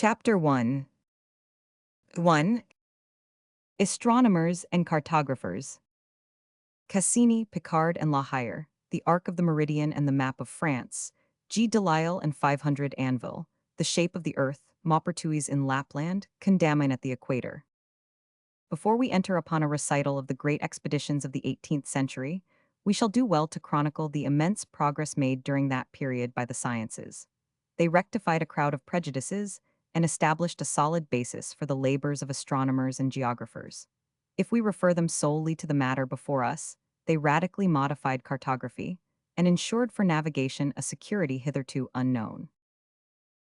Chapter 1. 1. Astronomers and cartographers. Cassini, Picard, and La Hire, The Arc of the Meridian and the Map of France, G. Delisle and 500 Anvil, The Shape of the Earth, Maupertuis in Lapland, Condamine at the Equator. Before we enter upon a recital of the great expeditions of the 18th century, we shall do well to chronicle the immense progress made during that period by the sciences. They rectified a crowd of prejudices and established a solid basis for the labors of astronomers and geographers. If we refer them solely to the matter before us, they radically modified cartography and ensured for navigation a security hitherto unknown.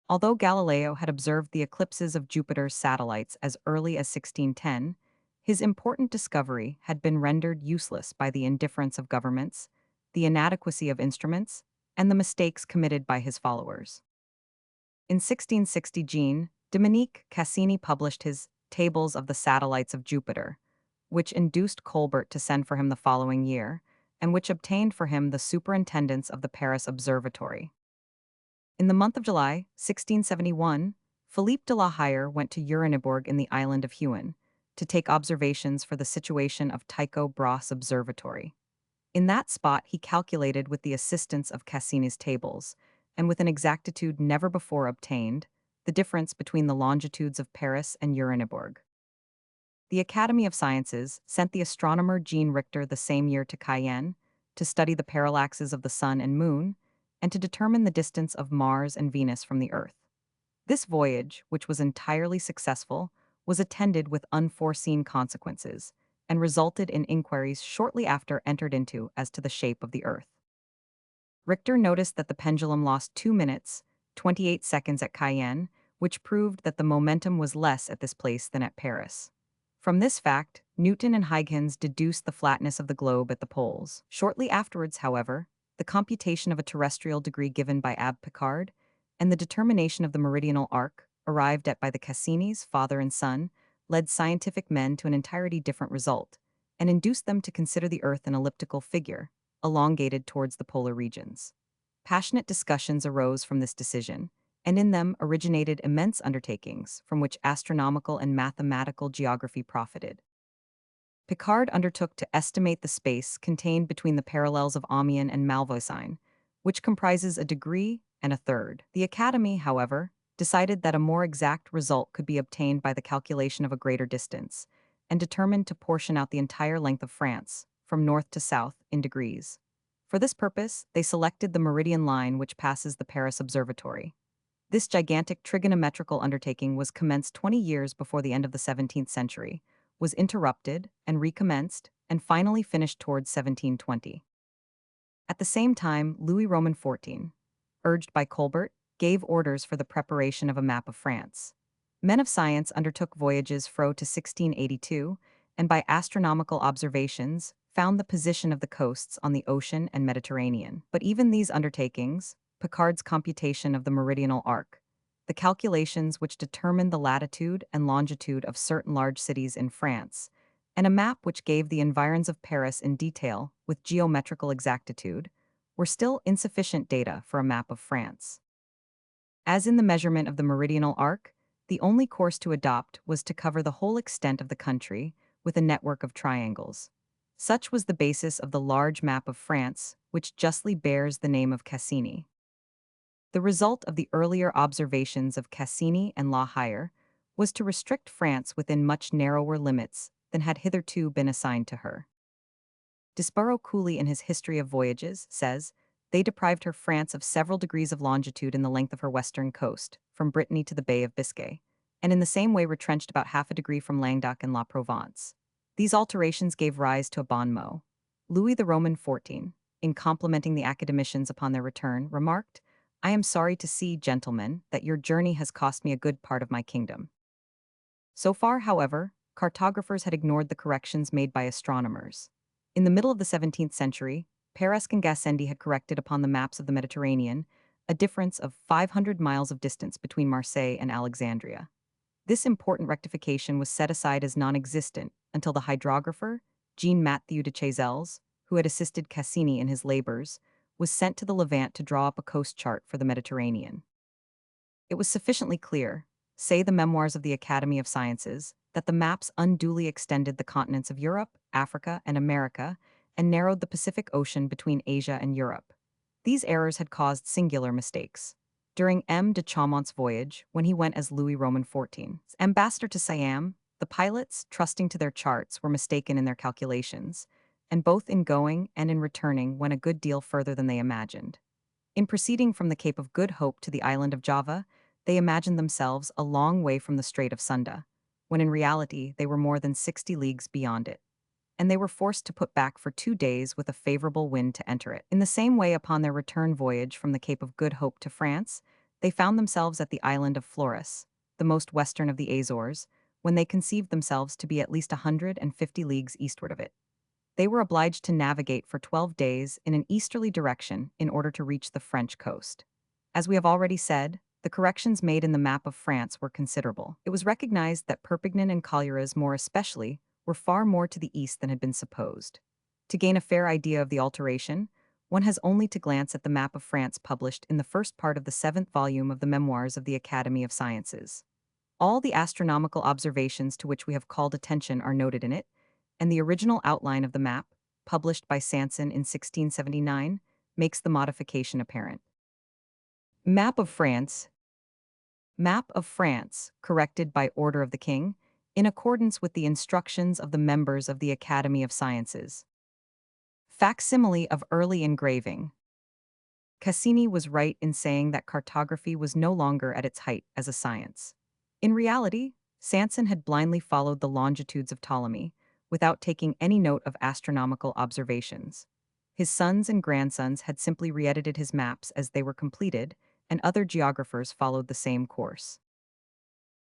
Although Galileo had observed the eclipses of Jupiter's satellites as early as 1610, his important discovery had been rendered useless by the indifference of governments, the inadequacy of instruments, and the mistakes committed by his followers. In 1660, Jean-Dominique Cassini published his Tables of the Satellites of Jupiter, which induced Colbert to send for him the following year, and which obtained for him the superintendence of the Paris Observatory. In the month of July, 1671, Philippe de la Hire went to Uraniborg in the island of Huon to take observations for the situation of Tycho Brahe's observatory. In that spot, he calculated with the assistance of Cassini's tables, and with an exactitude never before obtained, the difference between the longitudes of Paris and Uraniborg. The Academy of Sciences sent the astronomer Jean Richter the same year to Cayenne to study the parallaxes of the Sun and Moon, and to determine the distance of Mars and Venus from the Earth. This voyage, which was entirely successful, was attended with unforeseen consequences, and resulted in inquiries shortly after entered into as to the shape of the Earth. Richter noticed that the pendulum lost 2 minutes, 28 seconds at Cayenne, which proved that the momentum was less at this place than at Paris. From this fact, Newton and Huygens deduced the flatness of the globe at the poles. Shortly afterwards, however, the computation of a terrestrial degree given by Abbe Picard, and the determination of the meridional arc, arrived at by the Cassinis, father and son, led scientific men to an entirely different result, and induced them to consider the Earth an elliptical figure, elongated towards the polar regions. Passionate discussions arose from this decision, and in them originated immense undertakings from which astronomical and mathematical geography profited. Picard undertook to estimate the space contained between the parallels of Amiens and Malvoisin, which comprises a degree and a third. The Academy, however, decided that a more exact result could be obtained by the calculation of a greater distance, and determined to portion out the entire length of France, from north to south, in degrees. For this purpose, they selected the meridian line which passes the Paris Observatory. This gigantic trigonometrical undertaking was commenced 20 years before the end of the 17th century, was interrupted and recommenced, and finally finished towards 1720. At the same time, Louis Roman XIV, urged by Colbert, gave orders for the preparation of a map of France. Men of science undertook voyages fro to 1682, and by astronomical observations, found the position of the coasts on the ocean and Mediterranean. But even these undertakings, Picard's computation of the meridional arc, the calculations which determined the latitude and longitude of certain large cities in France, and a map which gave the environs of Paris in detail with geometrical exactitude, were still insufficient data for a map of France. As in the measurement of the meridional arc, the only course to adopt was to cover the whole extent of the country with a network of triangles. Such was the basis of the large map of France, which justly bears the name of Cassini. The result of the earlier observations of Cassini and La Hire was to restrict France within much narrower limits than had hitherto been assigned to her. Disborough Cooley in his History of Voyages says, they deprived her France of several degrees of longitude in the length of her western coast, from Brittany to the Bay of Biscay, and in the same way retrenched about half a degree from Languedoc and La Provence. These alterations gave rise to a bon mot. Louis the Roman XIV, in complimenting the academicians upon their return, remarked, I am sorry to see, gentlemen, that your journey has cost me a good part of my kingdom. So far, however, cartographers had ignored the corrections made by astronomers. In the middle of the 17th century, Peiresc and Gassendi had corrected upon the maps of the Mediterranean a difference of 500 miles of distance between Marseille and Alexandria. This important rectification was set aside as non-existent until the hydrographer, Jean-Mathieu de Chazelles, who had assisted Cassini in his labors, was sent to the Levant to draw up a coast chart for the Mediterranean. It was sufficiently clear, say the memoirs of the Academy of Sciences, that the maps unduly extended the continents of Europe, Africa, and America, and narrowed the Pacific Ocean between Asia and Europe. These errors had caused singular mistakes. During M. de Chaumont's voyage, when he went as Louis Roman XIV's ambassador to Siam, the pilots, trusting to their charts, were mistaken in their calculations, and both in going and in returning went a good deal further than they imagined. In proceeding from the Cape of Good Hope to the island of Java, they imagined themselves a long way from the Strait of Sunda, when in reality they were more than 60 leagues beyond it, and they were forced to put back for 2 days with a favorable wind to enter it. In the same way, upon their return voyage from the Cape of Good Hope to France, they found themselves at the island of Flores, the most western of the Azores, when they conceived themselves to be at least 150 leagues eastward of it. They were obliged to navigate for 12 days in an easterly direction in order to reach the French coast. As we have already said, the corrections made in the map of France were considerable. It was recognized that Perpignan and Colliers, more especially, were far more to the east than had been supposed. To gain a fair idea of the alteration, one has only to glance at the map of France published in the first part of the 7th volume of the Memoirs of the Academy of Sciences. All the astronomical observations to which we have called attention are noted in it, and the original outline of the map, published by Sanson in 1679, makes the modification apparent. Map of France. Map of France, corrected by order of the King, in accordance with the instructions of the members of the Academy of Sciences. Facsimile of early engraving. Cassini was right in saying that cartography was no longer at its height as a science. In reality, Sanson had blindly followed the longitudes of Ptolemy, without taking any note of astronomical observations. His sons and grandsons had simply re-edited his maps as they were completed, and other geographers followed the same course.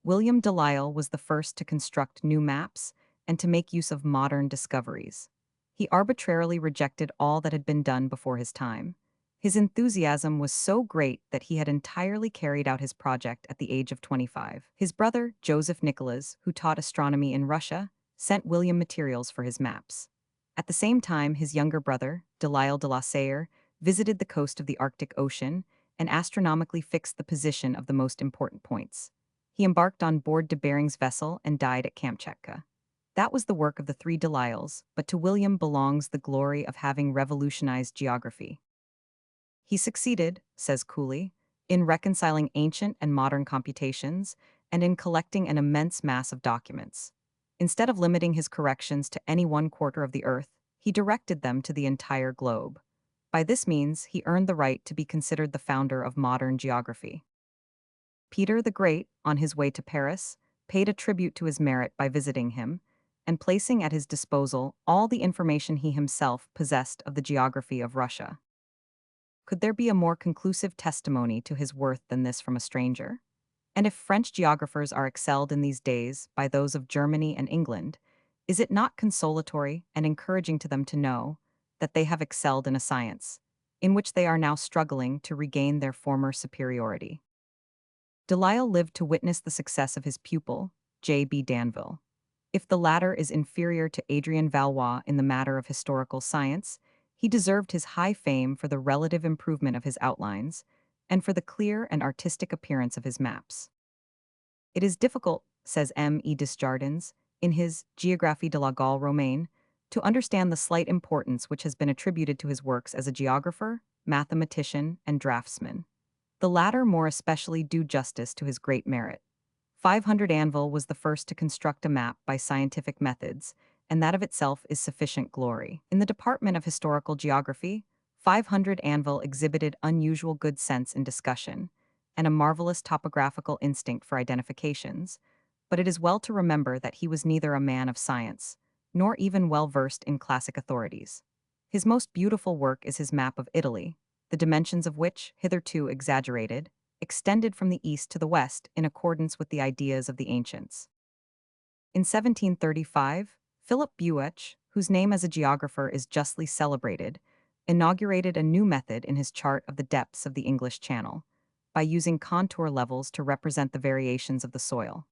William Delisle was the first to construct new maps and to make use of modern discoveries. He arbitrarily rejected all that had been done before his time. His enthusiasm was so great that he had entirely carried out his project at the age of 25. His brother, Joseph Nicholas, who taught astronomy in Russia, sent William materials for his maps. At the same time, his younger brother, Delisle de la Sayre, visited the coast of the Arctic Ocean and astronomically fixed the position of the most important points. He embarked on board de Bering's vessel and died at Kamchatka. That was the work of the three Delisles, but to William belongs the glory of having revolutionized geography. He succeeded, says Cooley, in reconciling ancient and modern computations and in collecting an immense mass of documents. Instead of limiting his corrections to any one quarter of the earth, he directed them to the entire globe. By this means, he earned the right to be considered the founder of modern geography. Peter the Great, on his way to Paris, paid a tribute to his merit by visiting him and placing at his disposal all the information he himself possessed of the geography of Russia. Could there be a more conclusive testimony to his worth than this from a stranger? And if French geographers are excelled in these days by those of Germany and England, is it not consolatory and encouraging to them to know that they have excelled in a science, in which they are now struggling to regain their former superiority? Delisle lived to witness the success of his pupil, J.B. Danville. If the latter is inferior to Adrien Valois in the matter of historical science, he deserved his high fame for the relative improvement of his outlines and for the clear and artistic appearance of his maps. It is difficult, says M. E. Desjardins, in his Géographie de la Gaule romaine, to understand the slight importance which has been attributed to his works as a geographer, mathematician, and draftsman. The latter more especially do justice to his great merit. 500 Anvil was the first to construct a map by scientific methods, and that of itself is sufficient glory. In the department of historical geography, 500 Anvil exhibited unusual good sense in discussion, and a marvelous topographical instinct for identifications, but it is well to remember that he was neither a man of science, nor even well versed in classic authorities. His most beautiful work is his map of Italy, the dimensions of which, hitherto exaggerated, extended from the east to the west in accordance with the ideas of the ancients. In 1735, Philip Buech, whose name as a geographer is justly celebrated, inaugurated a new method in his chart of the depths of the English Channel, by using contour levels to represent the variations of the soil.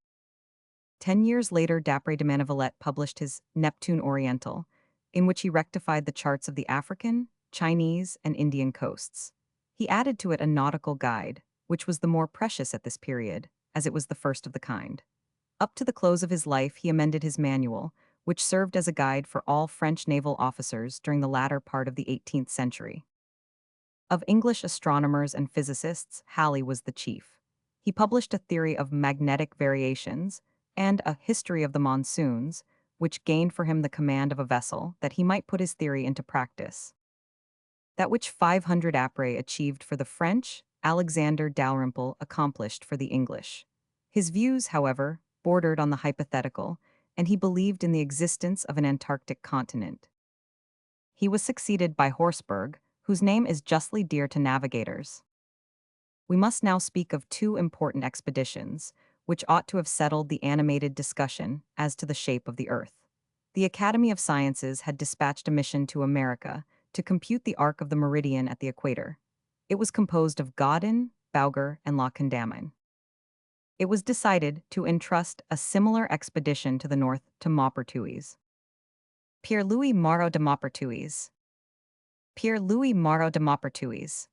10 years later, Dapré de Mannevillette published his Neptune Oriental, in which he rectified the charts of the African, Chinese, and Indian coasts. He added to it a nautical guide, which was the more precious at this period, as it was the first of the kind. Up to the close of his life, he amended his manual, which served as a guide for all French naval officers during the latter part of the 18th century. Of English astronomers and physicists, Halley was the chief. He published a theory of magnetic variations and a history of the monsoons, which gained for him the command of a vessel that he might put his theory into practice. That which 500 Apres achieved for the French, Alexander Dalrymple accomplished for the English. His views, however, bordered on the hypothetical, and he believed in the existence of an Antarctic continent. He was succeeded by Horsburgh, whose name is justly dear to navigators. We must now speak of two important expeditions, which ought to have settled the animated discussion as to the shape of the Earth. The Academy of Sciences had dispatched a mission to America to compute the arc of the meridian at the equator. It was composed of Gaudin, Bauger, and La Condamine. It was decided to entrust a similar expedition to the north to Maupertuis. Pierre-Louis Moreau de Maupertuis. Pierre-Louis Moreau de Maupertuis.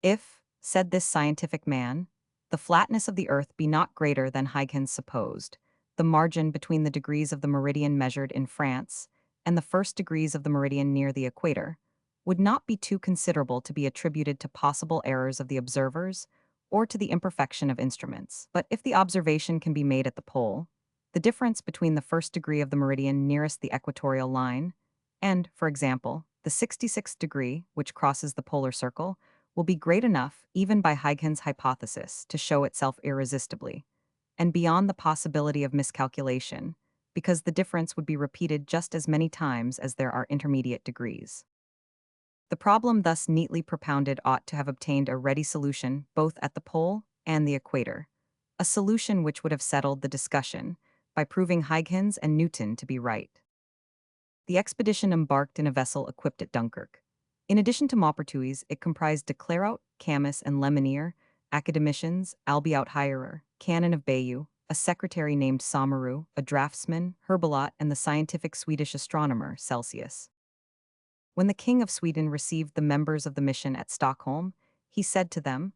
If, said this scientific man, the flatness of the earth be not greater than Huygens supposed, the margin between the degrees of the meridian measured in France and the first degrees of the meridian near the equator would not be too considerable to be attributed to possible errors of the observers or to the imperfection of instruments. But if the observation can be made at the pole, the difference between the first degree of the meridian nearest the equatorial line and, for example, the 66th degree, which crosses the polar circle, will be great enough, even by Huygens' hypothesis, to show itself irresistibly, and beyond the possibility of miscalculation, because the difference would be repeated just as many times as there are intermediate degrees. The problem thus neatly propounded ought to have obtained a ready solution both at the pole and the equator, a solution which would have settled the discussion by proving Huygens and Newton to be right. The expedition embarked in a vessel equipped at Dunkirk. In addition to Maupertuis, it comprised de Clairaut, Camus, and Lemonnier, academicians, Albiot Hirer, Canon of Bayeux, a secretary named Sommereux, a draftsman, Herbelot, and the scientific Swedish astronomer, Celsius. When the King of Sweden received the members of the mission at Stockholm, he said to them,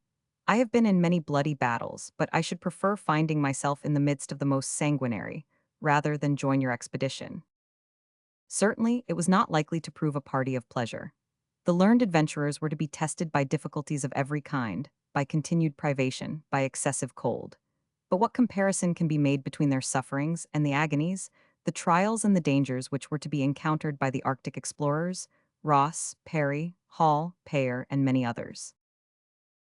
"I have been in many bloody battles, but I should prefer finding myself in the midst of the most sanguinary, rather than join your expedition." Certainly, it was not likely to prove a party of pleasure. The learned adventurers were to be tested by difficulties of every kind, by continued privation, by excessive cold. But what comparison can be made between their sufferings and the agonies, the trials and the dangers which were to be encountered by the Arctic explorers, Ross, Parry, Hall, Payer, and many others?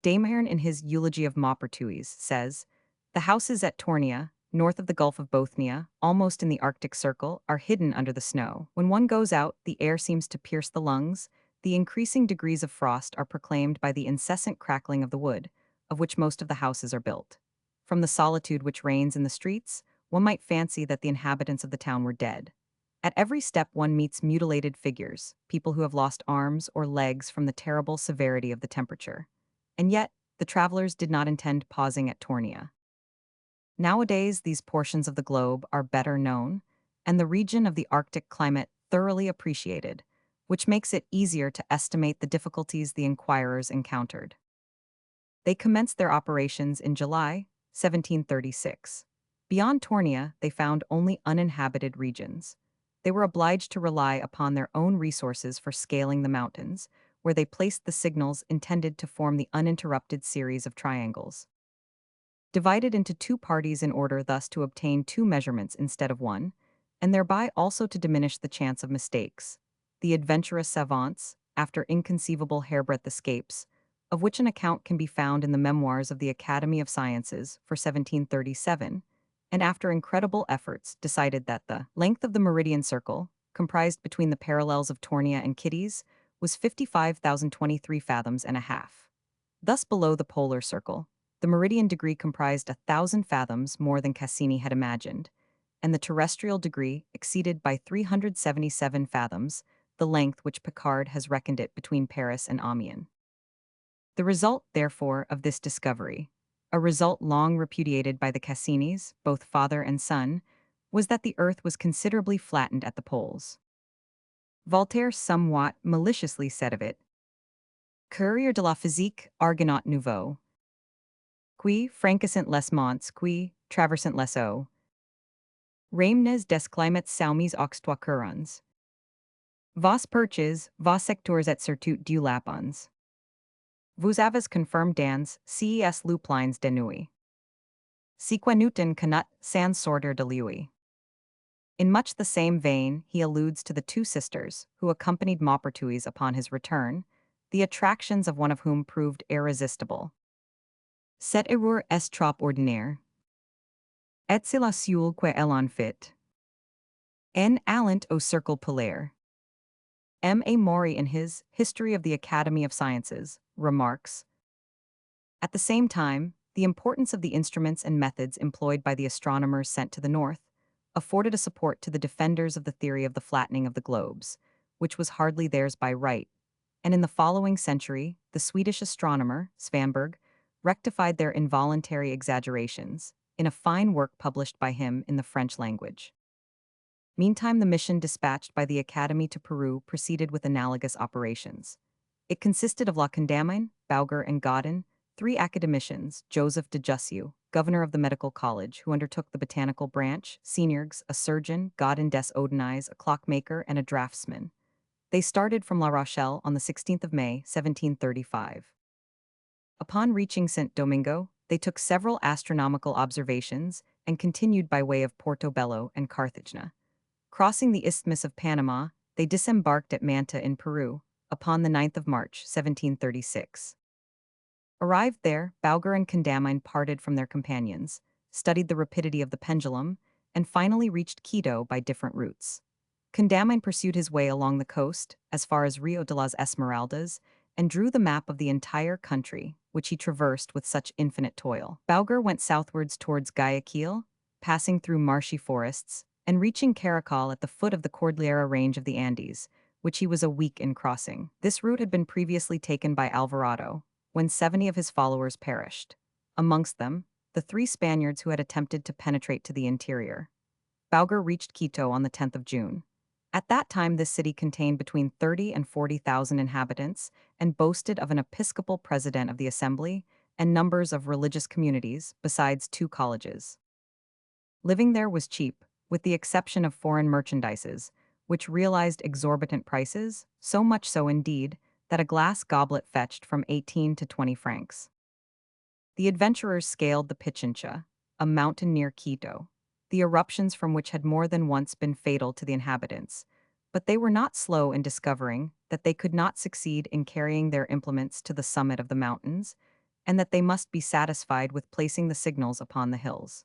Damahern, in his Eulogy of Maupertuis, says, "The houses at Tornia, north of the Gulf of Bothnia, almost in the Arctic Circle, are hidden under the snow. When one goes out, the air seems to pierce the lungs. The increasing degrees of frost are proclaimed by the incessant crackling of the wood, of which most of the houses are built. From the solitude which reigns in the streets, one might fancy that the inhabitants of the town were dead. At every step one meets mutilated figures, people who have lost arms or legs from the terrible severity of the temperature. And yet, the travelers did not intend pausing at Tornia. Nowadays, these portions of the globe are better known, and the region of the Arctic climate thoroughly appreciated, which makes it easier to estimate the difficulties the inquirers encountered. They commenced their operations in July 1736. Beyond Tornia, they found only uninhabited regions. They were obliged to rely upon their own resources for scaling the mountains, where they placed the signals intended to form the uninterrupted series of triangles. Divided into two parties in order thus to obtain two measurements instead of one, and thereby also to diminish the chance of mistakes, the adventurous savants, after inconceivable hairbreadth escapes, of which an account can be found in the Memoirs of the Academy of Sciences for 1737, and after incredible efforts decided that the length of the meridian circle, comprised between the parallels of Tornia and Kitties, was 55,023 fathoms and a half. Thus below the polar circle, the meridian degree comprised 1,000 fathoms more than Cassini had imagined, and the terrestrial degree exceeded by 377 fathoms the length which Picard has reckoned it between Paris and Amiens. The result, therefore, of this discovery, a result long repudiated by the Cassinis, both father and son, was that the Earth was considerably flattened at the poles. Voltaire somewhat maliciously said of it, "Courrier de la physique, Argonaut nouveau," Qui francissent les monts, qui traversent les eaux. Ramnes des climats saumis aux courants. Vos perches, vos secteurs et surtout du lapons. Vous avez confirmed dans ces lupines de nuit. Si que Newton cannot sans sortir de lui. In much the same vein, he alludes to the two sisters, who accompanied Maupertuis upon his return, the attractions of one of whom proved irresistible. Cet erreur est trop ordinaire. Et c'est la seule que elle en fit. En allant au cercle polaire. M. A. Maury, in his History of the Academy of Sciences, remarks, at the same time, the importance of the instruments and methods employed by the astronomers sent to the north afforded a support to the defenders of the theory of the flattening of the globes, which was hardly theirs by right, and in the following century, the Swedish astronomer, Svanberg, rectified their involuntary exaggerations in a fine work published by him in the French language. Meantime, the mission dispatched by the Academy to Peru proceeded with analogous operations. It consisted of La Condamine, Bauger, and Godin, three academicians, Joseph de Jussieu, governor of the medical college, who undertook the botanical branch, Seniergs, a surgeon, Godin des Odenais, a clockmaker, and a draftsman. They started from La Rochelle on the 16th of May, 1735. Upon reaching St. Domingo, they took several astronomical observations and continued by way of Portobello and Carthagena. Crossing the Isthmus of Panama, they disembarked at Manta in Peru upon the 9th of March, 1736. Arrived there, Bauger and Condamine parted from their companions, studied the rapidity of the pendulum, and finally reached Quito by different routes. Condamine pursued his way along the coast, as far as Rio de las Esmeraldas, and drew the map of the entire country, which he traversed with such infinite toil. Bauger went southwards towards Guayaquil, passing through marshy forests, and reaching Caracal at the foot of the Cordillera range of the Andes, which he was a week in crossing. This route had been previously taken by Alvarado, when 70 of his followers perished. Amongst them, the 3 Spaniards who had attempted to penetrate to the interior. Bauger reached Quito on the 10th of June. At that time, this city contained between 30 and 40,000 inhabitants and boasted of an episcopal president of the assembly and numbers of religious communities, besides 2 colleges. Living there was cheap, with the exception of foreign merchandises, which realized exorbitant prices, so much so indeed that a glass goblet fetched from 18 to 20 francs. The adventurers scaled the Pichincha, a mountain near Quito, the eruptions from which had more than once been fatal to the inhabitants, but they were not slow in discovering that they could not succeed in carrying their implements to the summit of the mountains, and that they must be satisfied with placing the signals upon the hills.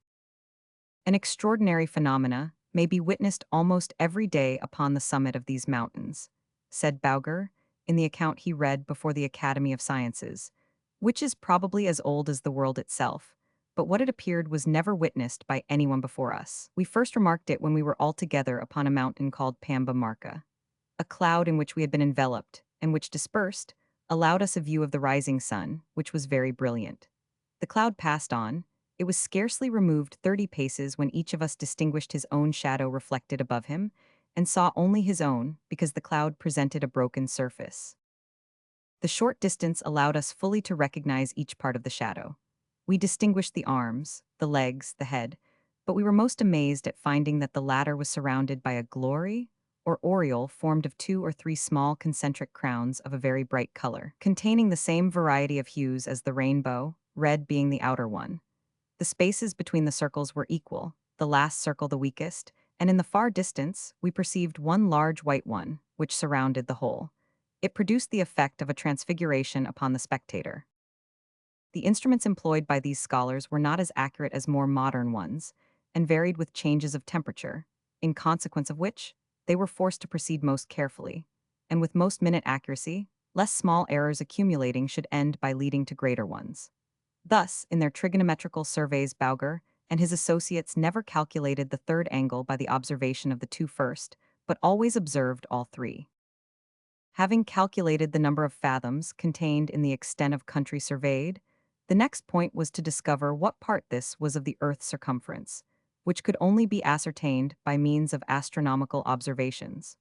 An extraordinary phenomena may be witnessed almost every day upon the summit of these mountains, said Bauger, in the account he read before the Academy of Sciences, which is probably as old as the world itself, but what it appeared was never witnessed by anyone before us. We first remarked it when we were all together upon a mountain called Pamba Marca, a cloud in which we had been enveloped, and which dispersed, allowed us a view of the rising sun, which was very brilliant. The cloud passed on. It was scarcely removed 30 paces when each of us distinguished his own shadow reflected above him, and saw only his own because the cloud presented a broken surface. The short distance allowed us fully to recognize each part of the shadow. We distinguished the arms, the legs, the head, but we were most amazed at finding that the latter was surrounded by a glory, or aureole formed of 2 or 3 small concentric crowns of a very bright color, containing the same variety of hues as the rainbow, red being the outer one. The spaces between the circles were equal, the last circle the weakest, and in the far distance, we perceived one large white one, which surrounded the whole. It produced the effect of a transfiguration upon the spectator. The instruments employed by these scholars were not as accurate as more modern ones, and varied with changes of temperature, in consequence of which, they were forced to proceed most carefully, and with most minute accuracy, lest small errors accumulating should end by leading to greater ones. Thus, in their trigonometrical surveys, Bauger and his associates never calculated the third angle by the observation of the 2 first, but always observed all 3. Having calculated the number of fathoms contained in the extent of country surveyed, the next point was to discover what part this was of the Earth's circumference, which could only be ascertained by means of astronomical observations.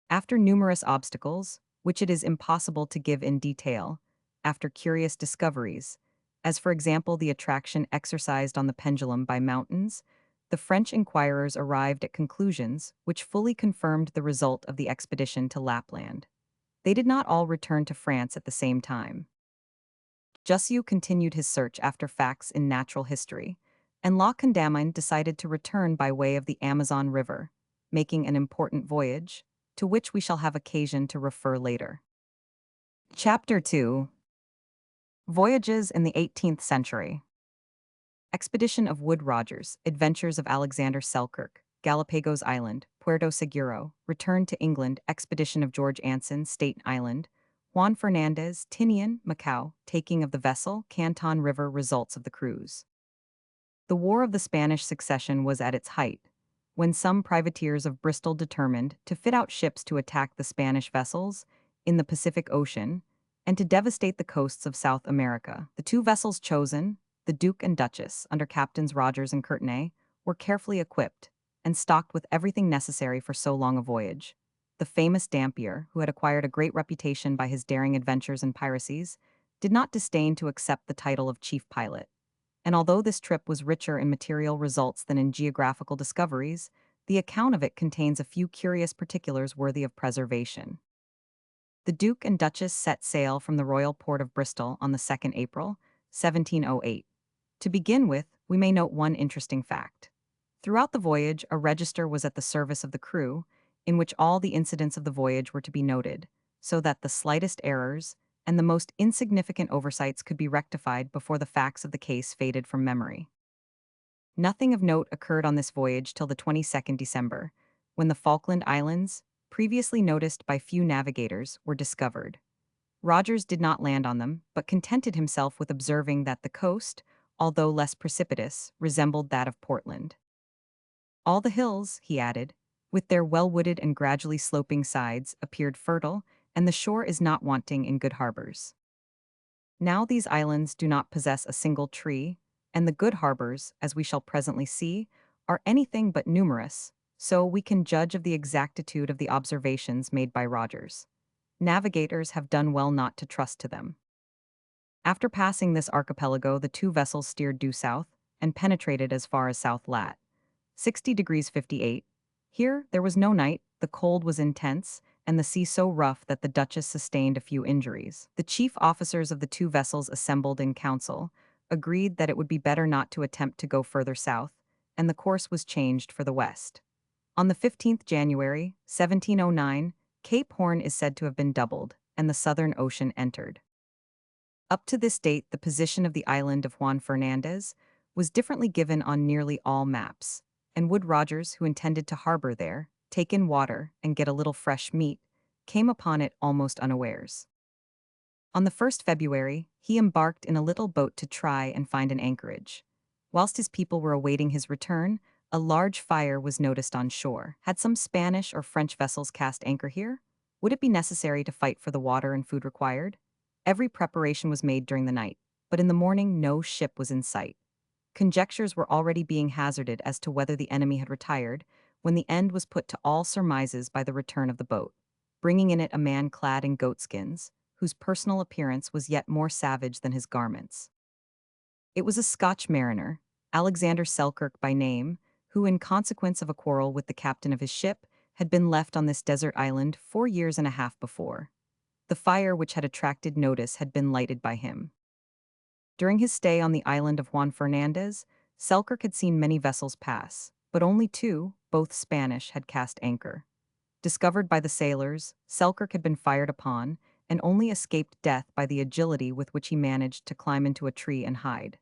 After numerous obstacles, which it is impossible to give in detail, after curious discoveries, as for example the attraction exercised on the pendulum by mountains, the French inquirers arrived at conclusions which fully confirmed the result of the expedition to Lapland. They did not all return to France at the same time. Jussieu continued his search after facts in natural history, and La Condamine decided to return by way of the Amazon River, making an important voyage, to which we shall have occasion to refer later. Chapter 2. Voyages in the 18th Century. Expedition of Wood Rogers, Adventures of Alexander Selkirk, Galapagos Island, Puerto Seguro, Return to England, Expedition of George Anson, Staten Island, Juan Fernandez, Tinian, Macau, Taking of the Vessel, Canton River, Results of the Cruise. The War of the Spanish Succession was at its height, when some privateers of Bristol determined to fit out ships to attack the Spanish vessels in the Pacific Ocean and to devastate the coasts of South America. The two vessels chosen, the Duke and Duchess, under Captains Rogers and Courtenay, were carefully equipped and stocked with everything necessary for so long a voyage. The famous Dampier, who had acquired a great reputation by his daring adventures and piracies, did not disdain to accept the title of chief pilot. And although this trip was richer in material results than in geographical discoveries, the account of it contains a few curious particulars worthy of preservation. The Duke and Duchess set sail from the royal port of Bristol on the 2nd April, 1708. To begin with, we may note one interesting fact. Throughout the voyage, a register was at the service of the crew, in which all the incidents of the voyage were to be noted, so that the slightest errors and the most insignificant oversights could be rectified before the facts of the case faded from memory. Nothing of note occurred on this voyage till the 22nd December, when the Falkland Islands, previously noticed by few navigators, were discovered. Rogers did not land on them, but contented himself with observing that the coast, although less precipitous, resembled that of Portland. All the hills, he added, with their well-wooded and gradually sloping sides, appeared fertile, and the shore is not wanting in good harbors. Now these islands do not possess a single tree, and the good harbors, as we shall presently see, are anything but numerous, so we can judge of the exactitude of the observations made by Rogers. Navigators have done well not to trust to them. After passing this archipelago, the two vessels steered due south and penetrated as far as South Lat. 60 degrees 58. Here there was no night, the cold was intense, and the sea so rough that the Duchess sustained a few injuries. The chief officers of the two vessels assembled in council, agreed that it would be better not to attempt to go further south, and the course was changed for the west. On the 15th January, 1709, Cape Horn is said to have been doubled, and the Southern Ocean entered. Up to this date, the position of the island of Juan Fernandez was differently given on nearly all maps, and Wood Rogers, who intended to harbor there, take in water, and get a little fresh meat, came upon it almost unawares. On the 1st February, he embarked in a little boat to try and find an anchorage. Whilst his people were awaiting his return, a large fire was noticed on shore. Had some Spanish or French vessels cast anchor here? Would it be necessary to fight for the water and food required? Every preparation was made during the night, but in the morning no ship was in sight. Conjectures were already being hazarded as to whether the enemy had retired, when the end was put to all surmises by the return of the boat, bringing in it a man clad in goatskins, whose personal appearance was yet more savage than his garments. It was a Scotch mariner, Alexander Selkirk by name, who, in consequence of a quarrel with the captain of his ship, had been left on this desert island 4 years and a half before. The fire which had attracted notice had been lighted by him. During his stay on the island of Juan Fernandez, Selkirk had seen many vessels pass, but only two, both Spanish, had cast anchor. Discovered by the sailors, Selkirk had been fired upon, and only escaped death by the agility with which he managed to climb into a tree and hide.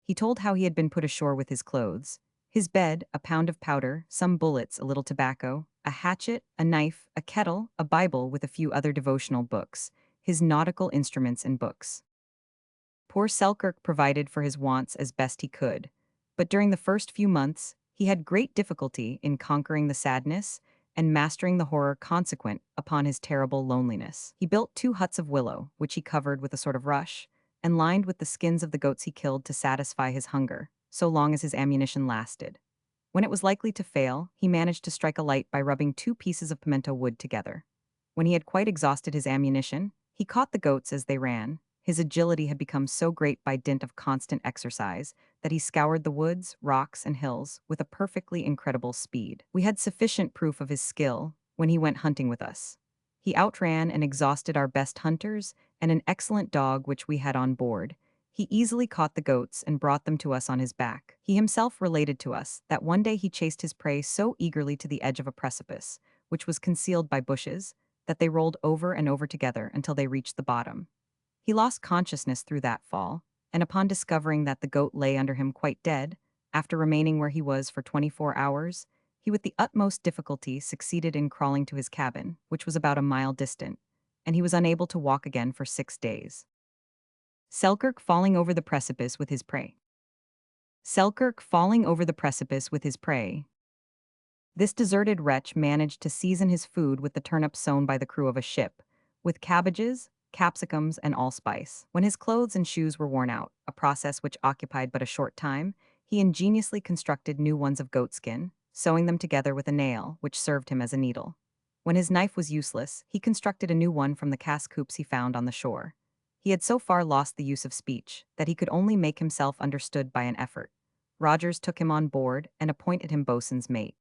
He told how he had been put ashore with his clothes, his bed, a pound of powder, some bullets, a little tobacco, a hatchet, a knife, a kettle, a Bible with a few other devotional books, his nautical instruments and books. Poor Selkirk provided for his wants as best he could, but during the first few months, he had great difficulty in conquering the sadness and mastering the horror consequent upon his terrible loneliness. He built 2 huts of willow, which he covered with a sort of rush, and lined with the skins of the goats he killed to satisfy his hunger, so long as his ammunition lasted. When it was likely to fail, he managed to strike a light by rubbing 2 pieces of pimento wood together. When he had quite exhausted his ammunition, he caught the goats as they ran, His agility had become so great by dint of constant exercise that he scoured the woods, rocks, and hills with a perfectly incredible speed. We had sufficient proof of his skill when he went hunting with us. He outran and exhausted our best hunters and an excellent dog which we had on board. He easily caught the goats and brought them to us on his back. He himself related to us that one day he chased his prey so eagerly to the edge of a precipice, which was concealed by bushes, that they rolled over and over together until they reached the bottom. He lost consciousness through that fall, and upon discovering that the goat lay under him quite dead, after remaining where he was for 24 hours, he with the utmost difficulty succeeded in crawling to his cabin, which was about a mile distant, and he was unable to walk again for 6 days. Selkirk falling over the precipice with his prey. Selkirk falling over the precipice with his prey. This deserted wretch managed to season his food with the turnips sown by the crew of a ship, with cabbages, capsicums, and allspice. When his clothes and shoes were worn out, a process which occupied but a short time, he ingeniously constructed new ones of goatskin, sewing them together with a nail, which served him as a needle. When his knife was useless, he constructed a new one from the cask hoops he found on the shore. He had so far lost the use of speech that he could only make himself understood by an effort. Rogers took him on board and appointed him boatswain's mate.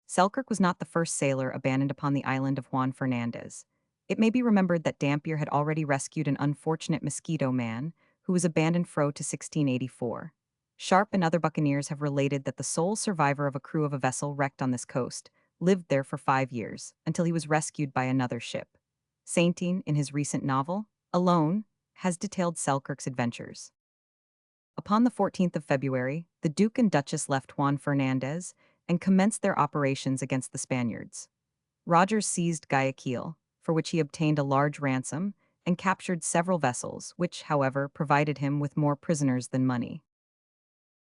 Selkirk was not the first sailor abandoned upon the island of Juan Fernandez. It may be remembered that Dampier had already rescued an unfortunate Mosquito man, who was abandoned fro to 1684. Sharp and other buccaneers have related that the sole survivor of a crew of a vessel wrecked on this coast lived there for 5 years, until he was rescued by another ship. Sainteen, in his recent novel, Alone, has detailed Selkirk's adventures. Upon the 14th of February, the Duke and Duchess left Juan Fernandez and commenced their operations against the Spaniards. Rogers seized Guayaquil, for which he obtained a large ransom, and captured several vessels, which, however, provided him with more prisoners than money.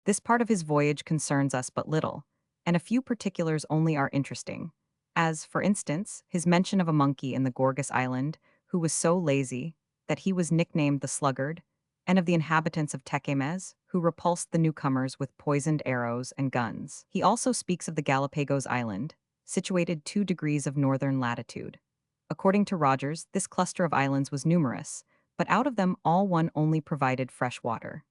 This part of his voyage concerns us but little, and a few particulars only are interesting, as, for instance, his mention of a monkey in the Gorgas Island, who was so lazy that he was nicknamed the Sluggard, and of the inhabitants of Tequemes, who repulsed the newcomers with poisoned arrows and guns. He also speaks of the Galapagos Island, situated 2 degrees of northern latitude. According to Rogers, this cluster of islands was numerous, but out of them all one only provided fresh water.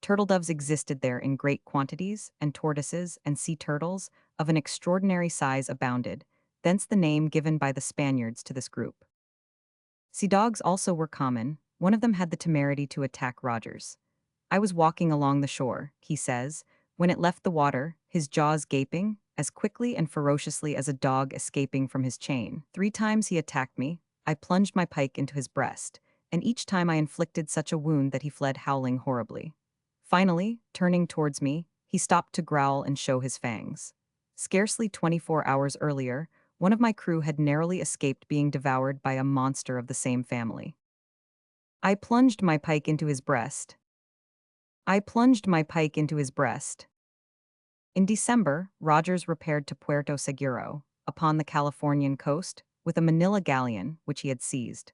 Turtledoves existed there in great quantities, and tortoises and sea turtles of an extraordinary size abounded, thence the name given by the Spaniards to this group. Sea dogs also were common. One of them had the temerity to attack Rogers. I was walking along the shore, he says, when it left the water, his jaws gaping, as quickly and ferociously as a dog escaping from his chain. 3 times he attacked me. I plunged my pike into his breast, and each time I inflicted such a wound that he fled howling horribly. Finally, turning towards me, he stopped to growl and show his fangs. Scarcely 24 hours earlier, one of my crew had narrowly escaped being devoured by a monster of the same family. I plunged my pike into his breast. I plunged my pike into his breast. In December, Rogers repaired to Puerto Seguro, upon the Californian coast, with a Manila galleon, which he had seized.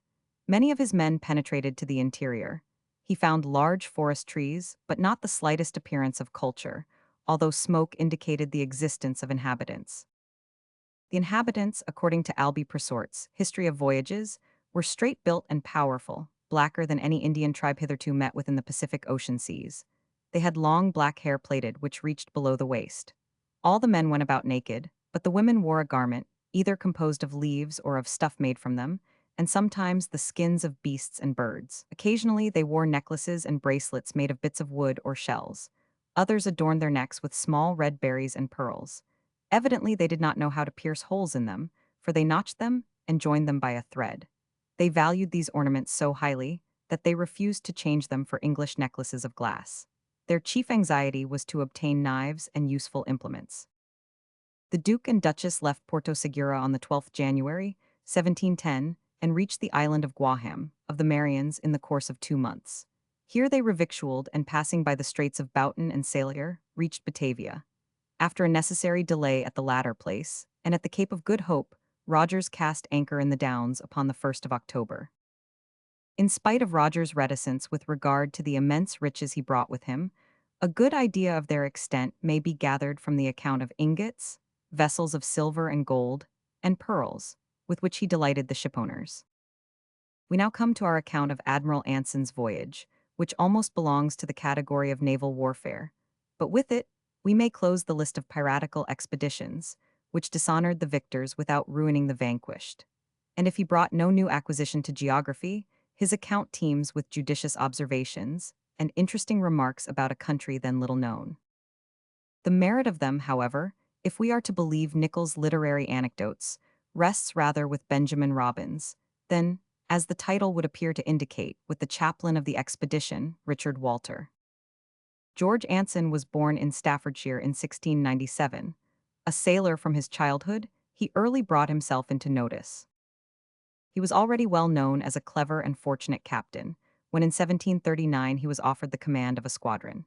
Many of his men penetrated to the interior. He found large forest trees, but not the slightest appearance of culture, although smoke indicated the existence of inhabitants. The inhabitants, according to Albie Presort's History of Voyages, were straight-built and powerful, blacker than any Indian tribe hitherto met with in the Pacific Ocean seas. They had long black hair plaited which reached below the waist. All the men went about naked, but the women wore a garment, either composed of leaves or of stuff made from them, and sometimes the skins of beasts and birds. Occasionally they wore necklaces and bracelets made of bits of wood or shells. Others adorned their necks with small red berries and pearls. Evidently they did not know how to pierce holes in them, for they notched them and joined them by a thread. They valued these ornaments so highly that they refused to change them for English necklaces of glass. Their chief anxiety was to obtain knives and useful implements. The Duke and Duchess left Puerto Segura on the 12th January, 1710, and reached the island of Guaham, of the Marians, in the course of 2 months. Here they revictualled and, passing by the Straits of Boughton and Salier, reached Batavia. After a necessary delay at the latter place, and at the Cape of Good Hope, Rogers cast anchor in the Downs upon the 1st of October. In spite of Rogers' reticence with regard to the immense riches he brought with him, a good idea of their extent may be gathered from the account of ingots, vessels of silver and gold, and pearls, with which he delighted the shipowners. We now come to our account of Admiral Anson's voyage, which almost belongs to the category of naval warfare. But with it, we may close the list of piratical expeditions, which dishonored the victors without ruining the vanquished. And if he brought no new acquisition to geography, his account teems with judicious observations and interesting remarks about a country then little known. The merit of them, however, if we are to believe Nicholl's literary anecdotes, rests rather with Benjamin Robins than, as the title would appear to indicate, with the chaplain of the expedition, Richard Walter. George Anson was born in Staffordshire in 1697. A sailor from his childhood, he early brought himself into notice. He was already well known as a clever and fortunate captain, when in 1739 he was offered the command of a squadron.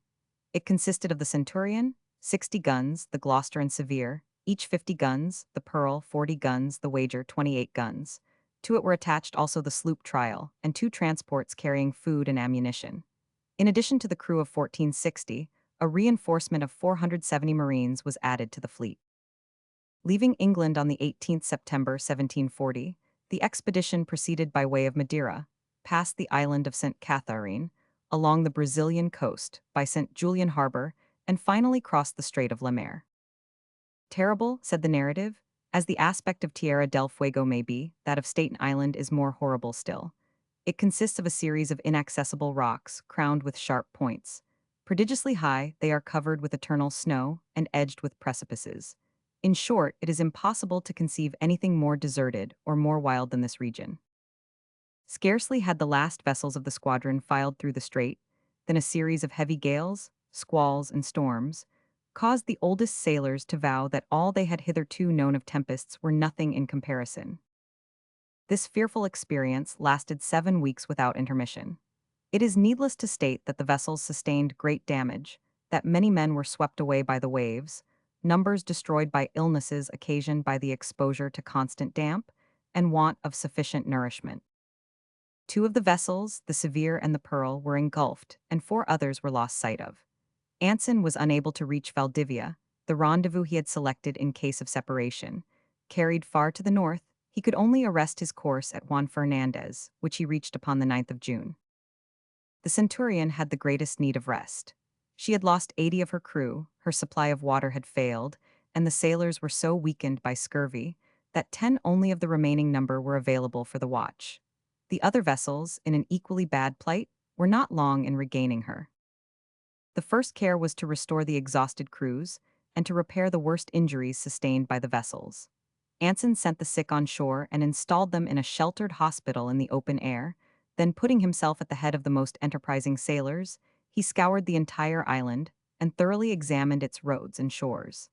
It consisted of the Centurion, 60 guns, the Gloucester and Severe, each 50 guns, the Pearl, 40 guns, the Wager, 28 guns. To it were attached also the sloop Trial, and 2 transports carrying food and ammunition. In addition to the crew of 1460, a reinforcement of 470 Marines was added to the fleet. Leaving England on the 18th September 1740, the expedition proceeded by way of Madeira, past the island of St. Catharine, along the Brazilian coast, by St. Julian Harbor, and finally crossed the Strait of Le Maire. Terrible, said the narrative, as the aspect of Tierra del Fuego may be, that of Staten Island is more horrible still. It consists of a series of inaccessible rocks, crowned with sharp points. Prodigiously high, they are covered with eternal snow and edged with precipices. In short, it is impossible to conceive anything more deserted or more wild than this region. Scarcely had the last vessels of the squadron filed through the strait, than a series of heavy gales, squalls, and storms caused the oldest sailors to vow that all they had hitherto known of tempests were nothing in comparison. This fearful experience lasted 7 weeks without intermission. It is needless to state that the vessels sustained great damage, that many men were swept away by the waves, numbers destroyed by illnesses occasioned by the exposure to constant damp, and want of sufficient nourishment. 2 of the vessels, the Severe and the Pearl, were engulfed, and 4 others were lost sight of. Anson was unable to reach Valdivia, the rendezvous he had selected in case of separation. Carried far to the north, he could only arrest his course at Juan Fernandez, which he reached upon the 9th of June. The Centurion had the greatest need of rest. She had lost 80 of her crew, her supply of water had failed, and the sailors were so weakened by scurvy that 10 only of the remaining number were available for the watch. The other vessels, in an equally bad plight, were not long in regaining her. The first care was to restore the exhausted crews and to repair the worst injuries sustained by the vessels. Anson sent the sick on shore and installed them in a sheltered hospital in the open air. Then, putting himself at the head of the most enterprising sailors, he scoured the entire island and thoroughly examined its roads and shores.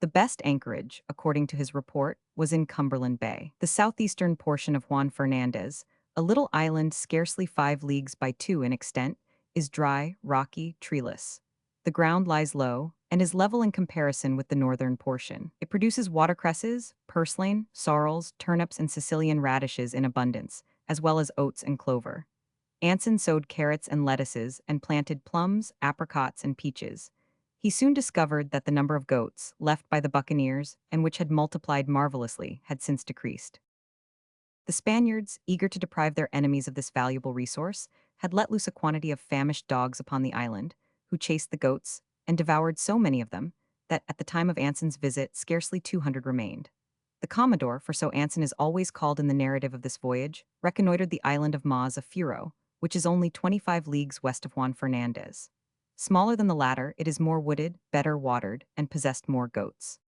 The best anchorage, according to his report, was in Cumberland Bay. The southeastern portion of Juan Fernandez, a little island scarcely 5 leagues by 2 in extent, is dry, rocky, treeless. The ground lies low and is level in comparison with the northern portion. It produces watercresses, purslane, sorrels, turnips, and Sicilian radishes in abundance, as well as oats and clover. Anson sowed carrots and lettuces and planted plums, apricots, and peaches. He soon discovered that the number of goats left by the buccaneers, and which had multiplied marvelously, had since decreased. The Spaniards, eager to deprive their enemies of this valuable resource, had let loose a quantity of famished dogs upon the island, who chased the goats and devoured so many of them that at the time of Anson's visit scarcely 200 remained. The Commodore, for so Anson is always called in the narrative of this voyage, reconnoitered the island of Mas Furo, which is only 25 leagues west of Juan Fernandez. Smaller than the latter, it is more wooded, better watered, and possessed more goats.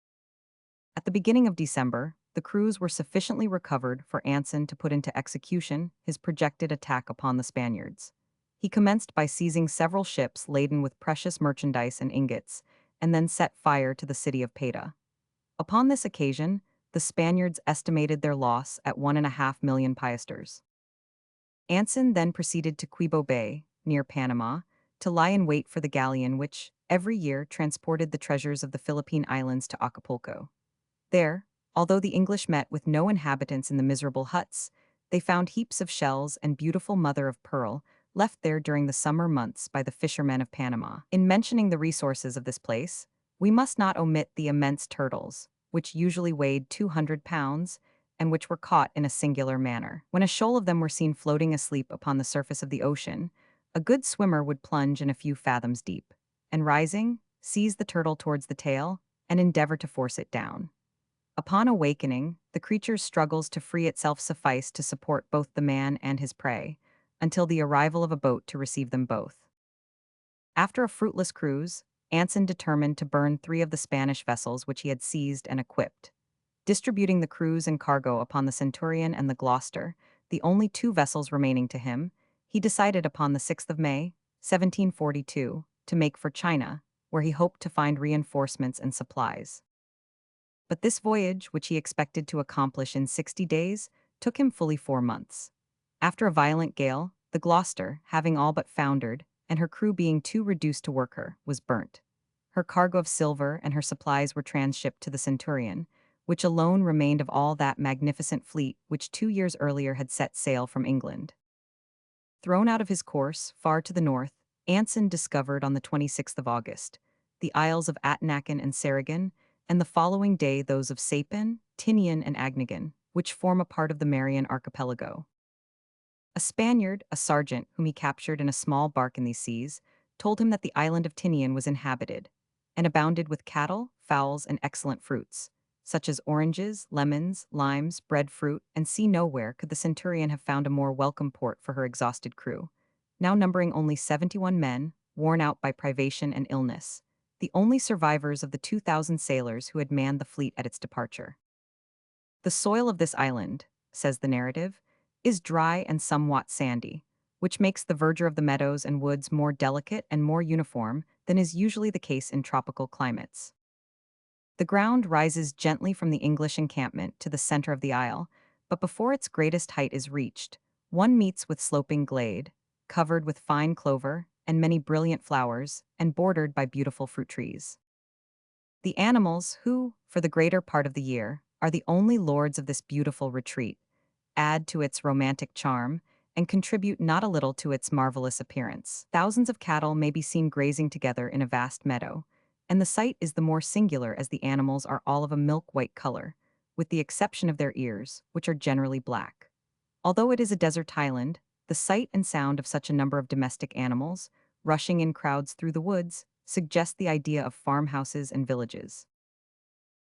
At the beginning of December, the crews were sufficiently recovered for Anson to put into execution his projected attack upon the Spaniards. He commenced by seizing several ships laden with precious merchandise and ingots, and then set fire to the city of Payta. Upon this occasion, the Spaniards estimated their loss at 1.5 million piasters. Anson then proceeded to Quibo Bay, near Panama, to lie in wait for the galleon which, every year, transported the treasures of the Philippine Islands to Acapulco. There, although the English met with no inhabitants in the miserable huts, they found heaps of shells and beautiful mother of pearl left there during the summer months by the fishermen of Panama. In mentioning the resources of this place, we must not omit the immense turtles, which usually weighed 200 pounds, and which were caught in a singular manner. When a shoal of them were seen floating asleep upon the surface of the ocean, a good swimmer would plunge in a few fathoms deep, and rising, seize the turtle towards the tail, and endeavor to force it down. Upon awakening, the creature's struggles to free itself sufficed to support both the man and his prey, until the arrival of a boat to receive them both. After a fruitless cruise, Anson determined to burn 3 of the Spanish vessels which he had seized and equipped. Distributing the crews and cargo upon the Centurion and the Gloucester, the only 2 vessels remaining to him, he decided upon the 6th of May, 1742, to make for China, where he hoped to find reinforcements and supplies. But this voyage, which he expected to accomplish in 60 days, took him fully 4 months. After a violent gale, the Gloucester, having all but foundered, and her crew being too reduced to work her, was burnt. Her cargo of silver and her supplies were transshipped to the Centurion, which alone remained of all that magnificent fleet which 2 years earlier had set sail from England. Thrown out of his course, far to the north, Anson discovered on the 26th of August the Isles of Attanakan and Saragan, and the following day those of Sapin, Tinian, and Agnegan, which form a part of the Marian archipelago. A Spaniard, a sergeant, whom he captured in a small bark in these seas, told him that the island of Tinian was inhabited, and abounded with cattle, fowls, and excellent fruits, such as oranges, lemons, limes, breadfruit, and see nowhere could the Centurion have found a more welcome port for her exhausted crew, now numbering only 71 men, worn out by privation and illness, the only survivors of the 2,000 sailors who had manned the fleet at its departure. The soil of this island, says the narrative, is dry and somewhat sandy, which makes the verdure of the meadows and woods more delicate and more uniform than is usually the case in tropical climates. The ground rises gently from the English encampment to the center of the isle, but before its greatest height is reached, one meets with sloping glade, covered with fine clover and many brilliant flowers, and bordered by beautiful fruit trees. The animals, who, for the greater part of the year, are the only lords of this beautiful retreat, add to its romantic charm, and contribute not a little to its marvelous appearance. Thousands of cattle may be seen grazing together in a vast meadow, and the sight is the more singular as the animals are all of a milk-white color, with the exception of their ears, which are generally black. Although it is a desert island, the sight and sound of such a number of domestic animals, rushing in crowds through the woods, suggest the idea of farmhouses and villages.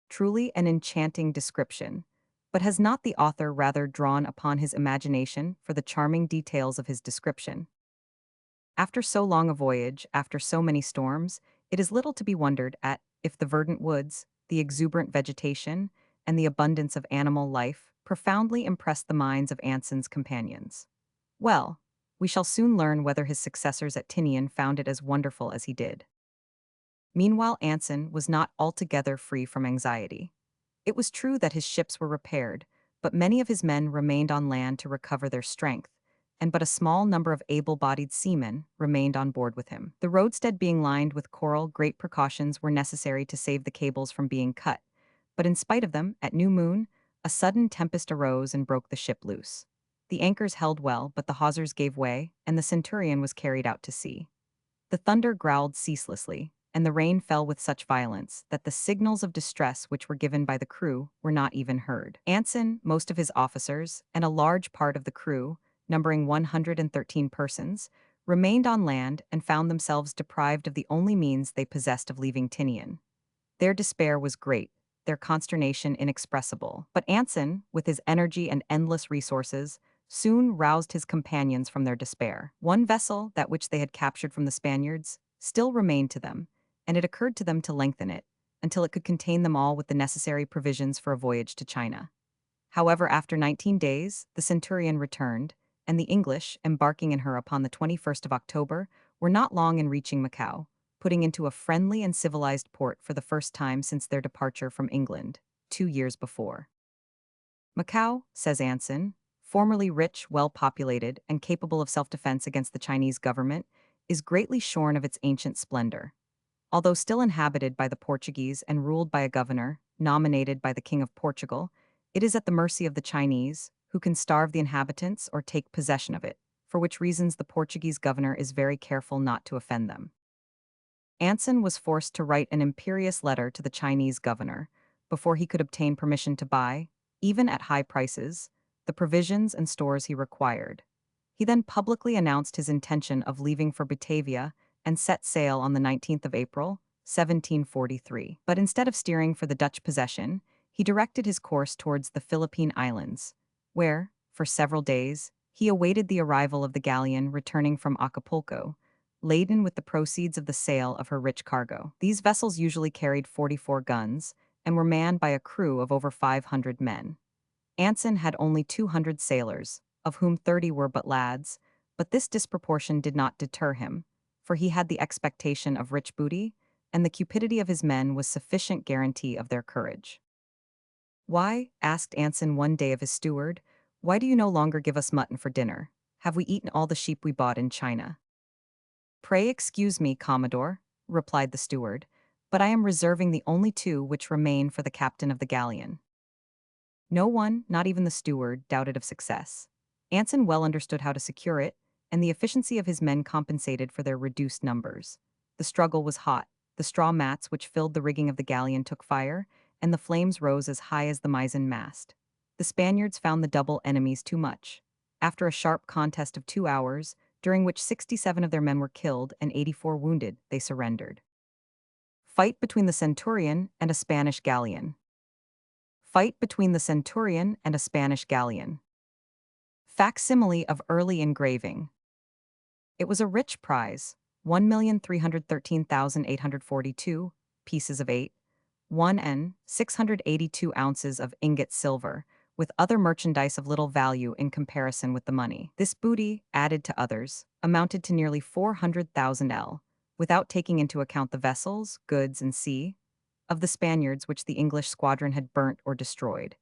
Truly an enchanting description, but has not the author rather drawn upon his imagination for the charming details of his description? After so long a voyage, after so many storms, it is little to be wondered at if the verdant woods, the exuberant vegetation, and the abundance of animal life profoundly impressed the minds of Anson's companions. Well, we shall soon learn whether his successors at Tinian found it as wonderful as he did. Meanwhile, Anson was not altogether free from anxiety. It was true that his ships were repaired, but many of his men remained on land to recover their strength, and but a small number of able-bodied seamen remained on board with him. The roadstead being lined with coral, great precautions were necessary to save the cables from being cut, but in spite of them, at new moon, a sudden tempest arose and broke the ship loose. The anchors held well, but the hawsers gave way, and the Centurion was carried out to sea. The thunder growled ceaselessly, and the rain fell with such violence that the signals of distress which were given by the crew were not even heard. Anson, most of his officers, and a large part of the crew, numbering 113 persons, remained on land and found themselves deprived of the only means they possessed of leaving Tinian. Their despair was great, their consternation inexpressible. But Anson, with his energy and endless resources, soon roused his companions from their despair. One vessel, that which they had captured from the Spaniards, still remained to them, and it occurred to them to lengthen it, until it could contain them all with the necessary provisions for a voyage to China. However, after 19 days, the Centurion returned, and the English, embarking in her upon the 21st of October, were not long in reaching Macao, putting into a friendly and civilized port for the first time since their departure from England, 2 years before. Macao, says Anson, formerly rich, well-populated, and capable of self-defense against the Chinese government, is greatly shorn of its ancient splendor. Although still inhabited by the Portuguese and ruled by a governor, nominated by the King of Portugal, it is at the mercy of the Chinese, who can starve the inhabitants or take possession of it, for which reasons the Portuguese governor is very careful not to offend them. Anson was forced to write an imperious letter to the Chinese governor, before he could obtain permission to buy, even at high prices, the provisions and stores he required. He then publicly announced his intention of leaving for Batavia and set sail on the 19th of April, 1743. But instead of steering for the Dutch possession, he directed his course towards the Philippine Islands, where, for several days, he awaited the arrival of the galleon returning from Acapulco, laden with the proceeds of the sale of her rich cargo. These vessels usually carried 44 guns and were manned by a crew of over 500 men. Anson had only 200 sailors, of whom 30 were but lads, but this disproportion did not deter him, for he had the expectation of rich booty, and the cupidity of his men was sufficient guarantee of their courage. "Why," asked Anson one day of his steward, "why do you no longer give us mutton for dinner? Have we eaten all the sheep we bought in China?" "Pray excuse me, Commodore," replied the steward, "but I am reserving the only two which remain for the captain of the galleon." No one, not even the steward, doubted of success. Anson well understood how to secure it, and the efficiency of his men compensated for their reduced numbers. The struggle was hot. The straw mats which filled the rigging of the galleon took fire, and the flames rose as high as the mizzen mast. The Spaniards found the double enemies too much. After a sharp contest of 2 hours, during which 67 of their men were killed and 84 wounded, they surrendered. Fight between the Centurion and a Spanish galleon. Fight between the Centurion and a Spanish galleon. Facsimile of early engraving. It was a rich prize, 1,313,842 pieces of 8, 1 and 682 ounces of ingot silver, with other merchandise of little value in comparison with the money. This booty, added to others, amounted to nearly 400,000 L, without taking into account the vessels, goods, and sea, of the Spaniards which the English squadron had burnt or destroyed,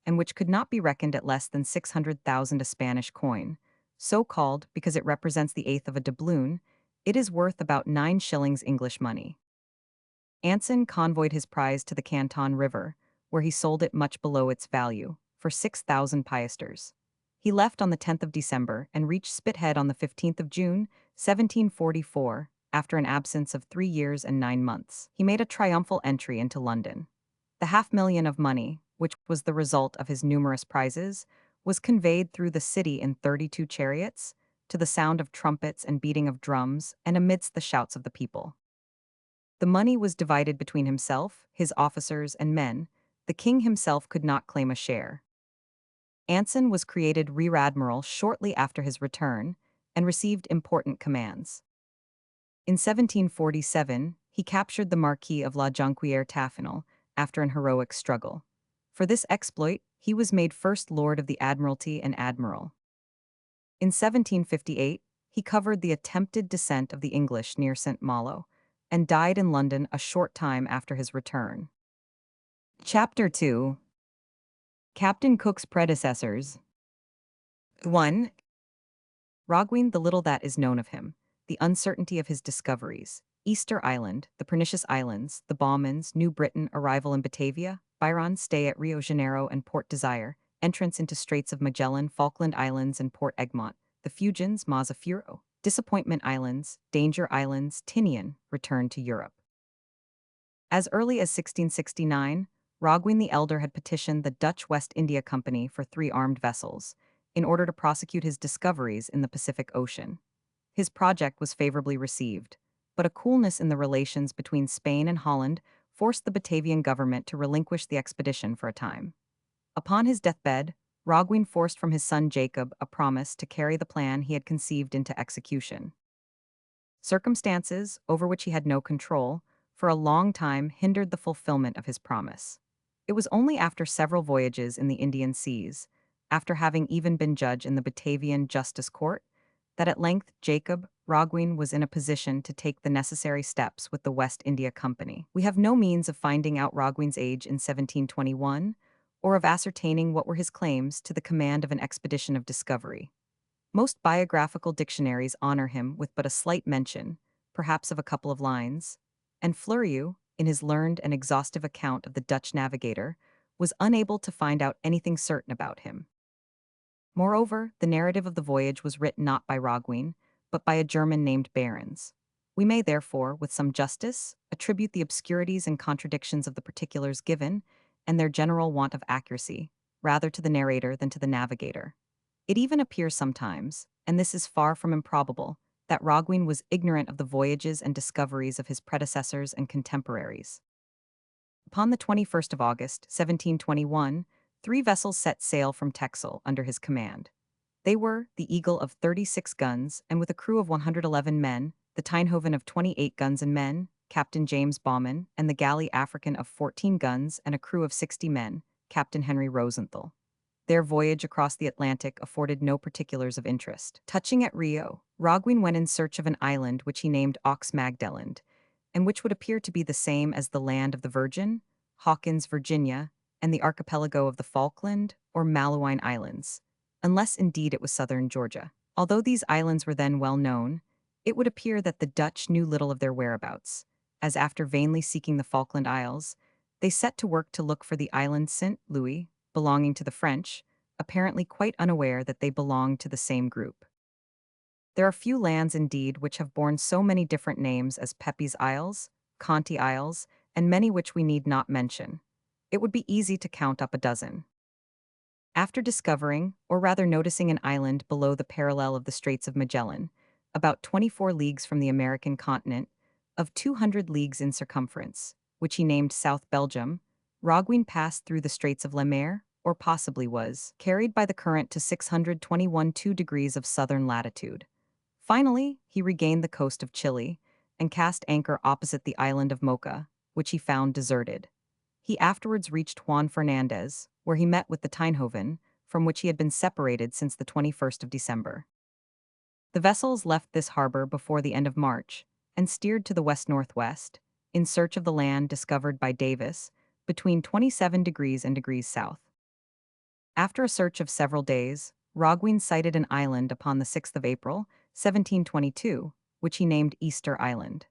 and which could not be reckoned at less than 600,000 a Spanish coin. So called because it represents the eighth of a doubloon, it is worth about 9 shillings English money. Anson convoyed his prize to the Canton River, where he sold it much below its value, for 6,000 piasters. He left on the 10th of December and reached Spithead on the 15th of June, 1744, after an absence of 3 years and 9 months. He made a triumphal entry into London. The 500,000 of money, which was the result of his numerous prizes, was conveyed through the city in 32 chariots, to the sound of trumpets and beating of drums, and amidst the shouts of the people. The money was divided between himself, his officers, and men. The king himself could not claim a share. Anson was created rear admiral shortly after his return, and received important commands. In 1747, he captured the Marquis of La Jonquière Taffinel after an heroic struggle. For this exploit, he was made First Lord of the Admiralty and Admiral. In 1758, he covered the attempted descent of the English near St. Malo, and died in London a short time after his return. Chapter 2. Captain Cook's predecessors. 1. Roggwin, the little that is known of him, the uncertainty of his discoveries, Easter Island, the Pernicious Islands, the Baughmans, New Britain, arrival in Batavia, Byron's stay at Rio Janeiro and Port Desire, entrance into Straits of Magellan, Falkland Islands and Port Egmont, the Fuegians, Mazafiro, Disappointment Islands, Danger Islands, Tinian, return to Europe. As early as 1669, Roggwin the Elder had petitioned the Dutch West India Company for 3 armed vessels, in order to prosecute his discoveries in the Pacific Ocean. His project was favorably received, but a coolness in the relations between Spain and Holland forced the Batavian government to relinquish the expedition for a time. Upon his deathbed, Roggwin forced from his son Jacob a promise to carry the plan he had conceived into execution. Circumstances, over which he had no control, for a long time hindered the fulfillment of his promise. It was only after several voyages in the Indian seas, after having even been judge in the Batavian Justice Court, that at length Jacob Roggwin was in a position to take the necessary steps with the West India Company. We have no means of finding out Roggwin's age in 1721, or of ascertaining what were his claims to the command of an expedition of discovery. Most biographical dictionaries honor him with but a slight mention, perhaps of a couple of lines, and Fleurieu, in his learned and exhaustive account of the Dutch navigator, was unable to find out anything certain about him. Moreover, the narrative of the voyage was written not by Roggwin, but by a German named Behrens. We may therefore, with some justice, attribute the obscurities and contradictions of the particulars given, and their general want of accuracy, rather to the narrator than to the navigator. It even appears sometimes, and this is far from improbable, that Roggwin was ignorant of the voyages and discoveries of his predecessors and contemporaries. Upon the 21st of August, 1721, three vessels set sail from Texel under his command. They were the Eagle of 36 guns and with a crew of 111 men, the Tinehoven of 28 guns and men, Captain James Baughman, and the galley African of 14 guns and a crew of 60 men, Captain Henry Rosenthal. Their voyage across the Atlantic afforded no particulars of interest. Touching at Rio, Roggwin went in search of an island which he named Ox Magdalland, and which would appear to be the same as the land of the Virgin, Hawkins, Virginia, and the archipelago of the Falkland or Malouine Islands, unless indeed it was southern Georgia. Although these islands were then well known, it would appear that the Dutch knew little of their whereabouts, as after vainly seeking the Falkland Isles, they set to work to look for the island St. Louis, belonging to the French, apparently quite unaware that they belonged to the same group. There are few lands indeed which have borne so many different names as Pepys Isles, Conti Isles, and many which we need not mention. It would be easy to count up a dozen. After discovering, or rather noticing an island below the parallel of the Straits of Magellan, about 24 leagues from the American continent, of 200 leagues in circumference, which he named South Belgium, Roggwin passed through the Straits of Le Maire, or possibly was, carried by the current to 621 degrees of southern latitude. Finally, he regained the coast of Chile and cast anchor opposite the island of Mocha, which he found deserted. He afterwards reached Juan Fernandez, where he met with the Tinehoven, from which he had been separated since the 21st of December. The vessels left this harbor before the end of March and steered to the west-northwest, in search of the land discovered by Davis, between 27 degrees and degrees south. After a search of several days, Roggwin sighted an island upon the 6th of April, 1722, which he named Easter Island.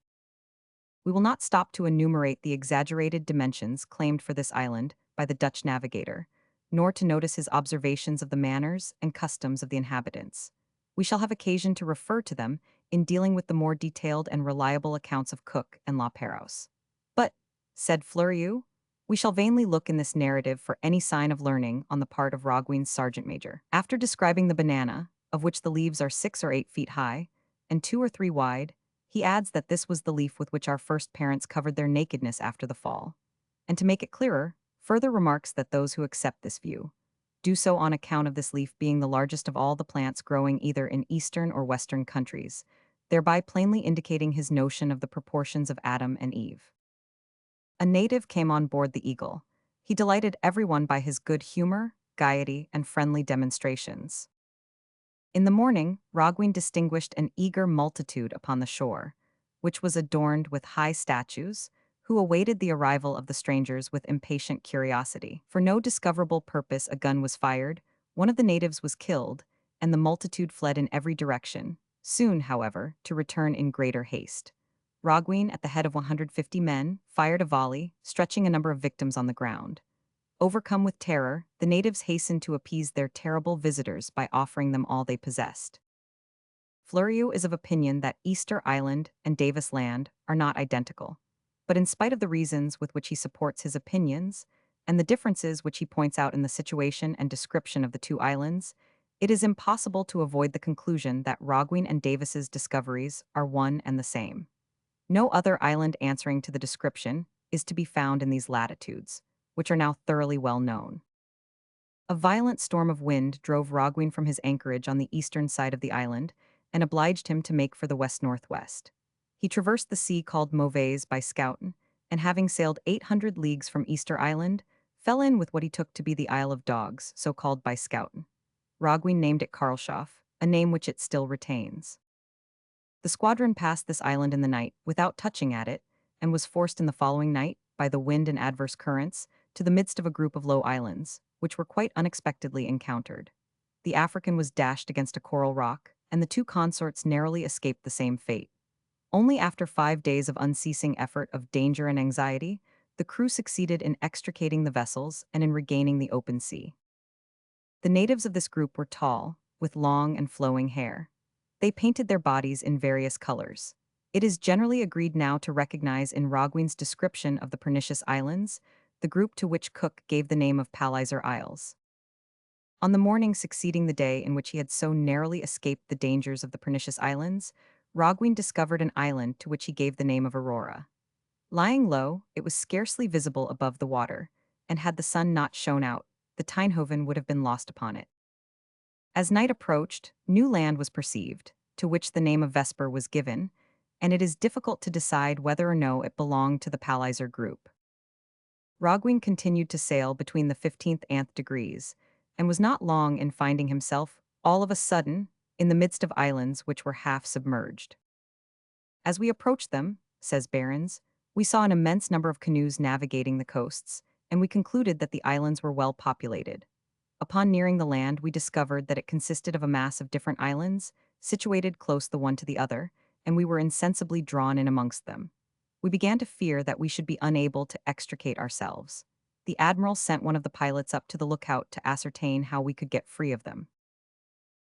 We will not stop to enumerate the exaggerated dimensions claimed for this island by the Dutch navigator, nor to notice his observations of the manners and customs of the inhabitants. We shall have occasion to refer to them in dealing with the more detailed and reliable accounts of Cook and La Perouse. But, said Fleurieu, we shall vainly look in this narrative for any sign of learning on the part of Roggwin's sergeant major. After describing the banana, of which the leaves are 6 or 8 feet high, and 2 or 3 wide, he adds that this was the leaf with which our first parents covered their nakedness after the fall. And to make it clearer, further remarks that those who accept this view do so on account of this leaf being the largest of all the plants growing either in eastern or western countries, thereby plainly indicating his notion of the proportions of Adam and Eve. A native came on board the Eagle. He delighted everyone by his good humor, gaiety, and friendly demonstrations. In the morning, Roggwin distinguished an eager multitude upon the shore, which was adorned with high statues, who awaited the arrival of the strangers with impatient curiosity. For no discoverable purpose a gun was fired, one of the natives was killed, and the multitude fled in every direction, soon, however, to return in greater haste. Roggwin, at the head of 150 men, fired a volley, stretching a number of victims on the ground. Overcome with terror, the natives hastened to appease their terrible visitors by offering them all they possessed. Fleurieu is of opinion that Easter Island and Davis Land are not identical, but in spite of the reasons with which he supports his opinions, and the differences which he points out in the situation and description of the two islands, it is impossible to avoid the conclusion that Roggwin and Davis's discoveries are one and the same. No other island answering to the description is to be found in these latitudes, which are now thoroughly well known. A violent storm of wind drove Roggwin from his anchorage on the eastern side of the island and obliged him to make for the west-northwest. He traversed the sea called Mauvaise by Schouten, and having sailed 800 leagues from Easter Island, fell in with what he took to be the Isle of Dogs, so called by Schouten. Roggwin named it Karlshof, a name which it still retains. The squadron passed this island in the night, without touching at it, and was forced in the following night, by the wind and adverse currents, to the midst of a group of low islands, which were quite unexpectedly encountered. The African was dashed against a coral rock, and the two consorts narrowly escaped the same fate. Only after 5 days of unceasing effort of danger and anxiety, the crew succeeded in extricating the vessels and in regaining the open sea. The natives of this group were tall, with long and flowing hair. They painted their bodies in various colors. It is generally agreed now to recognize in Roggwin's description of the Pernicious Islands, the group to which Cook gave the name of Palliser Isles. On the morning succeeding the day in which he had so narrowly escaped the dangers of the pernicious islands, Rogwin discovered an island to which he gave the name of Aurora. Lying low, it was scarcely visible above the water, and had the sun not shone out, the Tinehoven would have been lost upon it. As night approached, new land was perceived, to which the name of Vesper was given, and it is difficult to decide whether or no it belonged to the Palliser group. Rogwin continued to sail between the 15th and nth degrees, and was not long in finding himself, all of a sudden, in the midst of islands which were half submerged. As we approached them, says Behrens, we saw an immense number of canoes navigating the coasts, and we concluded that the islands were well populated. Upon nearing the land, we discovered that it consisted of a mass of different islands, situated close the one to the other, and we were insensibly drawn in amongst them. We began to fear that we should be unable to extricate ourselves. The admiral sent one of the pilots up to the lookout to ascertain how we could get free of them.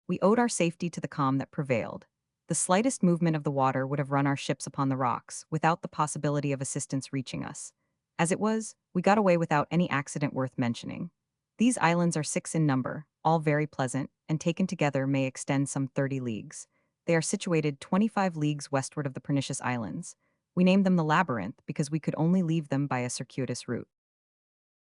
We owed our safety to the calm that prevailed. The slightest movement of the water would have run our ships upon the rocks, without the possibility of assistance reaching us. As it was, we got away without any accident worth mentioning. These islands are 6 in number, all very pleasant, and taken together may extend some 30 leagues. They are situated 25 leagues westward of the pernicious islands. We named them the Labyrinth because we could only leave them by a circuitous route.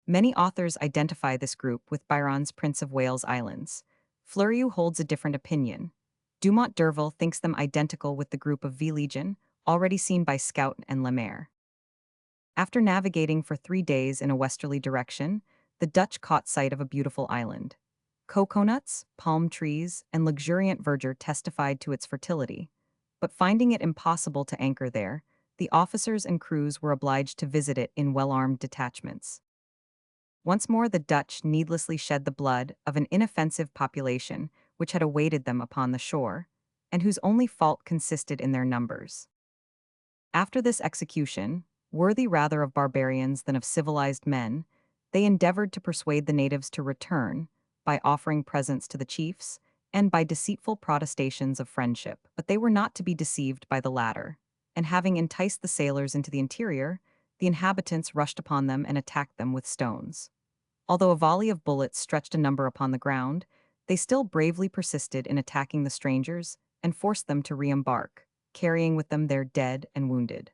Many authors identify this group with Byron's Prince of Wales Islands. Fleurieu holds a different opinion. Dumont d'Urville thinks them identical with the group of V Legion, already seen by Scout and Lemaire. After navigating for 3 days in a westerly direction, the Dutch caught sight of a beautiful island. Coconuts, palm trees, and luxuriant verdure testified to its fertility. But finding it impossible to anchor there, the officers and crews were obliged to visit it in well-armed detachments. Once more the Dutch needlessly shed the blood of an inoffensive population which had awaited them upon the shore, and whose only fault consisted in their numbers. After this execution, worthy rather of barbarians than of civilized men, they endeavored to persuade the natives to return, by offering presents to the chiefs, and by deceitful protestations of friendship. But they were not to be deceived by the latter, and having enticed the sailors into the interior, the inhabitants rushed upon them and attacked them with stones. Although a volley of bullets stretched a number upon the ground, they still bravely persisted in attacking the strangers and forced them to re-embark, carrying with them their dead and wounded.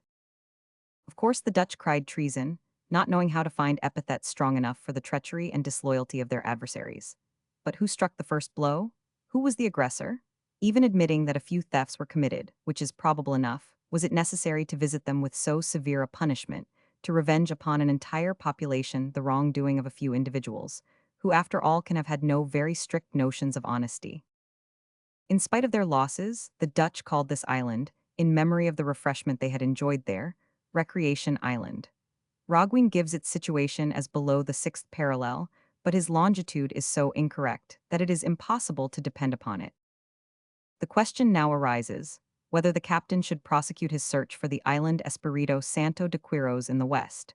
Of course, the Dutch cried treason, not knowing how to find epithets strong enough for the treachery and disloyalty of their adversaries. But who struck the first blow? Who was the aggressor? Even admitting that a few thefts were committed, which is probable enough, was it necessary to visit them with so severe a punishment, to revenge upon an entire population the wrongdoing of a few individuals, who after all can have had no very strict notions of honesty? In spite of their losses, the Dutch called this island, in memory of the refreshment they had enjoyed there, Recreation Island. Rogwin gives its situation as below the 6th parallel, but his longitude is so incorrect that it is impossible to depend upon it. The question now arises, whether the captain should prosecute his search for the island Espiritu Santo de Quiros in the west,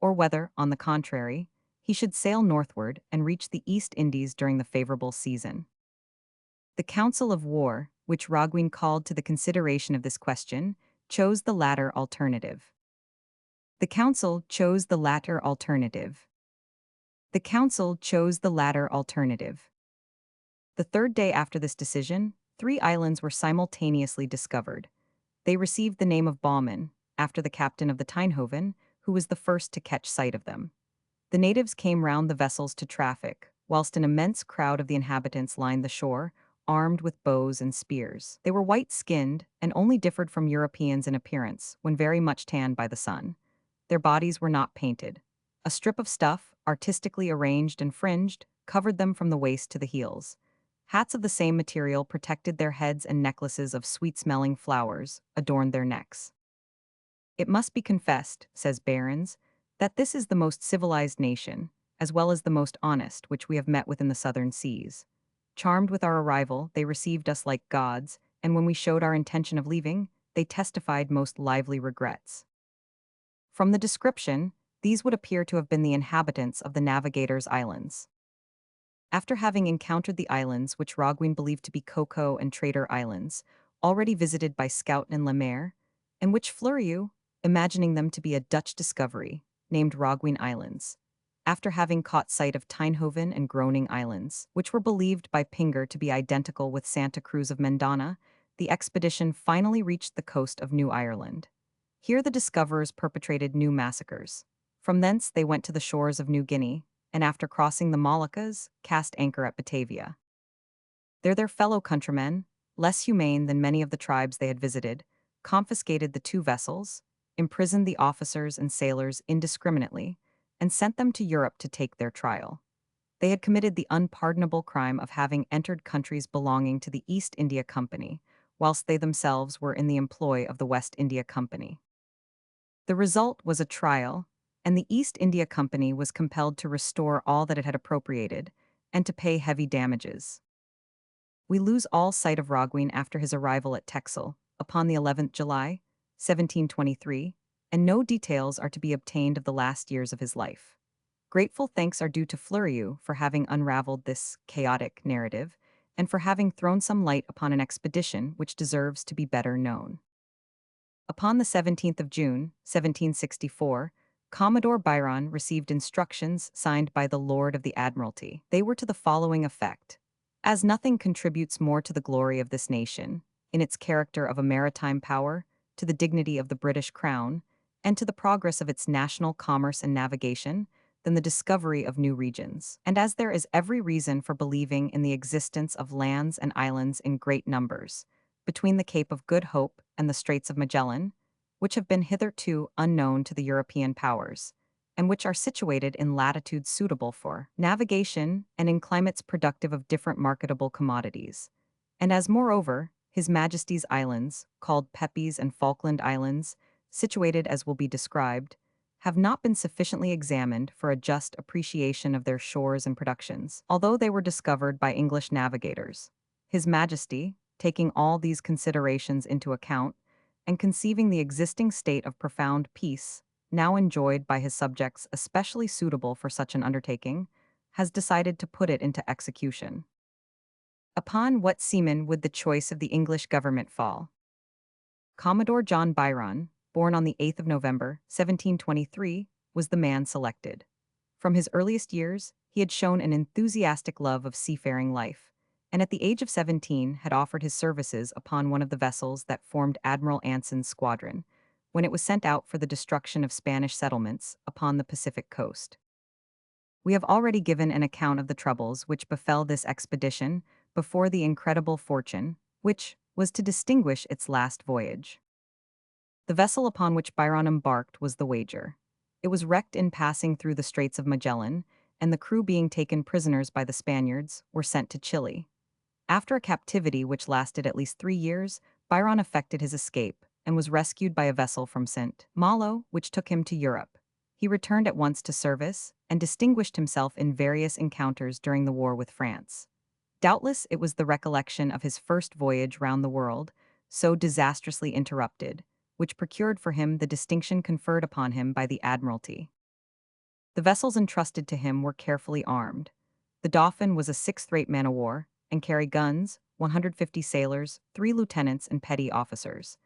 or whether, on the contrary, he should sail northward and reach the East Indies during the favorable season. The Council of War, which Rogwin called to the consideration of this question, chose the latter alternative. The council chose the latter alternative. The council chose the latter alternative. The third day after this decision, 3 islands were simultaneously discovered. They received the name of Baumann, after the captain of the Tinehoven, who was the first to catch sight of them. The natives came round the vessels to traffic, whilst an immense crowd of the inhabitants lined the shore, armed with bows and spears. They were white-skinned, and only differed from Europeans in appearance, when very much tanned by the sun. Their bodies were not painted. A strip of stuff, artistically arranged and fringed, covered them from the waist to the heels. Hats of the same material protected their heads, and necklaces of sweet-smelling flowers adorned their necks. It must be confessed, says Behrens, that this is the most civilized nation, as well as the most honest, which we have met with in the southern seas. Charmed with our arrival, they received us like gods, and when we showed our intention of leaving, they testified most lively regrets. From the description, these would appear to have been the inhabitants of the Navigator's Islands. After having encountered the islands which Rogwin believed to be Coco and Traitor Islands, already visited by Scout and Lemaire, and which Fleurieu, imagining them to be a Dutch discovery, named Rogwin Islands. after having caught sight of Tinehoven and Groning Islands, which were believed by Pinger to be identical with Santa Cruz of Mendana, the expedition finally reached the coast of New Ireland. Here the discoverers perpetrated new massacres. From thence they went to the shores of New Guinea, and after crossing the Moluccas, cast anchor at Batavia. There their fellow countrymen, less humane than many of the tribes they had visited, confiscated the two vessels, imprisoned the officers and sailors indiscriminately, and sent them to Europe to take their trial. They had committed the unpardonable crime of having entered countries belonging to the East India Company, whilst they themselves were in the employ of the West India Company. The result was a trial, and the East India Company was compelled to restore all that it had appropriated, and to pay heavy damages. We lose all sight of Roggwin after his arrival at Texel, upon the 11th July, 1723, and no details are to be obtained of the last years of his life. Grateful thanks are due to Fleurieu for having unraveled this chaotic narrative, and for having thrown some light upon an expedition which deserves to be better known. Upon the 17th of June, 1764, Commodore Byron received instructions signed by the Lord of the Admiralty. They were to the following effect. As nothing contributes more to the glory of this nation, in its character of a maritime power, to the dignity of the British Crown, and to the progress of its national commerce and navigation, than the discovery of new regions. And as there is every reason for believing in the existence of lands and islands in great numbers, between the Cape of Good Hope and the Straits of Magellan, which have been hitherto unknown to the European powers, and which are situated in latitudes suitable for navigation and in climates productive of different marketable commodities. And as moreover, His Majesty's Islands, called Pepys and Falkland Islands, situated as will be described, have not been sufficiently examined for a just appreciation of their shores and productions, although they were discovered by English navigators. His Majesty, taking all these considerations into account, and conceiving the existing state of profound peace, now enjoyed by his subjects especially suitable for such an undertaking, has decided to put it into execution. Upon what seaman would the choice of the English government fall? Commodore John Byron, born on the 8th of November, 1723, was the man selected. From his earliest years, he had shown an enthusiastic love of seafaring life, and at the age of 17 had offered his services upon one of the vessels that formed Admiral Anson's squadron, when it was sent out for the destruction of Spanish settlements upon the Pacific coast. We have already given an account of the troubles which befell this expedition before the incredible fortune, which was to distinguish its last voyage. The vessel upon which Byron embarked was the Wager. It was wrecked in passing through the Straits of Magellan, and the crew being taken prisoners by the Spaniards, were sent to Chile. After a captivity which lasted at least 3 years, Byron effected his escape, and was rescued by a vessel from St. Malo, which took him to Europe. He returned at once to service, and distinguished himself in various encounters during the war with France. Doubtless it was the recollection of his first voyage round the world, so disastrously interrupted, which procured for him the distinction conferred upon him by the Admiralty. The vessels entrusted to him were carefully armed. The Dauphin was a sixth-rate man-of-war, and carried guns, 150 sailors, 3 lieutenants and petty officers.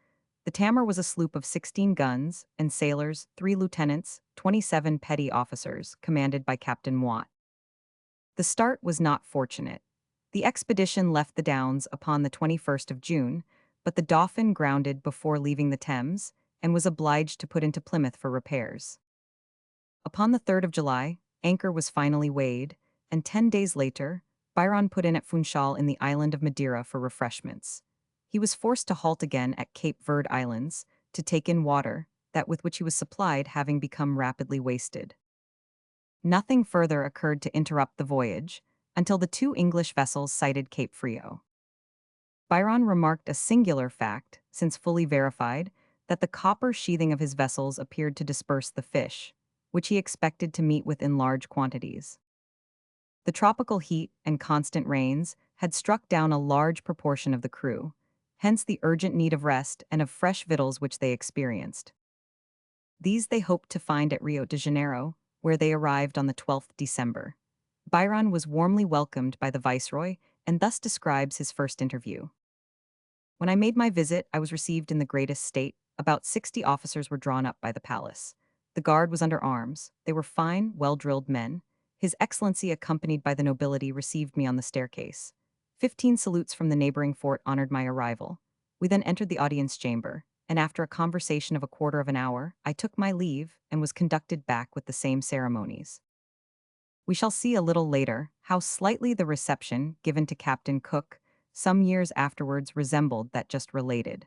The Tamar was a sloop of 16 guns, and sailors, 3 lieutenants, 27 petty officers, commanded by Captain Watt. The start was not fortunate. The expedition left the Downs upon the 21st of June, but the Dauphin grounded before leaving the Thames, and was obliged to put into Plymouth for repairs. Upon the 3rd of July, anchor was finally weighed, and 10 days later, Byron put in at Funchal in the island of Madeira for refreshments. He was forced to halt again at Cape Verde Islands, to take in water, that with which he was supplied having become rapidly wasted. Nothing further occurred to interrupt the voyage, until the 2 English vessels sighted Cape Frio. Byron remarked a singular fact, since fully verified, that the copper sheathing of his vessels appeared to disperse the fish, which he expected to meet with in large quantities. The tropical heat and constant rains had struck down a large proportion of the crew, hence the urgent need of rest and of fresh victuals which they experienced. These they hoped to find at Rio de Janeiro, where they arrived on the 12th December. Byron was warmly welcomed by the Viceroy, and thus describes his first interview. When I made my visit, I was received in the greatest state. About 60 officers were drawn up by the palace. The guard was under arms. They were fine, well-drilled men. His Excellency, accompanied by the nobility, received me on the staircase. 15 salutes from the neighboring fort honored my arrival. We then entered the audience chamber, and after a conversation of a quarter of an hour, I took my leave and was conducted back with the same ceremonies. We shall see a little later how slightly the reception given to Captain Cook some years afterwards resembled that just related.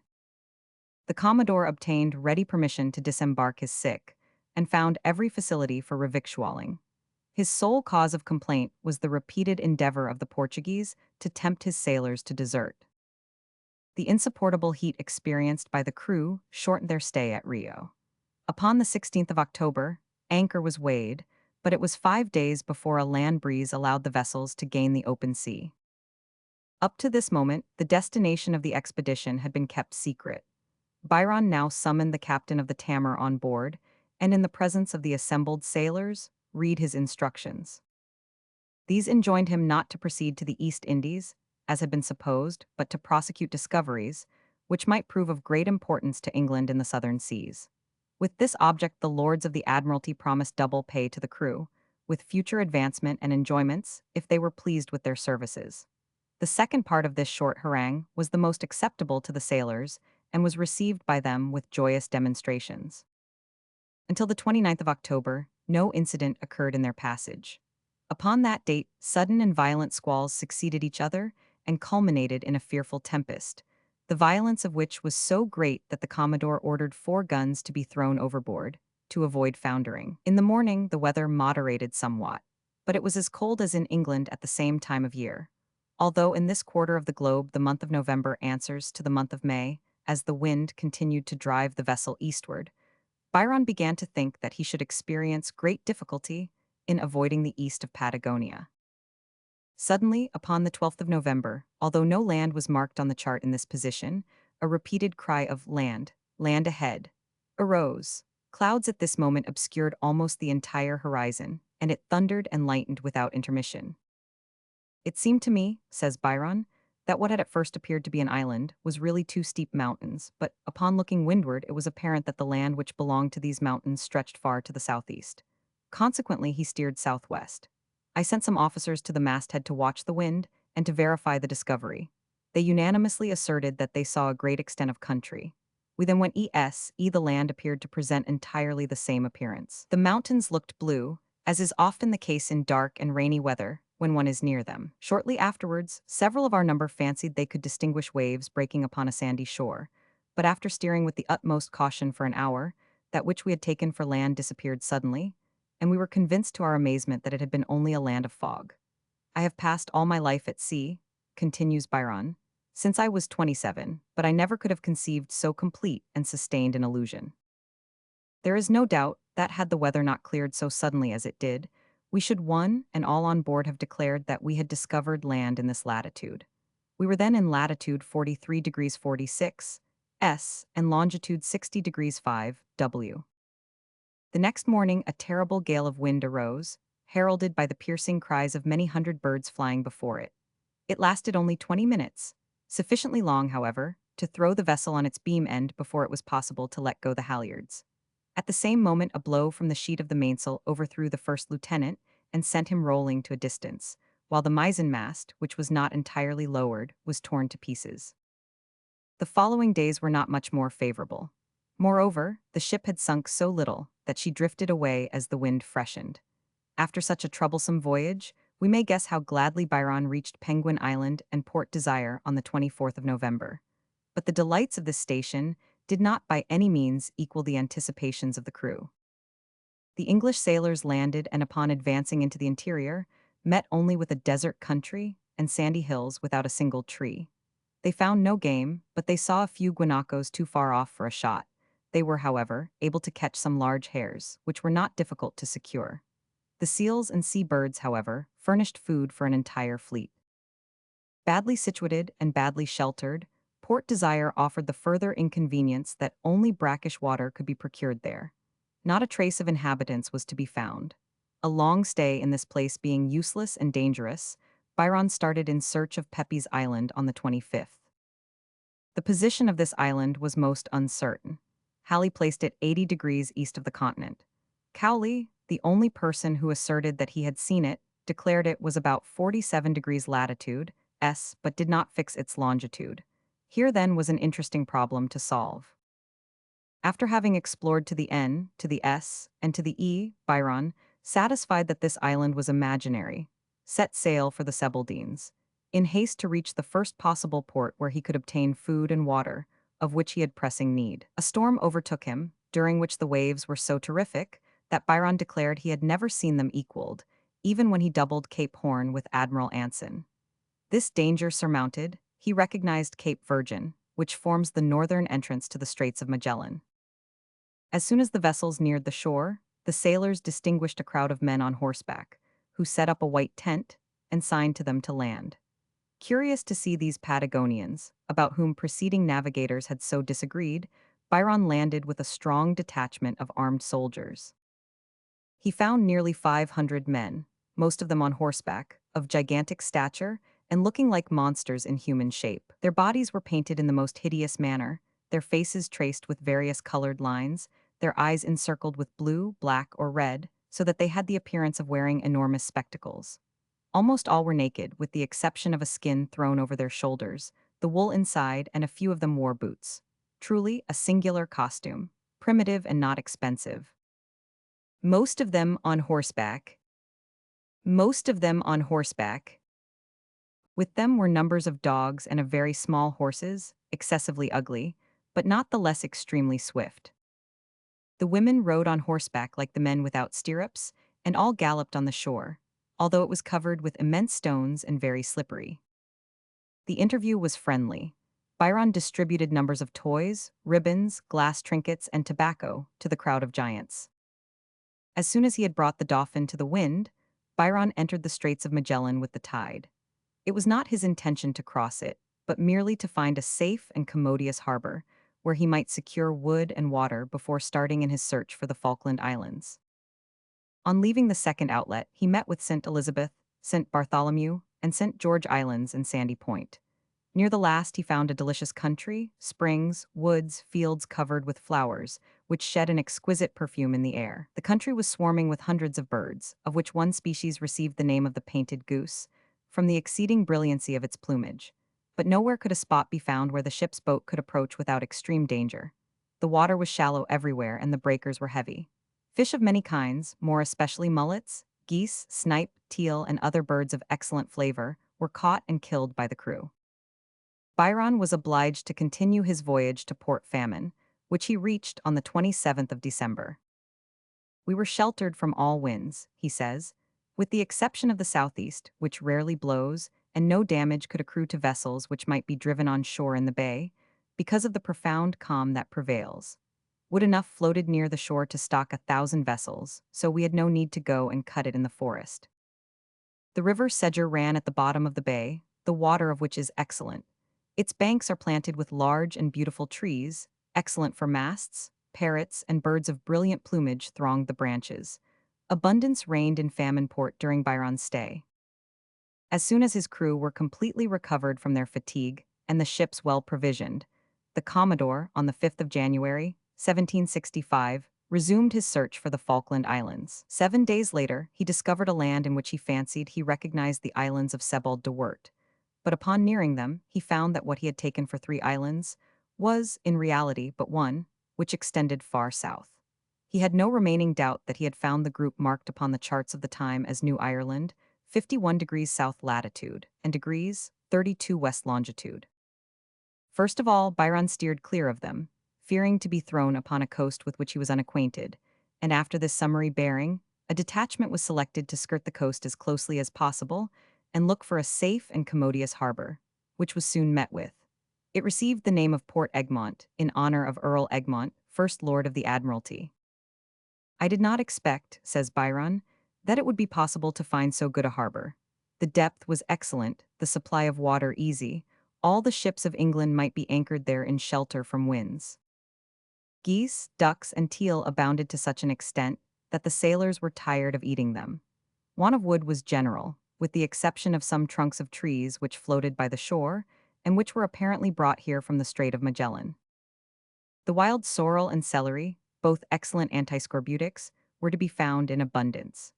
The Commodore obtained ready permission to disembark his sick, and found every facility for revictualling. His sole cause of complaint was the repeated endeavor of the Portuguese to tempt his sailors to desert. The insupportable heat experienced by the crew shortened their stay at Rio. Upon the 16th of October, anchor was weighed, but it was 5 days before a land breeze allowed the vessels to gain the open sea. Up to this moment, the destination of the expedition had been kept secret. Byron now summoned the captain of the Tamar on board, and in the presence of the assembled sailors, read his instructions. These enjoined him not to proceed to the East Indies, as had been supposed, but to prosecute discoveries, which might prove of great importance to England in the southern seas. With this object, the lords of the Admiralty promised double pay to the crew, with future advancement and enjoyments if they were pleased with their services. The second part of this short harangue was the most acceptable to the sailors and was received by them with joyous demonstrations. Until the 29th of October, no incident occurred in their passage. Upon that date, sudden and violent squalls succeeded each other and culminated in a fearful tempest, the violence of which was so great that the Commodore ordered 4 guns to be thrown overboard, to avoid foundering. In the morning, the weather moderated somewhat, but it was as cold as in England at the same time of year. Although in this quarter of the globe the month of November answers to the month of May, as the wind continued to drive the vessel eastward, Byron began to think that he should experience great difficulty in avoiding the east of Patagonia. Suddenly, upon the 12th of November, although no land was marked on the chart in this position, a repeated cry of "Land, land ahead," arose. Clouds at this moment obscured almost the entire horizon, and it thundered and lightened without intermission. It seemed to me, says Byron, that what had at first appeared to be an island was really 2 steep mountains, but upon looking windward it was apparent that the land which belonged to these mountains stretched far to the southeast. Consequently, he steered southwest. I sent some officers to the masthead to watch the wind and to verify the discovery. They unanimously asserted that they saw a great extent of country. We then went east. The land appeared to present entirely the same appearance. The mountains looked blue, as is often the case in dark and rainy weather when one is near them. Shortly afterwards, several of our number fancied they could distinguish waves breaking upon a sandy shore, but after steering with the utmost caution for an hour, that which we had taken for land disappeared suddenly, and we were convinced to our amazement that it had been only a land of fog. I have passed all my life at sea, continues Byron, since I was 27, but I never could have conceived so complete and sustained an illusion. There is no doubt that had the weather not cleared so suddenly as it did, we should one and all on board have declared that we had discovered land in this latitude. We were then in latitude 43 degrees 46 S and longitude 60 degrees 5 W. The next morning a terrible gale of wind arose, heralded by the piercing cries of many hundred birds flying before it. It lasted only 20 minutes, sufficiently long, however, to throw the vessel on its beam end before it was possible to let go the halyards. At the same moment a blow from the sheet of the mainsail overthrew the first lieutenant and sent him rolling to a distance, while the mizzenmast, which was not entirely lowered, was torn to pieces. The following days were not much more favorable. Moreover, the ship had sunk so little that she drifted away as the wind freshened. After such a troublesome voyage, we may guess how gladly Byron reached Penguin Island and Port Desire on the 24th of November. But the delights of this station did not by any means equal the anticipations of the crew. The English sailors landed and upon advancing into the interior, met only with a desert country and sandy hills without a single tree. They found no game, but they saw a few guanacos too far off for a shot. They were, however, able to catch some large hares, which were not difficult to secure. The seals and sea birds, however, furnished food for an entire fleet. Badly situated and badly sheltered, Port Desire offered the further inconvenience that only brackish water could be procured there. Not a trace of inhabitants was to be found. A long stay in this place being useless and dangerous, Byron started in search of Pepys Island on the 25th. The position of this island was most uncertain. Halley placed it 80 degrees east of the continent. Cowley, the only person who asserted that he had seen it, declared it was about 47 degrees latitude, but did not fix its longitude. Here then was an interesting problem to solve. After having explored to the N, to the S, and to the E, Byron, satisfied that this island was imaginary, set sail for the Sebaldines, in haste to reach the first possible port where he could obtain food and water, of which he had pressing need. A storm overtook him, during which the waves were so terrific that Byron declared he had never seen them equaled, even when he doubled Cape Horn with Admiral Anson. This danger surmounted, he recognized Cape Virgin, which forms the northern entrance to the Straits of Magellan. As soon as the vessels neared the shore, the sailors distinguished a crowd of men on horseback, who set up a white tent and signed to them to land. Curious to see these Patagonians, about whom preceding navigators had so disagreed, Byron landed with a strong detachment of armed soldiers. He found nearly 500 men, most of them on horseback, of gigantic stature, and looking like monsters in human shape. Their bodies were painted in the most hideous manner, their faces traced with various colored lines, their eyes encircled with blue, black, or red, so that they had the appearance of wearing enormous spectacles. Almost all were naked, with the exception of a skin thrown over their shoulders, the wool inside, and a few of them wore boots. Truly a singular costume, primitive and not expensive. Most of them on horseback. Most of them on horseback. With them were numbers of dogs and of very small horses, excessively ugly, but not the less extremely swift. The women rode on horseback like the men without stirrups, and all galloped on the shore, although it was covered with immense stones and very slippery. The interview was friendly. Byron distributed numbers of toys, ribbons, glass trinkets, and tobacco to the crowd of giants. As soon as he had brought the Dauphin to the wind, Byron entered the Straits of Magellan with the tide. It was not his intention to cross it, but merely to find a safe and commodious harbor, where he might secure wood and water before starting in his search for the Falkland Islands. On leaving the second outlet, he met with St. Elizabeth, St. Bartholomew, and St. George Islands and Sandy Point. Near the last he found a delicious country, springs, woods, fields covered with flowers, which shed an exquisite perfume in the air. The country was swarming with hundreds of birds, of which one species received the name of the painted goose, from the exceeding brilliancy of its plumage. But nowhere could a spot be found where the ship's boat could approach without extreme danger. The water was shallow everywhere and the breakers were heavy. Fish of many kinds, more especially mullets, geese, snipe, teal, and other birds of excellent flavor, were caught and killed by the crew. Byron was obliged to continue his voyage to Port Famine, which he reached on the 27th of December. We were sheltered from all winds, he says, with the exception of the southeast, which rarely blows, and no damage could accrue to vessels which might be driven on shore in the bay, because of the profound calm that prevails. Wood enough floated near the shore to stock 1,000 vessels, so we had no need to go and cut it in the forest. The river Sedger ran at the bottom of the bay, the water of which is excellent. Its banks are planted with large and beautiful trees, excellent for masts, parrots, and birds of brilliant plumage thronged the branches. Abundance reigned in Famine Port during Byron's stay. As soon as his crew were completely recovered from their fatigue and the ships well provisioned, the Commodore, on the 5th of January, 1765, resumed his search for the Falkland Islands. 7 days later, he discovered a land in which he fancied he recognized the islands of Sebald de Wert. But upon nearing them, he found that what he had taken for 3 islands was, in reality, but one, which extended far south. He had no remaining doubt that he had found the group marked upon the charts of the time as New Ireland, 51 degrees south latitude, and degrees, 32 west longitude. First of all, Byron steered clear of them, fearing to be thrown upon a coast with which he was unacquainted, and after this summary bearing, a detachment was selected to skirt the coast as closely as possible and look for a safe and commodious harbor, which was soon met with. It received the name of Port Egmont, in honor of Earl Egmont, First Lord of the Admiralty. I did not expect, says Byron, that it would be possible to find so good a harbor. The depth was excellent, the supply of water easy, all the ships of England might be anchored there in shelter from winds. Geese, ducks, and teal abounded to such an extent that the sailors were tired of eating them. Want of wood was general, with the exception of some trunks of trees which floated by the shore, and which were apparently brought here from the Strait of Magellan. The wild sorrel and celery, both excellent antiscorbutics, were to be found in abundance.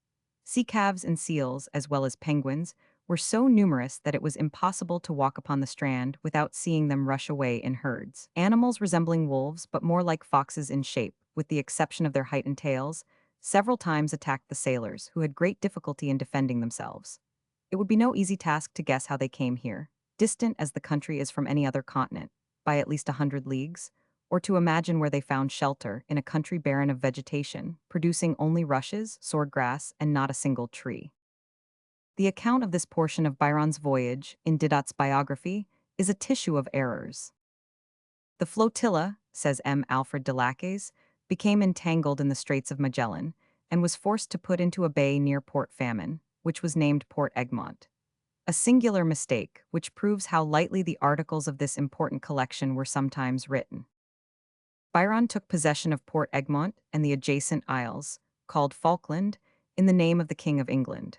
Sea calves and seals, as well as penguins, were so numerous that it was impossible to walk upon the strand without seeing them rush away in herds. Animals resembling wolves, but more like foxes in shape, with the exception of their height and tails, several times attacked the sailors, who had great difficulty in defending themselves. It would be no easy task to guess how they came here, distant as the country is from any other continent, by at least 100 leagues, or to imagine where they found shelter in a country barren of vegetation, producing only rushes, swordgrass, and not a single tree. The account of this portion of Byron's voyage, in Didot's biography, is a tissue of errors. The flotilla, says M. Alfred de Lacaze, became entangled in the Straits of Magellan and was forced to put into a bay near Port Famine, which was named Port Egmont. A singular mistake, which proves how lightly the articles of this important collection were sometimes written. Byron took possession of Port Egmont and the adjacent isles, called Falkland, in the name of the King of England.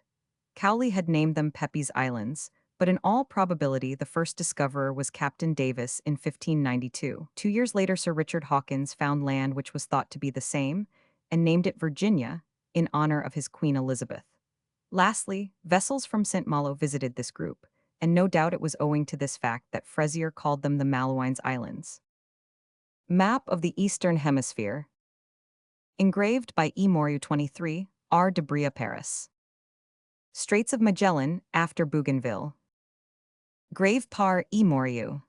Cowley had named them Pepys Islands, but in all probability the first discoverer was Captain Davis in 1592. 2 years later, Sir Richard Hawkins found land which was thought to be the same, and named it Virginia, in honor of his Queen Elizabeth. Lastly, vessels from St. Malo visited this group, and no doubt it was owing to this fact that Frezier called them the Malouines Islands. Map of the Eastern Hemisphere. Engraved by E. Morieu 23, R. de Bria, Paris. Straits of Magellan, after Bougainville. Grave par E. Morieu.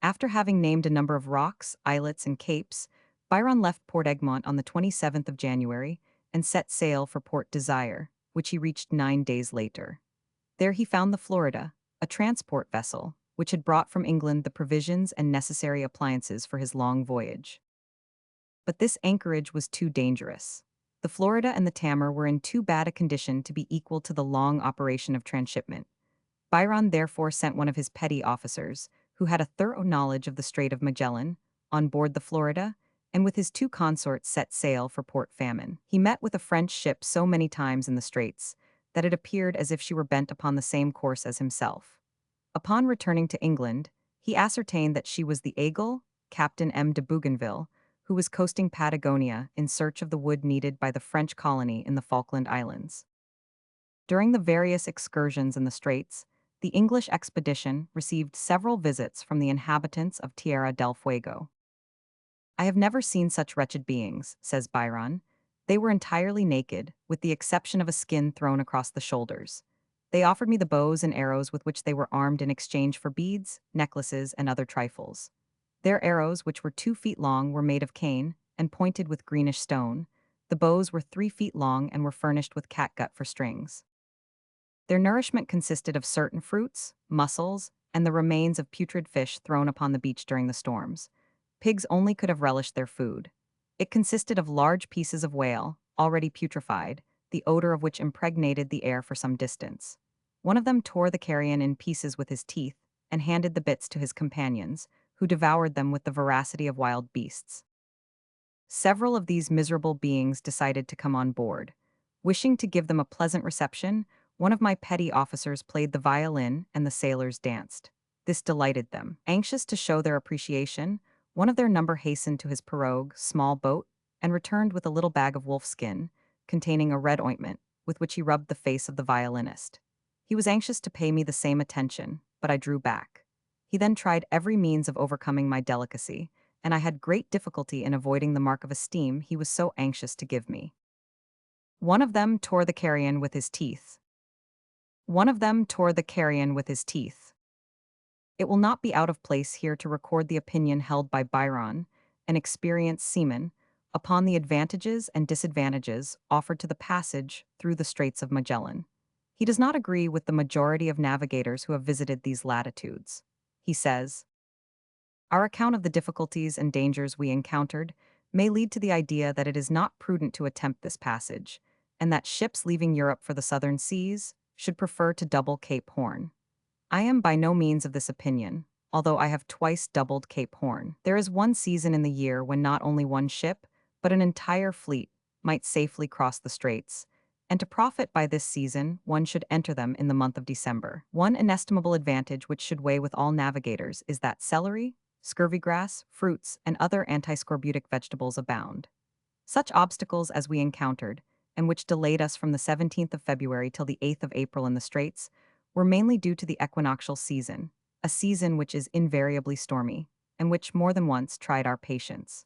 After having named a number of rocks, islets, and capes, Byron left Port Egmont on the 27th of January and set sail for Port Desire, which he reached 9 days later. There he found the Florida, a transport vessel, which had brought from England the provisions and necessary appliances for his long voyage. But this anchorage was too dangerous. The Florida and the Tamar were in too bad a condition to be equal to the long operation of transshipment. Byron therefore sent one of his petty officers, who had a thorough knowledge of the Strait of Magellan, on board the Florida, and with his 2 consorts set sail for Port Famine. He met with a French ship so many times in the straits that it appeared as if she were bent upon the same course as himself. Upon returning to England, he ascertained that she was the Aigle, Captain M. de Bougainville, who was coasting Patagonia in search of the wood needed by the French colony in the Falkland Islands. During the various excursions in the straits, the English expedition received several visits from the inhabitants of Tierra del Fuego. "I have never seen such wretched beings," says Byron. "They were entirely naked, with the exception of a skin thrown across the shoulders. They offered me the bows and arrows with which they were armed in exchange for beads, necklaces, and other trifles. Their arrows, which were 2 feet long, were made of cane, and pointed with greenish stone. The bows were 3 feet long and were furnished with catgut for strings. Their nourishment consisted of certain fruits, mussels, and the remains of putrid fish thrown upon the beach during the storms. Pigs only could have relished their food. It consisted of large pieces of whale, already putrefied, the odor of which impregnated the air for some distance. One of them tore the carrion in pieces with his teeth, and handed the bits to his companions, who devoured them with the voracity of wild beasts. Several of these miserable beings decided to come on board. Wishing to give them a pleasant reception, one of my petty officers played the violin and the sailors danced. This delighted them. Anxious to show their appreciation, one of their number hastened to his pirogue, small boat, and returned with a little bag of wolf skin, containing a red ointment, with which he rubbed the face of the violinist. He was anxious to pay me the same attention, but I drew back. He then tried every means of overcoming my delicacy, and I had great difficulty in avoiding the mark of esteem he was so anxious to give me. One of them tore the carrion with his teeth. It will not be out of place here to record the opinion held by Byron, an experienced seaman, upon the advantages and disadvantages offered to the passage through the Straits of Magellan. He does not agree with the majority of navigators who have visited these latitudes. He says, "Our account of the difficulties and dangers we encountered may lead to the idea that it is not prudent to attempt this passage, and that ships leaving Europe for the southern seas should prefer to double Cape Horn. I am by no means of this opinion, although I have twice doubled Cape Horn. There is one season in the year when not only one ship, but an entire fleet might safely cross the straits, and to profit by this season, one should enter them in the month of December. One inestimable advantage which should weigh with all navigators is that celery, scurvy grass, fruits, and other antiscorbutic vegetables abound. Such obstacles as we encountered, and which delayed us from the 17th of February till the 8th of April in the Straits, were mainly due to the equinoctial season, a season which is invariably stormy, and which more than once tried our patience.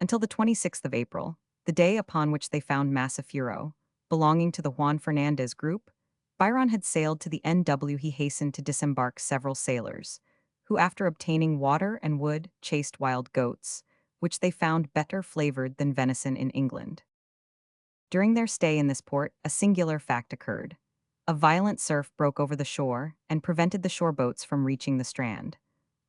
Until the 26th of April, the day upon which they found Massafuro, belonging to the Juan Fernandez group, Byron had sailed to the NW. He hastened to disembark several sailors, who after obtaining water and wood chased wild goats, which they found better flavored than venison in England. During their stay in this port, a singular fact occurred. A violent surf broke over the shore and prevented the shore boats from reaching the strand.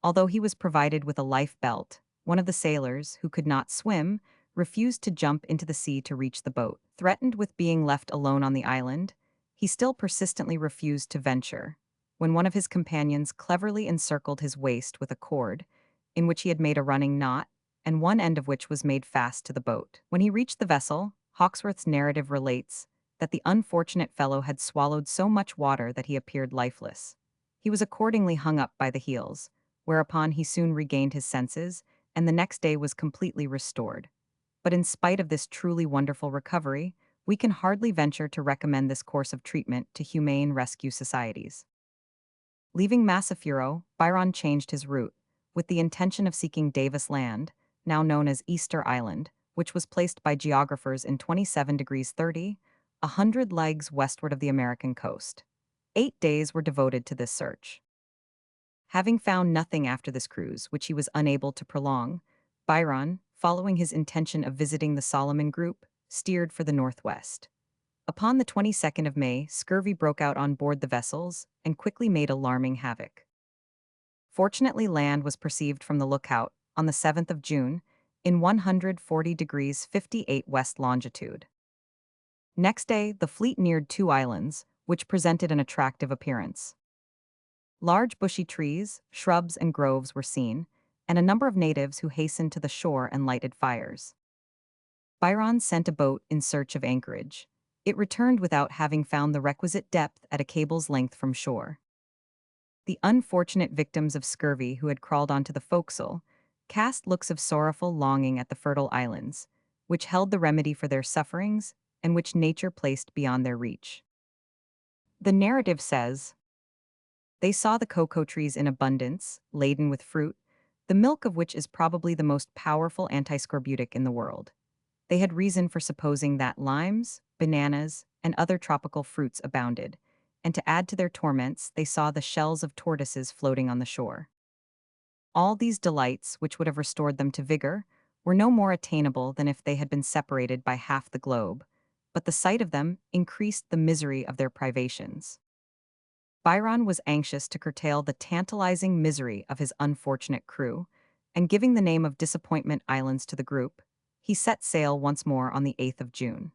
Although he was provided with a life belt, one of the sailors, who could not swim, refused to jump into the sea to reach the boat. Threatened with being left alone on the island, he still persistently refused to venture, when one of his companions cleverly encircled his waist with a cord, in which he had made a running knot, and one end of which was made fast to the boat. When he reached the vessel, Hawksworth's narrative relates that the unfortunate fellow had swallowed so much water that he appeared lifeless. He was accordingly hung up by the heels, whereupon he soon regained his senses, and the next day was completely restored. But in spite of this truly wonderful recovery, we can hardly venture to recommend this course of treatment to humane rescue societies. Leaving Massafuro, Byron changed his route, with the intention of seeking Davis Land, now known as Easter Island, which was placed by geographers in 27 degrees 30, 100 leagues westward of the American coast. 8 days were devoted to this search. Having found nothing after this cruise, which he was unable to prolong, Byron, following his intention of visiting the Solomon Group, steered for the northwest. Upon the 22nd of May, scurvy broke out on board the vessels and quickly made alarming havoc. Fortunately, land was perceived from the lookout on the 7th of June in 140 degrees 58 west longitude. Next day, the fleet neared two islands, which presented an attractive appearance. Large bushy trees, shrubs, and groves were seen, and a number of natives who hastened to the shore and lighted fires. Byron sent a boat in search of anchorage. It returned without having found the requisite depth at a cable's length from shore. The unfortunate victims of scurvy who had crawled onto the forecastle cast looks of sorrowful longing at the fertile islands, which held the remedy for their sufferings and which nature placed beyond their reach. The narrative says, "They saw the cocoa trees in abundance, laden with fruit, the milk of which is probably the most powerful antiscorbutic in the world. They had reason for supposing that limes, bananas, and other tropical fruits abounded, and to add to their torments, they saw the shells of tortoises floating on the shore. All these delights, which would have restored them to vigor, were no more attainable than if they had been separated by half the globe, but the sight of them increased the misery of their privations." Byron was anxious to curtail the tantalizing misery of his unfortunate crew, and giving the name of Disappointment Islands to the group, he set sail once more on the 8th of June.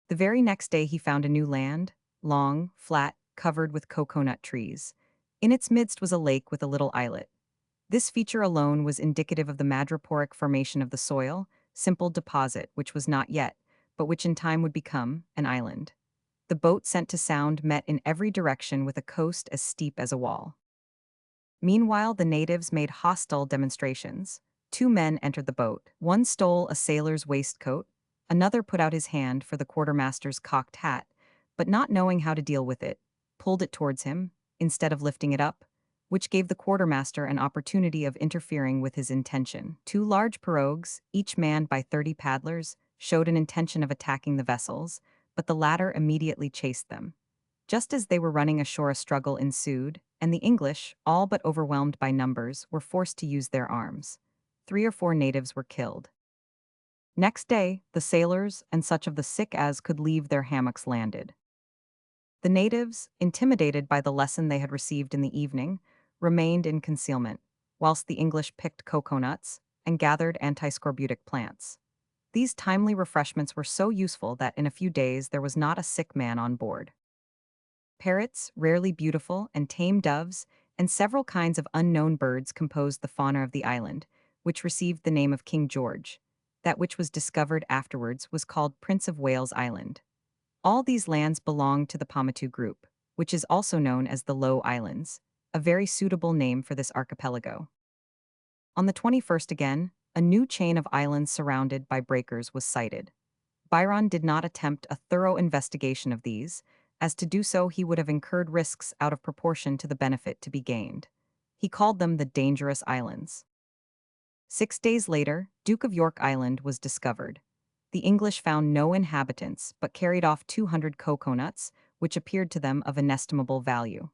The very next day he found a new land, long, flat, covered with cocoanut trees. In its midst was a lake with a little islet. This feature alone was indicative of the madreporic formation of the soil, simple deposit which was not yet, but which in time would become, an island. The boat sent to sound met in every direction with a coast as steep as a wall. Meanwhile, the natives made hostile demonstrations. 2 men entered the boat. One stole a sailor's waistcoat, another put out his hand for the quartermaster's cocked hat, but not knowing how to deal with it, pulled it towards him, instead of lifting it up, which gave the quartermaster an opportunity of interfering with his intention. 2 large pirogues, each manned by 30 paddlers, showed an intention of attacking the vessels, but the latter immediately chased them. Just as they were running ashore, a struggle ensued, and the English, all but overwhelmed by numbers, were forced to use their arms. 3 or 4 natives were killed. Next day, the sailors and such of the sick as could leave their hammocks landed. The natives, intimidated by the lesson they had received in the evening, remained in concealment, whilst the English picked coconuts and gathered antiscorbutic plants. These timely refreshments were so useful that in a few days there was not a sick man on board. Parrots, rarely beautiful, and tame doves, and several kinds of unknown birds composed the fauna of the island, which received the name of King George. That which was discovered afterwards was called Prince of Wales Island. All these lands belonged to the Paumotu group, which is also known as the Low Islands, a very suitable name for this archipelago. On the 21st again, a new chain of islands surrounded by breakers was sighted. Byron did not attempt a thorough investigation of these, as to do so he would have incurred risks out of proportion to the benefit to be gained. He called them the dangerous islands. 6 days later, Duke of York Island was discovered. The English found no inhabitants but carried off 200 coconuts, which appeared to them of inestimable value.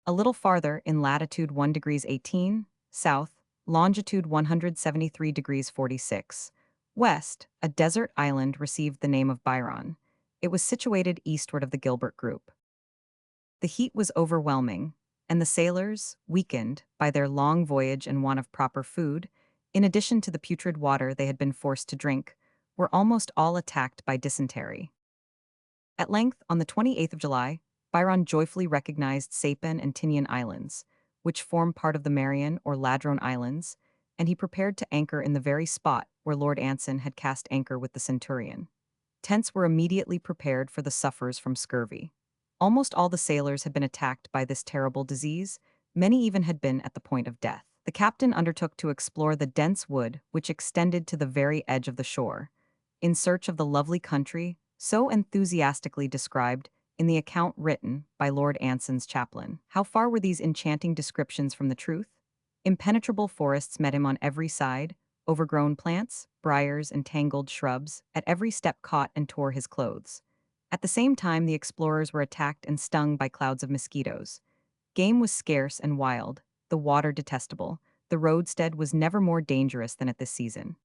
A little farther, in latitude 1 degrees 18, south, longitude 173 degrees 46, west, a desert island received the name of Byron. It was situated eastward of the Gilbert Group. The heat was overwhelming, and the sailors, weakened by their long voyage and want of proper food, in addition to the putrid water they had been forced to drink, were almost all attacked by dysentery. At length, on the 28th of July, Byron joyfully recognized Sapin and Tinian Islands, which form part of the Marion or Ladrone Islands, and he prepared to anchor in the very spot where Lord Anson had cast anchor with the Centurion. Tents were immediately prepared for the sufferers from scurvy. Almost all the sailors had been attacked by this terrible disease, many even had been at the point of death. The captain undertook to explore the dense wood which extended to the very edge of the shore, in search of the lovely country so enthusiastically described in the account written by Lord Anson's chaplain. How far were these enchanting descriptions from the truth? Impenetrable forests met him on every side, overgrown plants, briars, and tangled shrubs at every step caught and tore his clothes. At the same time, the explorers were attacked and stung by clouds of mosquitoes. Game was scarce and wild, the water detestable. The roadstead was never more dangerous than at this season.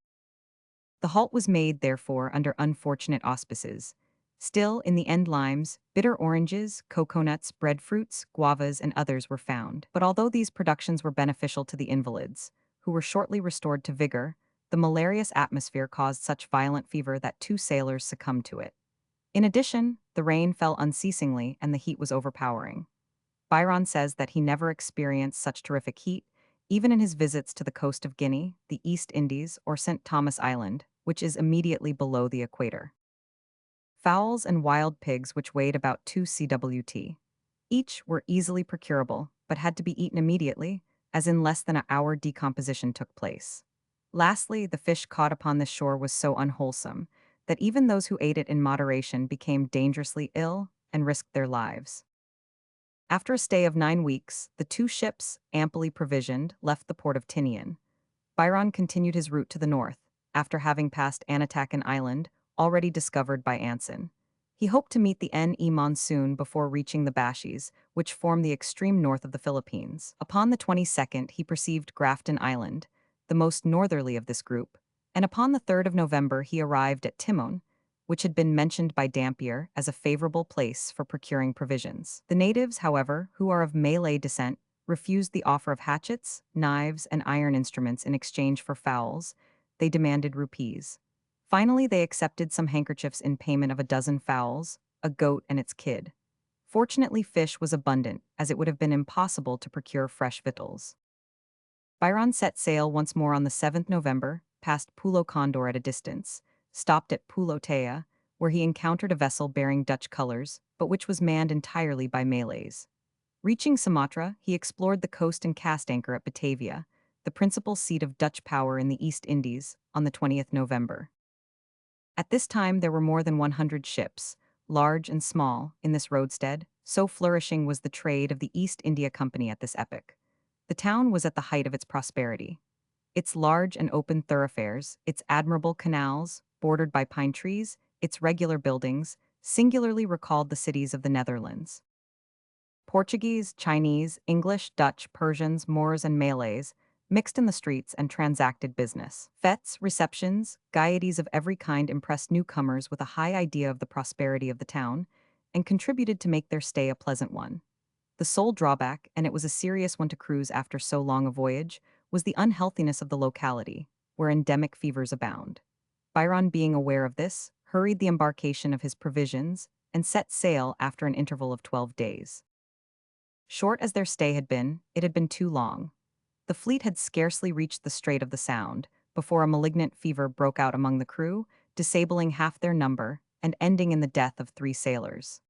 The halt was made, therefore, under unfortunate auspices. Still, in the end limes, bitter oranges, coconuts, breadfruits, guavas, and others were found. But although these productions were beneficial to the invalids, who were shortly restored to vigor, the malarious atmosphere caused such violent fever that 2 sailors succumbed to it. In addition, the rain fell unceasingly and the heat was overpowering. Byron says that he never experienced such terrific heat, even in his visits to the coast of Guinea, the East Indies, or St. Thomas Island, which is immediately below the equator. Fowls and wild pigs, which weighed about 2 cwt. Each were easily procurable, but had to be eaten immediately, as in less than an hour decomposition took place. Lastly, the fish caught upon this shore was so unwholesome that even those who ate it in moderation became dangerously ill and risked their lives. After a stay of 9 weeks, the 2 ships, amply provisioned, left the port of Tinian. Byron continued his route to the north, after having passed Anatakan Island, already discovered by Anson. He hoped to meet the N.E. monsoon before reaching the Bashies, which form the extreme north of the Philippines. Upon the 22nd, he perceived Grafton Island, the most northerly of this group, and upon the 3rd of November he arrived at Timon, which had been mentioned by Dampier as a favorable place for procuring provisions. The natives, however, who are of Malay descent, refused the offer of hatchets, knives, and iron instruments in exchange for fowls. They demanded rupees. Finally, they accepted some handkerchiefs in payment of a dozen fowls, a goat, and its kid. Fortunately, fish was abundant, as it would have been impossible to procure fresh victuals. Byron set sail once more on the 7th November, past Pulo Condor at a distance, stopped at Pulo Tea, where he encountered a vessel bearing Dutch colors, but which was manned entirely by Malays. Reaching Sumatra, he explored the coast and cast anchor at Batavia, the principal seat of Dutch power in the East Indies, on the 20th November. At this time there were more than 100 ships, large and small, in this roadstead, so flourishing was the trade of the East India Company at this epoch. The town was at the height of its prosperity. Its large and open thoroughfares, its admirable canals, bordered by pine trees, its regular buildings, singularly recalled the cities of the Netherlands. Portuguese, Chinese, English, Dutch, Persians, Moors, and Malays mixed in the streets and transacted business. Fetes, receptions, gaieties of every kind impressed newcomers with a high idea of the prosperity of the town and contributed to make their stay a pleasant one. The sole drawback, and it was a serious one to cruise after so long a voyage, was the unhealthiness of the locality, where endemic fevers abound. Byron, being aware of this, hurried the embarkation of his provisions and set sail after an interval of 12 days. Short as their stay had been, it had been too long. The fleet had scarcely reached the Strait of the Sound before a malignant fever broke out among the crew, disabling half their number and ending in the death of 3 sailors.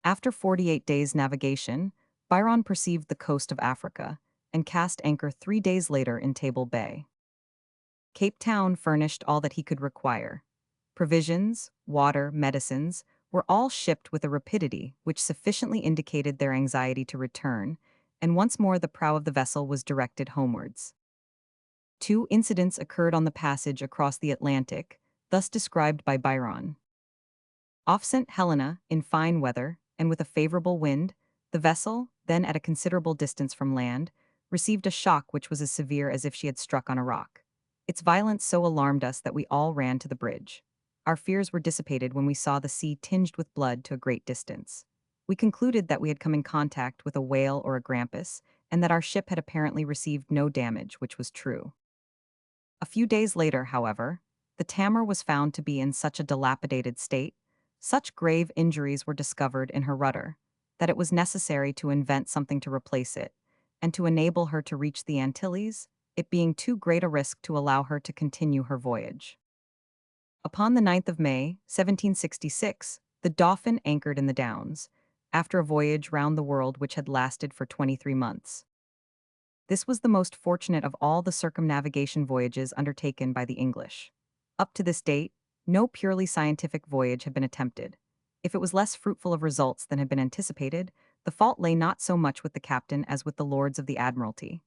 After 48 days' navigation, Byron perceived the coast of Africa and cast anchor 3 days later in Table Bay. Cape Town furnished all that he could require. Provisions, water, medicines were all shipped with a rapidity which sufficiently indicated their anxiety to return, and once more the prow of the vessel was directed homewards. Two incidents occurred on the passage across the Atlantic, thus described by Byron. Off St. Helena, in fine weather, and with a favorable wind, the vessel, then at a considerable distance from land, received a shock which was as severe as if she had struck on a rock. Its violence so alarmed us that we all ran to the bridge. Our fears were dissipated when we saw the sea tinged with blood to a great distance. We concluded that we had come in contact with a whale or a grampus, and that our ship had apparently received no damage, which was true. A few days later, however, the Tamar was found to be in such a dilapidated state, such grave injuries were discovered in her rudder, that it was necessary to invent something to replace it, and to enable her to reach the Antilles, it being too great a risk to allow her to continue her voyage. Upon the 9th of May, 1766, the Dauphin anchored in the Downs, after a voyage round the world which had lasted for 23 months. This was the most fortunate of all the circumnavigation voyages undertaken by the English. Up to this date, no purely scientific voyage had been attempted. If it was less fruitful of results than had been anticipated, the fault lay not so much with the captain as with the lords of the Admiralty.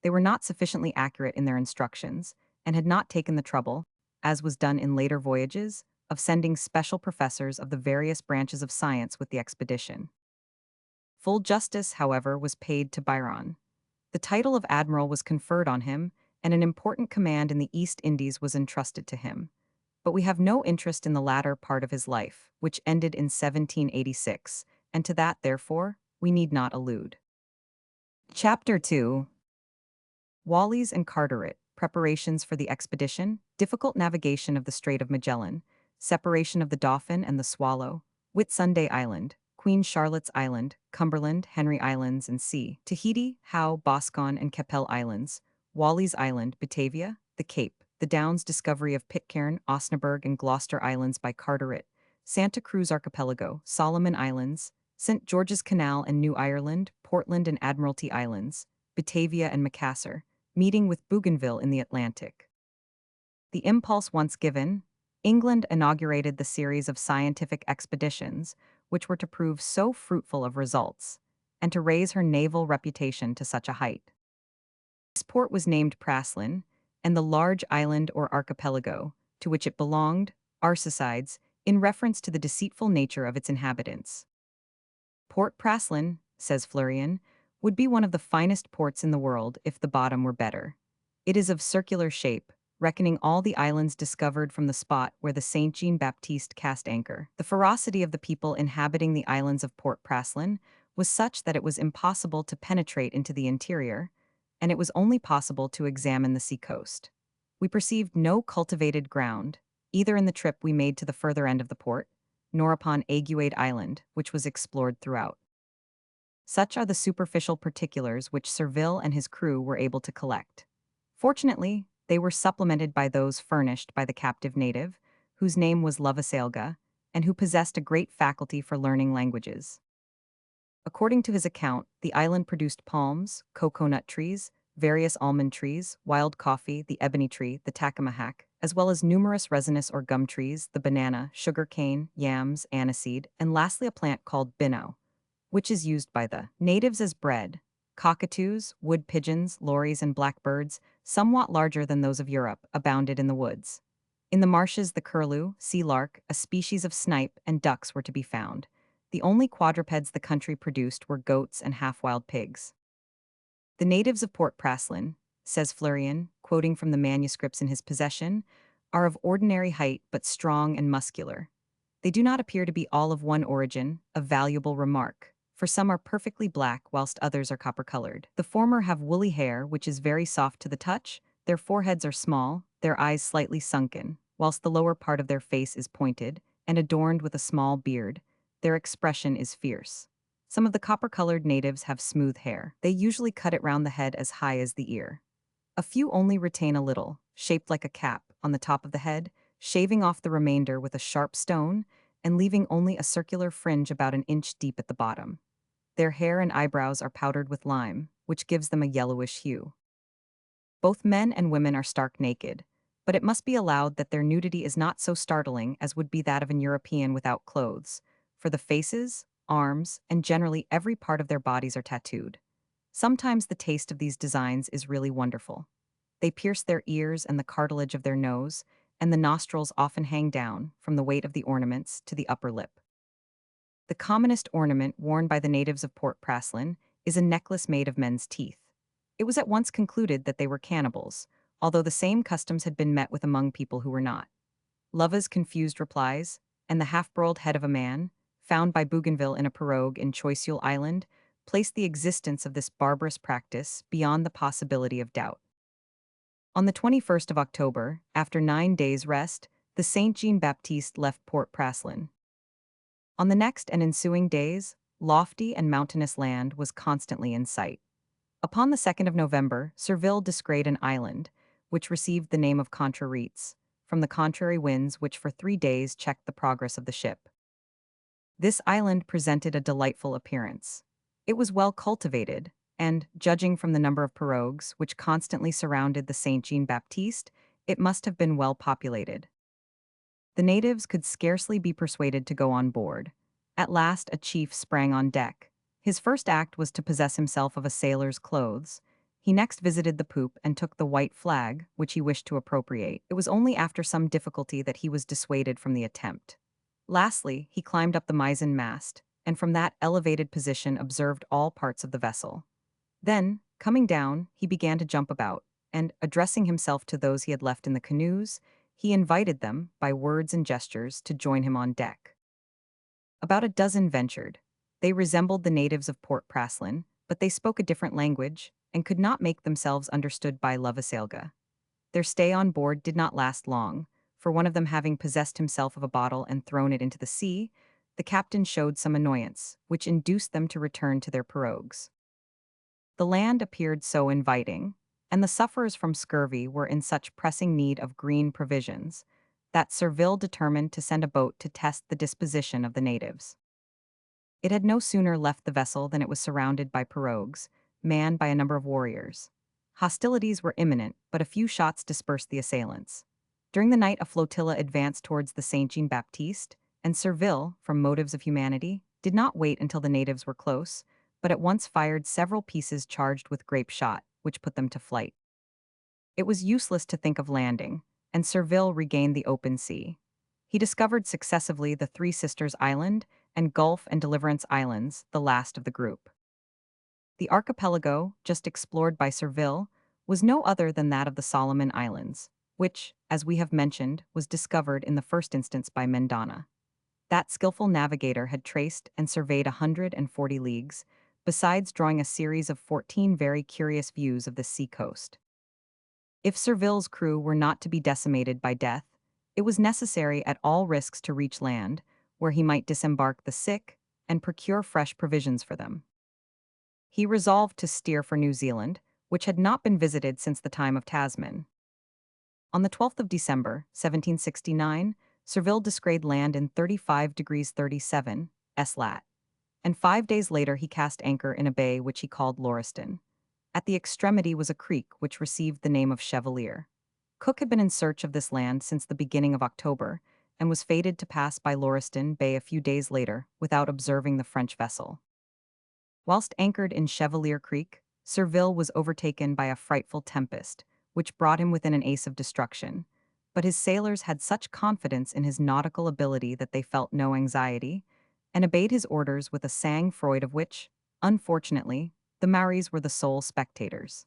They were not sufficiently accurate in their instructions, and had not taken the trouble, as was done in later voyages, of sending special professors of the various branches of science with the expedition. Full justice, however, was paid to Byron. The title of admiral was conferred on him, and an important command in the East Indies was entrusted to him. But we have no interest in the latter part of his life, which ended in 1786, and to that, therefore, we need not allude. Chapter 2. Wallis and Carteret, preparations for the expedition, difficult navigation of the Strait of Magellan, separation of the Dauphin and the Swallow, Whitsunday Island, Queen Charlotte's Island, Cumberland, Henry Islands and C, Tahiti, Howe, Boscon and Keppel Islands, Wallis Island, Batavia, the Cape, the Downs discovery of Pitcairn, Osnaburg and Gloucester Islands by Carteret, Santa Cruz Archipelago, Solomon Islands, St. George's Canal and New Ireland, Portland and Admiralty Islands, Batavia and Macassar, meeting with Bougainville in the Atlantic. The impulse once given, England inaugurated the series of scientific expeditions which were to prove so fruitful of results, and to raise her naval reputation to such a height. This port was named Praslin, and the large island or archipelago, to which it belonged, Arsacides, in reference to the deceitful nature of its inhabitants. Port Praslin, says Florian, would be one of the finest ports in the world if the bottom were better. It is of circular shape, reckoning all the islands discovered from the spot where the Saint Jean-Baptiste cast anchor. The ferocity of the people inhabiting the islands of Port Praslin was such that it was impossible to penetrate into the interior, and it was only possible to examine the sea-coast. We perceived no cultivated ground, either in the trip we made to the further end of the port, nor upon Aguade Island, which was explored throughout. Such are the superficial particulars which Surville and his crew were able to collect. Fortunately, they were supplemented by those furnished by the captive native, whose name was Lovasailga, and who possessed a great faculty for learning languages. According to his account, the island produced palms, cocoa-nut trees, various almond trees, wild coffee, the ebony tree, the tacamahac, as well as numerous resinous or gum trees, the banana, sugar cane, yams, aniseed, and lastly a plant called binau, which is used by the natives as bread. Cockatoos, wood pigeons, lories, and blackbirds, somewhat larger than those of Europe, abounded in the woods. In the marshes the curlew, sea lark, a species of snipe, and ducks were to be found. The only quadrupeds the country produced were goats and half-wild pigs. The natives of Port Praslin, says Florian, quoting from the manuscripts in his possession, are of ordinary height but strong and muscular. They do not appear to be all of one origin, a valuable remark, for some are perfectly black whilst others are copper-colored. The former have woolly hair which is very soft to the touch, their foreheads are small, their eyes slightly sunken, whilst the lower part of their face is pointed, and adorned with a small beard. Their expression is fierce. Some of the copper-colored natives have smooth hair. They usually cut it round the head as high as the ear. A few only retain a little, shaped like a cap, on the top of the head, shaving off the remainder with a sharp stone, and leaving only a circular fringe about an inch deep at the bottom. Their hair and eyebrows are powdered with lime, which gives them a yellowish hue. Both men and women are stark naked. but it must be allowed that their nudity is not so startling as would be that of an European without clothes, for the faces, arms, and generally every part of their bodies are tattooed. Sometimes the taste of these designs is really wonderful. They pierce their ears and the cartilage of their nose, and the nostrils often hang down, from the weight of the ornaments, to the upper lip. The commonest ornament worn by the natives of Port Praslin is a necklace made of men's teeth. It was at once concluded that they were cannibals, although the same customs had been met with among people who were not. Lava's confused replies, and the half-broiled head of a man, found by Bougainville in a pirogue in Choiseul Island, placed the existence of this barbarous practice beyond the possibility of doubt. On the 21st of October, after 9 days' rest, the Saint Jean-Baptiste left Port Praslin. On the next and ensuing days, lofty and mountainous land was constantly in sight. Upon the 2nd of November, Surville descried an island, which received the name of Contrariets, from the contrary winds which for 3 days checked the progress of the ship. This island presented a delightful appearance. It was well cultivated, and, judging from the number of pirogues which constantly surrounded the Saint Jean-Baptiste, it must have been well populated. The natives could scarcely be persuaded to go on board. At last a chief sprang on deck. His first act was to possess himself of a sailor's clothes. He next visited the poop and took the white flag, which he wished to appropriate. It was only after some difficulty that he was dissuaded from the attempt. Lastly, he climbed up the mizzen mast, and from that elevated position observed all parts of the vessel. Then, coming down, he began to jump about, and, addressing himself to those he had left in the canoes, he invited them, by words and gestures, to join him on deck. About a dozen ventured. They resembled the natives of Port Praslin, but they spoke a different language, and could not make themselves understood by Lavaselga. Their stay on board did not last long, for one of them having possessed himself of a bottle and thrown it into the sea, the captain showed some annoyance, which induced them to return to their pirogues. The land appeared so inviting, and the sufferers from scurvy were in such pressing need of green provisions, that Surville determined to send a boat to test the disposition of the natives. It had no sooner left the vessel than it was surrounded by pirogues, manned by a number of warriors. Hostilities were imminent, but a few shots dispersed the assailants. During the night a flotilla advanced towards the Saint Jean-Baptiste, and Surville, from motives of humanity, did not wait until the natives were close, but at once fired several pieces charged with grape shot, which put them to flight. It was useless to think of landing, and Surville regained the open sea. He discovered successively the Three Sisters Island and Gulf and Deliverance Islands, the last of the group. The archipelago, just explored by Surville, was no other than that of the Solomon Islands, which, as we have mentioned, was discovered in the first instance by Mendana. That skillful navigator had traced and surveyed 140 leagues, besides drawing a series of 14 very curious views of the sea-coast. If Surville's crew were not to be decimated by death, it was necessary at all risks to reach land, where he might disembark the sick and procure fresh provisions for them. He resolved to steer for New Zealand, which had not been visited since the time of Tasman. On the 12th of December, 1769, Surville descried land in 35 degrees 37 S lat, and 5 days later he cast anchor in a bay which he called Lauriston. At the extremity was a creek which received the name of Chevalier. Cook had been in search of this land since the beginning of October, and was fated to pass by Lauriston Bay a few days later without observing the French vessel. Whilst anchored in Chevalier Creek, Surville was overtaken by a frightful tempest, which brought him within an ace of destruction, but his sailors had such confidence in his nautical ability that they felt no anxiety, and obeyed his orders with a sang-froid of which, unfortunately, the Maoris were the sole spectators.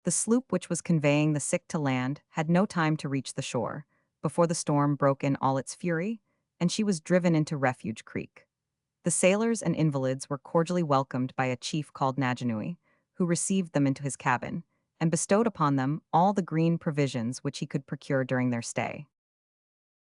The sloop which was conveying the sick to land had no time to reach the shore, before the storm broke in all its fury, and she was driven into Refuge Creek. The sailors and invalids were cordially welcomed by a chief called Najanui, who received them into his cabin, and bestowed upon them all the green provisions which he could procure during their stay.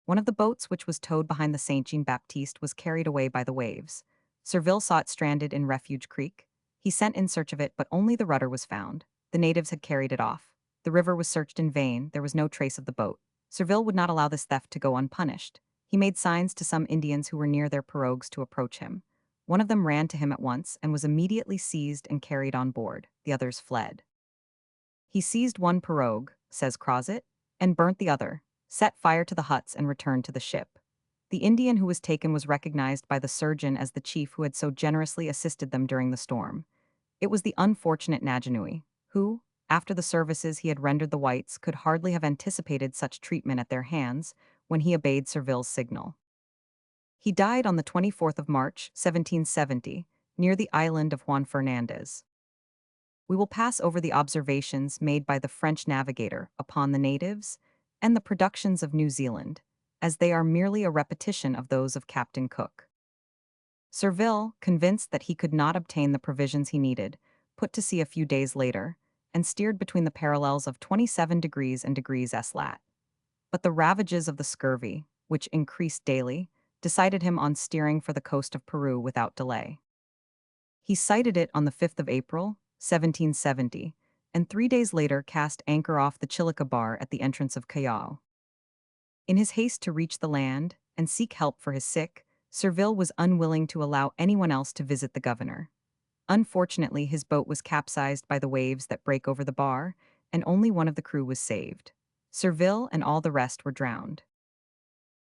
One of the boats which was towed behind the Saint Jean-Baptiste was carried away by the waves. Surville saw it stranded in Refuge Creek. He sent in search of it, but only the rudder was found. The natives had carried it off. The river was searched in vain, there was no trace of the boat. Surville would not allow this theft to go unpunished. He made signs to some Indians who were near their pirogues to approach him. One of them ran to him at once and was immediately seized and carried on board. The others fled. He seized one pirogue, says Crozet, and burnt the other, set fire to the huts and returned to the ship. The Indian who was taken was recognized by the surgeon as the chief who had so generously assisted them during the storm. It was the unfortunate Najanui, who, after the services he had rendered the whites, could hardly have anticipated such treatment at their hands when he obeyed Surville's signal. He died on the 24th of March, 1770, near the island of Juan Fernandez. We will pass over the observations made by the French navigator upon the natives and the productions of New Zealand, as they are merely a repetition of those of Captain Cook. Surville, convinced that he could not obtain the provisions he needed, put to sea a few days later, and steered between the parallels of 27 degrees and degrees S lat. But the ravages of the scurvy, which increased daily, decided him on steering for the coast of Peru without delay. He sighted it on the 5th of April, 1770, and 3 days later cast anchor off the Chilica bar at the entrance of Callao. In his haste to reach the land and seek help for his sick, Surville was unwilling to allow anyone else to visit the governor. Unfortunately, his boat was capsized by the waves that break over the bar, and only one of the crew was saved. Surville and all the rest were drowned.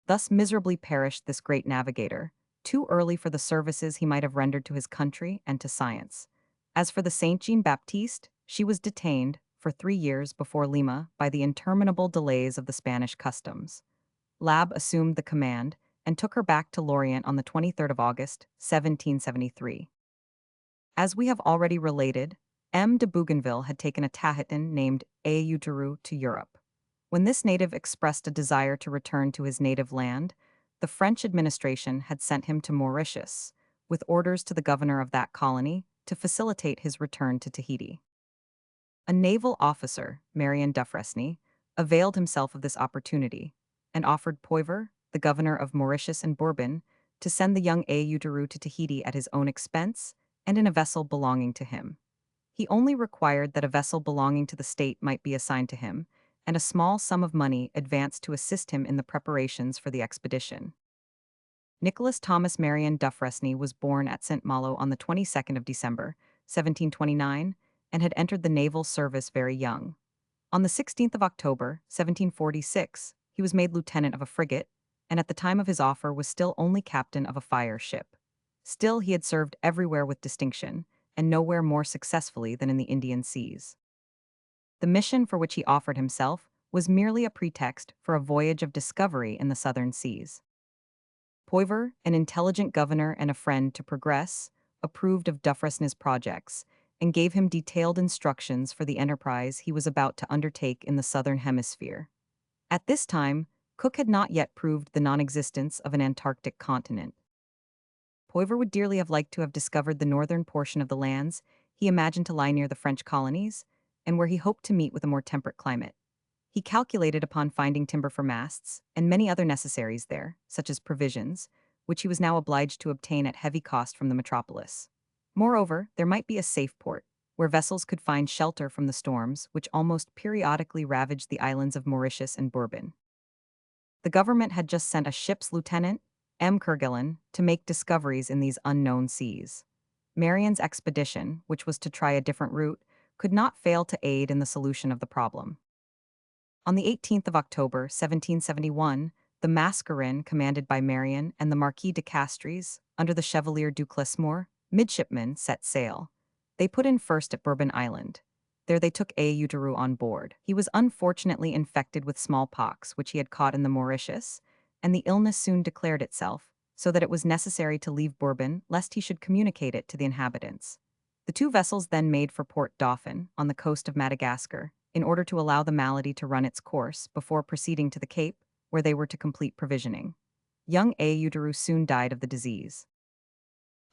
Thus miserably perished this great navigator, too early for the services he might have rendered to his country and to science. As for the Saint Jean Baptiste, she was detained for 3 years before Lima by the interminable delays of the Spanish customs. Lab assumed the command and took her back to Lorient on the 23rd of August, 1773. As we have already related, M. de Bougainville had taken a Tahitan named Euduru to Europe. When this native expressed a desire to return to his native land, the French administration had sent him to Mauritius, with orders to the governor of that colony to facilitate his return to Tahiti. A naval officer, Marion Dufresne, availed himself of this opportunity and offered Poivre, the governor of Mauritius and Bourbon, to send the young Euduru to Tahiti at his own expense and in a vessel belonging to him. He only required that a vessel belonging to the state might be assigned to him, and a small sum of money advanced to assist him in the preparations for the expedition. Nicholas Thomas Marion Dufresne was born at St. Malo on the 22nd of December, 1729, and had entered the naval service very young. On the 16th of October, 1746, he was made lieutenant of a frigate, and at the time of his offer was still only captain of a fire ship. Still, he had served everywhere with distinction, and nowhere more successfully than in the Indian seas. The mission for which he offered himself was merely a pretext for a voyage of discovery in the southern seas. Poivre, an intelligent governor and a friend to progress, approved of Dufresne's projects and gave him detailed instructions for the enterprise he was about to undertake in the southern hemisphere. At this time, Cook had not yet proved the non-existence of an Antarctic continent. Poivre would dearly have liked to have discovered the northern portion of the lands he imagined to lie near the French colonies, and where he hoped to meet with a more temperate climate. He calculated upon finding timber for masts and many other necessaries there, such as provisions, which he was now obliged to obtain at heavy cost from the metropolis. Moreover, there might be a safe port, where vessels could find shelter from the storms which almost periodically ravaged the islands of Mauritius and Bourbon. The government had just sent a ship's lieutenant, M. Kerguelen, to make discoveries in these unknown seas. Marion's expedition, which was to try a different route, could not fail to aid in the solution of the problem. On the 18th of October, 1771, the Mascarin, commanded by Marion and the Marquis de Castries, under the Chevalier du Clesmore, midshipmen, set sail. They put in first at Bourbon Island. There they took Euduru on board. He was unfortunately infected with smallpox, which he had caught in the Mauritius, and the illness soon declared itself, so that it was necessary to leave Bourbon lest he should communicate it to the inhabitants. The two vessels then made for Port Dauphin, on the coast of Madagascar, in order to allow the malady to run its course before proceeding to the Cape, where they were to complete provisioning. Young Euduru soon died of the disease.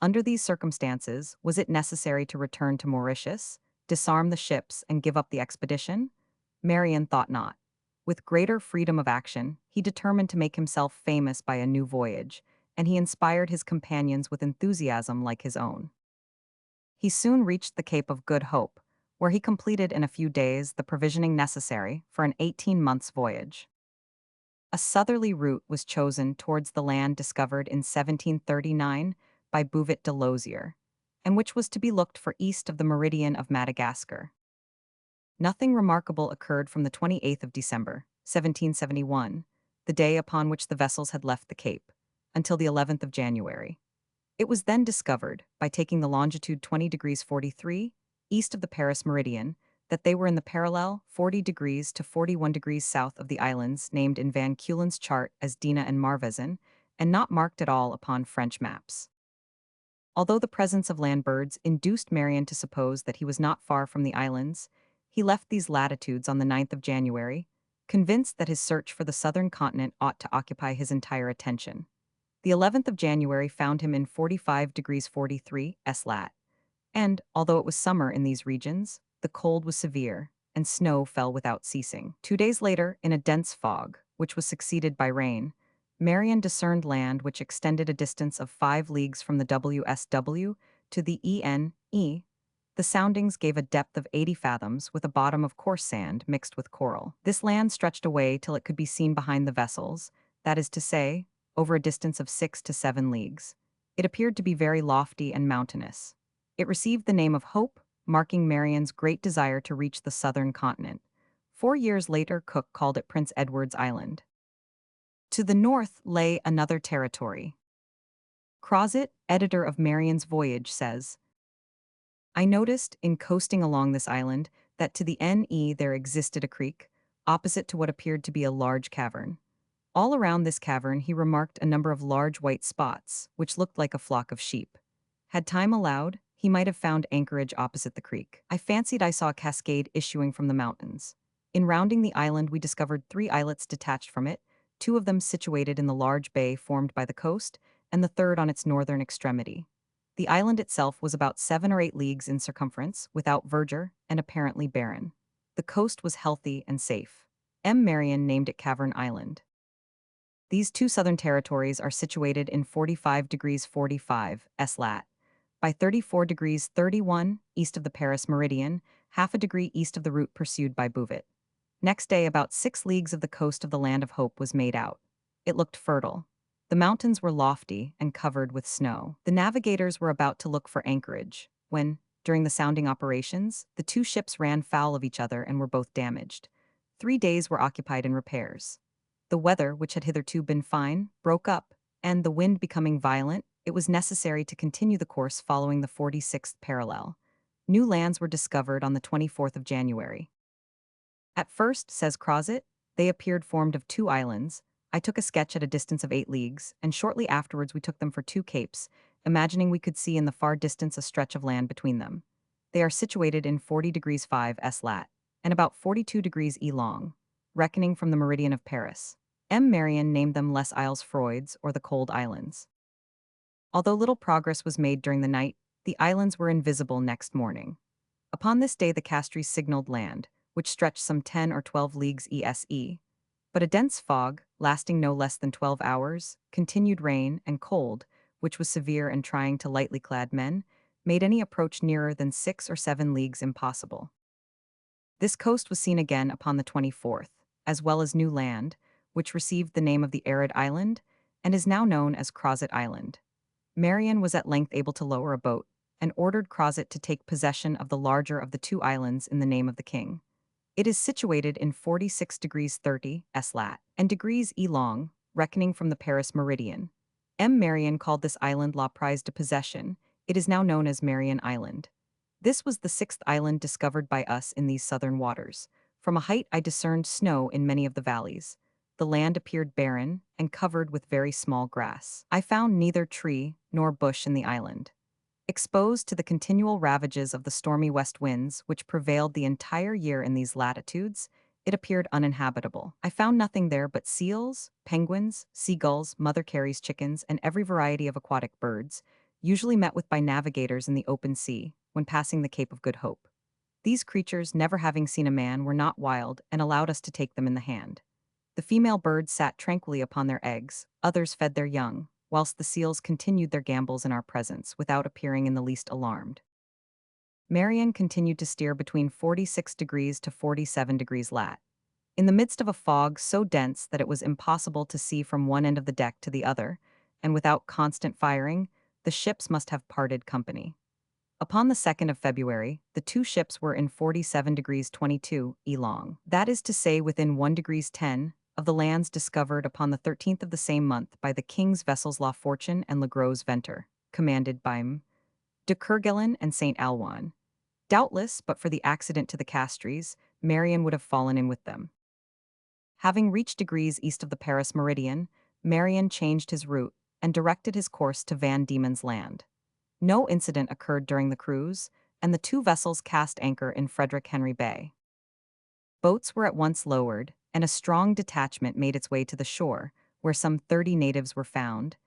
Under these circumstances, was it necessary to return to Mauritius, disarm the ships, and give up the expedition? Marion thought not. With greater freedom of action, he determined to make himself famous by a new voyage, and he inspired his companions with enthusiasm like his own. He soon reached the Cape of Good Hope, where he completed in a few days the provisioning necessary for an 18 months voyage. A southerly route was chosen towards the land discovered in 1739 by Bouvet de Lozier, and which was to be looked for east of the meridian of Madagascar. Nothing remarkable occurred from the 28th of December, 1771, the day upon which the vessels had left the Cape, until the 11th of January. It was then discovered, by taking the longitude 20 degrees 43, east of the Paris meridian, that they were in the parallel 40 degrees to 41 degrees south of the islands named in Van Keulen's chart as Dina and Marvezen, and not marked at all upon French maps. Although the presence of land birds induced Marion to suppose that he was not far from the islands, he left these latitudes on the 9th of January, convinced that his search for the southern continent ought to occupy his entire attention. The 11th of January found him in 45 degrees 43 S-lat, and, although it was summer in these regions, the cold was severe, and snow fell without ceasing. 2 days later, in a dense fog, which was succeeded by rain, Marion discerned land which extended a distance of 5 leagues from the WSW to the ENE. The soundings gave a depth of 80 fathoms with a bottom of coarse sand mixed with coral. This land stretched away till it could be seen behind the vessels, that is to say, over a distance of 6 to 7 leagues. It appeared to be very lofty and mountainous. It received the name of Hope, marking Marion's great desire to reach the southern continent. 4 years later, Cook called it Prince Edward's Island. To the north lay another territory. Crozet, editor of Marion's Voyage, says, I noticed, in coasting along this island, that to the NE there existed a creek, opposite to what appeared to be a large cavern. All around this cavern he remarked a number of large white spots, which looked like a flock of sheep. Had time allowed, he might have found anchorage opposite the creek. I fancied I saw a cascade issuing from the mountains. In rounding the island we discovered 3 islets detached from it, 2 of them situated in the large bay formed by the coast, and the third on its northern extremity. The island itself was about 7 or 8 leagues in circumference, without verdure, and apparently barren. The coast was healthy and safe. Marion named it Cavern Island. These 2 southern territories are situated in 45 degrees 45 S-lat, by 34 degrees 31 east of the Paris meridian, half a degree east of the route pursued by Bouvet. Next day, about 6 leagues of the coast of the Land of Hope was made out. It looked fertile. The mountains were lofty and covered with snow. The navigators were about to look for anchorage, when, during the sounding operations, the 2 ships ran foul of each other and were both damaged. 3 days were occupied in repairs. The weather, which had hitherto been fine, broke up, and, the wind becoming violent, it was necessary to continue the course following the 46th parallel. New lands were discovered on the 24th of January. At first, says Crozet, they appeared formed of 2 islands. I took a sketch at a distance of 8 leagues, and shortly afterwards we took them for 2 capes, imagining we could see in the far distance a stretch of land between them. They are situated in 40 degrees 5 S-lat, and about 42 degrees E long, reckoning from the meridian of Paris. Marion named them Les Isles Froides, or the Cold Islands. Although little progress was made during the night, the islands were invisible next morning. Upon this day the Castries signaled land, which stretched some 10 or 12 leagues ESE. But a dense fog, lasting no less than 12 hours, continued rain and cold, which was severe and trying to lightly clad men, made any approach nearer than 6 or 7 leagues impossible. This coast was seen again upon the 24th, as well as new land, which received the name of the Arid Island, and is now known as Crozet Island. Marion was at length able to lower a boat, and ordered Crozet to take possession of the larger of the 2 islands in the name of the king. It is situated in 46 degrees 30 S-lat, and degrees E long, reckoning from the Paris meridian. Marion called this island La Prise de Possession. It is now known as Marion Island. This was the 6th island discovered by us in these southern waters. From a height I discerned snow in many of the valleys. The land appeared barren and covered with very small grass. I found neither tree nor bush in the island. Exposed to the continual ravages of the stormy west winds which prevailed the entire year in these latitudes, it appeared uninhabitable. I found nothing there but seals, penguins, seagulls, Mother Carey's chickens, and every variety of aquatic birds, usually met with by navigators in the open sea, when passing the Cape of Good Hope. These creatures, never having seen a man, were not wild, and allowed us to take them in the hand. The female birds sat tranquilly upon their eggs, others fed their young, whilst the seals continued their gambols in our presence without appearing in the least alarmed. Marion continued to steer between 46 degrees to 47 degrees lat. In the midst of a fog so dense that it was impossible to see from one end of the deck to the other, and without constant firing, the ships must have parted company. Upon the 2nd of February, the two ships were in 47 degrees 22 E long. That is to say within 1 degrees 10 of the lands discovered upon the 13th of the same month by the king's vessels La Fortune and Le Gros Ventre, commanded by M. de Kerguelen and St. Alwan. Doubtless, but for the accident to the Castries, Marion would have fallen in with them. Having reached degrees east of the Paris meridian, Marion changed his route and directed his course to Van Diemen's Land. No incident occurred during the cruise, and the two vessels cast anchor in Frederick Henry Bay. Boats were at once lowered, and a strong detachment made its way to the shore, where some 30 natives were found,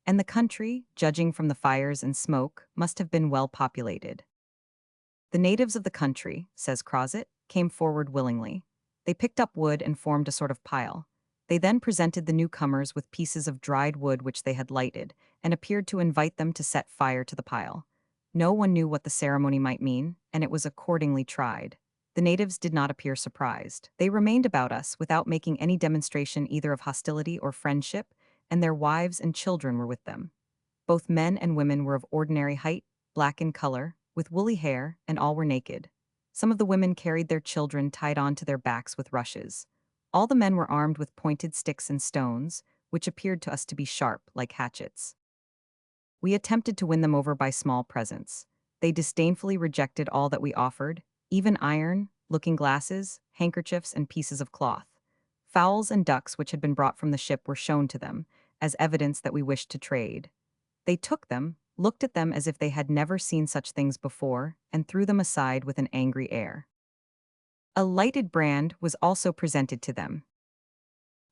and the country, judging from the fires and smoke, must have been well populated. The natives of the country, says Crozet, came forward willingly. They picked up wood and formed a sort of pile. They then presented the newcomers with pieces of dried wood which they had lighted, and appeared to invite them to set fire to the pile. No one knew what the ceremony might mean, and it was accordingly tried. The natives did not appear surprised. They remained about us without making any demonstration either of hostility or friendship, and their wives and children were with them. Both men and women were of ordinary height, black in color, with woolly hair, and all were naked. Some of the women carried their children tied on to their backs with rushes. All the men were armed with pointed sticks and stones, which appeared to us to be sharp, like hatchets. We attempted to win them over by small presents. They disdainfully rejected all that we offered, even iron, looking-glasses, handkerchiefs, and pieces of cloth. Fowls and ducks which had been brought from the ship were shown to them, as evidence that we wished to trade. They took them, looked at them as if they had never seen such things before, and threw them aside with an angry air. A lighted brand was also presented to them.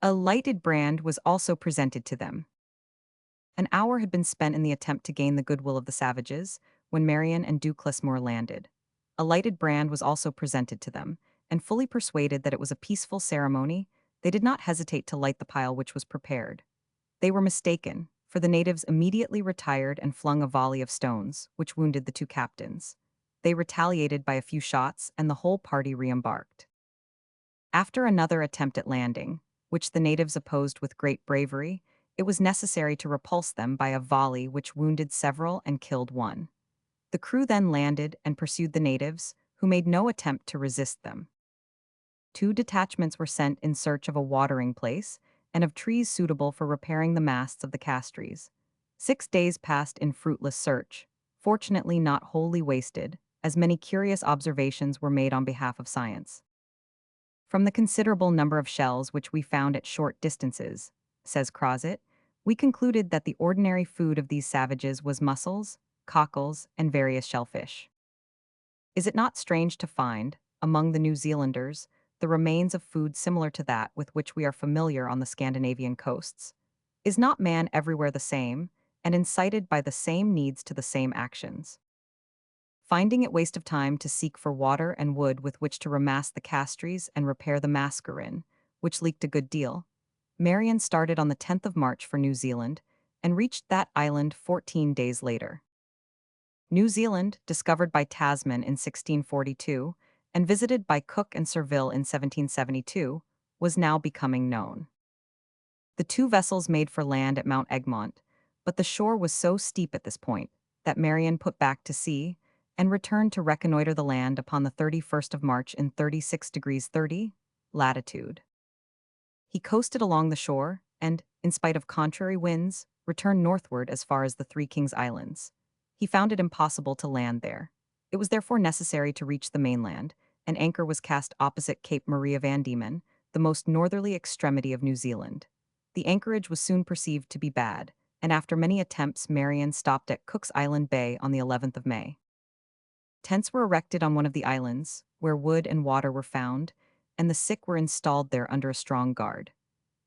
A lighted brand was also presented to them. An hour had been spent in the attempt to gain the goodwill of the savages, when Marion and Duclesmore landed. A lighted brand was also presented to them, and fully persuaded that it was a peaceful ceremony, they did not hesitate to light the pile which was prepared. They were mistaken, for the natives immediately retired and flung a volley of stones, which wounded the two captains. They retaliated by a few shots, and the whole party re-embarked. After another attempt at landing, which the natives opposed with great bravery, it was necessary to repulse them by a volley which wounded several and killed one. The crew then landed and pursued the natives, who made no attempt to resist them. 2 detachments were sent in search of a watering place and of trees suitable for repairing the masts of the Castries. 6 days passed in fruitless search, fortunately not wholly wasted, as many curious observations were made on behalf of science. From the considerable number of shells which we found at short distances, says Crozet, we concluded that the ordinary food of these savages was mussels, cockles, and various shellfish. Is it not strange to find, among the New Zealanders, the remains of food similar to that with which we are familiar on the Scandinavian coasts? Is not man everywhere the same, and incited by the same needs to the same actions? Finding it waste of time to seek for water and wood with which to remast the Castries and repair the Mascarin, which leaked a good deal, Marion started on the 10th of March for New Zealand and reached that island 14 days later. New Zealand, discovered by Tasman in 1642 and visited by Cook and Surville in 1772, was now becoming known. The 2 vessels made for land at Mount Egmont, but the shore was so steep at this point that Marion put back to sea and returned to reconnoiter the land upon the 31st of March in 36 degrees 30 latitude. He coasted along the shore and, in spite of contrary winds, returned northward as far as the Three Kings Islands. He found it impossible to land there. It was therefore necessary to reach the mainland, and anchor was cast opposite Cape Maria Van Diemen, the most northerly extremity of New Zealand. The anchorage was soon perceived to be bad, and after many attempts Marion stopped at Cook's Island Bay on the 11th of May. Tents were erected on one of the islands, where wood and water were found, and the sick were installed there under a strong guard.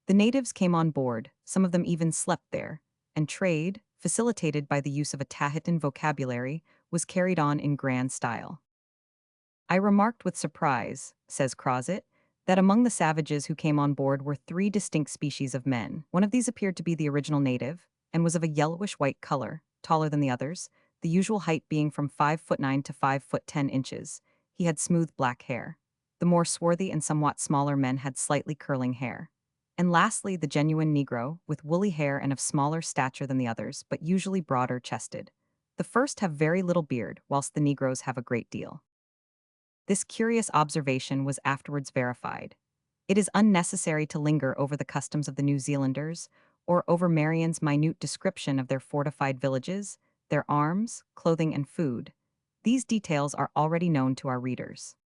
The natives came on board, some of them even slept there, and trade, facilitated by the use of a Tahitan vocabulary, was carried on in grand style. I remarked with surprise, says Crozet, that among the savages who came on board were 3 distinct species of men. One of these appeared to be the original native, and was of a yellowish-white color, taller than the others, the usual height being from 5'9" to 5'10". He had smooth black hair. The more swarthy and somewhat smaller men had slightly curling hair. And lastly, the genuine Negro, with woolly hair and of smaller stature than the others, but usually broader-chested. The first have very little beard, whilst the Negroes have a great deal. This curious observation was afterwards verified. It is unnecessary to linger over the customs of the New Zealanders, or over Marian's minute description of their fortified villages, their arms, clothing, and food. These details are already known to our readers.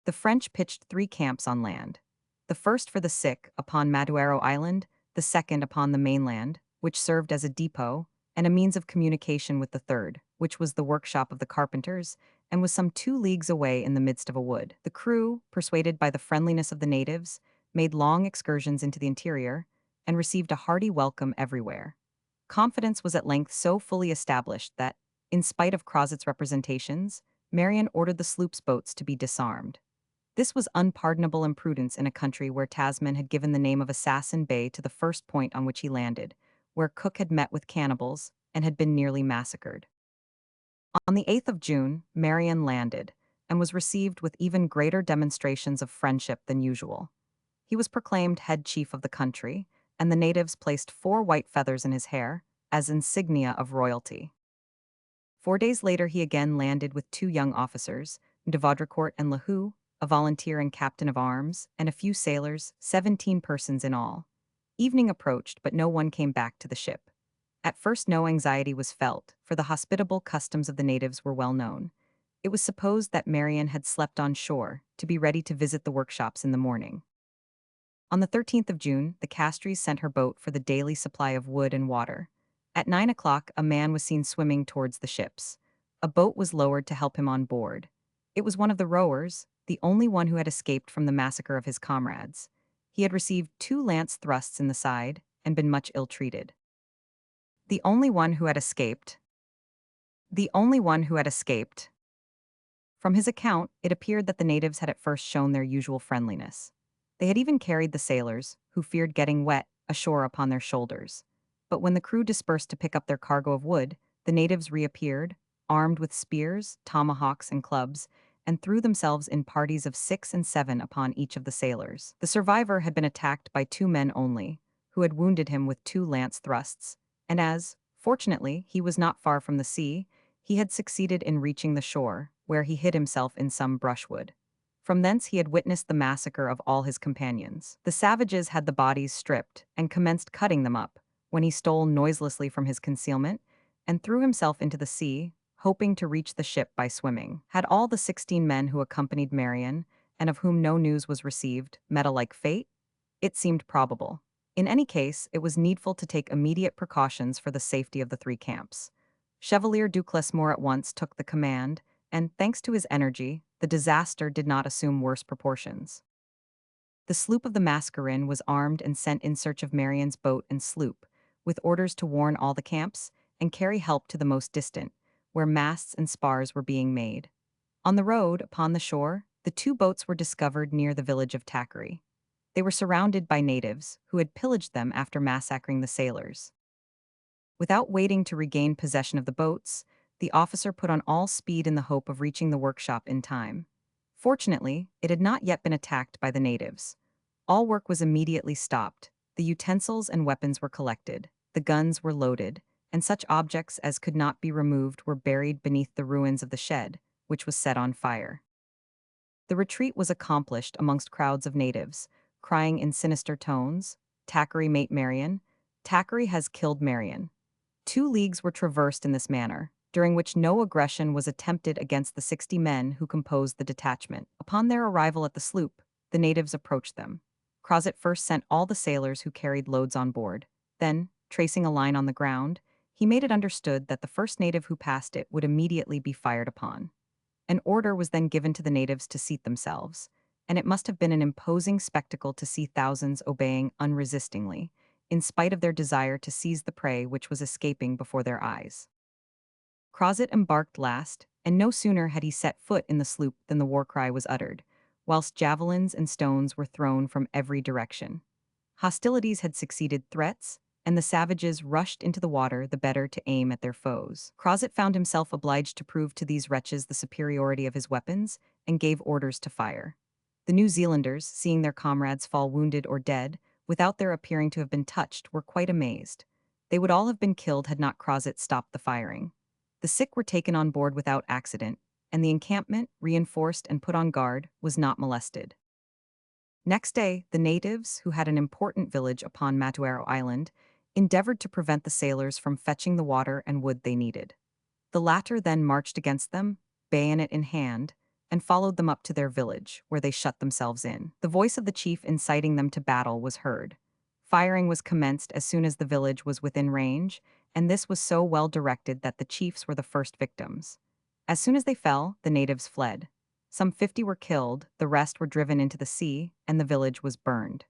The French pitched 3 camps on land. The first for the sick upon Maduero Island, the second upon the mainland, which served as a depot, and a means of communication with the third, which was the workshop of the carpenters, and was some 2 leagues away in the midst of a wood. The crew, persuaded by the friendliness of the natives, made long excursions into the interior, and received a hearty welcome everywhere. Confidence was at length so fully established that, in spite of Crozet's representations, Marian ordered the sloop's boats to be disarmed. This was unpardonable imprudence in a country where Tasman had given the name of Assassin Bay to the first point on which he landed, where Cook had met with cannibals and had been nearly massacred. On the 8th of June, Marian landed, and was received with even greater demonstrations of friendship than usual. He was proclaimed head chief of the country, and the natives placed 4 white feathers in his hair, as insignia of royalty. 4 days later he again landed with 2 young officers, de Vaudricourt and Lahou, a volunteer and captain of arms, and a few sailors, 17 persons in all. Evening approached, but no one came back to the ship. At first no anxiety was felt, for the hospitable customs of the natives were well known. It was supposed that Marian had slept on shore, to be ready to visit the workshops in the morning. On the 13th of June, the Castries sent her boat for the daily supply of wood and water. At 9 o'clock, a man was seen swimming towards the ships. A boat was lowered to help him on board. It was one of the rowers, the only one who had escaped from the massacre of his comrades. He had received 2 lance thrusts in the side and been much ill-treated. The only one who had escaped. The only one who had escaped. From his account, it appeared that the natives had at first shown their usual friendliness. They had even carried the sailors, who feared getting wet, ashore upon their shoulders. But when the crew dispersed to pick up their cargo of wood, the natives reappeared, armed with spears, tomahawks, and clubs, and threw themselves in parties of 6 and 7 upon each of the sailors. The survivor had been attacked by 2 men only, who had wounded him with 2 lance thrusts, and as, fortunately, he was not far from the sea, he had succeeded in reaching the shore, where he hid himself in some brushwood. From thence he had witnessed the massacre of all his companions. The savages had the bodies stripped and commenced cutting them up, when he stole noiselessly from his concealment and threw himself into the sea, hoping to reach the ship by swimming. Had all the 16 men who accompanied Marian, and of whom no news was received, met a like fate? It seemed probable. In any case, it was needful to take immediate precautions for the safety of the 3 camps. Chevalier Duclesmore at once took the command, and, thanks to his energy, the disaster did not assume worse proportions. The sloop of the Mascarin was armed and sent in search of Marian's boat and sloop, with orders to warn all the camps and carry help to the most distant, where masts and spars were being made. On the road, upon the shore, the 2 boats were discovered near the village of Thackeray. They were surrounded by natives, who had pillaged them after massacring the sailors. Without waiting to regain possession of the boats, the officer put on all speed in the hope of reaching the workshop in time. Fortunately, it had not yet been attacked by the natives. All work was immediately stopped, the utensils and weapons were collected, the guns were loaded, and such objects as could not be removed were buried beneath the ruins of the shed, which was set on fire. The retreat was accomplished amongst crowds of natives, crying in sinister tones, "Thackeray mate Marian, Thackeray has killed Marian." 2 leagues were traversed in this manner, during which no aggression was attempted against the 60 men who composed the detachment. Upon their arrival at the sloop, the natives approached them. Crozet first sent all the sailors who carried loads on board. Then, tracing a line on the ground, he made it understood that the first native who passed it would immediately be fired upon. An order was then given to the natives to seat themselves, and it must have been an imposing spectacle to see thousands obeying unresistingly, in spite of their desire to seize the prey which was escaping before their eyes. Crozet embarked last, and no sooner had he set foot in the sloop than the war cry was uttered, whilst javelins and stones were thrown from every direction. Hostilities had succeeded threats, and the savages rushed into the water the better to aim at their foes. Crozet found himself obliged to prove to these wretches the superiority of his weapons, and gave orders to fire. The New Zealanders, seeing their comrades fall wounded or dead, without their appearing to have been touched, were quite amazed. They would all have been killed had not Crozet stopped the firing. The sick were taken on board without accident, and the encampment, reinforced and put on guard, was not molested. Next day, the natives, who had an important village upon Matuaro Island, endeavored to prevent the sailors from fetching the water and wood they needed. The latter then marched against them, bayonet in hand, and followed them up to their village, where they shut themselves in. The voice of the chief inciting them to battle was heard. Firing was commenced as soon as the village was within range, and this was so well directed that the chiefs were the first victims. As soon as they fell, the natives fled. Some 50 were killed, the rest were driven into the sea, and the village was burned.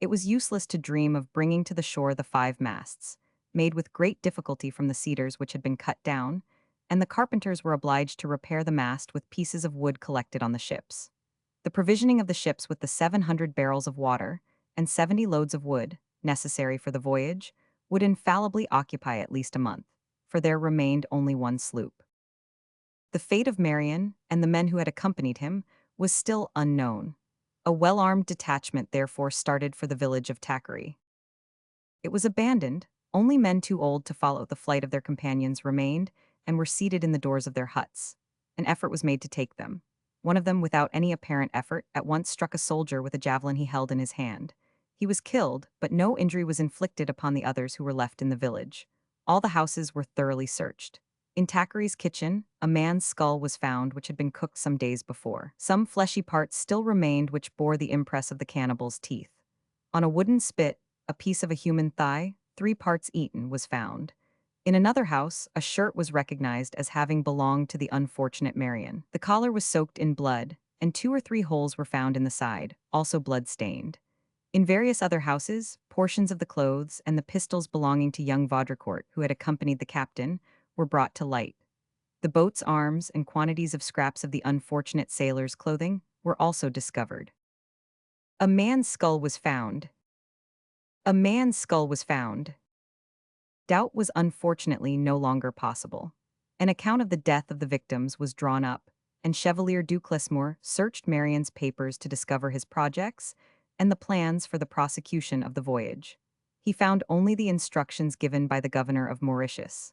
It was useless to dream of bringing to the shore the 5 masts, made with great difficulty from the cedars which had been cut down, and the carpenters were obliged to repair the mast with pieces of wood collected on the ships. The provisioning of the ships with the 700 barrels of water and 70 loads of wood, necessary for the voyage, would infallibly occupy at least a month, for there remained only one sloop. The fate of Marion and the men who had accompanied him was still unknown. A well-armed detachment therefore started for the village of Thackeray. It was abandoned, only men too old to follow the flight of their companions remained and were seated in the doors of their huts. An effort was made to take them. One of them, without any apparent effort, at once struck a soldier with a javelin he held in his hand. He was killed, but no injury was inflicted upon the others who were left in the village. All the houses were thoroughly searched. In Thackeray's kitchen, a man's skull was found which had been cooked some days before. Some fleshy parts still remained which bore the impress of the cannibal's teeth. On a wooden spit, a piece of a human thigh, 3 parts eaten, was found. In another house, a shirt was recognized as having belonged to the unfortunate Marion. The collar was soaked in blood, and 2 or 3 holes were found in the side, also blood-stained. In various other houses, portions of the clothes and the pistols belonging to young Vaudricourt, who had accompanied the captain, were brought to light. The boat's arms and quantities of scraps of the unfortunate sailors' clothing were also discovered. A man's skull was found. A man's skull was found. Doubt was unfortunately no longer possible. An account of the death of the victims was drawn up, and Chevalier Duclesmore searched Marion's papers to discover his projects and the plans for the prosecution of the voyage. He found only the instructions given by the governor of Mauritius.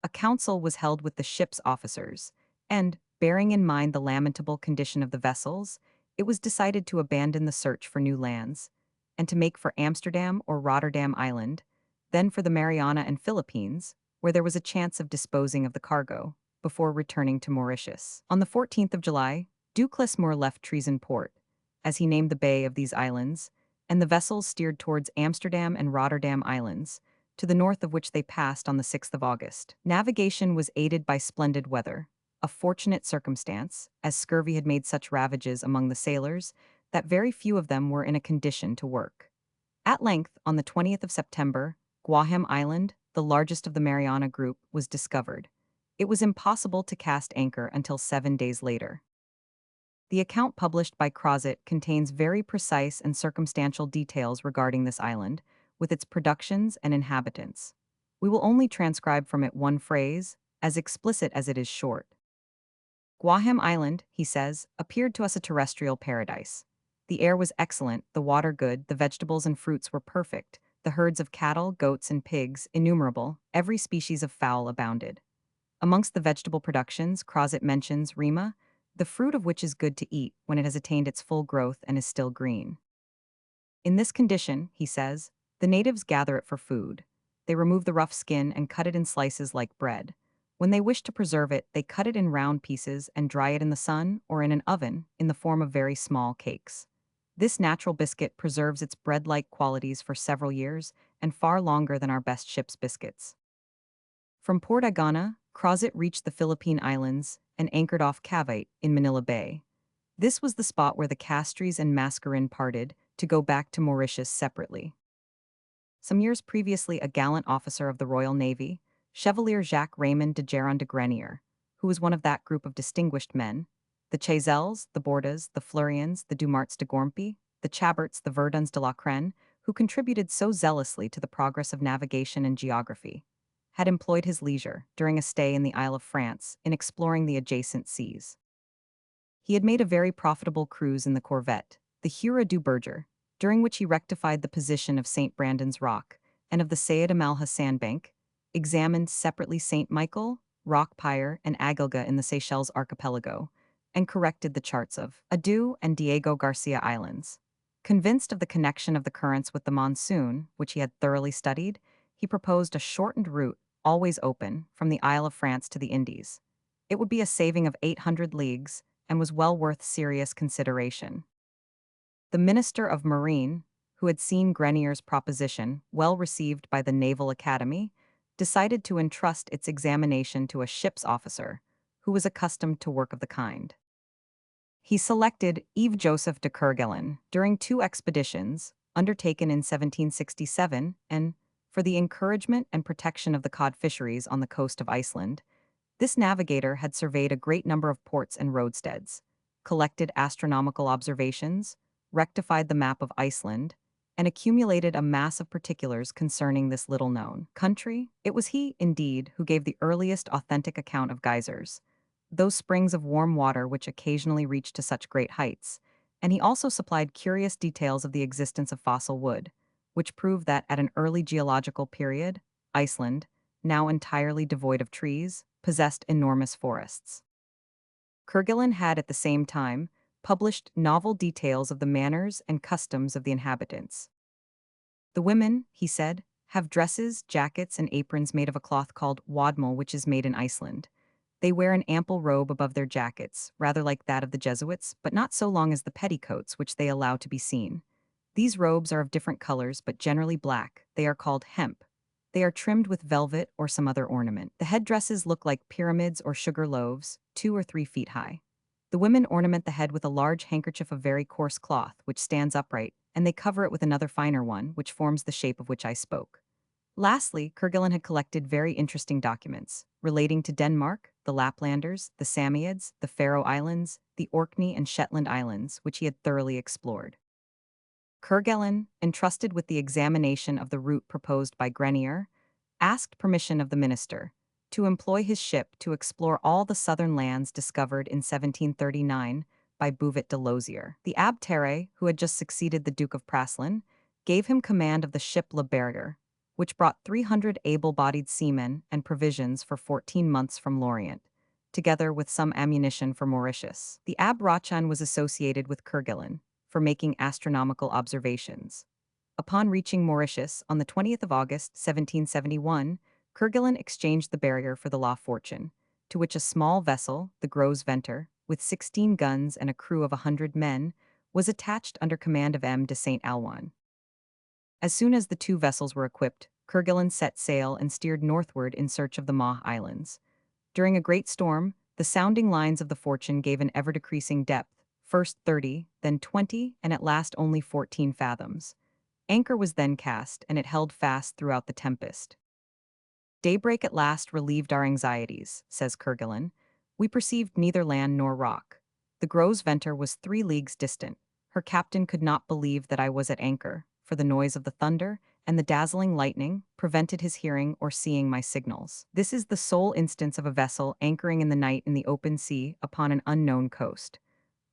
A council was held with the ship's officers, and, bearing in mind the lamentable condition of the vessels, it was decided to abandon the search for new lands, and to make for Amsterdam or Rotterdam Island, then for the Mariana and Philippines, where there was a chance of disposing of the cargo, before returning to Mauritius. On the 14th of July, Duclesmore left Treason Port, as he named the bay of these islands, and the vessels steered towards Amsterdam and Rotterdam Islands, to the north of which they passed on the 6th of August. Navigation was aided by splendid weather, a fortunate circumstance, as scurvy had made such ravages among the sailors that very few of them were in a condition to work. At length, on the 20th of September, Guaham Island, the largest of the Mariana group, was discovered. It was impossible to cast anchor until 7 days later. The account published by Crozet contains very precise and circumstantial details regarding this island, with its productions and inhabitants. We will only transcribe from it one phrase, as explicit as it is short. Guaham Island, he says, appeared to us a terrestrial paradise. The air was excellent, the water good, the vegetables and fruits were perfect, the herds of cattle, goats, and pigs innumerable, every species of fowl abounded. Amongst the vegetable productions, Crozet mentions rima, the fruit of which is good to eat when it has attained its full growth and is still green. In this condition, he says, the natives gather it for food. They remove the rough skin and cut it in slices like bread. When they wish to preserve it, they cut it in round pieces and dry it in the sun or in an oven in the form of very small cakes. This natural biscuit preserves its bread-like qualities for several years and far longer than our best ship's biscuits. From Port Agana, Crozet reached the Philippine Islands and anchored off Cavite in Manila Bay. This was the spot where the Castries and Mascarin parted to go back to Mauritius separately. Some years previously, a gallant officer of the Royal Navy, Chevalier Jacques Raymond de Geron de Grenier, who was one of that group of distinguished men, the Chazelles, the Bordas, the Fleurians, the Dumarts de Gormpy, the Chaberts, the Verdons de la Crenne, who contributed so zealously to the progress of navigation and geography, had employed his leisure, during a stay in the Isle of France, in exploring the adjacent seas. He had made a very profitable cruise in the corvette, the Hura du Berger, during which he rectified the position of St. Brandon's Rock and of the Sayed Amalha sandbank, examined separately St. Michael, Rock Pyre, and Agalga in the Seychelles archipelago, and corrected the charts of Adu and Diego Garcia Islands. Convinced of the connection of the currents with the monsoon, which he had thoroughly studied, he proposed a shortened route, always open, from the Isle of France to the Indies. It would be a saving of 800 leagues and was well worth serious consideration. The Minister of Marine, who had seen Grenier's proposition, well received by the Naval Academy, decided to entrust its examination to a ship's officer, who was accustomed to work of the kind. He selected Yves Joseph de Kerguelen during two expeditions, undertaken in 1767 and, for the encouragement and protection of the cod fisheries on the coast of Iceland. This navigator had surveyed a great number of ports and roadsteads, collected astronomical observations, rectified the map of Iceland, and accumulated a mass of particulars concerning this little-known country. It was he, indeed, who gave the earliest authentic account of geysers, those springs of warm water which occasionally reach to such great heights, and he also supplied curious details of the existence of fossil wood, which prove that at an early geological period, Iceland, now entirely devoid of trees, possessed enormous forests. Kerguelen had at the same time published novel details of the manners and customs of the inhabitants. The women, he said, have dresses, jackets, and aprons made of a cloth called wadmal, which is made in Iceland. They wear an ample robe above their jackets, rather like that of the Jesuits, but not so long as the petticoats which they allow to be seen. These robes are of different colors, but generally black. They are called hemp. They are trimmed with velvet or some other ornament. The headdresses look like pyramids or sugar loaves, 2 or 3 feet high. The women ornament the head with a large handkerchief of very coarse cloth, which stands upright, and they cover it with another finer one, which forms the shape of which I spoke. Lastly, Kerguelen had collected very interesting documents relating to Denmark, the Laplanders, the Samoyeds, the Faroe Islands, the Orkney and Shetland Islands, which he had thoroughly explored. Kerguelen, entrusted with the examination of the route proposed by Grenier, asked permission of the minister to employ his ship to explore all the southern lands discovered in 1739 by Bouvet de Lozier. The Abbé Terray, who had just succeeded the Duke of Praslin, gave him command of the ship Le Berger, which brought 300 able-bodied seamen and provisions for 14 months from Lorient, together with some ammunition for Mauritius. The Abbé Rachan was associated with Kerguelen for making astronomical observations. Upon reaching Mauritius on the 20th of August, 1771, Kerguelen exchanged the barrier for the La Fortune, to which a small vessel, the Gros Ventre, with 16 guns and a crew of 100 men, was attached under command of M. de Saint Alwan. As soon as the two vessels were equipped, Kerguelen set sail and steered northward in search of the Mah Islands. During a great storm, the sounding lines of the Fortune gave an ever-decreasing depth, first 30, then 20, and at last only 14 fathoms. Anchor was then cast, and it held fast throughout the tempest. Daybreak at last relieved our anxieties, says Kerguelen. We perceived neither land nor rock. The Gros Ventre was 3 leagues distant. Her captain could not believe that I was at anchor, for the noise of the thunder and the dazzling lightning prevented his hearing or seeing my signals. This is the sole instance of a vessel anchoring in the night in the open sea upon an unknown coast.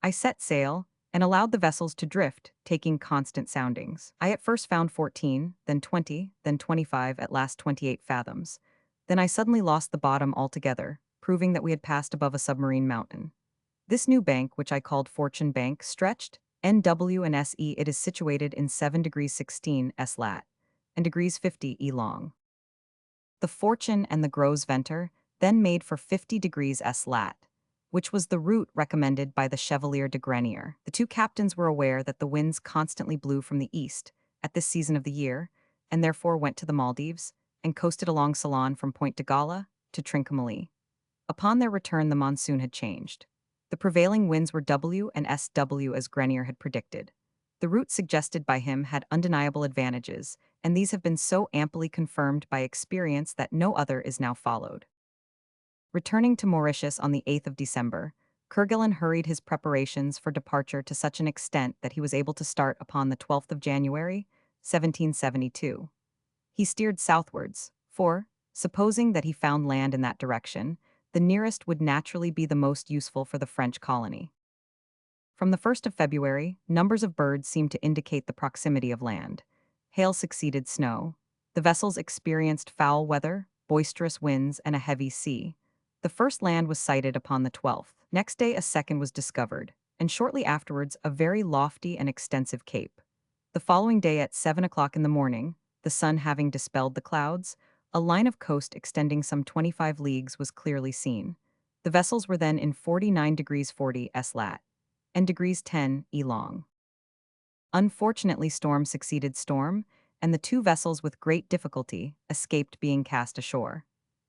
I set sail and allowed the vessels to drift, taking constant soundings. I at first found 14, then 20, then 25, at last 28 fathoms. Then I suddenly lost the bottom altogether, proving that we had passed above a submarine mountain. This new bank, which I called Fortune Bank, stretched NW and SE. It is situated in 7 degrees 16 S lat and degrees 50 E long. The Fortune and the Gros Ventre then made for 50 degrees S lat, which was the route recommended by the Chevalier de Grenier. The two captains were aware that the winds constantly blew from the east at this season of the year, and therefore went to the Maldives and coasted along Ceylon from Point de Gala to Trincomalee. Upon their return, the monsoon had changed. The prevailing winds were W and SW as Grenier had predicted. The route suggested by him had undeniable advantages, and these have been so amply confirmed by experience that no other is now followed. Returning to Mauritius on the 8th of December, Kerguelen hurried his preparations for departure to such an extent that he was able to start upon the 12th of January, 1772. He steered southwards, for, supposing that he found land in that direction, the nearest would naturally be the most useful for the French colony. From the 1st of February, numbers of birds seemed to indicate the proximity of land. Hail succeeded snow. The vessels experienced foul weather, boisterous winds, and a heavy sea. The first land was sighted upon the 12th. Next day, a second was discovered, and shortly afterwards, a very lofty and extensive cape. The following day at 7 o'clock in the morning, the sun having dispelled the clouds, a line of coast extending some 25 leagues was clearly seen. The vessels were then in 49 degrees 40 S lat and degrees 10 E long. Unfortunately, storm succeeded storm, and the two vessels with great difficulty escaped being cast ashore.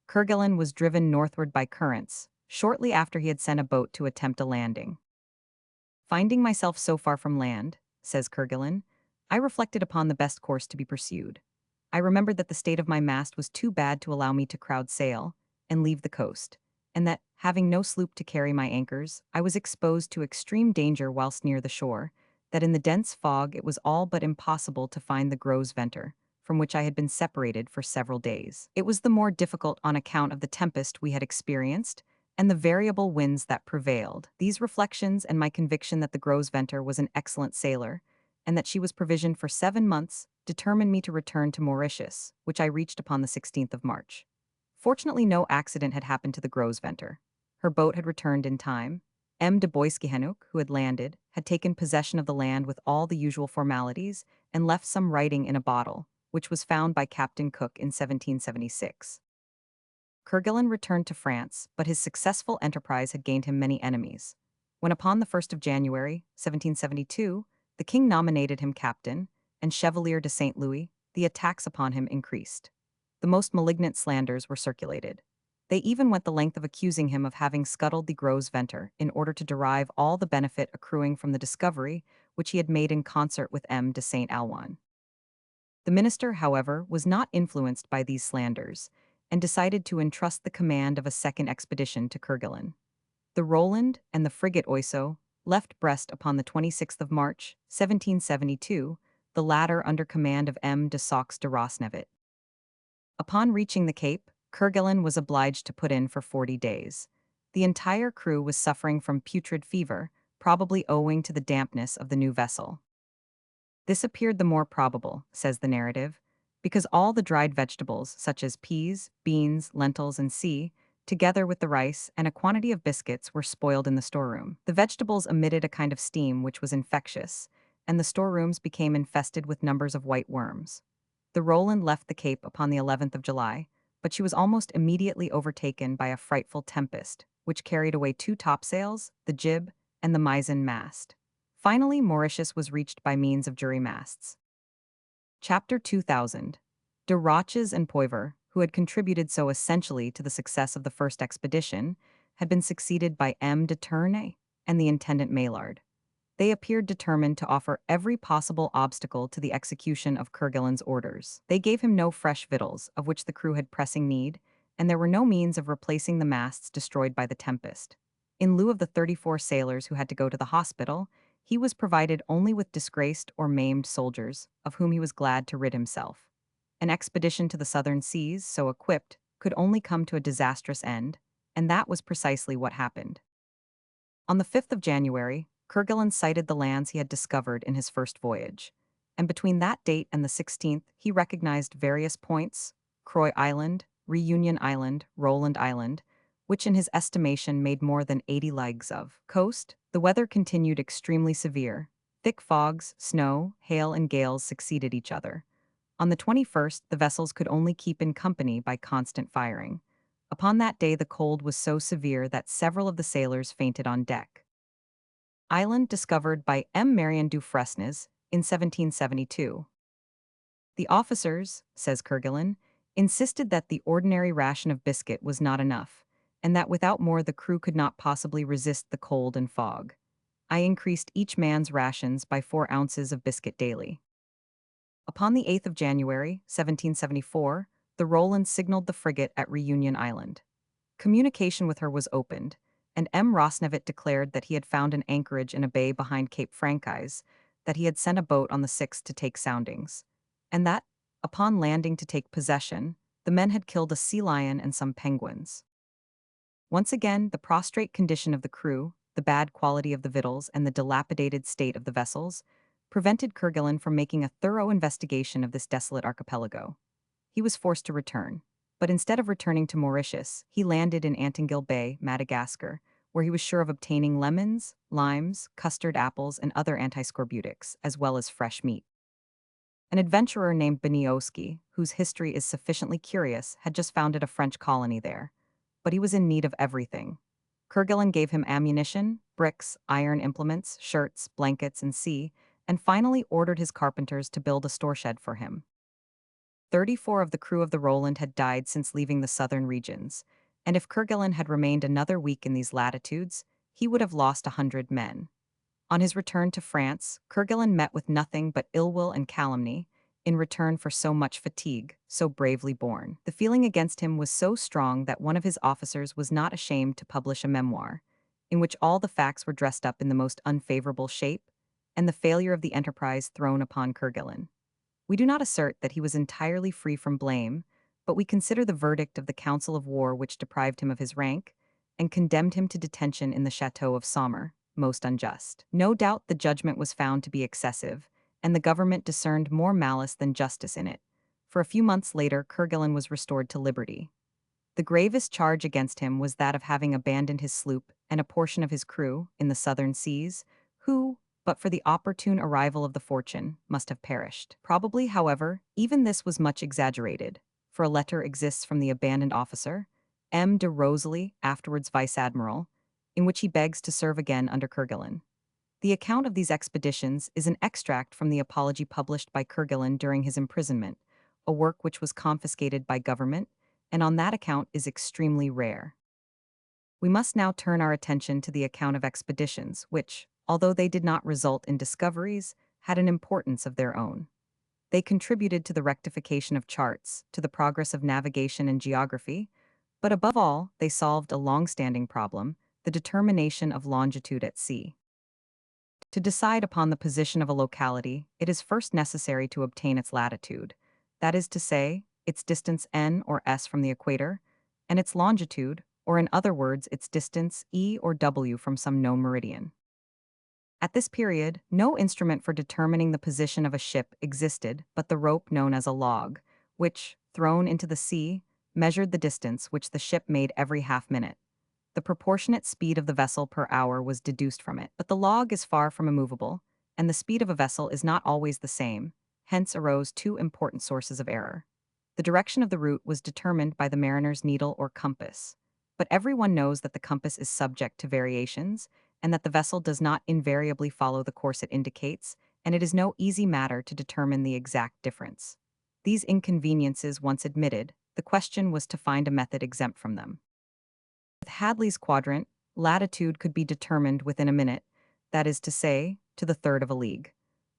Kerguelen was driven northward by currents, shortly after he had sent a boat to attempt a landing. Finding myself so far from land, says Kerguelen, I reflected upon the best course to be pursued. I remembered that the state of my mast was too bad to allow me to crowd sail and leave the coast, and that, having no sloop to carry my anchors, I was exposed to extreme danger whilst near the shore, that in the dense fog it was all but impossible to find the Gros Ventre, from which I had been separated for several days. It was the more difficult on account of the tempest we had experienced and the variable winds that prevailed. These reflections and my conviction that the Gros Ventre was an excellent sailor, and that she was provisioned for 7 months, determined me to return to Mauritius, which I reached upon the 16th of March. Fortunately, no accident had happened to the Gros Ventre. Her boat had returned in time. M. de Boisquihenuk, who had landed, had taken possession of the land with all the usual formalities and left some writing in a bottle, which was found by Captain Cook in 1776. Kerguelen returned to France, but his successful enterprise had gained him many enemies. When upon the 1st of January, 1772, the king nominated him captain and Chevalier de Saint Louis, the attacks upon him increased. The most malignant slanders were circulated. They even went the length of accusing him of having scuttled the Gros Ventre in order to derive all the benefit accruing from the discovery which he had made in concert with M. de Saint Alwan. The minister, however, was not influenced by these slanders, and decided to entrust the command of a second expedition to Kerguelen. The Roland and the frigate Oiseau left Brest upon the 26th of March, 1772, the latter under command of M. de Saux de Rosnevet. Upon reaching the Cape, Kerguelen was obliged to put in for 40 days. The entire crew was suffering from putrid fever, probably owing to the dampness of the new vessel. This appeared the more probable, says the narrative, because all the dried vegetables, such as peas, beans, lentils, and together with the rice and a quantity of biscuits, were spoiled in the storeroom. The vegetables emitted a kind of steam which was infectious, and the storerooms became infested with numbers of white worms. The Roland left the Cape upon the 11th of July, but she was almost immediately overtaken by a frightful tempest, which carried away 2 topsails, the jib, and the mizzen mast. Finally, Mauritius was reached by means of jury masts. Chapter 2000. De Roches and Poivre, who had contributed so essentially to the success of the first expedition, had been succeeded by M. de Tournay and the intendant Maillard. They appeared determined to offer every possible obstacle to the execution of Kerguelen's orders. They gave him no fresh victuals, of which the crew had pressing need, and there were no means of replacing the masts destroyed by the tempest. In lieu of the 34 sailors who had to go to the hospital, he was provided only with disgraced or maimed soldiers, of whom he was glad to rid himself. An expedition to the southern seas, so equipped, could only come to a disastrous end, and that was precisely what happened. On the 5th of January, Kerguelen sighted the lands he had discovered in his first voyage, and between that date and the 16th he recognized various points: Croix Island, Reunion Island, Roland Island, which in his estimation made more than 80 leagues of coast. The weather continued extremely severe. Thick fogs, snow, hail, and gales succeeded each other. On the 21st, the vessels could only keep in company by constant firing. Upon that day the cold was so severe that several of the sailors fainted on deck. Island discovered by M. Marion du Fresnes in 1772. The officers, says Kerguelen, insisted that the ordinary ration of biscuit was not enough, and that without more the crew could not possibly resist the cold and fog. I increased each man's rations by 4 ounces of biscuit daily. Upon the 8th of January, 1774, the Roland signaled the frigate at Reunion Island. Communication with her was opened, and M. Rosnevet declared that he had found an anchorage in a bay behind Cape Franchise, that he had sent a boat on the 6th to take soundings, and that, upon landing to take possession, the men had killed a sea lion and some penguins. Once again, the prostrate condition of the crew, the bad quality of the victuals, and the dilapidated state of the vessels prevented Kerguelen from making a thorough investigation of this desolate archipelago. He was forced to return. But instead of returning to Mauritius, he landed in Antingil Bay, Madagascar, where he was sure of obtaining lemons, limes, custard apples, and other antiscorbutics, as well as fresh meat. An adventurer named Benioski, whose history is sufficiently curious, had just founded a French colony there. But he was in need of everything. Kerguelen gave him ammunition, bricks, iron implements, shirts, blankets, and finally ordered his carpenters to build a store shed for him. 34 of the crew of the Roland had died since leaving the southern regions, and if Kerguelen had remained another week in these latitudes, he would have lost 100 men. On his return to France, Kerguelen met with nothing but ill will and calumny in return for so much fatigue, so bravely borne. The feeling against him was so strong that one of his officers was not ashamed to publish a memoir, in which all the facts were dressed up in the most unfavorable shape, and the failure of the enterprise thrown upon Kerguelen. We do not assert that he was entirely free from blame, but we consider the verdict of the Council of War which deprived him of his rank and condemned him to detention in the chateau of Sommer most unjust. No doubt the judgment was found to be excessive, and the government discerned more malice than justice in it. For a few months later, Kerguelen was restored to liberty. The gravest charge against him was that of having abandoned his sloop and a portion of his crew in the southern seas, who, but for the opportune arrival of the Fortune, must have perished. Probably, however, even this was much exaggerated, for a letter exists from the abandoned officer, M. de Rosalie, afterwards vice-admiral, in which he begs to serve again under Kerguelen. The account of these expeditions is an extract from the apology published by Kerguelen during his imprisonment, a work which was confiscated by government, and on that account is extremely rare. We must now turn our attention to the account of expeditions, which, although they did not result in discoveries, had an importance of their own. They contributed to the rectification of charts, to the progress of navigation and geography, but above all, they solved a long-standing problem, the determination of longitude at sea. To decide upon the position of a locality, it is first necessary to obtain its latitude, that is to say, its distance n or s from the equator, and its longitude, or in other words, its distance e or w from some known meridian. At this period, no instrument for determining the position of a ship existed but the rope known as a log, which, thrown into the sea, measured the distance which the ship made every half-minute. The proportionate speed of the vessel per hour was deduced from it, but the log is far from immovable, and the speed of a vessel is not always the same, hence arose two important sources of error. The direction of the route was determined by the mariner's needle or compass, but everyone knows that the compass is subject to variations, and that the vessel does not invariably follow the course it indicates, and it is no easy matter to determine the exact difference. These inconveniences once admitted, the question was to find a method exempt from them. With Hadley's quadrant, latitude could be determined within a minute, that is to say, to the third of a league.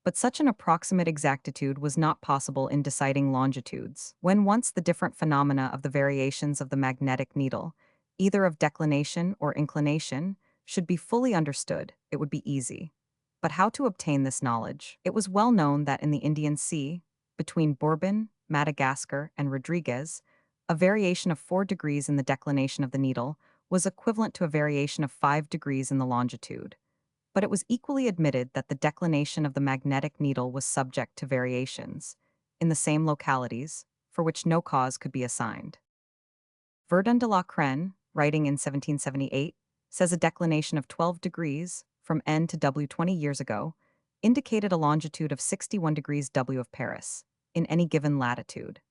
But such an approximate exactitude was not possible in deciding longitudes. When once the different phenomena of the variations of the magnetic needle, either of declination or inclination, should be fully understood, it would be easy. But how to obtain this knowledge? It was well known that in the Indian Sea, between Bourbon, Madagascar, and Rodriguez, a variation of 4 degrees in the declination of the needle was equivalent to a variation of 5 degrees in the longitude. But it was equally admitted that the declination of the magnetic needle was subject to variations, in the same localities, for which no cause could be assigned. Verdun de la Crenne, writing in 1778, says a declination of 12 degrees, from N to W 20 years ago, indicated a longitude of 61 degrees W of Paris, in any given latitude.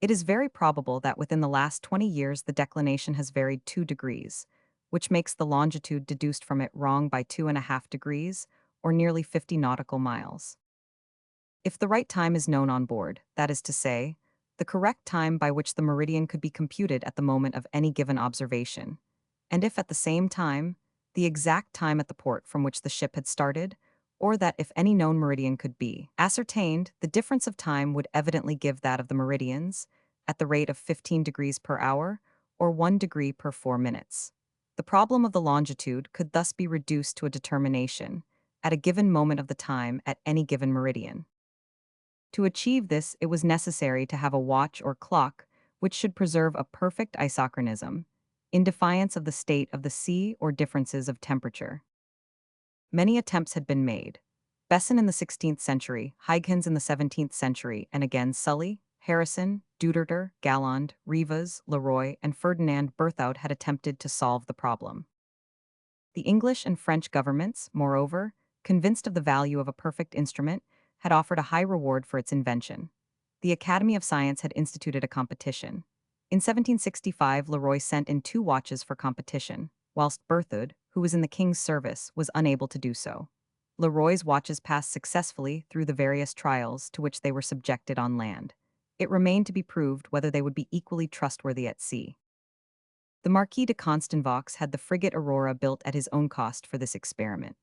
It is very probable that within the last 20 years the declination has varied 2 degrees, which makes the longitude deduced from it wrong by 2.5 degrees, or nearly 50 nautical miles. If the right time is known on board, that is to say, the correct time by which the meridian could be computed at the moment of any given observation, and if at the same time, the exact time at the port from which the ship had started, or that if any known meridian could be ascertained, the difference of time would evidently give that of the meridians, at the rate of 15 degrees per hour, or 1 degree per 4 minutes. The problem of the longitude could thus be reduced to a determination, at a given moment of the time at any given meridian. To achieve this, it was necessary to have a watch or clock which should preserve a perfect isochronism, in defiance of the state of the sea or differences of temperature. Many attempts had been made. Besson in the 16th century, Huygens in the 17th century, and again Sully, Harrison, Duderter, Galland, Rivas, Leroy, and Ferdinand Berthoud had attempted to solve the problem. The English and French governments, moreover, convinced of the value of a perfect instrument, had offered a high reward for its invention. The Academy of Science had instituted a competition. In 1765, Leroy sent in 2 watches for competition, whilst Berthoud, who was in the king's service, was unable to do so. Leroy's watches passed successfully through the various trials to which they were subjected on land. It remained to be proved whether they would be equally trustworthy at sea. The Marquis de Constanvaux had the frigate Aurora built at his own cost for this experiment.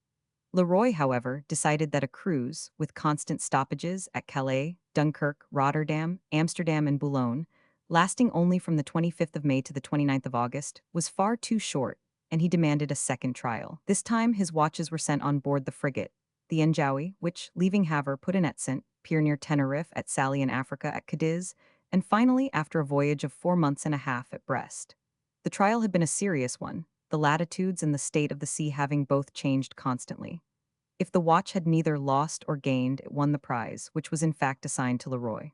Leroy, however, decided that a cruise, with constant stoppages at Calais, Dunkirk, Rotterdam, Amsterdam, and Boulogne, lasting only from the 25th of May to the 29th of August, was far too short, and he demanded a second trial. This time, his watches were sent on board the frigate, the Njawi, which, leaving Havre, put in at St. Pierre near Tenerife, at Sally in Africa, at Cadiz, and finally, after a voyage of 4 months and a half, at Brest. The trial had been a serious one, the latitudes and the state of the sea having both changed constantly. If the watch had neither lost or gained, it won the prize, which was in fact assigned to Leroy.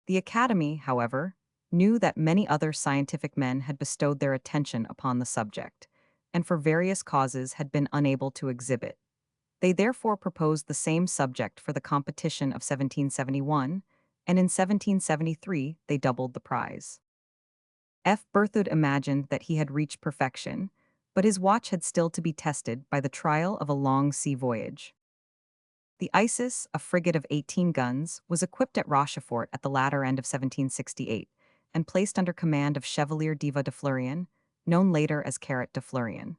The Academy, however, knew that many other scientific men had bestowed their attention upon the subject, and for various causes had been unable to exhibit. They therefore proposed the same subject for the competition of 1771, and in 1773 they doubled the prize. F. Berthoud imagined that he had reached perfection, but his watch had still to be tested by the trial of a long sea voyage. The Isis, a frigate of 18 guns, was equipped at Rochefort at the latter end of 1768 and placed under command of Chevalier Diva de Fleurien, known later as Carrot de Fleurien.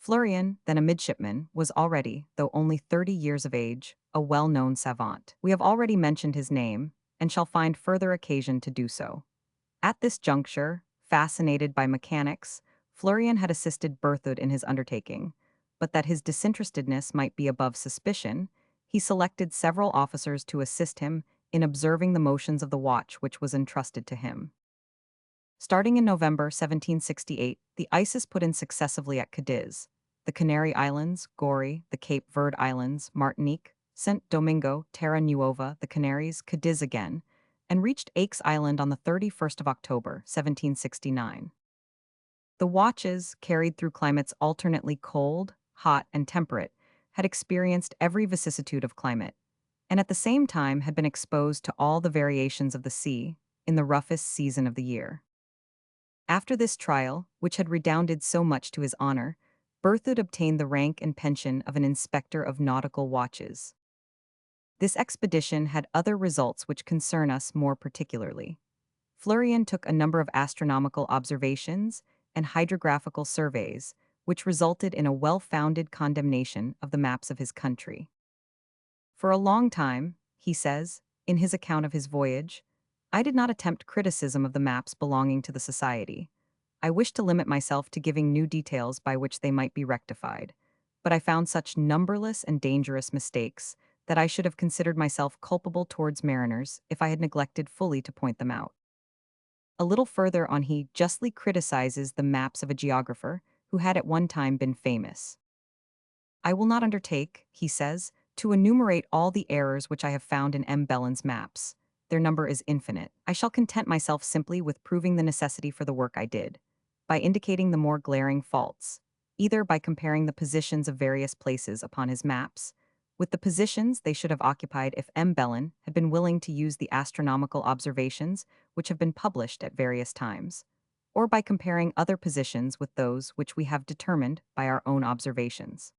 Fleurien, then a midshipman, was already, though only 30 years of age, a well-known savant. We have already mentioned his name, and shall find further occasion to do so. At this juncture, fascinated by mechanics, Fleurien had assisted Berthoud in his undertaking, but that his disinterestedness might be above suspicion, he selected several officers to assist him in observing the motions of the watch which was entrusted to him. Starting in November 1768, the Isis put in successively at Cadiz, the Canary Islands, Goree, the Cape Verde Islands, Martinique, St. Domingo, Terra Nuova, the Canaries, Cadiz again, and reached Aix Island on the 31st of October, 1769. The watches, carried through climates alternately cold, hot, and temperate, had experienced every vicissitude of climate, and at the same time had been exposed to all the variations of the sea in the roughest season of the year. After this trial, which had redounded so much to his honor, Berthoud obtained the rank and pension of an inspector of nautical watches. This expedition had other results which concern us more particularly. Fleurien took a number of astronomical observations and hydrographical surveys, which resulted in a well-founded condemnation of the maps of his country. For a long time, he says, in his account of his voyage, I did not attempt criticism of the maps belonging to the Society. I wished to limit myself to giving new details by which they might be rectified, but I found such numberless and dangerous mistakes that I should have considered myself culpable towards mariners if I had neglected fully to point them out. A little further on he justly criticizes the maps of a geographer who had at one time been famous. I will not undertake, he says, to enumerate all the errors which I have found in M. Bellin's maps. Their number is infinite. I shall content myself simply with proving the necessity for the work I did, by indicating the more glaring faults, either by comparing the positions of various places upon his maps, with the positions they should have occupied if M. Bellin had been willing to use the astronomical observations which have been published at various times, or by comparing other positions with those which we have determined by our own observations.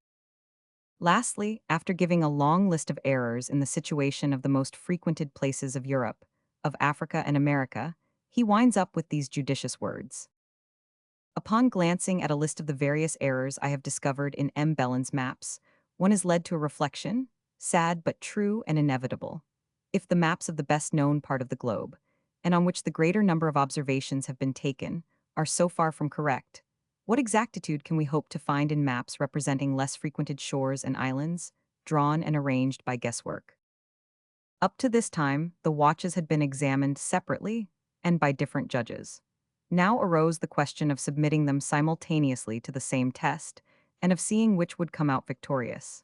Lastly, after giving a long list of errors in the situation of the most frequented places of Europe, of Africa and America, he winds up with these judicious words. Upon glancing at a list of the various errors I have discovered in M. Bellin's maps, one is led to a reflection, sad but true and inevitable. If the maps of the best-known part of the globe, and on which the greater number of observations have been taken, are so far from correct, what exactitude can we hope to find in maps representing less frequented shores and islands, drawn and arranged by guesswork? Up to this time, the watches had been examined separately and by different judges. Now arose the question of submitting them simultaneously to the same test, and of seeing which would come out victorious.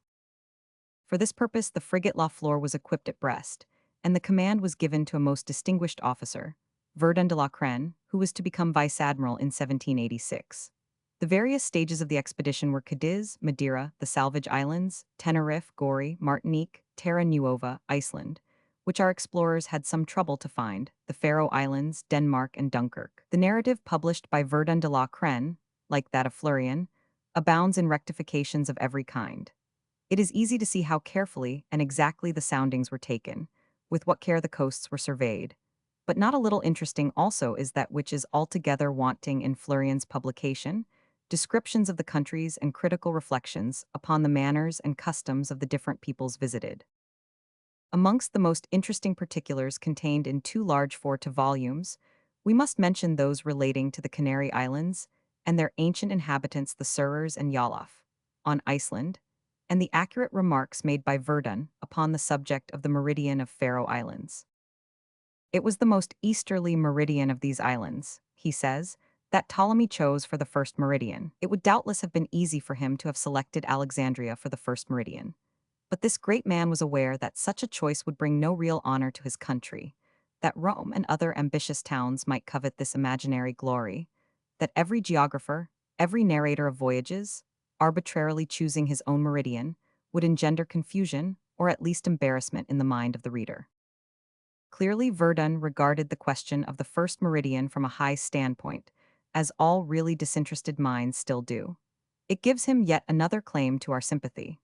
For this purpose the frigate La Flore was equipped at Brest, and the command was given to a most distinguished officer, Verdun de la Crenne, who was to become vice admiral in 1786. The various stages of the expedition were Cadiz, Madeira, the Salvage Islands, Tenerife, Goree, Martinique, Terra Nuova, Iceland, which our explorers had some trouble to find, the Faroe Islands, Denmark, and Dunkirk. The narrative published by Verdun de la Crenne, like that of Florian, abounds in rectifications of every kind. It is easy to see how carefully and exactly the soundings were taken, with what care the coasts were surveyed. But not a little interesting also is that which is altogether wanting in Florian's publication, descriptions of the countries and critical reflections upon the manners and customs of the different peoples visited. Amongst the most interesting particulars contained in two large fourto volumes, we must mention those relating to the Canary Islands and their ancient inhabitants, the Surers and Yalaf, on Iceland, and the accurate remarks made by Verdun upon the subject of the meridian of Faroe Islands. It was the most easterly meridian of these islands, he says, that Ptolemy chose for the first meridian. It would doubtless have been easy for him to have selected Alexandria for the first meridian. But this great man was aware that such a choice would bring no real honor to his country, that Rome and other ambitious towns might covet this imaginary glory, that every geographer, every narrator of voyages, arbitrarily choosing his own meridian, would engender confusion or at least embarrassment in the mind of the reader. Clearly, Verdun regarded the question of the first meridian from a high standpoint, as all really disinterested minds still do. It gives him yet another claim to our sympathy.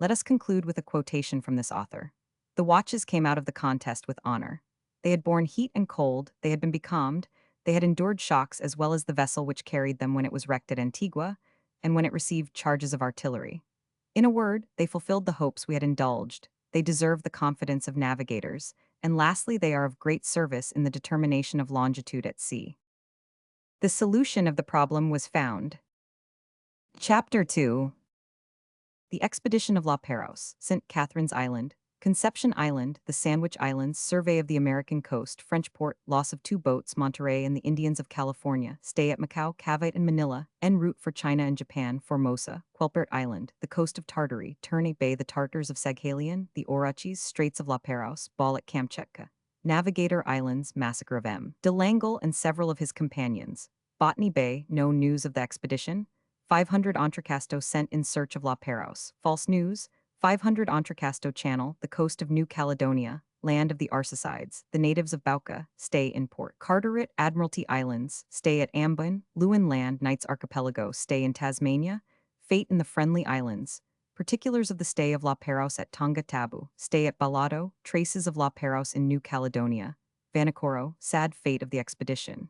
Let us conclude with a quotation from this author. The watches came out of the contest with honor. They had borne heat and cold, they had been becalmed, they had endured shocks as well as the vessel which carried them when it was wrecked at Antigua, and when it received charges of artillery. In a word, they fulfilled the hopes we had indulged, they deserve the confidence of navigators, and lastly they are of great service in the determination of longitude at sea. The solution of the problem was found. Chapter 2. The Expedition of La Perouse, St. Catherine's Island, Conception Island, the Sandwich Islands, Survey of the American Coast, French Port, Loss of 2 boats, Monterey and the Indians of California, Stay at Macau, Cavite and Manila, en route for China and Japan, Formosa, Quelpert Island, the coast of Tartary, Ternate Bay, the Tartars of Saghalien, the Orachis, Straits of La Perouse, Ball at Kamchatka, Navigator Islands, Massacre of M. de Langle and several of his companions, Botany Bay, no news of the expedition, 500 Entrecasto sent in search of La Perouse. False news. 500 Entrecasto Channel, the coast of New Caledonia, land of the Arsacides, the natives of Bauca, stay in port. Carteret, Admiralty Islands, stay at Ambon, Lewin Land, Knights Archipelago, stay in Tasmania, fate in the Friendly Islands, particulars of the stay of La Perouse at Tonga Tabu, stay at Balado, traces of La Perouse in New Caledonia, Vanikoro, sad fate of the expedition.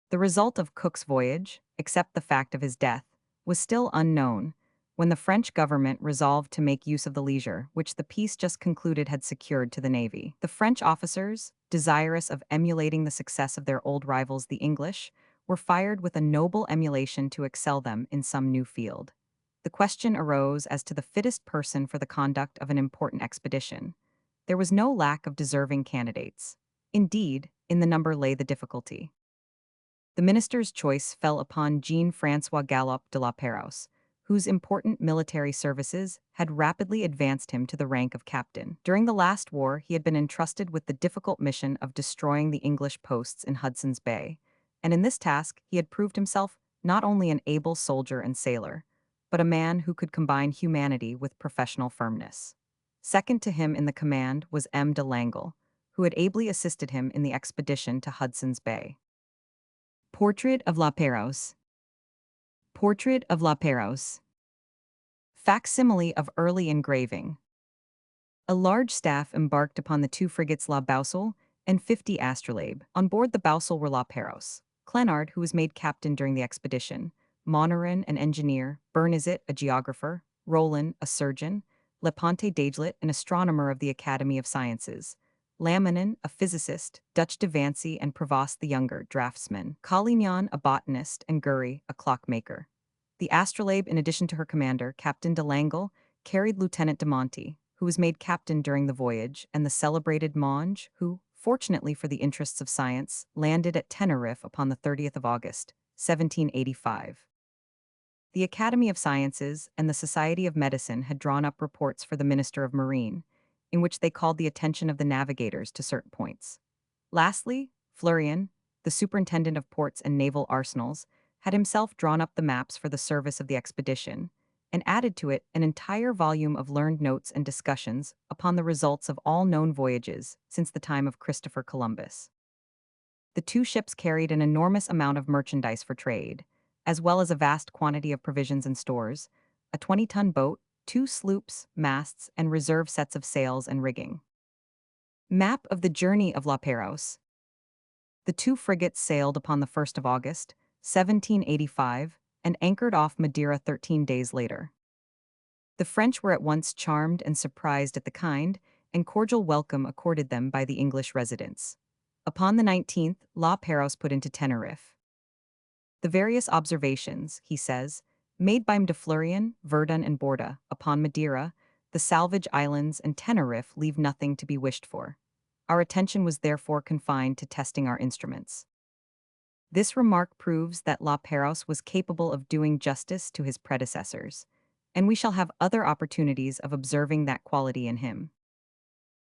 The result of Cook's voyage, except the fact of his death, was still unknown, when the French government resolved to make use of the leisure which the peace just concluded had secured to the navy. The French officers, desirous of emulating the success of their old rivals the English, were fired with a noble emulation to excel them in some new field. The question arose as to the fittest person for the conduct of an important expedition. There was no lack of deserving candidates. Indeed, in the number lay the difficulty. The minister's choice fell upon Jean-François Galop de la Perouse, whose important military services had rapidly advanced him to the rank of captain. During the last war, he had been entrusted with the difficult mission of destroying the English posts in Hudson's Bay, and in this task he had proved himself not only an able soldier and sailor, but a man who could combine humanity with professional firmness. Second to him in the command was M. de Langle, who had ably assisted him in the expedition to Hudson's Bay. Portrait of La Perouse. Portrait of La Perouse. Facsimile of early engraving. A large staff embarked upon the 2 frigates La Boussole and 50 astrolabe. On board the Boussole were La Perouse, Clenard, who was made captain during the expedition, Monarin, an engineer, Bernizet, a geographer, Roland, a surgeon, Leponte Dagelet, an astronomer of the Academy of Sciences, Laminin, a physicist, Dutch de Vancy and Prevost the Younger, draftsman, Collignon, a botanist, and Gury, a clockmaker. The astrolabe, in addition to her commander, Captain de Langle, carried Lieutenant de Monti, who was made captain during the voyage, and the celebrated Monge, who, fortunately for the interests of science, landed at Tenerife upon the 30th of August, 1785. The Academy of Sciences and the Society of Medicine had drawn up reports for the Minister of Marine, in which they called the attention of the navigators to certain points. Lastly, Florian, the superintendent of ports and naval arsenals, had himself drawn up the maps for the service of the expedition, and added to it an entire volume of learned notes and discussions upon the results of all known voyages since the time of Christopher Columbus. The two ships carried an enormous amount of merchandise for trade, as well as a vast quantity of provisions and stores, a 20-ton boat, two sloops, masts, and reserve sets of sails and rigging. Map of the journey of La Perouse. The two frigates sailed upon the 1st of August, 1785, and anchored off Madeira 13 days later. The French were at once charmed and surprised at the kind and cordial welcome accorded them by the English residents. Upon the 19th, La Perouse put into Tenerife. The various observations, he says, made by M. de Florian, Verdun, and Borda upon Madeira, the Salvage Islands, and Tenerife leave nothing to be wished for. Our attention was therefore confined to testing our instruments. This remark proves that La Perouse was capable of doing justice to his predecessors, and we shall have other opportunities of observing that quality in him.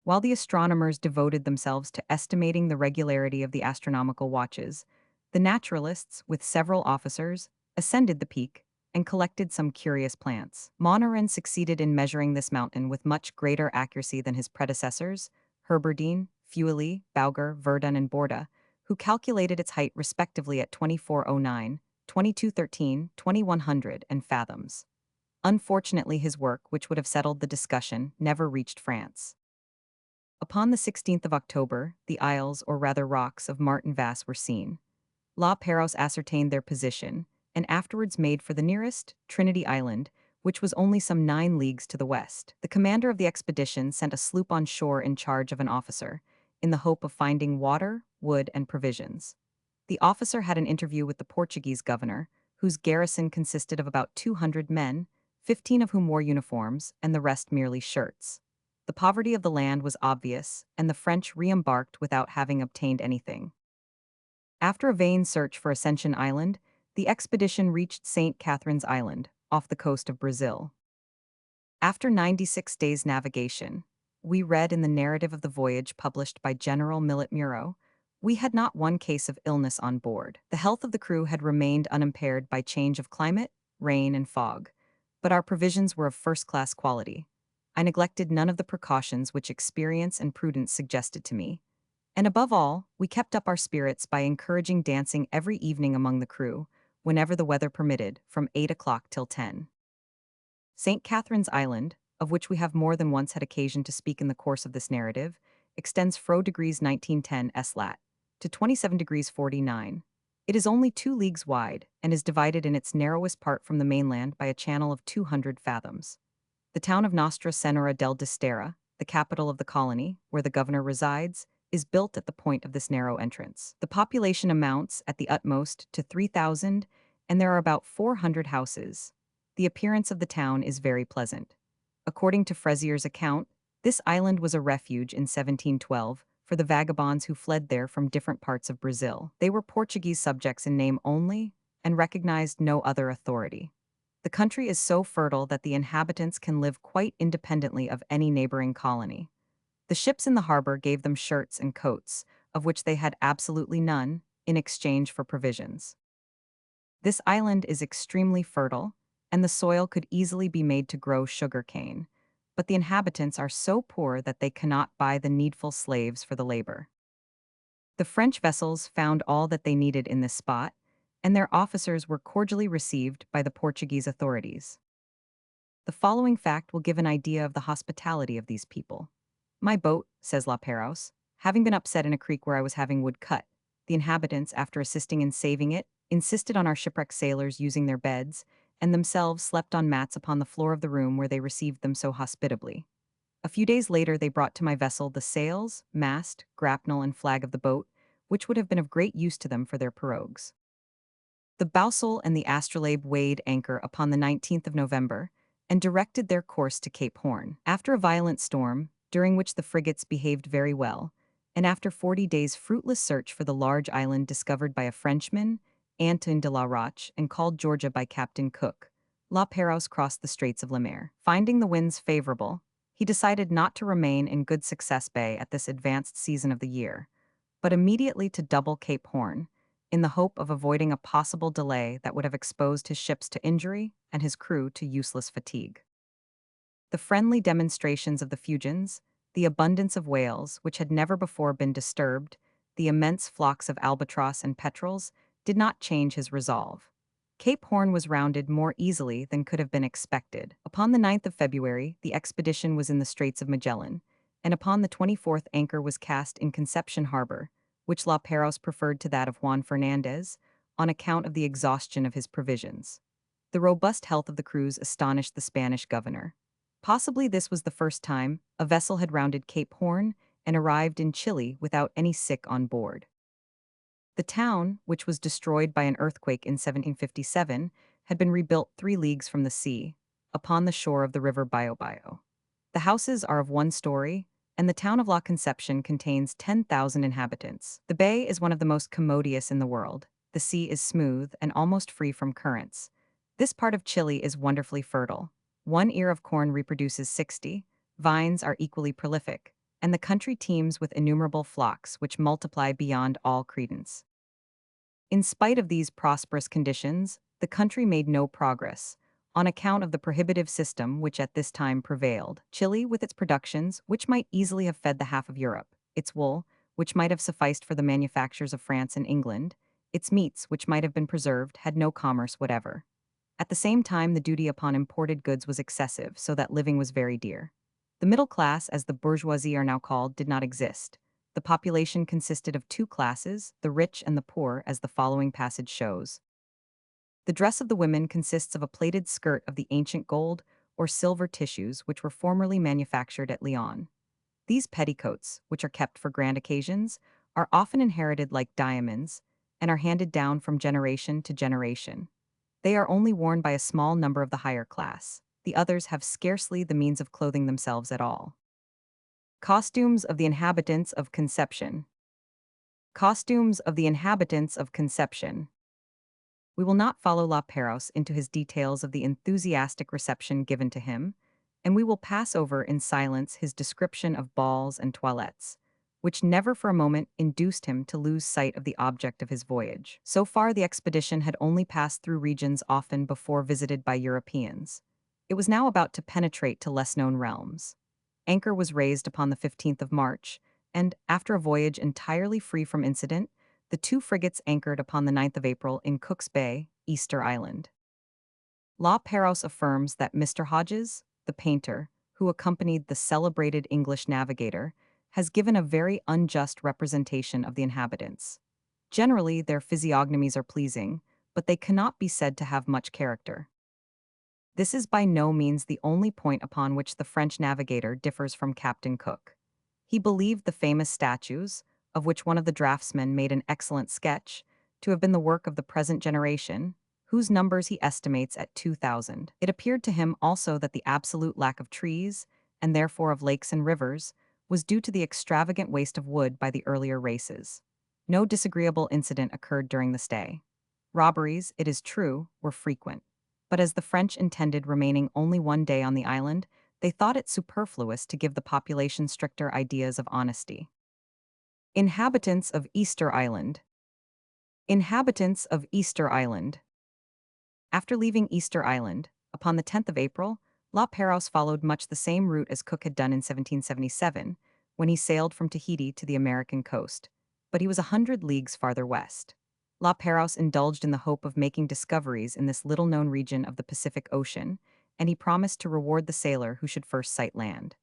While the astronomers devoted themselves to estimating the regularity of the astronomical watches, the naturalists, with several officers, ascended the peak and collected some curious plants. Monneron succeeded in measuring this mountain with much greater accuracy than his predecessors, Herberdine, Feuilly, Bauger, Verdun, and Borda, who calculated its height respectively at 2409, 2213, 2100, and fathoms. Unfortunately, his work, which would have settled the discussion, never reached France. Upon the 16th of October, the isles, or rather rocks, of Martin Vas were seen. La Perouse ascertained their position, and afterwards made for the nearest, Trinity Island, which was only some 9 leagues to the west. The commander of the expedition sent a sloop on shore in charge of an officer, in the hope of finding water, wood, and provisions. The officer had an interview with the Portuguese governor, whose garrison consisted of about 200 men, 15 of whom wore uniforms, and the rest merely shirts. The poverty of the land was obvious, and the French re-embarked without having obtained anything. After a vain search for Ascension Island, the expedition reached St. Catherine's Island, off the coast of Brazil. After 96 days' navigation, we read in the narrative of the voyage published by General Millet Muro, we had not one case of illness on board. The health of the crew had remained unimpaired by change of climate, rain, and fog, but our provisions were of first-class quality. I neglected none of the precautions which experience and prudence suggested to me, and above all, we kept up our spirits by encouraging dancing every evening among the crew, whenever the weather permitted, from 8 o'clock till 10. St. Catherine's Island, of which we have more than once had occasion to speak in the course of this narrative, extends fro degrees 1910 s lat. to 27 degrees 49. It is only 2 leagues wide, and is divided in its narrowest part from the mainland by a channel of 200 fathoms. The town of Nostra Senora del Distera, the capital of the colony, where the governor resides, is built at the point of this narrow entrance. The population amounts, at the utmost, to 3,000, and there are about 400 houses. The appearance of the town is very pleasant. According to Frézier's account, this island was a refuge in 1712 for the vagabonds who fled there from different parts of Brazil. They were Portuguese subjects in name only, and recognized no other authority. The country is so fertile that the inhabitants can live quite independently of any neighboring colony. The ships in the harbor gave them shirts and coats, of which they had absolutely none, in exchange for provisions. This island is extremely fertile, and the soil could easily be made to grow sugar cane, but the inhabitants are so poor that they cannot buy the needful slaves for the labor. The French vessels found all that they needed in this spot, and their officers were cordially received by the Portuguese authorities. The following fact will give an idea of the hospitality of these people. My boat, says La Perouse, having been upset in a creek where I was having wood cut, the inhabitants, after assisting in saving it, insisted on our shipwrecked sailors using their beds, and themselves slept on mats upon the floor of the room where they received them so hospitably. A few days later they brought to my vessel the sails, mast, grapnel, and flag of the boat, which would have been of great use to them for their pirogues. The Boussole and the Astrolabe weighed anchor upon the 19th of November, and directed their course to Cape Horn. After a violent storm, during which the frigates behaved very well, and after 40 days' fruitless search for the large island discovered by a Frenchman, Antoine de la Roche, and called Georgia by Captain Cook, La Perouse crossed the Straits of Le Maire. Finding the winds favorable, He decided not to remain in Good Success Bay at this advanced season of the year, but immediately to double Cape Horn, in the hope of avoiding a possible delay that would have exposed his ships to injury and his crew to useless fatigue. The friendly demonstrations of the Fuegians, the abundance of whales, which had never before been disturbed, the immense flocks of albatross and petrels, did not change his resolve. Cape Horn was rounded more easily than could have been expected. Upon the 9th of February, the expedition was in the Straits of Magellan, and upon the 24th anchor was cast in Conception Harbor, which La Perouse preferred to that of Juan Fernandez, on account of the exhaustion of his provisions. The robust health of the crews astonished the Spanish governor. Possibly this was the first time a vessel had rounded Cape Horn and arrived in Chile without any sick on board. The town, which was destroyed by an earthquake in 1757, had been rebuilt 3 leagues from the sea, upon the shore of the river Biobio. The houses are of 1 story, and the town of La Conception contains 10,000 inhabitants. The bay is one of the most commodious in the world. The sea is smooth and almost free from currents. This part of Chile is wonderfully fertile. 1 ear of corn reproduces 60, vines are equally prolific, and the country teems with innumerable flocks which multiply beyond all credence. In spite of these prosperous conditions, the country made no progress, on account of the prohibitive system which at this time prevailed. Chile, with its productions, which might easily have fed the half of Europe, its wool, which might have sufficed for the manufactures of France and England, its meats, which might have been preserved, had no commerce whatever. At the same time, the duty upon imported goods was excessive, so that living was very dear. The middle class, as the bourgeoisie are now called, did not exist. The population consisted of 2 classes, the rich and the poor, as the following passage shows. The dress of the women consists of a plaited skirt of the ancient gold or silver tissues which were formerly manufactured at Lyon. These petticoats, which are kept for grand occasions, are often inherited like diamonds and are handed down from generation to generation. They are only worn by a small number of the higher class. The others have scarcely the means of clothing themselves at all. Costumes of the inhabitants of Conception. Costumes of the inhabitants of Conception. We will not follow La Perouse into his details of the enthusiastic reception given to him, and we will pass over in silence his description of balls and toilettes, which never for a moment induced him to lose sight of the object of his voyage. So far, the expedition had only passed through regions often before visited by Europeans. It was now about to penetrate to less-known realms. Anchor was raised upon the 15th of March, and, after a voyage entirely free from incident, the 2 frigates anchored upon the 9th of April in Cook's Bay, Easter Island. La Perouse affirms that Mr. Hodges, the painter, who accompanied the celebrated English navigator, has given a very unjust representation of the inhabitants. Generally, their physiognomies are pleasing, but they cannot be said to have much character. This is by no means the only point upon which the French navigator differs from Captain Cook. He believed the famous statues, of which one of the draftsmen made an excellent sketch, to have been the work of the present generation, whose numbers he estimates at 2,000. It appeared to him also that the absolute lack of trees, and therefore of lakes and rivers, was due to the extravagant waste of wood by the earlier races. No disagreeable incident occurred during the stay. Robberies, it is true, were frequent, but as the French intended remaining only 1 day on the island, they thought it superfluous to give the population stricter ideas of honesty. Inhabitants of Easter Island. Inhabitants of Easter Island. After leaving Easter Island, upon the 10th of April, La Perouse followed much the same route as Cook had done in 1777, when he sailed from Tahiti to the American coast, but he was 100 leagues farther west. La Perouse indulged in the hope of making discoveries in this little-known region of the Pacific Ocean, and he promised to reward the sailor who should first sight land.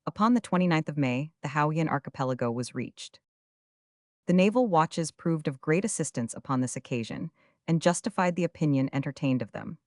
Upon the 29th of May, the Hawaiian archipelago was reached. The naval watches proved of great assistance upon this occasion, and justified the opinion entertained of them.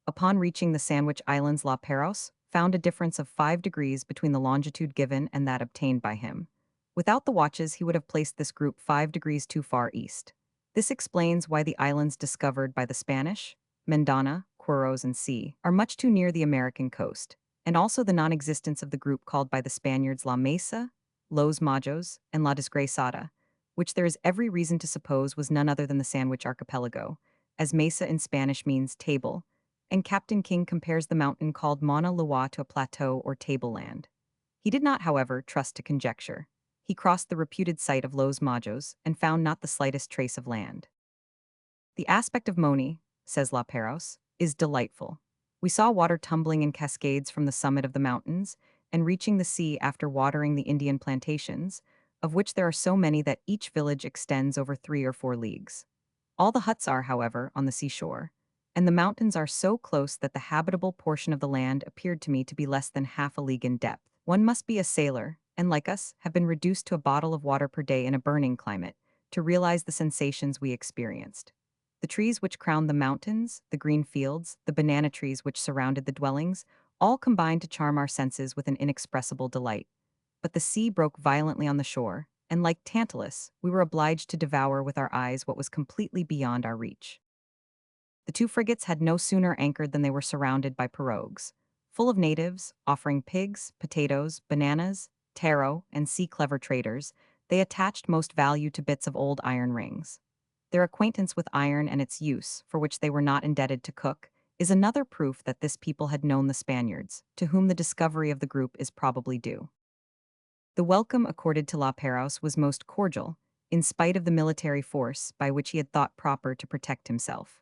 Upon reaching the Sandwich Islands, La Perouse found a difference of 5 degrees between the longitude given and that obtained by him. Without the watches, he would have placed this group 5 degrees too far east. This explains why the islands discovered by the Spanish, Mendana, Quiros, and C, are much too near the American coast, and also the non-existence of the group called by the Spaniards La Mesa, Los Majos, and La Desgraciada, which there is every reason to suppose was none other than the Sandwich Archipelago, as mesa in Spanish means table, and Captain King compares the mountain called Mauna Loa to a plateau or tableland. He did not, however, trust to conjecture. He crossed the reputed site of Los Majos and found not the slightest trace of land. The aspect of Moni, says La Perouse, is delightful. We saw water tumbling in cascades from the summit of the mountains and reaching the sea after watering the Indian plantations, of which there are so many that each village extends over 3 or 4 leagues. All the huts are, however, on the seashore, and the mountains are so close that the habitable portion of the land appeared to me to be less than half a league in depth. One must be a sailor, and like us, have been reduced to a bottle of water per day in a burning climate, to realize the sensations we experienced. The trees which crowned the mountains, the green fields, the banana trees which surrounded the dwellings, all combined to charm our senses with an inexpressible delight. But the sea broke violently on the shore, and like Tantalus, we were obliged to devour with our eyes what was completely beyond our reach. The 2 frigates had no sooner anchored than they were surrounded by pirogues, full of natives, offering pigs, potatoes, bananas, taro, and sea-clever traders. They attached most value to bits of old iron rings. Their acquaintance with iron and its use, for which they were not indebted to Cook, is another proof that this people had known the Spaniards, to whom the discovery of the group is probably due. The welcome accorded to La Perouse was most cordial, in spite of the military force by which he had thought proper to protect himself.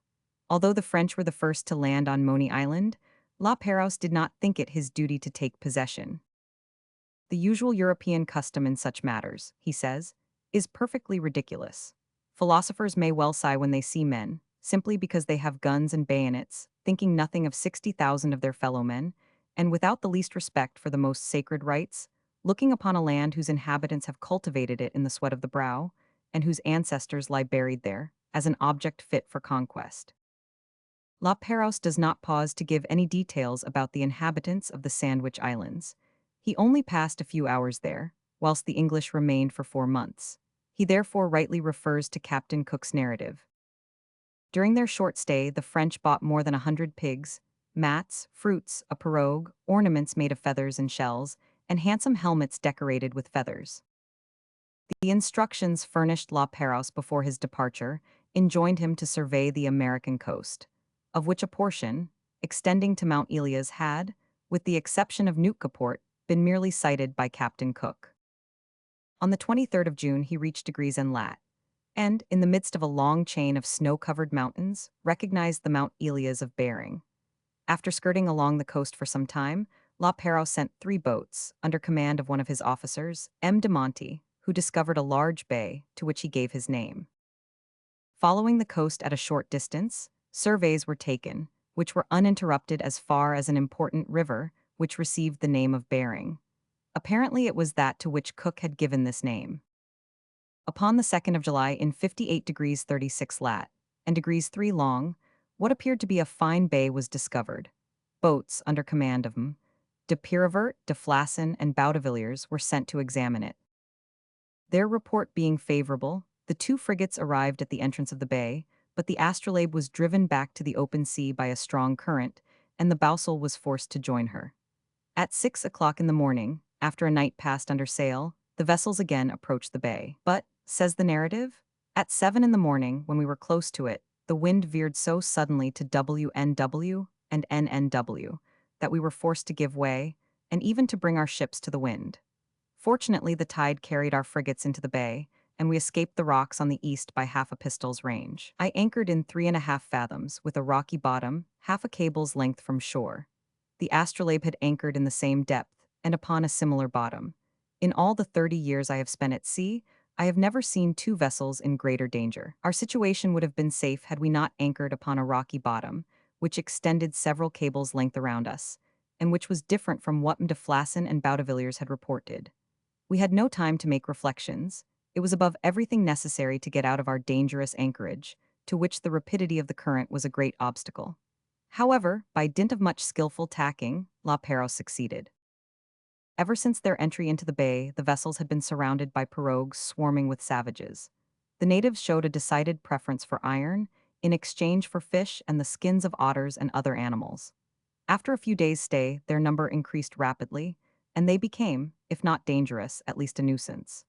Although the French were the first to land on Moni Island, La Perouse did not think it his duty to take possession. The usual European custom in such matters, he says, is perfectly ridiculous. Philosophers may well sigh when they see men, simply because they have guns and bayonets, thinking nothing of 60,000 of their fellow men, and without the least respect for the most sacred rights, looking upon a land whose inhabitants have cultivated it in the sweat of the brow, and whose ancestors lie buried there, as an object fit for conquest. La Perouse does not pause to give any details about the inhabitants of the Sandwich Islands. He only passed a few hours there, whilst the English remained for 4 months. He therefore rightly refers to Captain Cook's narrative. During their short stay, the French bought more than 100 pigs, mats, fruits, a pirogue, ornaments made of feathers and shells, and handsome helmets decorated with feathers. The instructions furnished La Perouse before his departure enjoined him to survey the American coast, of which a portion, extending to Mount Elias, had, with the exception of Nootkaport, been merely sighted by Captain Cook. On the 23rd of June he reached degrees en lat, and, in the midst of a long chain of snow-covered mountains, recognized the Mount Elias of Bering. After skirting along the coast for some time, La Perouse sent 3 boats, under command of one of his officers, M. de Monti, who discovered a large bay, to which he gave his name. Following the coast at a short distance, surveys were taken, which were uninterrupted as far as an important river, which received the name of Bering. Apparently it was that to which Cook had given this name. Upon the 2nd of July, in 58 degrees 36 lat, and degrees 3 long, what appeared to be a fine bay was discovered. Boats, under command of M. de Pierrevert, de Flasson, and Boutevilliers, were sent to examine it. Their report being favorable, the 2 frigates arrived at the entrance of the bay, but the astrolabe was driven back to the open sea by a strong current, and the Boussole was forced to join her. At 6 o'clock in the morning, after a night passed under sail, the vessels again approached the bay. But, says the narrative, at 7 in the morning, when we were close to it, the wind veered so suddenly to WNW and NNW that we were forced to give way, and even to bring our ships to the wind. Fortunately, the tide carried our frigates into the bay, and we escaped the rocks on the east by half a pistol's range. I anchored in 3½ fathoms, with a rocky bottom, half a cable's length from shore. The astrolabe had anchored in the same depth, and upon a similar bottom. In all the 30 years I have spent at sea, I have never seen 2 vessels in greater danger. Our situation would have been safe had we not anchored upon a rocky bottom, which extended several cables' length around us, and which was different from what M. de Flasson and Boutevilliers had reported. We had no time to make reflections. It was above everything necessary to get out of our dangerous anchorage, to which the rapidity of the current was a great obstacle. However, by dint of much skillful tacking, La Perouse succeeded. Ever since their entry into the bay, the vessels had been surrounded by pirogues swarming with savages. The natives showed a decided preference for iron, in exchange for fish and the skins of otters and other animals. After a few days' stay, their number increased rapidly, and they became, if not dangerous, at least a nuisance.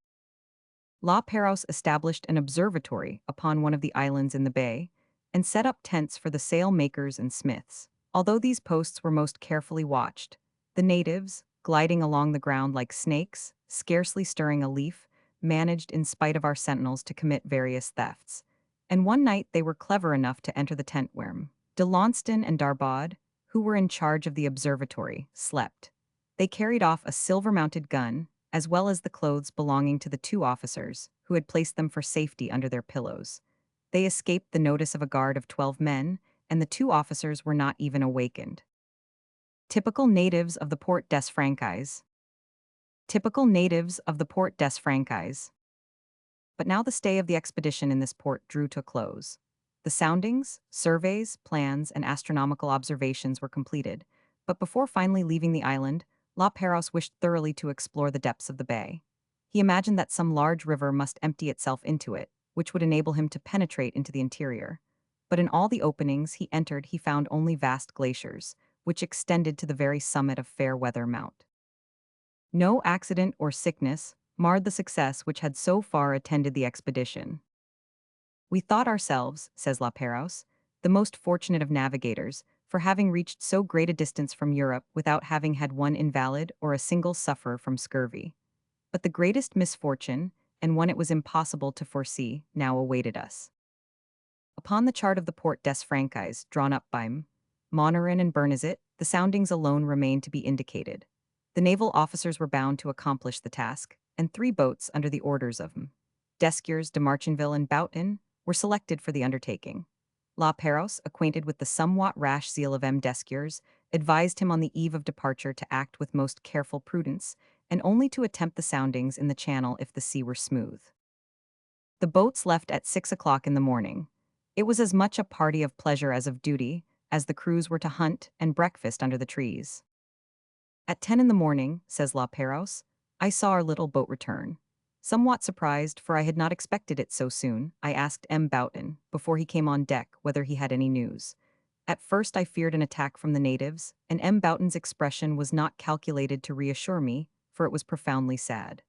La Perouse established an observatory upon one of the islands in the bay, and set up tents for the sail makers and smiths. Although these posts were most carefully watched, the natives, gliding along the ground like snakes, scarcely stirring a leaf, managed in spite of our sentinels to commit various thefts. And one night they were clever enough to enter the tent where de Launceston and Darbaud, who were in charge of the observatory, slept. They carried off a silver-mounted gun, as well as the clothes belonging to the two officers, who had placed them for safety under their pillows. They escaped the notice of a guard of 12 men, and the two officers were not even awakened. Typical natives of the Port des Franquais. Typical natives of the Port des Franquais. But now the stay of the expedition in this port drew to a close. The soundings, surveys, plans, and astronomical observations were completed, but before finally leaving the island, La Pérouse wished thoroughly to explore the depths of the bay. He imagined that some large river must empty itself into it, which would enable him to penetrate into the interior. But in all the openings he entered he found only vast glaciers, which extended to the very summit of Fairweather Mount. No accident or sickness marred the success which had so far attended the expedition. We thought ourselves, says La Pérouse, the most fortunate of navigators, for having reached so great a distance from Europe without having had one invalid or a single sufferer from scurvy. But the greatest misfortune, and one it was impossible to foresee, now awaited us. Upon the chart of the Port des Franquais, drawn up by Monneron and Bernizet, the soundings alone remained to be indicated. The naval officers were bound to accomplish the task, and 3 boats under the orders of Desquiers, de Marchinville, and Boughton were selected for the undertaking. La Pérouse, acquainted with the somewhat rash zeal of Desquiers, advised him on the eve of departure to act with most careful prudence, and only to attempt the soundings in the channel if the sea were smooth. The boats left at 6 o'clock in the morning. It was as much a party of pleasure as of duty, as the crews were to hunt and breakfast under the trees. At 10 in the morning, says La Pérouse, I saw our little boat return. Somewhat surprised, for I had not expected it so soon, I asked Boughton, before he came on deck, whether he had any news. At first I feared an attack from the natives, and Boughton's expression was not calculated to reassure me, for it was profoundly sad.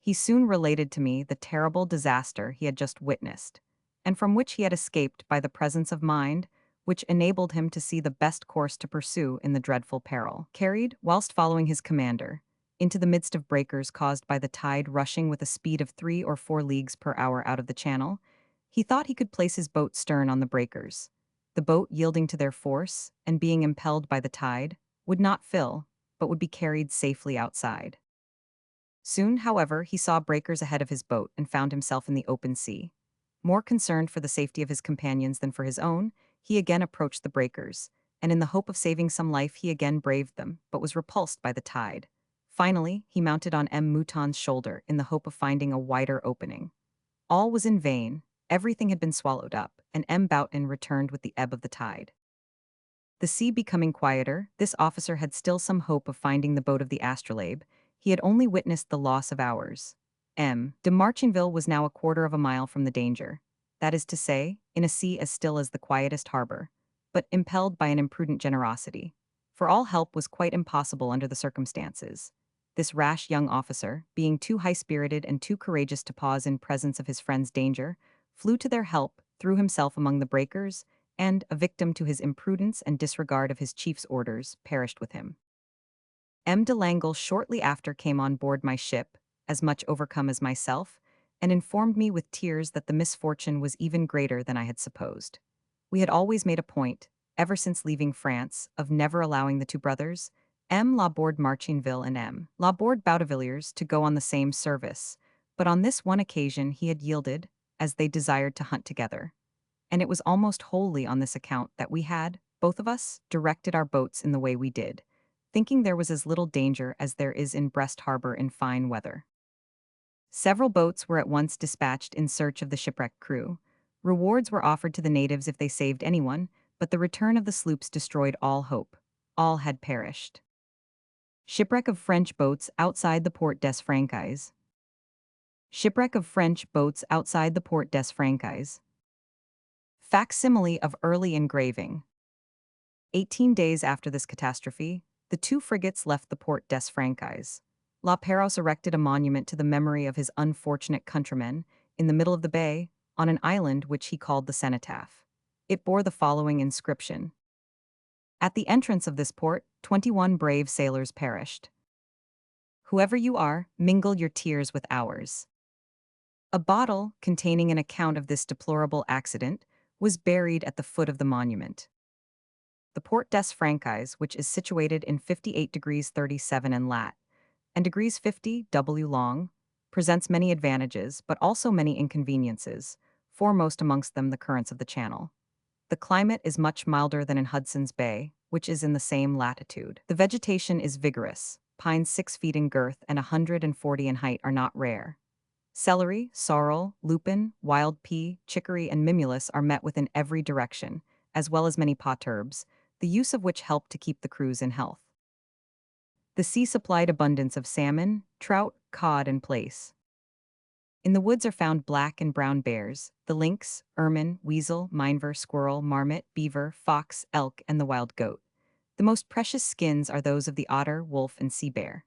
He soon related to me the terrible disaster he had just witnessed, and from which he had escaped by the presence of mind which enabled him to see the best course to pursue in the dreadful peril. Carried, whilst following his commander, into the midst of breakers caused by the tide rushing with a speed of 3 or 4 leagues per hour out of the channel, he thought he could place his boat stern on the breakers. The boat, yielding to their force, and being impelled by the tide, would not fill, but would be carried safely outside. Soon, however, he saw breakers ahead of his boat and found himself in the open sea. More concerned for the safety of his companions than for his own, he again approached the breakers, and in the hope of saving some life he again braved them, but was repulsed by the tide. Finally, he mounted on Mouton's shoulder in the hope of finding a wider opening. All was in vain, everything had been swallowed up, and Boughton returned with the ebb of the tide. The sea becoming quieter, this officer had still some hope of finding the boat of the Astrolabe. He had only witnessed the loss of hours. De Marchinville was now a quarter of a mile from the danger, that is to say, in a sea as still as the quietest harbor, but impelled by an imprudent generosity. For all help was quite impossible under the circumstances. This rash young officer, being too high-spirited and too courageous to pause in presence of his friend's danger, flew to their help, threw himself among the breakers, and, a victim to his imprudence and disregard of his chief's orders, perished with him. De Langle shortly after came on board my ship, as much overcome as myself, and informed me with tears that the misfortune was even greater than I had supposed. We had always made a point, ever since leaving France, of never allowing the 2 brothers, Laborde Marchinville and Laborde Boutevilliers, to go on the same service, but on this one occasion he had yielded, as they desired to hunt together. And it was almost wholly on this account that we had, both of us, directed our boats in the way we did, thinking there was as little danger as there is in Brest Harbor in fine weather. Several boats were at once dispatched in search of the shipwrecked crew. Rewards were offered to the natives if they saved anyone, but the return of the sloops destroyed all hope. All had perished. Shipwreck of French boats outside the Port des Franquais. Shipwreck of French boats outside the Port des Franquais. Facsimile of early engraving. 18 days after this catastrophe, the 2 frigates left the Port des Franquais. La Pérouse erected a monument to the memory of his unfortunate countrymen in the middle of the bay, on an island which he called the Cenotaph. It bore the following inscription: At the entrance of this port, 21 brave sailors perished. Whoever you are, mingle your tears with ours. A bottle containing an account of this deplorable accident was buried at the foot of the monument. The Port des Franquais, which is situated in 58 degrees 37 in lat. and degrees 50 W long, presents many advantages but also many inconveniences, foremost amongst them the currents of the channel. The climate is much milder than in Hudson's Bay, which is in the same latitude. The vegetation is vigorous. Pines 6 feet in girth and 140 in height are not rare. Celery, sorrel, lupin, wild pea, chicory, and mimulus are met with in every direction, as well as many pot herbs, the use of which help to keep the crews in health. The sea supplied abundance of salmon, trout, cod, and plaice. In the woods are found black and brown bears, the lynx, ermine, weasel, minever, squirrel, marmot, beaver, fox, elk, and the wild goat. The most precious skins are those of the otter, wolf, and sea bear.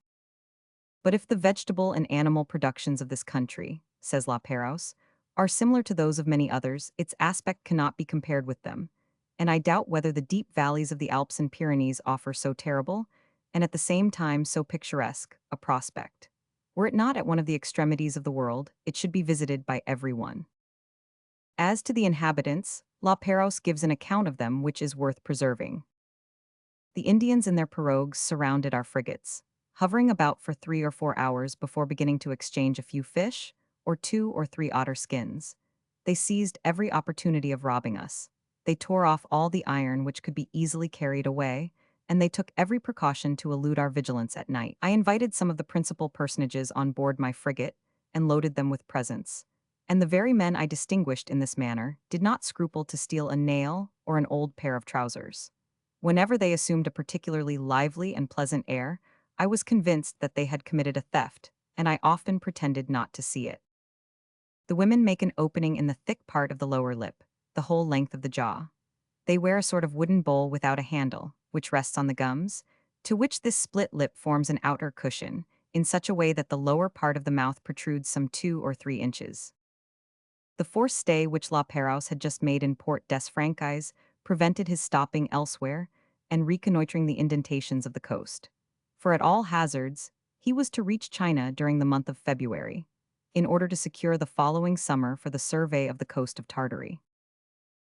But if the vegetable and animal productions of this country, says La Perouse, are similar to those of many others, its aspect cannot be compared with them, and I doubt whether the deep valleys of the Alps and Pyrenees offer so terrible, and at the same time so picturesque, a prospect. Were it not at one of the extremities of the world, it should be visited by every one. As to the inhabitants, La Perouse gives an account of them which is worth preserving. The Indians in their pirogues surrounded our frigates, hovering about for 3 or 4 hours before beginning to exchange a few fish, or 2 or 3 otter skins. They seized every opportunity of robbing us. They tore off all the iron which could be easily carried away, and they took every precaution to elude our vigilance at night. I invited some of the principal personages on board my frigate, and loaded them with presents. And the very men I distinguished in this manner did not scruple to steal a nail or an old pair of trousers. Whenever they assumed a particularly lively and pleasant air, I was convinced that they had committed a theft, and I often pretended not to see it. The women make an opening in the thick part of the lower lip, the whole length of the jaw. They wear a sort of wooden bowl without a handle, which rests on the gums, to which this split lip forms an outer cushion, in such a way that the lower part of the mouth protrudes some 2 or 3 inches. The forced stay which La Perouse had just made in Port des Franquais prevented his stopping elsewhere and reconnoitering the indentations of the coast. For at all hazards, he was to reach China during the month of February, in order to secure the following summer for the survey of the coast of Tartary.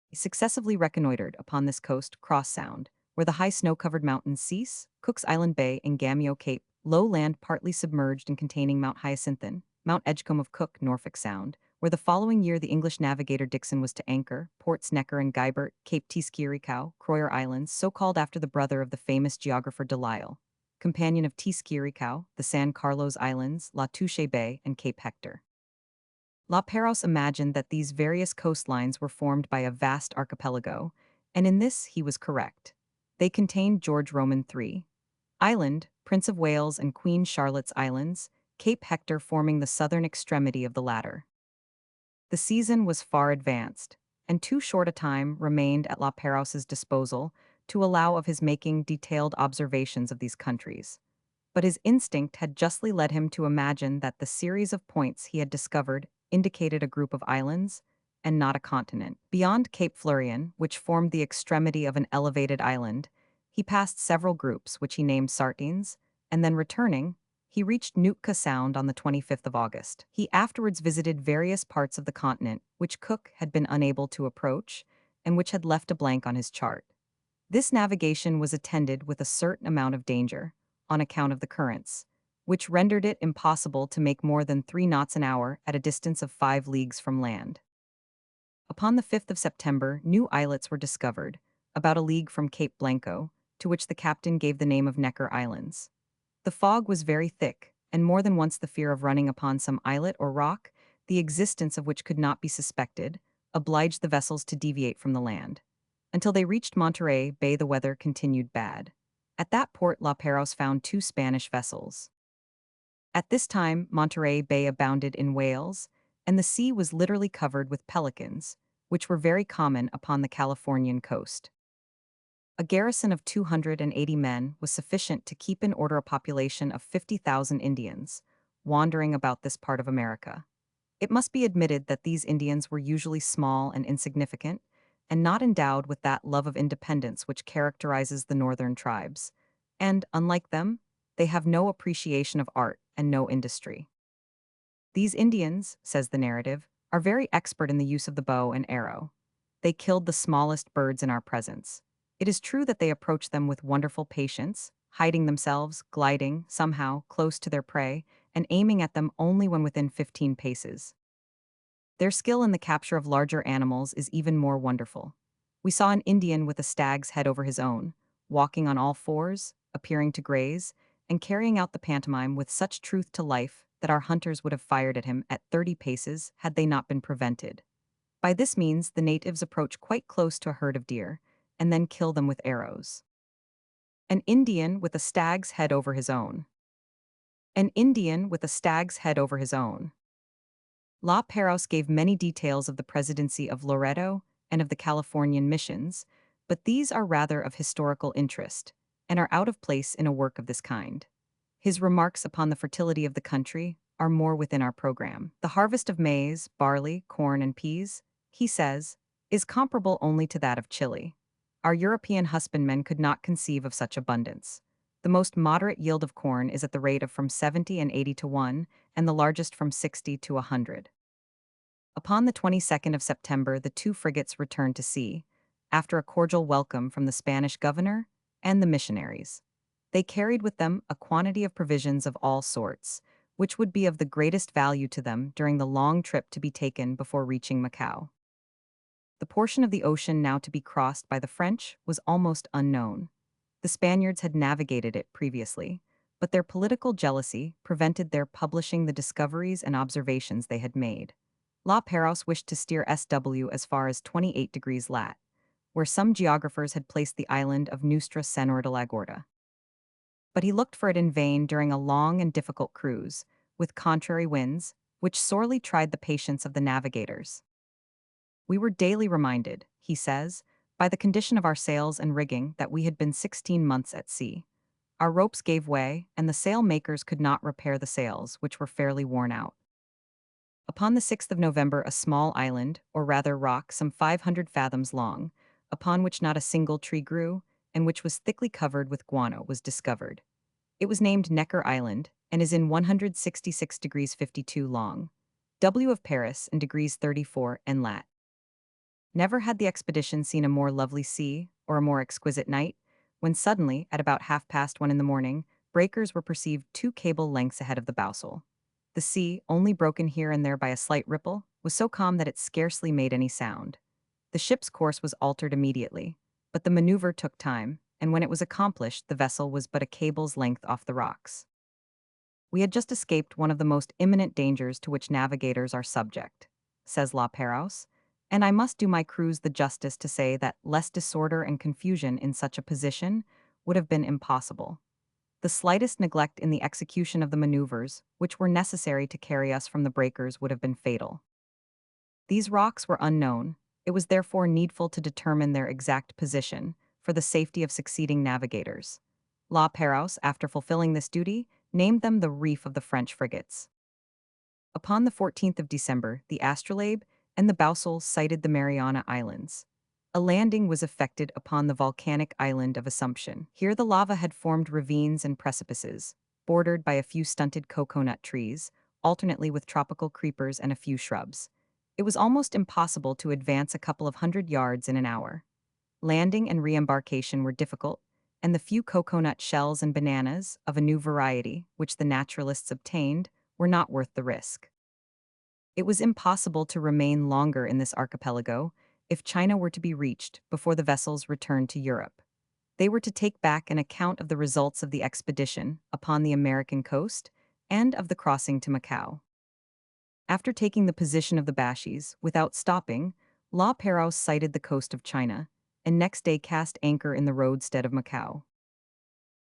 He successively reconnoitered upon this coast Cross Sound, where the high snow-covered mountains cease, Cook's Island Bay and Gamio Cape, low land partly submerged and containing Mount Hyacinthan, Mount Edgecombe of Cook, Norfolk Sound, where the following year the English navigator Dixon was to anchor, Ports Necker and Guibert, Cape Teeskirikau, Croyer Islands, so called after the brother of the famous geographer Delisle, companion of Teeskirikau, the San Carlos Islands, La Touche Bay, and Cape Hector. La Perouse imagined that these various coastlines were formed by a vast archipelago, and in this he was correct. They contained George Roman III Island, Prince of Wales and Queen Charlotte's Islands, Cape Hector forming the southern extremity of the latter. The season was far advanced, and too short a time remained at La Perouse's disposal to allow of his making detailed observations of these countries. But his instinct had justly led him to imagine that the series of points he had discovered indicated a group of islands, and not a continent. Beyond Cape Florian, which formed the extremity of an elevated island, he passed several groups which he named Sardines, and then returning, he reached Nootka Sound on the 25th of August. He afterwards visited various parts of the continent which Cook had been unable to approach, and which had left a blank on his chart. This navigation was attended with a certain amount of danger, on account of the currents, which rendered it impossible to make more than 3 knots an hour at a distance of 5 leagues from land. Upon the 5th of September, new islets were discovered, about a league from Cape Blanco, to which the captain gave the name of Necker Islands. The fog was very thick, and more than once the fear of running upon some islet or rock, the existence of which could not be suspected, obliged the vessels to deviate from the land. Until they reached Monterey Bay the weather continued bad. At that port La Perouse found 2 Spanish vessels. At this time Monterey Bay abounded in whales, and the sea was literally covered with pelicans, which were very common upon the Californian coast. A garrison of 280 men was sufficient to keep in order a population of 50,000 Indians, wandering about this part of America. It must be admitted that these Indians were usually small and insignificant, and not endowed with that love of independence which characterizes the northern tribes. And, unlike them, they have no appreciation of art and no industry. These Indians, says the narrative, are very expert in the use of the bow and arrow. They killed the smallest birds in our presence. It is true that they approach them with wonderful patience, hiding themselves, gliding, somehow, close to their prey, and aiming at them only when within 15 paces. Their skill in the capture of larger animals is even more wonderful. We saw an Indian with a stag's head over his own, walking on all fours, appearing to graze, and carrying out the pantomime with such truth to life that our hunters would have fired at him at 30 paces had they not been prevented. By this means, the natives approach quite close to a herd of deer, and then kill them with arrows. An Indian with a stag's head over his own. An Indian with a stag's head over his own. La Perouse gave many details of the presidency of Loreto and of the Californian missions, but these are rather of historical interest, and are out of place in a work of this kind. His remarks upon the fertility of the country are more within our program. The harvest of maize, barley, corn, and peas, he says, is comparable only to that of Chile. Our European husbandmen could not conceive of such abundance. The most moderate yield of corn is at the rate of from 70 and 80 to 1, and the largest from 60 to 100. Upon the 22nd of September, the two frigates returned to sea, after a cordial welcome from the Spanish governor and the missionaries. They carried with them a quantity of provisions of all sorts, which would be of the greatest value to them during the long trip to be taken before reaching Macao. The portion of the ocean now to be crossed by the French was almost unknown. The Spaniards had navigated it previously, but their political jealousy prevented their publishing the discoveries and observations they had made. La Perouse wished to steer SW as far as 28 degrees lat, where some geographers had placed the island of Nuestra Senora de la Gorda. But he looked for it in vain during a long and difficult cruise, with contrary winds, which sorely tried the patience of the navigators. We were daily reminded, he says, by the condition of our sails and rigging that we had been 16 months at sea. Our ropes gave way, and the sail makers could not repair the sails, which were fairly worn out. Upon the 6th of November, a small island, or rather rock, some 500 fathoms long, upon which not a single tree grew, and which was thickly covered with guano, was discovered. It was named Necker Island, and is in 166 degrees 52 long, W of Paris, and degrees 34 and lat. Never had the expedition seen a more lovely sea, or a more exquisite night, when suddenly, at about 1:30 in the morning, breakers were perceived 2 cable lengths ahead of the bowsel. The sea, only broken here and there by a slight ripple, was so calm that it scarcely made any sound. The ship's course was altered immediately, but the maneuver took time, and when it was accomplished, the vessel was but a cable's length off the rocks. We had just escaped one of the most imminent dangers to which navigators are subject, says La Perouse, and I must do my crews the justice to say that less disorder and confusion in such a position would have been impossible. The slightest neglect in the execution of the maneuvers, which were necessary to carry us from the breakers, would have been fatal. These rocks were unknown. It was therefore needful to determine their exact position for the safety of succeeding navigators. La Perouse, after fulfilling this duty, named them the reef of the French frigates. Upon the 14th of December, the Astrolabe and the Bowsel sighted the Mariana Islands. A landing was effected upon the volcanic island of Assumption. Here the lava had formed ravines and precipices, bordered by a few stunted coconut trees, alternately with tropical creepers and a few shrubs. It was almost impossible to advance a couple of 100 yards in an hour. Landing and re-embarkation were difficult, and the few coconut shells and bananas, of a new variety, which the naturalists obtained, were not worth the risk. It was impossible to remain longer in this archipelago if China were to be reached before the vessels returned to Europe. They were to take back an account of the results of the expedition upon the American coast and of the crossing to Macao. After taking the position of the Bashies, without stopping, La Perouse sighted the coast of China, and next day cast anchor in the roadstead of Macao.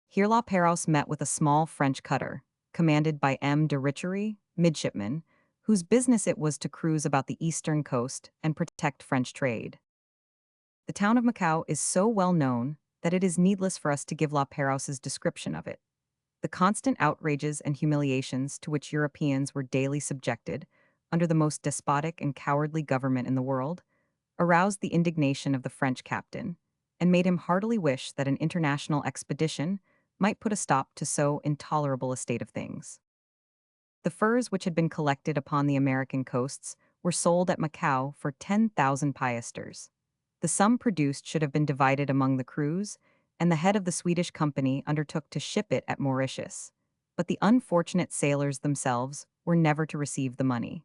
Here La Perouse met with a small French cutter, commanded by M. de Richery, midshipman, whose business it was to cruise about the eastern coast and protect French trade. The town of Macao is so well known that it is needless for us to give La Perouse's description of it. The constant outrages and humiliations to which Europeans were daily subjected, under the most despotic and cowardly government in the world, aroused the indignation of the French captain and made him heartily wish that an international expedition might put a stop to so intolerable a state of things. The furs which had been collected upon the American coasts were sold at Macau for 10,000 piasters. The sum produced should have been divided among the crews, and the head of the Swedish company undertook to ship it at Mauritius. But the unfortunate sailors themselves were never to receive the money.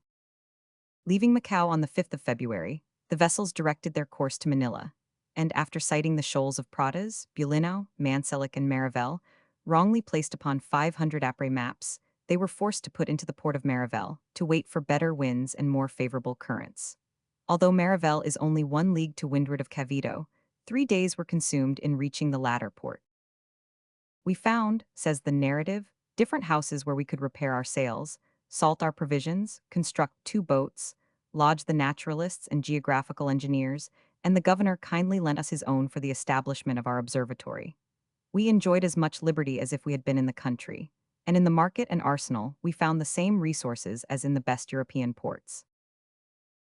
Leaving Macau on the 5th of February, the vessels directed their course to Manila, and after sighting the shoals of Pratas, Bulinaw, Manselik, and Marivel, wrongly placed upon 500 après maps, they were forced to put into the port of Marivel to wait for better winds and more favorable currents. Although Marivel is only 1 league to windward of Cavito, 3 days were consumed in reaching the latter port. We found, says the narrative, different houses where we could repair our sails, salt our provisions, construct 2 boats, lodge the naturalists and geographical engineers, and the governor kindly lent us his own for the establishment of our observatory. We enjoyed as much liberty as if we had been in the country, and in the market and arsenal we found the same resources as in the best European ports.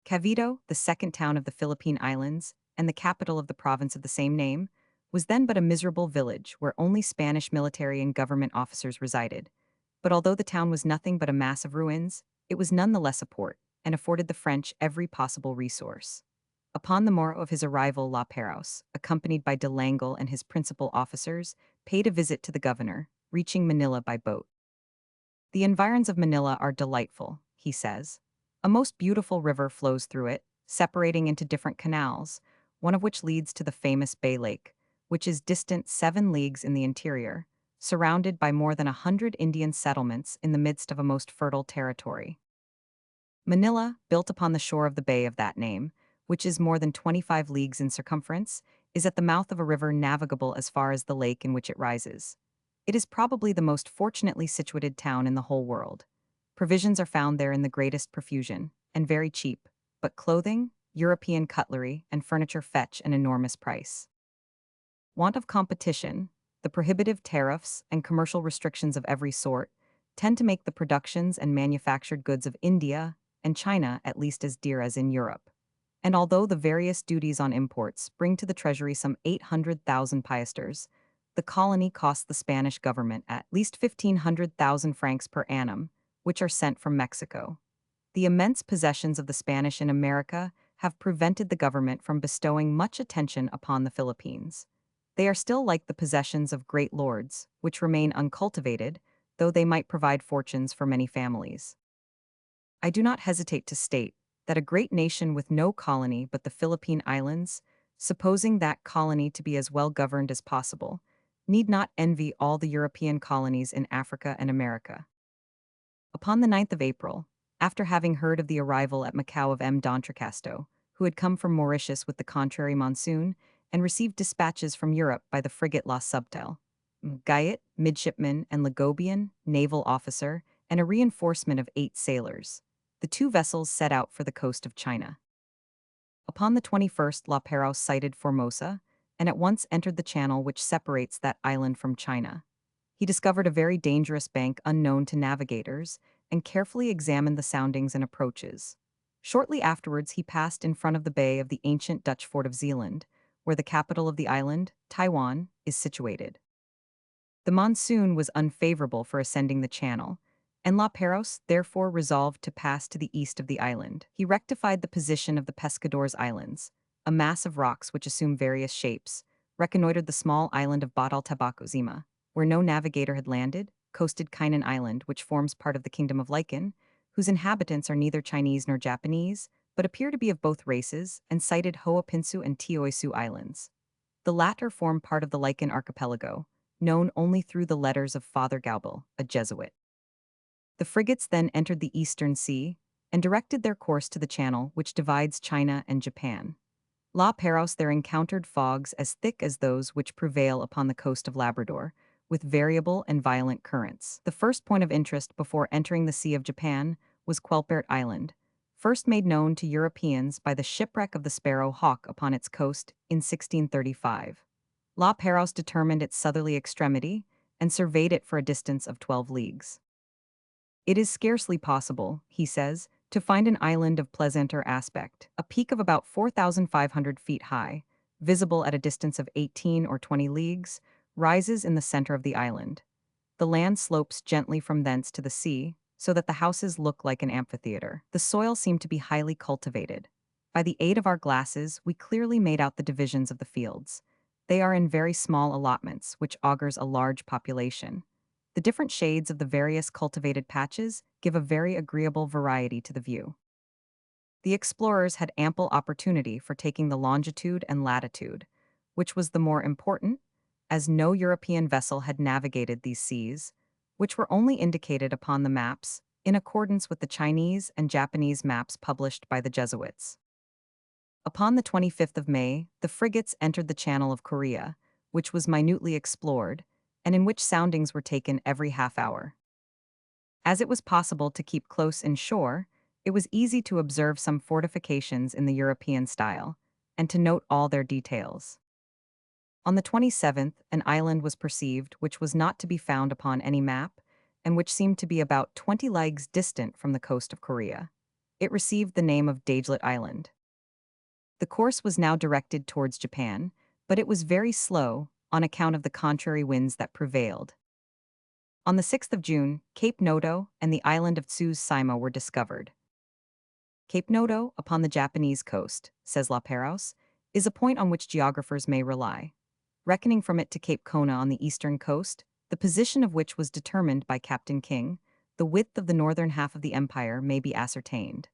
Cavito, the second town of the Philippine Islands, and the capital of the province of the same name, was then but a miserable village where only Spanish military and government officers resided. But although the town was nothing but a mass of ruins, it was none the less a port, and afforded the French every possible resource. Upon the morrow of his arrival, La Perouse, accompanied by de Langle and his principal officers, paid a visit to the governor, reaching Manila by boat. The environs of Manila are delightful, he says. A most beautiful river flows through it, separating into different canals, one of which leads to the famous Bay Lake, which is distant 7 leagues in the interior, surrounded by more than 100 Indian settlements in the midst of a most fertile territory. Manila, built upon the shore of the bay of that name, which is more than 25 leagues in circumference, is at the mouth of a river navigable as far as the lake in which it rises. It is probably the most fortunately situated town in the whole world. Provisions are found there in the greatest profusion, and very cheap, but clothing, European cutlery, and furniture fetch an enormous price. Want of competition, the prohibitive tariffs, and commercial restrictions of every sort tend to make the productions and manufactured goods of India and China at least as dear as in Europe. And although the various duties on imports bring to the treasury some 800,000 piasters, the colony costs the Spanish government at least 1,500,000 francs per annum, which are sent from Mexico. The immense possessions of the Spanish in America have prevented the government from bestowing much attention upon the Philippines. They are still like the possessions of great lords, which remain uncultivated, though they might provide fortunes for many families. I do not hesitate to state that a great nation with no colony but the Philippine Islands, supposing that colony to be as well governed as possible, need not envy all the European colonies in Africa and America. Upon the 9th of April, after having heard of the arrival at Macau of M. d'Entrecasteaux, who had come from Mauritius with the contrary monsoon, and received dispatches from Europe by the frigate La Subtile, Guyot, midshipman, and Ligobian, naval officer, and a reinforcement of 8 sailors, the 2 vessels set out for the coast of China. Upon the 21st, La Perouse sighted Formosa, and at once entered the channel which separates that island from China. He discovered a very dangerous bank unknown to navigators, and carefully examined the soundings and approaches. Shortly afterwards he passed in front of the bay of the ancient Dutch fort of Zeeland, where the capital of the island, Taiwan, is situated. The monsoon was unfavorable for ascending the channel, and La Perouse therefore resolved to pass to the east of the island. He rectified the position of the Pescadores Islands, a mass of rocks which assume various shapes, reconnoitered the small island of Batal Tabacozima, where no navigator had landed, coasted Kainan Island, which forms part of the kingdom of Lichen, whose inhabitants are neither Chinese nor Japanese, but appear to be of both races, and sighted Hoapinsu and Tioisu Islands. The latter form part of the Lichen archipelago, known only through the letters of Father Gaubel, a Jesuit. The frigates then entered the Eastern Sea and directed their course to the channel which divides China and Japan. La Perouse there encountered fogs as thick as those which prevail upon the coast of Labrador, with variable and violent currents. The first point of interest before entering the Sea of Japan was Quelpert Island, first made known to Europeans by the shipwreck of the Sparrow Hawk upon its coast in 1635. La Perouse determined its southerly extremity and surveyed it for a distance of 12 leagues. It is scarcely possible, he says, to find an island of pleasanter aspect, a peak of about 4,500 feet high, visible at a distance of 18 or 20 leagues, rises in the center of the island. The land slopes gently from thence to the sea, so that the houses look like an amphitheater. The soil seemed to be highly cultivated. By the aid of our glasses, we clearly made out the divisions of the fields. They are in very small allotments, which augurs a large population. The different shades of the various cultivated patches give a very agreeable variety to the view. The explorers had ample opportunity for taking the longitude and latitude, which was the more important, as no European vessel had navigated these seas, which were only indicated upon the maps, in accordance with the Chinese and Japanese maps published by the Jesuits. Upon the 25th of May, the frigates entered the Channel of Korea, which was minutely explored, and in which soundings were taken every half hour. As it was possible to keep close inshore, it was easy to observe some fortifications in the European style, and to note all their details. On the 27th, an island was perceived which was not to be found upon any map, and which seemed to be about 20 leagues distant from the coast of Korea. It received the name of Dagelet Island. The course was now directed towards Japan, but it was very slow on account of the contrary winds that prevailed. On the 6th of June, Cape Noto and the island of Tsushima were discovered. Cape Noto, upon the Japanese coast, says La Perouse, is a point on which geographers may rely. Reckoning from it to Cape Kona on the eastern coast, the position of which was determined by Captain King, the width of the northern half of the empire may be ascertained.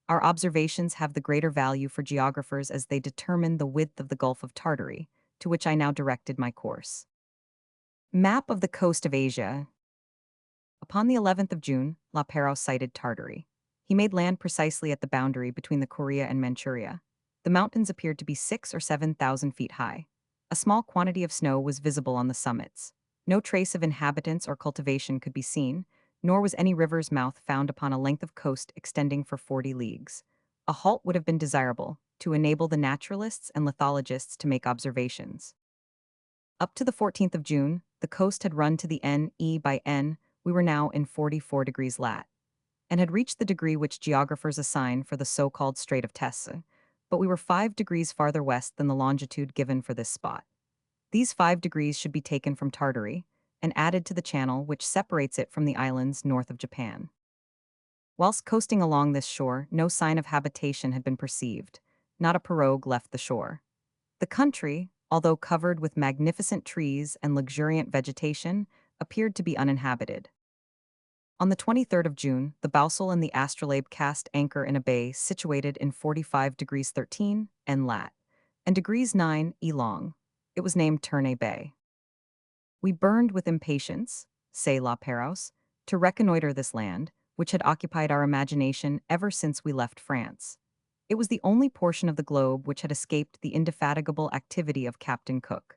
Our observations have the greater value for geographers as they determine the width of the Gulf of Tartary, to which I now directed my course. Map of the coast of Asia. Upon the 11th of June, La Perouse sighted Tartary. He made land precisely at the boundary between the Korea and Manchuria. The mountains appeared to be 6,000 or 7,000 feet high. A small quantity of snow was visible on the summits. No trace of inhabitants or cultivation could be seen, nor was any river's mouth found upon a length of coast extending for 40 leagues. A halt would have been desirable, to enable the naturalists and lithologists to make observations. Up to the 14th of June, the coast had run to the N.E. by N. We were now in 44 degrees lat, and had reached the degree which geographers assign for the so-called Strait of Tesse, but we were 5 degrees farther west than the longitude given for this spot. These 5 degrees should be taken from Tartary, and added to the channel which separates it from the islands north of Japan. Whilst coasting along this shore, no sign of habitation had been perceived. Not a pirogue left the shore. The country, although covered with magnificent trees and luxuriant vegetation, appeared to be uninhabited. On the 23rd of June, the Boussole and the Astrolabe cast anchor in a bay situated in 45 degrees 13 N lat, and degrees 9 E long. It was named Ternay Bay. We burned with impatience, say La Perouse, to reconnoiter this land, which had occupied our imagination ever since we left France. It was the only portion of the globe which had escaped the indefatigable activity of Captain Cook,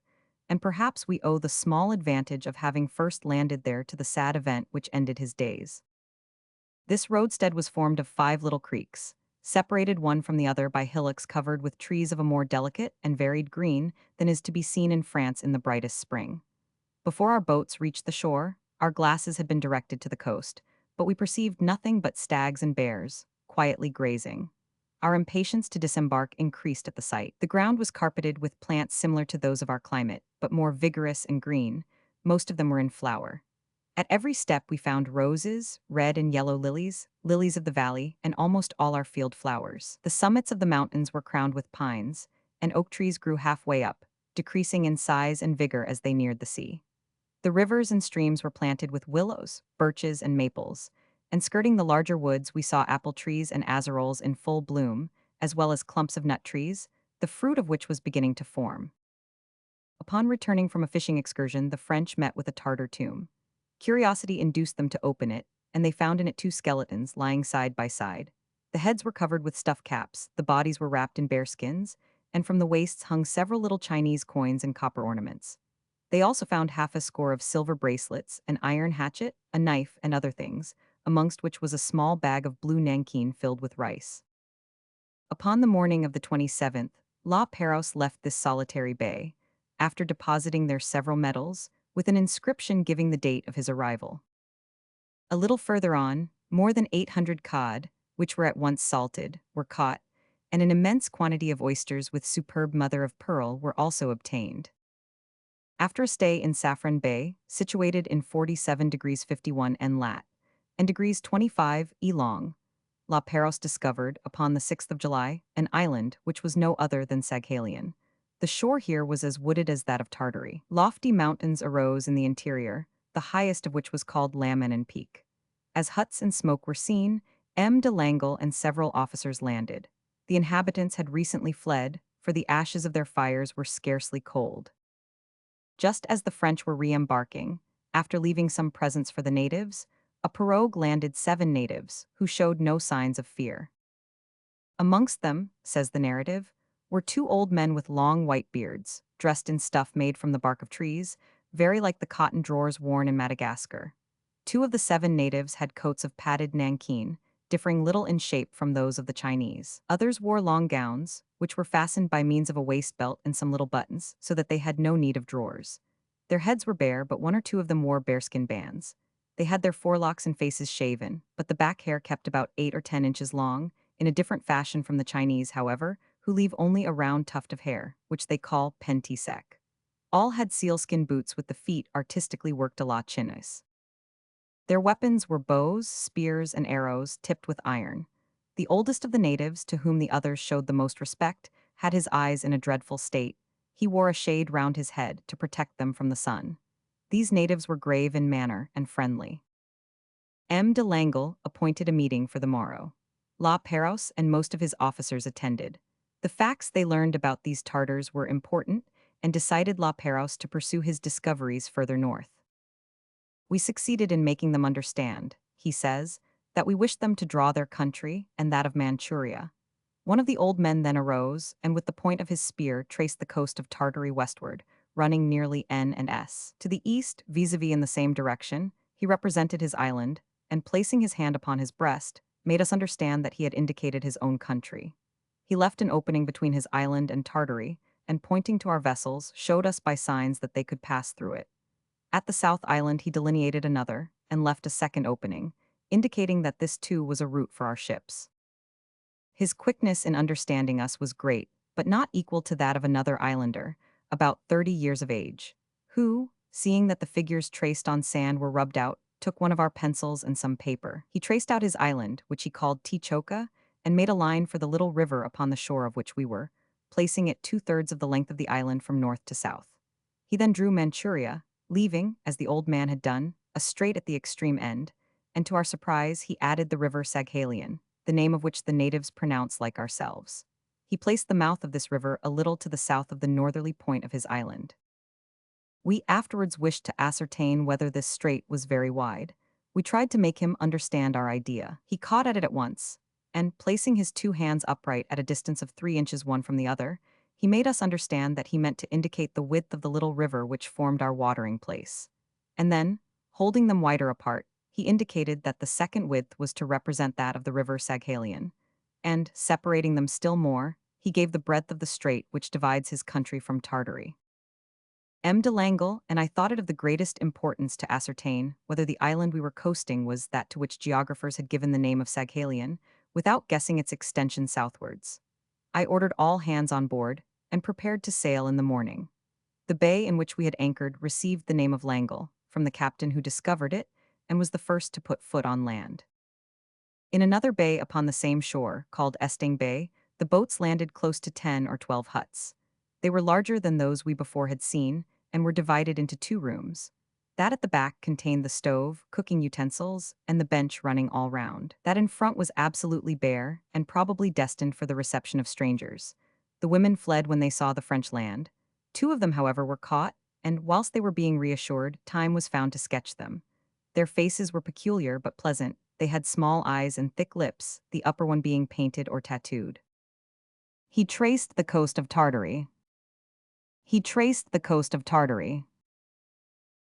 and perhaps we owe the small advantage of having first landed there to the sad event which ended his days. This roadstead was formed of 5 little creeks, separated one from the other by hillocks covered with trees of a more delicate and varied green than is to be seen in France in the brightest spring. Before our boats reached the shore, our glasses had been directed to the coast, but we perceived nothing but stags and bears, quietly grazing. Our impatience to disembark increased at the sight. The ground was carpeted with plants similar to those of our climate, but more vigorous and green. Most of them were in flower. At every step we found roses, red and yellow lilies, lilies of the valley, and almost all our field flowers. The summits of the mountains were crowned with pines, and oak trees grew halfway up, decreasing in size and vigor as they neared the sea. The rivers and streams were planted with willows, birches, and maples, and skirting the larger woods we saw apple trees and azaroles in full bloom, as well as clumps of nut trees, the fruit of which was beginning to form. Upon returning from a fishing excursion, the French met with a Tartar tomb. Curiosity induced them to open it, and they found in it 2 skeletons lying side by side. The heads were covered with stuffed caps, the bodies were wrapped in bear skins, and from the waists hung several little Chinese coins and copper ornaments. They also found half a score of silver bracelets, an iron hatchet, a knife, and other things, amongst which was a small bag of blue nankeen filled with rice. Upon the morning of the 27th, La Perouse left this solitary bay, after depositing there several medals, with an inscription giving the date of his arrival. A little further on, more than 800 cod, which were at once salted, were caught, and an immense quantity of oysters with superb mother of pearl were also obtained. After a stay in Saffron Bay, situated in 47 degrees 51 N lat. And degrees 25 E long, La Perouse discovered, upon the 6th of July, an island which was no other than Saghalien. The shore here was as wooded as that of Tartary. Lofty mountains arose in the interior, the highest of which was called Lammen Peak. As huts and smoke were seen, M. de Langle and several officers landed. The inhabitants had recently fled, for the ashes of their fires were scarcely cold. Just as the French were re-embarking, after leaving some presents for the natives, a pirogue landed 7 natives, who showed no signs of fear. Amongst them, says the narrative, were 2 old men with long white beards, dressed in stuff made from the bark of trees, very like the cotton drawers worn in Madagascar. 2 of the 7 natives had coats of padded nankeen, differing little in shape from those of the Chinese. Others wore long gowns, which were fastened by means of a waist belt and some little buttons, so that they had no need of drawers. Their heads were bare, but 1 or 2 of them wore bearskin bands. They had their forelocks and faces shaven, but the back hair kept about 8 or 10 inches long, in a different fashion from the Chinese, however, who leave only a round tuft of hair, which they call penti sec. All had sealskin boots with the feet artistically worked a la Chinois. Their weapons were bows, spears, and arrows tipped with iron. The oldest of the natives, to whom the others showed the most respect, had his eyes in a dreadful state. He wore a shade round his head to protect them from the sun. These natives were grave in manner and friendly. M. de Langle appointed a meeting for the morrow. La Perouse and most of his officers attended. The facts they learned about these Tartars were important, and decided La Perouse to pursue his discoveries further north. We succeeded in making them understand, he says, that we wished them to draw their country and that of Manchuria. One of the old men then arose, and with the point of his spear traced the coast of Tartary westward, running nearly N and S. To the east, vis-a-vis in the same direction, he represented his island, and placing his hand upon his breast, made us understand that he had indicated his own country. He left an opening between his island and Tartary, and pointing to our vessels, showed us by signs that they could pass through it. At the South Island he delineated another, and left a second opening, indicating that this too was a route for our ships. His quickness in understanding us was great, but not equal to that of another islander, about 30 years of age, who, seeing that the figures traced on sand were rubbed out, took one of our pencils and some paper. He traced out his island, which he called Tichoka, and made a line for the little river upon the shore of which we were, placing it 2/3 of the length of the island from north to south. He then drew Manchuria, leaving, as the old man had done, a strait at the extreme end, and to our surprise he added the river Saghalien, the name of which the natives pronounce like ourselves. He placed the mouth of this river a little to the south of the northerly point of his island. We afterwards wished to ascertain whether this strait was very wide. We tried to make him understand our idea. He caught at it once, and, placing his 2 hands upright at a distance of 3 inches one from the other, he made us understand that he meant to indicate the width of the little river which formed our watering place. And then, holding them wider apart, he indicated that the second width was to represent that of the river Saghalien, and, separating them still more, he gave the breadth of the strait which divides his country from Tartary. M. de Langle and I thought it of the greatest importance to ascertain whether the island we were coasting was that to which geographers had given the name of Saghalien, without guessing its extension southwards. I ordered all hands on board, and prepared to sail in the morning. The bay in which we had anchored received the name of Langle, from the captain who discovered it, and was the first to put foot on land. In another bay upon the same shore, called Esting Bay, the boats landed close to 10 or 12 huts. They were larger than those we before had seen, and were divided into 2 rooms. That at the back contained the stove, cooking utensils, and the bench running all round. That in front was absolutely bare, and probably destined for the reception of strangers. The women fled when they saw the French land. 2 of them, however, were caught, and whilst they were being reassured, time was found to sketch them. Their faces were peculiar but pleasant. They had small eyes and thick lips, the upper one being painted or tattooed. He traced the coast of Tartary. He traced the coast of Tartary.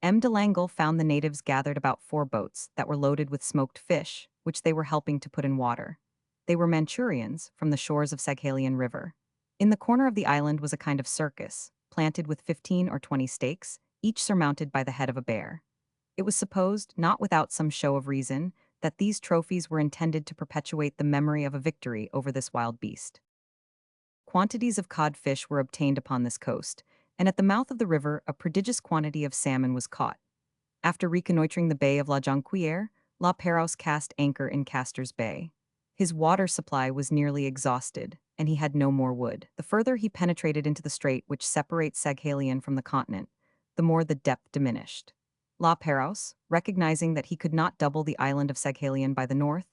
M. de Langle found the natives gathered about 4 boats that were loaded with smoked fish, which they were helping to put in water. They were Manchurians from the shores of Saghalien River. In the corner of the island was a kind of circus, planted with 15 or 20 stakes, each surmounted by the head of a bear. It was supposed, not without some show of reason, that these trophies were intended to perpetuate the memory of a victory over this wild beast. Quantities of codfish were obtained upon this coast, and at the mouth of the river a prodigious quantity of salmon was caught. After reconnoitering the bay of La Jonquière, La Perouse cast anchor in Castor's Bay. His water supply was nearly exhausted, and he had no more wood. The further he penetrated into the strait which separates Saghalien from the continent, the more the depth diminished. La Perouse, recognizing that he could not double the island of Saghalien by the north,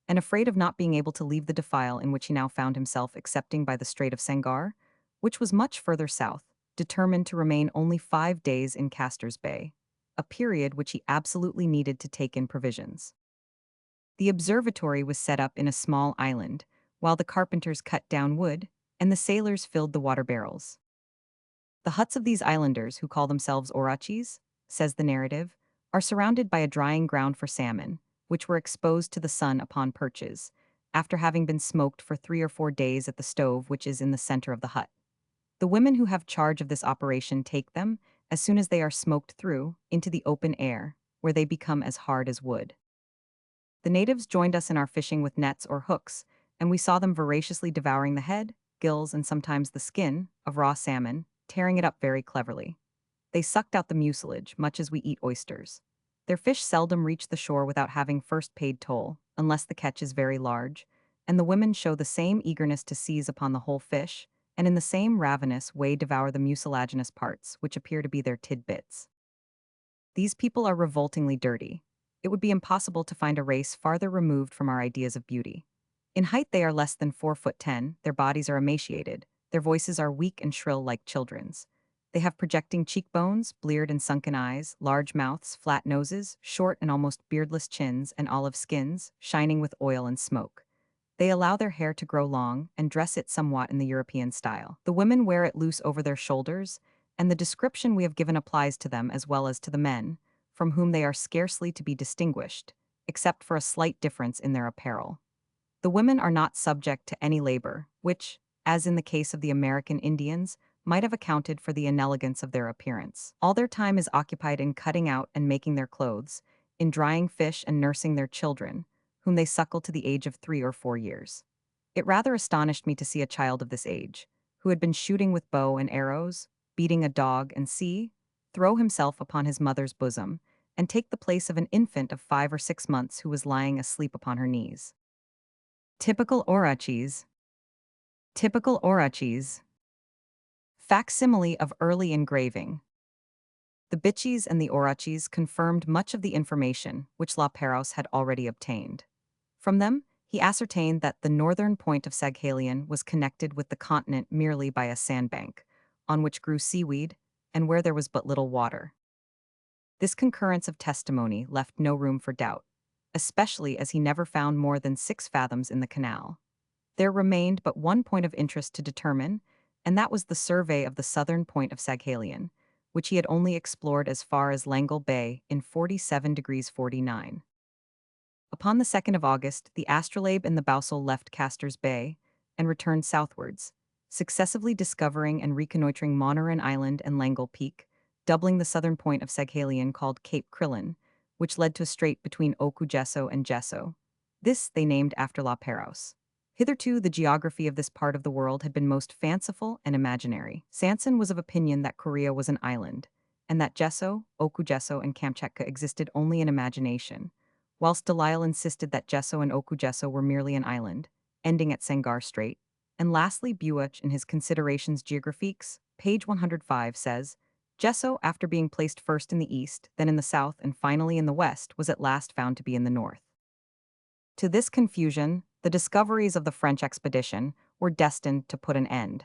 and afraid of not being able to leave the defile in which he now found himself excepting by the Strait of Sangar, which was much further south, determined to remain only 5 days in Castor's Bay, a period which he absolutely needed to take in provisions. The observatory was set up in a small island, while the carpenters cut down wood, and the sailors filled the water barrels. The huts of these islanders, who call themselves orachis, says the narrative, are surrounded by a drying ground for salmon, which were exposed to the sun upon perches, after having been smoked for 3 or 4 days at the stove which is in the center of the hut. The women who have charge of this operation take them, as soon as they are smoked through, into the open air, where they become as hard as wood. The natives joined us in our fishing with nets or hooks, and we saw them voraciously devouring the head, gills, and sometimes the skin of raw salmon, tearing it up very cleverly. They sucked out the mucilage, much as we eat oysters. Their fish seldom reach the shore without having first paid toll, unless the catch is very large, and the women show the same eagerness to seize upon the whole fish, and in the same ravenous way devour the mucilaginous parts, which appear to be their tidbits. These people are revoltingly dirty. It would be impossible to find a race farther removed from our ideas of beauty. In height they are less than 4'10", their bodies are emaciated, their voices are weak and shrill like children's. They have projecting cheekbones, bleared and sunken eyes, large mouths, flat noses, short and almost beardless chins, and olive skins, shining with oil and smoke. They allow their hair to grow long and dress it somewhat in the European style. The women wear it loose over their shoulders, and the description we have given applies to them as well as to the men, from whom they are scarcely to be distinguished, except for a slight difference in their apparel. The women are not subject to any labor, which, as in the case of the American Indians, might have accounted for the inelegance of their appearance. All their time is occupied in cutting out and making their clothes, in drying fish and nursing their children, whom they suckle to the age of 3 or 4 years. It rather astonished me to see a child of this age, who had been shooting with bow and arrows, beating a dog and throw himself upon his mother's bosom, and take the place of an infant of 5 or 6 months who was lying asleep upon her knees. Typical orachis. Typical orachis. Facsimile of early engraving. The bichis and the orachis confirmed much of the information which La Perouse had already obtained. From them, he ascertained that the northern point of Saghalien was connected with the continent merely by a sandbank, on which grew seaweed, and where there was but little water. This concurrence of testimony left no room for doubt, especially as he never found more than 6 fathoms in the canal. There remained but one point of interest to determine, and that was the survey of the southern point of Saghalien, which he had only explored as far as Langle Bay in 47 degrees 49. Upon the 2nd of August, the astrolabe and the boussole left Castor's Bay and returned southwards, successively discovering and reconnoitring Monaran Island and Langle Peak, doubling the southern point of Saghalien called Cape Crillon, which led to a strait between Okujesso and Jesso. This they named after La Perouse. Hitherto, the geography of this part of the world had been most fanciful and imaginary. Sanson was of opinion that Korea was an island, and that Jesso, Okujesso, and Kamchatka existed only in imagination, whilst Delisle insisted that Jesso and Okujesso were merely an island, ending at Sangar Strait. And lastly, Buach, in his Considerations Géographiques, page 105, says, Jesso, after being placed first in the east, then in the south, and finally in the west, was at last found to be in the north. To this confusion, the discoveries of the French expedition were destined to put an end.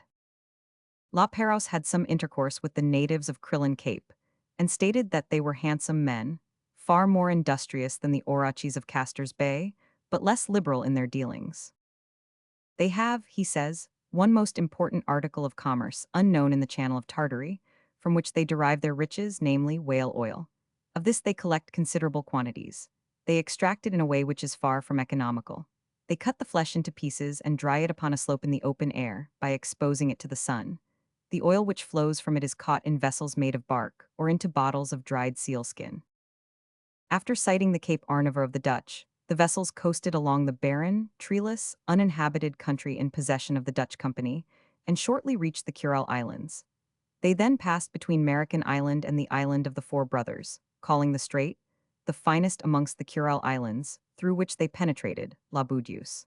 La Perouse had some intercourse with the natives of Crillon Cape, and stated that they were handsome men, far more industrious than the orachis of Castor's Bay, but less liberal in their dealings. They have, he says, one most important article of commerce unknown in the channel of Tartary, from which they derive their riches, namely whale oil. Of this they collect considerable quantities. They extract it in a way which is far from economical. They cut the flesh into pieces and dry it upon a slope in the open air by exposing it to the sun. The oil which flows from it is caught in vessels made of bark or into bottles of dried sealskin. After sighting the Cape Arnaver of the Dutch, The vessels coasted along the barren, treeless, uninhabited country in possession of the Dutch company, and shortly reached the Kuril Islands. They then passed between American Island and the Island of the Four Brothers, calling the strait the finest amongst the Kuril Islands, through which they penetrated, La Boudeuse.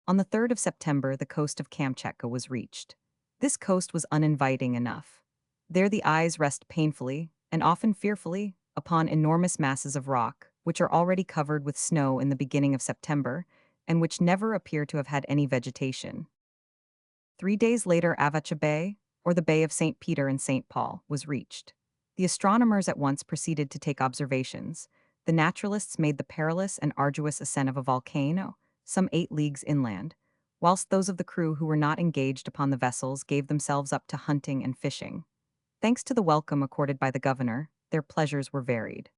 On the 3rd of September, the coast of Kamchatka was reached. This coast was uninviting enough. There the eyes rest painfully, and often fearfully, upon enormous masses of rock, which are already covered with snow in the beginning of September, and which never appear to have had any vegetation. 3 days later, Avacha Bay, or the Bay of St. Peter and St. Paul, was reached. The astronomers at once proceeded to take observations. The naturalists made the perilous and arduous ascent of a volcano, some 8 leagues inland, whilst those of the crew who were not engaged upon the vessels gave themselves up to hunting and fishing. Thanks to the welcome accorded by the governor, their pleasures were varied.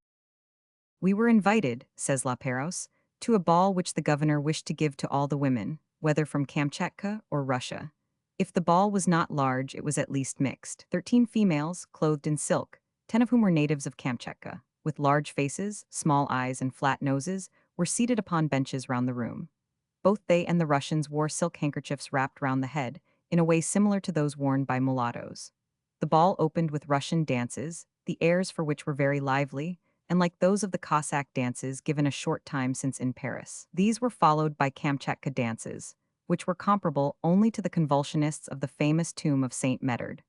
We were invited, says La Perouse, to a ball which the governor wished to give to all the women, whether from Kamchatka or Russia. If the ball was not large, it was at least mixed. 13 females, clothed in silk, 10 of whom were natives of Kamchatka, with large faces, small eyes, and flat noses, were seated upon benches round the room. Both they and the Russians wore silk handkerchiefs wrapped round the head, in a way similar to those worn by mulattoes. The ball opened with Russian dances, the airs for which were very lively, and like those of the Cossack dances given a short time since in Paris. These were followed by Kamchatka dances, which were comparable only to the convulsionists of the famous tomb of Saint Medard.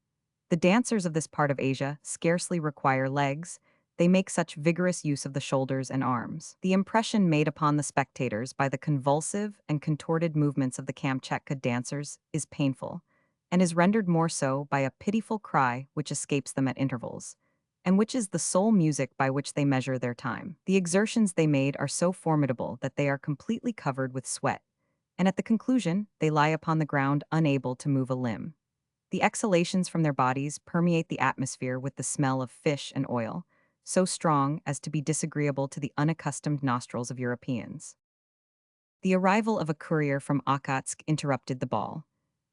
The dancers of this part of Asia scarcely require legs, they make such vigorous use of the shoulders and arms. The impression made upon the spectators by the convulsive and contorted movements of the Kamchatka dancers is painful, and is rendered more so by a pitiful cry which escapes them at intervals, and which is the sole music by which they measure their time. The exertions they made are so formidable that they are completely covered with sweat, and at the conclusion they lie upon the ground unable to move a limb. The exhalations from their bodies permeate the atmosphere with the smell of fish and oil, so strong as to be disagreeable to the unaccustomed nostrils of Europeans. The arrival of a courier from Akatsk interrupted the ball.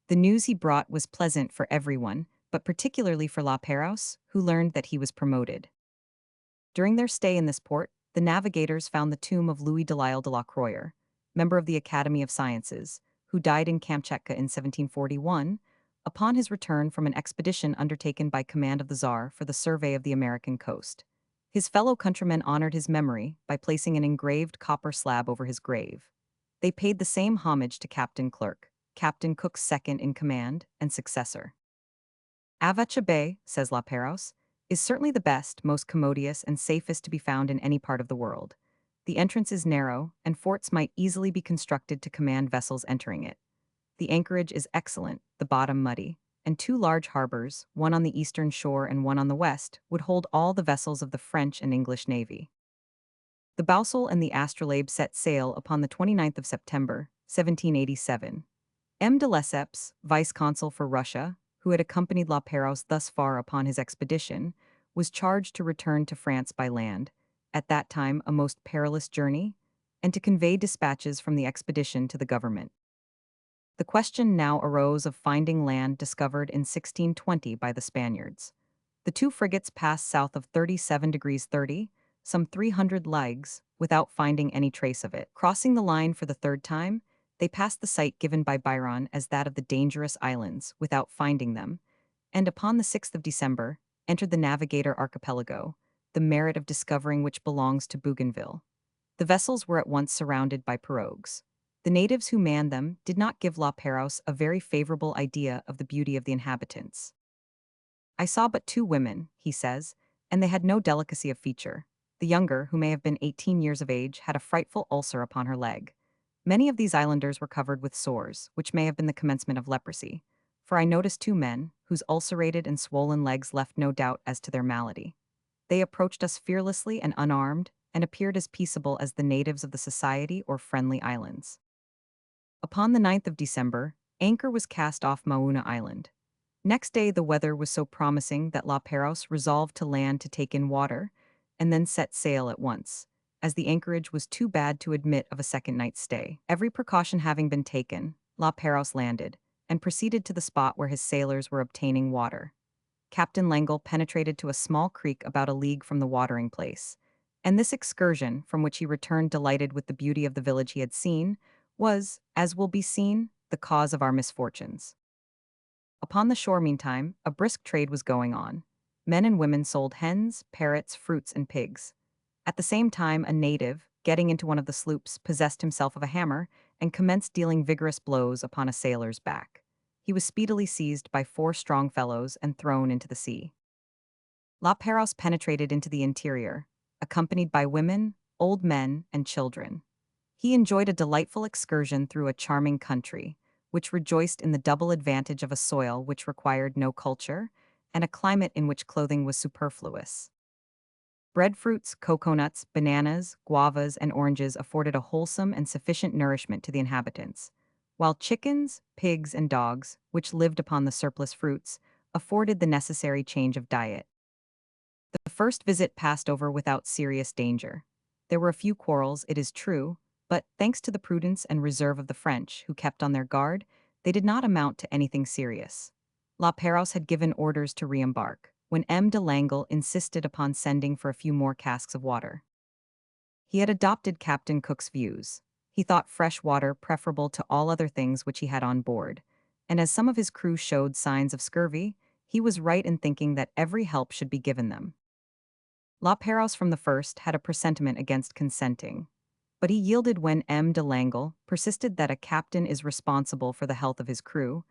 The news he brought was pleasant for everyone, but particularly for La Perouse, who learned that he was promoted. During their stay in this port, the navigators found the tomb of Louis Delisle de la Croix, member of the Academy of Sciences, who died in Kamchatka in 1741, upon his return from an expedition undertaken by command of the Tsar for the survey of the American coast. His fellow countrymen honored his memory by placing an engraved copper slab over his grave. They paid the same homage to Captain Clerke, Captain Cook's second in command and successor. Avacha Bay, says La Perouse, is certainly the best, most commodious, and safest to be found in any part of the world. The entrance is narrow, and forts might easily be constructed to command vessels entering it. The anchorage is excellent, the bottom muddy, and 2 large harbors, one on the eastern shore and one on the west, would hold all the vessels of the French and English navy. The Boussole and the Astrolabe set sail upon the 29th of September, 1787. M. de Lesseps, vice-consul for Russia, who had accompanied La Perouse thus far upon his expedition, was charged to return to France by land, at that time a most perilous journey, and to convey dispatches from the expedition to the government. The question now arose of finding land discovered in 1620 by the Spaniards. The 2 frigates passed south of 37 degrees 30, some 300 leagues, without finding any trace of it. Crossing the line for the 3rd time, they passed the site given by Byron as that of the dangerous islands, without finding them, and upon the 6th of December, entered the Navigator Archipelago, the merit of discovering which belongs to Bougainville. The vessels were at once surrounded by pirogues. The natives who manned them did not give La Perouse a very favorable idea of the beauty of the inhabitants. I saw but 2 women, he says, and they had no delicacy of feature. The younger, who may have been 18 years of age, had a frightful ulcer upon her leg. Many of these islanders were covered with sores, which may have been the commencement of leprosy, for I noticed 2 men, whose ulcerated and swollen legs left no doubt as to their malady. They approached us fearlessly and unarmed, and appeared as peaceable as the natives of the Society or Friendly Islands. Upon the 9th of December, anchor was cast off Mauna Island. Next day the weather was so promising that La Perouse resolved to land to take in water, and then set sail at once, as the anchorage was too bad to admit of a second night's stay. Every precaution having been taken, La Perouse landed, and proceeded to the spot where his sailors were obtaining water. Captain Langle penetrated to a small creek about a league from the watering place, And this excursion, from which he returned delighted with the beauty of the village he had seen, was, as will be seen, the cause of our misfortunes. Upon the shore, meantime, a brisk trade was going on. Men and women sold hens, parrots, fruits, and pigs. At the same time, a native, getting into one of the sloops, possessed himself of a hammer and commenced dealing vigorous blows upon a sailor's back. He was speedily seized by 4 strong fellows and thrown into the sea. La Perouse penetrated into the interior, accompanied by women, old men, and children. He enjoyed a delightful excursion through a charming country, which rejoiced in the double advantage of a soil which required no culture and a climate in which clothing was superfluous. Breadfruits, coconuts, bananas, guavas, and oranges afforded a wholesome and sufficient nourishment to the inhabitants, while chickens, pigs, and dogs, which lived upon the surplus fruits, afforded the necessary change of diet. The first visit passed over without serious danger. There were a few quarrels, it is true, but, thanks to the prudence and reserve of the French, who kept on their guard, they did not amount to anything serious. La Perouse had given orders to re-embark, when M. de Langle insisted upon sending for a few more casks of water. He had adopted Captain Cook's views. He thought fresh water preferable to all other things which he had on board, and as some of his crew showed signs of scurvy, he was right in thinking that every help should be given them. La Perouse from the first had a presentiment against consenting, but he yielded when M. de Langle persisted that a captain is responsible for the health of his crew,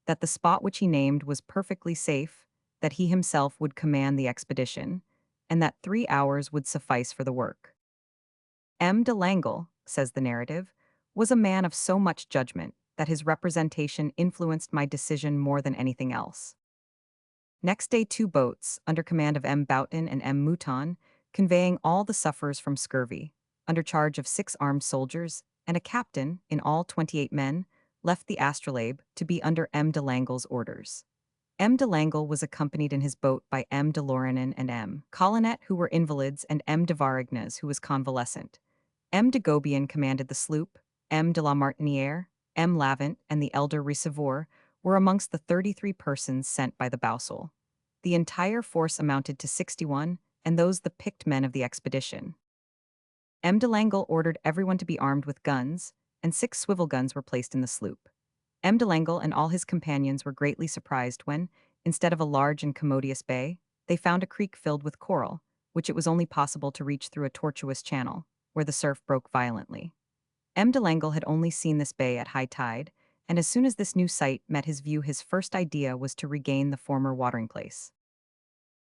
that the spot which he named was perfectly safe, that he himself would command the expedition, and that 3 hours would suffice for the work. M. de Langle, says the narrative, was a man of so much judgment that his representation influenced my decision more than anything else. Next day 2 boats, under command of M. Boughton and M. Mouton, conveying all the sufferers from scurvy, under charge of 6 armed soldiers, and a captain, in all 28 men, left the astrolabe to be under M. de Langle's orders. M. de Langle was accompanied in his boat by M. de Lorraine and M. Collinet, who were invalids, and M. de Varignes, who was convalescent. M. de Gaubion commanded the sloop, M. de la Martiniere, M. Lavant, and the elder Receveur were amongst the 33 persons sent by the Boussole. The entire force amounted to 61, and those the picked men of the expedition. M. de Langle ordered everyone to be armed with guns, and 6 swivel guns were placed in the sloop. M. de Langle and all his companions were greatly surprised when, instead of a large and commodious bay, they found a creek filled with coral, which it was only possible to reach through a tortuous channel, where the surf broke violently. M. de Langle had only seen this bay at high tide, and as soon as this new sight met his view, his first idea was to regain the former watering place.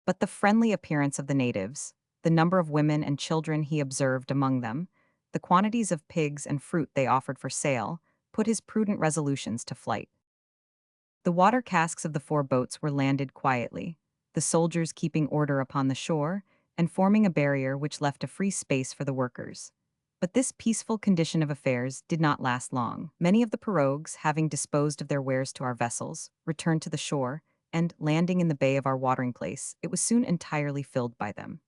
But the friendly appearance of the natives, the number of women and children he observed among them, the quantities of pigs and fruit they offered for sale, put his prudent resolutions to flight. The water casks of the 4 boats were landed quietly, the soldiers keeping order upon the shore and forming a barrier which left a free space for the workers. But this peaceful condition of affairs did not last long. Many of the pirogues, having disposed of their wares to our vessels, returned to the shore, and, landing in the bay of our watering place, it was soon entirely filled by them.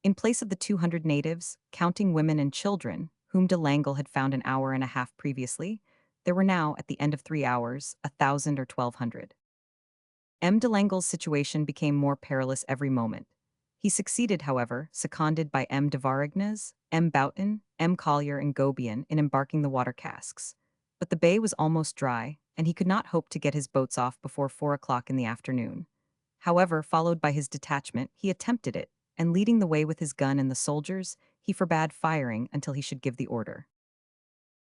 In place of the 200 natives, counting women and children, whom de Langle had found an hour and a half previously, there were now, at the end of 3 hours, 1,000 or 1,200. M. de Langle's situation became more perilous every moment. He succeeded, however, seconded by M. de Varignes, M. Boughton, M. Collier, and Gaubion, in embarking the water casks. But the bay was almost dry, and he could not hope to get his boats off before 4 o'clock in the afternoon. However, followed by his detachment, he attempted it, and leading the way with his gun and the soldiers, he forbade firing until he should give the order.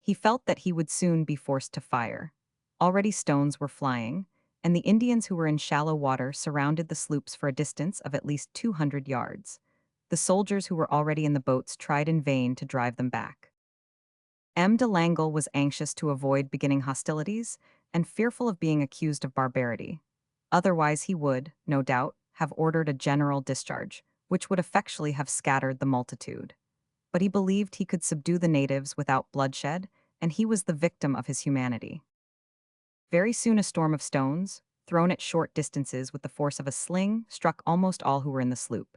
He felt that he would soon be forced to fire. Already stones were flying, and the Indians who were in shallow water surrounded the sloops for a distance of at least 200 yards. The soldiers who were already in the boats tried in vain to drive them back. M. de Langle was anxious to avoid beginning hostilities and fearful of being accused of barbarity. Otherwise he would, no doubt, have ordered a general discharge, which would effectually have scattered the multitude. But he believed he could subdue the natives without bloodshed, and he was the victim of his humanity. Very soon a storm of stones, thrown at short distances with the force of a sling, struck almost all who were in the sloop.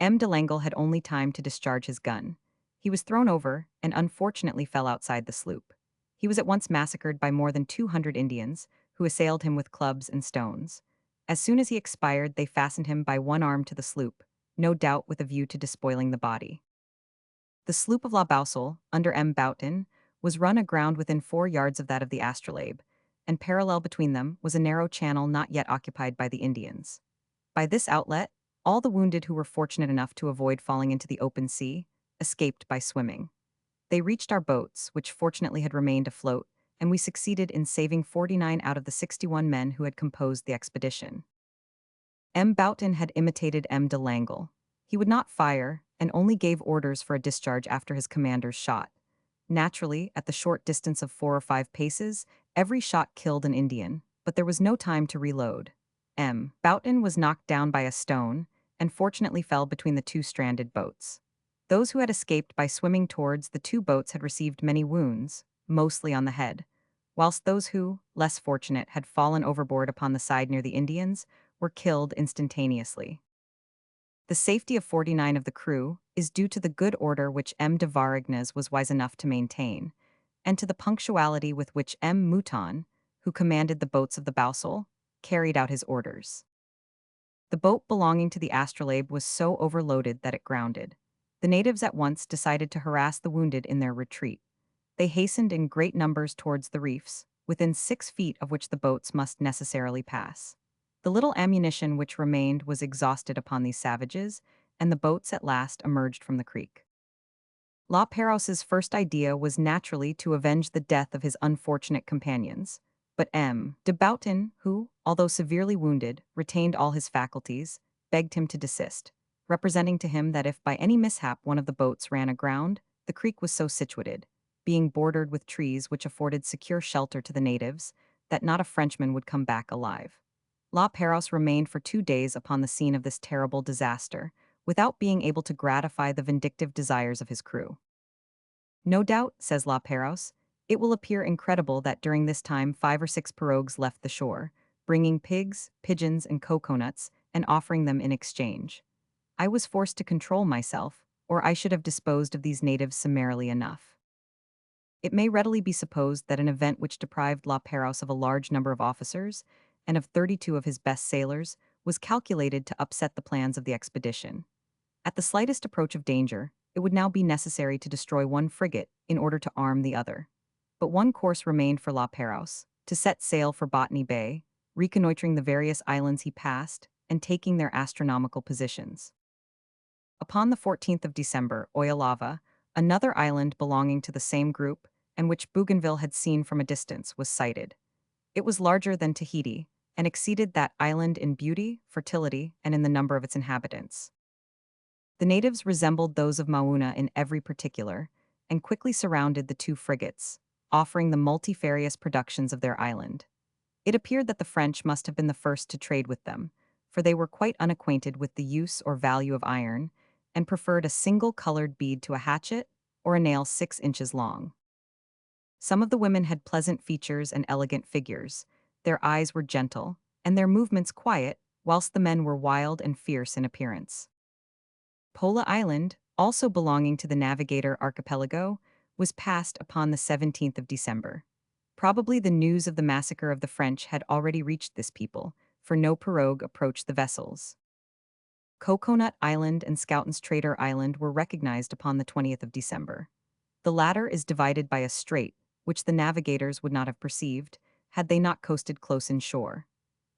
M. de Langle had only time to discharge his gun. He was thrown over, and unfortunately fell outside the sloop. He was at once massacred by more than 200 Indians, who assailed him with clubs and stones. As soon as he expired, they fastened him by one arm to the sloop, no doubt with a view to despoiling the body. The sloop of La Boussole, under M. Boughton, was run aground within 4 yards of that of the astrolabe, and parallel between them was a narrow channel not yet occupied by the Indians. By this outlet, all the wounded who were fortunate enough to avoid falling into the open sea escaped by swimming. They reached our boats, which fortunately had remained afloat, and we succeeded in saving 49 out of the 61 men who had composed the expedition. M. Boughton had imitated M. de Langle. He would not fire, and only gave orders for a discharge after his commander's shot. Naturally, at the short distance of 4 or 5 paces, every shot killed an Indian, but there was no time to reload. M. Boughton was knocked down by a stone, and fortunately fell between the two stranded boats. Those who had escaped by swimming towards the two boats had received many wounds, mostly on the head, whilst those who, less fortunate, had fallen overboard upon the side near the Indians, were killed instantaneously. The safety of 49 of the crew is due to the good order which M. de Varignes was wise enough to maintain, and to the punctuality with which M. Mouton, who commanded the boats of the Boussole, carried out his orders. The boat belonging to the astrolabe was so overloaded that it grounded. The natives at once decided to harass the wounded in their retreat. They hastened in great numbers towards the reefs, within 6 feet of which the boats must necessarily pass. The little ammunition which remained was exhausted upon these savages, and the boats at last emerged from the creek. La Pérouse's first idea was naturally to avenge the death of his unfortunate companions, but M. de Boughton, who, although severely wounded, retained all his faculties, begged him to desist, representing to him that if by any mishap one of the boats ran aground, the creek was so situated, being bordered with trees which afforded secure shelter to the natives, that not a Frenchman would come back alive. La Pérouse remained for 2 days upon the scene of this terrible disaster, without being able to gratify the vindictive desires of his crew. No doubt, says La Pérouse, it will appear incredible that during this time 5 or 6 pirogues left the shore, bringing pigs, pigeons, and coconuts, and offering them in exchange. I was forced to control myself, or I should have disposed of these natives summarily enough. It may readily be supposed that an event which deprived La Pérouse of a large number of officers, and of 32 of his best sailors, was calculated to upset the plans of the expedition. At the slightest approach of danger, it would now be necessary to destroy one frigate in order to arm the other. But one course remained for La Pérouse, to set sail for Botany Bay, reconnoitering the various islands he passed, and taking their astronomical positions. Upon the 14th of December, Oyalava, another island belonging to the same group, and which Bougainville had seen from a distance, was sighted. It was larger than Tahiti, and exceeded that island in beauty, fertility, and in the number of its inhabitants. The natives resembled those of Mauna in every particular, and quickly surrounded the 2 frigates, offering the multifarious productions of their island. It appeared that the French must have been the first to trade with them, for they were quite unacquainted with the use or value of iron, and preferred a single-colored bead to a hatchet, or a nail 6 inches long. Some of the women had pleasant features and elegant figures. Their eyes were gentle, and their movements quiet, whilst the men were wild and fierce in appearance. Pola Island, also belonging to the Navigator Archipelago, was passed upon the 17th of December. Probably the news of the massacre of the French had already reached this people, for no pirogue approached the vessels. Coconut Island and Schoutens Trader Island were recognized upon the 20th of December. The latter is divided by a strait, which the navigators would not have perceived, had they not coasted close inshore.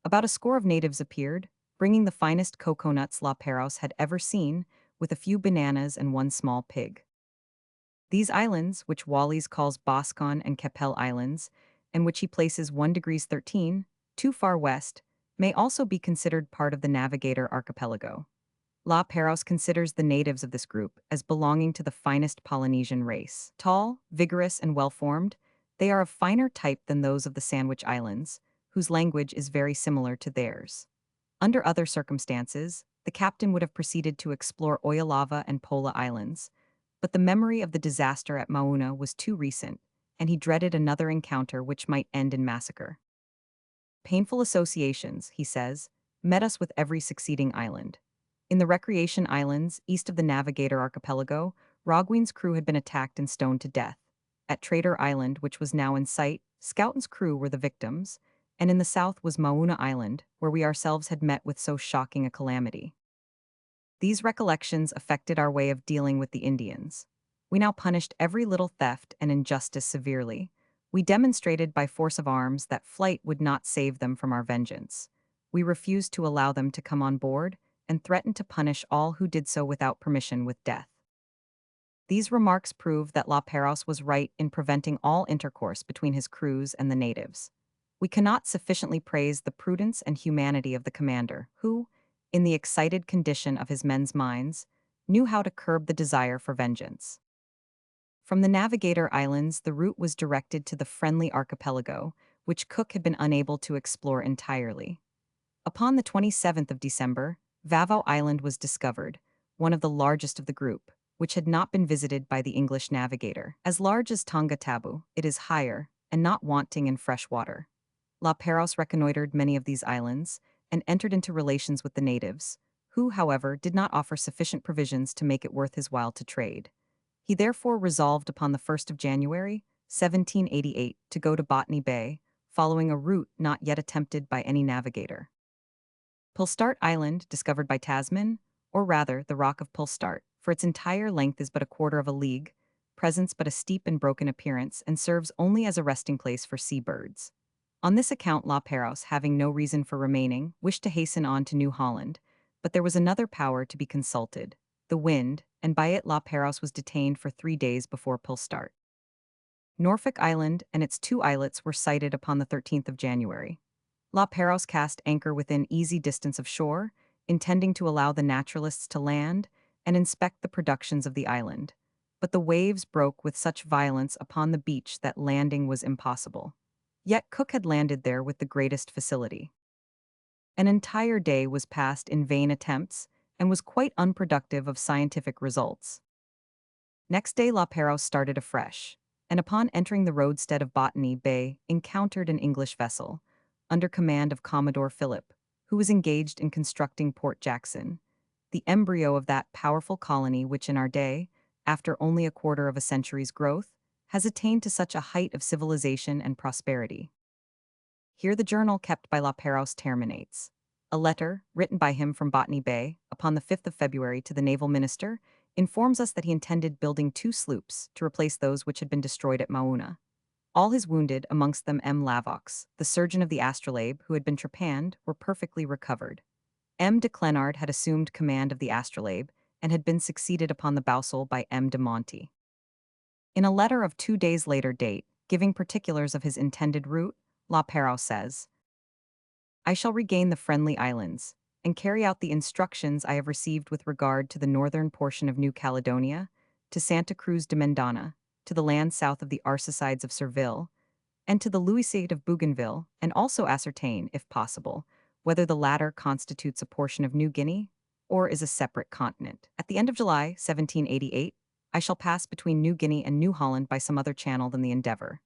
About a score of natives appeared, bringing the finest coconuts La Pérouse had ever seen, with a few bananas and one small pig. These islands, which Wallis calls Boscon and Keppel Islands, and which he places 1° 13, too far west, may also be considered part of the Navigator Archipelago. La Pérouse considers the natives of this group as belonging to the finest Polynesian race. Tall, vigorous, and well-formed, they are of finer type than those of the Sandwich Islands, whose language is very similar to theirs. Under other circumstances, the captain would have proceeded to explore Oyalava and Pola Islands, but the memory of the disaster at Mauna was too recent, and he dreaded another encounter which might end in massacre. Painful associations, he says, met us with every succeeding island. In the Recreation Islands, east of the Navigator Archipelago, Roguin's crew had been attacked and stoned to death. At Trader Island, which was now in sight, Schoutens' crew were the victims, and in the south was Mauna Island, where we ourselves had met with so shocking a calamity. These recollections affected our way of dealing with the Indians. We now punished every little theft and injustice severely. We demonstrated by force of arms that flight would not save them from our vengeance. We refused to allow them to come on board and threatened to punish all who did so without permission with death. These remarks prove that La Perouse was right in preventing all intercourse between his crews and the natives. We cannot sufficiently praise the prudence and humanity of the commander, who, in the excited condition of his men's minds, knew how to curb the desire for vengeance. From the Navigator Islands, the route was directed to the Friendly Archipelago, which Cook had been unable to explore entirely. Upon the 27th of December, Vavau Island was discovered, one of the largest of the group, which had not been visited by the English navigator. As large as Tonga Tabu, it is higher, and not wanting in fresh water. La Perouse reconnoitered many of these islands, and entered into relations with the natives, who, however, did not offer sufficient provisions to make it worth his while to trade. He therefore resolved upon the 1st of January, 1788, to go to Botany Bay, following a route not yet attempted by any navigator. Pulstart Island, discovered by Tasman, or rather the Rock of Pulstart, for its entire length is but a quarter of a league, presents but a steep and broken appearance, and serves only as a resting place for sea-birds. On this account La Perouse, having no reason for remaining, wished to hasten on to New Holland, but there was another power to be consulted, the wind, and by it La Perouse was detained for 3 days before Pulstart. Norfolk Island and its 2 islets were sighted upon the 13th of January. La Perouse cast anchor within easy distance of shore, intending to allow the naturalists to land and inspect the productions of the island. But the waves broke with such violence upon the beach that landing was impossible. Yet Cook had landed there with the greatest facility. An entire day was passed in vain attempts and was quite unproductive of scientific results. Next day La Perouse started afresh, and upon entering the roadstead of Botany Bay, encountered an English vessel, under command of Commodore Phillip, who was engaged in constructing Port Jackson, the embryo of that powerful colony which in our day, after only a quarter of a century's growth, has attained to such a height of civilization and prosperity. Here the journal kept by La Perouse terminates. A letter, written by him from Botany Bay, upon the 5th of February to the naval minister, informs us that he intended building 2 sloops to replace those which had been destroyed at Mauna. All his wounded, amongst them M. Lavox, the surgeon of the Astrolabe, who had been trepanned, were perfectly recovered. M. de Clenard had assumed command of the Astrolabe, and had been succeeded upon the Boussole by M. de Monti. In a letter of 2 days later date, giving particulars of his intended route, La Perouse says, "I shall regain the Friendly Islands, and carry out the instructions I have received with regard to the northern portion of New Caledonia, to Santa Cruz de Mendana, to the land south of the Arsacides of Serville, and to the Louisade of Bougainville, and also ascertain, if possible, whether the latter constitutes a portion of New Guinea, or is a separate continent. At the end of July, 1788, I shall pass between New Guinea and New Holland by some other channel than the Endeavour.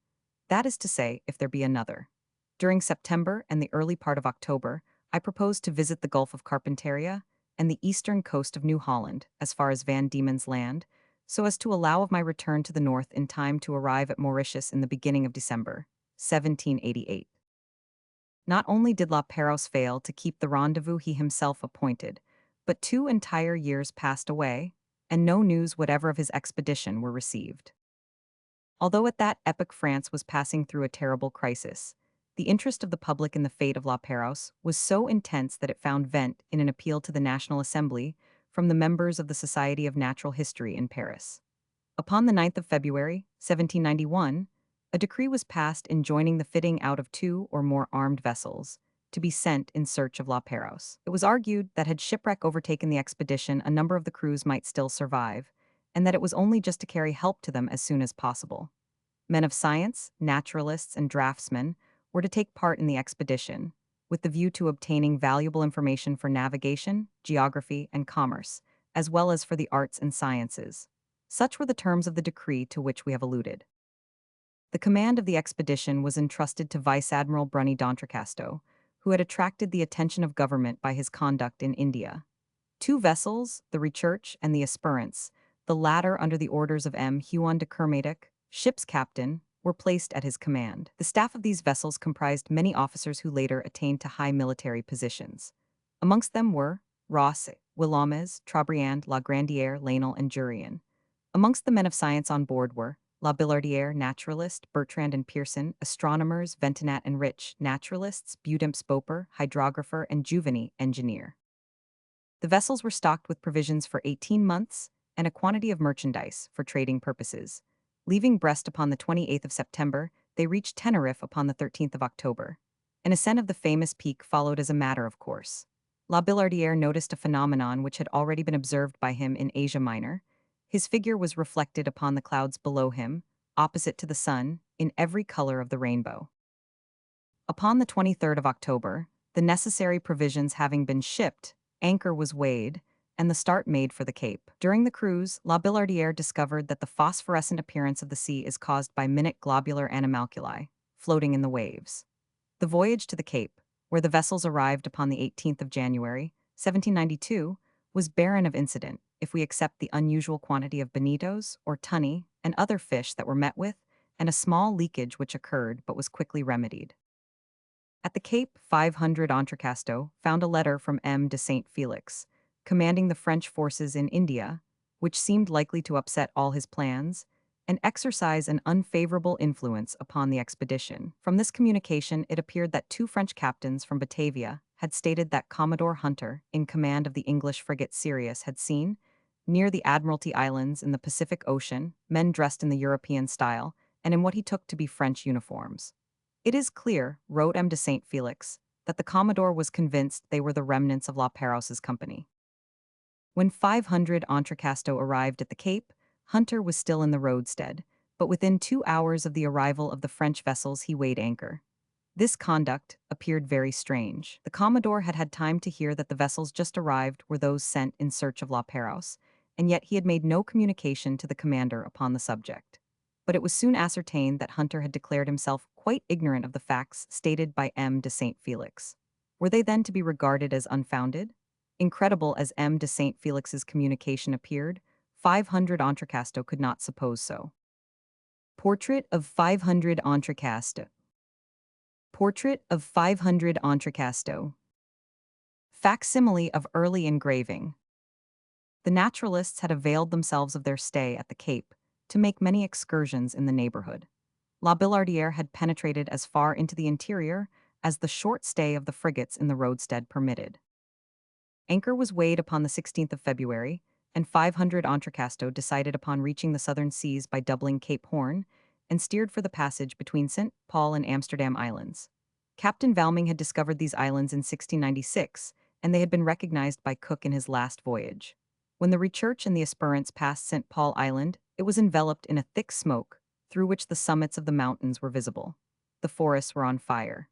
That is to say, if there be another. During September and the early part of October, I propose to visit the Gulf of Carpentaria and the eastern coast of New Holland, as far as Van Diemen's Land, so as to allow of my return to the north in time to arrive at Mauritius in the beginning of December, 1788. Not only did La Perouse fail to keep the rendezvous he himself appointed, but 2 entire years passed away, and no news whatever of his expedition were received. Although at that epoch France was passing through a terrible crisis, the interest of the public in the fate of La Perouse was so intense that it found vent in an appeal to the National Assembly from the members of the Society of Natural History in Paris. Upon the 9th of February, 1791, a decree was passed enjoining the fitting out of 2 or more armed vessels to be sent in search of La Perouse. It was argued that had shipwreck overtaken the expedition, a number of the crews might still survive, and that it was only just to carry help to them as soon as possible. Men of science, naturalists, and draftsmen were to take part in the expedition, with the view to obtaining valuable information for navigation, geography, and commerce, as well as for the arts and sciences. Such were the terms of the decree to which we have alluded. The command of the expedition was entrusted to Vice Admiral Bruni d'Entrecasteaux, who had attracted the attention of government by his conduct in India. 2 vessels, the Recherche and the Esperance, the latter under the orders of M. Huon de Kermadec, ship's captain, were placed at his command. The staff of these vessels comprised many officers who later attained to high military positions. Amongst them were Ross, Willaumez, Trabriand, La Grandière, Lainel, and Jurien. Amongst the men of science on board were La Billardière, naturalist, Bertrand and Pearson, astronomers, Ventenat and Rich, naturalists, Budimps Boper, hydrographer, and Juveny, engineer. The vessels were stocked with provisions for 18 months and a quantity of merchandise for trading purposes. Leaving Brest upon the 28th of September, they reached Tenerife upon the 13th of October. An ascent of the famous peak followed as a matter of course. La Billardière noticed a phenomenon which had already been observed by him in Asia Minor. His figure was reflected upon the clouds below him, opposite to the sun, in every color of the rainbow. Upon the 23rd of October, the necessary provisions having been shipped, anchor was weighed, and the start made for the Cape. During the cruise, La Billardière discovered that the phosphorescent appearance of the sea is caused by minute globular animalculae, floating in the waves. The voyage to the Cape, where the vessels arrived upon the 18th of January, 1792, was barren of incident, if we accept the unusual quantity of bonitos, or tunny, and other fish that were met with, and a small leakage which occurred but was quickly remedied. At the Cape, 500 Entrecasteaux found a letter from M. de Saint Felix, commanding the French forces in India, which seemed likely to upset all his plans and exercise an unfavorable influence upon the expedition. From this communication, it appeared that two French captains from Batavia had stated that Commodore Hunter, in command of the English frigate Sirius, had seen, near the Admiralty Islands in the Pacific Ocean, men dressed in the European style and in what he took to be French uniforms. It is clear, wrote M. de Saint Felix, that the Commodore was convinced they were the remnants of La Pérouse's company. When 500 Entrecasteaux arrived at the Cape, Hunter was still in the roadstead, but within 2 hours of the arrival of the French vessels he weighed anchor. This conduct appeared very strange. The Commodore had had time to hear that the vessels just arrived were those sent in search of La Pérouse, and yet he had made no communication to the commander upon the subject. But it was soon ascertained that Hunter had declared himself quite ignorant of the facts stated by M. de Saint Felix. Were they then to be regarded as unfounded? Incredible as M. de Saint Felix's communication appeared, 500 Entrecasteaux could not suppose so. Portrait of 500 Entrecasteaux. Portrait of 500 Entrecasteaux. Facsimile of early engraving. The naturalists had availed themselves of their stay at the Cape to make many excursions in the neighborhood. La Billardière had penetrated as far into the interior as the short stay of the frigates in the roadstead permitted. Anchor was weighed upon the 16th of February, and 500 Entrecasteaux decided upon reaching the southern seas by doubling Cape Horn and steered for the passage between St. Paul and Amsterdam Islands. Captain Valming had discovered these islands in 1696, and they had been recognized by Cook in his last voyage. When the Recherche and the Esperance passed St. Paul Island, it was enveloped in a thick smoke, through which the summits of the mountains were visible. The forests were on fire.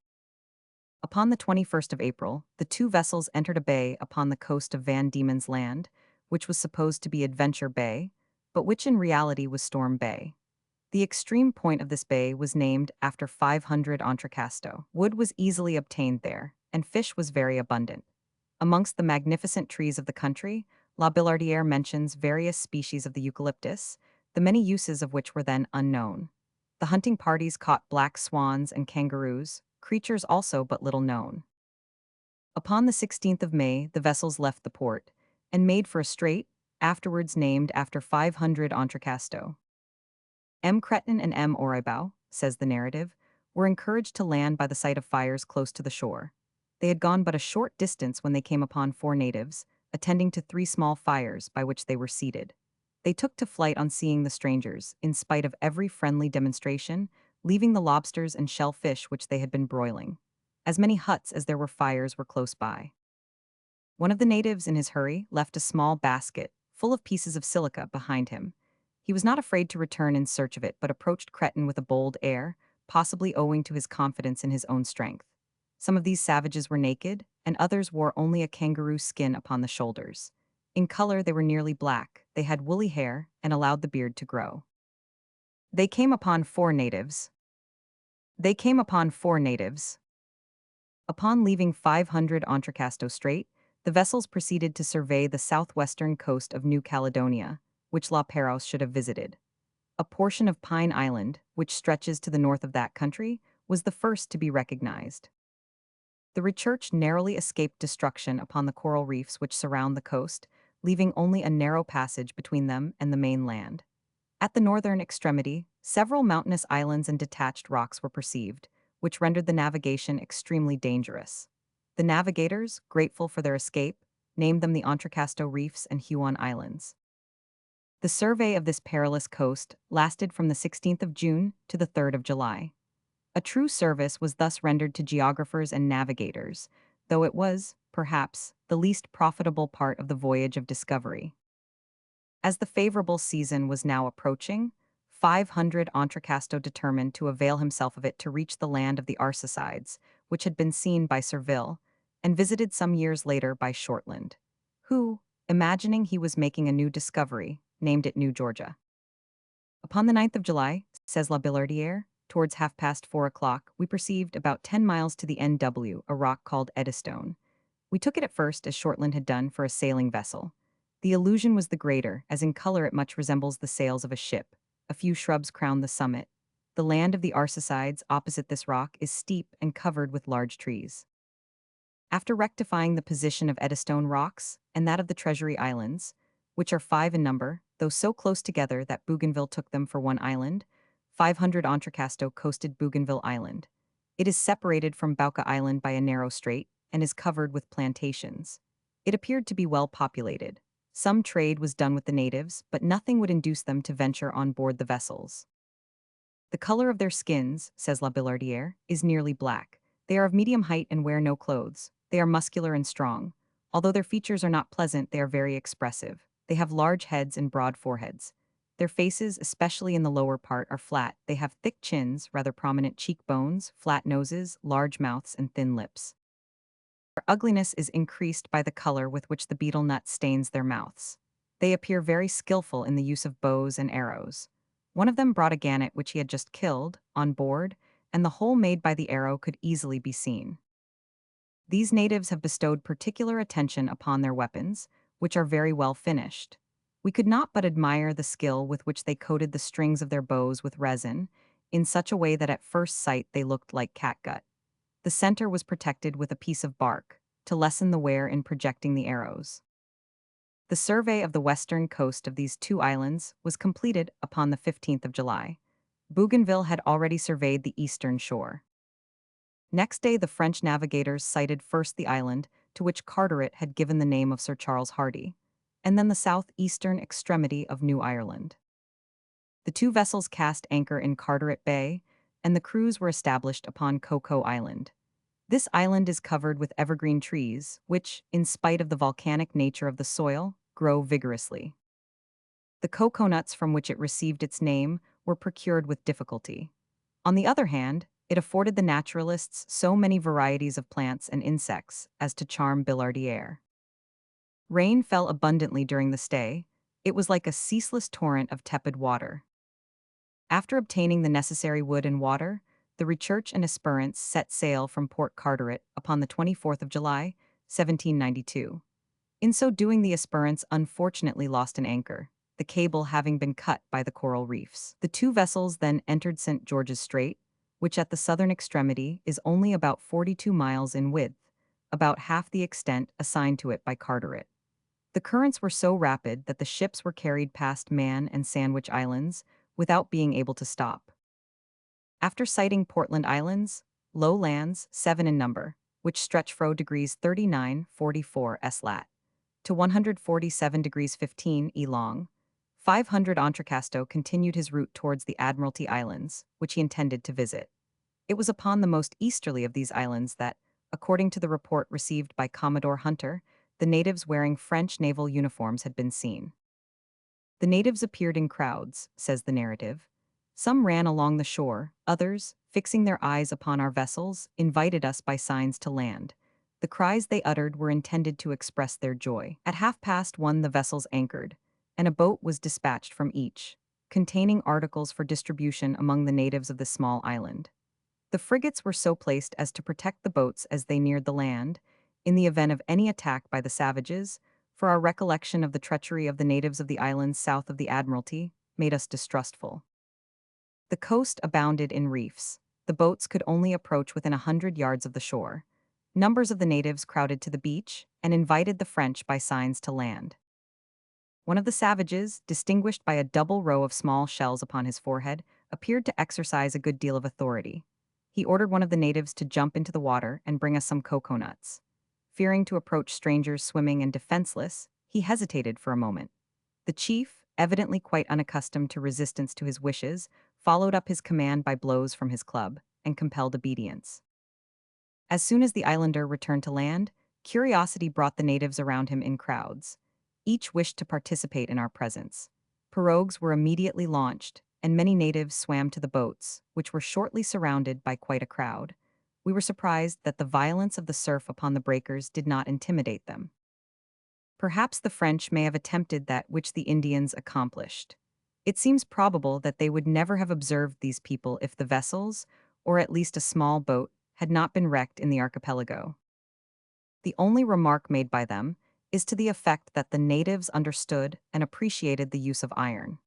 Upon the 21st of April, the two vessels entered a bay upon the coast of Van Diemen's Land, which was supposed to be Adventure Bay, but which in reality was Storm Bay. The extreme point of this bay was named after 500 Entrecasteaux. Wood was easily obtained there, and fish was very abundant. Amongst the magnificent trees of the country, La Billardière mentions various species of the eucalyptus, the many uses of which were then unknown. The hunting parties caught black swans and kangaroos, creatures also but little known. Upon the 16th of May, the vessels left the port, and made for a strait, afterwards named after 500 Entrecasteaux. M. Cretin and M. Oreibau, says the narrative, were encouraged to land by the sight of fires close to the shore. They had gone but a short distance when they came upon 4 natives, attending to 3 small fires by which they were seated. They took to flight on seeing the strangers, in spite of every friendly demonstration, leaving the lobsters and shellfish which they had been broiling. As many huts as there were fires were close by. One of the natives, in his hurry, left a small basket, full of pieces of silica, behind him. He was not afraid to return in search of it, but approached Cretin with a bold air, possibly owing to his confidence in his own strength. Some of these savages were naked, and others wore only a kangaroo skin upon the shoulders. In color they were nearly black, they had woolly hair, and allowed the beard to grow. They came upon 4 natives. Upon leaving 500 Entrecasteaux Strait, the vessels proceeded to survey the southwestern coast of New Caledonia, which La Pérouse should have visited. A portion of Pine Island, which stretches to the north of that country, was the first to be recognized. The Recherche narrowly escaped destruction upon the coral reefs which surround the coast, leaving only a narrow passage between them and the mainland. At the northern extremity, several mountainous islands and detached rocks were perceived, which rendered the navigation extremely dangerous. The navigators, grateful for their escape, named them the Entrecasteaux Reefs and Huon Islands. The survey of this perilous coast lasted from the 16th of June to the 3rd of July. A true service was thus rendered to geographers and navigators, though it was, perhaps, the least profitable part of the voyage of discovery. As the favorable season was now approaching, 500 Entrecasteaux determined to avail himself of it to reach the land of the Arsacides, which had been seen by Surville, and visited some years later by Shortland, who, imagining he was making a new discovery, named it New Georgia. Upon the 9th of July, says La Billardière, towards 4:30, we perceived about 10 miles to the NW a rock called Eddystone. We took it at first, as Shortland had done, for a sailing vessel. The illusion was the greater, as in color it much resembles the sails of a ship. A few shrubs crown the summit. The land of the Arsacides opposite this rock is steep and covered with large trees. After rectifying the position of Eddystone rocks and that of the Treasury Islands, which are 5 in number, though so close together that Bougainville took them for one island, 500 Entrecasteaux coasted Bougainville Island. It is separated from Bouka Island by a narrow strait and is covered with plantations. It appeared to be well populated. Some trade was done with the natives, but nothing would induce them to venture on board the vessels. The color of their skins, says La Billardière, is nearly black. They are of medium height and wear no clothes. They are muscular and strong. Although their features are not pleasant, they are very expressive. They have large heads and broad foreheads. Their faces, especially in the lower part, are flat. They have thick chins, rather prominent cheekbones, flat noses, large mouths, and thin lips. Their ugliness is increased by the color with which the betel nut stains their mouths. They appear very skillful in the use of bows and arrows. One of them brought a gannet which he had just killed, on board, and the hole made by the arrow could easily be seen. These natives have bestowed particular attention upon their weapons, which are very well finished. We could not but admire the skill with which they coated the strings of their bows with resin, in such a way that at first sight they looked like catgut. The center was protected with a piece of bark, to lessen the wear in projecting the arrows. The survey of the western coast of these two islands was completed upon the 15th of July. Bougainville had already surveyed the eastern shore. Next day the French navigators sighted first the island, to which Carteret had given the name of Sir Charles Hardy, and then the southeastern extremity of New Ireland. The two vessels cast anchor in Carteret Bay, and the crews were established upon Cocoa Island. This island is covered with evergreen trees, which, in spite of the volcanic nature of the soil, grow vigorously. The coconuts from which it received its name were procured with difficulty. On the other hand, it afforded the naturalists so many varieties of plants and insects as to charm Billardière. Rain fell abundantly during the stay. It was like a ceaseless torrent of tepid water. After obtaining the necessary wood and water, the Recherche and Esperance set sail from Port Carteret upon the 24th of July, 1792. In so doing, the Esperance unfortunately lost an anchor, the cable having been cut by the coral reefs. The two vessels then entered St. George's Strait, which at the southern extremity is only about 42 miles in width, about half the extent assigned to it by Carteret. The currents were so rapid that the ships were carried past Man and Sandwich Islands without being able to stop. After sighting Portland Islands, low lands, 7 in number, which stretch fro degrees 39:44 s lat to 147 degrees 15 e long, 500 Entrecasteaux continued his route towards the Admiralty Islands, which he intended to visit. It was upon the most easterly of these islands that, according to the report received by Commodore Hunter, the natives wearing French naval uniforms had been seen. The natives appeared in crowds, says the narrative. Some ran along the shore, others, fixing their eyes upon our vessels, invited us by signs to land. The cries they uttered were intended to express their joy. At 1:30 the vessels anchored, and a boat was dispatched from each, containing articles for distribution among the natives of the small island. The frigates were so placed as to protect the boats as they neared the land, in the event of any attack by the savages, for our recollection of the treachery of the natives of the islands south of the Admiralty made us distrustful. The coast abounded in reefs. The boats could only approach within 100 yards of the shore. Numbers of the natives crowded to the beach and invited the French by signs to land. One of the savages, distinguished by a double row of small shells upon his forehead, appeared to exercise a good deal of authority. He ordered one of the natives to jump into the water and bring us some coconuts. Fearing to approach strangers swimming and defenseless, he hesitated for a moment. The chief, evidently quite unaccustomed to resistance to his wishes, followed up his command by blows from his club and compelled obedience. As soon as the islander returned to land, curiosity brought the natives around him in crowds. Each wished to participate in our presence. Pirogues were immediately launched, and many natives swam to the boats, which were shortly surrounded by quite a crowd. We were surprised that the violence of the surf upon the breakers did not intimidate them. Perhaps the French may have attempted that which the Indians accomplished. It seems probable that they would never have observed these people if the vessels, or at least a small boat, had not been wrecked in the archipelago. The only remark made by them is to the effect that the natives understood and appreciated the use of iron.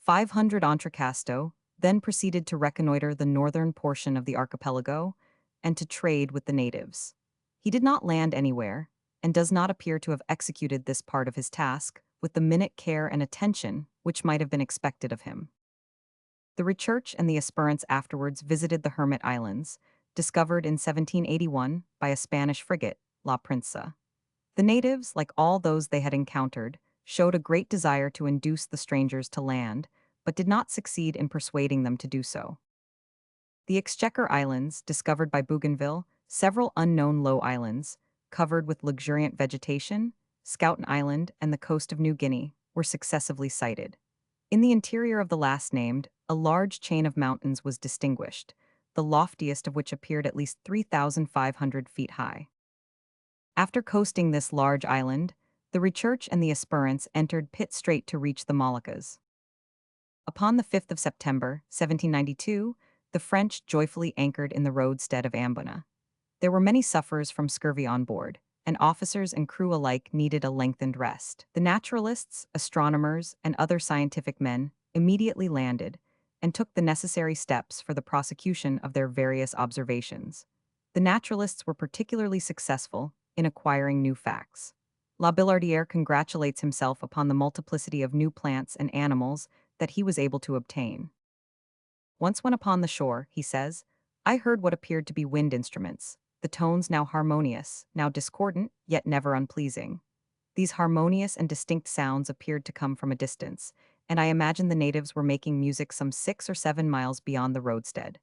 500 Entrecasteaux then proceeded to reconnoiter the northern portion of the archipelago and to trade with the natives. He did not land anywhere, and does not appear to have executed this part of his task with the minute care and attention which might have been expected of him. The Recherche and the Esperance afterwards visited the Hermit Islands, discovered in 1781 by a Spanish frigate, La Princesa. The natives, like all those they had encountered, showed a great desire to induce the strangers to land, but did not succeed in persuading them to do so. The Exchequer Islands, discovered by Bougainville, several unknown low islands, covered with luxuriant vegetation, Schouten Island, and the coast of New Guinea, were successively sighted. In the interior of the last named, a large chain of mountains was distinguished, the loftiest of which appeared at least 3,500 feet high. After coasting this large island, the Recherche and the Esperance entered Pitt Strait to reach the Moluccas. Upon the 5th of September, 1792, the French joyfully anchored in the roadstead of Ambona. There were many sufferers from scurvy on board, and officers and crew alike needed a lengthened rest. The naturalists, astronomers, and other scientific men immediately landed and took the necessary steps for the prosecution of their various observations. The naturalists were particularly successful in acquiring new facts. La Billardière congratulates himself upon the multiplicity of new plants and animals that he was able to obtain. Once when upon the shore, he says, I heard what appeared to be wind instruments, the tones now harmonious, now discordant, yet never unpleasing. These harmonious and distinct sounds appeared to come from a distance, and I imagined the natives were making music some 6 or 7 miles beyond the roadstead.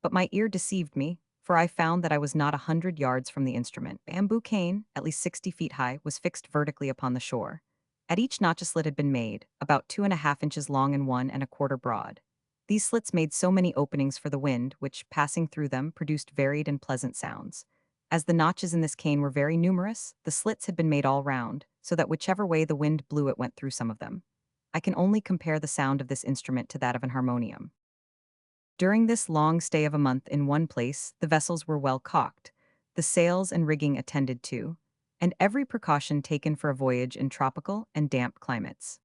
But my ear deceived me, for I found that I was not 100 yards from the instrument. A bamboo cane, at least 60 feet high, was fixed vertically upon the shore. At each notch a slit had been made, about 2.5 inches long and 1.25 broad. These slits made so many openings for the wind, which, passing through them, produced varied and pleasant sounds. As the notches in this cane were very numerous, the slits had been made all round, so that whichever way the wind blew it went through some of them. I can only compare the sound of this instrument to that of an harmonium. During this long stay of a month in one place, the vessels were well caulked, the sails and rigging attended to, and every precaution taken for a voyage in tropical and damp climates.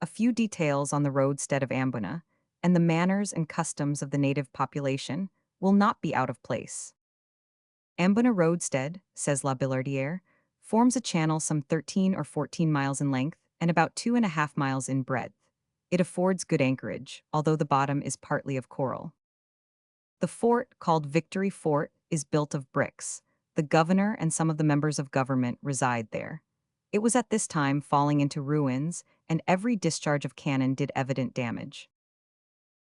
A few details on the roadstead of Ambona, and the manners and customs of the native population, will not be out of place. Ambona roadstead, says La Billardière, forms a channel some 13 or 14 miles in length and about 2.5 miles in breadth. It affords good anchorage, although the bottom is partly of coral. The fort, called Victory Fort, is built of bricks. The governor and some of the members of government reside there. It was at this time falling into ruins, and every discharge of cannon did evident damage.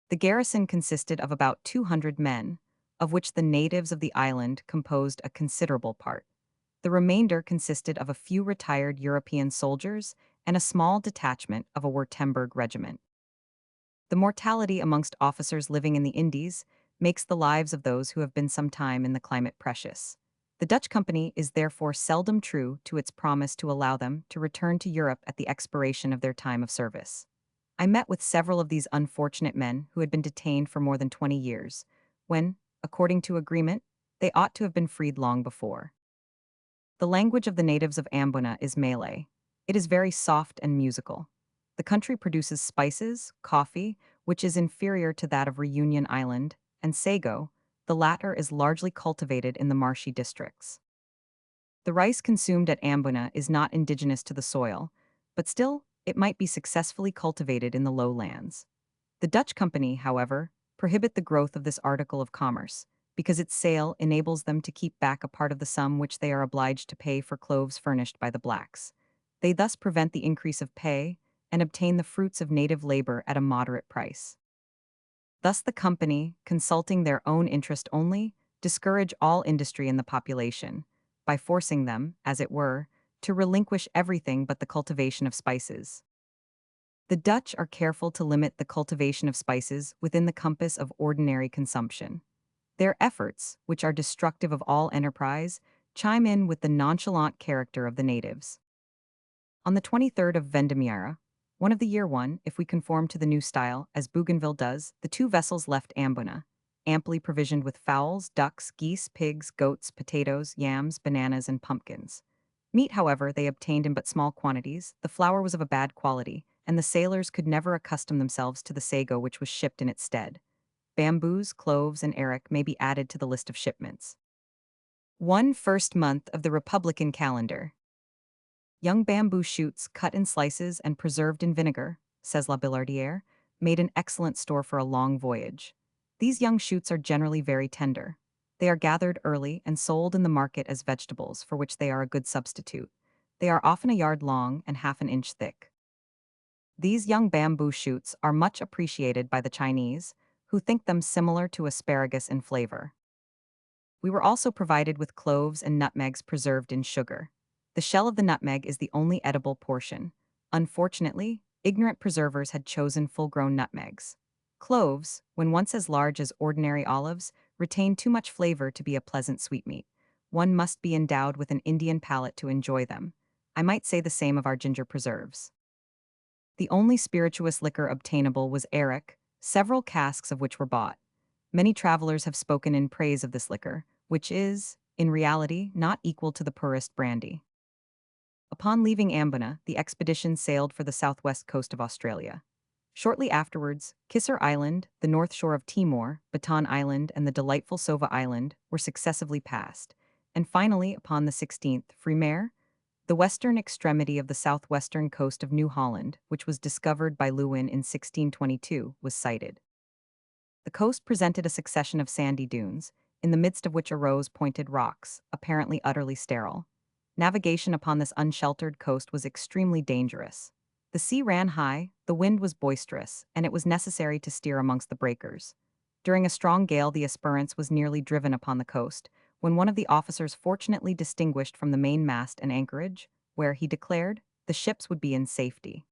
The garrison consisted of about 200 men, of which the natives of the island composed a considerable part. The remainder consisted of a few retired European soldiers and a small detachment of a Württemberg regiment. The mortality amongst officers living in the Indies makes the lives of those who have been some time in the climate precious. The Dutch company is therefore seldom true to its promise to allow them to return to Europe at the expiration of their time of service. I met with several of these unfortunate men who had been detained for more than 20 years, when, according to agreement, they ought to have been freed long before. The language of the natives of Ambona is Malay. It is very soft and musical. The country produces spices, coffee, which is inferior to that of Reunion Island, and sago. The latter is largely cultivated in the marshy districts. The rice consumed at Ambona is not indigenous to the soil, but still, it might be successfully cultivated in the lowlands. The Dutch company, however, prohibit the growth of this article of commerce, because its sale enables them to keep back a part of the sum which they are obliged to pay for cloves furnished by the blacks. They thus prevent the increase of pay and obtain the fruits of native labor at a moderate price. Thus the company, consulting their own interest only, discourage all industry in the population, by forcing them, as it were, to relinquish everything but the cultivation of spices. The Dutch are careful to limit the cultivation of spices within the compass of ordinary consumption. Their efforts, which are destructive of all enterprise, chime in with the nonchalant character of the natives. On the 23rd of Vendemiaire, one of the year one, if we conform to the new style, as Bougainville does, the two vessels left Ambona, amply provisioned with fowls, ducks, geese, pigs, goats, potatoes, yams, bananas, and pumpkins. Meat, however, they obtained in but small quantities, the flour was of a bad quality, and the sailors could never accustom themselves to the sago which was shipped in its stead. Bamboos, cloves, and arrack may be added to the list of shipments. 1st month of the Republican calendar. Young bamboo shoots cut in slices and preserved in vinegar, says La Billardière, made an excellent store for a long voyage. These young shoots are generally very tender. They are gathered early and sold in the market as vegetables, for which they are a good substitute. They are often a yard long and half an inch thick. These young bamboo shoots are much appreciated by the Chinese, who think them similar to asparagus in flavor. We were also provided with cloves and nutmegs preserved in sugar. The shell of the nutmeg is the only edible portion. Unfortunately, ignorant preservers had chosen full-grown nutmegs. Cloves, when once as large as ordinary olives, retain too much flavor to be a pleasant sweetmeat. One must be endowed with an Indian palate to enjoy them. I might say the same of our ginger preserves. The only spirituous liquor obtainable was arrack, several casks of which were bought. Many travelers have spoken in praise of this liquor, which is, in reality, not equal to the poorest brandy. Upon leaving Ambona, the expedition sailed for the southwest coast of Australia. Shortly afterwards, Kisser Island, the north shore of Timor, Baton Island, and the delightful Sova Island were successively passed, and finally, upon the 16th, Frimaire, the western extremity of the southwestern coast of New Holland, which was discovered by Lewin in 1622, was sighted. The coast presented a succession of sandy dunes, in the midst of which arose pointed rocks, apparently utterly sterile. Navigation upon this unsheltered coast was extremely dangerous. The sea ran high, the wind was boisterous, and it was necessary to steer amongst the breakers. During a strong gale, the Esperance was nearly driven upon the coast, when one of the officers fortunately distinguished from the main mast an anchorage, where, he declared, the ships would be in safety.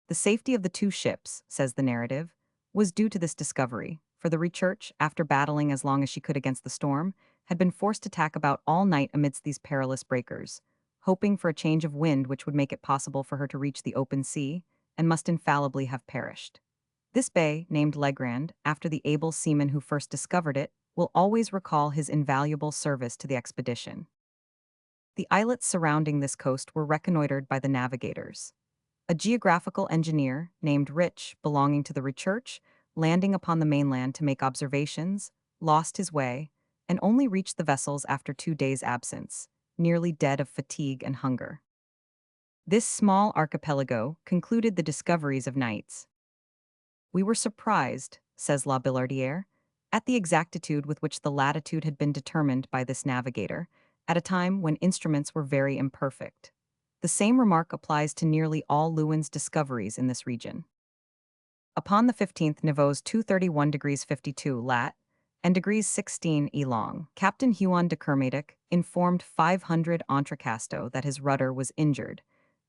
The safety of the two ships, says the narrative, was due to this discovery, for the Recherche, after battling as long as she could against the storm, had been forced to tack about all night amidst these perilous breakers, hoping for a change of wind which would make it possible for her to reach the open sea, and must infallibly have perished. This bay, named Legrand, after the able seaman who first discovered it, will always recall his invaluable service to the expedition. The islets surrounding this coast were reconnoitered by the navigators. A geographical engineer, named Rich, belonging to the Recherche, landing upon the mainland to make observations, lost his way, and only reached the vessels after 2 days' absence, nearly dead of fatigue and hunger. This small archipelago concluded the discoveries of knights. We were surprised, says La Billardière, at the exactitude with which the latitude had been determined by this navigator, at a time when instruments were very imperfect. The same remark applies to nearly all Lewin's discoveries in this region. Upon the 15th, Nivô's 231 degrees 52 lat. And degrees 16 E long, Captain Huon de Kermadec informed 500 Entrecasteaux that his rudder was injured,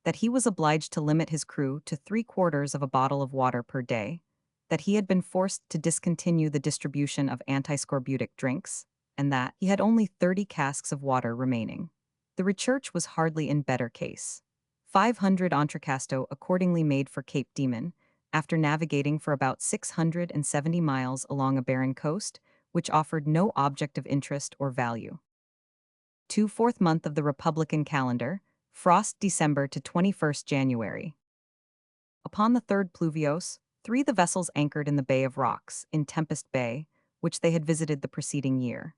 that he was obliged to limit his crew to 3/4 of a bottle of water per day, that he had been forced to discontinue the distribution of antiscorbutic drinks, and that he had only 30 casks of water remaining. The Recherche was hardly in better case. 500 Entrecasteaux accordingly made for Cape Demon, after navigating for about 670 miles along a barren coast, which offered no object of interest or value. 4th month of the Republican calendar, frost December to 21st January. Upon the 3rd Pluviose, 3 the vessels anchored in the Bay of Rocks, in Tempest Bay, which they had visited the preceding year.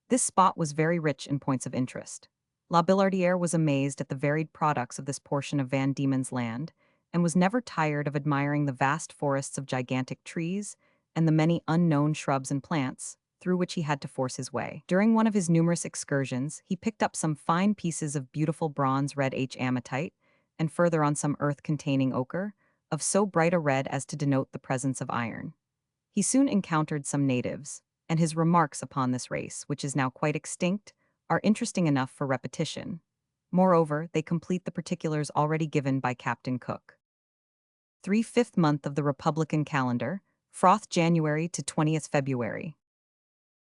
This spot was very rich in points of interest. La Billardière was amazed at the varied products of this portion of Van Diemen's Land, and was never tired of admiring the vast forests of gigantic trees and the many unknown shrubs and plants through which he had to force his way. During one of his numerous excursions, he picked up some fine pieces of beautiful bronze red ametite, and further on some earth-containing ochre, of so bright a red as to denote the presence of iron. He soon encountered some natives, and his remarks upon this race, which is now quite extinct, are interesting enough for repetition. Moreover, they complete the particulars already given by Captain Cook. 3/5 month of the Republican calendar, froth January to 20th February.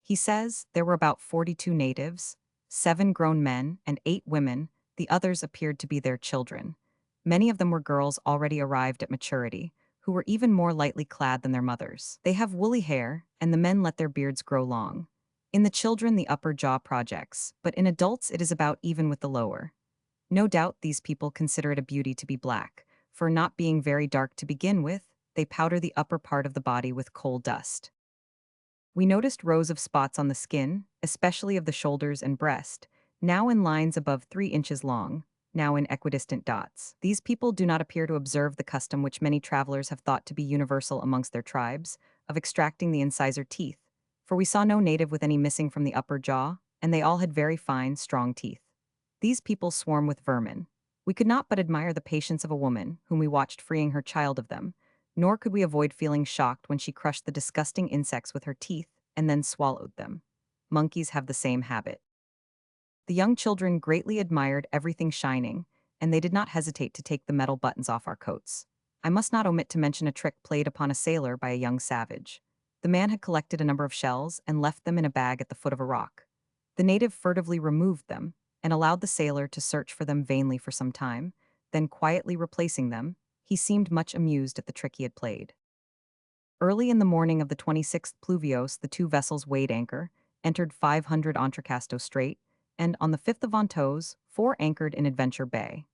He says there were about 42 natives, 7 grown men and 8 women, the others appeared to be their children. Many of them were girls already arrived at maturity, who were even more lightly clad than their mothers. They have woolly hair, and the men let their beards grow long. In the children, the upper jaw projects, but in adults it is about even with the lower. No doubt these people consider it a beauty to be black, for not being very dark to begin with, they powder the upper part of the body with coal dust. We noticed rows of spots on the skin, especially of the shoulders and breast, now in lines above 3 inches long, now in equidistant dots. These people do not appear to observe the custom which many travelers have thought to be universal amongst their tribes, of extracting the incisor teeth, for we saw no native with any missing from the upper jaw, and they all had very fine, strong teeth. These people swarm with vermin. We could not but admire the patience of a woman, whom we watched freeing her child of them, nor could we avoid feeling shocked when she crushed the disgusting insects with her teeth and then swallowed them. Monkeys have the same habit. The young children greatly admired everything shining, and they did not hesitate to take the metal buttons off our coats. I must not omit to mention a trick played upon a sailor by a young savage. The man had collected a number of shells and left them in a bag at the foot of a rock. The native furtively removed them and allowed the sailor to search for them vainly for some time, then quietly replacing them, he seemed much amused at the trick he had played. Early in the morning of the 26th Pluviose, the 2 vessels weighed anchor, entered 500 Entrecasteaux Strait, and on the 5th of Ventose, 4 anchored in Adventure Bay.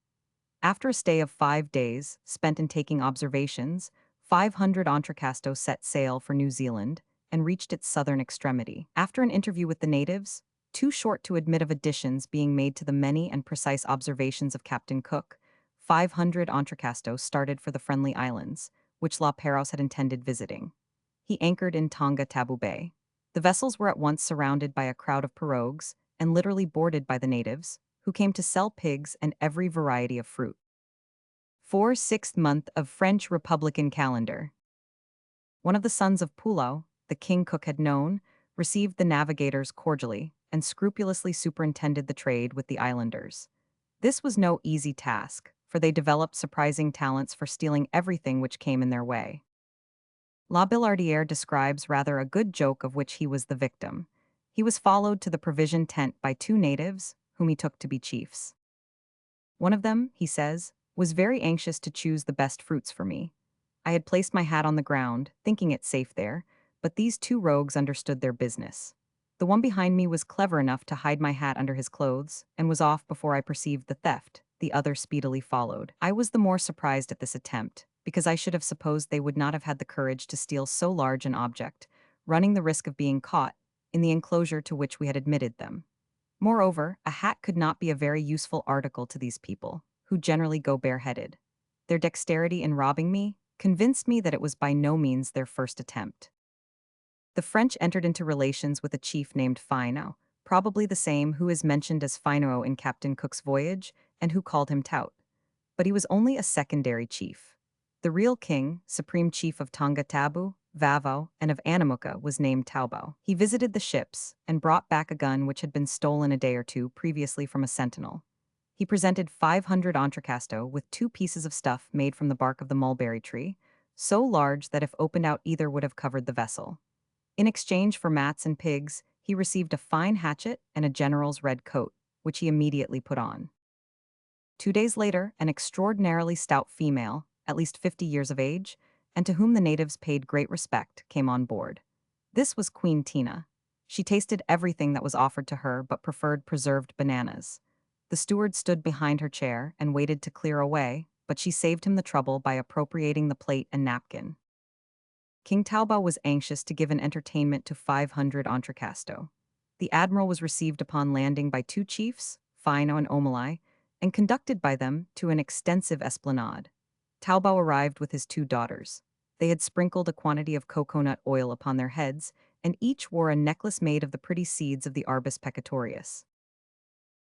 After a stay of 5 days, spent in taking observations, 500 Entrecasteaux set sail for New Zealand and reached its southern extremity. After an interview with the natives, too short to admit of additions being made to the many and precise observations of Captain Cook, 500 Entrecasteaux started for the Friendly Islands, which La Perouse had intended visiting. He anchored in Tonga Tabou Bay. The vessels were at once surrounded by a crowd of pirogues and literally boarded by the natives, who came to sell pigs and every variety of fruit. 4/6 month of French Republican calendar. One of the sons of Polo, the king Cook had known, received the navigators cordially and scrupulously superintended the trade with the islanders. This was no easy task, for they developed surprising talents for stealing everything which came in their way. La Billardière describes rather a good joke of which he was the victim. He was followed to the provision tent by 2 natives, whom he took to be chiefs. One of them, he says, was very anxious to choose the best fruits for me. I had placed my hat on the ground, thinking it safe there, but these 2 rogues understood their business. The one behind me was clever enough to hide my hat under his clothes, and was off before I perceived the theft. The other speedily followed. I was the more surprised at this attempt, because I should have supposed they would not have had the courage to steal so large an object, running the risk of being caught, in the enclosure to which we had admitted them. Moreover, a hat could not be a very useful article to these people, who generally go bareheaded. Their dexterity in robbing me convinced me that it was by no means their first attempt. The French entered into relations with a chief named Finot, probably the same who is mentioned as Finot in Captain Cook's voyage, and who called him Tout. But he was only a secondary chief. The real king, supreme chief of Tonga Tabou, Vavo, and of Anamuka, was named Taubao. He visited the ships and brought back a gun which had been stolen a day or 2 previously from a sentinel. He presented 500 Entrecasteaux with 2 pieces of stuff made from the bark of the mulberry tree, so large that if opened out either would have covered the vessel. In exchange for mats and pigs, he received a fine hatchet and a general's red coat, which he immediately put on. 2 days later, an extraordinarily stout female, at least 50 years of age, and to whom the natives paid great respect, came on board. This was Queen Tina. She tasted everything that was offered to her but preferred preserved bananas. The steward stood behind her chair and waited to clear away, but she saved him the trouble by appropriating the plate and napkin. King Taubao was anxious to give an entertainment to 500 Entrecasteaux. The admiral was received upon landing by 2 chiefs, fine and omali, and conducted by them to an extensive esplanade. Taobao arrived with his two daughters. They had sprinkled a quantity of coconut oil upon their heads, and each wore a necklace made of the pretty seeds of the Arbus pecatorius.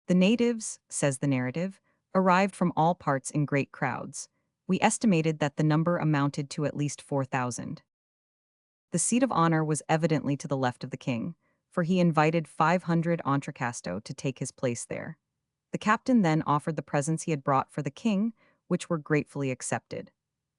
The natives, says the narrative, arrived from all parts in great crowds. We estimated that the number amounted to at least 4,000. The seat of honor was evidently to the left of the king, for he invited 500 entrecasto to take his place there. The captain then offered the presents he had brought for the king, which were gratefully accepted.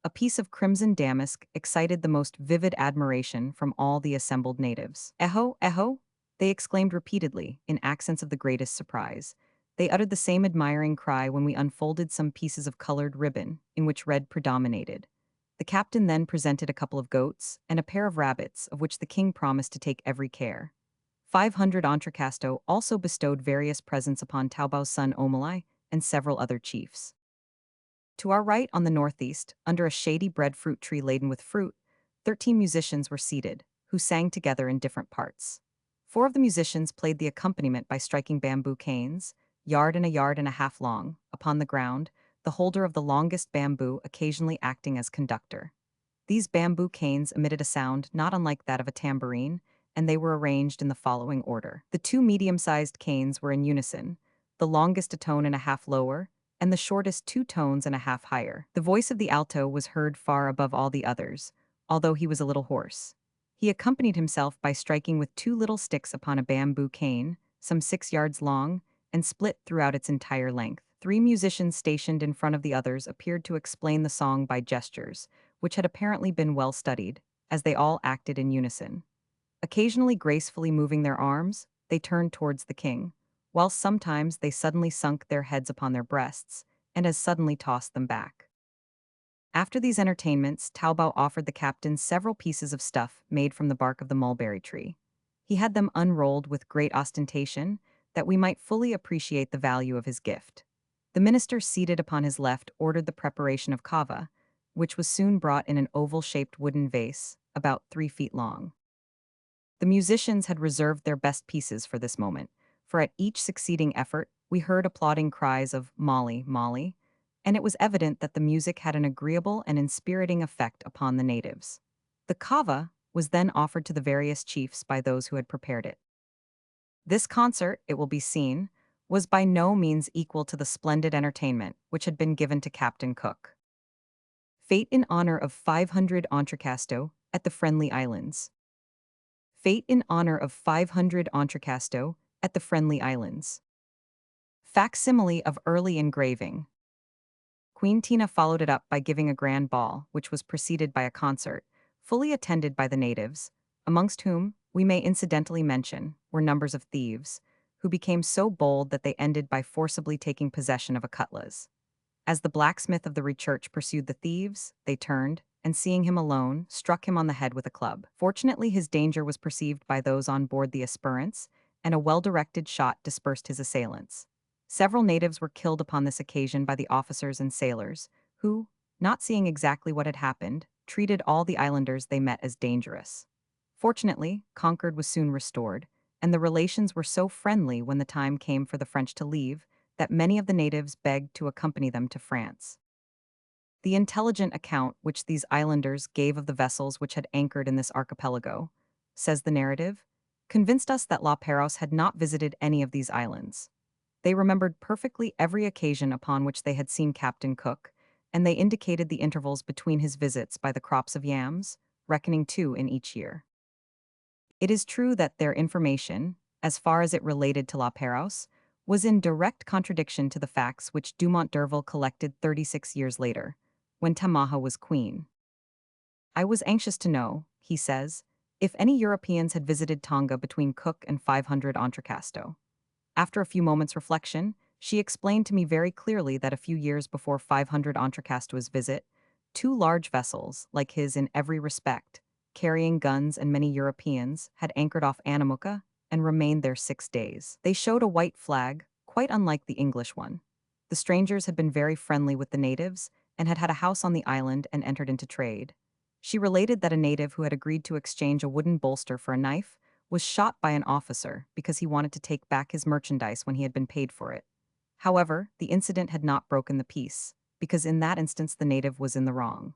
A piece of crimson damask excited the most vivid admiration from all the assembled natives. "Eho, eho!" they exclaimed repeatedly, in accents of the greatest surprise. They uttered the same admiring cry when we unfolded some pieces of colored ribbon, in which red predominated. The captain then presented a couple of goats and a pair of rabbits, of which the king promised to take every care. 500 entrecasto also bestowed various presents upon Taobao's son Omalai and several other chiefs. To our right on the northeast, under a shady breadfruit tree laden with fruit, 13 musicians were seated, who sang together in different parts. 4 of the musicians played the accompaniment by striking bamboo canes, yard and a half long, upon the ground, the holder of the longest bamboo occasionally acting as conductor. These bamboo canes emitted a sound not unlike that of a tambourine, and they were arranged in the following order. The 2 medium-sized canes were in unison, the longest a tone and a half lower, and the shortest 2 tones and a half higher. The voice of the alto was heard far above all the others, although he was a little hoarse. He accompanied himself by striking with 2 little sticks upon a bamboo cane, some 6 yards long, and split throughout its entire length. 3 musicians stationed in front of the others appeared to explain the song by gestures, which had apparently been well studied, as they all acted in unison. Occasionally gracefully moving their arms, they turned towards the king, whilst sometimes they suddenly sunk their heads upon their breasts, and as suddenly tossed them back. After these entertainments, Taobao offered the captain several pieces of stuff made from the bark of the mulberry tree. He had them unrolled with great ostentation, that we might fully appreciate the value of his gift. The minister seated upon his left ordered the preparation of kava, which was soon brought in an oval-shaped wooden vase, about 3 feet long. The musicians had reserved their best pieces for this moment, for at each succeeding effort we heard applauding cries of "Molly, Molly," and it was evident that the music had an agreeable and inspiriting effect upon the natives. The kava was then offered to the various chiefs by those who had prepared it. This concert, it will be seen, was by no means equal to the splendid entertainment which had been given to Captain Cook. Fate in honor of 500 entrecasto at the Friendly Islands. Fate in honor of 500 entrecasto at the Friendly Islands. Facsimile of early engraving. Queen Tina followed it up by giving a grand ball, which was preceded by a concert, fully attended by the natives, amongst whom, we may incidentally mention, were numbers of thieves, who became so bold that they ended by forcibly taking possession of a cutlass. As the blacksmith of the rechurch pursued the thieves, they turned, and seeing him alone, struck him on the head with a club. Fortunately, his danger was perceived by those on board the Esperance, and a well-directed shot dispersed his assailants. Several natives were killed upon this occasion by the officers and sailors, who, not seeing exactly what had happened, treated all the islanders they met as dangerous. Fortunately, Concord was soon restored, and the relations were so friendly when the time came for the French to leave that many of the natives begged to accompany them to France. The intelligent account which these islanders gave of the vessels which had anchored in this archipelago, says the narrative, convinced us that La Perouse had not visited any of these islands. They remembered perfectly every occasion upon which they had seen Captain Cook, and they indicated the intervals between his visits by the crops of yams, reckoning 2 in each year. It is true that their information, as far as it related to La Perouse, was in direct contradiction to the facts which Dumont d'Urville collected 36 years later, when Tamaha was queen. I was anxious to know, he says, if any Europeans had visited Tonga between Cook and 500 entrecasto. After a few moments' reflection, she explained to me very clearly that a few years before 500 entrecasto's visit, 2 large vessels, like his in every respect, carrying guns and many Europeans, had anchored off Anamuka and remained there 6 days. They showed a white flag, quite unlike the English one. The strangers had been very friendly with the natives and had had a house on the island and entered into trade. She related that a native who had agreed to exchange a wooden bolster for a knife was shot by an officer because he wanted to take back his merchandise when he had been paid for it. However, the incident had not broken the peace, because in that instance the native was in the wrong.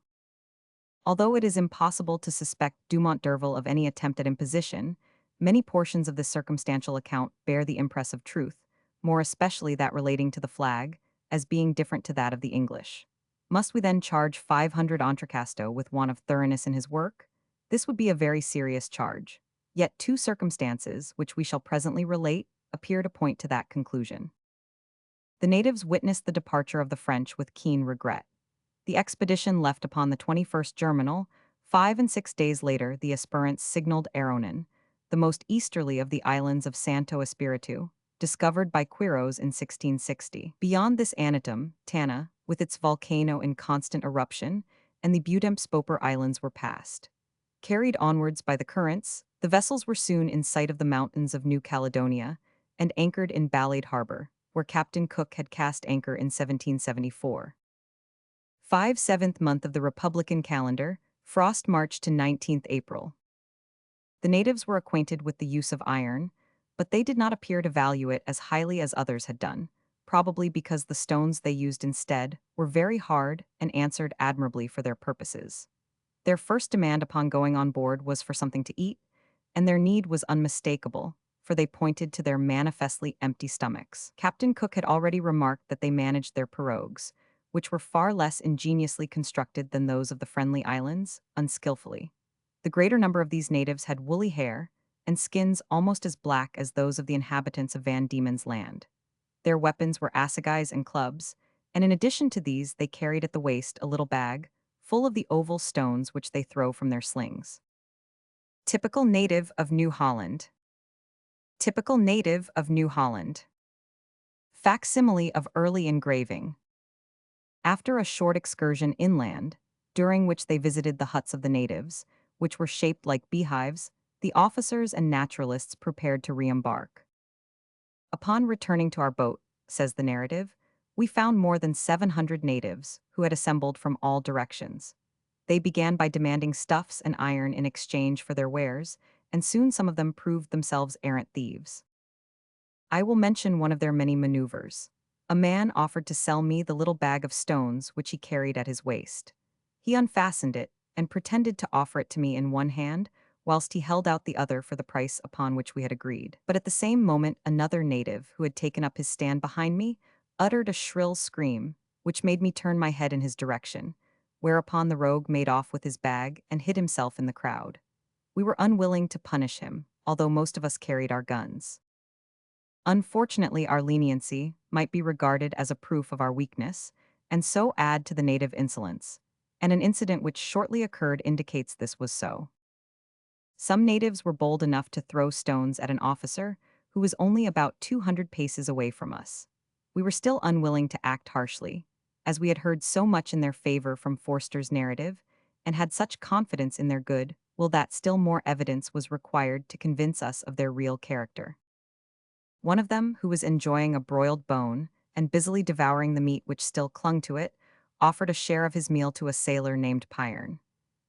Although it is impossible to suspect Dumont d'Urville of any attempt at imposition, many portions of this circumstantial account bear the impress of truth, more especially that relating to the flag, as being different to that of the English. Must we then charge 500 Entrecasto with want of thoroughness in his work? This would be a very serious charge. Yet two circumstances, which we shall presently relate, appear to point to that conclusion. The natives witnessed the departure of the French with keen regret. The expedition left upon the 21st Germinal. 5 and 6 days later, the Esperance signaled Aronin, the most easterly of the islands of Santo Espiritu, discovered by Quiros in 1660. Beyond this Anitum, Tanna, with its volcano in constant eruption, and the Budempspoper Islands were passed. Carried onwards by the currents, the vessels were soon in sight of the mountains of New Caledonia and anchored in Balade Harbor, where Captain Cook had cast anchor in 1774. 7th month of the Republican calendar, frost marched to 19th April. The natives were acquainted with the use of iron, but they did not appear to value it as highly as others had done, probably because the stones they used instead were very hard and answered admirably for their purposes. Their first demand upon going on board was for something to eat, and their need was unmistakable, for they pointed to their manifestly empty stomachs. Captain Cook had already remarked that they managed their pirogues, which were far less ingeniously constructed than those of the Friendly Islands, unskillfully. The greater number of these natives had woolly hair, and skins almost as black as those of the inhabitants of Van Diemen's Land. Their weapons were assegais and clubs, and in addition to these they carried at the waist a little bag, full of the oval stones which they throw from their slings. Typical native of New Holland. Typical native of New Holland. Facsimile of early engraving. After a short excursion inland, during which they visited the huts of the natives, which were shaped like beehives, the officers and naturalists prepared to re-embark. Upon returning to our boat, says the narrative, we found more than 700 natives, who had assembled from all directions. They began by demanding stuffs and iron in exchange for their wares, and soon some of them proved themselves errant thieves. I will mention one of their many maneuvers. A man offered to sell me the little bag of stones which he carried at his waist. He unfastened it, and pretended to offer it to me in one hand, whilst he held out the other for the price upon which we had agreed. But at the same moment another native, who had taken up his stand behind me, uttered a shrill scream, which made me turn my head in his direction, whereupon the rogue made off with his bag and hid himself in the crowd. We were unwilling to punish him, although most of us carried our guns. Unfortunately, our leniency might be regarded as a proof of our weakness, and so add to the native insolence, and an incident which shortly occurred indicates this was so. Some natives were bold enough to throw stones at an officer who was only about 200 paces away from us. We were still unwilling to act harshly, as we had heard so much in their favor from Forster's narrative, and had such confidence in their good will that still more evidence was required to convince us of their real character. One of them, who was enjoying a broiled bone and busily devouring the meat which still clung to it, offered a share of his meal to a sailor named Pyern.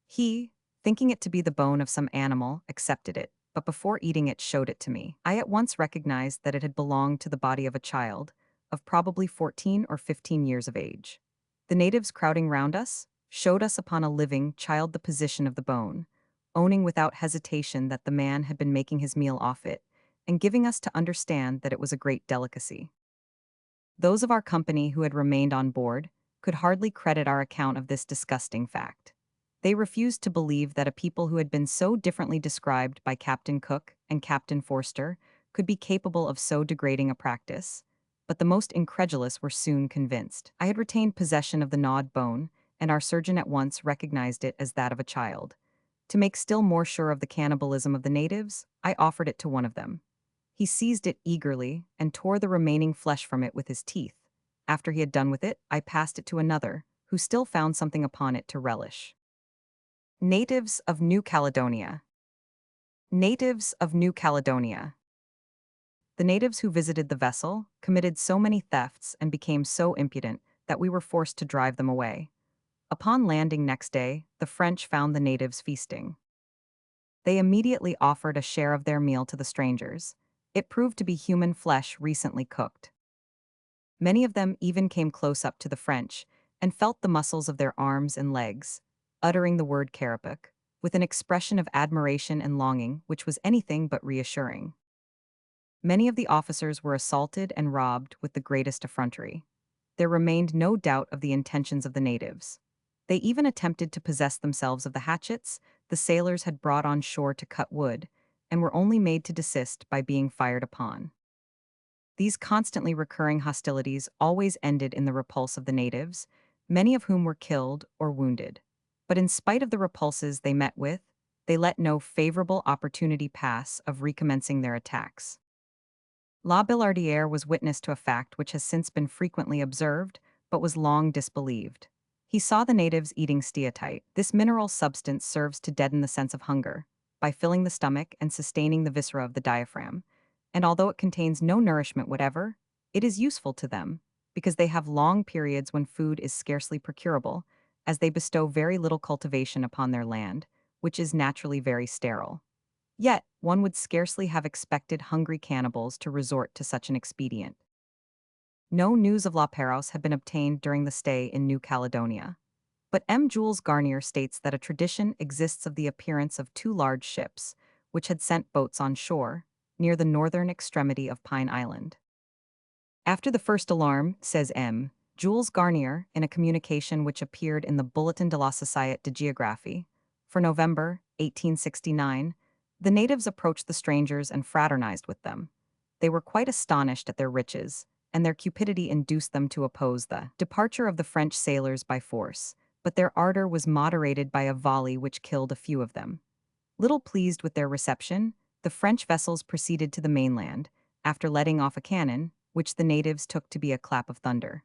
He, thinking it to be the bone of some animal, accepted it, but before eating it showed it to me. I at once recognized that it had belonged to the body of a child, of probably 14 or 15 years of age. The natives crowding round us showed us upon a living child the position of the bone, owning without hesitation that the man had been making his meal off it, and giving us to understand that it was a great delicacy. Those of our company who had remained on board could hardly credit our account of this disgusting fact. They refused to believe that a people who had been so differently described by Captain Cook and Captain Forster could be capable of so degrading a practice, but the most incredulous were soon convinced. I had retained possession of the gnawed bone, and our surgeon at once recognized it as that of a child. To make still more sure of the cannibalism of the natives, I offered it to one of them. He seized it eagerly and tore the remaining flesh from it with his teeth. After he had done with it, I passed it to another, who still found something upon it to relish. Natives of New Caledonia. Natives of New Caledonia. The natives who visited the vessel committed so many thefts and became so impudent that we were forced to drive them away. Upon landing next day, the French found the natives feasting. They immediately offered a share of their meal to the strangers. It proved to be human flesh recently cooked. Many of them even came close up to the French and felt the muscles of their arms and legs, uttering the word carapac, with an expression of admiration and longing which was anything but reassuring. Many of the officers were assaulted and robbed with the greatest effrontery. There remained no doubt of the intentions of the natives. They even attempted to possess themselves of the hatchets the sailors had brought on shore to cut wood, and were only made to desist by being fired upon. These constantly recurring hostilities always ended in the repulse of the natives, many of whom were killed or wounded. But in spite of the repulses they met with, they let no favorable opportunity pass of recommencing their attacks. La Billardière was witness to a fact which has since been frequently observed, but was long disbelieved. He saw the natives eating steatite. This mineral substance serves to deaden the sense of hunger, by filling the stomach and sustaining the viscera of the diaphragm, and although it contains no nourishment whatever, it is useful to them, because they have long periods when food is scarcely procurable, as they bestow very little cultivation upon their land, which is naturally very sterile. Yet, one would scarcely have expected hungry cannibals to resort to such an expedient. No news of La Perouse had been obtained during the stay in New Caledonia. But Jules Garnier states that a tradition exists of the appearance of two large ships, which had sent boats on shore, near the northern extremity of Pine Island. After the first alarm, says Jules Garnier, in a communication which appeared in the Bulletin de la Société de Géographie, for November 1869, the natives approached the strangers and fraternized with them. They were quite astonished at their riches, and their cupidity induced them to oppose the departure of the French sailors by force, but their ardor was moderated by a volley which killed a few of them. Little pleased with their reception, the French vessels proceeded to the mainland, after letting off a cannon, which the natives took to be a clap of thunder.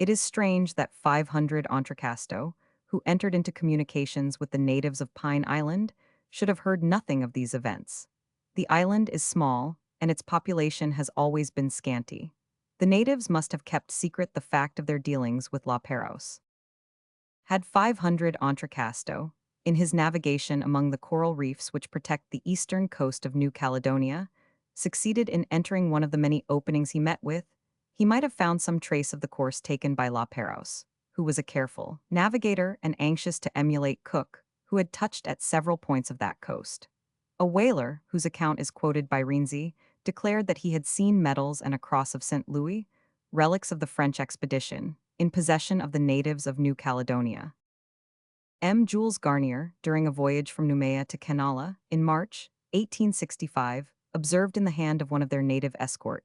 It is strange that 500 Entrecasteaux, who entered into communications with the natives of Pine Island, should have heard nothing of these events. The island is small, and its population has always been scanty. The natives must have kept secret the fact of their dealings with La Perouse. Had 500 Entrecasteaux, in his navigation among the coral reefs which protect the eastern coast of New Caledonia, succeeded in entering one of the many openings he met with, he might have found some trace of the course taken by La Perouse, who was a careful navigator and anxious to emulate Cook, who had touched at several points of that coast. A whaler, whose account is quoted by Rienzi, declared that he had seen medals and a cross of St. Louis, relics of the French expedition, in possession of the natives of New Caledonia. Jules Garnier, during a voyage from Noumea to Canala, in March 1865, observed in the hand of one of their native escort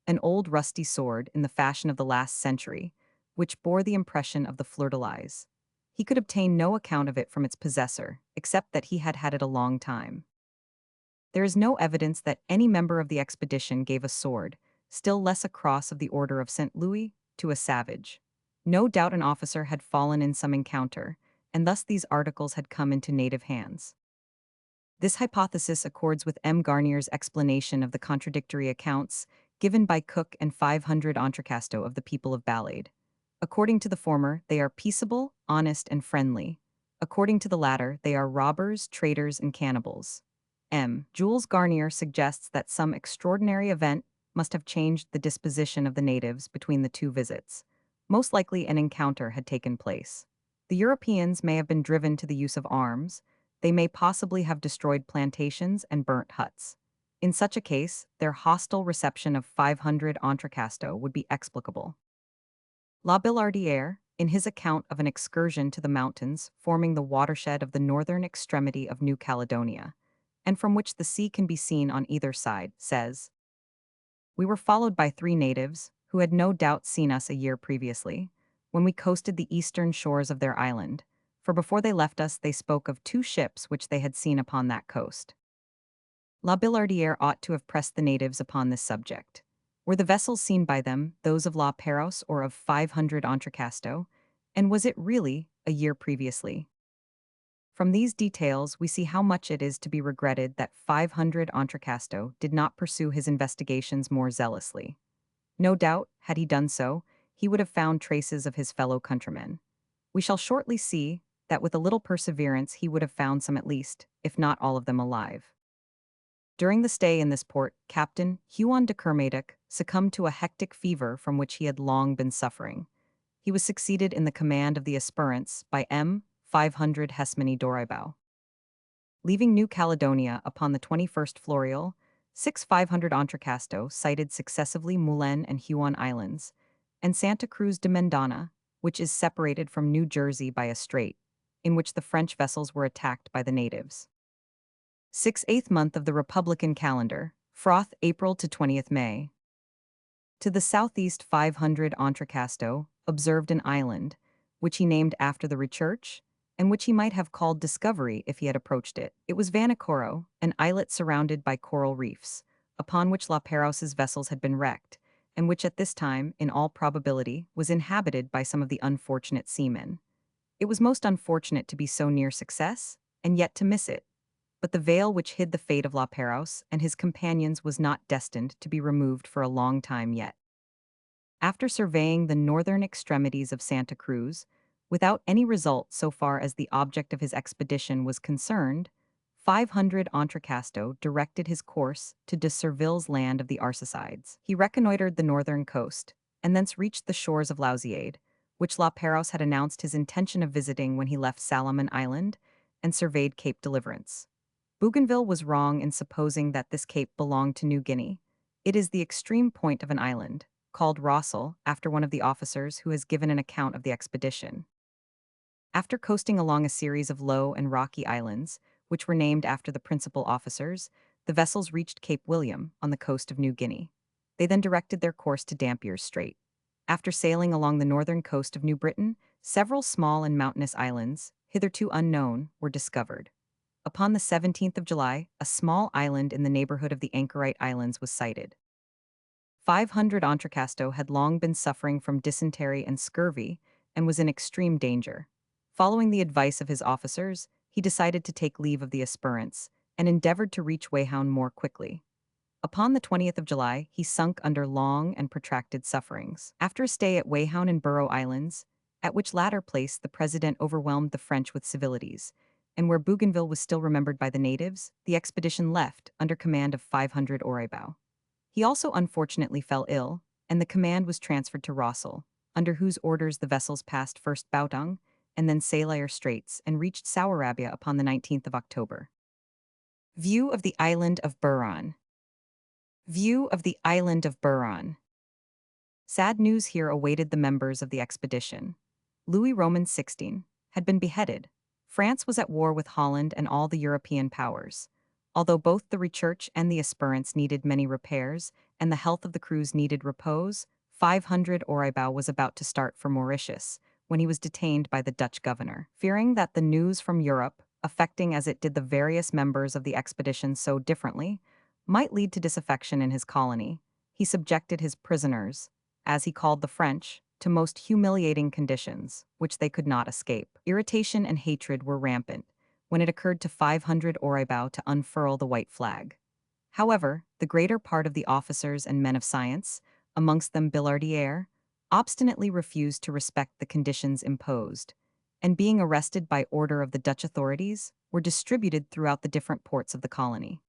an old rusty sword in the fashion of the last century, which bore the impression of the fleur-de-lis. He could obtain no account of it from its possessor, except that he had had it a long time. There is no evidence that any member of the expedition gave a sword, still less a cross of the Order of St. Louis, to a savage. No doubt an officer had fallen in some encounter, and thus these articles had come into native hands. This hypothesis accords with Garnier's explanation of the contradictory accounts given by Cook and 500 Entrecasteaux of the people of Balade. According to the former, they are peaceable, honest, and friendly. According to the latter, they are robbers, traitors, and cannibals. Jules Garnier suggests that some extraordinary event must have changed the disposition of the natives between the two visits. Most likely an encounter had taken place. The Europeans may have been driven to the use of arms. They may possibly have destroyed plantations and burnt huts. In such a case, their hostile reception of 500 Entrecasteaux would be explicable. La Billardière, in his account of an excursion to the mountains forming the watershed of the northern extremity of New Caledonia, and from which the sea can be seen on either side, says, "We were followed by 3 natives, who had no doubt seen us a year previously, when we coasted the eastern shores of their island, for before they left us they spoke of 2 ships which they had seen upon that coast." La Billardière ought to have pressed the natives upon this subject. Were the vessels seen by them those of La Perouse or of 500 Entrecasteaux, and was it really a year previously? From these details, we see how much it is to be regretted that 500 Entrecasteaux did not pursue his investigations more zealously. No doubt, had he done so, he would have found traces of his fellow countrymen. We shall shortly see that with a little perseverance he would have found some at least, if not all of them alive. During the stay in this port, Captain Huon de Kermadec, succumbed to a hectic fever from which he had long been suffering. He was succeeded in the command of the Esperance by M. 500 Hesmony Doribau. Leaving New Caledonia upon the 21st Floreal, 500 Entrecasto sighted successively Moulin and Huon Islands, and Santa Cruz de Mendana, which is separated from New Jersey by a strait, in which the French vessels were attacked by the natives. 6/8 month of the Republican calendar, froth April to 20th May. To the southeast 500 Entrecasto observed an island, which he named after the Richurch, and which he might have called Discovery if he had approached it. It was Vanikoro, an islet surrounded by coral reefs, upon which La Perouse's vessels had been wrecked, and which at this time, in all probability, was inhabited by some of the unfortunate seamen. It was most unfortunate to be so near success, and yet to miss it. But the veil which hid the fate of La Perouse and his companions was not destined to be removed for a long time yet. After surveying the northern extremities of Santa Cruz, without any result so far as the object of his expedition was concerned, 500 Entrecasto directed his course to de Surville's land of the Arsacides. He reconnoitered the northern coast, and thence reached the shores of Lausiade, which La Perouse had announced his intention of visiting when he left Salomon Island and surveyed Cape Deliverance. Bougainville was wrong in supposing that this cape belonged to New Guinea. It is the extreme point of an island, called Rossel after one of the officers who has given an account of the expedition. After coasting along a series of low and rocky islands, which were named after the principal officers, the vessels reached Cape William on the coast of New Guinea. They then directed their course to Dampier's Strait. After sailing along the northern coast of New Britain, several small and mountainous islands, hitherto unknown, were discovered. Upon the 17th of July, a small island in the neighborhood of the Anchorite Islands was sighted. 500 Entrecasto had long been suffering from dysentery and scurvy and was in extreme danger. Following the advice of his officers, he decided to take leave of the Esperance and endeavored to reach Weyhound more quickly. Upon the 20th of July, he sunk under long and protracted sufferings. After a stay at Weyhound and Burrow Islands, at which latter place the president overwhelmed the French with civilities, and where Bougainville was still remembered by the natives, the expedition left under command of 500 Oreibao. He also unfortunately fell ill, and the command was transferred to Rossel, under whose orders the vessels passed first Bautang and then Salayer Straits and reached Sauerabia upon the 19th of October. View of the island of Buron. View of the island of Buron. Sad news here awaited the members of the expedition. Louis Roman XVI had been beheaded. France was at war with Holland and all the European powers. Although both the Richurch and the Esperance needed many repairs, and the health of the crews needed repose, 500 Oreibao was about to start for Mauritius, when he was detained by the Dutch governor. Fearing that the news from Europe, affecting as it did the various members of the expedition so differently, might lead to disaffection in his colony, he subjected his prisoners, as he called the French, to most humiliating conditions, which they could not escape. Irritation and hatred were rampant when it occurred to 500 Oreibao to unfurl the white flag. However, the greater part of the officers and men of science, amongst them Billardière, obstinately refused to respect the conditions imposed, and being arrested by order of the Dutch authorities, were distributed throughout the different ports of the colony.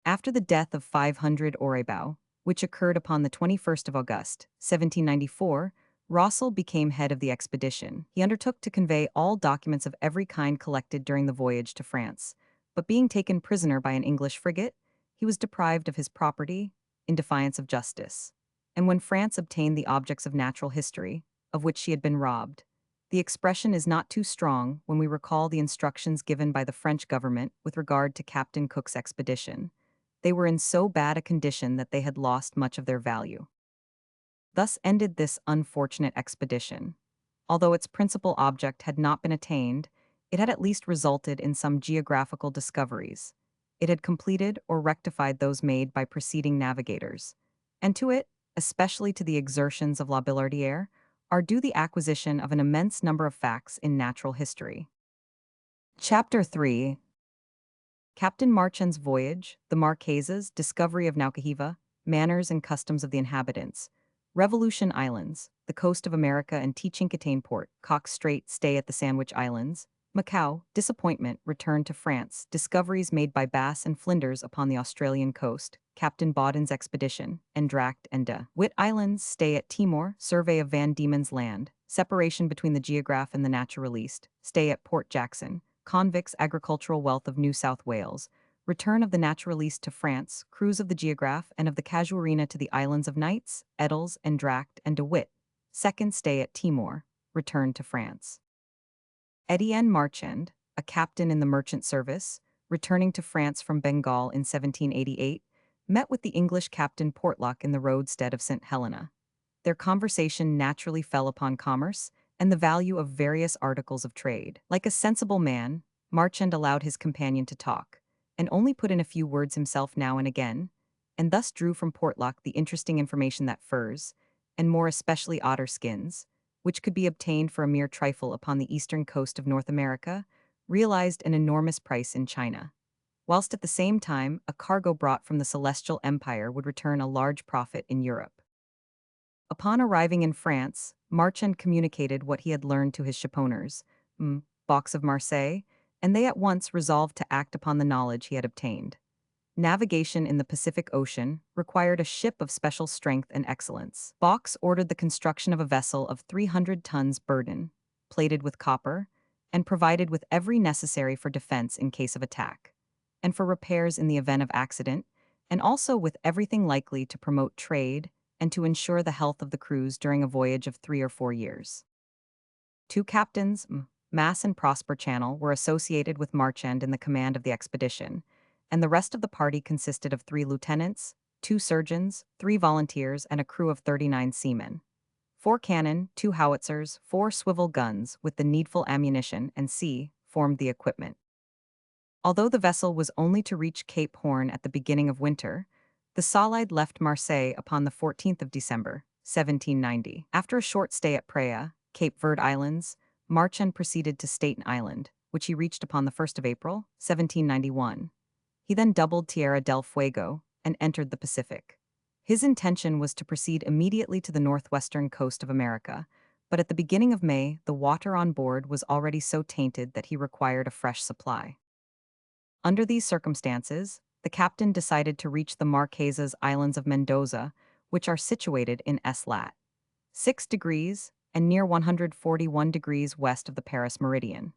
After the death of 500 Oreibao, which occurred upon the 21st of August, 1794, Rossel became head of the expedition. He undertook to convey all documents of every kind collected during the voyage to France, but being taken prisoner by an English frigate, he was deprived of his property in defiance of justice. And when France obtained the objects of natural history, of which she had been robbed, the expression is not too strong when we recall the instructions given by the French government with regard to Captain Cook's expedition. They were in so bad a condition that they had lost much of their value. Thus ended this unfortunate expedition. Although its principal object had not been attained, it had at least resulted in some geographical discoveries. It had completed or rectified those made by preceding navigators. And to it, especially to the exertions of La Billardière, are due the acquisition of an immense number of facts in natural history. Chapter 3. Captain Marchand's Voyage, the Marquesas, Discovery of Naukahiva, Manners and Customs of the Inhabitants, Revolution Islands, the coast of America and T. Chinkatane Port, Cox Strait, stay at the Sandwich Islands, Macau, disappointment, returned to France, discoveries made by Bass and Flinders upon the Australian coast, Captain Bawden's expedition, Endracht and de Witt Islands, stay at Timor, survey of Van Diemen's Land, separation between the geograph and the naturaliste, stay at Port Jackson, convicts, agricultural wealth of New South Wales, return of the naturaliste to France, cruise of the geograph and of the Casuarina to the islands of Knights, Edels, Endracht and de Witt, second stay at Timor, return to France. Etienne Marchand, a captain in the merchant service, returning to France from Bengal in 1788, met with the English Captain Portlock in the roadstead of St. Helena. Their conversation naturally fell upon commerce and the value of various articles of trade. Like a sensible man, Marchand allowed his companion to talk, and only put in a few words himself now and again, and thus drew from Portlock the interesting information that furs, and more especially otter skins, which could be obtained for a mere trifle upon the eastern coast of North America, realized an enormous price in China, whilst at the same time a cargo brought from the Celestial Empire would return a large profit in Europe. Upon arriving in France, Marchand communicated what he had learned to his shipowners, Box of Marseille, and they at once resolved to act upon the knowledge he had obtained. Navigation in the Pacific Ocean required a ship of special strength and excellence. Box ordered the construction of a vessel of 300 tons burden, plated with copper, and provided with every necessary for defense in case of attack, and for repairs in the event of accident, and also with everything likely to promote trade and to ensure the health of the crews during a voyage of 3 or 4 years. Two captains, Mass and Prosper Channel, were associated with Marchand in the command of the expedition, and the rest of the party consisted of 3 lieutenants, 2 surgeons, 3 volunteers, and a crew of 39 seamen. 4 cannon, 2 howitzers, 4 swivel guns, with the needful ammunition and formed the equipment. Although the vessel was only to reach Cape Horn at the beginning of winter, the Solide left Marseille upon the 14th of December, 1790. After a short stay at Praia, Cape Verde Islands, Marchand proceeded to Staten Island, which he reached upon the 1st of April, 1791. He then doubled Tierra del Fuego and entered the Pacific. His intention was to proceed immediately to the northwestern coast of America, but at the beginning of May, the water on board was already so tainted that he required a fresh supply. Under these circumstances, the captain decided to reach the Marquesas Islands of Mendoza, which are situated in S-lat. 6 degrees and near 141 degrees west of the Paris meridian.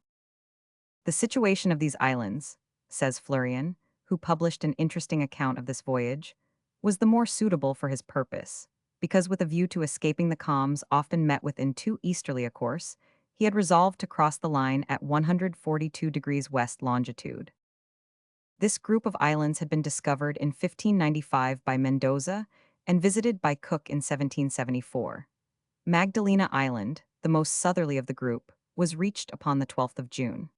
The situation of these islands, says Florian, who published an interesting account of this voyage, was the more suitable for his purpose, because with a view to escaping the calms often met with in too easterly a course, he had resolved to cross the line at 142 degrees west longitude. This group of islands had been discovered in 1595 by Mendoza and visited by Cook in 1774. Magdalena Island, the most southerly of the group, was reached upon the 12th of June.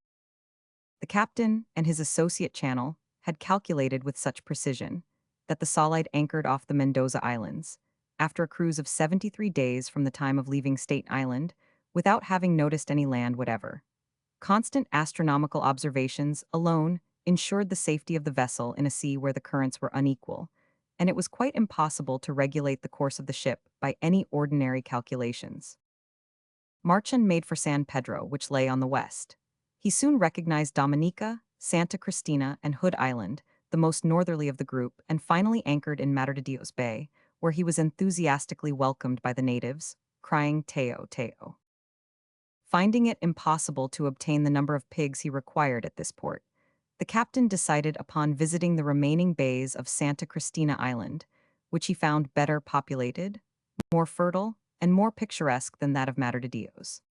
The captain and his associate Channel had calculated with such precision that the Solide anchored off the Mendoza Islands, after a cruise of 73 days from the time of leaving Staten Island, without having noticed any land whatever. Constant astronomical observations alone ensured the safety of the vessel in a sea where the currents were unequal, and it was quite impossible to regulate the course of the ship by any ordinary calculations. Marchand made for San Pedro, which lay on the west. He soon recognized Dominica, Santa Cristina, and Hood Island, the most northerly of the group, and finally anchored in Madre de Dios Bay, where he was enthusiastically welcomed by the natives, crying Teo, Teo. Finding it impossible to obtain the number of pigs he required at this port, the captain decided upon visiting the remaining bays of Santa Cristina Island, which he found better populated, more fertile, and more picturesque than that of Madre de Dios.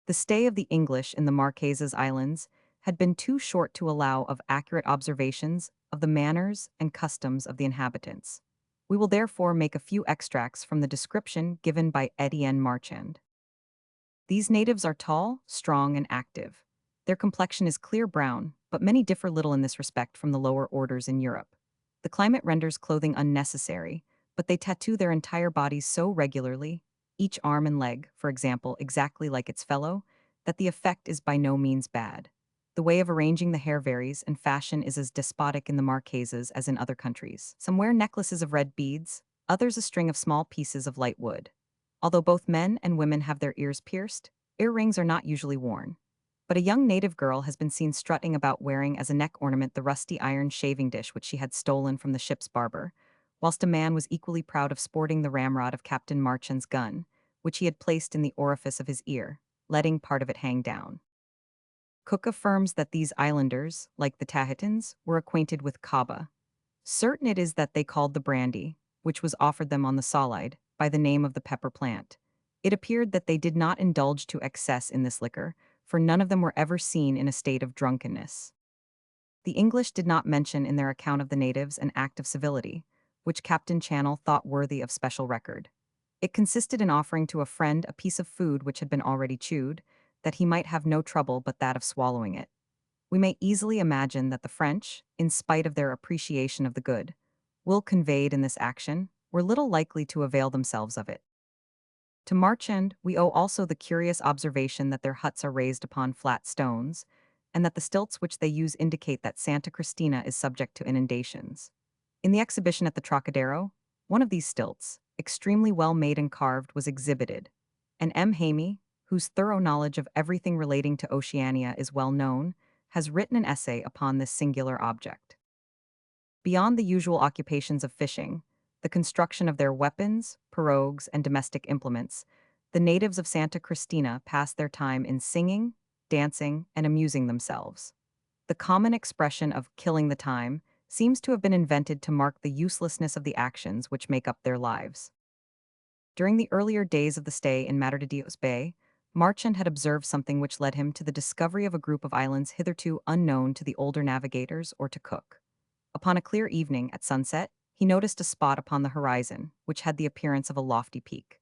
The stay of the English in the Marquesas Islands had been too short to allow of accurate observations of the manners and customs of the inhabitants. We will therefore make a few extracts from the description given by Etienne Marchand. These natives are tall, strong, and active. Their complexion is clear brown, but many differ little in this respect from the lower orders in Europe. The climate renders clothing unnecessary, but they tattoo their entire bodies so regularly, each arm and leg, for example, exactly like its fellow, that the effect is by no means bad. The way of arranging the hair varies, and fashion is as despotic in the Marquesas as in other countries. Some wear necklaces of red beads, others a string of small pieces of light wood. Although both men and women have their ears pierced, earrings are not usually worn. but a young native girl has been seen strutting about wearing as a neck ornament the rusty iron shaving dish which she had stolen from the ship's barber, whilst a man was equally proud of sporting the ramrod of Captain Marchand's gun, which he had placed in the orifice of his ear, letting part of it hang down. Cook affirms that these islanders, like the Tahitans, were acquainted with kaba. Certain it is that they called the brandy, which was offered them on the Solide, by the name of the pepper plant. It appeared that they did not indulge to excess in this liquor, for none of them were ever seen in a state of drunkenness. The English did not mention in their account of the natives an act of civility, which Captain Channell thought worthy of special record. It consisted in offering to a friend a piece of food which had been already chewed, that he might have no trouble but that of swallowing it. We may easily imagine that the French, in spite of their appreciation of the good, will conveyed in this action, were little likely to avail themselves of it. To Marchand, we owe also the curious observation that their huts are raised upon flat stones, and that the stilts which they use indicate that Santa Cristina is subject to inundations. In the exhibition at the Trocadero, one of these stilts, extremely well made and carved, was exhibited, and M. Hamey, whose thorough knowledge of everything relating to Oceania is well known, has written an essay upon this singular object. Beyond the usual occupations of fishing, the construction of their weapons, pirogues, and domestic implements, the natives of Santa Cristina pass their time in singing, dancing, and amusing themselves. The common expression of killing the time seems to have been invented to mark the uselessness of the actions which make up their lives. During the earlier days of the stay in Madre de Dios Bay, Marchand had observed something which led him to the discovery of a group of islands hitherto unknown to the older navigators or to Cook. Upon a clear evening at sunset, he noticed a spot upon the horizon, which had the appearance of a lofty peak.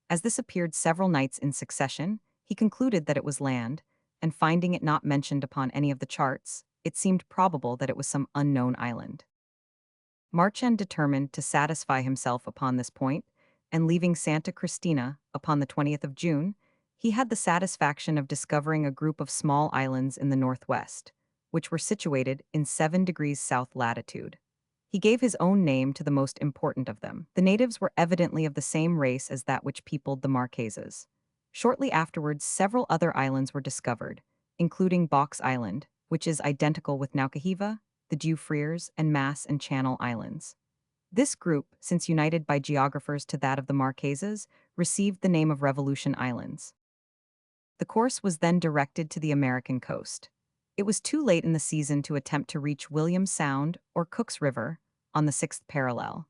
As this appeared several nights in succession, he concluded that it was land, and finding it not mentioned upon any of the charts, it seemed probable that it was some unknown island. Marchand determined to satisfy himself upon this point, and leaving Santa Cristina upon the 20th of June, he had the satisfaction of discovering a group of small islands in the northwest, which were situated in 7 degrees south latitude. He gave his own name to the most important of them. The natives were evidently of the same race as that which peopled the Marquesas. Shortly afterwards, several other islands were discovered, including Box Island, which is identical with Naukahiva, the Dufreres, and Mass and Channel Islands. This group, since united by geographers to that of the Marquesas, received the name of Revolution Islands. The course was then directed to the American coast. It was too late in the season to attempt to reach William Sound or Cook's River on the 6th parallel.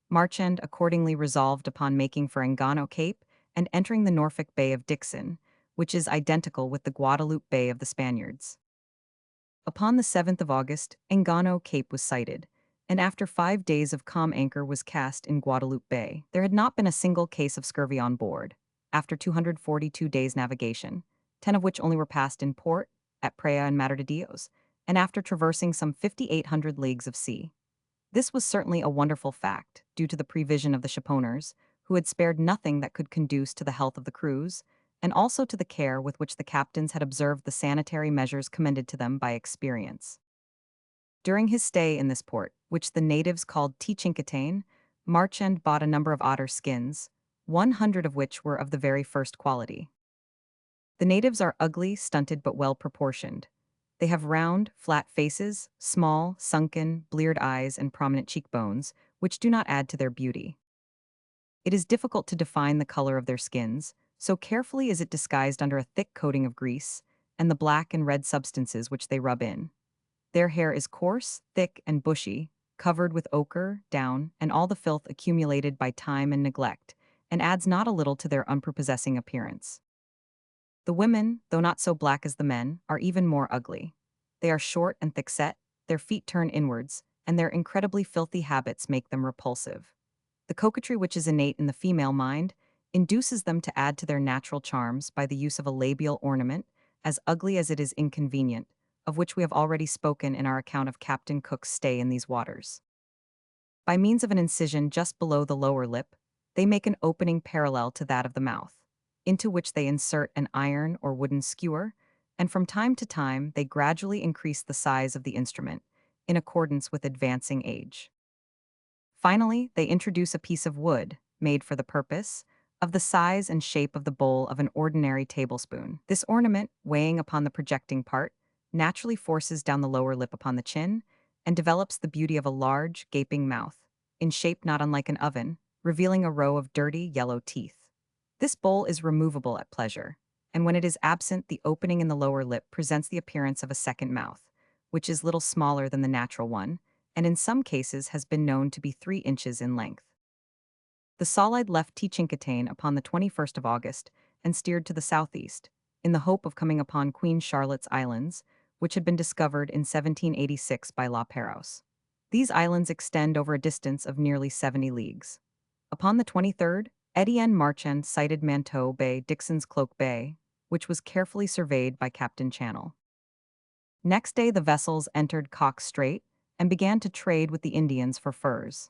Marchand accordingly resolved upon making for Engano Cape and entering the Norfolk Bay of Dixon, which is identical with the Guadalupe Bay of the Spaniards. Upon the 7th of August, Engano Cape was sighted, and after 5 days of calm anchor was cast in Guadalupe Bay. There had not been a single case of scurvy on board, after 242 days' navigation, 10 of which only were passed in port, at Praia and Madre de Dios, and after traversing some 5,800 leagues of sea. This was certainly a wonderful fact, due to the prevision of the shipowners, who had spared nothing that could conduce to the health of the crews, and also to the care with which the captains had observed the sanitary measures commended to them by experience. During his stay in this port, which the natives called Tichinquetain, Marchand bought a number of otter skins, 100 of which were of the very first quality. The natives are ugly, stunted, but well proportioned. They have round, flat faces, small, sunken, bleared eyes, and prominent cheekbones, which do not add to their beauty. It is difficult to define the color of their skins, so carefully is it disguised under a thick coating of grease, and the black and red substances which they rub in. Their hair is coarse, thick, and bushy, covered with ochre, down, and all the filth accumulated by time and neglect, and adds not a little to their unprepossessing appearance. The women, though not so black as the men, are even more ugly. They are short and thick-set, their feet turn inwards, and their incredibly filthy habits make them repulsive. The coquetry which is innate in the female mind induces them to add to their natural charms by the use of a labial ornament, as ugly as it is inconvenient, of which we have already spoken in our account of Captain Cook's stay in these waters. By means of an incision just below the lower lip, they make an opening parallel to that of the mouth, into which they insert an iron or wooden skewer, and from time to time they gradually increase the size of the instrument, in accordance with advancing age. Finally, they introduce a piece of wood, made for the purpose, of the size and shape of the bowl of an ordinary tablespoon. This ornament, weighing upon the projecting part, naturally forces down the lower lip upon the chin and develops the beauty of a large, gaping mouth, in shape not unlike an oven, revealing a row of dirty, yellow teeth. This bowl is removable at pleasure, and when it is absent, the opening in the lower lip presents the appearance of a second mouth, which is little smaller than the natural one, and in some cases has been known to be 3 inches in length. The Solide left Tchinkitaine upon the 21st of August and steered to the southeast, in the hope of coming upon Queen Charlotte's Islands, which had been discovered in 1786 by La Perouse. These islands extend over a distance of nearly 70 leagues. Upon the 23rd, Etienne Marchand sighted Manteau Bay, Dixon's Cloak Bay, which was carefully surveyed by Captain Channel. Next day, the vessels entered Cox Strait and began to trade with the Indians for furs.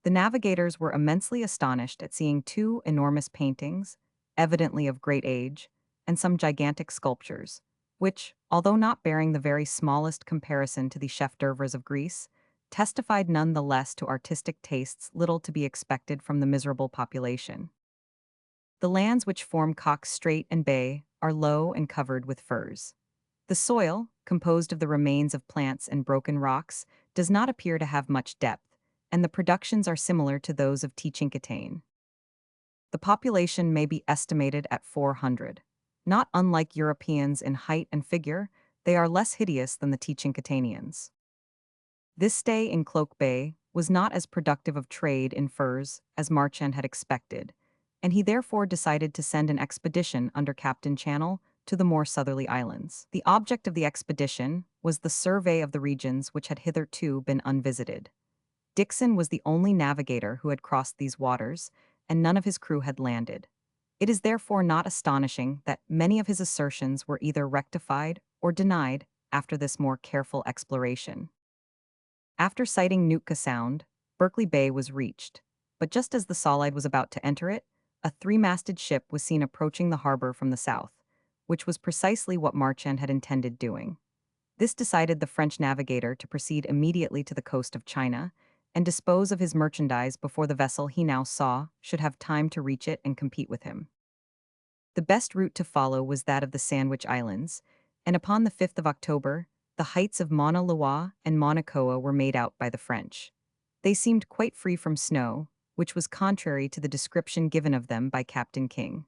The navigators were immensely astonished at seeing 2 enormous paintings, evidently of great age, and some gigantic sculptures, which, although not bearing the very smallest comparison to the chef-d'oeuvres of Greece, testified none the less to artistic tastes little to be expected from the miserable population. The lands which form Cox Strait and Bay are low and covered with firs. The soil, composed of the remains of plants and broken rocks, does not appear to have much depth, and the productions are similar to those of Tchinkitaine. The population may be estimated at 400. Not unlike Europeans in height and figure, they are less hideous than the Tchinkitainians. This stay in Cloak Bay was not as productive of trade in furs as Marchand had expected, and he therefore decided to send an expedition under Captain Channel to the more southerly islands. The object of the expedition was the survey of the regions which had hitherto been unvisited. Dixon was the only navigator who had crossed these waters, and none of his crew had landed. It is therefore not astonishing that many of his assertions were either rectified or denied after this more careful exploration. After sighting Nootka Sound, Berkeley Bay was reached, but just as the Solide was about to enter it, a 3-masted ship was seen approaching the harbor from the south, which was precisely what Marchand had intended doing. This decided the French navigator to proceed immediately to the coast of China and dispose of his merchandise before the vessel he now saw should have time to reach it and compete with him. The best route to follow was that of the Sandwich Islands, and upon the 5th of October, the heights of Mauna Loa and Mauna Koa were made out by the French. They seemed quite free from snow, which was contrary to the description given of them by Captain King.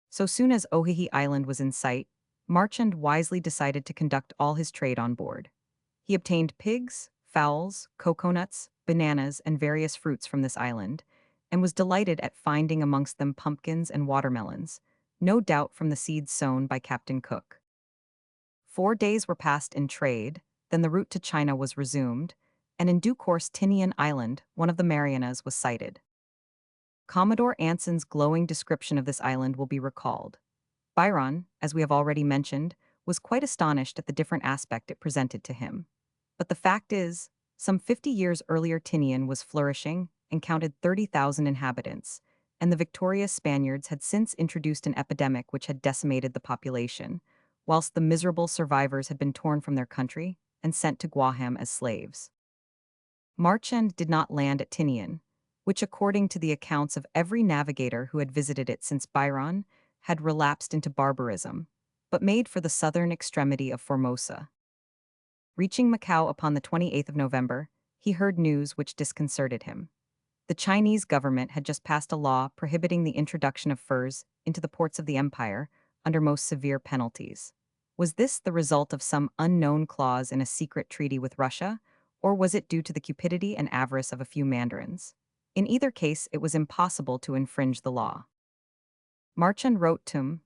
So soon as Ohihi Island was in sight, Marchand wisely decided to conduct all his trade on board. He obtained pigs, fowls, coconuts, bananas, and various fruits from this island, and was delighted at finding amongst them pumpkins and watermelons, no doubt from the seeds sown by Captain Cook. 4 days were passed in trade, then the route to China was resumed, and in due course Tinian Island, one of the Marianas, was sighted. Commodore Anson's glowing description of this island will be recalled. Byron, as we have already mentioned, was quite astonished at the different aspect it presented to him. But the fact is, some 50 years earlier Tinian was flourishing and counted 30,000 inhabitants, and the victorious Spaniards had since introduced an epidemic which had decimated the population, whilst the miserable survivors had been torn from their country and sent to Guaham as slaves. Marchand did not land at Tinian, which according to the accounts of every navigator who had visited it since Byron, had relapsed into barbarism, but made for the southern extremity of Formosa. Reaching Macau upon the 28th of November, he heard news which disconcerted him. The Chinese government had just passed a law prohibiting the introduction of furs into the ports of the empire under most severe penalties. Was this the result of some unknown clause in a secret treaty with Russia, or was it due to the cupidity and avarice of a few mandarins? In either case, it was impossible to infringe the law. Marchand wrote to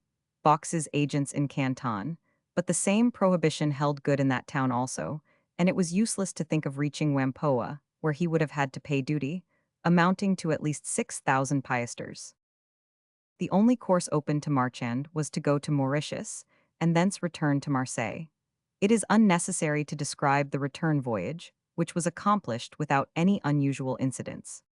Box's agents in Canton, but the same prohibition held good in that town also, and it was useless to think of reaching Whampoa, where he would have had to pay duty, amounting to at least 6,000 piasters. The only course open to Marchand was to go to Mauritius, and thence return to Marseille. It is unnecessary to describe the return voyage, which was accomplished without any unusual incidents.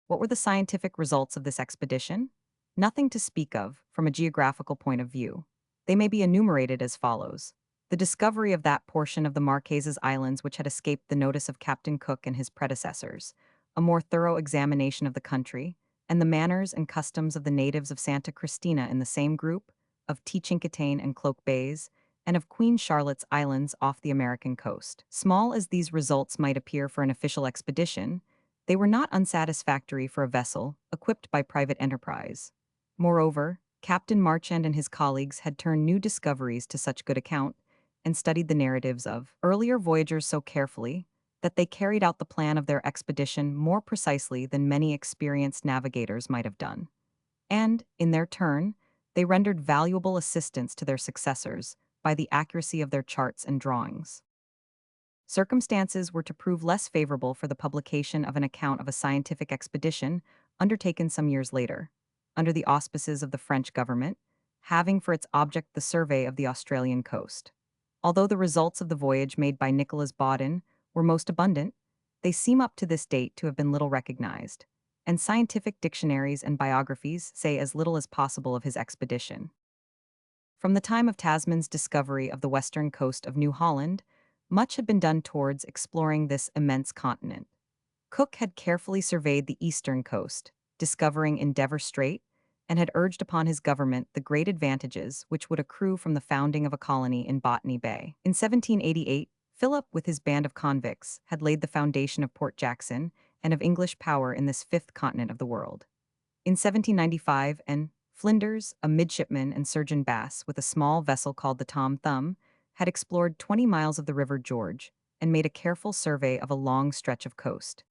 What were the scientific results of this expedition? Nothing to speak of from a geographical point of view. They may be enumerated as follows: the discovery of that portion of the Marquesas Islands which had escaped the notice of Captain Cook and his predecessors, a more thorough examination of the country, and the manners and customs of the natives of Santa Cristina in the same group, of Tchinkitaine and Cloak Bays, and of Queen Charlotte's Islands off the American coast. Small as these results might appear for an official expedition, they were not unsatisfactory for a vessel equipped by private enterprise. Moreover, Captain Marchand and his colleagues had turned new discoveries to such good account and studied the narratives of earlier voyagers so carefully that they carried out the plan of their expedition more precisely than many experienced navigators might have done. And, in their turn, they rendered valuable assistance to their successors by the accuracy of their charts and drawings. Circumstances were to prove less favorable for the publication of an account of a scientific expedition undertaken some years later, under the auspices of the French government, having for its object the survey of the Australian coast. Although the results of the voyage made by Nicholas Baudin were most abundant, they seem up to this date to have been little recognized, and scientific dictionaries and biographies say as little as possible of his expedition. From the time of Tasman's discovery of the western coast of New Holland, much had been done towards exploring this immense continent. Cook had carefully surveyed the eastern coast, discovering Endeavour Strait, and had urged upon his government the great advantages which would accrue from the founding of a colony in Botany Bay. In 1788, Philip, with his band of convicts, had laid the foundation of Port Jackson and of English power in this fifth continent of the world. In 1795, and Flinders, a midshipman and surgeon Bass, with a small vessel called the Tom Thumb, had explored 20 miles of the River George and made a careful survey of a long stretch of coast.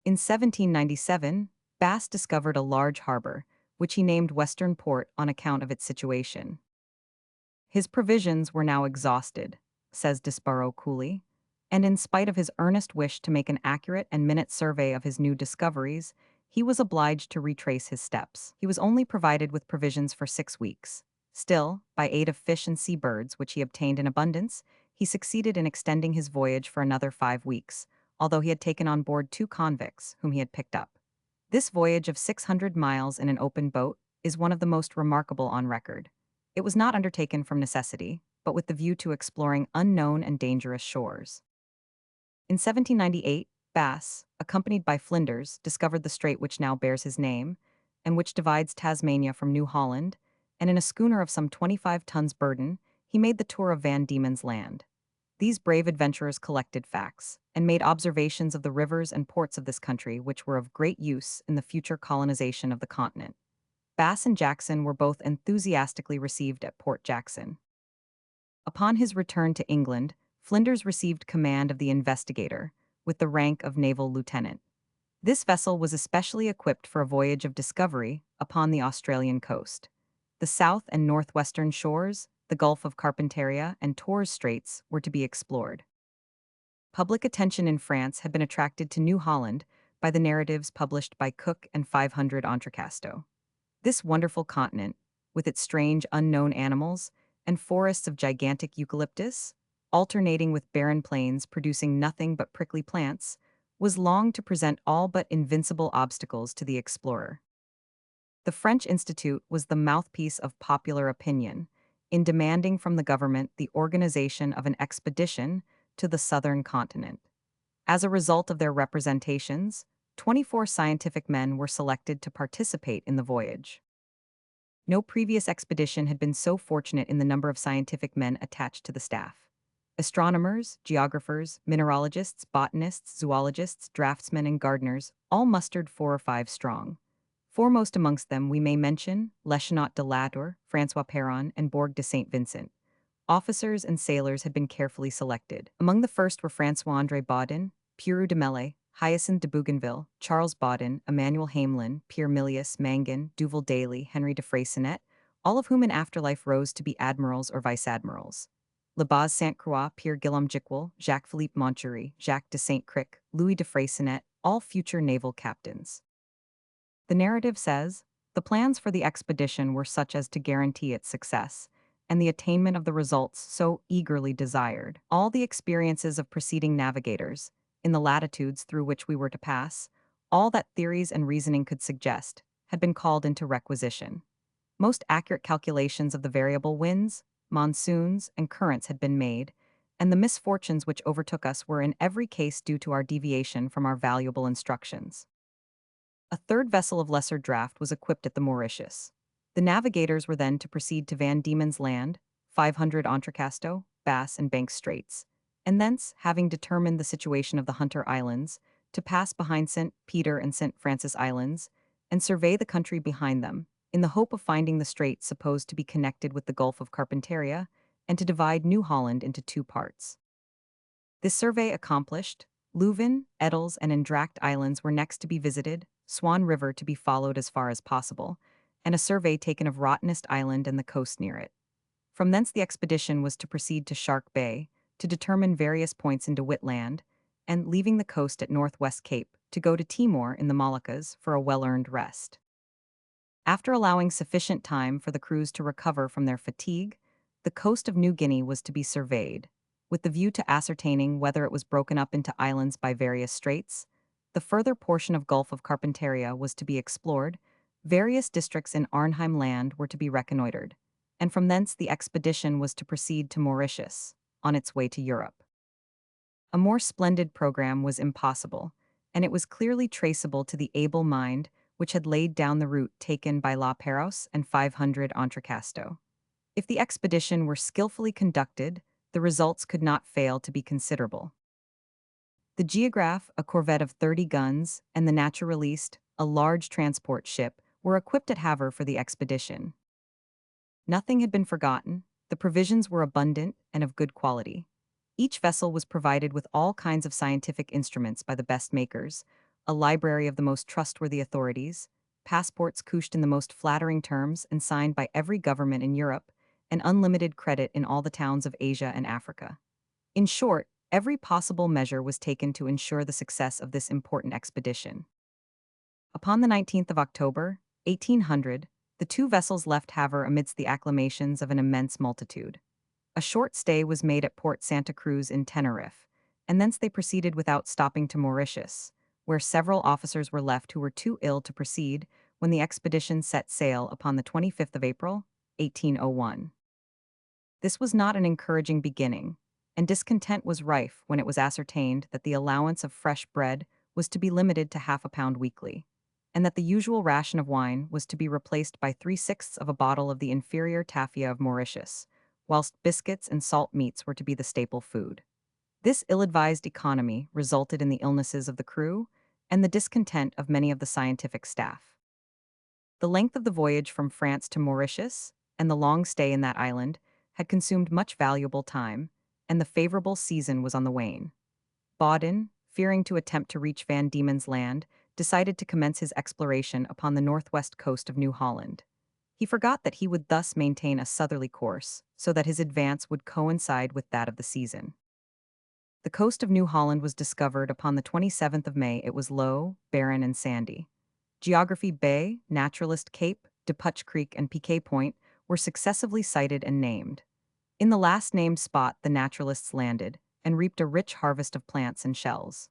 In 1797, Bass discovered a large harbor, which he named Western Port on account of its situation. His provisions were now exhausted, says Disborough coolly, and in spite of his earnest wish to make an accurate and minute survey of his new discoveries, he was obliged to retrace his steps. He was only provided with provisions for 6 weeks. Still, by aid of fish and sea birds, which he obtained in abundance, he succeeded in extending his voyage for another 5 weeks, although he had taken on board 2 convicts, whom he had picked up. This voyage of 600 miles in an open boat is one of the most remarkable on record. It was not undertaken from necessity, but with the view to exploring unknown and dangerous shores. In 1798, Bass, accompanied by Flinders, discovered the strait which now bears his name, and which divides Tasmania from New Holland, and in a schooner of some 25 tons burden, he made the tour of Van Diemen's Land. These brave adventurers collected facts, and made observations of the rivers and ports of this country which were of great use in the future colonization of the continent. Bass and Jackson were both enthusiastically received at Port Jackson. Upon his return to England, Flinders received command of the Investigator, with the rank of naval lieutenant. This vessel was especially equipped for a voyage of discovery upon the Australian coast. The south and northwestern shores, the Gulf of Carpentaria, and Torres Straits were to be explored. Public attention in France had been attracted to New Holland by the narratives published by Cook and 500 Entrecasteaux. This wonderful continent, with its strange unknown animals and forests of gigantic eucalyptus, alternating with barren plains producing nothing but prickly plants, was long to present all but invincible obstacles to the explorer. The French Institute was the mouthpiece of popular opinion in demanding from the government the organization of an expedition to the southern continent. As a result of their representations, 24 scientific men were selected to participate in the voyage. No previous expedition had been so fortunate in the number of scientific men attached to the staff. Astronomers, geographers, mineralogists, botanists, zoologists, draftsmen, and gardeners all mustered 4 or 5 strong. Foremost amongst them we may mention Leschenault de Latour, François Perron, and Bourg de Saint Vincent. Officers and sailors had been carefully selected. Among the first were François-André Baudin, Pierre de Mellet, Hyacinthe de Bougainville, Charles Baudin, Emmanuel Hamelin, Pierre Milius, Mangan, Duval Daly, Henry de Freycinet, all of whom in afterlife rose to be admirals or vice-admirals. Lebas Sainte-Croix, Pierre Guillaume Jiquel, Jacques-Philippe Montjury, Jacques de Saint-Cric, Louis de Freycinet, all future naval captains. The narrative says, the plans for the expedition were such as to guarantee its success, and the attainment of the results so eagerly desired. All the experiences of preceding navigators, in the latitudes through which we were to pass, all that theories and reasoning could suggest, had been called into requisition. Most accurate calculations of the variable winds, monsoons, and currents had been made, and the misfortunes which overtook us were in every case due to our deviation from our valuable instructions. A third vessel of lesser draft was equipped at the Mauritius. The navigators were then to proceed to Van Diemen's Land, 500 Entrecasteaux, Bass and Banks Straits, and thence, having determined the situation of the Hunter Islands, to pass behind St. Peter and St. Francis Islands, and survey the country behind them, in the hope of finding the straits supposed to be connected with the Gulf of Carpentaria, and to divide New Holland into two parts. This survey accomplished, Leuven, Edels, and Endracht Islands were next to be visited, Swan River to be followed as far as possible, and a survey taken of Rottenest Island and the coast near it. From thence the expedition was to proceed to Shark Bay, to determine various points in De Witt Land, and, leaving the coast at Northwest Cape, to go to Timor in the Moluccas for a well-earned rest. After allowing sufficient time for the crews to recover from their fatigue, the coast of New Guinea was to be surveyed, with the view to ascertaining whether it was broken up into islands by various straits. The further portion of Gulf of Carpentaria was to be explored, various districts in Arnhem Land were to be reconnoitered, and from thence the expedition was to proceed to Mauritius, on its way to Europe. A more splendid program was impossible, and it was clearly traceable to the able mind which had laid down the route taken by La Perouse and 500 Entrecasteaux. If the expedition were skillfully conducted, the results could not fail to be considerable. The Geographe, a corvette of 30 guns, and the Naturaliste, a large transport ship, were equipped at Havre for the expedition. Nothing had been forgotten, the provisions were abundant and of good quality. Each vessel was provided with all kinds of scientific instruments by the best makers, a library of the most trustworthy authorities, passports couched in the most flattering terms and signed by every government in Europe, and unlimited credit in all the towns of Asia and Africa. In short, every possible measure was taken to ensure the success of this important expedition. Upon the 19th of October, 1800, the two vessels left Havre amidst the acclamations of an immense multitude. A short stay was made at Port Santa Cruz in Tenerife, and thence they proceeded without stopping to Mauritius, where several officers were left who were too ill to proceed when the expedition set sail upon the 25th of April, 1801. This was not an encouraging beginning, and discontent was rife when it was ascertained that the allowance of fresh bread was to be limited to half a pound weekly, and that the usual ration of wine was to be replaced by 3/6 of a bottle of the inferior tafia of Mauritius, whilst biscuits and salt meats were to be the staple food. This ill-advised economy resulted in the illnesses of the crew and the discontent of many of the scientific staff. The length of the voyage from France to Mauritius, and the long stay in that island, had consumed much valuable time, and the favorable season was on the wane. Baudin, fearing to attempt to reach Van Diemen's Land, decided to commence his exploration upon the northwest coast of New Holland. He forgot that he would thus maintain a southerly course, so that his advance would coincide with that of the season. The coast of New Holland was discovered upon the 27th of May. It was low, barren, and sandy. Geography Bay, Naturalist Cape, DePutch Creek, and Piquet Point were successively sighted and named. In the last named spot, the naturalists landed and reaped a rich harvest of plants and shells.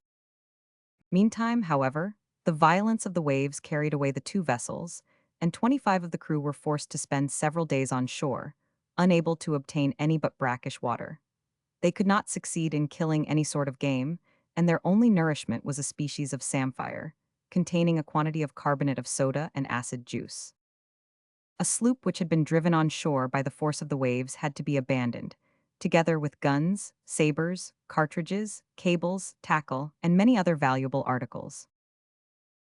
Meantime, however, the violence of the waves carried away the two vessels, and 25 of the crew were forced to spend several days on shore, unable to obtain any but brackish water. They could not succeed in killing any sort of game, and their only nourishment was a species of samphire, containing a quantity of carbonate of soda and acid juice. A sloop which had been driven on shore by the force of the waves had to be abandoned, together with guns, sabers, cartridges, cables, tackle, and many other valuable articles.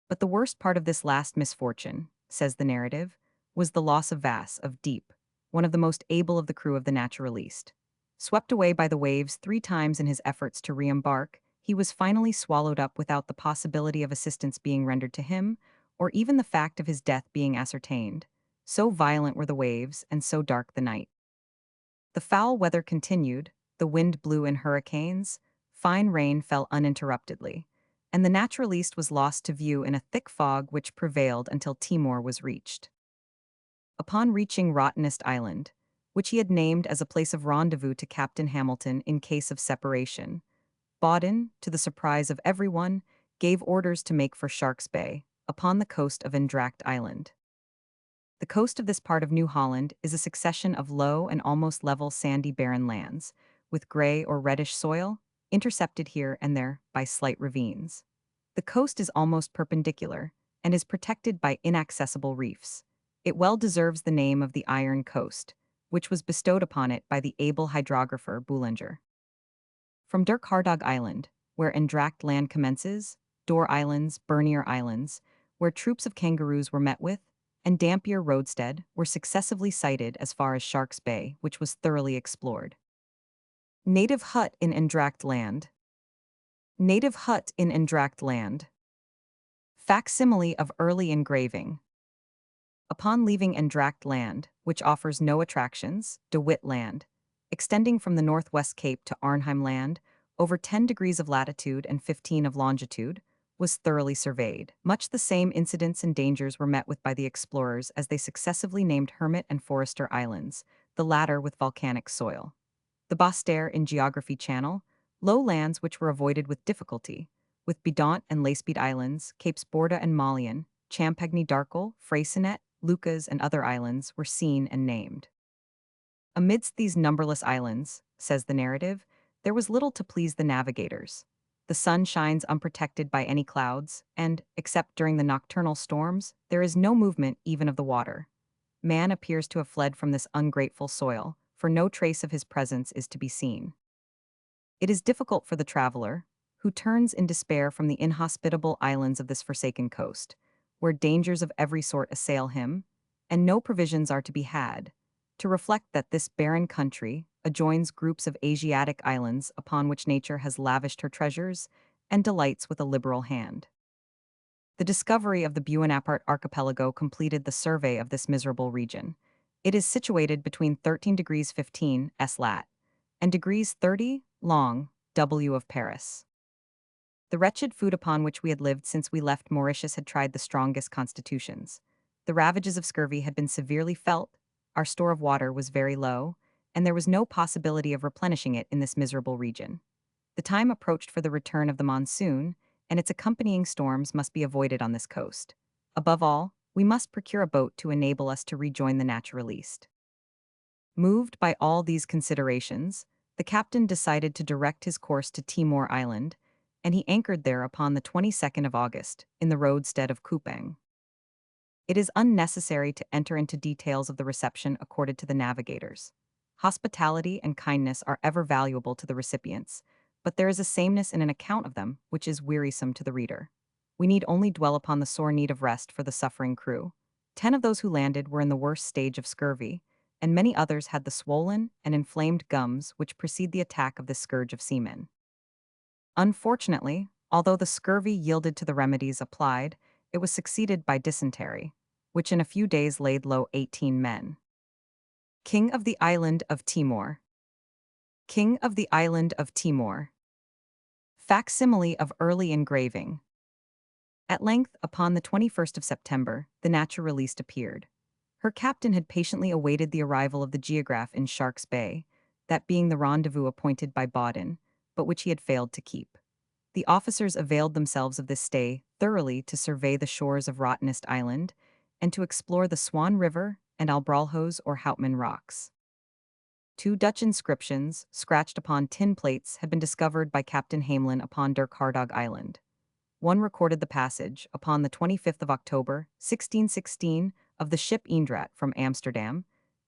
But the worst part of this last misfortune, says the narrative, was the loss of Vass of Deep, one of the most able of the crew of the Naturaliste. Swept away by the waves 3 times in his efforts to re-embark, he was finally swallowed up without the possibility of assistance being rendered to him, or even the fact of his death being ascertained. So violent were the waves, and so dark the night. The foul weather continued, the wind blew in hurricanes, fine rain fell uninterruptedly, and the Naturaliste was lost to view in a thick fog which prevailed until Timor was reached. Upon reaching Rottenest Island, which he had named as a place of rendezvous to Captain Hamilton in case of separation, Baudin, to the surprise of everyone, gave orders to make for Shark's Bay, upon the coast of Endracht Island. The coast of this part of New Holland is a succession of low and almost level sandy barren lands, with gray or reddish soil, intercepted here and there by slight ravines. The coast is almost perpendicular, and is protected by inaccessible reefs. It well deserves the name of the Iron Coast, which was bestowed upon it by the able hydrographer Boulanger. From Dirk Island, where Endracht Land commences, Door Islands, Bernier Islands, where troops of kangaroos were met with, and Dampier Roadstead were successively sighted as far as Shark's Bay, which was thoroughly explored. Native hut in Endracht Land. Native hut in Endracht Land. Facsimile of early engraving. Upon leaving Endracht Land, which offers no attractions, De Witt Land, extending from the Northwest Cape to Arnhem Land, over 10 degrees of latitude and 15 of longitude, was thoroughly surveyed. Much the same incidents and dangers were met with by the explorers as they successively named Hermit and Forester Islands, the latter with volcanic soil. The Basse-Terre in Geography Channel, low lands which were avoided with difficulty, with Bidant and Lacebead Islands, Capes Borda and Malian, Champagny d'Arcole, Freycinet, Lucas, and other islands were seen and named. Amidst these numberless islands, says the narrative, there was little to please the navigators. The sun shines unprotected by any clouds, and, except during the nocturnal storms, there is no movement even of the water. Man appears to have fled from this ungrateful soil, for no trace of his presence is to be seen. It is difficult for the traveler, who turns in despair from the inhospitable islands of this forsaken coast, where dangers of every sort assail him, and no provisions are to be had, to reflect that this barren country adjoins groups of Asiatic islands upon which nature has lavished her treasures and delights with a liberal hand. The discovery of the Buonaparte archipelago completed the survey of this miserable region. It is situated between 13 degrees 15 S lat and degrees 30 long W of Paris. The wretched food upon which we had lived since we left Mauritius had tried the strongest constitutions. The ravages of scurvy had been severely felt, our store of water was very low, and there was no possibility of replenishing it in this miserable region. The time approached for the return of the monsoon, and its accompanying storms must be avoided on this coast. Above all, we must procure a boat to enable us to rejoin the Naturaliste. Moved by all these considerations, the captain decided to direct his course to Timor Island, and he anchored there upon the 22nd of August, in the roadstead of Kupang. It is unnecessary to enter into details of the reception accorded to the navigators. Hospitality and kindness are ever valuable to the recipients, but there is a sameness in an account of them which is wearisome to the reader. We need only dwell upon the sore need of rest for the suffering crew. 10 of those who landed were in the worst stage of scurvy, and many others had the swollen and inflamed gums which precede the attack of this scourge of seamen. Unfortunately, although the scurvy yielded to the remedies applied, it was succeeded by dysentery, which in a few days laid low 18 men. King of the Island of Timor. King of the Island of Timor. Facsimile of early engraving. At length, upon the 21st of September, the Naturaliste appeared. Her captain had patiently awaited the arrival of the geograph in Shark's Bay, that being the rendezvous appointed by Baudin, but which he had failed to keep. The officers availed themselves of this stay thoroughly to survey the shores of Rottenest Island, and to explore the Swan River and Albrolhos or Houtman Rocks. 2 Dutch inscriptions, scratched upon tin plates, had been discovered by Captain Hamelin upon Dirk Island. One recorded the passage, upon the 25th of October, 1616, of the ship Eendrat from Amsterdam,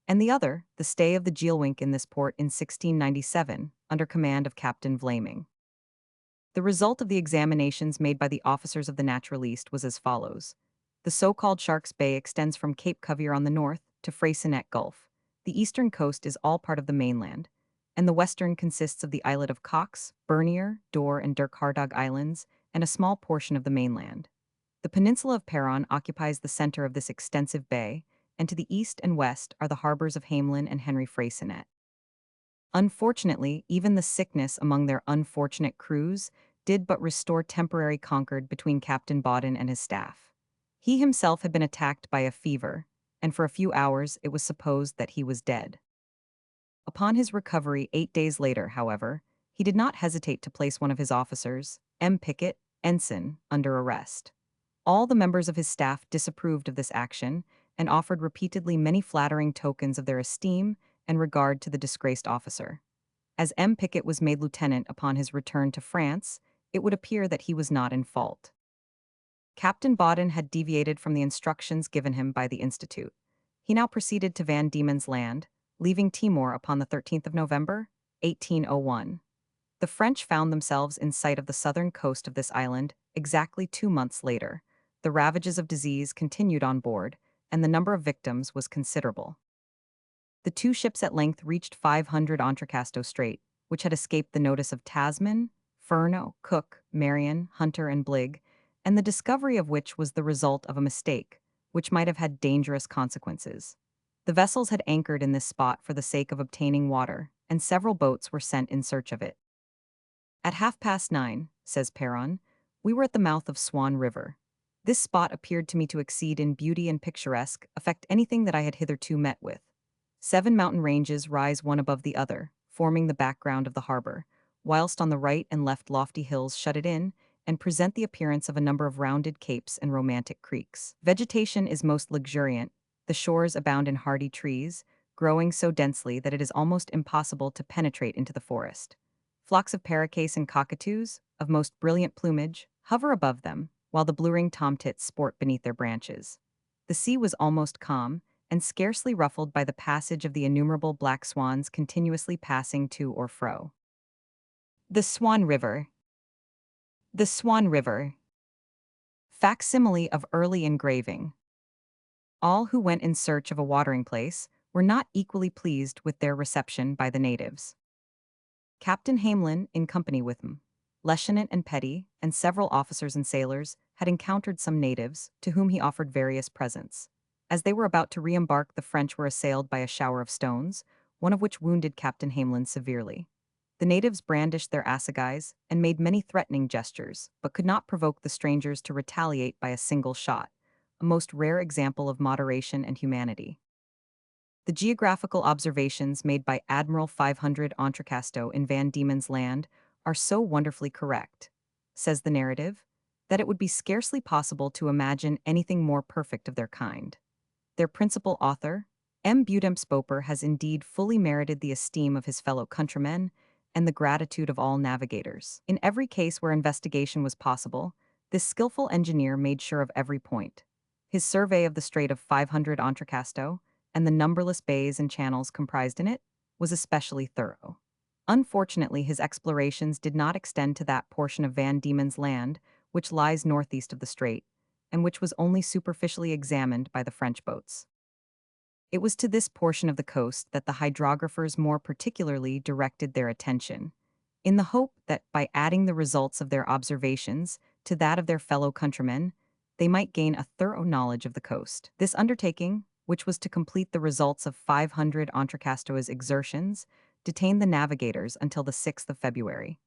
and the other, the stay of the Geelwink in this port in 1697, under command of Captain Vlaming. The result of the examinations made by the officers of the Naturaliste was as follows. The so-called Shark's Bay extends from Cape Cuvier on the north to Freycinet Gulf. The eastern coast is all part of the mainland, and the western consists of the islet of Cox, Bernier, Door, and Dirk Islands, and a small portion of the mainland. The peninsula of Peron occupies the center of this extensive bay, and to the east and west are the harbors of Hamelin and Henry Freycinet. Unfortunately, even the sickness among their unfortunate crews did but restore temporary concord between Captain Baudin and his staff. He himself had been attacked by a fever, and for a few hours it was supposed that he was dead. Upon his recovery 8 days later, however, he did not hesitate to place one of his officers, M. Pickett, ensign, under arrest. All the members of his staff disapproved of this action and offered repeatedly many flattering tokens of their esteem and regard to the disgraced officer. As M. Pickett was made lieutenant upon his return to France, it would appear that he was not in fault. Captain Bauden had deviated from the instructions given him by the Institute. He now proceeded to Van Diemen's Land, leaving Timor upon the 13th of November, 1801. The French found themselves in sight of the southern coast of this island exactly 2 months later. The ravages of disease continued on board, and the number of victims was considerable. The two ships at length reached 500 Entrecasteaux Strait, which had escaped the notice of Tasman, Furneaux, Cook, Marion, Hunter, and Bligh, and the discovery of which was the result of a mistake, which might have had dangerous consequences. The vessels had anchored in this spot for the sake of obtaining water, and several boats were sent in search of it. At 9:30, says Perron, we were at the mouth of Swan River. This spot appeared to me to exceed in beauty and picturesque effect anything that I had hitherto met with. 7 mountain ranges rise one above the other, forming the background of the harbor, whilst on the right and left lofty hills shut it in and present the appearance of a number of rounded capes and romantic creeks. Vegetation is most luxuriant. The shores abound in hardy trees, growing so densely that it is almost impossible to penetrate into the forest. Flocks of paroquets and cockatoos, of most brilliant plumage, hover above them, while the blue-ringed tomtits sport beneath their branches. The sea was almost calm, and scarcely ruffled by the passage of the innumerable black swans continuously passing to or fro. The Swan River. The Swan River. Facsimile of early engraving. All who went in search of a watering place were not equally pleased with their reception by the natives. Captain Hamelin, in company with him, Lieutenant and Petty, and several officers and sailors, had encountered some natives, to whom he offered various presents. As they were about to re-embark, the French were assailed by a shower of stones, one of which wounded Captain Hamelin severely. The natives brandished their assegais and made many threatening gestures, but could not provoke the strangers to retaliate by a single shot, a most rare example of moderation and humanity. The geographical observations made by Admiral 500 Entrecasteaux in Van Diemen's Land are so wonderfully correct, says the narrative, that it would be scarcely possible to imagine anything more perfect of their kind. Their principal author, M. Budemp Spoper, has indeed fully merited the esteem of his fellow countrymen and the gratitude of all navigators. In every case where investigation was possible, this skillful engineer made sure of every point. His survey of the Strait of 500 Entrecasteaux, and the numberless bays and channels comprised in it, was especially thorough. Unfortunately, his explorations did not extend to that portion of Van Diemen's Land which lies northeast of the strait, and which was only superficially examined by the French boats. It was to this portion of the coast that the hydrographers more particularly directed their attention, in the hope that by adding the results of their observations to that of their fellow countrymen, they might gain a thorough knowledge of the coast. This undertaking, which was to complete the results of 500 Entrecasteaux's exertions, detained the navigators until the 6th of February.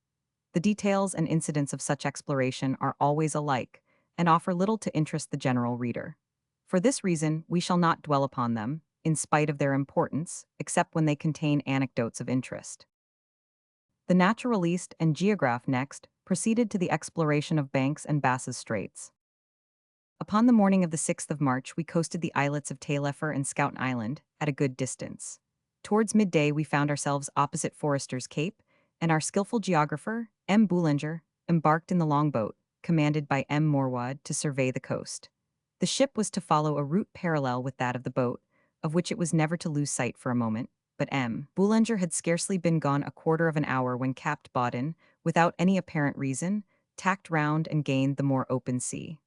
The details and incidents of such exploration are always alike, and offer little to interest the general reader. For this reason, we shall not dwell upon them, in spite of their importance, except when they contain anecdotes of interest. The naturaliste and geograph next proceeded to the exploration of Banks and Bass's Straits. Upon the morning of the 6th of March, we coasted the islets of Taillefer and Schouten Island at a good distance. Towards midday, we found ourselves opposite Forester's Cape, and our skillful geographer, M. Boulanger, embarked in the longboat, commanded by M. Morwad, to survey the coast. The ship was to follow a route parallel with that of the boat, of which it was never to lose sight for a moment, but M. Boulanger had scarcely been gone a quarter of an hour when Captain Bauden, without any apparent reason, tacked round and gained the more open sea.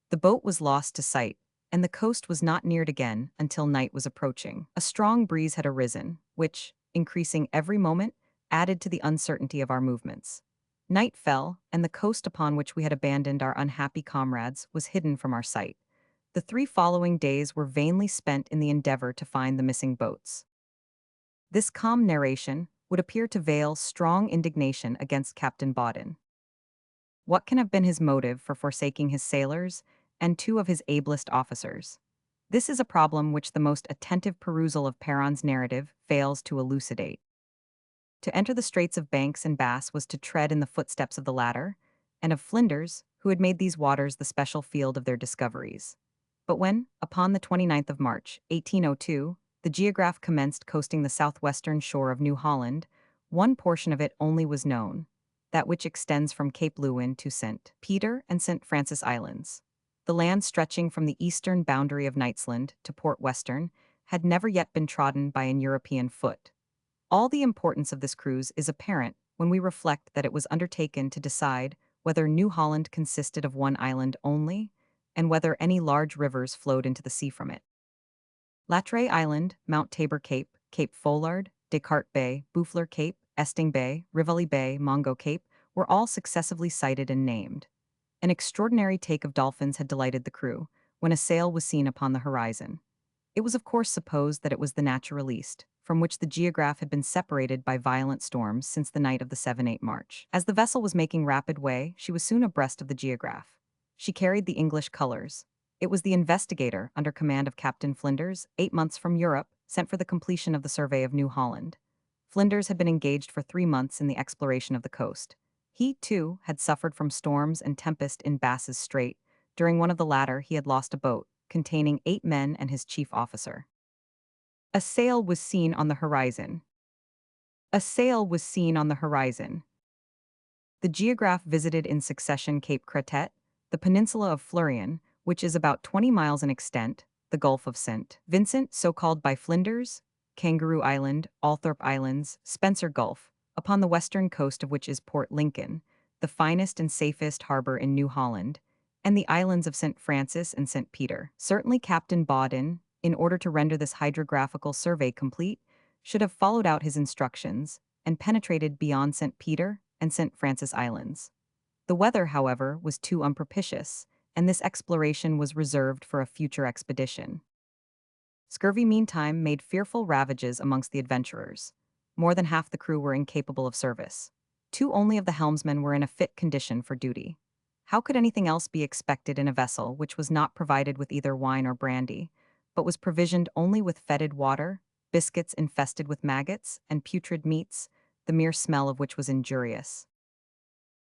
The boat was lost to sight, and the coast was not neared again until night was approaching. A strong breeze had arisen, which, increasing every moment, added to the uncertainty of our movements. Night fell, and the coast upon which we had abandoned our unhappy comrades was hidden from our sight. The 3 following days were vainly spent in the endeavor to find the missing boats. This calm narration would appear to veil strong indignation against Captain Bauden. What can have been his motive for forsaking his sailors and 2 of his ablest officers? This is a problem which the most attentive perusal of Perron's narrative fails to elucidate. To enter the Straits of Banks and Bass was to tread in the footsteps of the latter, and of Flinders, who had made these waters the special field of their discoveries. But when, upon the 29th of March, 1802, the Geograph commenced coasting the southwestern shore of New Holland, one portion of it only was known, that which extends from Cape Lewin to St. Peter and St. Francis Islands. The land stretching from the eastern boundary of Knightsland to Port Western had never yet been trodden by an European foot. All the importance of this cruise is apparent when we reflect that it was undertaken to decide whether New Holland consisted of one island only, and whether any large rivers flowed into the sea from it. Latray Island, Mount Tabor Cape, Cape Foulard, Descartes Bay, Boufflers Cape, Esting Bay, Rivoli Bay, Mongo Cape were all successively sighted and named. An extraordinary take of dolphins had delighted the crew when a sail was seen upon the horizon. It was of course supposed that it was the Naturaliste, from which the Geograph had been separated by violent storms since the night of the 7-8 March. As the vessel was making rapid way, she was soon abreast of the Geograph. She carried the English colors. It was the Investigator, under command of Captain Flinders, 8 months from Europe, sent for the completion of the survey of New Holland. Flinders had been engaged for 3 months in the exploration of the coast. He, too, had suffered from storms and tempest in Bass's Strait. During one of the latter, he had lost a boat, containing 8 men and his chief officer. A sail was seen on the horizon. A sail was seen on the horizon. The Geograph visited in succession Cape Cretet, the peninsula of Florian, which is about 20 miles in extent, the Gulf of St. Vincent, so called by Flinders, Kangaroo Island, Althorpe Islands, Spencer Gulf, upon the western coast of which is Port Lincoln, the finest and safest harbor in New Holland, and the islands of St. Francis and St. Peter. Certainly Captain Baudin, in order to render this hydrographical survey complete, should have followed out his instructions and penetrated beyond St. Peter and St. Francis Islands. The weather, however, was too unpropitious, and this exploration was reserved for a future expedition. Scurvy meantime made fearful ravages amongst the adventurers. More than half the crew were incapable of service. 2 only of the helmsmen were in a fit condition for duty. How could anything else be expected in a vessel which was not provided with either wine or brandy, but was provisioned only with fetid water, biscuits infested with maggots, and putrid meats, the mere smell of which was injurious?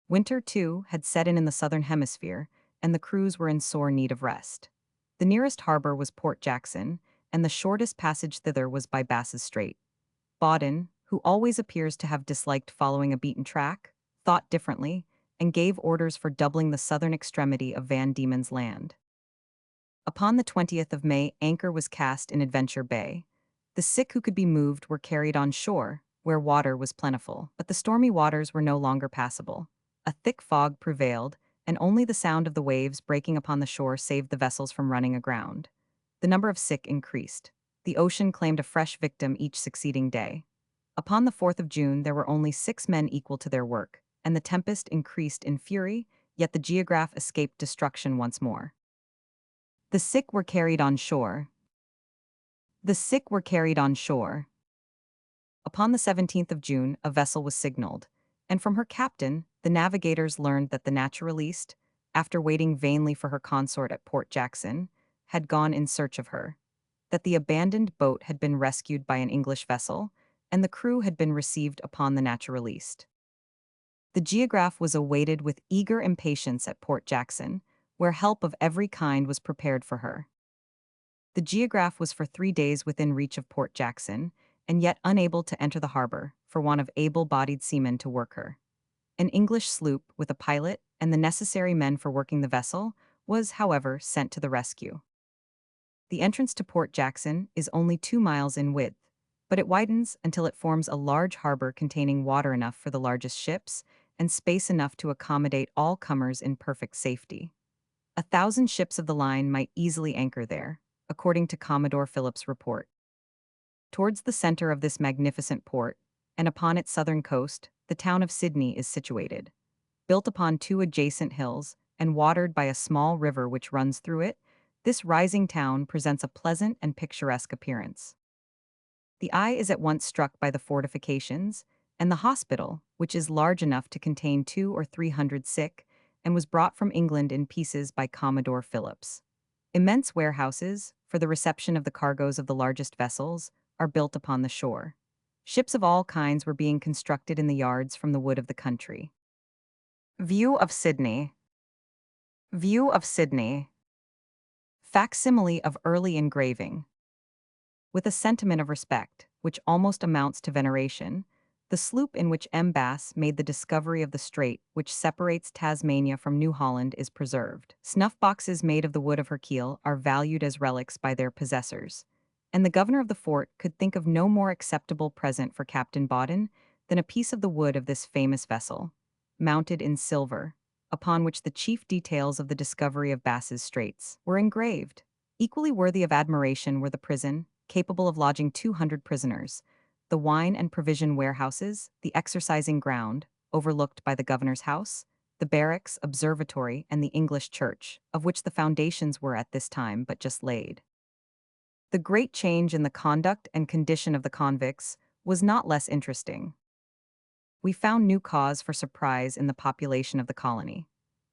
Winter, too, had set in the southern hemisphere, and the crews were in sore need of rest. The nearest harbor was Port Jackson, and the shortest passage thither was by Bass's Strait. Baudin, who always appears to have disliked following a beaten track, thought differently, and gave orders for doubling the southern extremity of Van Diemen's Land. Upon the 20th of May, anchor was cast in Adventure Bay. The sick who could be moved were carried on shore, where water was plentiful, but the stormy waters were no longer passable. A thick fog prevailed, and only the sound of the waves breaking upon the shore saved the vessels from running aground. The number of sick increased. The ocean claimed a fresh victim each succeeding day. Upon the 4th of June there were only 6 men equal to their work, and the tempest increased in fury, yet the Geograph escaped destruction once more. The sick were carried on shore. The sick were carried on shore. Upon the 17th of June, a vessel was signaled, and from her captain, the navigators learned that the Naturaliste, after waiting vainly for her consort at Port Jackson, had gone in search of her, that the abandoned boat had been rescued by an English vessel, and the crew had been received upon the Naturaliste. The Geograph was awaited with eager impatience at Port Jackson, where help of every kind was prepared for her. The Geograph was for 3 days within reach of Port Jackson, and yet unable to enter the harbor for want of able-bodied seamen to work her. An English sloop, with a pilot and the necessary men for working the vessel, was, however, sent to the rescue. The entrance to Port Jackson is only 2 miles in width, but it widens until it forms a large harbor containing water enough for the largest ships and space enough to accommodate all comers in perfect safety. 1,000 ships of the line might easily anchor there, according to Commodore Phillip's report. Towards the center of this magnificent port, and upon its southern coast, the town of Sydney is situated. Built upon 2 adjacent hills, and watered by a small river which runs through it, this rising town presents a pleasant and picturesque appearance. The eye is at once struck by the fortifications, and the hospital, which is large enough to contain 200 or 300 sick, and was brought from England in pieces by Commodore Phillips. Immense warehouses, for the reception of the cargoes of the largest vessels, are built upon the shore. Ships of all kinds were being constructed in the yards from the wood of the country. View of Sydney. View of Sydney. Facsimile of early engraving. With a sentiment of respect, which almost amounts to veneration, The sloop in which M. Bass made the discovery of the strait which separates Tasmania from New Holland is preserved. Snuff boxes made of the wood of her keel are valued as relics by their possessors, and the governor of the fort could think of no more acceptable present for Captain Bauden than a piece of the wood of this famous vessel, mounted in silver, upon which the chief details of the discovery of Bass's Straits were engraved. Equally worthy of admiration were the prison, capable of lodging 200 prisoners, the wine and provision warehouses, the exercising ground, overlooked by the governor's house, the barracks, observatory, and the English church, of which the foundations were at this time but just laid. The great change in the conduct and condition of the convicts was not less interesting. We found new cause for surprise in the population of the colony.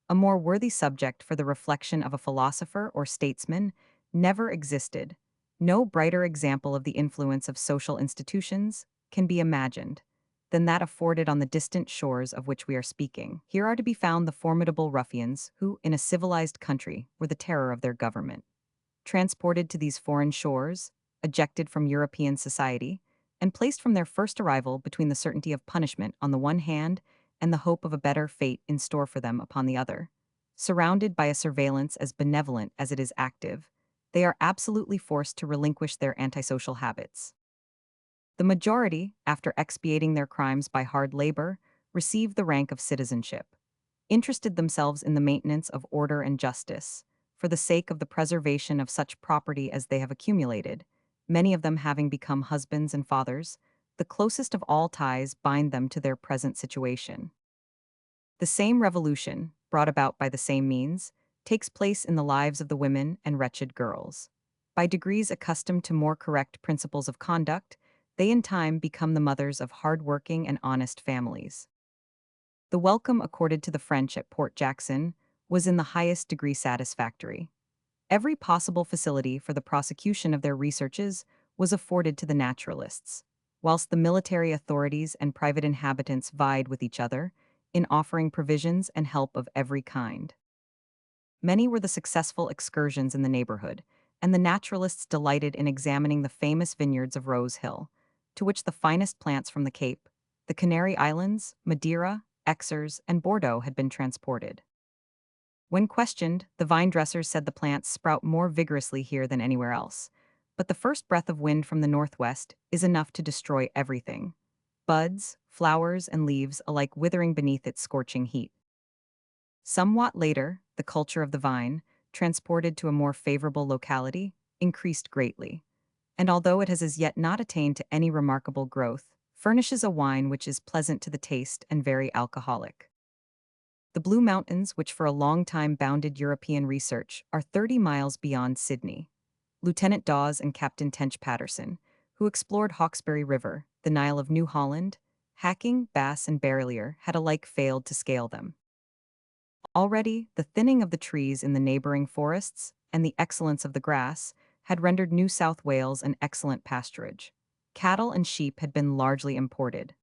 A more worthy subject for the reflection of a philosopher or statesman never existed. No brighter example of the influence of social institutions can be imagined than that afforded on the distant shores of which we are speaking. Here are to be found the formidable ruffians who, in a civilized country, were the terror of their government. Transported to these foreign shores, ejected from European society, and placed from their first arrival between the certainty of punishment on the one hand and the hope of a better fate in store for them upon the other. Surrounded by a surveillance as benevolent as it is active, they are absolutely forced to relinquish their antisocial habits. The majority, after expiating their crimes by hard labor, receive the rank of citizenship, interested themselves in the maintenance of order and justice, for the sake of the preservation of such property as they have accumulated, many of them having become husbands and fathers. The closest of all ties bind them to their present situation. The same revolution, brought about by the same means, takes place in the lives of the women and wretched girls. By degrees accustomed to more correct principles of conduct, they in time become the mothers of hard-working and honest families. The welcome accorded to the French at Port Jackson was in the highest degree satisfactory. Every possible facility for the prosecution of their researches was afforded to the naturalists, whilst the military authorities and private inhabitants vied with each other in offering provisions and help of every kind. Many were the successful excursions in the neighborhood, and the naturalists delighted in examining the famous vineyards of Rose Hill, to which the finest plants from the Cape, the Canary Islands, Madeira, Exers, and Bordeaux had been transported. When questioned, the vine dressers said the plants sprout more vigorously here than anywhere else, but the first breath of wind from the northwest is enough to destroy everything. Buds, flowers, and leaves alike withering beneath its scorching heat. Somewhat later, the culture of the vine, transported to a more favorable locality, increased greatly, and although it has as yet not attained to any remarkable growth, furnishes a wine which is pleasant to the taste and very alcoholic. The Blue Mountains, which for a long time bounded European research, are 30 miles beyond Sydney. Lieutenant Dawes and Captain Tench Patterson, who explored Hawkesbury River, the Nile of New Holland, Hacking, Bass, and Berlier, had alike failed to scale them. Already, the thinning of the trees in the neighboring forests and the excellence of the grass had rendered New South Wales an excellent pasturage. Cattle and sheep had been largely imported.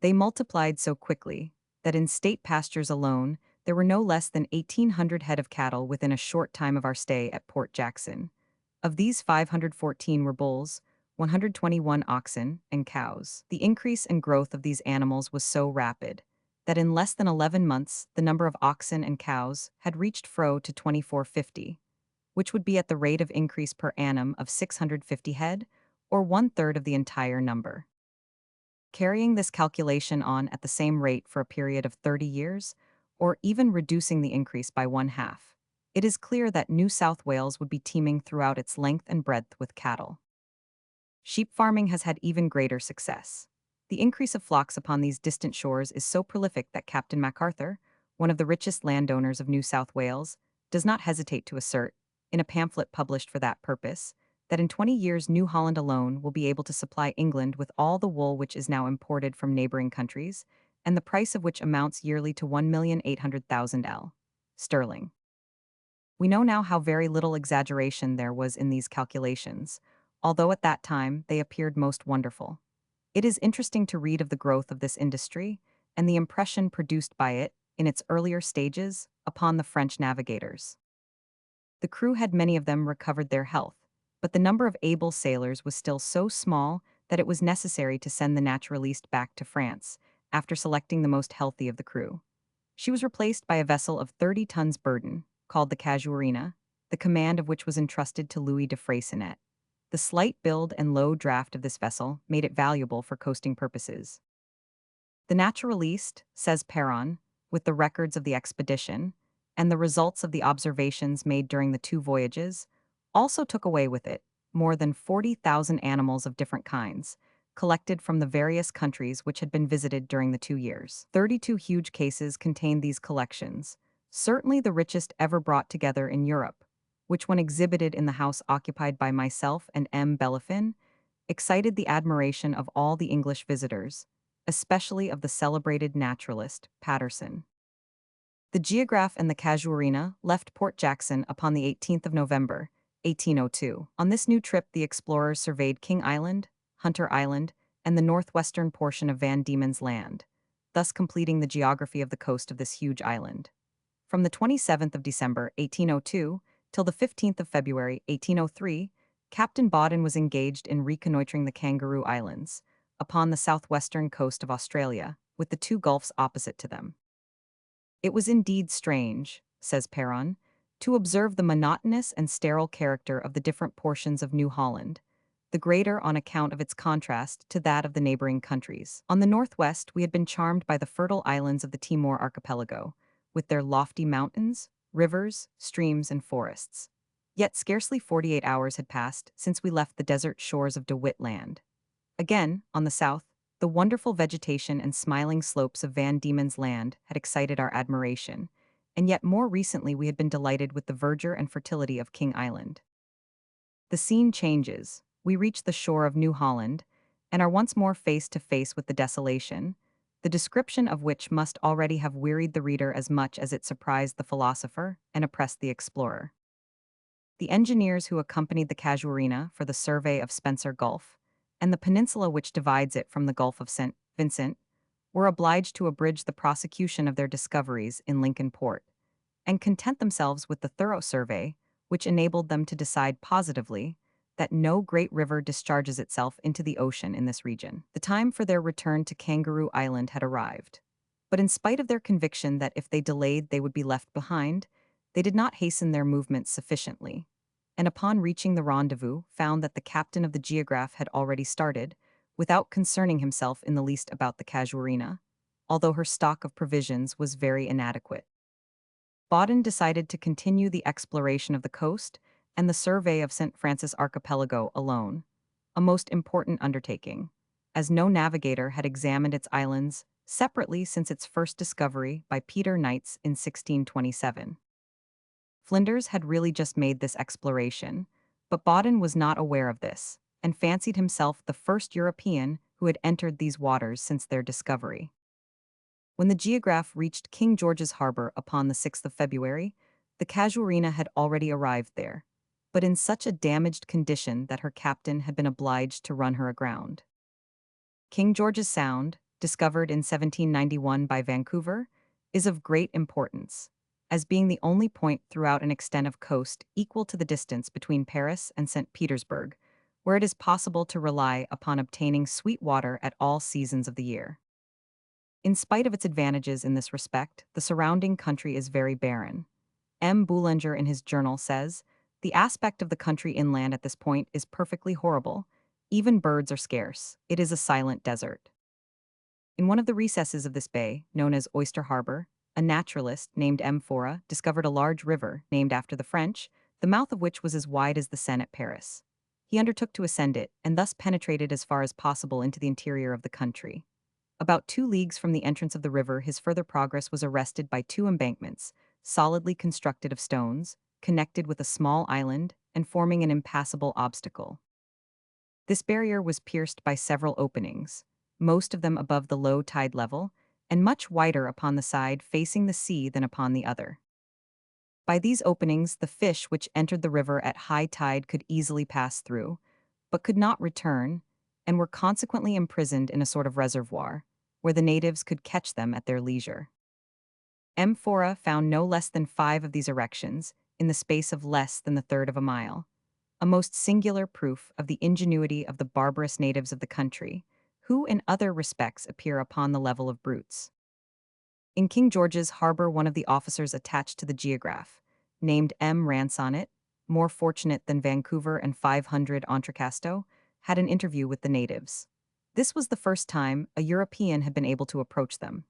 They multiplied so quickly that in state pastures alone, there were no less than 1,800 head of cattle within a short time of our stay at Port Jackson. Of these, 514 were bulls, 121 oxen, and cows. The increase and growth of these animals was so rapid that in less than 11 months, the number of oxen and cows had reached to 2450, which would be at the rate of increase per annum of 650 head, or one-third of the entire number. Carrying this calculation on at the same rate for a period of 30 years, or even reducing the increase by one-half, it is clear that New South Wales would be teeming throughout its length and breadth with cattle. Sheep farming has had even greater success. The increase of flocks upon these distant shores is so prolific that Captain MacArthur, one of the richest landowners of New South Wales, does not hesitate to assert, in a pamphlet published for that purpose, that in 20 years New Holland alone will be able to supply England with all the wool which is now imported from neighboring countries, and the price of which amounts yearly to 1,800,000 L. sterling. We know now how very little exaggeration there was in these calculations, although at that time they appeared most wonderful. It is interesting to read of the growth of this industry and the impression produced by it, in its earlier stages, upon the French navigators. The crew had many of them recovered their health, but the number of able sailors was still so small that it was necessary to send the naturaliste back to France after selecting the most healthy of the crew. She was replaced by a vessel of 30 tons burden, called the Casuarina, the command of which was entrusted to Louis de Freycinet. The slight build and low draft of this vessel made it valuable for coasting purposes. The naturaliste, says Perron, with the records of the expedition, and the results of the observations made during the two voyages, also took away with it more than 40,000 animals of different kinds, collected from the various countries which had been visited during the 2 years. 32 huge cases contained these collections, certainly the richest ever brought together in Europe, which, when exhibited in the house occupied by myself and M. Bellefin, excited the admiration of all the English visitors, especially of the celebrated naturalist, Patterson. The Geograph and the Casuarina left Port Jackson upon the 18th of November, 1802. On this new trip, the explorers surveyed King Island, Hunter Island, and the northwestern portion of Van Diemen's Land, thus completing the geography of the coast of this huge island. From the 27th of December, 1802, till the 15th of February, 1803, Captain Bauden was engaged in reconnoitering the Kangaroo Islands, upon the southwestern coast of Australia, with the two gulfs opposite to them. It was indeed strange, says Perron, to observe the monotonous and sterile character of the different portions of New Holland, the greater on account of its contrast to that of the neighboring countries. On the northwest, we had been charmed by the fertile islands of the Timor archipelago, with their lofty mountains, rivers, streams, and forests. Yet scarcely 48 hours had passed since we left the desert shores of De Witt Land. Again, on the south, the wonderful vegetation and smiling slopes of Van Diemen's Land had excited our admiration, and yet more recently we had been delighted with the verdure and fertility of King Island. The scene changes. We reach the shore of New Holland, and are once more face to face with the desolation, the description of which must already have wearied the reader as much as it surprised the philosopher and oppressed the explorer. The engineers who accompanied the Casuarina for the survey of Spencer Gulf, and the peninsula which divides it from the Gulf of St. Vincent, were obliged to abridge the prosecution of their discoveries in Lincoln Port, and content themselves with the thorough survey, which enabled them to decide positively that no great river discharges itself into the ocean in this region. The time for their return to Kangaroo Island had arrived, but in spite of their conviction that if they delayed they would be left behind, they did not hasten their movements sufficiently, and upon reaching the rendezvous found that the captain of the Geograph had already started, without concerning himself in the least about the Casuarina, although her stock of provisions was very inadequate. Bauden decided to continue the exploration of the coast and the survey of St. Francis Archipelago alone, a most important undertaking, as no navigator had examined its islands separately since its first discovery by Peter Knights in 1627. Flinders had really just made this exploration, but Bauden was not aware of this, and fancied himself the first European who had entered these waters since their discovery. When the Geograph reached King George's Harbor upon the 6th of February, the Casuarina had already arrived there, but in such a damaged condition that her captain had been obliged to run her aground. King George's Sound, discovered in 1791 by Vancouver, is of great importance, as being the only point throughout an extent of coast equal to the distance between Paris and St. Petersburg, where it is possible to rely upon obtaining sweet water at all seasons of the year. In spite of its advantages in this respect, the surrounding country is very barren. M. Boulanger in his journal says, "The aspect of the country inland at this point is perfectly horrible. Even birds are scarce. It is a silent desert." In one of the recesses of this bay, known as Oyster Harbor, a naturalist named M. Fora discovered a large river named after the French, the mouth of which was as wide as the Seine at Paris. He undertook to ascend it, and thus penetrated as far as possible into the interior of the country. About 2 leagues from the entrance of the river, his further progress was arrested by 2 embankments, solidly constructed of stones, connected with a small island, and forming an impassable obstacle. This barrier was pierced by several openings, most of them above the low tide level, and much wider upon the side facing the sea than upon the other. By these openings, the fish which entered the river at high tide could easily pass through, but could not return, and were consequently imprisoned in a sort of reservoir, where the natives could catch them at their leisure. Amphora found no less than 5 of these erections, in the space of less than the third of a mile. a most singular proof of the ingenuity of the barbarous natives of the country, who in other respects appear upon the level of brutes. In King George's harbor, one of the officers attached to the Geograph, named M. Ransonnet, more fortunate than Vancouver and 500 Entrecasteaux, had an interview with the natives. This was the first time a European had been able to approach them.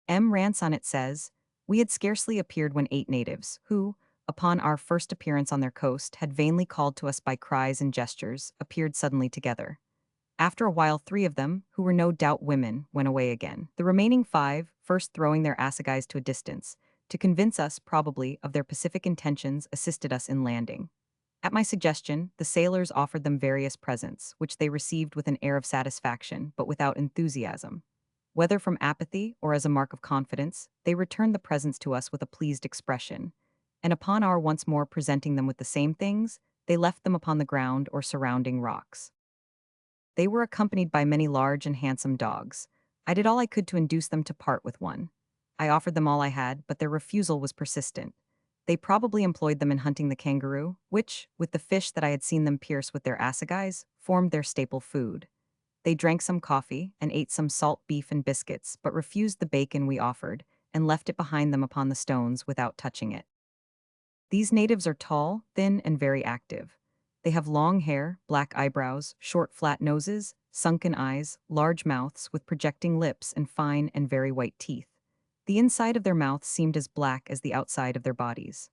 M. Ransonnet says, "We had scarcely appeared when 8 natives, who, upon our first appearance on their coast, had vainly called to us by cries and gestures, appeared suddenly together. After a while 3 of them, who were no doubt women, went away again. The remaining 5, first throwing their assegais to a distance, to convince us, probably, of their pacific intentions, assisted us in landing. At my suggestion, the sailors offered them various presents, which they received with an air of satisfaction, but without enthusiasm. Whether from apathy or as a mark of confidence, they returned the presents to us with a pleased expression, and upon our once more presenting them with the same things, they left them upon the ground or surrounding rocks. They were accompanied by many large and handsome dogs. I did all I could to induce them to part with one. I offered them all I had, but their refusal was persistent. They probably employed them in hunting the kangaroo, which, with the fish that I had seen them pierce with their assegais, formed their staple food. They drank some coffee and ate some salt beef and biscuits, but refused the bacon we offered, and left it behind them upon the stones without touching it. These natives are tall, thin, and very active. They have long hair, black eyebrows, short flat noses, sunken eyes, large mouths with projecting lips and fine and very white teeth. The inside of their mouths seemed as black as the outside of their bodies.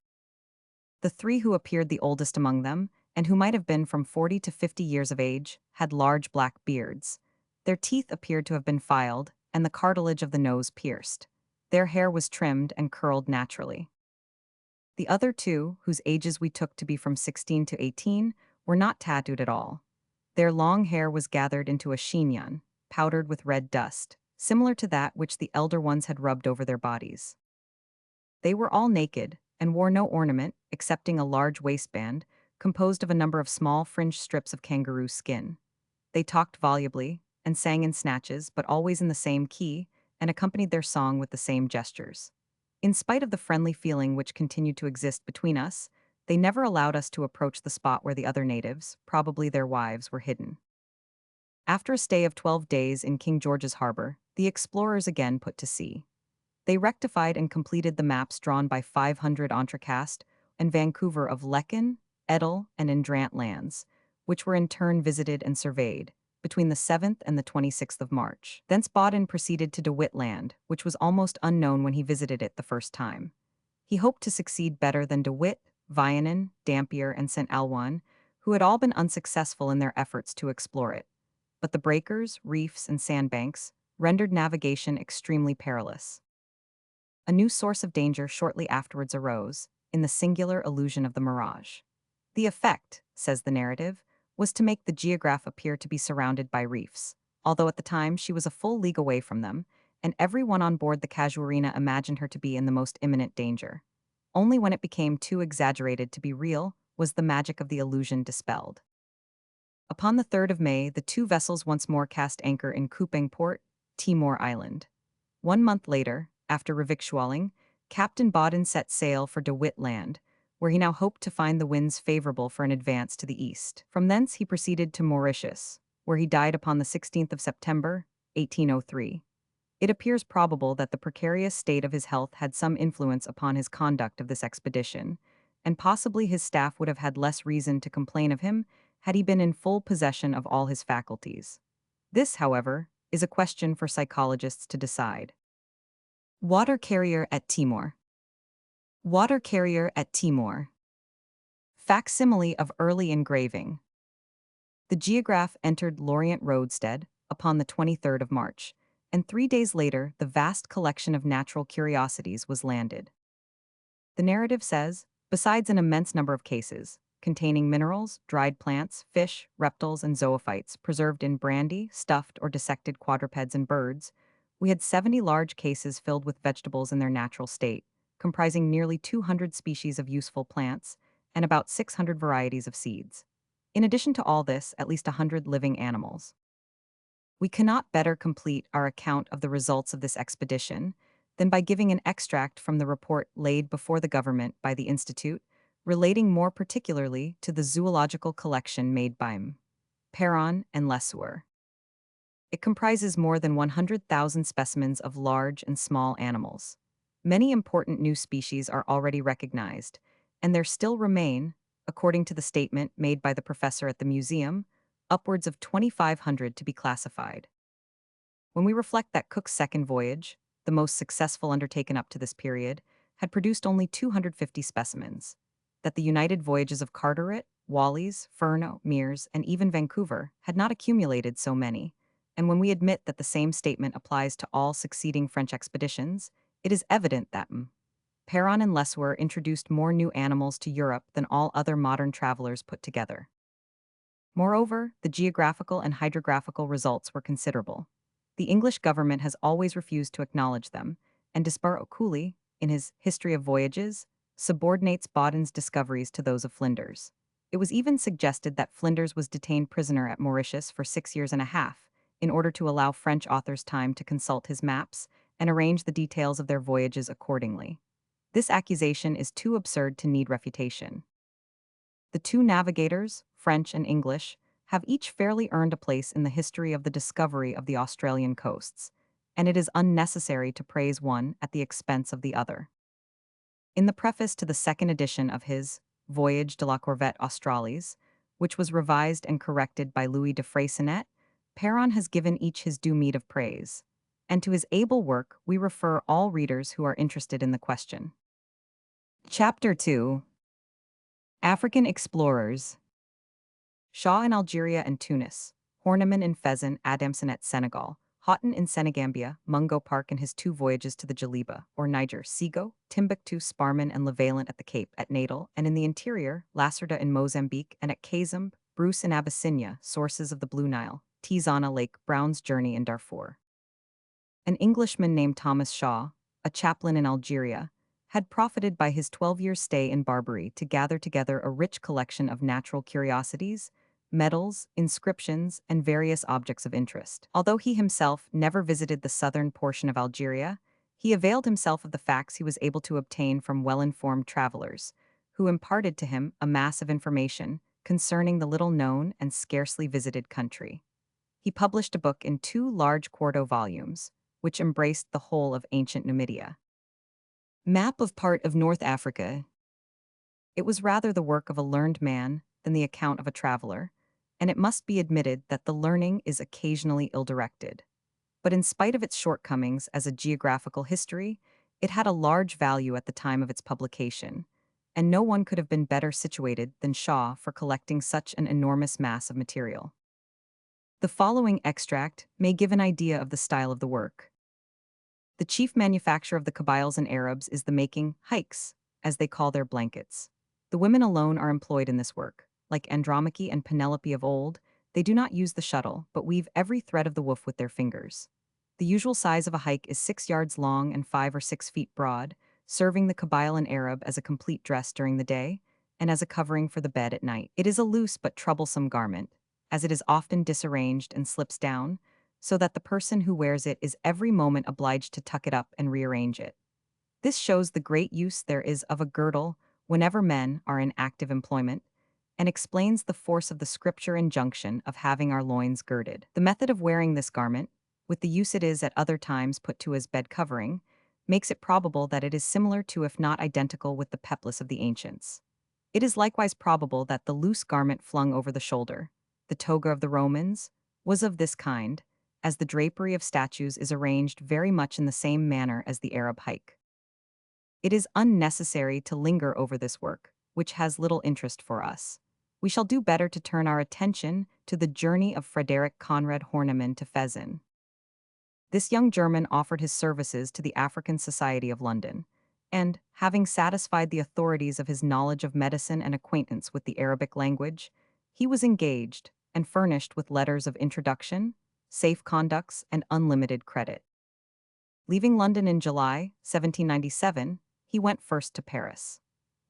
The 3 who appeared the oldest among them, and who might have been from 40 to 50 years of age, had large black beards. Their teeth appeared to have been filed, and the cartilage of the nose pierced. Their hair was trimmed and curled naturally. The other 2, whose ages we took to be from 16 to 18, were not tattooed at all. Their long hair was gathered into a chignon, powdered with red dust, similar to that which the elder ones had rubbed over their bodies. They were all naked, and wore no ornament, excepting a large waistband, composed of a number of small fringed strips of kangaroo skin. They talked volubly, and sang in snatches, but always in the same key, and accompanied their song with the same gestures. In spite of the friendly feeling which continued to exist between us, they never allowed us to approach the spot where the other natives, probably their wives, were hidden. After a stay of 12 days in King George's harbor, the explorers again put to sea. They rectified and completed the maps drawn by 500 Entrecasteaux and Vancouver of Lecan, Edel, and Indrant lands, which were in turn visited and surveyed, between the 7th and the 26th of March. Thence Baudin proceeded to De Witt Land, which was almost unknown when he visited it the first time. He hoped to succeed better than De Witt, Vianen, Dampier, and St. Alwan, who had all been unsuccessful in their efforts to explore it. But the breakers, reefs, and sandbanks rendered navigation extremely perilous. A new source of danger shortly afterwards arose, in the singular illusion of the mirage. The effect, says the narrative, was to make the Geograph appear to be surrounded by reefs, although at the time she was a full league away from them, and everyone on board the Casuarina imagined her to be in the most imminent danger. Only when it became too exaggerated to be real was the magic of the illusion dispelled. Upon the 3rd of May, the 2 vessels once more cast anchor in Kupang Port, Timor Island. 1 month later, after revictualling, Captain Baudin set sail for De Witt Land, where he now hoped to find the winds favorable for an advance to the east. From thence he proceeded to Mauritius, where he died upon the 16th of September, 1803. It appears probable that the precarious state of his health had some influence upon his conduct of this expedition, and possibly his staff would have had less reason to complain of him had he been in full possession of all his faculties. This, however, is a question for psychologists to decide. Water carrier at Timor. Water carrier at Timor. Facsimile of early engraving. The Geograph entered Lorient roadstead upon the 23rd of March, and 3 days later the vast collection of natural curiosities was landed. The narrative says, besides an immense number of cases, containing minerals, dried plants, fish, reptiles, and zoophytes preserved in brandy, stuffed or dissected quadrupeds and birds, we had 70 large cases filled with vegetables in their natural state, comprising nearly 200 species of useful plants and about 600 varieties of seeds. In addition to all this, at least 100 living animals. We cannot better complete our account of the results of this expedition than by giving an extract from the report laid before the government by the Institute, relating more particularly to the zoological collection made by Perron and Lesueur. It comprises more than 100,000 specimens of large and small animals. Many important new species are already recognized, and there still remain, according to the statement made by the professor at the museum, upwards of 2,500 to be classified. When we reflect that Cook's second voyage, the most successful undertaken up to this period, had produced only 250 specimens, that the united voyages of Carteret, Wallis, Furneaux, Meares, and even Vancouver had not accumulated so many, and when we admit that the same statement applies to all succeeding French expeditions, it is evident that Perron and Lesueur introduced more new animals to Europe than all other modern travelers put together. Moreover, the geographical and hydrographical results were considerable. The English government has always refused to acknowledge them, and Dispar O'Cooley, in his History of Voyages, subordinates Bodden's discoveries to those of Flinders. It was even suggested that Flinders was detained prisoner at Mauritius for 6 years and a half, in order to allow French authors time to consult his maps and arrange the details of their voyages accordingly. This accusation is too absurd to need refutation. The two navigators, French and English, have each fairly earned a place in the history of the discovery of the Australian coasts, and it is unnecessary to praise one at the expense of the other. In the preface to the second edition of his Voyage de la Corvette Australis, which was revised and corrected by Louis de Freycinet, Perron has given each his due meed of praise, and to his able work we refer all readers who are interested in the question. Chapter 2. African Explorers. Shaw in Algeria and Tunis, Horneman in Fezzan, Adamson at Senegal, Houghton in Senegambia, Mungo Park in his two voyages to the Djeliba, or Niger, Sego, Timbuktu, Sparman, and Levalent at the Cape, at Natal, and in the interior, Lacerda in Mozambique, and at Kazumb, Bruce in Abyssinia, sources of the Blue Nile, Tizana Lake, Brown's Journey in Darfur. An Englishman named Thomas Shaw, a chaplain in Algeria, had profited by his 12-year stay in Barbary to gather together a rich collection of natural curiosities, medals, inscriptions, and various objects of interest. Although he himself never visited the southern portion of Algeria, he availed himself of the facts he was able to obtain from well-informed travelers, who imparted to him a mass of information concerning the little-known and scarcely visited country. He published a book in 2 large quarto volumes, which embraced the whole of ancient Numidia. Map of part of North Africa. It was rather the work of a learned man than the account of a traveler, and it must be admitted that the learning is occasionally ill-directed. But in spite of its shortcomings as a geographical history, it had a large value at the time of its publication, and no one could have been better situated than Shaw for collecting such an enormous mass of material. The following extract may give an idea of the style of the work. The chief manufacture of the Kabyles and Arabs is the making hikes, as they call their blankets. The women alone are employed in this work. Like Andromache and Penelope of old, they do not use the shuttle, but weave every thread of the woof with their fingers. The usual size of a hike is 6 yards long and 5 or 6 feet broad, serving the Kabyle and Arab as a complete dress during the day, and as a covering for the bed at night. It is a loose but troublesome garment, as it is often disarranged and slips down, so that the person who wears it is every moment obliged to tuck it up and rearrange it. This shows the great use there is of a girdle whenever men are in active employment, and explains the force of the scripture injunction of having our loins girded. The method of wearing this garment, with the use it is at other times put to as bed covering, makes it probable that it is similar to, if not identical with, the peplus of the ancients. It is likewise probable that the loose garment flung over the shoulder, the toga of the Romans, was of this kind, as the drapery of statues is arranged very much in the same manner as the Arab hike. It is unnecessary to linger over this work, which has little interest for us. We shall do better to turn our attention to the journey of Frederick Conrad Horneman to Fezzan. This young German offered his services to the African Society of London, and, having satisfied the authorities of his knowledge of medicine and acquaintance with the Arabic language, he was engaged and furnished with letters of introduction, safe conducts, and unlimited credit. Leaving London in July 1797, he went first to Paris.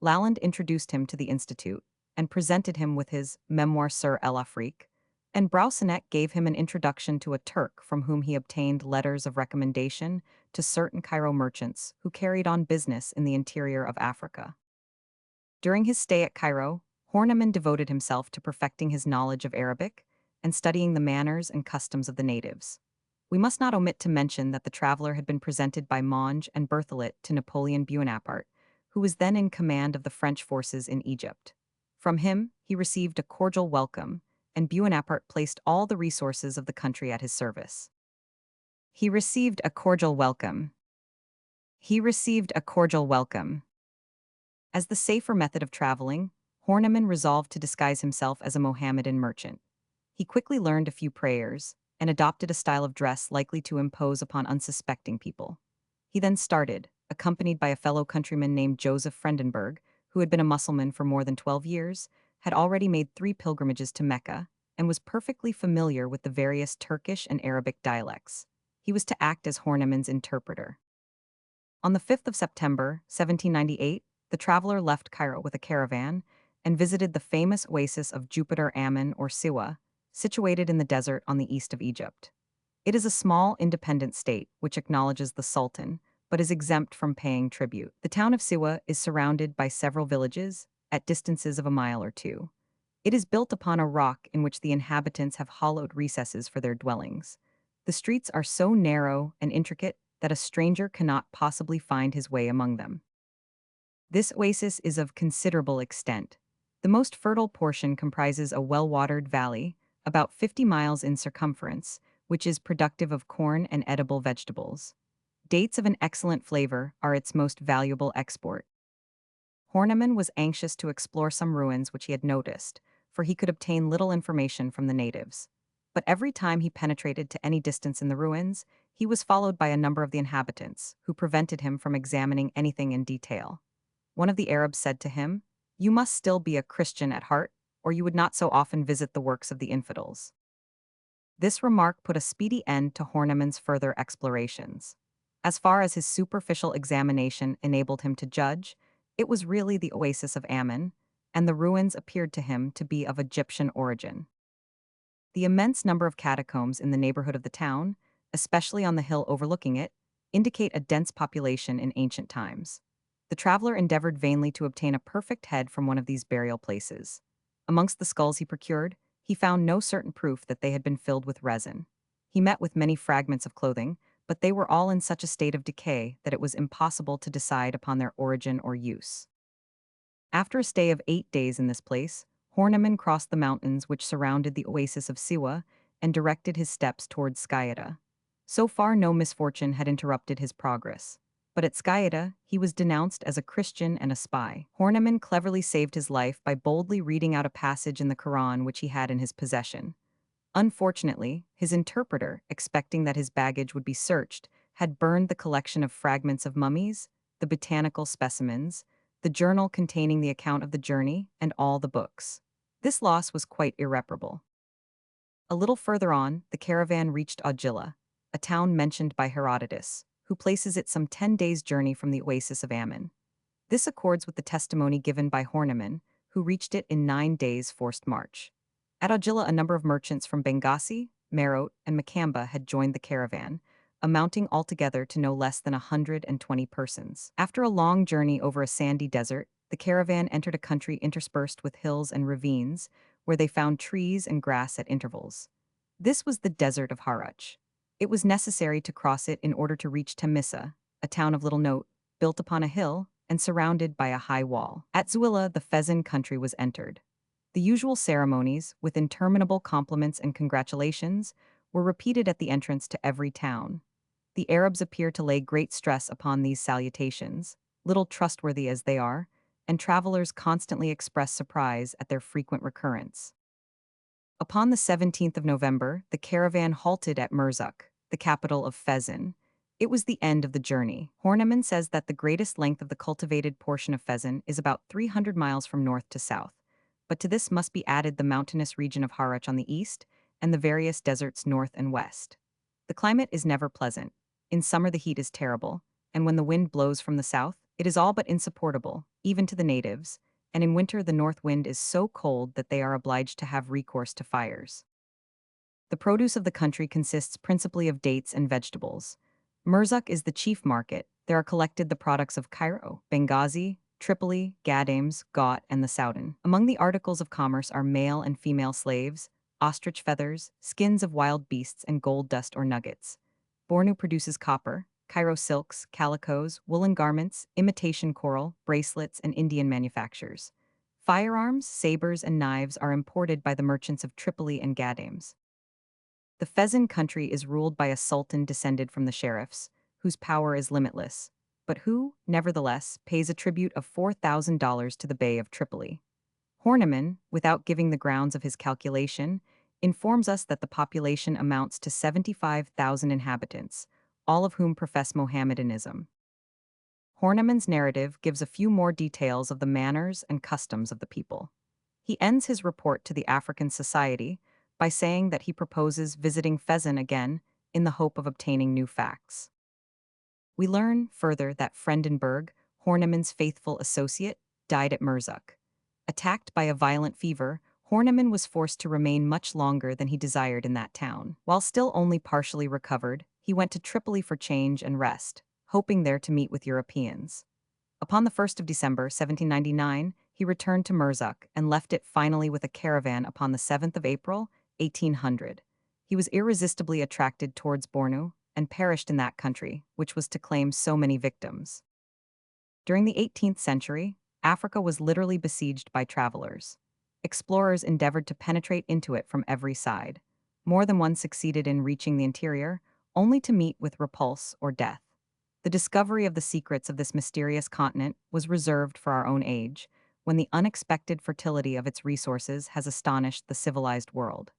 Lalande introduced him to the Institute and presented him with his Memoire sur l'Afrique, and Brausenet gave him an introduction to a Turk from whom he obtained letters of recommendation to certain Cairo merchants who carried on business in the interior of Africa. During his stay at Cairo, Horniman devoted himself to perfecting his knowledge of Arabic and studying the manners and customs of the natives. We must not omit to mention that the traveler had been presented by Monge and Berthollet to Napoleon Bonaparte, who was then in command of the French forces in Egypt. From him, he received a cordial welcome, and Bonaparte placed all the resources of the country at his service. He received a cordial welcome. He received a cordial welcome. As the safer method of traveling, Horniman resolved to disguise himself as a Mohammedan merchant. He quickly learned a few prayers and adopted a style of dress likely to impose upon unsuspecting people. He then started, accompanied by a fellow countryman named Joseph Frendenberg, who had been a Mussulman for more than 12 years, had already made 3 pilgrimages to Mecca, and was perfectly familiar with the various Turkish and Arabic dialects. He was to act as Horniman's interpreter. On the 5th of September, 1798, the traveler left Cairo with a caravan and visited the famous oasis of Jupiter Ammon or Siwa, situated in the desert on the east of Egypt. It is a small, independent state which acknowledges the Sultan, but is exempt from paying tribute. The town of Siwa is surrounded by several villages, at distances of a mile or two. It is built upon a rock in which the inhabitants have hollowed recesses for their dwellings. The streets are so narrow and intricate that a stranger cannot possibly find his way among them. This oasis is of considerable extent. The most fertile portion comprises a well-watered valley, about 50 miles in circumference, which is productive of corn and edible vegetables. Dates of an excellent flavor are its most valuable export. Horniman was anxious to explore some ruins which he had noticed, for he could obtain little information from the natives. But every time he penetrated to any distance in the ruins, he was followed by a number of the inhabitants, who prevented him from examining anything in detail. One of the Arabs said to him, "You must still be a Christian at heart, or you would not so often visit the works of the infidels." This remark put a speedy end to Horniman's further explorations. As far as his superficial examination enabled him to judge, it was really the oasis of Ammon, and the ruins appeared to him to be of Egyptian origin. The immense number of catacombs in the neighborhood of the town, especially on the hill overlooking it, indicate a dense population in ancient times. The traveler endeavored vainly to obtain a perfect head from one of these burial places. Amongst the skulls he procured, he found no certain proof that they had been filled with resin. He met with many fragments of clothing, but they were all in such a state of decay that it was impossible to decide upon their origin or use. After a stay of 8 days in this place, Horniman crossed the mountains which surrounded the oasis of Siwa and directed his steps towards Skyada. So far no misfortune had interrupted his progress. But at Skyada, he was denounced as a Christian and a spy. Horniman cleverly saved his life by boldly reading out a passage in the Quran which he had in his possession. Unfortunately, his interpreter, expecting that his baggage would be searched, had burned the collection of fragments of mummies, the botanical specimens, the journal containing the account of the journey, and all the books. This loss was quite irreparable. A little further on, the caravan reached Augila, a town mentioned by Herodotus, who places it some 10 days' journey from the oasis of Ammon. This accords with the testimony given by Horniman, who reached it in 9 days' forced march. At Augila, a number of merchants from Benghazi, Merote, and Macamba had joined the caravan, amounting altogether to no less than 120 persons. After a long journey over a sandy desert, the caravan entered a country interspersed with hills and ravines, where they found trees and grass at intervals. This was the desert of Harach. It was necessary to cross it in order to reach Temissa, a town of little note, built upon a hill and surrounded by a high wall. At Zuila, the Fezan country was entered. The usual ceremonies, with interminable compliments and congratulations, were repeated at the entrance to every town. The Arabs appear to lay great stress upon these salutations, little trustworthy as they are, and travelers constantly express surprise at their frequent recurrence. Upon the 17th of November, the caravan halted at Merzuk, the capital of Fezan. It was the end of the journey. Horniman says that the greatest length of the cultivated portion of Fezan is about 300 miles from north to south, but to this must be added the mountainous region of Harach on the east and the various deserts north and west. The climate is never pleasant. In summer the heat is terrible, and when the wind blows from the south, it is all but insupportable, even to the natives, and in winter the north wind is so cold that they are obliged to have recourse to fires. The produce of the country consists principally of dates and vegetables. Merzuk is the chief market. There are collected the products of Cairo, Benghazi, Tripoli, Gadames, Got, and the Soudan. Among the articles of commerce are male and female slaves, ostrich feathers, skins of wild beasts, and gold dust or nuggets. Bornu produces copper, Cairo silks, calicos, woolen garments, imitation coral, bracelets, and Indian manufactures. Firearms, sabers, and knives are imported by the merchants of Tripoli and Gadames. The Fezan country is ruled by a sultan descended from the sheriffs, whose power is limitless, but who, nevertheless, pays a tribute of $4,000 to the Bey of Tripoli. Horniman, without giving the grounds of his calculation, informs us that the population amounts to 75,000 inhabitants, all of whom profess Mohammedanism. Horniman's narrative gives a few more details of the manners and customs of the people. He ends his report to the African Society by saying that he proposes visiting Fezan again in the hope of obtaining new facts. We learn, further, that Frendenberg, Horniman's faithful associate, died at Merzuk. Attacked by a violent fever, Horniman was forced to remain much longer than he desired in that town. While still only partially recovered, he went to Tripoli for change and rest, hoping there to meet with Europeans. Upon the 1st of December 1799, he returned to Merzuk and left it finally with a caravan upon the 7th of April, 1800. He was irresistibly attracted towards Bornu and perished in that country, which was to claim so many victims. During the 18th century, Africa was literally besieged by travelers. Explorers endeavored to penetrate into it from every side. More than one succeeded in reaching the interior, only to meet with repulse or death. The discovery of the secrets of this mysterious continent was reserved for our own age, when the unexpected fertility of its resources has astonished the civilized world.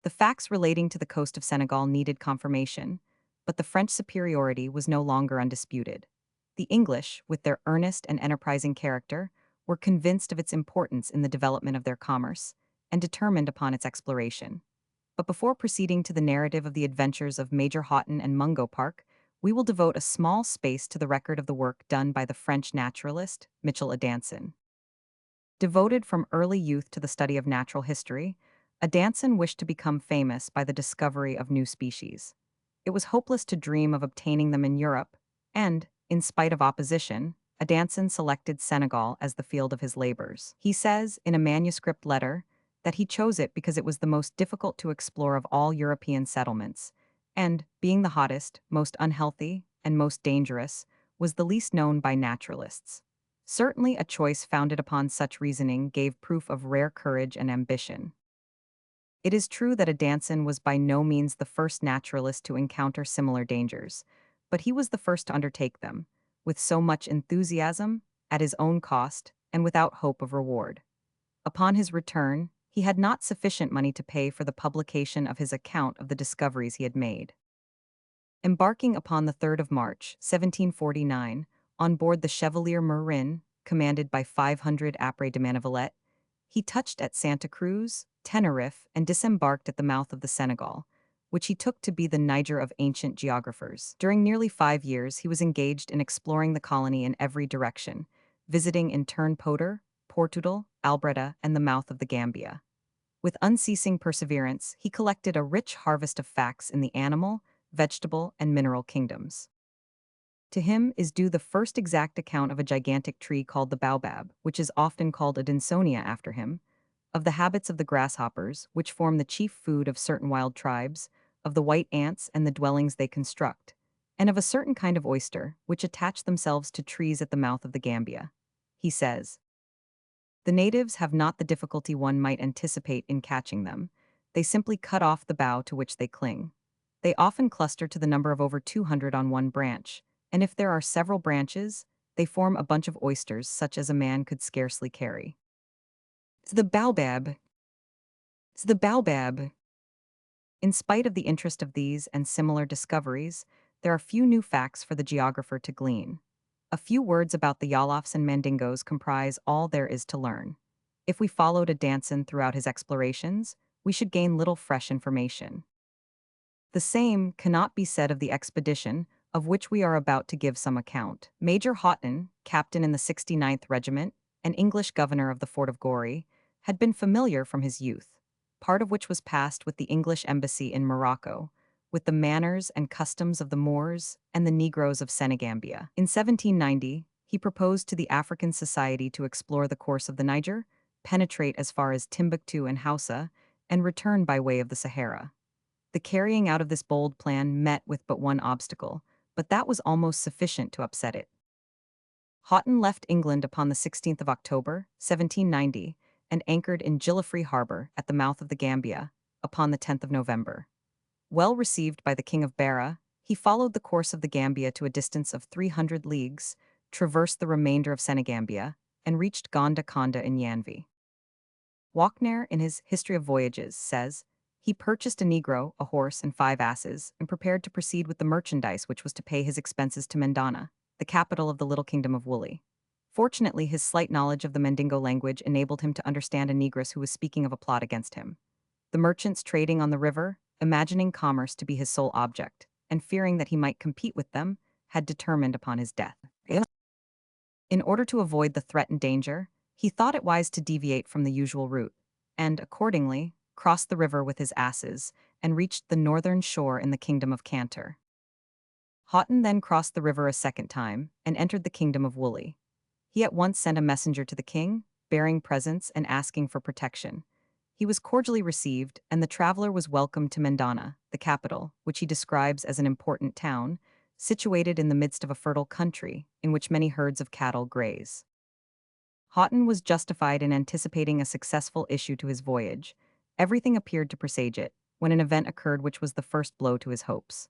The facts relating to the coast of Senegal needed confirmation, but the French superiority was no longer undisputed. The English, with their earnest and enterprising character, were convinced of its importance in the development of their commerce and determined upon its exploration. But before proceeding to the narrative of the adventures of Major Houghton and Mungo Park, we will devote a small space to the record of the work done by the French naturalist, Michel Adanson. Devoted from early youth to the study of natural history, Adanson wished to become famous by the discovery of new species. It was hopeless to dream of obtaining them in Europe, and, in spite of opposition, Adanson selected Senegal as the field of his labors. He says, in a manuscript letter, that he chose it because it was the most difficult to explore of all European settlements, and, being the hottest, most unhealthy, and most dangerous, was the least known by naturalists. Certainly a choice founded upon such reasoning gave proof of rare courage and ambition. It is true that Adanson was by no means the first naturalist to encounter similar dangers, but he was the first to undertake them, with so much enthusiasm, at his own cost, and without hope of reward. Upon his return, he had not sufficient money to pay for the publication of his account of the discoveries he had made. Embarking upon the 3rd of March, 1749, on board the Chevalier Marin, commanded by 500 Après de Manivelet, he touched at Santa Cruz, Tenerife, and disembarked at the mouth of the Senegal, which he took to be the Niger of ancient geographers. During nearly 5 years, he was engaged in exploring the colony in every direction, visiting in turn Poder, Portugal, Albreda, and the mouth of the Gambia. With unceasing perseverance, he collected a rich harvest of facts in the animal, vegetable, and mineral kingdoms. To him is due the first exact account of a gigantic tree called the baobab, which is often called Adansonia after him, of the habits of the grasshoppers, which form the chief food of certain wild tribes, of the white ants and the dwellings they construct, and of a certain kind of oyster, which attach themselves to trees at the mouth of the Gambia. He says, "The natives have not the difficulty one might anticipate in catching them. They simply cut off the bough to which they cling. They often cluster to the number of over 200 on one branch, and if there are several branches, they form a bunch of oysters such as a man could scarcely carry." The baobab. The baobab. In spite of the interest of these and similar discoveries, there are few new facts for the geographer to glean. A few words about the Yalofs and Mandingos comprise all there is to learn. If we followed Adanson throughout his explorations, we should gain little fresh information. The same cannot be said of the expedition, of which we are about to give some account. Major Houghton, captain in the 69th Regiment, and English governor of the fort of Goree, had been familiar from his youth, part of which was passed with the English embassy in Morocco, with the manners and customs of the Moors and the Negroes of Senegambia. In 1790, he proposed to the African Society to explore the course of the Niger, penetrate as far as Timbuktu and Hausa, and return by way of the Sahara. The carrying out of this bold plan met with but one obstacle, but that was almost sufficient to upset it. Houghton left England upon the 16th of October, 1790, and anchored in Gillifrey Harbour at the mouth of the Gambia upon the 10th of November. Well received by the King of Beira, he followed the course of the Gambia to a distance of 300 leagues, traversed the remainder of Senegambia, and reached Gonda Konda in Yanvi. Walkner, in his History of Voyages, says, he purchased a negro, a horse, and 5 asses, and prepared to proceed with the merchandise which was to pay his expenses to Mendana, the capital of the little kingdom of Woolly. Fortunately, his slight knowledge of the Mandingo language enabled him to understand a negress who was speaking of a plot against him. The merchants trading on the river, imagining commerce to be his sole object, and fearing that he might compete with them, had determined upon his death. In order to avoid the threatened danger, he thought it wise to deviate from the usual route, and, accordingly, crossed the river with his asses, and reached the northern shore in the kingdom of Cantor. Houghton then crossed the river a second time, and entered the kingdom of Woolly. He at once sent a messenger to the king, bearing presents and asking for protection. He was cordially received, and the traveler was welcomed to Mendana, the capital, which he describes as an important town, situated in the midst of a fertile country, in which many herds of cattle graze. Houghton was justified in anticipating a successful issue to his voyage. Everything appeared to presage it, when an event occurred which was the first blow to his hopes.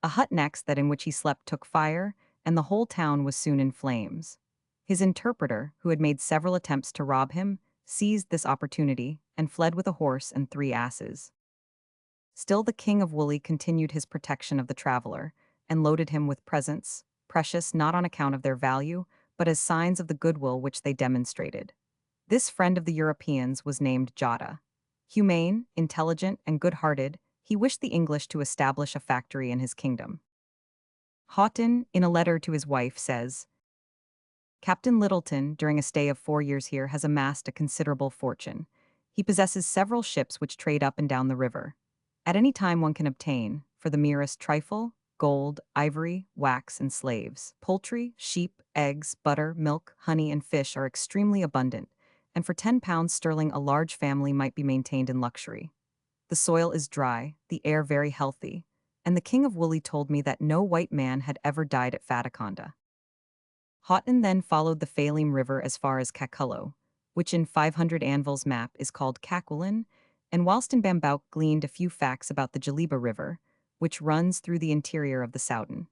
A hut next that in which he slept took fire, and the whole town was soon in flames. His interpreter, who had made several attempts to rob him, seized this opportunity, and fled with a horse and 3 asses. Still the king of Woolly continued his protection of the traveler, and loaded him with presents, precious not on account of their value, but as signs of the goodwill which they demonstrated. This friend of the Europeans was named Jota. Humane, intelligent, and good-hearted, he wished the English to establish a factory in his kingdom. Houghton, in a letter to his wife, says, Captain Littleton, during a stay of 4 years here, has amassed a considerable fortune. He possesses several ships which trade up and down the river. At any time one can obtain, for the merest trifle, gold, ivory, wax, and slaves. Poultry, sheep, eggs, butter, milk, honey, and fish are extremely abundant, and for £10 sterling a large family might be maintained in luxury. The soil is dry, the air very healthy, and the King of Woolly told me that no white man had ever died at Fataconda. Houghton then followed the Falim River as far as Cacullo, which in 500 Anvil's map is called Caquelin, and whilst in Bambouk gleaned a few facts about the Jaliba River, which runs through the interior of the Soudan.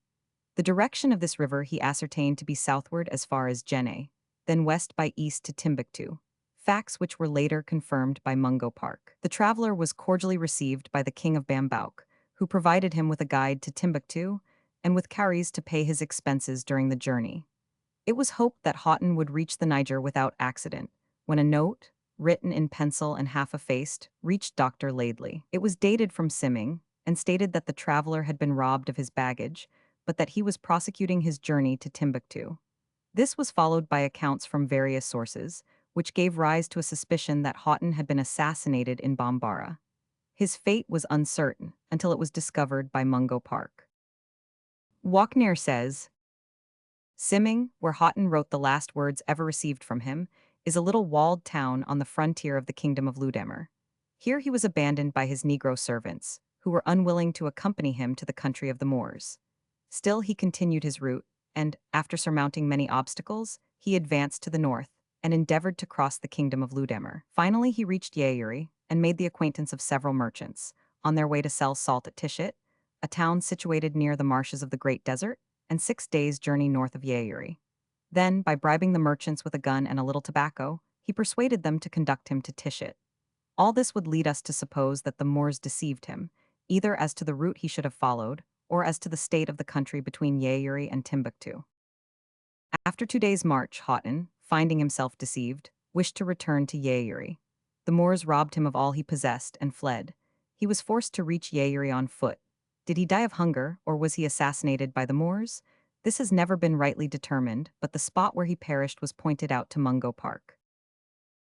The direction of this river he ascertained to be southward as far as Jenne, then west by east to Timbuktu, facts which were later confirmed by Mungo Park. The traveler was cordially received by the king of Bambouk, who provided him with a guide to Timbuktu and with cowries to pay his expenses during the journey. It was hoped that Houghton would reach the Niger without accident, when a note, written in pencil and half effaced, reached Dr. Laidley. It was dated from Simming, and stated that the traveler had been robbed of his baggage, but that he was prosecuting his journey to Timbuktu. This was followed by accounts from various sources, which gave rise to a suspicion that Houghton had been assassinated in Bambara. His fate was uncertain until it was discovered by Mungo Park. Walkner says, Simming, where Houghton wrote the last words ever received from him, is a little walled town on the frontier of the kingdom of Ludemir. Here he was abandoned by his Negro servants, who were unwilling to accompany him to the country of the Moors. Still he continued his route, and, after surmounting many obstacles, he advanced to the north, and endeavored to cross the kingdom of Ludemir. Finally he reached Yaouri, and made the acquaintance of several merchants, on their way to sell salt at Tishit, a town situated near the marshes of the Great Desert, and 6 days' journey north of Yaouri. Then, by bribing the merchants with a gun and a little tobacco, he persuaded them to conduct him to Tishit. All this would lead us to suppose that the Moors deceived him, either as to the route he should have followed, or as to the state of the country between Yaouri and Timbuktu. After 2 days' march, Houghton, finding himself deceived, wished to return to Yaouri. The Moors robbed him of all he possessed and fled. He was forced to reach Yaouri on foot. Did he die of hunger, or was he assassinated by the Moors? This has never been rightly determined, but the spot where he perished was pointed out to Mungo Park.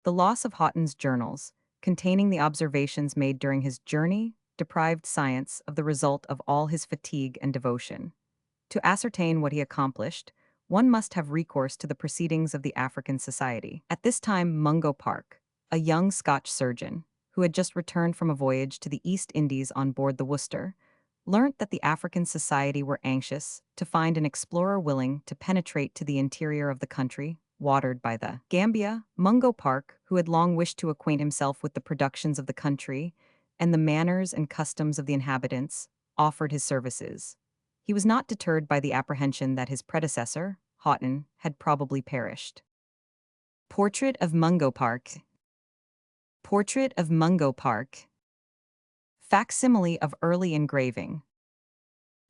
The loss of Houghton's journals, containing the observations made during his journey, deprived science of the result of all his fatigue and devotion. To ascertain what he accomplished, one must have recourse to the proceedings of the African Society. At this time, Mungo Park, a young Scotch surgeon, who had just returned from a voyage to the East Indies on board the Worcester, learnt that the African Society were anxious to find an explorer willing to penetrate to the interior of the country, watered by the Gambia. Mungo Park, who had long wished to acquaint himself with the productions of the country and the manners and customs of the inhabitants, offered his services. He was not deterred by the apprehension that his predecessor, Houghton, had probably perished. Portrait of Mungo Park. Portrait of Mungo Park. Facsimile of early engraving.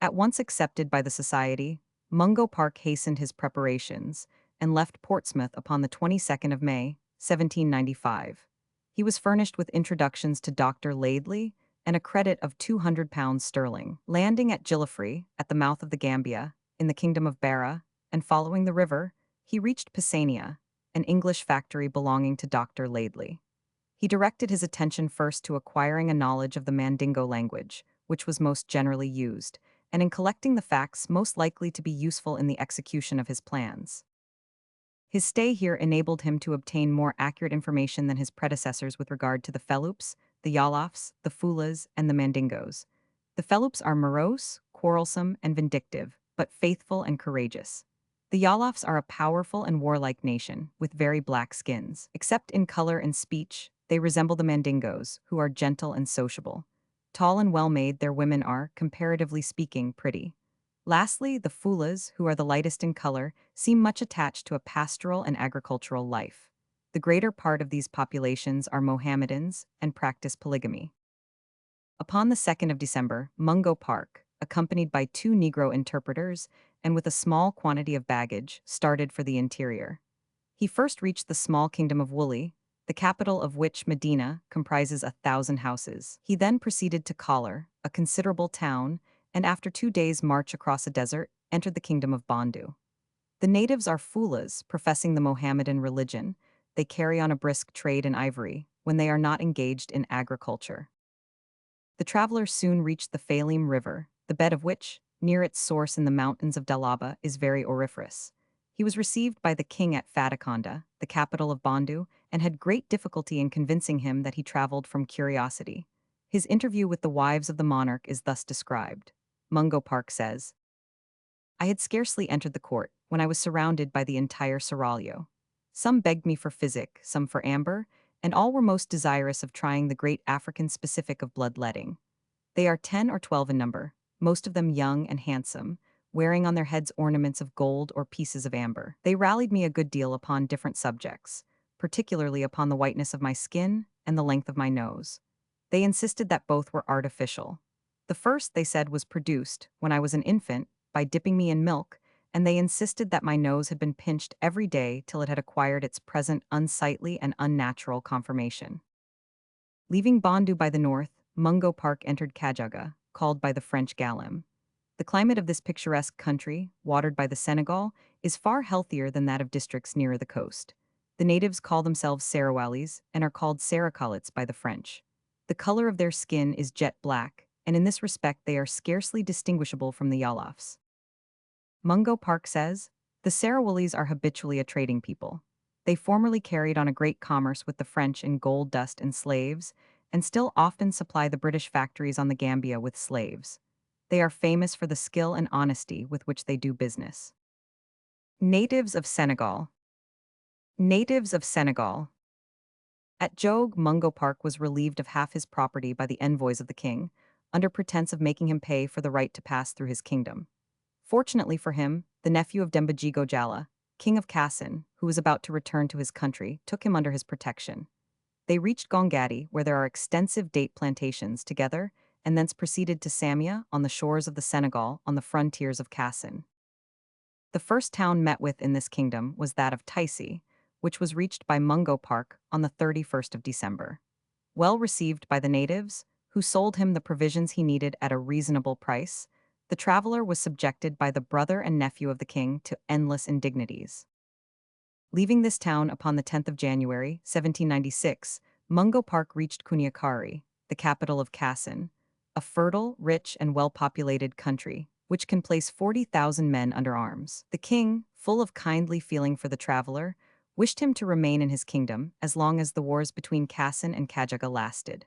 At once accepted by the Society, Mungo Park hastened his preparations and left Portsmouth upon the 22nd of May, 1795. He was furnished with introductions to Dr. Laidley and a credit of £200 sterling. Landing at Gillifrey, at the mouth of the Gambia, in the kingdom of Barra, and following the river, he reached Pisania, an English factory belonging to Dr. Laidley. He directed his attention first to acquiring a knowledge of the Mandingo language, which was most generally used, and in collecting the facts most likely to be useful in the execution of his plans. His stay here enabled him to obtain more accurate information than his predecessors with regard to the Feloops, the Yalofs, the Fulas, and the Mandingos. The Feloops are morose, quarrelsome, and vindictive, but faithful and courageous. The Yalofs are a powerful and warlike nation, with very black skins. Except in color and speech, they resemble the Mandingos, who are gentle and sociable. Tall and well-made, their women are, comparatively speaking, pretty. Lastly, the Fulas, who are the lightest in color, seem much attached to a pastoral and agricultural life. The greater part of these populations are Mohammedans and practice polygamy. Upon the 2nd of December, Mungo Park, accompanied by 2 Negro interpreters and with a small quantity of baggage, started for the interior. He first reached the small kingdom of Woolly, the capital of which, Medina, comprises 1,000 houses. He then proceeded to Collar, a considerable town, and after 2 days' march across a desert, entered the kingdom of Bondu. The natives are Fulas, professing the Mohammedan religion. They carry on a brisk trade in ivory, when they are not engaged in agriculture. The traveler soon reached the Falim River, the bed of which, near its source in the mountains of Dalaba, is very auriferous. He was received by the king at Fataconda, the capital of Bondu, and had great difficulty in convincing him that he traveled from curiosity. His interview with the wives of the monarch is thus described. Mungo Park says, "I had scarcely entered the court, when I was surrounded by the entire seraglio. Some begged me for physic, some for amber, and all were most desirous of trying the great African specific of bloodletting. They are 10 or 12 in number, most of them young and handsome, wearing on their heads ornaments of gold or pieces of amber. They rallied me a good deal upon different subjects, particularly upon the whiteness of my skin and the length of my nose. They insisted that both were artificial. The first, they said, was produced, when I was an infant, by dipping me in milk, and they insisted that my nose had been pinched every day till it had acquired its present unsightly and unnatural conformation." Leaving Bondu by the north, Mungo Park entered Kajaga, called by the French Galem. The climate of this picturesque country, watered by the Senegal, is far healthier than that of districts nearer the coast. The natives call themselves Sarawalis and are called Sarakalits by the French. The color of their skin is jet black, and in this respect they are scarcely distinguishable from the Yalofs. Mungo Park says, "The Sarawalis are habitually a trading people. They formerly carried on a great commerce with the French in gold dust and slaves, and still often supply the British factories on the Gambia with slaves. They are famous for the skill and honesty with which they do business." Natives of Senegal. Natives of Senegal. At Jogue, Mungo Park was relieved of half his property by the envoys of the king, under pretense of making him pay for the right to pass through his kingdom. Fortunately for him, the nephew of Dembajigo Jala, king of Kassin, who was about to return to his country, took him under his protection. They reached Gongadi, where there are extensive date plantations, together, and thence proceeded to Samia, on the shores of the Senegal, on the frontiers of Kassin. The first town met with in this kingdom was that of Taisi, which was reached by Mungo Park on the 31st of December. Well received by the natives, who sold him the provisions he needed at a reasonable price, the traveler was subjected by the brother and nephew of the king to endless indignities. Leaving this town upon the 10th of January, 1796, Mungo Park reached Kuniakari, the capital of Kassin, a fertile, rich, and well-populated country, which can place 40,000 men under arms. The king, full of kindly feeling for the traveler, wished him to remain in his kingdom as long as the wars between Kassan and Kajaga lasted.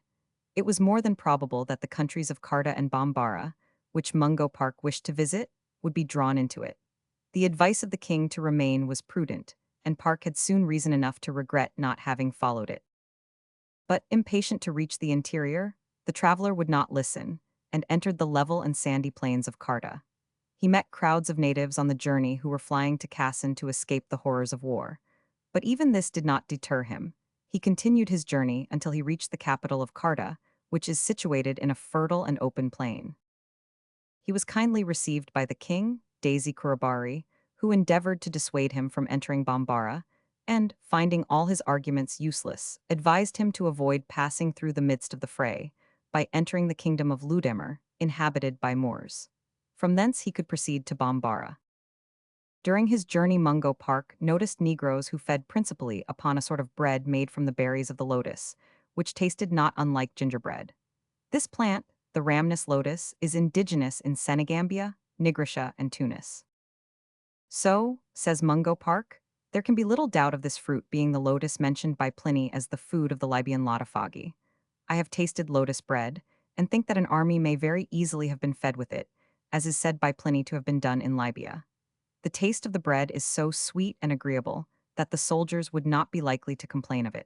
It was more than probable that the countries of Karta and Bambara, which Mungo Park wished to visit, would be drawn into it. The advice of the king to remain was prudent, and Park had soon reason enough to regret not having followed it. But, impatient to reach the interior, the traveler would not listen, and entered the level and sandy plains of Karta. He met crowds of natives on the journey who were flying to Kassan to escape the horrors of war. But even this did not deter him. He continued his journey until he reached the capital of Karta, which is situated in a fertile and open plain. He was kindly received by the king, Daisy Kurabari, who endeavored to dissuade him from entering Bambara, and, finding all his arguments useless, advised him to avoid passing through the midst of the fray by entering the kingdom of Ludemir, inhabited by Moors. From thence he could proceed to Bambara. During his journey, Mungo Park noticed Negroes who fed principally upon a sort of bread made from the berries of the lotus, which tasted not unlike gingerbread. This plant, the Rhamnus lotus, is indigenous in Senegambia, Nigrisha, and Tunis. So, says Mungo Park, there can be little doubt of this fruit being the lotus mentioned by Pliny as the food of the Libyan Lotafagi. I have tasted lotus bread, and think that an army may very easily have been fed with it, as is said by Pliny to have been done in Libya. The taste of the bread is so sweet and agreeable that the soldiers would not be likely to complain of it.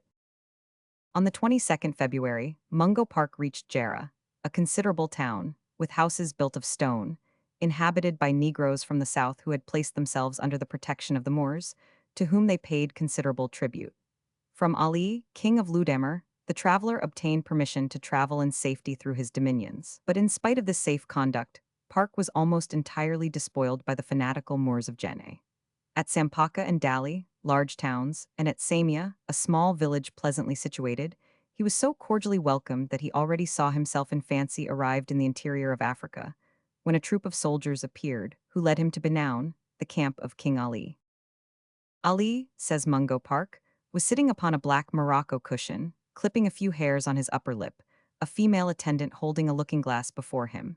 On the 22nd February, Mungo Park reached Jera, a considerable town, with houses built of stone, inhabited by Negroes from the south who had placed themselves under the protection of the Moors, to whom they paid considerable tribute. From Ali, king of Ludemir, the traveler obtained permission to travel in safety through his dominions. But in spite of this safe conduct, Park was almost entirely despoiled by the fanatical Moors of Jenne. At Sampaka and Dali, large towns, and at Samia, a small village pleasantly situated, he was so cordially welcomed that he already saw himself in fancy arrived in the interior of Africa, when a troop of soldiers appeared, who led him to Benoun, the camp of King Ali. Ali, says Mungo Park, was sitting upon a black morocco cushion, clipping a few hairs on his upper lip, a female attendant holding a looking-glass before him.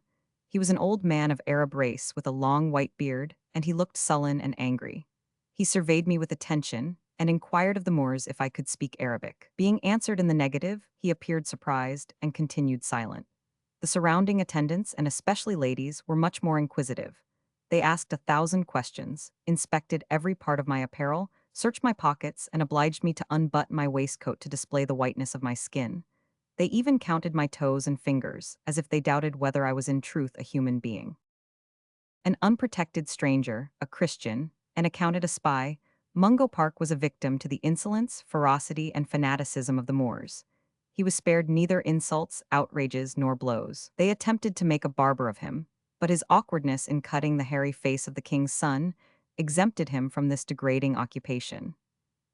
He was an old man of Arab race with a long white beard, and he looked sullen and angry. He surveyed me with attention, and inquired of the Moors if I could speak Arabic. Being answered in the negative, he appeared surprised and continued silent. The surrounding attendants, and especially ladies, were much more inquisitive. They asked 1,000 questions, inspected every part of my apparel, searched my pockets, and obliged me to unbutton my waistcoat to display the whiteness of my skin. They even counted my toes and fingers, as if they doubted whether I was in truth a human being. An unprotected stranger, a Christian, and accounted a spy, Mungo Park was a victim to the insolence, ferocity, and fanaticism of the Moors. He was spared neither insults, outrages, nor blows. They attempted to make a barber of him, but his awkwardness in cutting the hairy face of the king's son exempted him from this degrading occupation.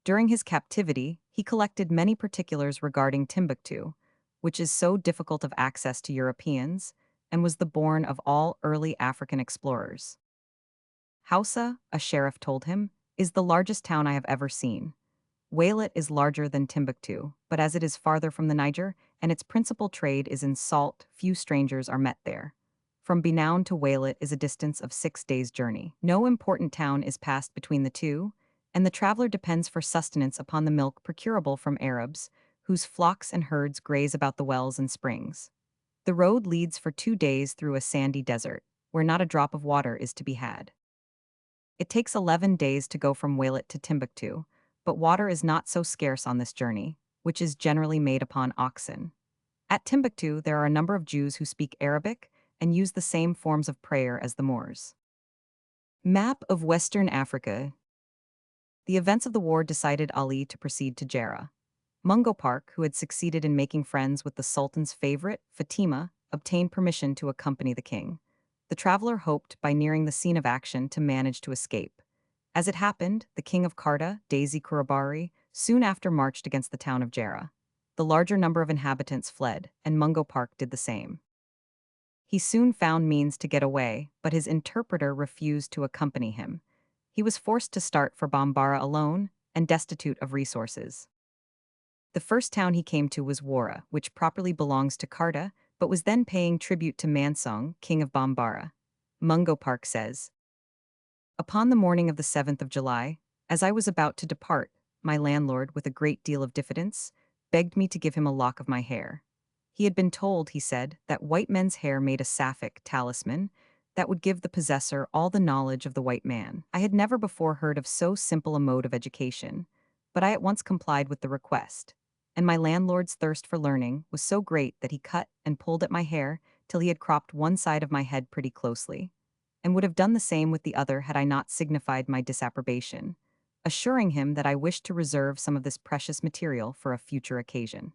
During his captivity, he collected many particulars regarding Timbuktu, which is so difficult of access to Europeans, and was the bourne of all early African explorers. Hausa, a sheriff told him, is the largest town I have ever seen. Walet is larger than Timbuktu, but as it is farther from the Niger, and its principal trade is in salt, few strangers are met there. From Benoun to Walet is a distance of 6 days' journey. No important town is passed between the two, and the traveler depends for sustenance upon the milk procurable from Arabs, whose flocks and herds graze about the wells and springs. The road leads for 2 days through a sandy desert, where not a drop of water is to be had. It takes 11 days to go from Walet to Timbuktu, but water is not so scarce on this journey, which is generally made upon oxen. At Timbuktu, there are a number of Jews who speak Arabic and use the same forms of prayer as the Moors. Map of Western Africa. The events of the war decided Ali to proceed to Jera. Mungo Park, who had succeeded in making friends with the Sultan's favorite, Fatima, obtained permission to accompany the king. The traveler hoped, by nearing the scene of action, to manage to escape. As it happened, the king of Karta, Daisy Kurabari, soon after marched against the town of Jera. The larger number of inhabitants fled, and Mungo Park did the same. He soon found means to get away, but his interpreter refused to accompany him. He was forced to start for Bambara alone, and destitute of resources. The first town he came to was Wara, which properly belongs to Karta, but was then paying tribute to Mansong, king of Bambara. Mungo Park says, Upon the morning of the 7th of July, as I was about to depart, my landlord, with a great deal of diffidence, begged me to give him a lock of my hair. He had been told, he said, that white men's hair made a Sapphic talisman that would give the possessor all the knowledge of the white man. I had never before heard of so simple a mode of education, but I at once complied with the request, and my landlord's thirst for learning was so great that he cut and pulled at my hair till he had cropped one side of my head pretty closely, and would have done the same with the other had I not signified my disapprobation, assuring him that I wished to reserve some of this precious material for a future occasion.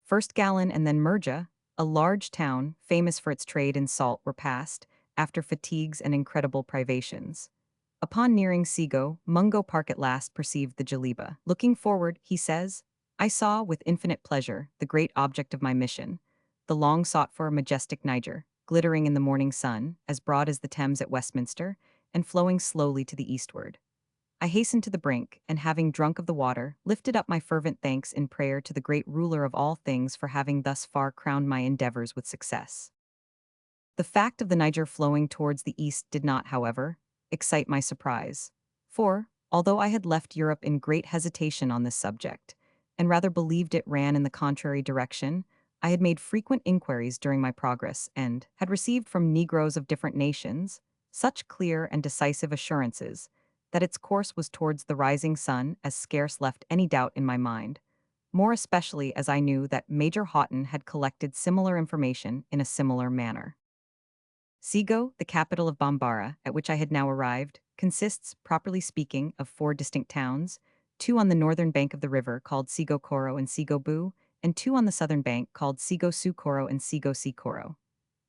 First Gallon and then Murja, a large town famous for its trade in salt, were passed, after fatigues and incredible privations. Upon nearing Sego, Mungo Park at last perceived the Jaliba. Looking forward, he says, I saw, with infinite pleasure, the great object of my mission, the long-sought-for majestic Niger, glittering in the morning sun, as broad as the Thames at Westminster, and flowing slowly to the eastward. I hastened to the brink, and having drunk of the water, lifted up my fervent thanks in prayer to the great ruler of all things for having thus far crowned my endeavors with success. The fact of the Niger flowing towards the east did not, however, excite my surprise, for, although I had left Europe in great hesitation on this subject, and rather believed it ran in the contrary direction, I had made frequent inquiries during my progress and had received from Negroes of different nations such clear and decisive assurances that its course was towards the rising sun as scarce left any doubt in my mind, more especially as I knew that Major Houghton had collected similar information in a similar manner. Sego, the capital of Bambara, at which I had now arrived, consists, properly speaking, of four distinct towns, two on the northern bank of the river called Sego Koro and Sego Bu, and two on the southern bank called Sego Su Koro and Sego Si Koro.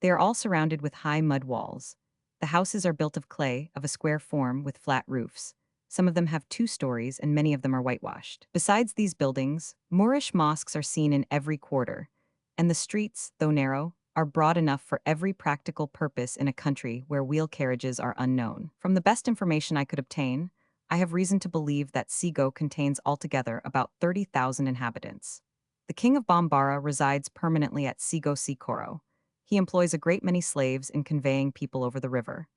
They are all surrounded with high mud walls. The houses are built of clay, of a square form, with flat roofs. Some of them have 2 stories, and many of them are whitewashed. Besides these buildings, Moorish mosques are seen in every quarter, and the streets, though narrow, are broad enough for every practical purpose in a country where wheel carriages are unknown. From the best information I could obtain, I have reason to believe that Sego contains altogether about 30,000 inhabitants. The king of Bambara resides permanently at Sego Sikoro. He employs a great many slaves in conveying people over the river,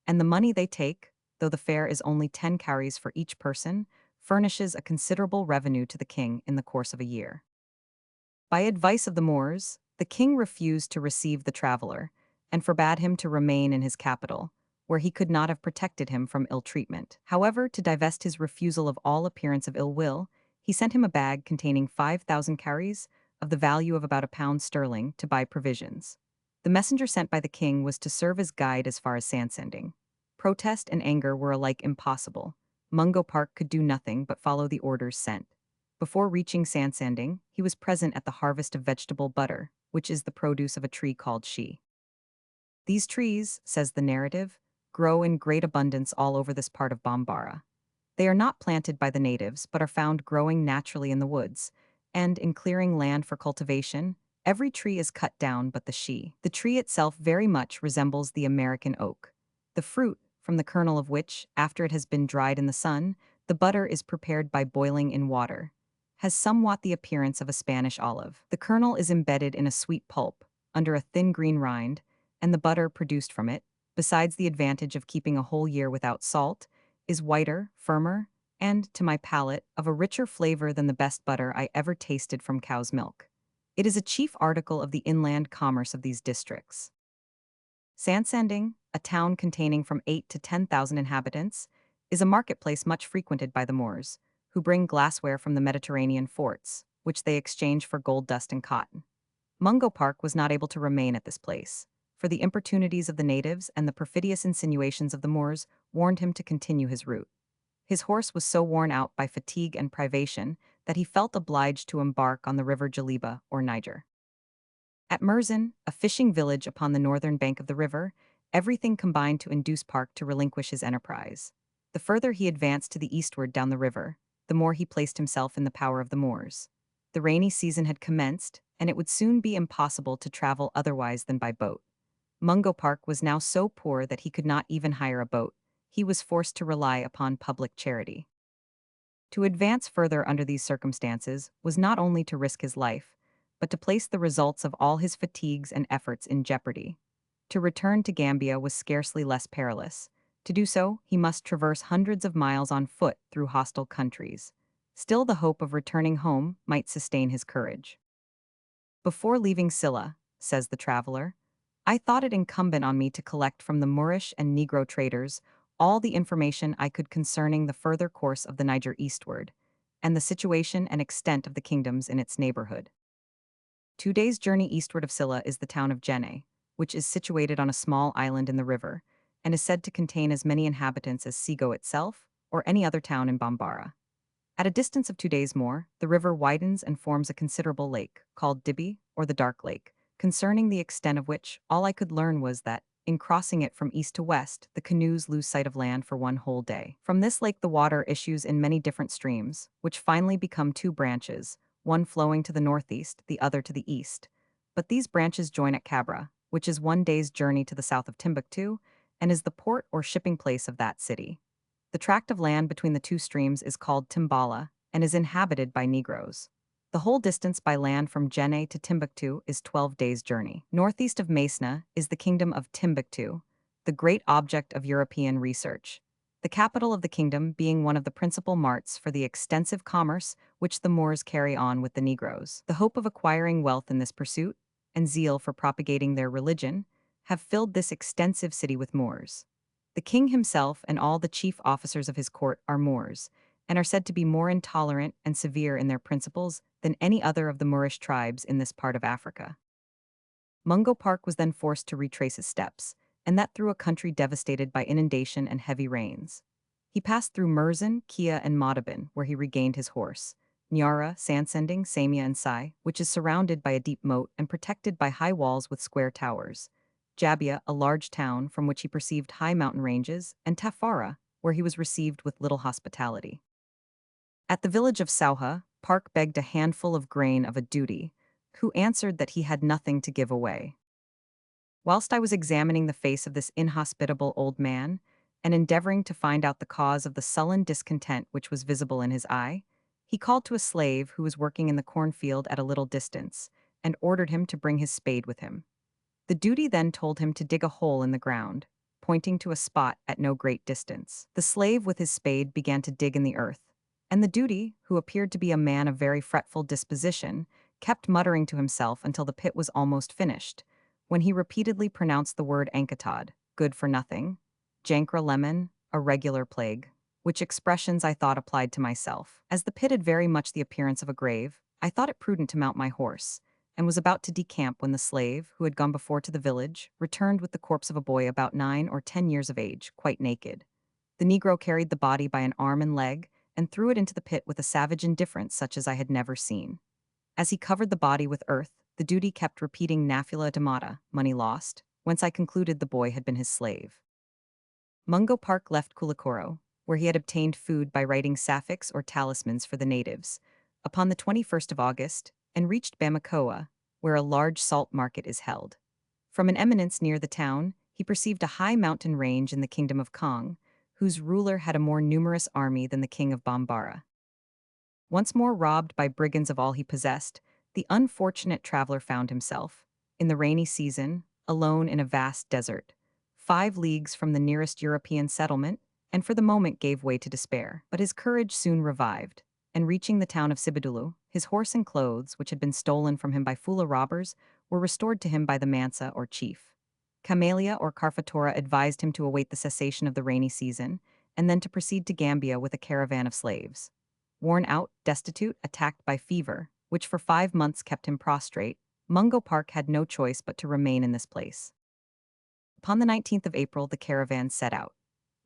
and the money they take, though the fare is only 10 cowries for each person, furnishes a considerable revenue to the king in the course of a year. By advice of the Moors, the king refused to receive the traveler, and forbade him to remain in his capital, where he could not have protected him from ill treatment. However, to divest his refusal of all appearance of ill will, he sent him a bag containing 5,000 cowries, of the value of about £1 to buy provisions. The messenger sent by the king was to serve as guide as far as Sandsending. Protest and anger were alike impossible. Mungo Park could do nothing but follow the orders sent. Before reaching Sandsending, he was present at the harvest of vegetable butter, which is the produce of a tree called she. These trees, says the narrative, grow in great abundance all over this part of Bambara. They are not planted by the natives, but are found growing naturally in the woods, and, in clearing land for cultivation, every tree is cut down but the she. The tree itself very much resembles the American oak. The fruit, from the kernel of which, after it has been dried in the sun, the butter is prepared by boiling in water, has somewhat the appearance of a Spanish olive. The kernel is embedded in a sweet pulp, under a thin green rind, and the butter produced from it, besides the advantage of keeping a whole year without salt, is whiter, firmer, and, to my palate, of a richer flavor than the best butter I ever tasted from cow's milk. It is a chief article of the inland commerce of these districts. Sandsending, a town containing from 8 to 10,000 inhabitants, is a marketplace much frequented by the Moors, who bring glassware from the Mediterranean forts, which they exchange for gold dust and cotton. Mungo Park was not able to remain at this place, for the importunities of the natives and the perfidious insinuations of the Moors warned him to continue his route. His horse was so worn out by fatigue and privation that he felt obliged to embark on the river Jaliba or Niger. At Merzin, a fishing village upon the northern bank of the river, everything combined to induce Park to relinquish his enterprise. The further he advanced to the eastward down the river, the more he placed himself in the power of the Moors. The rainy season had commenced, and it would soon be impossible to travel otherwise than by boat. Mungo Park was now so poor that he could not even hire a boat. He was forced to rely upon public charity. To advance further under these circumstances was not only to risk his life, but to place the results of all his fatigues and efforts in jeopardy. To return to Gambia was scarcely less perilous, To do so, he must traverse hundreds of miles on foot through hostile countries. Still, the hope of returning home might sustain his courage. Before leaving Silla, says the traveler, I thought it incumbent on me to collect from the Moorish and Negro traders all the information I could concerning the further course of the Niger eastward, and the situation and extent of the kingdoms in its neighborhood. 2 days' journey eastward of Silla is the town of Jenne, which is situated on a small island in the river, and is said to contain as many inhabitants as Sego itself, or any other town in Bambara. At a distance of 2 days more, the river widens and forms a considerable lake, called Dibi, or the Dark Lake, concerning the extent of which all I could learn was that, in crossing it from east to west, the canoes lose sight of land for one whole day. From this lake the water issues in many different streams, which finally become two branches, one flowing to the northeast, the other to the east. But these branches join at Cabra, which is 1 day's journey to the south of Timbuktu, and is the port or shipping place of that city. The tract of land between the two streams is called Timbala and is inhabited by Negroes. The whole distance by land from Jenne to Timbuktu is 12 days' journey. Northeast of Mesna is the kingdom of Timbuktu, the great object of European research, the capital of the kingdom being one of the principal marts for the extensive commerce which the Moors carry on with the Negroes. The hope of acquiring wealth in this pursuit, and zeal for propagating their religion, have filled this extensive city with Moors. The king himself and all the chief officers of his court are Moors, and are said to be more intolerant and severe in their principles than any other of the Moorish tribes in this part of Africa. Mungo Park was then forced to retrace his steps, and that through a country devastated by inundation and heavy rains. He passed through Merzin, Kia, and Motabin, where he regained his horse, Nyara, Sandsending, Samia, and Sai, which is surrounded by a deep moat and protected by high walls with square towers, Jabia, a large town from which he perceived high mountain ranges, and Tafara, where he was received with little hospitality. At the village of Sauha, Park begged a handful of grain of a duty, who answered that he had nothing to give away. Whilst I was examining the face of this inhospitable old man, and endeavoring to find out the cause of the sullen discontent which was visible in his eye, he called to a slave who was working in the cornfield at a little distance, and ordered him to bring his spade with him. The duty then told him to dig a hole in the ground, pointing to a spot at no great distance. The slave with his spade began to dig in the earth, and the duty, who appeared to be a man of very fretful disposition, kept muttering to himself until the pit was almost finished, when he repeatedly pronounced the word ankatad, good for nothing, jankra lemon, a regular plague, which expressions I thought applied to myself. As the pit had very much the appearance of a grave, I thought it prudent to mount my horse, and was about to decamp when the slave, who had gone before to the village, returned with the corpse of a boy about 9 or 10 years of age, quite naked. The Negro carried the body by an arm and leg, and threw it into the pit with a savage indifference such as I had never seen. As he covered the body with earth, the duty kept repeating Nafula Damata, money lost, whence I concluded the boy had been his slave. Mungo Park left Kulikoro, where he had obtained food by writing sapphics or talismans for the natives, upon the 21st of August, and reached Bamako, where a large salt market is held. From an eminence near the town, he perceived a high mountain range in the kingdom of Kong, whose ruler had a more numerous army than the king of Bambara. Once more robbed by brigands of all he possessed, the unfortunate traveler found himself, in the rainy season, alone in a vast desert, 5 leagues from the nearest European settlement, and for the moment gave way to despair. But his courage soon revived, and reaching the town of Sibidulu, his horse and clothes, which had been stolen from him by Fula robbers, were restored to him by the Mansa or chief. Camelia or Carfatora advised him to await the cessation of the rainy season, and then to proceed to Gambia with a caravan of slaves. Worn out, destitute, attacked by fever, which for 5 months kept him prostrate, Mungo Park had no choice but to remain in this place. Upon the 19th of April the caravan set out.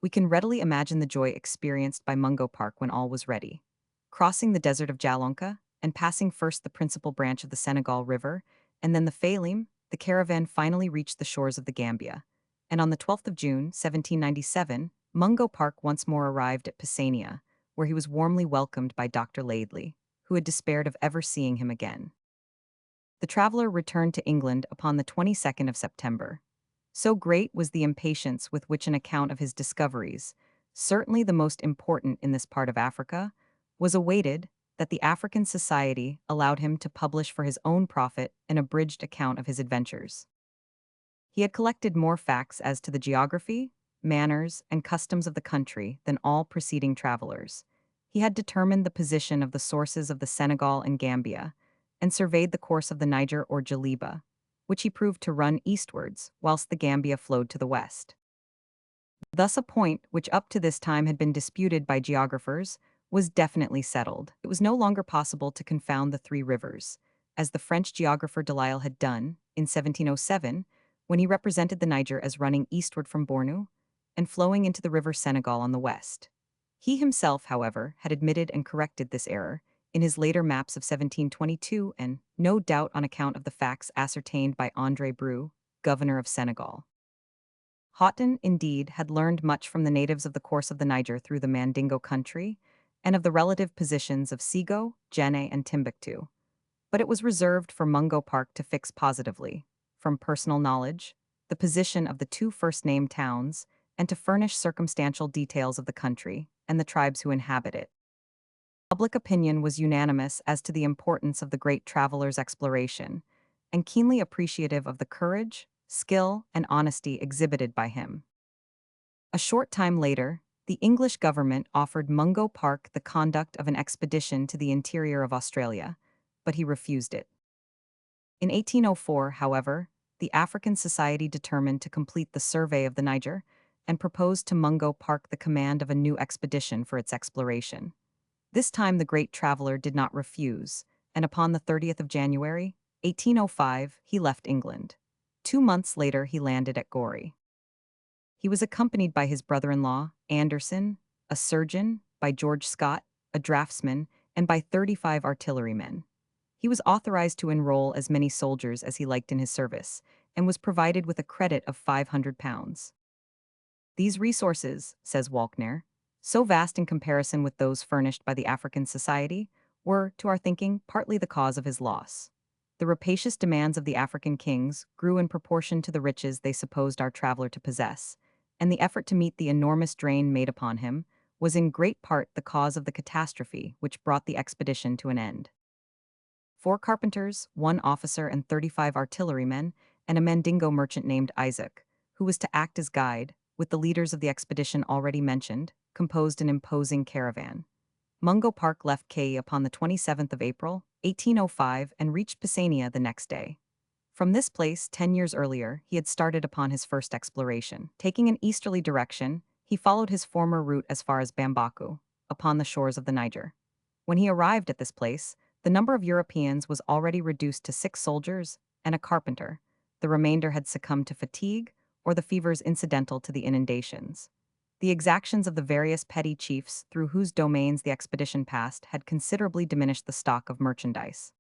We can readily imagine the joy experienced by Mungo Park when all was ready. Crossing the desert of Jalonka, and passing first the principal branch of the Senegal River, and then the Falim, the caravan finally reached the shores of the Gambia, and on the 12th of June, 1797, Mungo Park once more arrived at Pisania, where he was warmly welcomed by Dr. Laidley, who had despaired of ever seeing him again. The traveler returned to England upon the 22nd of September. So great was the impatience with which an account of his discoveries, certainly the most important in this part of Africa, was awaited, that the African Society allowed him to publish for his own profit an abridged account of his adventures. He had collected more facts as to the geography, manners, and customs of the country than all preceding travelers. He had determined the position of the sources of the Senegal and Gambia, and surveyed the course of the Niger or Jaliba, which he proved to run eastwards, whilst the Gambia flowed to the west. Thus a point which up to this time had been disputed by geographers was definitely settled. It was no longer possible to confound the three rivers, as the French geographer Delisle had done in 1707 when he represented the Niger as running eastward from Bornu and flowing into the river Senegal on the west. He himself, however, had admitted and corrected this error in his later maps of 1722 and, no doubt on account of the facts ascertained by André Bru, governor of Senegal. Haughton, indeed, had learned much from the natives of the course of the Niger through the Mandingo country, and of the relative positions of Sego, Jenne, and Timbuktu. But it was reserved for Mungo Park to fix positively, from personal knowledge, the position of the two first-named towns, and to furnish circumstantial details of the country and the tribes who inhabit it. Public opinion was unanimous as to the importance of the great traveler's exploration, and keenly appreciative of the courage, skill, and honesty exhibited by him. A short time later, the English government offered Mungo Park the conduct of an expedition to the interior of Australia, but he refused it. In 1804, however, the African Society determined to complete the survey of the Niger and proposed to Mungo Park the command of a new expedition for its exploration. This time the great traveler did not refuse, and upon the 30th of January, 1805, he left England. 2 months later he landed at Goree. He was accompanied by his brother-in-law, Anderson, a surgeon, by George Scott, a draftsman, and by 35 artillerymen. He was authorized to enroll as many soldiers as he liked in his service, and was provided with a credit of £500. These resources, says Walkner, so vast in comparison with those furnished by the African Society, were, to our thinking, partly the cause of his loss. The rapacious demands of the African kings grew in proportion to the riches they supposed our traveler to possess, and the effort to meet the enormous drain made upon him was in great part the cause of the catastrophe which brought the expedition to an end. 4 carpenters, 1 officer, and 35 artillerymen, and a Mandingo merchant named Isaac, who was to act as guide, with the leaders of the expedition already mentioned, composed an imposing caravan. Mungo Park left Kei upon the 27th of April, 1805, and reached Pisania the next day. From this place, 10 years earlier, he had started upon his first exploration. Taking an easterly direction, he followed his former route as far as Bambaku, upon the shores of the Niger. When he arrived at this place, the number of Europeans was already reduced to 6 soldiers and a carpenter. The remainder had succumbed to fatigue or the fevers incidental to the inundations. The exactions of the various petty chiefs through whose domains the expedition passed had considerably diminished the stock of merchandise.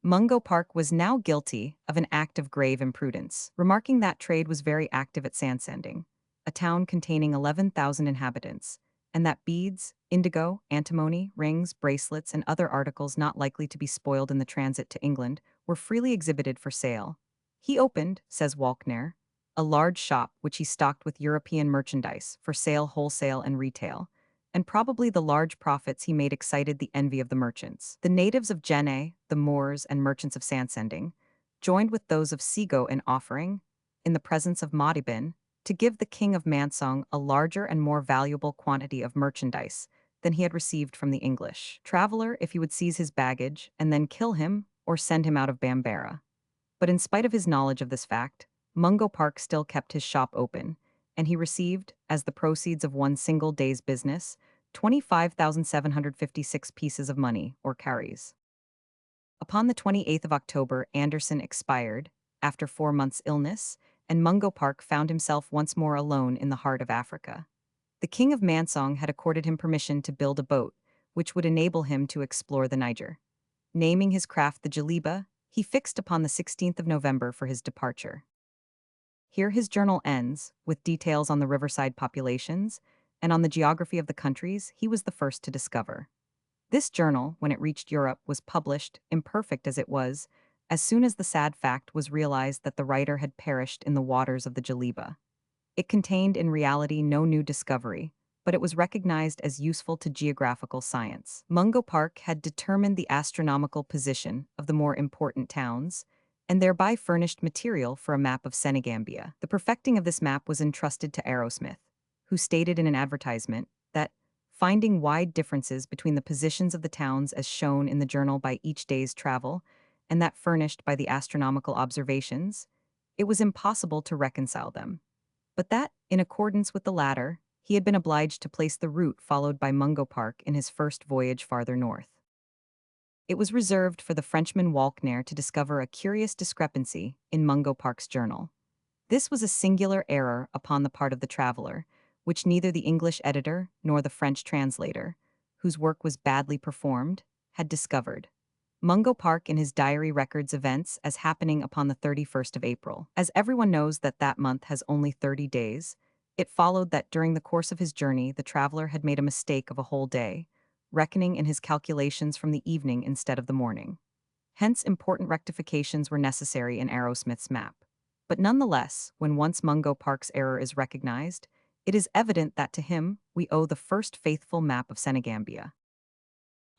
Mungo Park was now guilty of an act of grave imprudence, remarking that trade was very active at Sandsending, a town containing 11,000 inhabitants, and that beads, indigo, antimony, rings, bracelets, and other articles not likely to be spoiled in the transit to England were freely exhibited for sale. He opened, says Walkner, a large shop which he stocked with European merchandise for sale wholesale and retail, and probably the large profits he made excited the envy of the merchants. The natives of Jenne, the Moors, and merchants of Sandsending joined with those of Sego in offering, in the presence of Modibin, to give the king of Mansong a larger and more valuable quantity of merchandise than he had received from the English traveler if he would seize his baggage and then kill him or send him out of Bambara. But in spite of his knowledge of this fact, Mungo Park still kept his shop open, and he received, as the proceeds of one single day's business, 25,756 pieces of money, or carries. Upon the 28th of October, Anderson expired, after 4 months' illness, and Mungo Park found himself once more alone in the heart of Africa. The king of Mansong had accorded him permission to build a boat, which would enable him to explore the Niger. Naming his craft the Jaliba, he fixed upon the 16th of November for his departure. Here his journal ends, with details on the riverside populations, and on the geography of the countries he was the first to discover. This journal, when it reached Europe, was published, imperfect as it was, as soon as the sad fact was realized that the writer had perished in the waters of the Jaliba. It contained in reality no new discovery, but it was recognized as useful to geographical science. Mungo Park had determined the astronomical position of the more important towns, and thereby furnished material for a map of Senegambia. The perfecting of this map was entrusted to Arrowsmith, who stated in an advertisement that, finding wide differences between the positions of the towns as shown in the journal by each day's travel, and that furnished by the astronomical observations, it was impossible to reconcile them. But that, in accordance with the latter, he had been obliged to place the route followed by Mungo Park in his first voyage farther north. It was reserved for the Frenchman Walkner to discover a curious discrepancy in Mungo Park's journal. This was a singular error upon the part of the traveler, which neither the English editor nor the French translator, whose work was badly performed, had discovered. Mungo Park in his diary records events as happening upon the 31st of April. As everyone knows that that month has only 30 days, it followed that during the course of his journey the traveler had made a mistake of a whole day, reckoning in his calculations from the evening instead of the morning. Hence important rectifications were necessary in Arrowsmith's map. But nonetheless, when once Mungo Park's error is recognized, it is evident that to him we owe the first faithful map of Senegambia.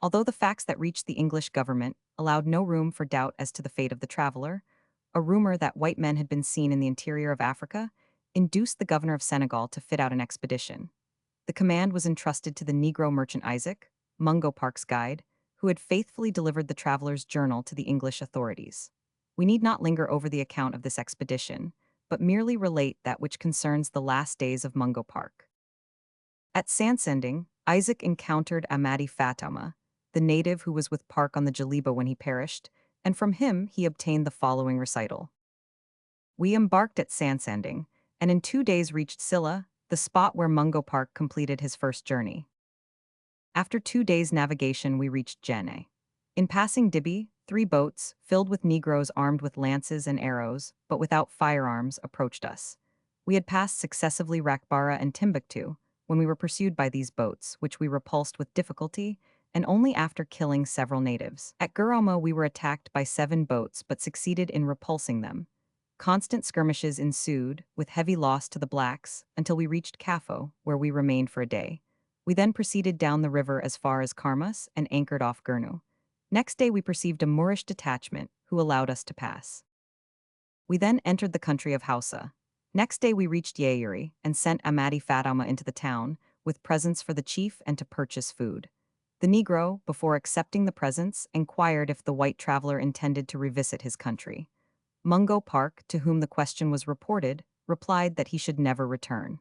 Although the facts that reached the English government allowed no room for doubt as to the fate of the traveler, a rumor that white men had been seen in the interior of Africa induced the governor of Senegal to fit out an expedition. The command was entrusted to the Negro merchant Isaac, Mungo Park's guide, who had faithfully delivered the traveler's journal to the English authorities. We need not linger over the account of this expedition, but merely relate that which concerns the last days of Mungo Park. At Sandsending, Isaac encountered Amadi Fatama, the native who was with Park on the Jaliba when he perished, and from him he obtained the following recital. We embarked at Sandsending, and in 2 days reached Silla, the spot where Mungo Park completed his first journey. After 2 days' navigation we reached Jenne. In passing Dibi, 3 boats, filled with Negroes armed with lances and arrows, but without firearms, approached us. We had passed successively Rakbara and Timbuktu, when we were pursued by these boats, which we repulsed with difficulty, and only after killing several natives. At Gurumo we were attacked by 7 boats but succeeded in repulsing them. Constant skirmishes ensued, with heavy loss to the blacks, until we reached Kafo, where we remained for a day. We then proceeded down the river as far as Karmas and anchored off Gurnu. Next day we perceived a Moorish detachment, who allowed us to pass. We then entered the country of Hausa. Next day we reached Yayuri and sent Amadi Fatama into the town, with presents for the chief and to purchase food. The Negro, before accepting the presents, inquired if the white traveler intended to revisit his country. Mungo Park, to whom the question was reported, replied that he should never return.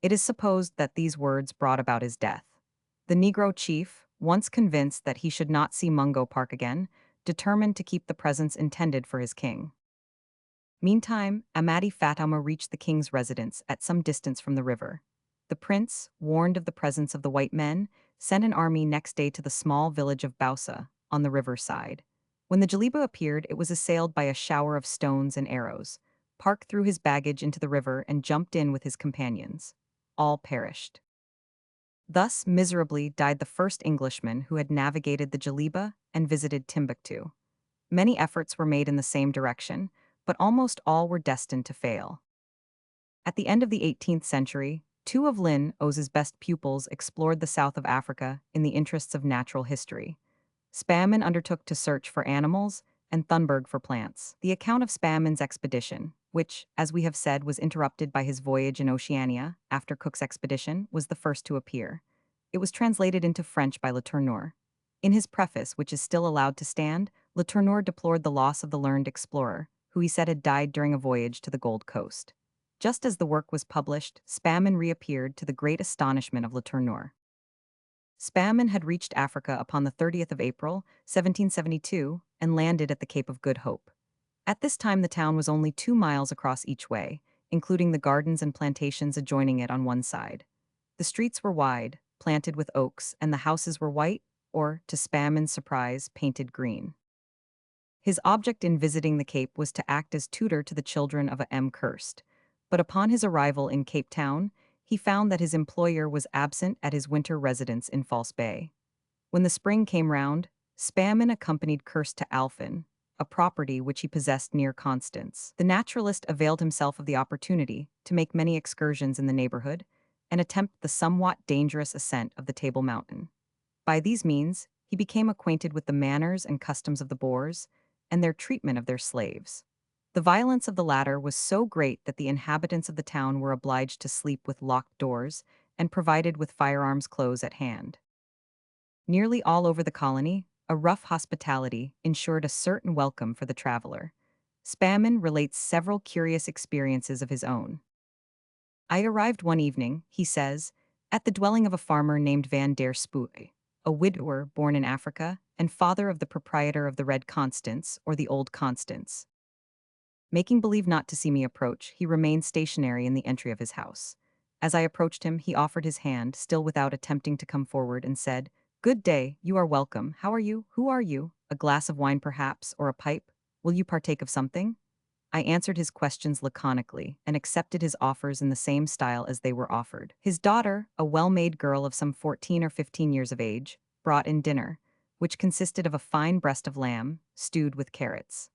It is supposed that these words brought about his death. The Negro chief, once convinced that he should not see Mungo Park again, determined to keep the presents intended for his king. Meantime, Amadi Fatama reached the king's residence at some distance from the river. The prince, warned of the presence of the white men, sent an army next day to the small village of Bausa, on the river side. When the Jaliba appeared, it was assailed by a shower of stones and arrows. Park threw his baggage into the river and jumped in with his companions. All perished. Thus miserably died the first Englishman who had navigated the Jaliba and visited Timbuktu. Many efforts were made in the same direction, but almost all were destined to fail. At the end of the 18th century, 2 of Lin Ose's best pupils explored the south of Africa in the interests of natural history. Spamman undertook to search for animals, and Thunberg for plants. The account of Spamman's expedition, which, as we have said, was interrupted by his voyage in Oceania after Cook's expedition, was the first to appear. It was translated into French by Letourneur. In his preface, which is still allowed to stand, Letourneur deplored the loss of the learned explorer, who he said had died during a voyage to the Gold Coast. Just as the work was published, Spamman reappeared to the great astonishment of Letourneur. Spamman had reached Africa upon the 30th of April, 1772, and landed at the Cape of Good Hope. At this time the town was only 2 miles across each way, including the gardens and plantations adjoining it on one side. The streets were wide, planted with oaks, and the houses were white, or, to Spamman's surprise, painted green. His object in visiting the Cape was to act as tutor to the children of a M. Kirst, but upon his arrival in Cape Town, he found that his employer was absent at his winter residence in False Bay. When the spring came round, Spamman accompanied Kirst to Alphen, a property which he possessed near Constance. The naturalist availed himself of the opportunity to make many excursions in the neighborhood and attempt the somewhat dangerous ascent of the Table Mountain. By these means, he became acquainted with the manners and customs of the Boers, and their treatment of their slaves. The violence of the latter was so great that the inhabitants of the town were obliged to sleep with locked doors and provided with firearms close at hand. Nearly all over the colony, a rough hospitality ensured a certain welcome for the traveler. Spamman relates several curious experiences of his own. I arrived one evening, he says, at the dwelling of a farmer named Van der Spoe, a widower born in Africa and father of the proprietor of the Red Constance or the Old Constance. Making believe not to see me approach, he remained stationary in the entry of his house. As I approached him, he offered his hand, still without attempting to come forward, and said, "Good day, you are welcome. How are you? Who are you? A glass of wine perhaps, or a pipe? Will you partake of something?" I answered his questions laconically and accepted his offers in the same style as they were offered. His daughter, a well-made girl of some 14 or 15 years of age, brought in dinner, which consisted of a fine breast of lamb, stewed with carrots.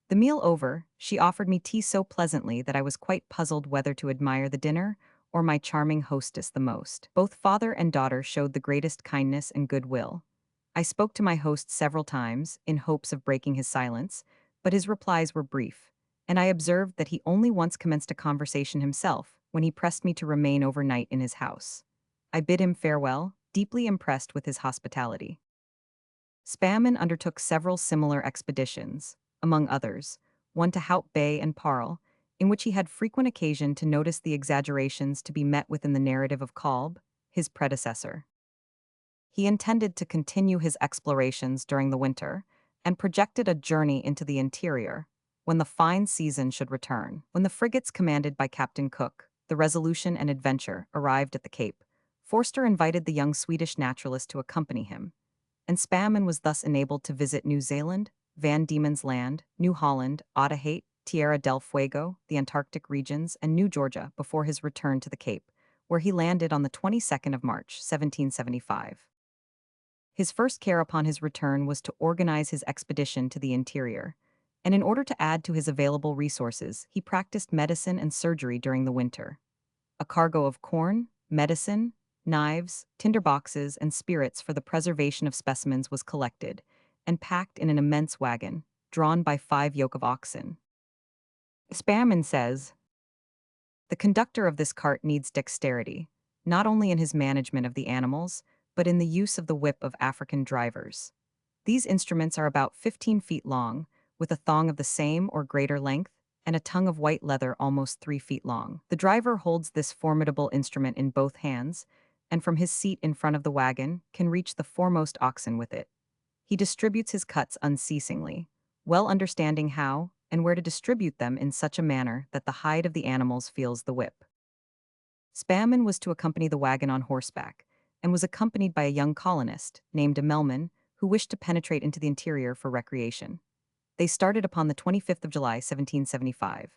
The meal over, she offered me tea so pleasantly that I was quite puzzled whether to admire the dinner or my charming hostess the most. Both father and daughter showed the greatest kindness and goodwill. I spoke to my host several times, in hopes of breaking his silence, but his replies were brief, and I observed that he only once commenced a conversation himself, when he pressed me to remain overnight in his house. I bid him farewell, deeply impressed with his hospitality. Spamman undertook several similar expeditions, among others, one to Hout Bay and Parle, in which he had frequent occasion to notice the exaggerations to be met with in the narrative of Kolb, his predecessor. He intended to continue his explorations during the winter, and projected a journey into the interior, when the fine season should return. When the frigates commanded by Captain Cook, the Resolution and Adventure, arrived at the Cape, Forster invited the young Swedish naturalist to accompany him, and Spamman was thus enabled to visit New Zealand, Van Diemen's Land, New Holland, Otaheite, Tierra del Fuego, the Antarctic regions, and New Georgia before his return to the Cape, where he landed on the 22nd of March, 1775. His first care upon his return was to organize his expedition to the interior, and in order to add to his available resources, he practiced medicine and surgery during the winter. A cargo of corn, medicine, knives, tinderboxes, and spirits for the preservation of specimens was collected and packed in an immense wagon, drawn by 5 yoke of oxen. Spamman says, "The conductor of this cart needs dexterity, not only in his management of the animals, but in the use of the whip of African drivers. These instruments are about 15 feet long, with a thong of the same or greater length, and a tongue of white leather almost 3 feet long. The driver holds this formidable instrument in both hands, and from his seat in front of the wagon can reach the foremost oxen with it. He distributes his cuts unceasingly, well understanding how and where to distribute them in such a manner that the hide of the animals feels the whip." Spamman was to accompany the wagon on horseback, and was accompanied by a young colonist, named Melman, who wished to penetrate into the interior for recreation. They started upon the 25th of July, 1775.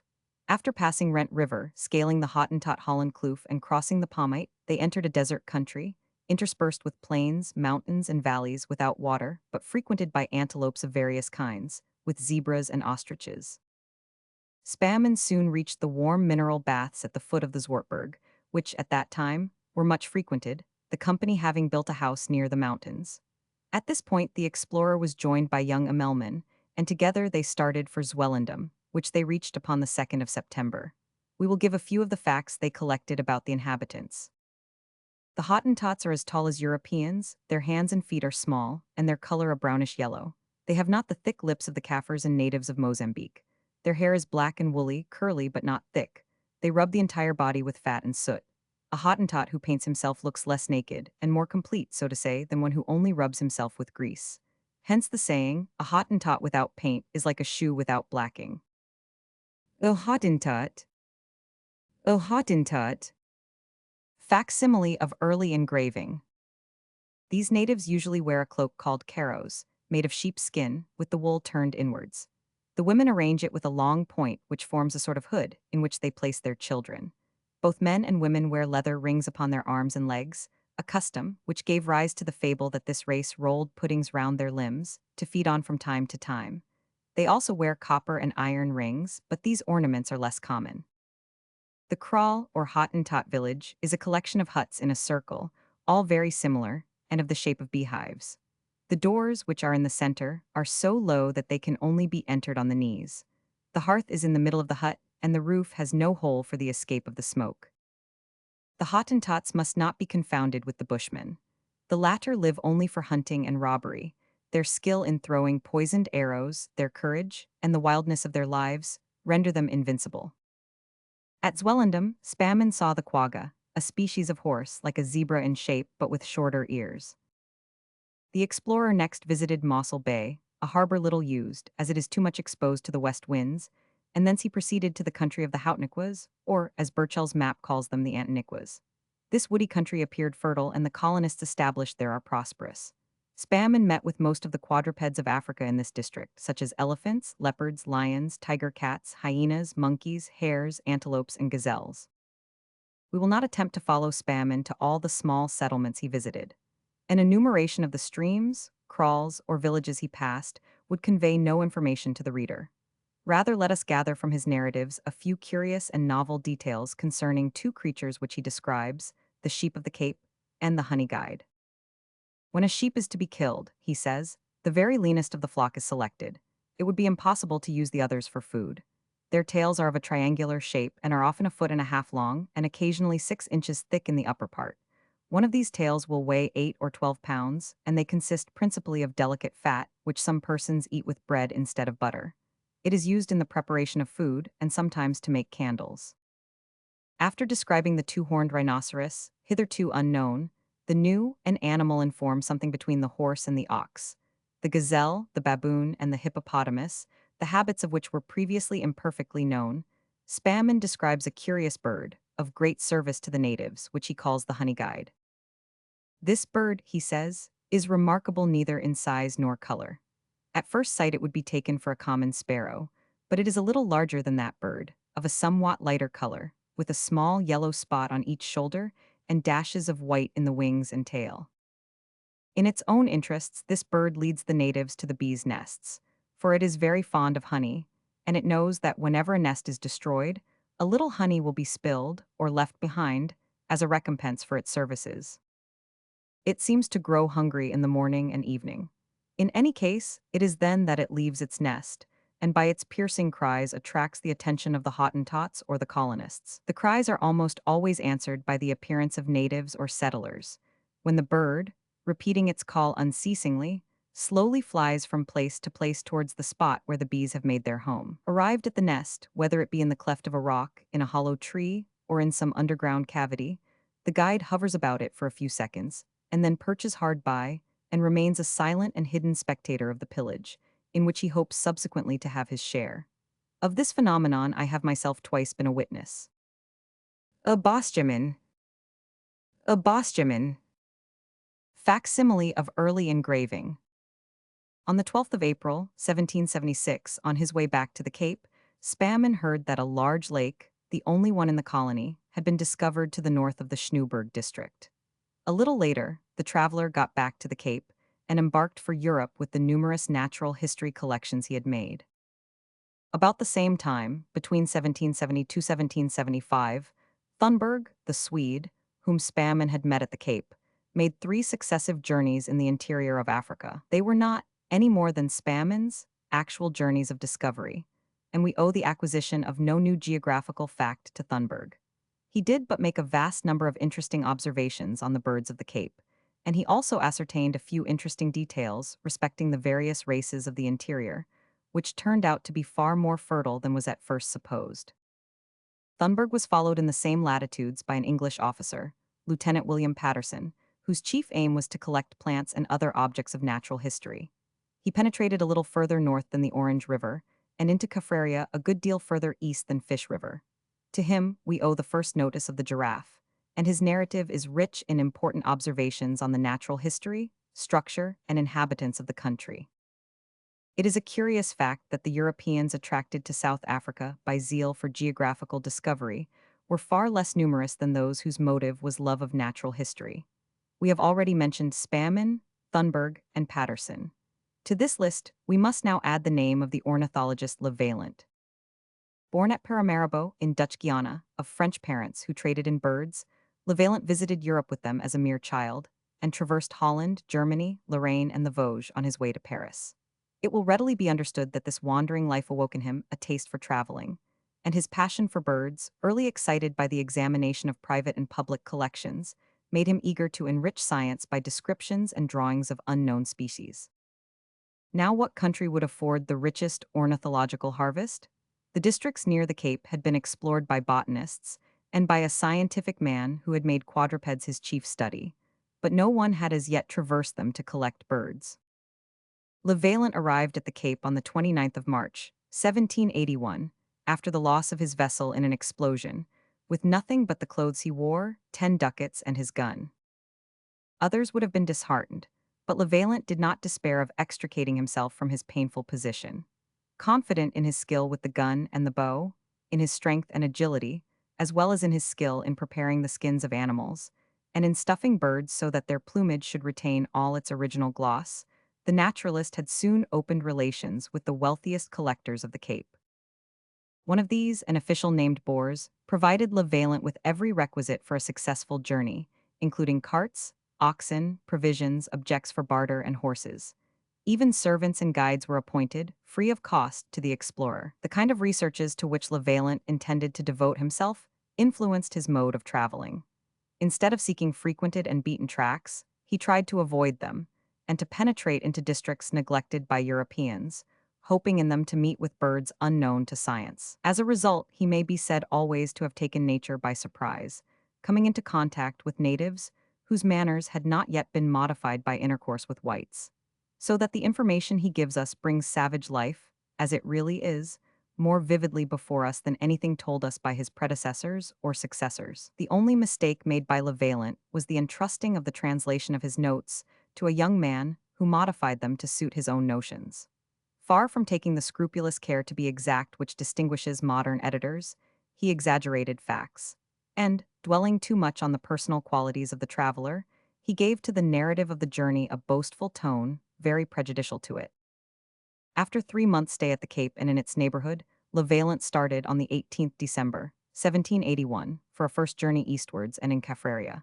After passing Rent River, scaling the Hottentot Holland Kloof, and crossing the Pomite, they entered a desert country, interspersed with plains, mountains, and valleys without water, but frequented by antelopes of various kinds, with zebras and ostriches. Spamman soon reached the warm mineral baths at the foot of the Zwartberg, which, at that time, were much frequented, the company having built a house near the mountains. At this point the explorer was joined by young Amelman, and together they started for Zwellendam, which they reached upon the 2nd of September. We will give a few of the facts they collected about the inhabitants. The Hottentots are as tall as Europeans, their hands and feet are small, and their color a brownish yellow. They have not the thick lips of the Kaffirs and natives of Mozambique. Their hair is black and woolly, curly but not thick. They rub the entire body with fat and soot. A Hottentot who paints himself looks less naked, and more complete, so to say, than one who only rubs himself with grease. Hence the saying, a Hottentot without paint is like a shoe without blacking. O Hottentot. O Hottentot. Facsimile of early engraving. These natives usually wear a cloak called karos, made of sheep's skin, with the wool turned inwards. The women arrange it with a long point which forms a sort of hood, in which they place their children. Both men and women wear leather rings upon their arms and legs, a custom which gave rise to the fable that this race rolled puddings round their limbs, to feed on from time to time. They also wear copper and iron rings, but these ornaments are less common. The kraal, or Hottentot village, is a collection of huts in a circle, all very similar, and of the shape of beehives. The doors, which are in the center, are so low that they can only be entered on the knees. The hearth is in the middle of the hut, and the roof has no hole for the escape of the smoke. The Hottentots must not be confounded with the Bushmen. The latter live only for hunting and robbery. Their skill in throwing poisoned arrows, their courage, and the wildness of their lives render them invincible. At Zwellendam, Spamman saw the quagga, a species of horse like a zebra in shape but with shorter ears. The explorer next visited Mossel Bay, a harbor little used, as it is too much exposed to the west winds, and thence he proceeded to the country of the Houtniquas, or, as Burchell's map calls them, the Antiniquas. This woody country appeared fertile, and the colonists established there are prosperous. Spamman met with most of the quadrupeds of Africa in this district, such as elephants, leopards, lions, tiger cats, hyenas, monkeys, hares, antelopes, and gazelles. We will not attempt to follow Spamman to all the small settlements he visited. An enumeration of the streams, kraals, or villages he passed would convey no information to the reader. Rather, let us gather from his narratives a few curious and novel details concerning two creatures which he describes, the sheep of the Cape and the honey guide. When a sheep is to be killed, he says, the very leanest of the flock is selected. It would be impossible to use the others for food. Their tails are of a triangular shape and are often a foot and a half long and occasionally 6 inches thick in the upper part. One of these tails will weigh 8 or 12 pounds, and they consist principally of delicate fat, which some persons eat with bread instead of butter. It is used in the preparation of food and sometimes to make candles. After describing the two-horned rhinoceros, hitherto unknown, the new, an animal in form something between the horse and the ox, the gazelle, the baboon, and the hippopotamus, the habits of which were previously imperfectly known, Spamman describes a curious bird, of great service to the natives, which he calls the honey guide. This bird, he says, is remarkable neither in size nor color. At first sight it would be taken for a common sparrow, but it is a little larger than that bird, of a somewhat lighter color, with a small yellow spot on each shoulder and dashes of white in the wings and tail. In its own interests, this bird leads the natives to the bees' nests, for it is very fond of honey, and it knows that whenever a nest is destroyed, a little honey will be spilled or left behind as a recompense for its services. It seems to grow hungry in the morning and evening. In any case, it is then that it leaves its nest, and by its piercing cries attracts the attention of the Hottentots or the colonists. The cries are almost always answered by the appearance of natives or settlers, when the bird, repeating its call unceasingly, slowly flies from place to place towards the spot where the bees have made their home. Arrived at the nest, whether it be in the cleft of a rock, in a hollow tree, or in some underground cavity, the guide hovers about it for a few seconds, and then perches hard by, and remains a silent and hidden spectator of the pillage, in which he hopes subsequently to have his share. Of this phenomenon I have myself twice been a witness. A Bosjamin. A Bosjamin. Facsimile of early engraving. On the 12th of April, 1776, on his way back to the Cape, Spamman heard that a large lake, the only one in the colony, had been discovered to the north of the Schneeberg district. A little later, the traveler got back to the Cape and embarked for Europe with the numerous natural history collections he had made. About the same time, between 1770 to 1775, Thunberg, the Swede, whom Spamman had met at the Cape, made 3 successive journeys in the interior of Africa. They were not, any more than Spamman's, actual journeys of discovery, and we owe the acquisition of no new geographical fact to Thunberg. He did but make a vast number of interesting observations on the birds of the Cape, and he also ascertained a few interesting details respecting the various races of the interior, which turned out to be far more fertile than was at first supposed. Thunberg was followed in the same latitudes by an English officer, Lieutenant William Patterson, whose chief aim was to collect plants and other objects of natural history. He penetrated a little further north than the Orange River, and into Caffraria a good deal further east than Fish River. To him, we owe the first notice of the giraffe, and his narrative is rich in important observations on the natural history, structure, and inhabitants of the country. It is a curious fact that the Europeans attracted to South Africa by zeal for geographical discovery were far less numerous than those whose motive was love of natural history. We have already mentioned Spamman, Thunberg, and Patterson. To this list, we must now add the name of the ornithologist Le Vaillant. Born at Paramaribo in Dutch Guiana, of French parents who traded in birds, Le Vaillant visited Europe with them as a mere child, and traversed Holland, Germany, Lorraine, and the Vosges on his way to Paris. It will readily be understood that this wandering life awoke in him a taste for traveling, and his passion for birds, early excited by the examination of private and public collections, made him eager to enrich science by descriptions and drawings of unknown species. Now, what country would afford the richest ornithological harvest? The districts near the Cape had been explored by botanists and by a scientific man who had made quadrupeds his chief study, but no one had as yet traversed them to collect birds. Le Vaillant arrived at the Cape on the 29th of March, 1781, after the loss of his vessel in an explosion, with nothing but the clothes he wore, 10 ducats, and his gun. Others would have been disheartened, but Le Vaillant did not despair of extricating himself from his painful position. Confident in his skill with the gun and the bow, in his strength and agility, as well as in his skill in preparing the skins of animals, and in stuffing birds so that their plumage should retain all its original gloss, the naturalist had soon opened relations with the wealthiest collectors of the Cape. One of these, an official named Bors, provided Le Vaillant with every requisite for a successful journey, including carts, oxen, provisions, objects for barter, and horses. Even servants and guides were appointed, free of cost, to the explorer. The kind of researches to which Le Vaillant intended to devote himself influenced his mode of traveling. Instead of seeking frequented and beaten tracks, he tried to avoid them, and to penetrate into districts neglected by Europeans, hoping in them to meet with birds unknown to science. As a result, he may be said always to have taken nature by surprise, coming into contact with natives whose manners had not yet been modified by intercourse with whites. So that the information he gives us brings savage life, as it really is, more vividly before us than anything told us by his predecessors or successors. The only mistake made by Le Vaillant was the entrusting of the translation of his notes to a young man who modified them to suit his own notions. Far from taking the scrupulous care to be exact which distinguishes modern editors, he exaggerated facts. And, dwelling too much on the personal qualities of the traveler, he gave to the narrative of the journey a boastful tone, very prejudicial to it. After 3 months' stay at the Cape and in its neighborhood, Le Vaillant started on the 18th December, 1781, for a first journey eastwards and in Caffraria.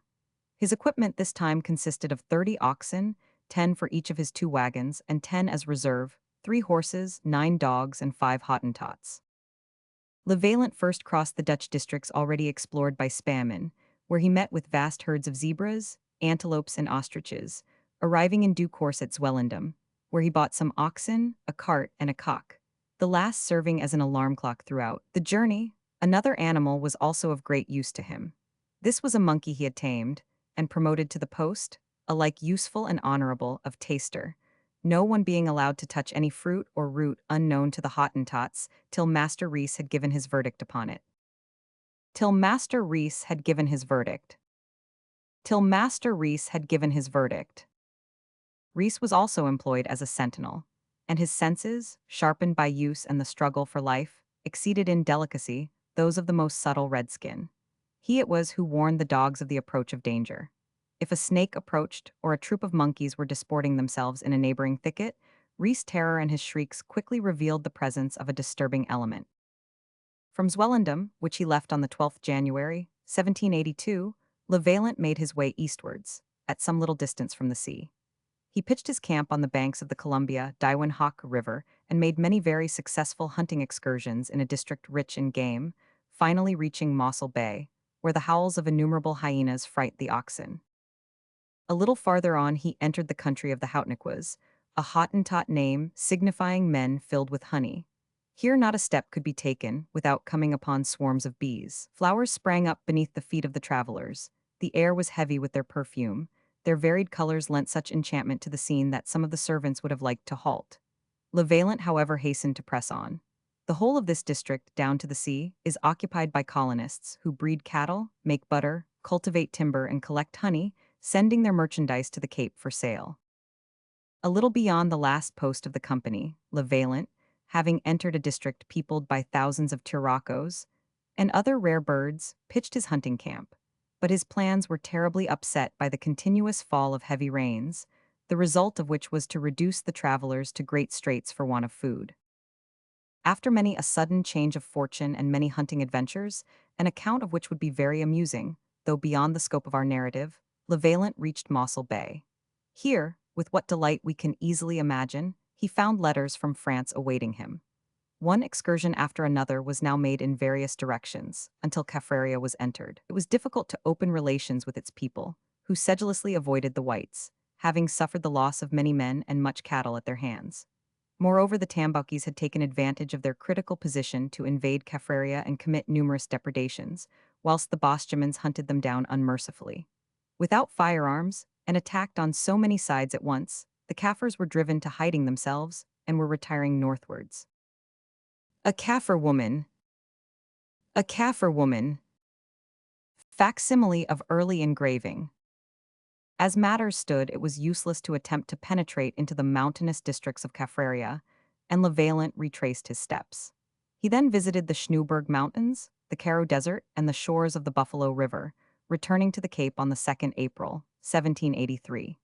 His equipment this time consisted of 30 oxen, 10 for each of his 2 wagons, and 10 as reserve, 3 horses, 9 dogs, and 5 Hottentots. Le Vaillant first crossed the Dutch districts already explored by Spamen, where he met with vast herds of zebras, antelopes, and ostriches, arriving in due course at Zwellendam, where he bought some oxen, a cart, and a cock, the last serving as an alarm clock throughout the journey. Another animal was also of great use to him. This was a monkey he had tamed, and promoted to the post, alike useful and honorable, of taster, no one being allowed to touch any fruit or root unknown to the Hottentots till Master Rees had given his verdict upon it. Till Master Rees had given his verdict. Till Master Rees had given his verdict. Rees was also employed as a sentinel, and his senses, sharpened by use and the struggle for life, exceeded in delicacy those of the most subtle redskin. He it was who warned the dogs of the approach of danger. If a snake approached, or a troop of monkeys were disporting themselves in a neighboring thicket, Rees' terror and his shrieks quickly revealed the presence of a disturbing element. From Zwellendam, which he left on the 12th January, 1782, Le Vaillant made his way eastwards, at some little distance from the sea. He pitched his camp on the banks of the Columbia Daiwenhoek River and made many very successful hunting excursions in a district rich in game, finally reaching Mossel Bay, where the howls of innumerable hyenas fright the oxen. A little farther on he entered the country of the Houtniquas, a Hottentot name signifying men filled with honey. Here not a step could be taken without coming upon swarms of bees. Flowers sprang up beneath the feet of the travelers. The air was heavy with their perfume. Their varied colors lent such enchantment to the scene that some of the servants would have liked to halt. Le Vaillant, however, hastened to press on. The whole of this district, down to the sea, is occupied by colonists who breed cattle, make butter, cultivate timber, and collect honey, sending their merchandise to the Cape for sale. A little beyond the last post of the company, Le Vaillant, having entered a district peopled by thousands of turacos and other rare birds, pitched his hunting camp. But his plans were terribly upset by the continuous fall of heavy rains, the result of which was to reduce the travelers to great straits for want of food. After many a sudden change of fortune and many hunting adventures, an account of which would be very amusing, though beyond the scope of our narrative, Levaillant reached Mossel Bay. Here, with what delight we can easily imagine, he found letters from France awaiting him. One excursion after another was now made in various directions, until Caffraria was entered. It was difficult to open relations with its people, who sedulously avoided the whites, having suffered the loss of many men and much cattle at their hands. Moreover, the Tambakis had taken advantage of their critical position to invade Caffraria and commit numerous depredations, whilst the Bosjemans hunted them down unmercifully. Without firearms, and attacked on so many sides at once, the Kaffirs were driven to hiding themselves and were retiring northwards. A Kaffir woman. A Kaffir woman. Facsimile of early engraving. As matters stood, it was useless to attempt to penetrate into the mountainous districts of Caffraria, and Levaillant retraced his steps. He then visited the Schneeberg Mountains, the Karoo Desert, and the shores of the Buffalo River, returning to the Cape on the 2nd April, 1783.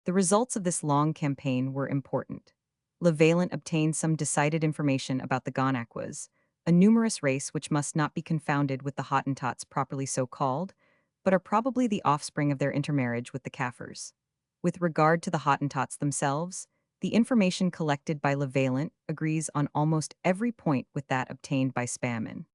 The results of this long campaign were important. Levaillant obtained some decided information about the Gonaquas, a numerous race which must not be confounded with the Hottentots properly so called, but are probably the offspring of their intermarriage with the Kaffirs. With regard to the Hottentots themselves, the information collected by Levaillant agrees on almost every point with that obtained by Spammen.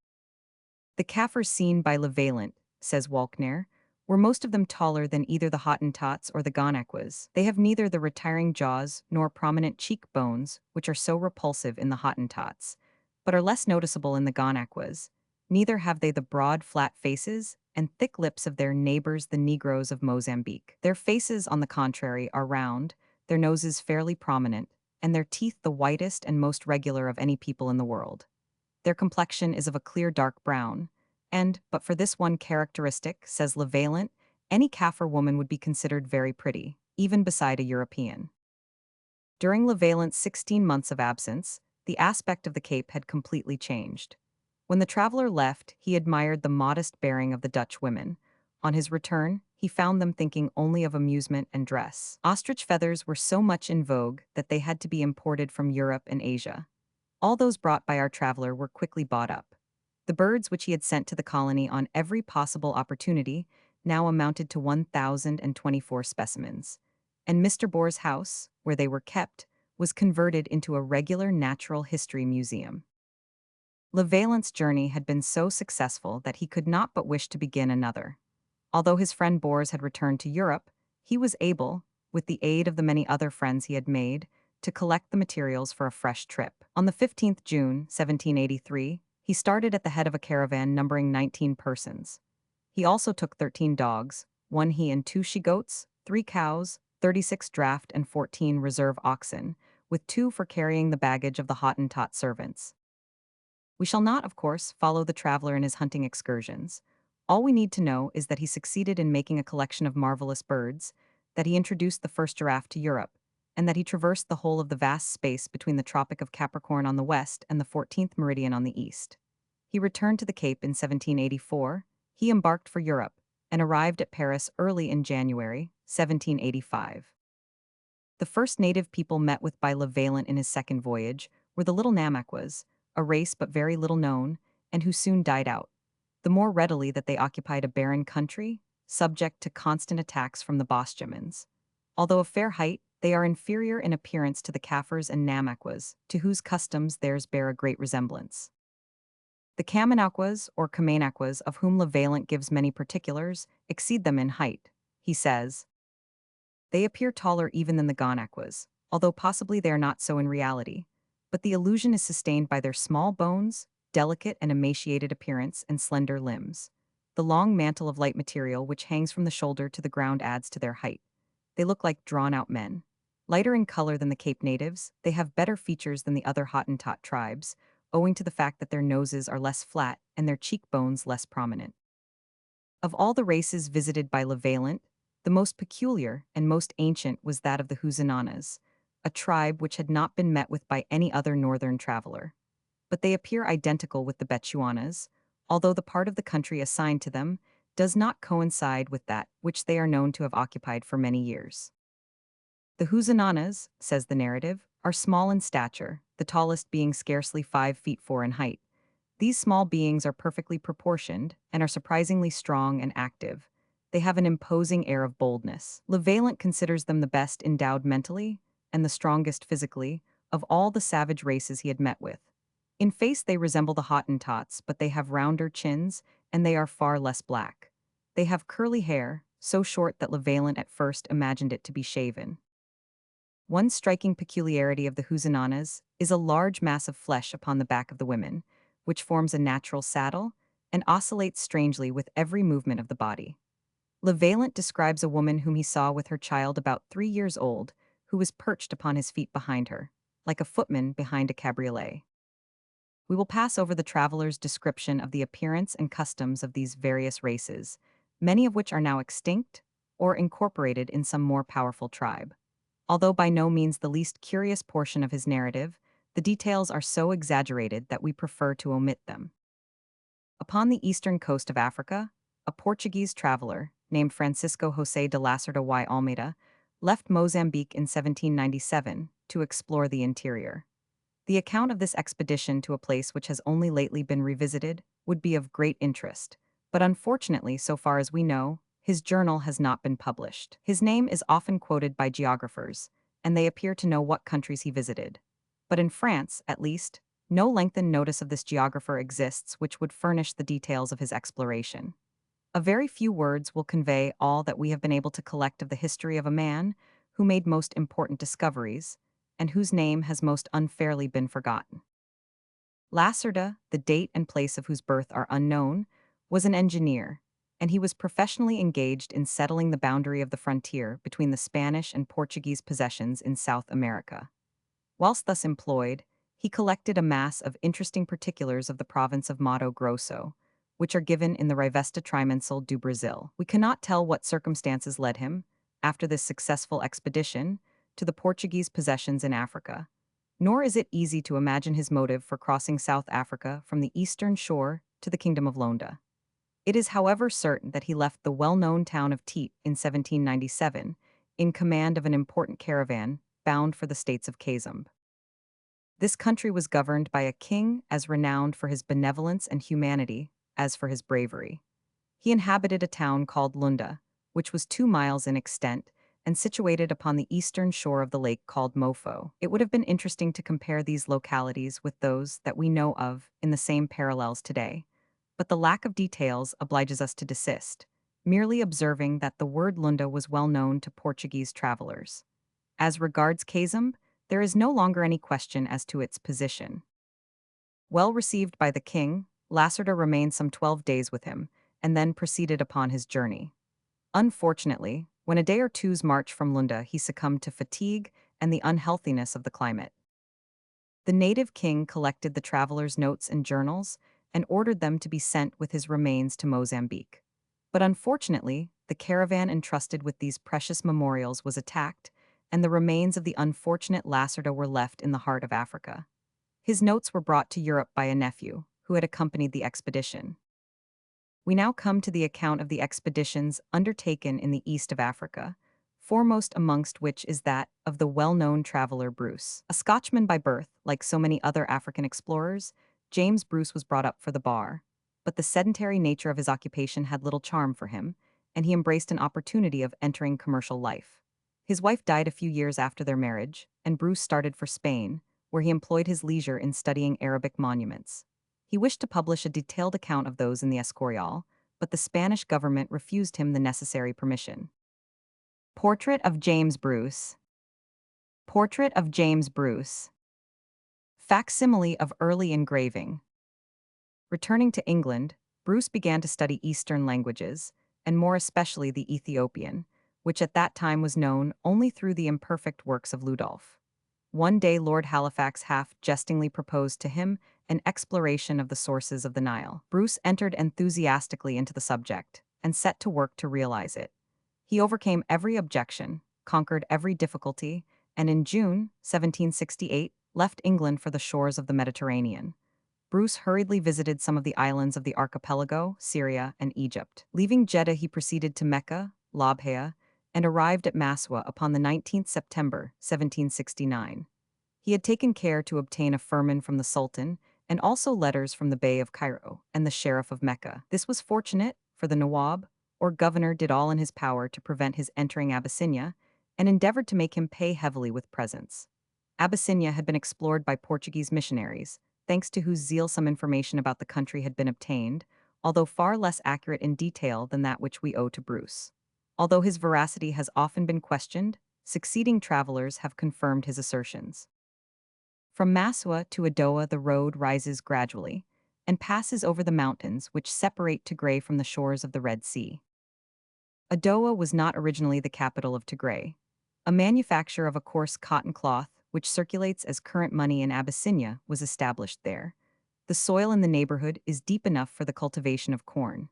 The Kaffirs seen by Levaillant, says Walkner, were most of them taller than either the Hottentots or the Gonaquas. They have neither the retiring jaws nor prominent cheekbones, which are so repulsive in the Hottentots, but are less noticeable in the Gonaquas. Neither have they the broad, flat faces and thick lips of their neighbors the Negroes of Mozambique. Their faces, on the contrary, are round, their noses fairly prominent, and their teeth the whitest and most regular of any people in the world. Their complexion is of a clear dark brown, and, but for this one characteristic, says Levaillant, any Kaffir woman would be considered very pretty, even beside a European. During Levaillant's 16 months of absence, the aspect of the Cape had completely changed. When the traveler left, he admired the modest bearing of the Dutch women. On his return, he found them thinking only of amusement and dress. Ostrich feathers were so much in vogue that they had to be imported from Europe and Asia. All those brought by our traveler were quickly bought up. The birds which he had sent to the colony on every possible opportunity now amounted to 1,024 specimens, and Mr. Bohr's house, where they were kept, was converted into a regular natural history museum. Levaillant's journey had been so successful that he could not but wish to begin another. Although his friend Boers had returned to Europe, he was able, with the aid of the many other friends he had made, to collect the materials for a fresh trip. On the 15th June, 1783, he started at the head of a caravan numbering 19 persons. He also took 13 dogs, 1 he and 2 she-goats, 3 cows, 36 draft and 14 reserve oxen, with 2 for carrying the baggage of the Hottentot servants. We shall not, of course, follow the traveler in his hunting excursions. All we need to know is that he succeeded in making a collection of marvelous birds, that he introduced the first giraffe to Europe, and that he traversed the whole of the vast space between the Tropic of Capricorn on the west and the 14th meridian on the east. He returned to the Cape in 1784, he embarked for Europe, and arrived at Paris early in January, 1785. The first native people met with by Levaillant in his second voyage were the little Namaquas, a race but very little known, and who soon died out, the more readily that they occupied a barren country, subject to constant attacks from the Bosjemans. Although of fair height, they are inferior in appearance to the Kaffirs and Namaquas, to whose customs theirs bear a great resemblance. The Kamanauquas, or Kamanaquas, of whom Levaillant gives many particulars, exceed them in height. He says, they appear taller even than the Gonaquas, although possibly they are not so in reality, but the illusion is sustained by their small bones, delicate and emaciated appearance, and slender limbs. The long mantle of light material which hangs from the shoulder to the ground adds to their height. They look like drawn-out men. Lighter in color than the Cape natives, they have better features than the other Hottentot tribes, owing to the fact that their noses are less flat and their cheekbones less prominent. Of all the races visited by Levaillant, the most peculiar and most ancient was that of the Houzananas, a tribe which had not been met with by any other northern traveler. But they appear identical with the Bechuanas, although the part of the country assigned to them does not coincide with that which they are known to have occupied for many years. The Houzananas, says the narrative, are small in stature, the tallest being scarcely 5 feet 4 in height. These small beings are perfectly proportioned and are surprisingly strong and active. They have an imposing air of boldness. Levaillant considers them the best endowed mentally and the strongest physically of all the savage races he had met with. In face they resemble the Hottentots, but they have rounder chins, and they are far less black. They have curly hair, so short that Levaillant at first imagined it to be shaven. One striking peculiarity of the Huzananas is a large mass of flesh upon the back of the women, which forms a natural saddle and oscillates strangely with every movement of the body. Levaillant describes a woman whom he saw with her child about 3 years old, who was perched upon his feet behind her, like a footman behind a cabriolet. We will pass over the traveler's description of the appearance and customs of these various races, many of which are now extinct or incorporated in some more powerful tribe. Although by no means the least curious portion of his narrative, the details are so exaggerated that we prefer to omit them. Upon the eastern coast of Africa, a Portuguese traveler, named Francisco José de Lacerda y Almeida, left Mozambique in 1797 to explore the interior. The account of this expedition to a place which has only lately been revisited would be of great interest, but unfortunately, so far as we know, his journal has not been published. His name is often quoted by geographers, and they appear to know what countries he visited. But in France, at least, no lengthened notice of this geographer exists which would furnish the details of his exploration. A very few words will convey all that we have been able to collect of the history of a man who made most important discoveries, and whose name has most unfairly been forgotten. Lacerda, the date and place of whose birth are unknown, was an engineer, and he was professionally engaged in settling the boundary of the frontier between the Spanish and Portuguese possessions in South America. Whilst thus employed, he collected a mass of interesting particulars of the province of Mato Grosso, which are given in the Revista Trimensal do Brasil. We cannot tell what circumstances led him, after this successful expedition, to the Portuguese possessions in Africa, nor is it easy to imagine his motive for crossing South Africa from the eastern shore to the Kingdom of Londa. It is, however, certain that he left the well-known town of Tete in 1797 in command of an important caravan bound for the states of Kazumb. This country was governed by a king as renowned for his benevolence and humanity as for his bravery. He inhabited a town called Lunda, which was 2 miles in extent and situated upon the eastern shore of the lake called Mofo. It would have been interesting to compare these localities with those that we know of in the same parallels today, but the lack of details obliges us to desist, merely observing that the word Lunda was well known to Portuguese travelers. As regards Kazumb, there is no longer any question as to its position. Well received by the king, Lacerda remained some 12 days with him, and then proceeded upon his journey. Unfortunately, when a day or two's march from Lunda, he succumbed to fatigue and the unhealthiness of the climate. The native king collected the traveler's notes and journals and ordered them to be sent with his remains to Mozambique. But unfortunately, the caravan entrusted with these precious memorials was attacked, and the remains of the unfortunate Lacerda were left in the heart of Africa. His notes were brought to Europe by a nephew, who had accompanied the expedition. We now come to the account of the expeditions undertaken in the east of Africa, foremost amongst which is that of the well-known traveler Bruce. A Scotchman by birth, like so many other African explorers, James Bruce was brought up for the bar, but the sedentary nature of his occupation had little charm for him, and he embraced an opportunity of entering commercial life. His wife died a few years after their marriage, and Bruce started for Spain, where he employed his leisure in studying Arabic monuments. He wished to publish a detailed account of those in the Escorial, but the Spanish government refused him the necessary permission. Portrait of James Bruce. Portrait of James Bruce. Facsimile of early engraving. Returning to England, Bruce began to study Eastern languages, and more especially the Ethiopian, which at that time was known only through the imperfect works of Ludolf. One day Lord Halifax half-jestingly proposed to him an exploration of the sources of the Nile. Bruce entered enthusiastically into the subject, and set to work to realize it. He overcame every objection, conquered every difficulty, and in June 1768 left England for the shores of the Mediterranean. Bruce hurriedly visited some of the islands of the archipelago, Syria, and Egypt. Leaving Jeddah, he proceeded to Mecca, Labhaya, and arrived at Maswa upon the 19th September 1769. He had taken care to obtain a firman from the Sultan, and also letters from the Bey of Cairo and the Sheriff of Mecca. This was fortunate, for the Nawab, or governor did all in his power to prevent his entering Abyssinia, and endeavored to make him pay heavily with presents. Abyssinia had been explored by Portuguese missionaries, thanks to whose zeal some information about the country had been obtained, although far less accurate in detail than that which we owe to Bruce. Although his veracity has often been questioned, succeeding travelers have confirmed his assertions. From Maswa to Adoa, the road rises gradually and passes over the mountains which separate Tigray from the shores of the Red Sea. Adoa was not originally the capital of Tigray. A manufacture of a coarse cotton cloth, which circulates as current money in Abyssinia, was established there. The soil in the neighborhood is deep enough for the cultivation of corn.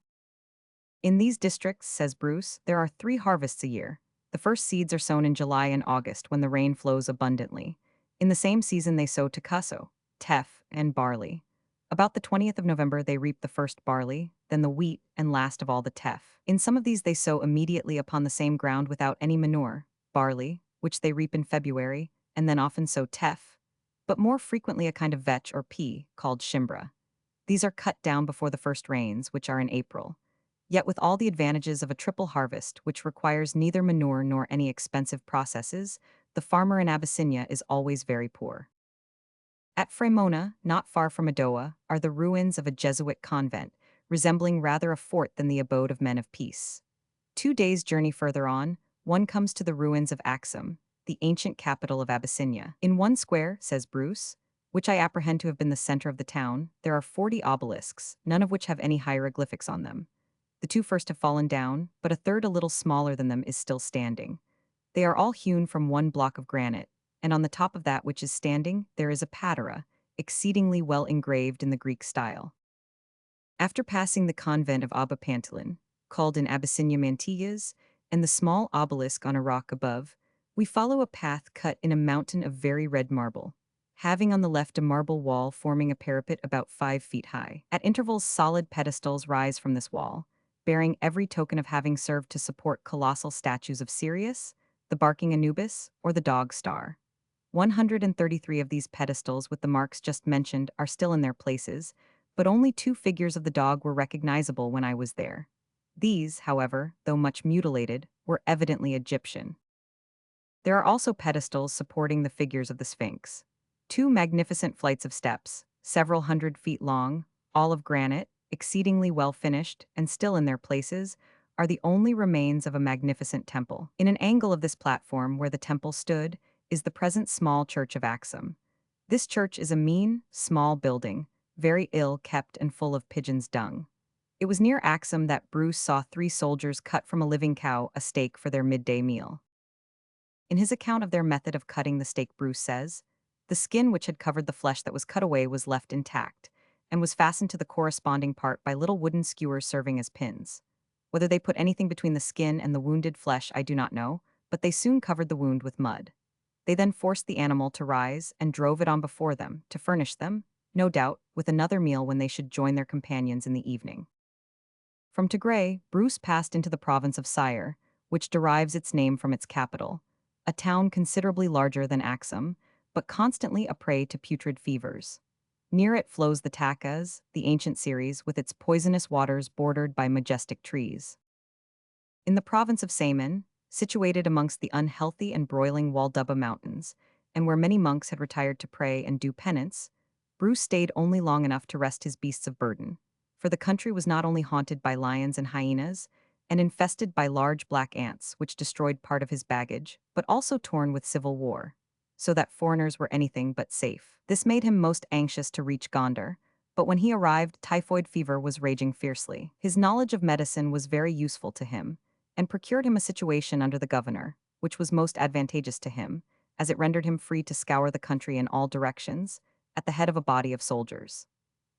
In these districts, says Bruce, there are 3 harvests a year. The first seeds are sown in July and August when the rain flows abundantly. In the same season they sow tekaso, teff, and barley. About the 20th of November they reap the first barley, then the wheat, and last of all the teff. In some of these they sow immediately upon the same ground without any manure, barley, which they reap in February, and then often sow teff, but more frequently a kind of vetch or pea called shimbra. These are cut down before the first rains, which are in April. Yet with all the advantages of a triple harvest, which requires neither manure nor any expensive processes, the farmer in Abyssinia is always very poor. At Fremona, not far from Adoa, are the ruins of a Jesuit convent, resembling rather a fort than the abode of men of peace. 2 days' journey further on, one comes to the ruins of Axum, the ancient capital of Abyssinia. In one square, says Bruce, which I apprehend to have been the center of the town, there are 40 obelisks, none of which have any hieroglyphics on them. The 2 first have fallen down, but a third a little smaller than them is still standing. They are all hewn from one block of granite, and on the top of that which is standing there is a patera, exceedingly well engraved in the Greek style. After passing the convent of Abba Pantalin, called in Abyssinia Mantillas, and the small obelisk on a rock above, we follow a path cut in a mountain of very red marble, having on the left a marble wall forming a parapet about 5 feet high. At intervals solid pedestals rise from this wall, bearing every token of having served to support colossal statues of Sirius, the barking Anubis, or the dog Star. 133 of these pedestals with the marks just mentioned are still in their places, but only 2 figures of the dog were recognizable when I was there. These, however, though much mutilated, were evidently Egyptian. There are also pedestals supporting the figures of the Sphinx. 2 magnificent flights of steps, several 100 feet long, all of granite, exceedingly well finished, and still in their places, are the only remains of a magnificent temple. In an angle of this platform where the temple stood is the present small church of Axum. This church is a mean, small building, very ill kept and full of pigeons' dung. It was near Axum that Bruce saw 3 soldiers cut from a living cow a steak for their midday meal. In his account of their method of cutting the steak, Bruce says, the skin which had covered the flesh that was cut away was left intact, and was fastened to the corresponding part by little wooden skewers serving as pins. Whether they put anything between the skin and the wounded flesh I do not know, but they soon covered the wound with mud. They then forced the animal to rise and drove it on before them, to furnish them, no doubt, with another meal when they should join their companions in the evening. From Tigray, Bruce passed into the province of Syre, which derives its name from its capital, a town considerably larger than Axum, but constantly a prey to putrid fevers. Near it flows the Takas, the ancient Ceres, with its poisonous waters bordered by majestic trees. In the province of Saman, situated amongst the unhealthy and broiling Waldubba Mountains, and where many monks had retired to pray and do penance, Bruce stayed only long enough to rest his beasts of burden, for the country was not only haunted by lions and hyenas, and infested by large black ants which destroyed part of his baggage, but also torn with civil war, so that foreigners were anything but safe. This made him most anxious to reach Gondar, but when he arrived, typhoid fever was raging fiercely. His knowledge of medicine was very useful to him, and procured him a situation under the governor, which was most advantageous to him, as it rendered him free to scour the country in all directions, at the head of a body of soldiers.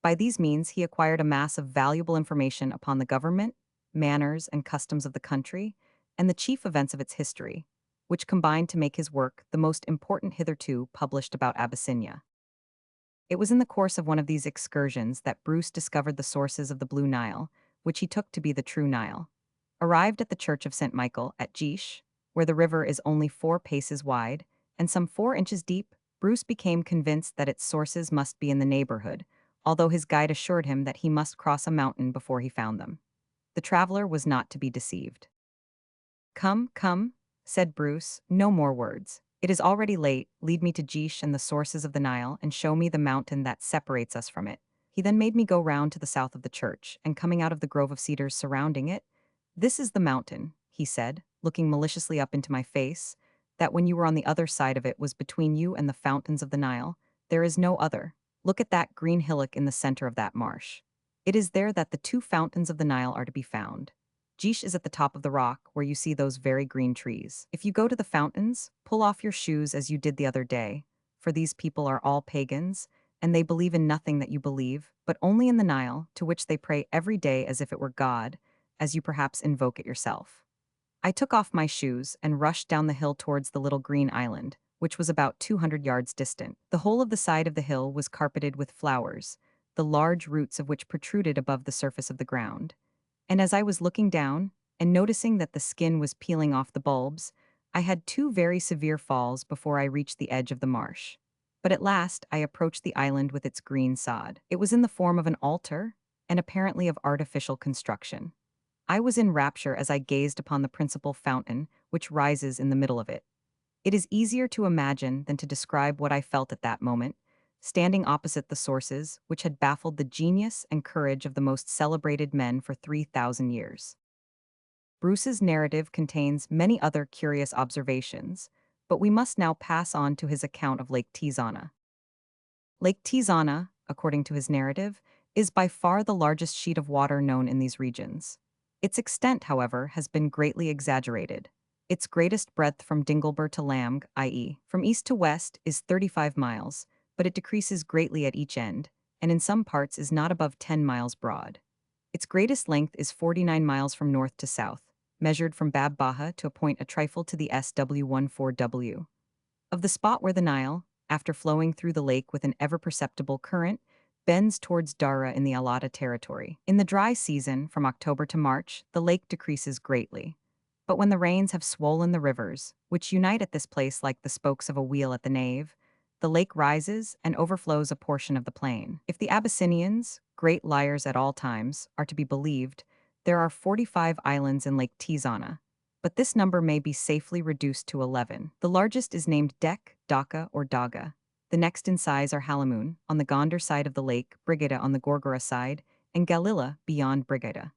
By these means he acquired a mass of valuable information upon the government, manners, and customs of the country, and the chief events of its history, which combined to make his work the most important hitherto published about Abyssinia. It was in the course of one of these excursions that Bruce discovered the sources of the Blue Nile, which he took to be the true Nile. Arrived at the church of St. Michael at Gish, where the river is only 4 paces wide and some 4 inches deep, Bruce became convinced that its sources must be in the neighborhood, although his guide assured him that he must cross a mountain before he found them. The traveler was not to be deceived. "Come, come," said Bruce, "no more words. It is already late, lead me to Geesh and the sources of the Nile, and show me the mountain that separates us from it." He then made me go round to the south of the church, and coming out of the grove of cedars surrounding it, "This is the mountain," he said, looking maliciously up into my face, "that when you were on the other side of it was between you and the fountains of the Nile. There is no other. Look at that green hillock in the center of that marsh. It is there that the two fountains of the Nile are to be found. Geesh is at the top of the rock, where you see those very green trees. If you go to the fountains, pull off your shoes as you did the other day, for these people are all pagans, and they believe in nothing that you believe, but only in the Nile, to which they pray every day as if it were God, as you perhaps invoke it yourself." I took off my shoes and rushed down the hill towards the little green island, which was about 200 yards distant. The whole of the side of the hill was carpeted with flowers, the large roots of which protruded above the surface of the ground. And as I was looking down, and noticing that the skin was peeling off the bulbs, I had two very severe falls before I reached the edge of the marsh. But at last I approached the island with its green sod. It was in the form of an altar, and apparently of artificial construction. I was in rapture as I gazed upon the principal fountain, which rises in the middle of it. It is easier to imagine than to describe what I felt at that moment, standing opposite the sources which had baffled the genius and courage of the most celebrated men for 3,000 years. Bruce's narrative contains many other curious observations, but we must now pass on to his account of Lake Tizana. Lake Tizana, according to his narrative, is by far the largest sheet of water known in these regions. Its extent, however, has been greatly exaggerated. Its greatest breadth from Dinglebur to Lamg, i.e., from east to west, is 35 miles, but it decreases greatly at each end, and in some parts is not above 10 miles broad. Its greatest length is 49 miles from north to south, measured from Bab Baha to a point a trifle to the SW14W. Of the spot where the Nile, after flowing through the lake with an ever-perceptible current, bends towards Dara in the Alata territory. In the dry season, from October to March, the lake decreases greatly. But when the rains have swollen the rivers, which unite at this place like the spokes of a wheel at the nave, the lake rises and overflows a portion of the plain. If the Abyssinians, great liars at all times, are to be believed, there are 45 islands in Lake Tizana, but this number may be safely reduced to 11. The largest is named Dek, Dhaka, or Daga. The next in size are Halamoon, on the Gondar side of the lake, Brigida on the Gorgora side, and Galila beyond Brigida.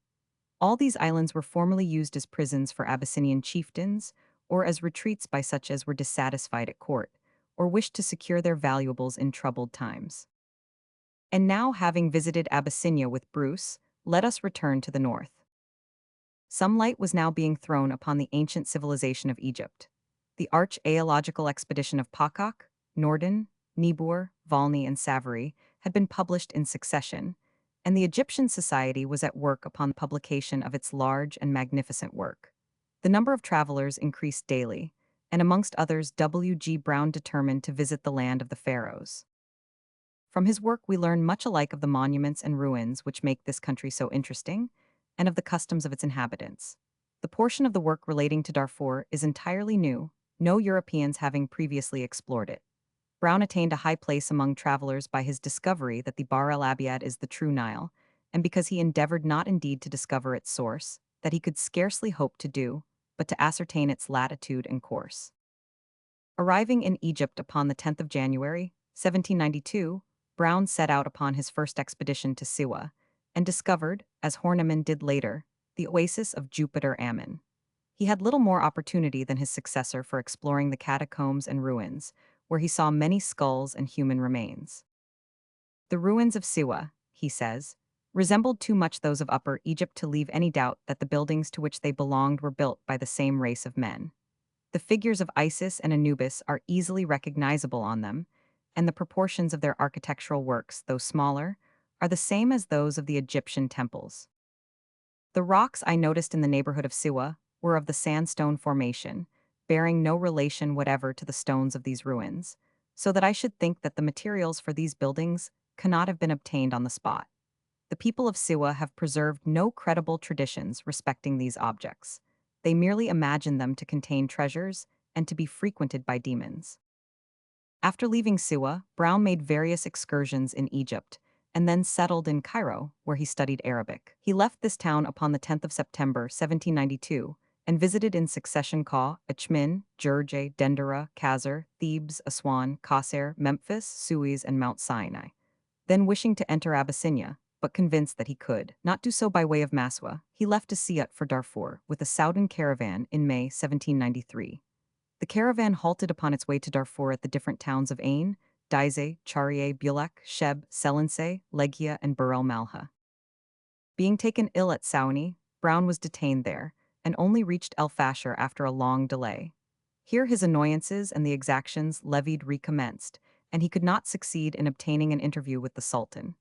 All these islands were formerly used as prisons for Abyssinian chieftains, or as retreats by such as were dissatisfied at court, or wished to secure their valuables in troubled times. And now, having visited Abyssinia with Bruce, let us return to the north. Some light was now being thrown upon the ancient civilization of Egypt. The archaeological expedition of Pakak, Norden, Niebuhr, Volney, and Savary had been published in succession, and the Egyptian Society was at work upon the publication of its large and magnificent work. The number of travelers increased daily, and amongst others W. G. Brown determined to visit the land of the pharaohs. From his work we learn much alike of the monuments and ruins which make this country so interesting, and of the customs of its inhabitants. The portion of the work relating to Darfur is entirely new, no Europeans having previously explored it. Brown attained a high place among travelers by his discovery that the Bahr el Abiad is the true Nile, and because he endeavored not indeed to discover its source, that he could scarcely hope to do, but to ascertain its latitude and course. Arriving in Egypt upon the 10th of January, 1792, Brown set out upon his first expedition to Siwa, and discovered, as Horneman did later, the oasis of Jupiter Ammon. He had little more opportunity than his successor for exploring the catacombs and ruins, where he saw many skulls and human remains. The ruins of Siwa, he says, resembled too much those of Upper Egypt to leave any doubt that the buildings to which they belonged were built by the same race of men. The figures of Isis and Anubis are easily recognizable on them, and the proportions of their architectural works, though smaller, are the same as those of the Egyptian temples. The rocks I noticed in the neighborhood of Siwa were of the sandstone formation, bearing no relation whatever to the stones of these ruins, so that I should think that the materials for these buildings cannot have been obtained on the spot. The people of Siwa have preserved no credible traditions respecting these objects. They merely imagine them to contain treasures and to be frequented by demons. After leaving Siwa, Brown made various excursions in Egypt, and then settled in Cairo, where he studied Arabic. He left this town upon the 10th of September, 1792, and visited in succession Ka, Achmin, Jurje, Dendera, Khazar, Thebes, Aswan, Qasr, Memphis, Suez, and Mount Sinai. Then wishing to enter Abyssinia, but convinced that he could not do so by way of Maswa, he left a Siyut for Darfur with a Soudan caravan in May 1793. The caravan halted upon its way to Darfur at the different towns of Ain, Daise, Charie, Bulak, Sheb, Selense, Leghia, and Bur el Malha. Being taken ill at Sauni, Brown was detained there, and only reached El Fasher after a long delay. Here his annoyances and the exactions levied recommenced, and he could not succeed in obtaining an interview with the Sultan.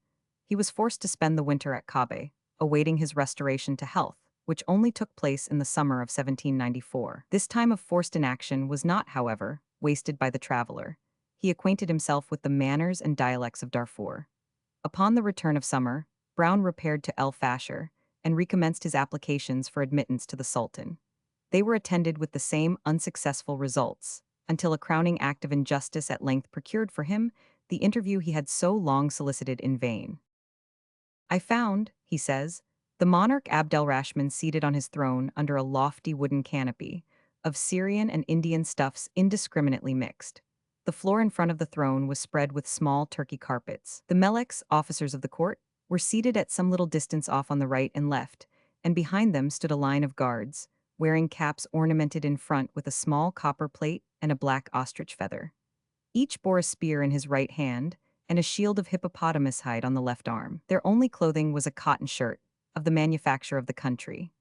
He was forced to spend the winter at Kabe, awaiting his restoration to health, which only took place in the summer of 1794. This time of forced inaction was not, however, wasted by the traveler. He acquainted himself with the manners and dialects of Darfur. Upon the return of summer, Brown repaired to El Fasher and recommenced his applications for admittance to the Sultan. They were attended with the same unsuccessful results, until a crowning act of injustice at length procured for him the interview he had so long solicited in vain. I found, he says, the monarch Abdelrahman seated on his throne under a lofty wooden canopy, of Syrian and Indian stuffs indiscriminately mixed. The floor in front of the throne was spread with small Turkey carpets. The Meleks, officers of the court, were seated at some little distance off on the right and left, and behind them stood a line of guards, wearing caps ornamented in front with a small copper plate and a black ostrich feather. Each bore a spear in his right hand, and a shield of hippopotamus hide on the left arm. Their only clothing was a cotton shirt, of the manufacture of the country.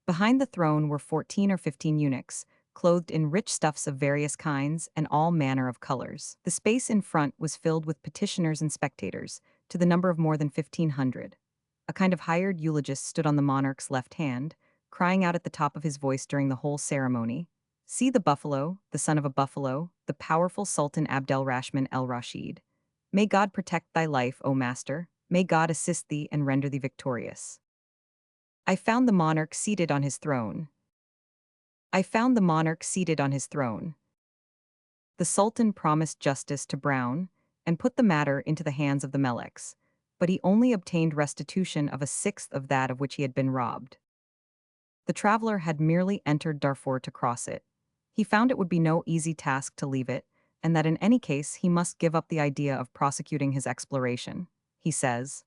Behind the throne were 14 or 15 eunuchs, clothed in rich stuffs of various kinds and all manner of colors. The space in front was filled with petitioners and spectators, to the number of more than 1,500. A kind of hired eulogist stood on the monarch's left hand, crying out at the top of his voice during the whole ceremony, "See the buffalo, the son of a buffalo, the powerful Sultan Abdelrahman el-Rashid. May God protect thy life, O master, may God assist thee and render thee victorious." I found the monarch seated on his throne. I found the monarch seated on his throne. The Sultan promised justice to Brown and put the matter into the hands of the Meleks, but he only obtained restitution of a sixth of that of which he had been robbed. The traveler had merely entered Darfur to cross it. He found it would be no easy task to leave it, and that in any case he must give up the idea of prosecuting his exploration. He says,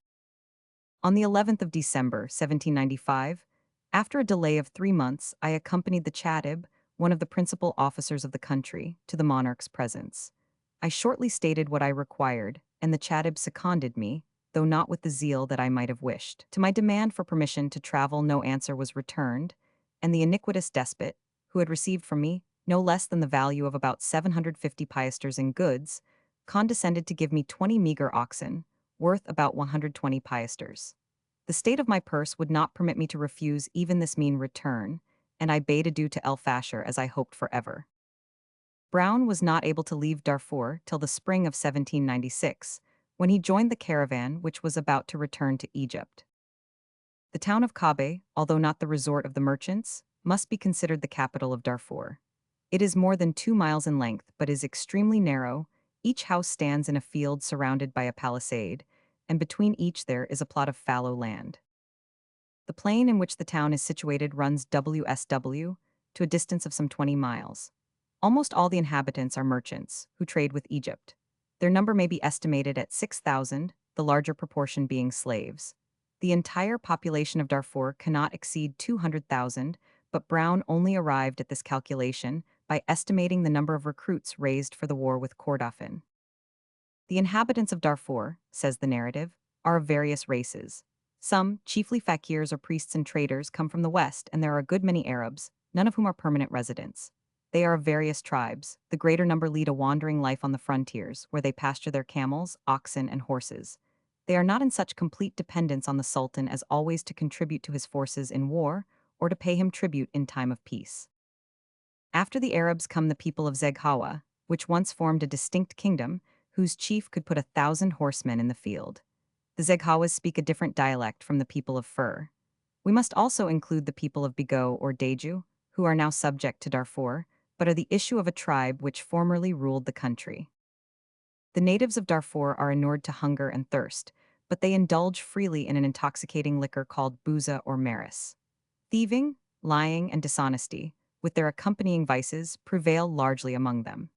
on the 11th of December, 1795, after a delay of 3 months, I accompanied the Chatib, one of the principal officers of the country, to the monarch's presence. I shortly stated what I required, and the Chatib seconded me, though not with the zeal that I might have wished. To my demand for permission to travel no answer was returned, and the iniquitous despot, who had received from me no less than the value of about 750 piasters in goods, condescended to give me 20 meager oxen, worth about 120 piasters. The state of my purse would not permit me to refuse even this mean return, and I bade adieu to El Fasher as I hoped forever. Brown was not able to leave Darfur till the spring of 1796, when he joined the caravan which was about to return to Egypt. The town of Kabe, although not the resort of the merchants, must be considered the capital of Darfur. It is more than 2 miles in length, but is extremely narrow. Each house stands in a field surrounded by a palisade, and between each there is a plot of fallow land. The plain in which the town is situated runs WSW to a distance of some 20 miles. Almost all the inhabitants are merchants, who trade with Egypt. Their number may be estimated at 6,000, the larger proportion being slaves. The entire population of Darfur cannot exceed 200,000, but Brown only arrived at this calculation by estimating the number of recruits raised for the war with Kordofan. The inhabitants of Darfur, says the narrative, are of various races. Some, chiefly fakirs or priests and traders, come from the west, and there are a good many Arabs, none of whom are permanent residents. They are of various tribes. The greater number lead a wandering life on the frontiers, where they pasture their camels, oxen, and horses. They are not in such complete dependence on the Sultan as always to contribute to his forces in war, or to pay him tribute in time of peace. After the Arabs come the people of Zeghawa, which once formed a distinct kingdom, whose chief could put 1,000 horsemen in the field. The Zeghawas speak a different dialect from the people of Fur. We must also include the people of Bigo or Deju, who are now subject to Darfur, but are the issue of a tribe which formerly ruled the country. The natives of Darfur are inured to hunger and thirst, but they indulge freely in an intoxicating liquor called booza or maris. Thieving, lying, and dishonesty, with their accompanying vices, prevail largely among them.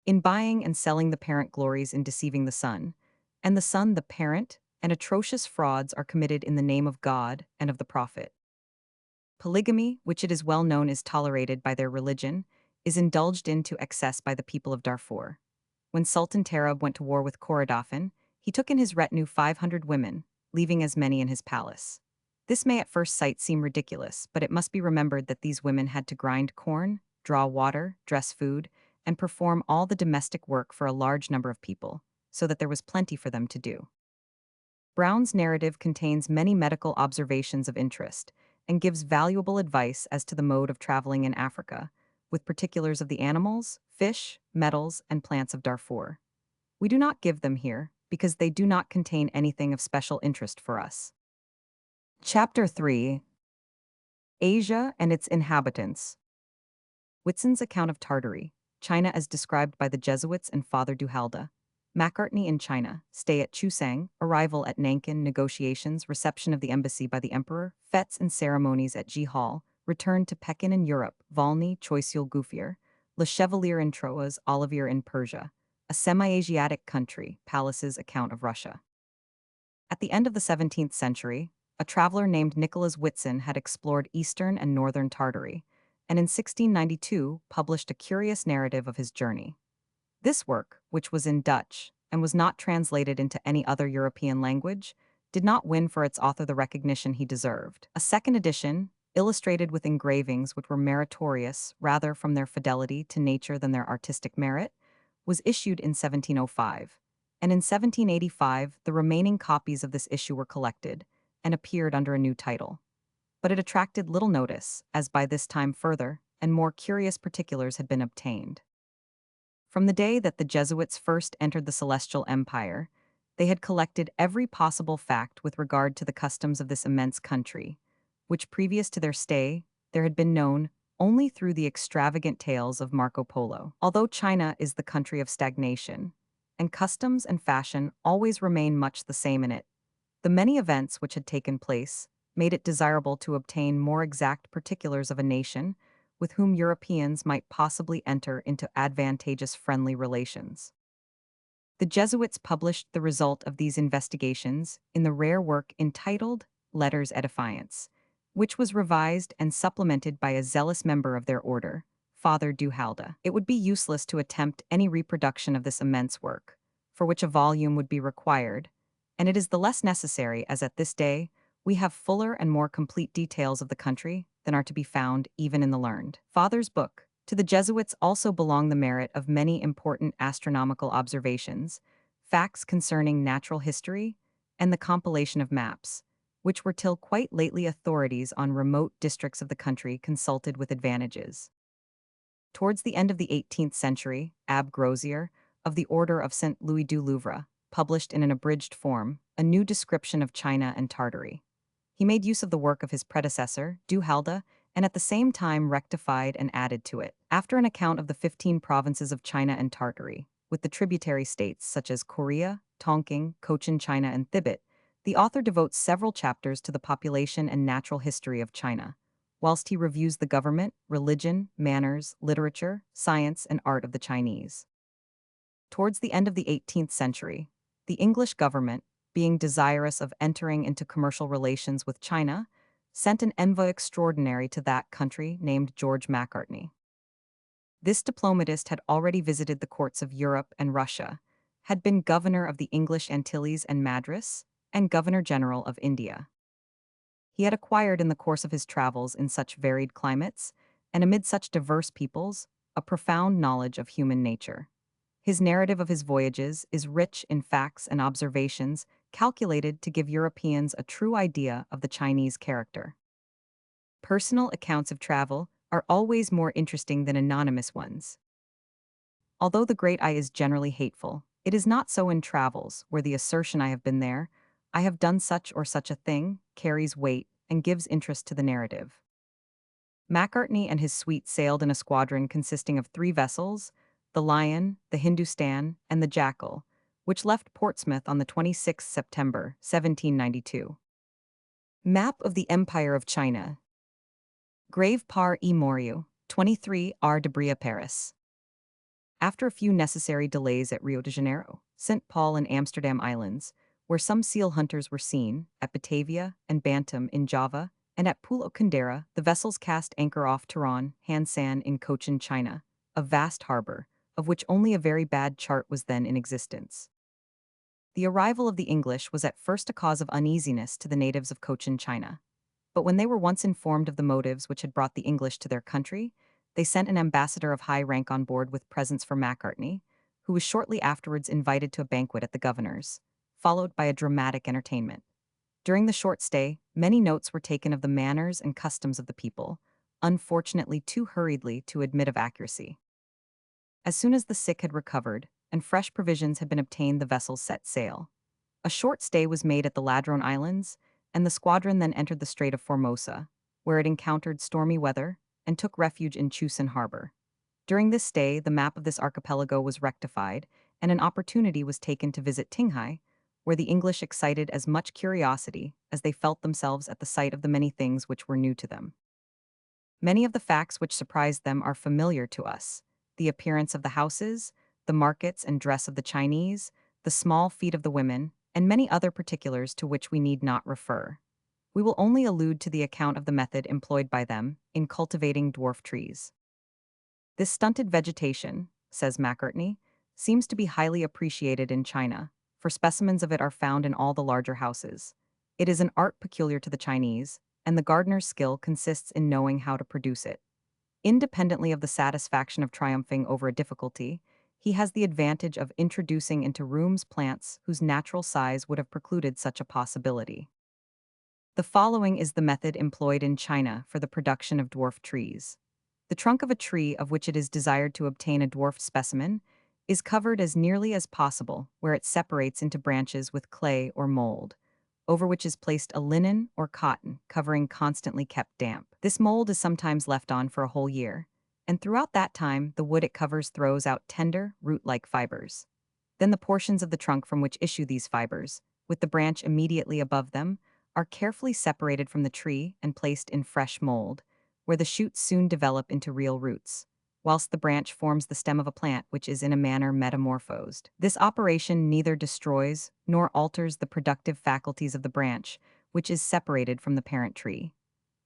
In buying and selling the parent glories in deceiving the son, and the son the parent, and atrocious frauds are committed in the name of God and of the prophet. Polygamy, which it is well known is tolerated by their religion, is indulged in to excess by the people of Darfur. When Sultan Tarab went to war with Khorasan, he took in his retinue 500 women, leaving as many in his palace. This may at first sight seem ridiculous, but it must be remembered that these women had to grind corn, draw water, dress food, and perform all the domestic work for a large number of people, so that there was plenty for them to do. Brown's narrative contains many medical observations of interest and gives valuable advice as to the mode of traveling in Africa, with particulars of the animals, fish, metals, and plants of Darfur. We do not give them here because they do not contain anything of special interest for us. Chapter 3: Asia and its inhabitants. Whitson's account of Tartary, China as described by the Jesuits and Father Duhalde. Macartney in China, stay at Chusang, arrival at Nankin, negotiations, reception of the embassy by the emperor, fetes and ceremonies at Ji Hall, return to Pekin in Europe, Volney, Choiseul Gouffier, Le Chevalier in Troas, Olivier in Persia, a semi-Asiatic country, Pallas's account of Russia. At the end of the 17th century, a traveler named Nicholas Whitson had explored eastern and northern Tartary, and in 1692 published a curious narrative of his journey. This work, which was in Dutch and was not translated into any other European language, did not win for its author the recognition he deserved. A second edition, illustrated with engravings which were meritorious rather from their fidelity to nature than their artistic merit, was issued in 1705, and in 1785 the remaining copies of this issue were collected and appeared under a new title. But it attracted little notice, as by this time further and more curious particulars had been obtained. From the day that the Jesuits first entered the Celestial Empire, they had collected every possible fact with regard to the customs of this immense country, which previous to their stay there had been known only through the extravagant tales of Marco Polo. Although China is the country of stagnation, and customs and fashion always remain much the same in it, the many events which had taken place made it desirable to obtain more exact particulars of a nation with whom Europeans might possibly enter into advantageous friendly relations. The Jesuits published the result of these investigations in the rare work entitled Letters Edifiants, which was revised and supplemented by a zealous member of their order, Father Duhalde. It would be useless to attempt any reproduction of this immense work, for which a volume would be required, and it is the less necessary as at this day we have fuller and more complete details of the country than are to be found even in the learned Father's book. To the Jesuits also belong the merit of many important astronomical observations, facts concerning natural history, and the compilation of maps, which were till quite lately authorities on remote districts of the country consulted with advantages. Towards the end of the 18th century, Abbe Grozier, of the Order of St. Louis du Louvre, published in an abridged form a new description of China and Tartary. He made use of the work of his predecessor, Duhalde, and at the same time rectified and added to it. After an account of the 15 provinces of China and Tartary, with the tributary states such as Korea, Tonking, Cochin China, and Thibet, the author devotes several chapters to the population and natural history of China, whilst he reviews the government, religion, manners, literature, science, and art of the Chinese. Towards the end of the 18th century, the English government, being desirous of entering into commercial relations with China, sent an envoy extraordinary to that country named George Macartney. This diplomatist had already visited the courts of Europe and Russia, had been governor of the English Antilles and Madras, and governor-general of India. He had acquired in the course of his travels in such varied climates, and amid such diverse peoples, a profound knowledge of human nature. His narrative of his voyages is rich in facts and observations calculated to give Europeans a true idea of the Chinese character. Personal accounts of travel are always more interesting than anonymous ones. Although the great eye is generally hateful, it is not so in travels, where the assertion "I have been there, I have done such or such a thing" carries weight and gives interest to the narrative. Macartney and his suite sailed in a squadron consisting of 3 vessels, the Lion, the Hindustan, and the Jackal, which left Portsmouth on the 26th September, 1792. Map of the Empire of China. Grave par e Moriu, 23 R de Bria, Paris. After a few necessary delays at Rio de Janeiro, St. Paul and Amsterdam Islands, where some seal hunters were seen, at Batavia and Bantam in Java, and at Pulo Kundera, the vessels cast anchor off Tehran, Hansan in Cochin, China, a vast harbor, of which only a very bad chart was then in existence. The arrival of the English was at first a cause of uneasiness to the natives of Cochin, China. But when they were once informed of the motives which had brought the English to their country, they sent an ambassador of high rank on board with presents for Macartney, who was shortly afterwards invited to a banquet at the governor's, followed by a dramatic entertainment. During the short stay, many notes were taken of the manners and customs of the people, unfortunately too hurriedly to admit of accuracy. As soon as the sick had recovered, and fresh provisions had been obtained, the vessels set sail. A short stay was made at the Ladrone Islands, and the squadron then entered the Strait of Formosa, where it encountered stormy weather and took refuge in Chusan Harbor. During this stay, the map of this archipelago was rectified, and an opportunity was taken to visit Tinghai, where the English excited as much curiosity as they felt themselves at the sight of the many things which were new to them. Many of the facts which surprised them are familiar to us: the appearance of the houses, the markets and dress of the Chinese, the small feet of the women, and many other particulars to which we need not refer. We will only allude to the account of the method employed by them in cultivating dwarf trees. This stunted vegetation, says Macartney, seems to be highly appreciated in China, for specimens of it are found in all the larger houses. It is an art peculiar to the Chinese, and the gardener's skill consists in knowing how to produce it. Independently of the satisfaction of triumphing over a difficulty, he has the advantage of introducing into rooms plants whose natural size would have precluded such a possibility. The following is the method employed in China for the production of dwarf trees. The trunk of a tree of which it is desired to obtain a dwarfed specimen is covered as nearly as possible where it separates into branches with clay or mold, over which is placed a linen or cotton covering constantly kept damp. This mold is sometimes left on for a whole year, and throughout that time the wood it covers throws out tender, root-like fibers. Then the portions of the trunk from which issue these fibers, with the branch immediately above them, are carefully separated from the tree and placed in fresh mold, where the shoots soon develop into real roots, whilst the branch forms the stem of a plant which is in a manner metamorphosed. This operation neither destroys nor alters the productive faculties of the branch, which is separated from the parent tree.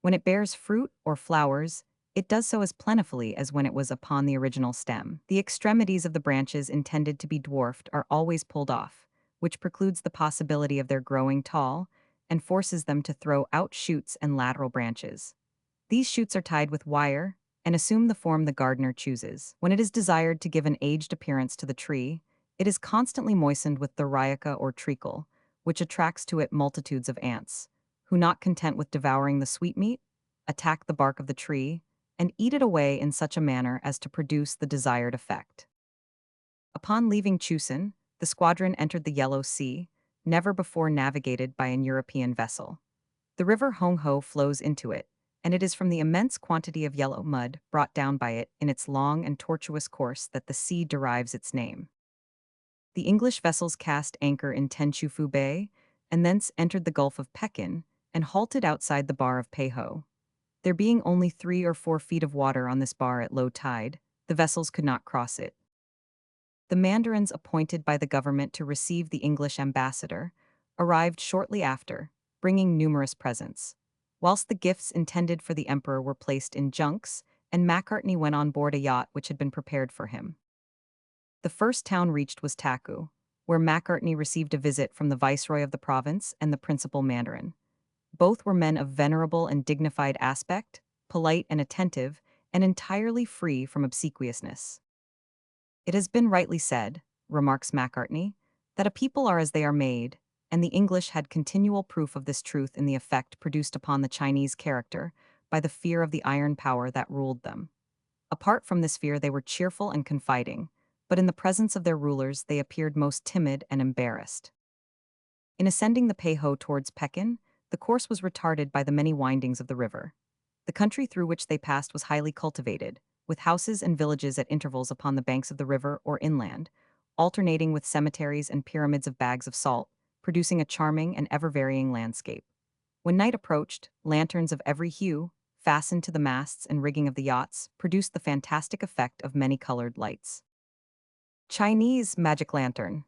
When it bears fruit or flowers, it does so as plentifully as when it was upon the original stem. The extremities of the branches intended to be dwarfed are always pulled off, which precludes the possibility of their growing tall and forces them to throw out shoots and lateral branches. These shoots are tied with wire and assume the form the gardener chooses. When it is desired to give an aged appearance to the tree, it is constantly moistened with thoriaca or treacle, which attracts to it multitudes of ants, who, not content with devouring the sweetmeat, attack the bark of the tree and eat it away in such a manner as to produce the desired effect. Upon leaving Chusan, the squadron entered the Yellow Sea, never before navigated by an European vessel. The river Hongho flows into it, and it is from the immense quantity of yellow mud brought down by it in its long and tortuous course that the sea derives its name. The English vessels cast anchor in Tenchufu Bay, and thence entered the Gulf of Pekin, and halted outside the bar of Peiho. There being only 3 or 4 feet of water on this bar at low tide, the vessels could not cross it. The mandarins appointed by the government to receive the English ambassador arrived shortly after, bringing numerous presents, whilst the gifts intended for the emperor were placed in junks, and Macartney went on board a yacht which had been prepared for him. The first town reached was Taku, where Macartney received a visit from the viceroy of the province and the principal mandarin. Both were men of venerable and dignified aspect, polite and attentive, and entirely free from obsequiousness. It has been rightly said, remarks Macartney, that a people are as they are made, and the English had continual proof of this truth in the effect produced upon the Chinese character by the fear of the iron power that ruled them. Apart from this fear they were cheerful and confiding, but in the presence of their rulers they appeared most timid and embarrassed. In ascending the Peiho towards Pekin, the course was retarded by the many windings of the river. The country through which they passed was highly cultivated, with houses and villages at intervals upon the banks of the river or inland, alternating with cemeteries and pyramids of bags of salt, producing a charming and ever-varying landscape. When night approached, lanterns of every hue, fastened to the masts and rigging of the yachts, produced the fantastic effect of many-colored lights. Chinese magic lantern.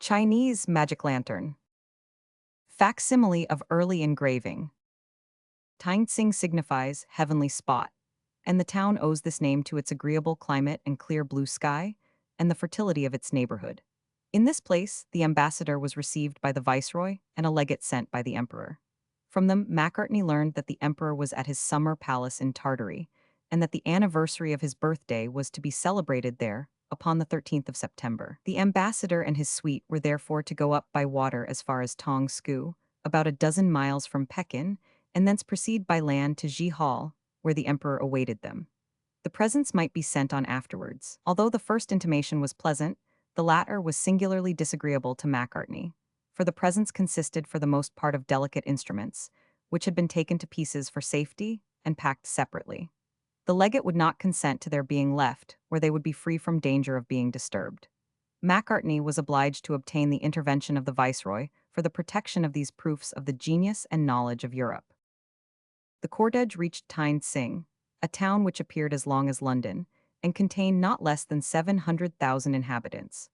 Chinese magic lantern. Facsimile of early engraving. Tainsing signifies heavenly spot, and the town owes this name to its agreeable climate and clear blue sky, and the fertility of its neighborhood. In this place, the ambassador was received by the viceroy and a legate sent by the emperor. From them, Macartney learned that the emperor was at his summer palace in Tartary, and that the anniversary of his birthday was to be celebrated there upon the 13th of September. The ambassador and his suite were therefore to go up by water as far as Tong Sku, about a dozen miles from Pekin, and thence proceed by land to Ji where the emperor awaited them. The presents might be sent on afterwards. Although the first intimation was pleasant, the latter was singularly disagreeable to Macartney, for the presents consisted for the most part of delicate instruments, which had been taken to pieces for safety and packed separately. The legate would not consent to their being left, where they would be free from danger of being disturbed. Macartney was obliged to obtain the intervention of the viceroy for the protection of these proofs of the genius and knowledge of Europe. The cortege reached Tyne Sing, a town which appeared as long as London, and contained not less than 700,000 inhabitants.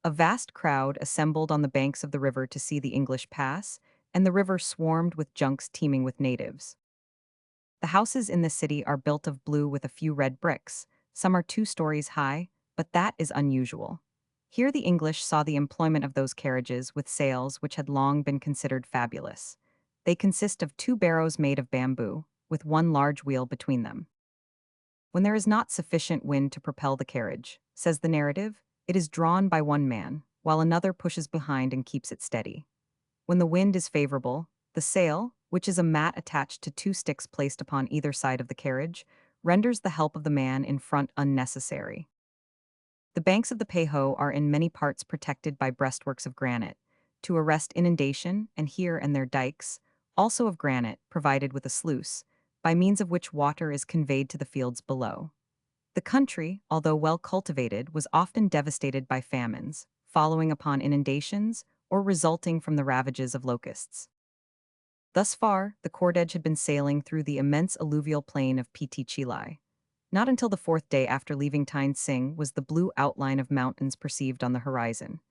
A vast crowd assembled on the banks of the river to see the English pass, and the river swarmed with junks teeming with natives. The houses in the city are built of blue with a few red bricks. Some are 2 stories high, but that is unusual. Here the English saw the employment of those carriages with sails which had long been considered fabulous. They consist of 2 barrows made of bamboo, with 1 large wheel between them. When there is not sufficient wind to propel the carriage, says the narrative, it is drawn by 1 man, while another pushes behind and keeps it steady. When the wind is favorable, the sail, which is a mat attached to 2 sticks placed upon either side of the carriage, renders the help of the man in front unnecessary. The banks of the Peiho are in many parts protected by breastworks of granite, to arrest inundation, and here and there dikes, also of granite, provided with a sluice, by means of which water is conveyed to the fields below. The country, although well cultivated, was often devastated by famines, following upon inundations, or resulting from the ravages of locusts. Thus far, the cortege had been sailing through the immense alluvial plain of Pt Chilai. Not until the 4th day after leaving Tyne Sing was the blue outline of mountains perceived on the horizon.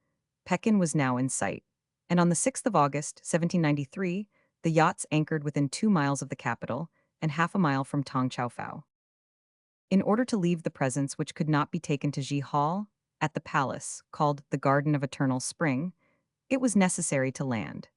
Pekin was now in sight, and on the 6th of August, 1793, the yachts anchored within 2 miles of the capital and half a mile from Tong Chau Phao. In order to leave the presents which could not be taken to Ji at the palace, called the Garden of Eternal Spring, it was necessary to land.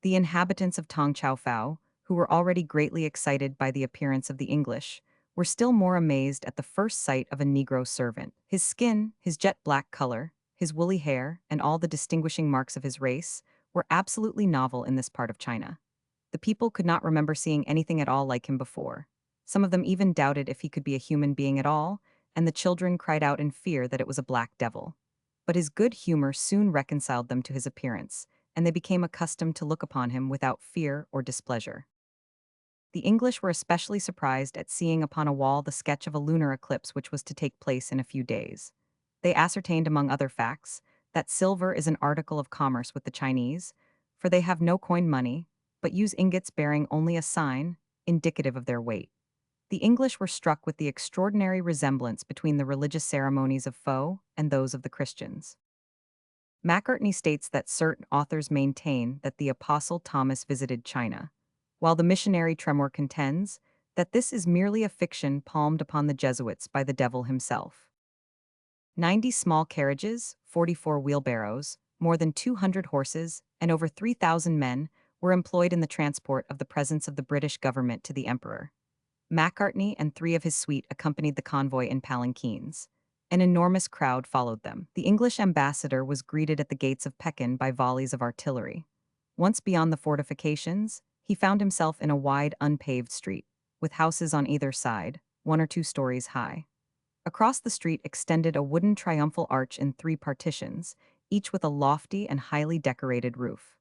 The inhabitants of Tong Chau Phao, who were already greatly excited by the appearance of the English, were still more amazed at the first sight of a Negro servant. His skin, his jet-black color, his woolly hair, and all the distinguishing marks of his race were absolutely novel in this part of China. The people could not remember seeing anything at all like him before. Some of them even doubted if he could be a human being at all, and the children cried out in fear that it was a black devil. But his good humor soon reconciled them to his appearance, and they became accustomed to look upon him without fear or displeasure. The English were especially surprised at seeing upon a wall the sketch of a lunar eclipse which was to take place in a few days. They ascertained, among other facts, that silver is an article of commerce with the Chinese, for they have no coin money, but use ingots bearing only a sign, indicative of their weight. The English were struck with the extraordinary resemblance between the religious ceremonies of Fo and those of the Christians. Macartney states that certain authors maintain that the Apostle Thomas visited China, while the missionary Tremor contends that this is merely a fiction palmed upon the Jesuits by the devil himself. 90 small carriages, 44 wheelbarrows, more than 200 horses, and over 3,000 men were employed in the transport of the presents of the British government to the emperor. Macartney and 3 of his suite accompanied the convoy in palanquins. An enormous crowd followed them. The English ambassador was greeted at the gates of Pekin by volleys of artillery. Once beyond the fortifications, he found himself in a wide, unpaved street, with houses on either side, 1 or 2 stories high. Across the street extended a wooden triumphal arch in 3 partitions, each with a lofty and highly decorated roof.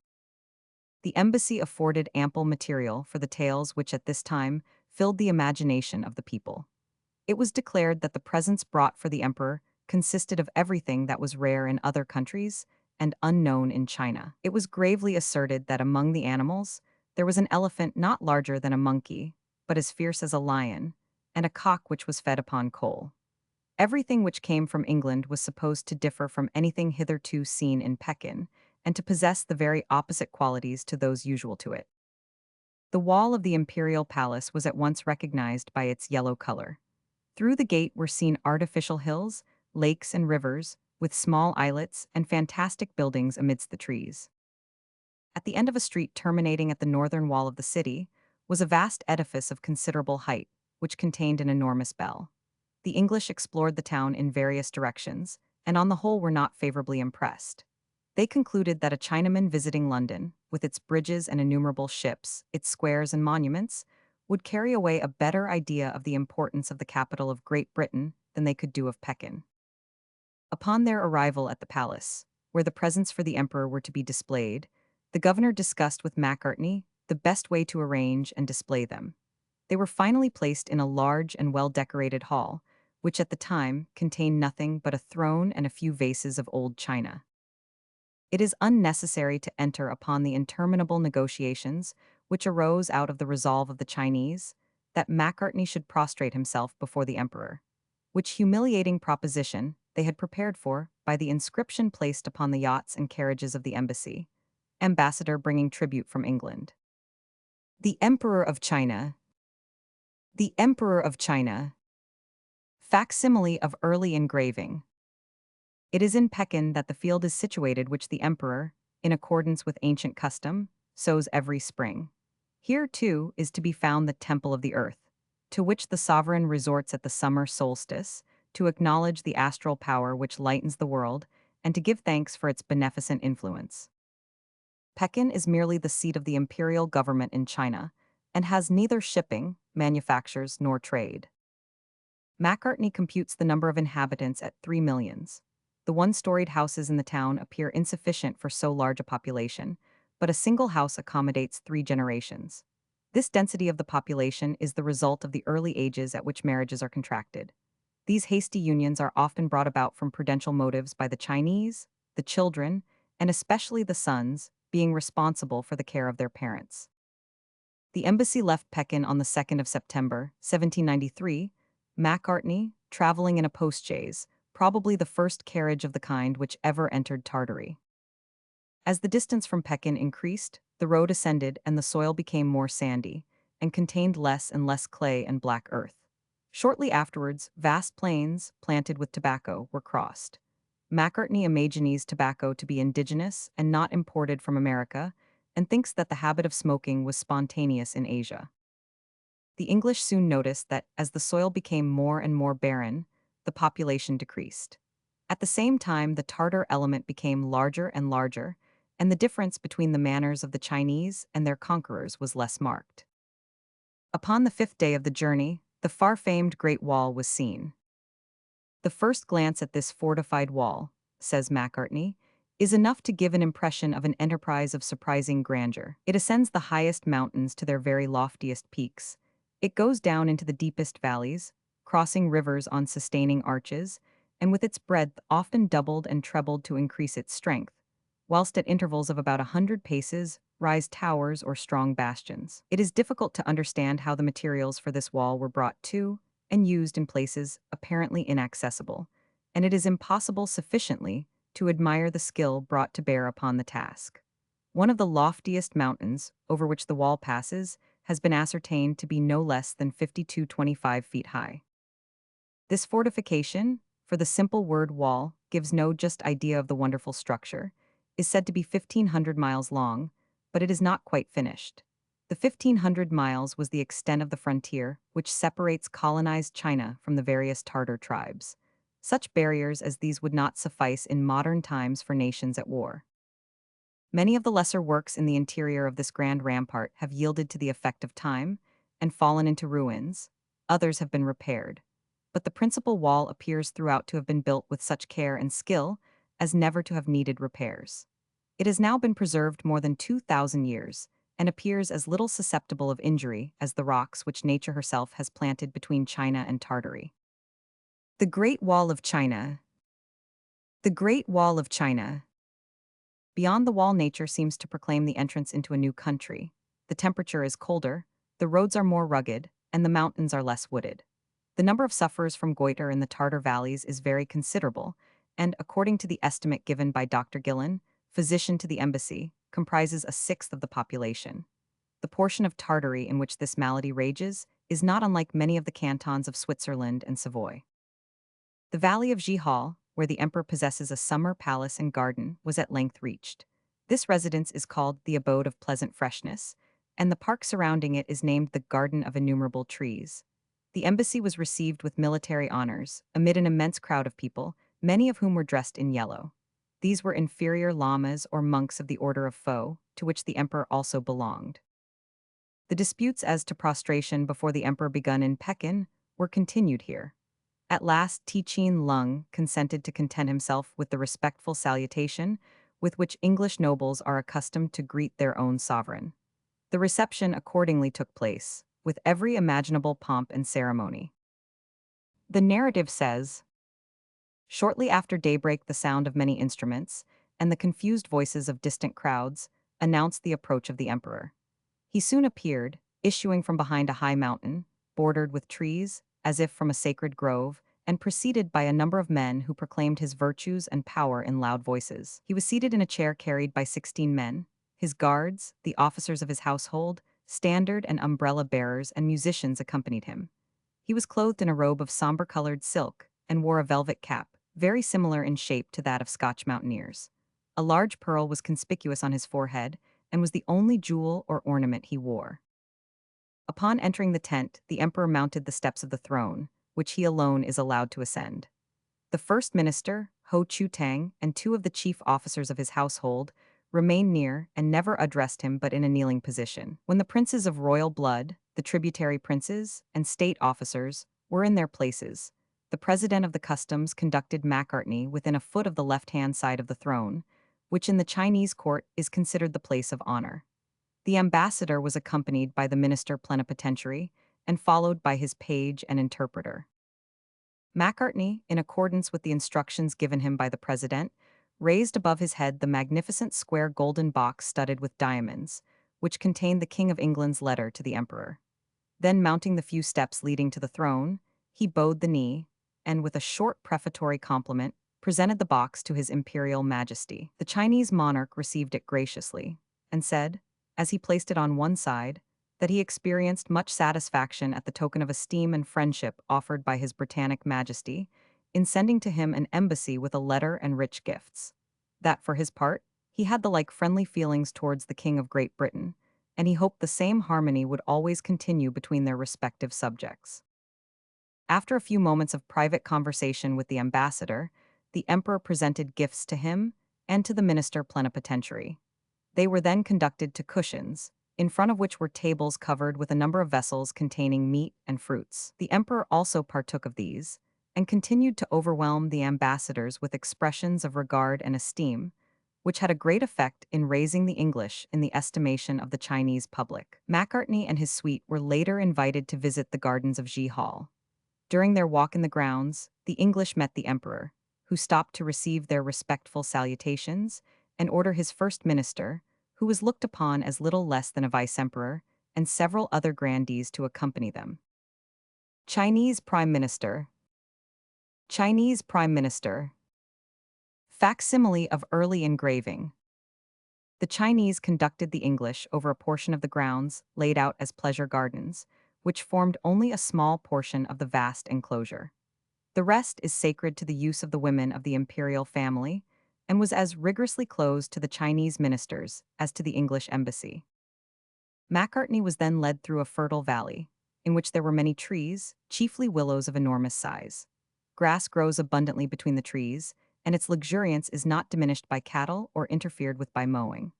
The embassy afforded ample material for the tales which at this time filled the imagination of the people. It was declared that the presents brought for the emperor consisted of everything that was rare in other countries and unknown in China. It was gravely asserted that among the animals, there was an elephant not larger than a monkey, but as fierce as a lion, and a cock which was fed upon coal. Everything which came from England was supposed to differ from anything hitherto seen in Pekin, and to possess the very opposite qualities to those usual to it. The wall of the imperial palace was at once recognized by its yellow color. Through the gate were seen artificial hills, lakes and rivers, with small islets and fantastic buildings amidst the trees. At the end of a street terminating at the northern wall of the city was a vast edifice of considerable height, which contained an enormous bell. The English explored the town in various directions, and on the whole were not favorably impressed. They concluded that a Chinaman visiting London, with its bridges and innumerable ships, its squares and monuments, would carry away a better idea of the importance of the capital of Great Britain than they could do of Pekin. Upon their arrival at the palace, where the presents for the emperor were to be displayed, the governor discussed with Macartney the best way to arrange and display them. They were finally placed in a large and well-decorated hall, which at the time contained nothing but a throne and a few vases of old china. It is unnecessary to enter upon the interminable negotiations which arose out of the resolve of the Chinese that Macartney should prostrate himself before the emperor, which humiliating proposition they had prepared for by the inscription placed upon the yachts and carriages of the embassy, ambassador bringing tribute from England. The Emperor of China. The Emperor of China. Facsimile of early engraving. It is in Pekin that the field is situated which the emperor, in accordance with ancient custom, sows every spring. Here, too, is to be found the Temple of the Earth, to which the sovereign resorts at the summer solstice, to acknowledge the astral power which lightens the world, and to give thanks for its beneficent influence. Pekin is merely the seat of the imperial government in China, and has neither shipping, manufactures, nor trade. Macartney computes the number of inhabitants at 3 millions. The one-storied houses in the town appear insufficient for so large a population, but a single house accommodates 3 generations. This density of the population is the result of the early ages at which marriages are contracted. These hasty unions are often brought about from prudential motives by the Chinese, the children, and especially the sons, being responsible for the care of their parents. The embassy left Pekin on the 2nd of September, 1793, Macartney, traveling in a post-chaise, probably the first carriage of the kind which ever entered Tartary. As the distance from Pekin increased, the road ascended and the soil became more sandy, and contained less and less clay and black earth. Shortly afterwards, vast plains, planted with tobacco, were crossed. Macartney imagines tobacco to be indigenous and not imported from America, and thinks that the habit of smoking was spontaneous in Asia. The English soon noticed that, as the soil became more and more barren, the population decreased. At the same time, the Tartar element became larger and larger, and the difference between the manners of the Chinese and their conquerors was less marked. Upon the 5th day of the journey, the far-famed Great Wall was seen. The first glance at this fortified wall, says Macartney, is enough to give an impression of an enterprise of surprising grandeur. It ascends the highest mountains to their very loftiest peaks. It goes down into the deepest valleys, crossing rivers on sustaining arches, and with its breadth often doubled and trebled to increase its strength, whilst at intervals of about 100 paces rise towers or strong bastions. It is difficult to understand how the materials for this wall were brought to and used in places apparently inaccessible, and it is impossible sufficiently to admire the skill brought to bear upon the task. One of the loftiest mountains, over which the wall passes, has been ascertained to be no less than 52.25 feet high. This fortification, for the simple word wall gives no just idea of the wonderful structure, is said to be 1,500 miles long, but it is not quite finished. The 1,500 miles was the extent of the frontier which separates colonized China from the various Tartar tribes. Such barriers as these would not suffice in modern times for nations at war. Many of the lesser works in the interior of this grand rampart have yielded to the effect of time and fallen into ruins. Others have been repaired. But the principal wall appears throughout to have been built with such care and skill as never to have needed repairs. It has now been preserved more than 2,000 years, and appears as little susceptible of injury as the rocks which nature herself has planted between China and Tartary. The Great Wall of China. The Great Wall of China. Beyond the wall, nature seems to proclaim the entrance into a new country. The temperature is colder, the roads are more rugged, and the mountains are less wooded. The number of sufferers from goiter in the Tartar valleys is very considerable, and according to the estimate given by Dr. Gillen, physician to the embassy, comprises a sixth of the population. The portion of Tartary in which this malady rages is not unlike many of the cantons of Switzerland and Savoy. The valley of Gihal, where the emperor possesses a summer palace and garden, was at length reached. This residence is called the Abode of Pleasant Freshness, and the park surrounding it is named the Garden of Innumerable Trees. The embassy was received with military honors, amid an immense crowd of people, many of whom were dressed in yellow. These were inferior lamas or monks of the Order of Fo, to which the emperor also belonged. The disputes as to prostration before the emperor begun in Pekin were continued here. At last, Tichin Lung consented to content himself with the respectful salutation with which English nobles are accustomed to greet their own sovereign. The reception accordingly took place, with every imaginable pomp and ceremony. The narrative says, shortly after daybreak the sound of many instruments, and the confused voices of distant crowds, announced the approach of the emperor. He soon appeared, issuing from behind a high mountain, bordered with trees, as if from a sacred grove, and preceded by a number of men who proclaimed his virtues and power in loud voices. He was seated in a chair carried by 16 men. His guards, the officers of his household, standard and umbrella bearers, and musicians accompanied him. He was clothed in a robe of somber-colored silk and wore a velvet cap, very similar in shape to that of Scotch mountaineers. A large pearl was conspicuous on his forehead and was the only jewel or ornament he wore. Upon entering the tent, the emperor mounted the steps of the throne, which he alone is allowed to ascend. The first minister, Ho Chu Tang, and two of the chief officers of his household remained near and never addressed him but in a kneeling position. When the princes of royal blood, the tributary princes, and state officers were in their places, the president of the customs conducted Macartney within a foot of the left-hand side of the throne, which in the Chinese court is considered the place of honor. The ambassador was accompanied by the minister plenipotentiary and followed by his page and interpreter. Macartney, in accordance with the instructions given him by the president, raised above his head the magnificent square golden box studded with diamonds, which contained the King of England's letter to the emperor. Then, mounting the few steps leading to the throne, he bowed the knee, and with a short prefatory compliment, presented the box to his imperial majesty. The Chinese monarch received it graciously, and said, as he placed it on one side, that he experienced much satisfaction at the token of esteem and friendship offered by his Britannic Majesty in sending to him an embassy with a letter and rich gifts. That, for his part, he had the like friendly feelings towards the King of Great Britain, and he hoped the same harmony would always continue between their respective subjects. After a few moments of private conversation with the ambassador, the emperor presented gifts to him and to the minister plenipotentiary. They were then conducted to cushions, in front of which were tables covered with a number of vessels containing meat and fruits. The emperor also partook of these, and continued to overwhelm the ambassadors with expressions of regard and esteem, which had a great effect in raising the English in the estimation of the Chinese public. Macartney and his suite were later invited to visit the gardens of Gihal. During their walk in the grounds, the English met the emperor, who stopped to receive their respectful salutations and order his first minister, who was looked upon as little less than a vice-emperor, and several other grandees to accompany them. Chinese Prime Minister. Chinese Prime Minister. Facsimile of early engraving. The Chinese conducted the English over a portion of the grounds laid out as pleasure gardens, which formed only a small portion of the vast enclosure. The rest is sacred to the use of the women of the imperial family, and was as rigorously closed to the Chinese ministers as to the English embassy. Macartney was then led through a fertile valley, in which there were many trees, chiefly willows of enormous size. Grass grows abundantly between the trees, and its luxuriance is not diminished by cattle or interfered with by mowing.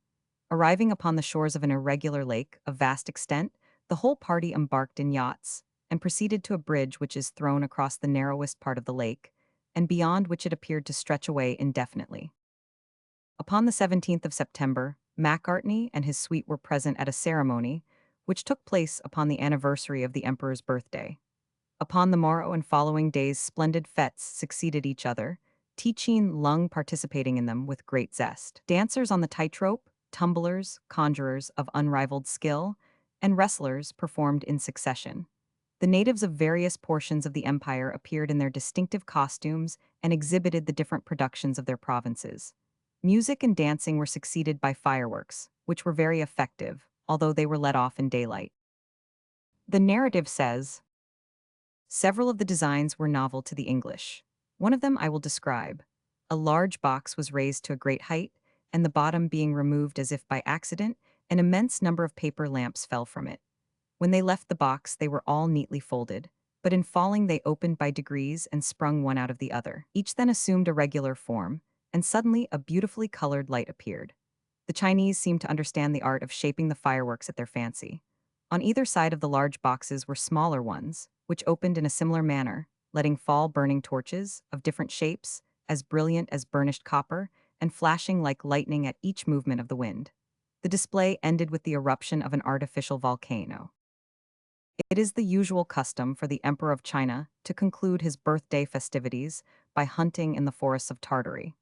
Arriving upon the shores of an irregular lake of vast extent, the whole party embarked in yachts, and proceeded to a bridge which is thrown across the narrowest part of the lake, and beyond which it appeared to stretch away indefinitely. Upon the 17th of September, Macartney and his suite were present at a ceremony which took place upon the anniversary of the emperor's birthday. Upon the morrow and following days splendid fêtes succeeded each other, teaching Lung participating in them with great zest. Dancers on the tightrope, tumblers, conjurers of unrivaled skill, and wrestlers performed in succession. The natives of various portions of the empire appeared in their distinctive costumes and exhibited the different productions of their provinces. Music and dancing were succeeded by fireworks, which were very effective, although they were let off in daylight. The narrative says, several of the designs were novel to the English. One of them I will describe. A large box was raised to a great height, and the bottom being removed as if by accident, an immense number of paper lamps fell from it. When they left the box, they were all neatly folded, but in falling they opened by degrees and sprung one out of the other. Each then assumed a regular form, and suddenly a beautifully colored light appeared. The Chinese seemed to understand the art of shaping the fireworks at their fancy. On either side of the large boxes were smaller ones, which opened in a similar manner, letting fall burning torches, of different shapes, as brilliant as burnished copper, and flashing like lightning at each movement of the wind. The display ended with the eruption of an artificial volcano. It is the usual custom for the Emperor of China to conclude his birthday festivities by hunting in the forests of Tartary.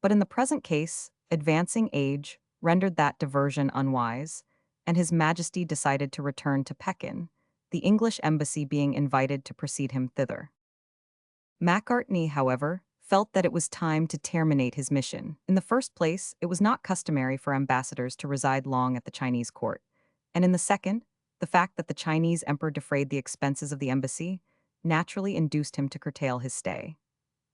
But in the present case, advancing age rendered that diversion unwise, and His Majesty decided to return to Pekin, the English embassy being invited to precede him thither. Macartney, however, felt that it was time to terminate his mission. In the first place, it was not customary for ambassadors to reside long at the Chinese court, and in the second, the fact that the Chinese emperor defrayed the expenses of the embassy naturally induced him to curtail his stay.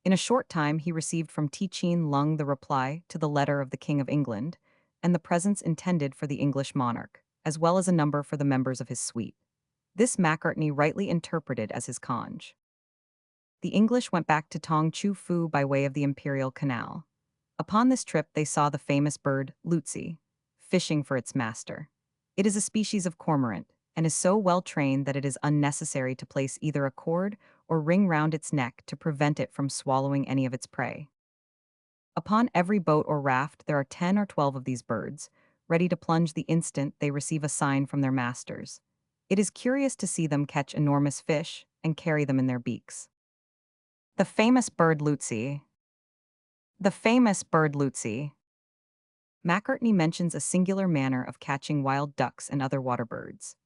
In a short time, he received from Tichin Lung the reply to the letter of the King of England, and the presents intended for the English monarch, as well as a number for the members of his suite. This Macartney rightly interpreted as his conge. The English went back to Tong Chu Fu by way of the Imperial Canal. Upon this trip, they saw the famous bird, Lutzi, fishing for its master. It is a species of cormorant, and is so well trained that it is unnecessary to place either a cord or ring round its neck to prevent it from swallowing any of its prey. Upon every boat or raft there are 10 or 12 of these birds, ready to plunge the instant they receive a sign from their masters. It is curious to see them catch enormous fish and carry them in their beaks. The famous bird Lutzi. The famous bird Lutzi. Macartney mentions a singular manner of catching wild ducks and other water birds.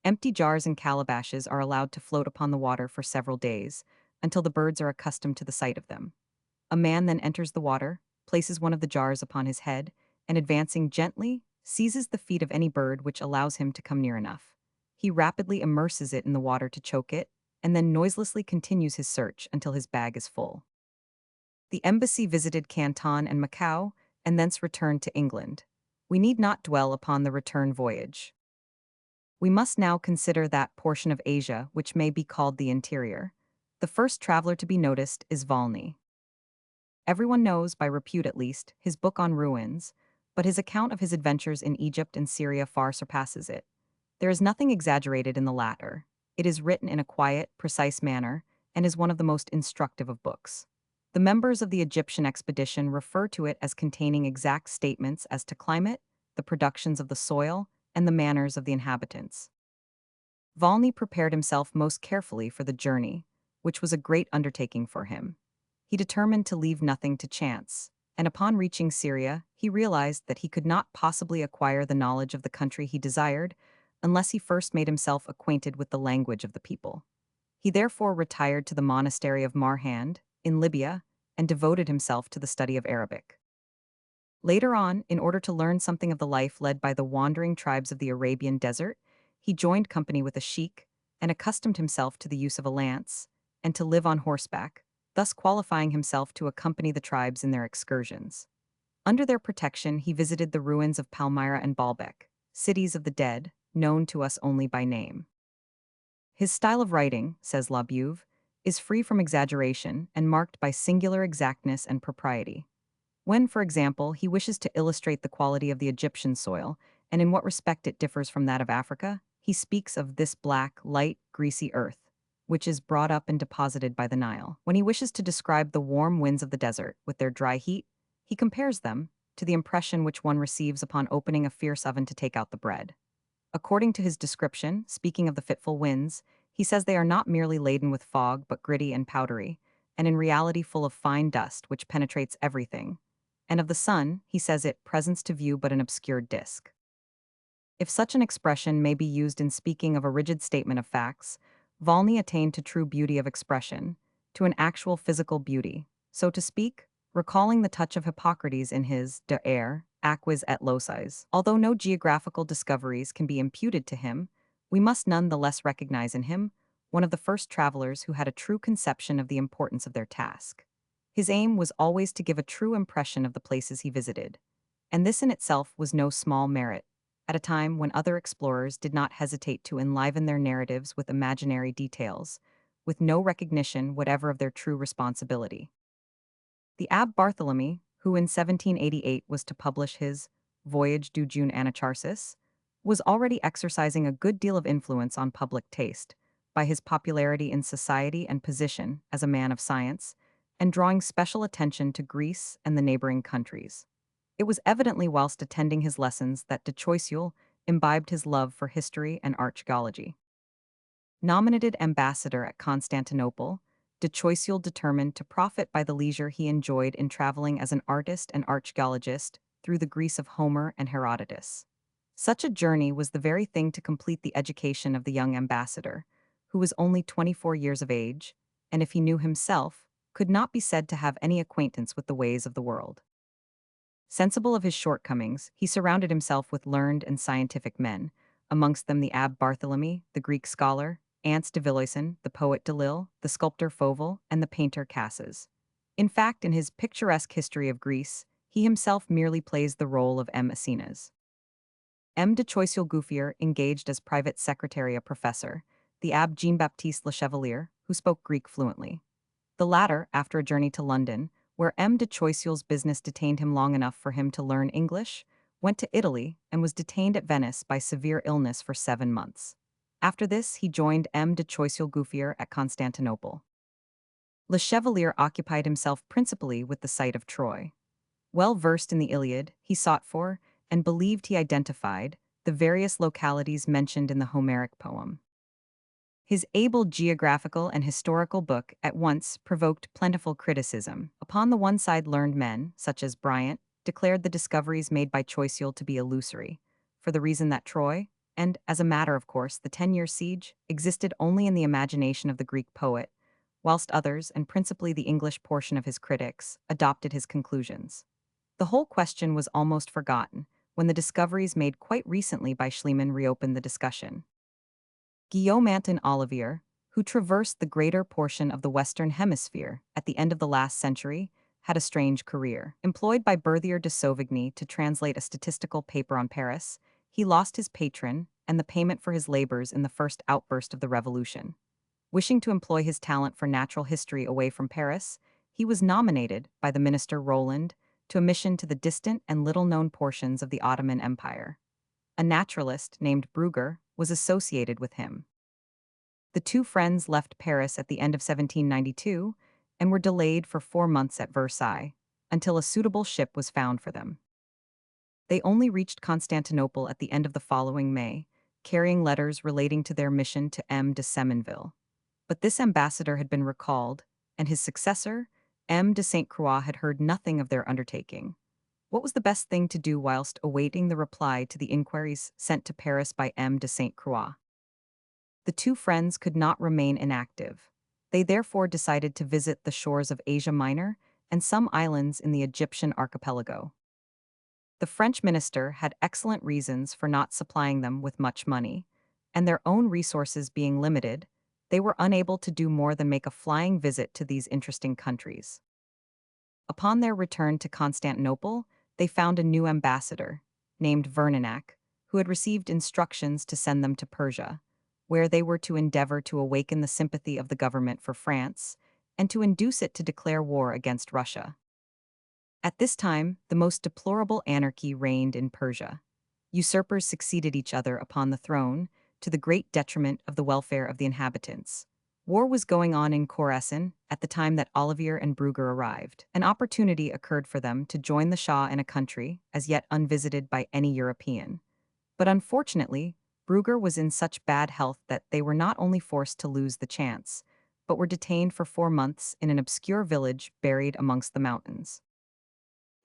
Empty jars and calabashes are allowed to float upon the water for several days, until the birds are accustomed to the sight of them. A man then enters the water, places one of the jars upon his head, and advancing gently, seizes the feet of any bird which allows him to come near enough. He rapidly immerses it in the water to choke it, and then noiselessly continues his search until his bag is full. The embassy visited Canton and Macau, and thence returned to England. We need not dwell upon the return voyage. We must now consider that portion of Asia which may be called the interior. The first traveler to be noticed is Volney. Everyone knows, by repute at least, his book on ruins, but his account of his adventures in Egypt and Syria far surpasses it. There is nothing exaggerated in the latter. It is written in a quiet, precise manner, and is one of the most instructive of books. The members of the Egyptian expedition refer to it as containing exact statements as to climate, the productions of the soil, and the manners of the inhabitants. Volney prepared himself most carefully for the journey, which was a great undertaking for him. He determined to leave nothing to chance, and upon reaching Syria, he realized that he could not possibly acquire the knowledge of the country he desired unless he first made himself acquainted with the language of the people. He therefore retired to the monastery of Marhand, in Libya, and devoted himself to the study of Arabic. Later on, in order to learn something of the life led by the wandering tribes of the Arabian desert, he joined company with a sheik and accustomed himself to the use of a lance and to live on horseback, thus qualifying himself to accompany the tribes in their excursions. Under their protection, he visited the ruins of Palmyra and Baalbek, cities of the dead, known to us only by name. His style of writing, says La Beuve, is free from exaggeration and marked by singular exactness and propriety. When, for example, he wishes to illustrate the quality of the Egyptian soil and in what respect it differs from that of Africa, he speaks of this black, light, greasy earth, which is brought up and deposited by the Nile. When he wishes to describe the warm winds of the desert with their dry heat, he compares them to the impression which one receives upon opening a fierce oven to take out the bread. According to his description, speaking of the fitful winds, he says they are not merely laden with fog but gritty and powdery, and in reality full of fine dust which penetrates everything. And of the sun, he says it presents to view but an obscured disk. If such an expression may be used in speaking of a rigid statement of facts, Volney attained to true beauty of expression, to an actual physical beauty, so to speak, recalling the touch of Hippocrates in his De Air, Aquis et Locis. Although no geographical discoveries can be imputed to him, we must none the less recognize in him one of the first travelers who had a true conception of the importance of their task. His aim was always to give a true impression of the places he visited, and this in itself was no small merit at a time when other explorers did not hesitate to enliven their narratives with imaginary details, with no recognition whatever of their true responsibility. The Abb Bartholomew, who in 1788 was to publish his Voyage du June Anacharsis, was already exercising a good deal of influence on public taste by his popularity in society and position as a man of science, and drawing special attention to Greece and the neighboring countries. It was evidently whilst attending his lessons that de Choiseul imbibed his love for history and archaeology. Nominated ambassador at Constantinople, de Choiseul determined to profit by the leisure he enjoyed in traveling as an artist and archaeologist through the Greece of Homer and Herodotus. Such a journey was the very thing to complete the education of the young ambassador, who was only 24 years of age, and if he knew himself, could not be said to have any acquaintance with the ways of the world. Sensible of his shortcomings, he surrounded himself with learned and scientific men, amongst them the Abb Bartholomew, the Greek scholar, Ants de Villotson, the poet de Lille, the sculptor Fauvel, and the painter Casses. In fact, in his picturesque history of Greece, he himself merely plays the role of M. Aeschines. M. de Choiseul Gouffier engaged as private secretary a professor, the Abb Jean-Baptiste Le Chevalier, who spoke Greek fluently. The latter, after a journey to London, where M. de Choiseul's business detained him long enough for him to learn English, went to Italy and was detained at Venice by severe illness for 7 months. After this, he joined M. de Choiseul Gouffier at Constantinople. Le Chevalier occupied himself principally with the site of Troy. Well versed in the Iliad, he sought for, and believed he identified, the various localities mentioned in the Homeric poem. His able geographical and historical book at once provoked plentiful criticism. Upon the one side, learned men, such as Bryant, declared the discoveries made by Choiseul to be illusory, for the reason that Troy, and, as a matter of course, the 10-year siege, existed only in the imagination of the Greek poet, whilst others, and principally the English portion of his critics, adopted his conclusions. The whole question was almost forgotten when the discoveries made quite recently by Schliemann reopened the discussion. Guillaume and Olivier, who traversed the greater portion of the Western Hemisphere at the end of the last century, had a strange career. Employed by Berthier de Sauvigny to translate a statistical paper on Paris, he lost his patron and the payment for his labors in the first outburst of the Revolution. Wishing to employ his talent for natural history away from Paris, he was nominated by the minister Roland to a mission to the distant and little-known portions of the Ottoman Empire. A naturalist named Brugger was associated with him. The two friends left Paris at the end of 1792 and were delayed for 4 months at Versailles, until a suitable ship was found for them. They only reached Constantinople at the end of the following May, carrying letters relating to their mission to M. de Semonville. But this ambassador had been recalled, and his successor, M. de Sainte Croix, had heard nothing of their undertaking. What was the best thing to do whilst awaiting the reply to the inquiries sent to Paris by M. de Sainte Croix? The two friends could not remain inactive. They therefore decided to visit the shores of Asia Minor and some islands in the Egyptian archipelago. The French minister had excellent reasons for not supplying them with much money, and their own resources being limited, they were unable to do more than make a flying visit to these interesting countries. Upon their return to Constantinople, they found a new ambassador, named Verne, who had received instructions to send them to Persia, where they were to endeavor to awaken the sympathy of the government for France and to induce it to declare war against Russia. At this time, the most deplorable anarchy reigned in Persia. Usurpers succeeded each other upon the throne, to the great detriment of the welfare of the inhabitants. War was going on in Khorasan at the time that Olivier and Brugger arrived. An opportunity occurred for them to join the Shah in a country as yet unvisited by any European. But unfortunately, Brugger was in such bad health that they were not only forced to lose the chance, but were detained for 4 months in an obscure village buried amongst the mountains.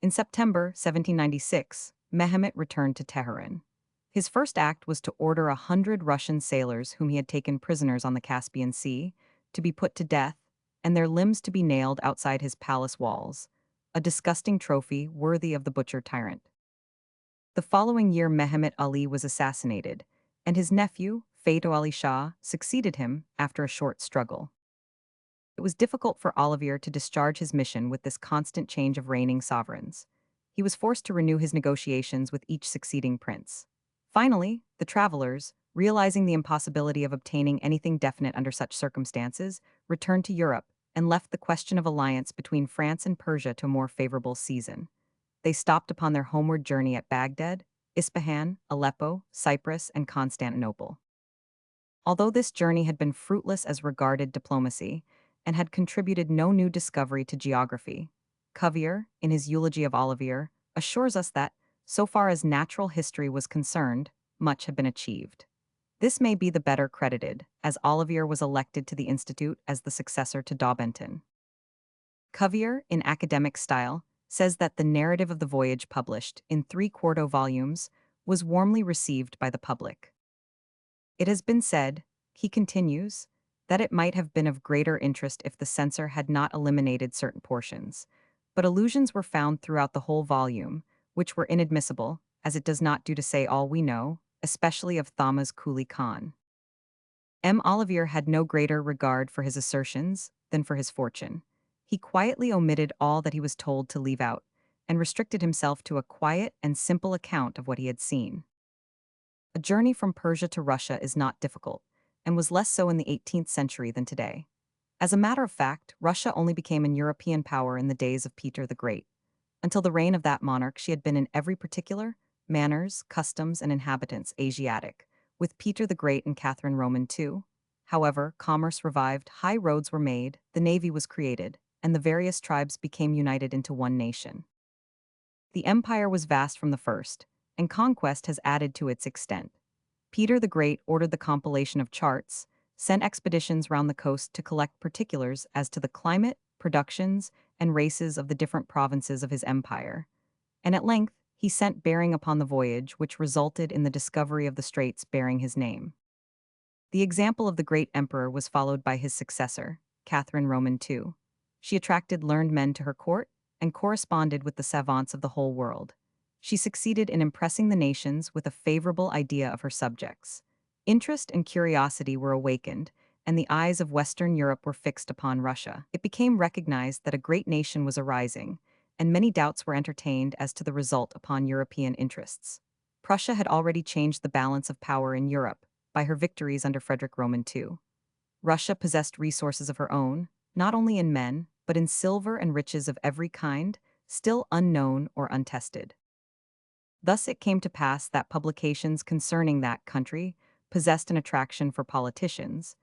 In September 1796, Mehmet returned to Tehran. His first act was to order 100 Russian sailors whom he had taken prisoners on the Caspian Sea to be put to death and their limbs to be nailed outside his palace walls, a disgusting trophy worthy of the butcher tyrant. The following year Mehemet Ali was assassinated, and his nephew, Fato Ali Shah, succeeded him after a short struggle. It was difficult for Olivier to discharge his mission with this constant change of reigning sovereigns. He was forced to renew his negotiations with each succeeding prince. Finally, the travelers, realizing the impossibility of obtaining anything definite under such circumstances, returned to Europe and left the question of alliance between France and Persia to a more favorable season. They stopped upon their homeward journey at Baghdad, Ispahan, Aleppo, Cyprus, and Constantinople. Although this journey had been fruitless as regarded diplomacy, and had contributed no new discovery to geography, Cuvier, in his eulogy of Olivier, assures us that, so far as natural history was concerned, much had been achieved. This may be the better credited, as Olivier was elected to the Institute as the successor to Daubenton. Cuvier, in academic style, says that the narrative of the voyage published in 3/4 volumes was warmly received by the public. It has been said, he continues, that it might have been of greater interest if the censor had not eliminated certain portions, but allusions were found throughout the whole volume, which were inadmissible, as it does not do to say all we know, especially of Thama's Kuli Khan. M. Olivier had no greater regard for his assertions than for his fortune. He quietly omitted all that he was told to leave out, and restricted himself to a quiet and simple account of what he had seen. A journey from Persia to Russia is not difficult, and was less so in the 18th century than today. As a matter of fact, Russia only became an European power in the days of Peter the Great. Until the reign of that monarch, she had been in every particular, manners, customs, and inhabitants, Asiatic, with Peter the Great and Catherine Roman too. However, commerce revived, high roads were made, the navy was created, and the various tribes became united into one nation. The empire was vast from the first, and conquest has added to its extent. Peter the Great ordered the compilation of charts, sent expeditions round the coast to collect particulars as to the climate, productions, and races of the different provinces of his empire, and at length he sent bearing upon the voyage which resulted in the discovery of the straits bearing his name. The example of the great emperor was followed by his successor, Catherine Roman II. She attracted learned men to her court and corresponded with the savants of the whole world. She succeeded in impressing the nations with a favorable idea of her subjects. Interest and curiosity were awakened, and the eyes of Western Europe were fixed upon Russia. It became recognized that a great nation was arising, and many doubts were entertained as to the result upon European interests. Prussia had already changed the balance of power in Europe by her victories under Frederick Roman II. Russia possessed resources of her own, not only in men, but in silver and riches of every kind, still unknown or untested. Thus it came to pass that publications concerning that country possessed an attraction for politicians,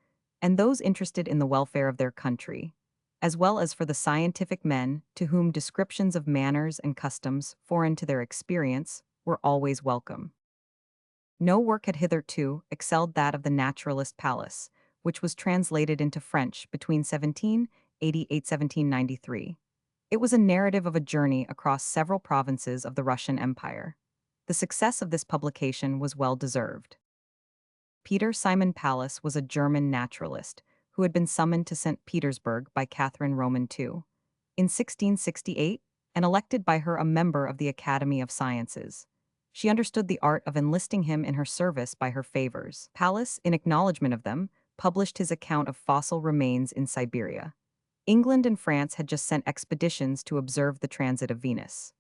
and those interested in the welfare of their country, as well as for the scientific men to whom descriptions of manners and customs foreign to their experience were always welcome. No work had hitherto excelled that of the naturalist Pallas, which was translated into French between 1788–1793. It was a narrative of a journey across several provinces of the Russian Empire. The success of this publication was well deserved. Peter Simon Pallas was a German naturalist who had been summoned to St. Petersburg by Catherine Roman II in 1668 and elected by her a member of the Academy of Sciences. She understood the art of enlisting him in her service by her favors. Pallas, in acknowledgment of them, published his account of fossil remains in Siberia. England and France had just sent expeditions to observe the transit of Venus.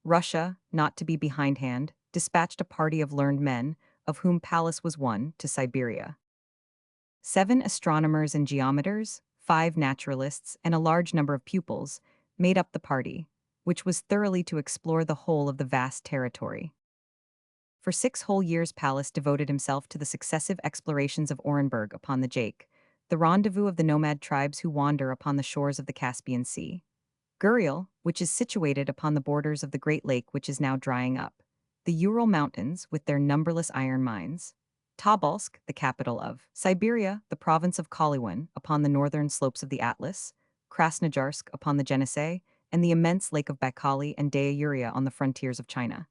Russia, not to be behindhand, dispatched a party of learned men, of whom Pallas was one, to Siberia. 7 astronomers and geometers, 5 naturalists, and a large number of pupils made up the party, which was thoroughly to explore the whole of the vast territory. For 6 whole years Pallas devoted himself to the successive explorations of Orenburg upon the Jake, the rendezvous of the nomad tribes who wander upon the shores of the Caspian Sea. Guriel, which is situated upon the borders of the Great Lake which is now drying up. The Ural Mountains, with their numberless iron mines. Tobolsk, the capital of Siberia, the province of Koliwin, upon the northern slopes of the Atlas, Krasnojarsk upon the Yenisei, and the immense lake of Baikali and Daya on the frontiers of China.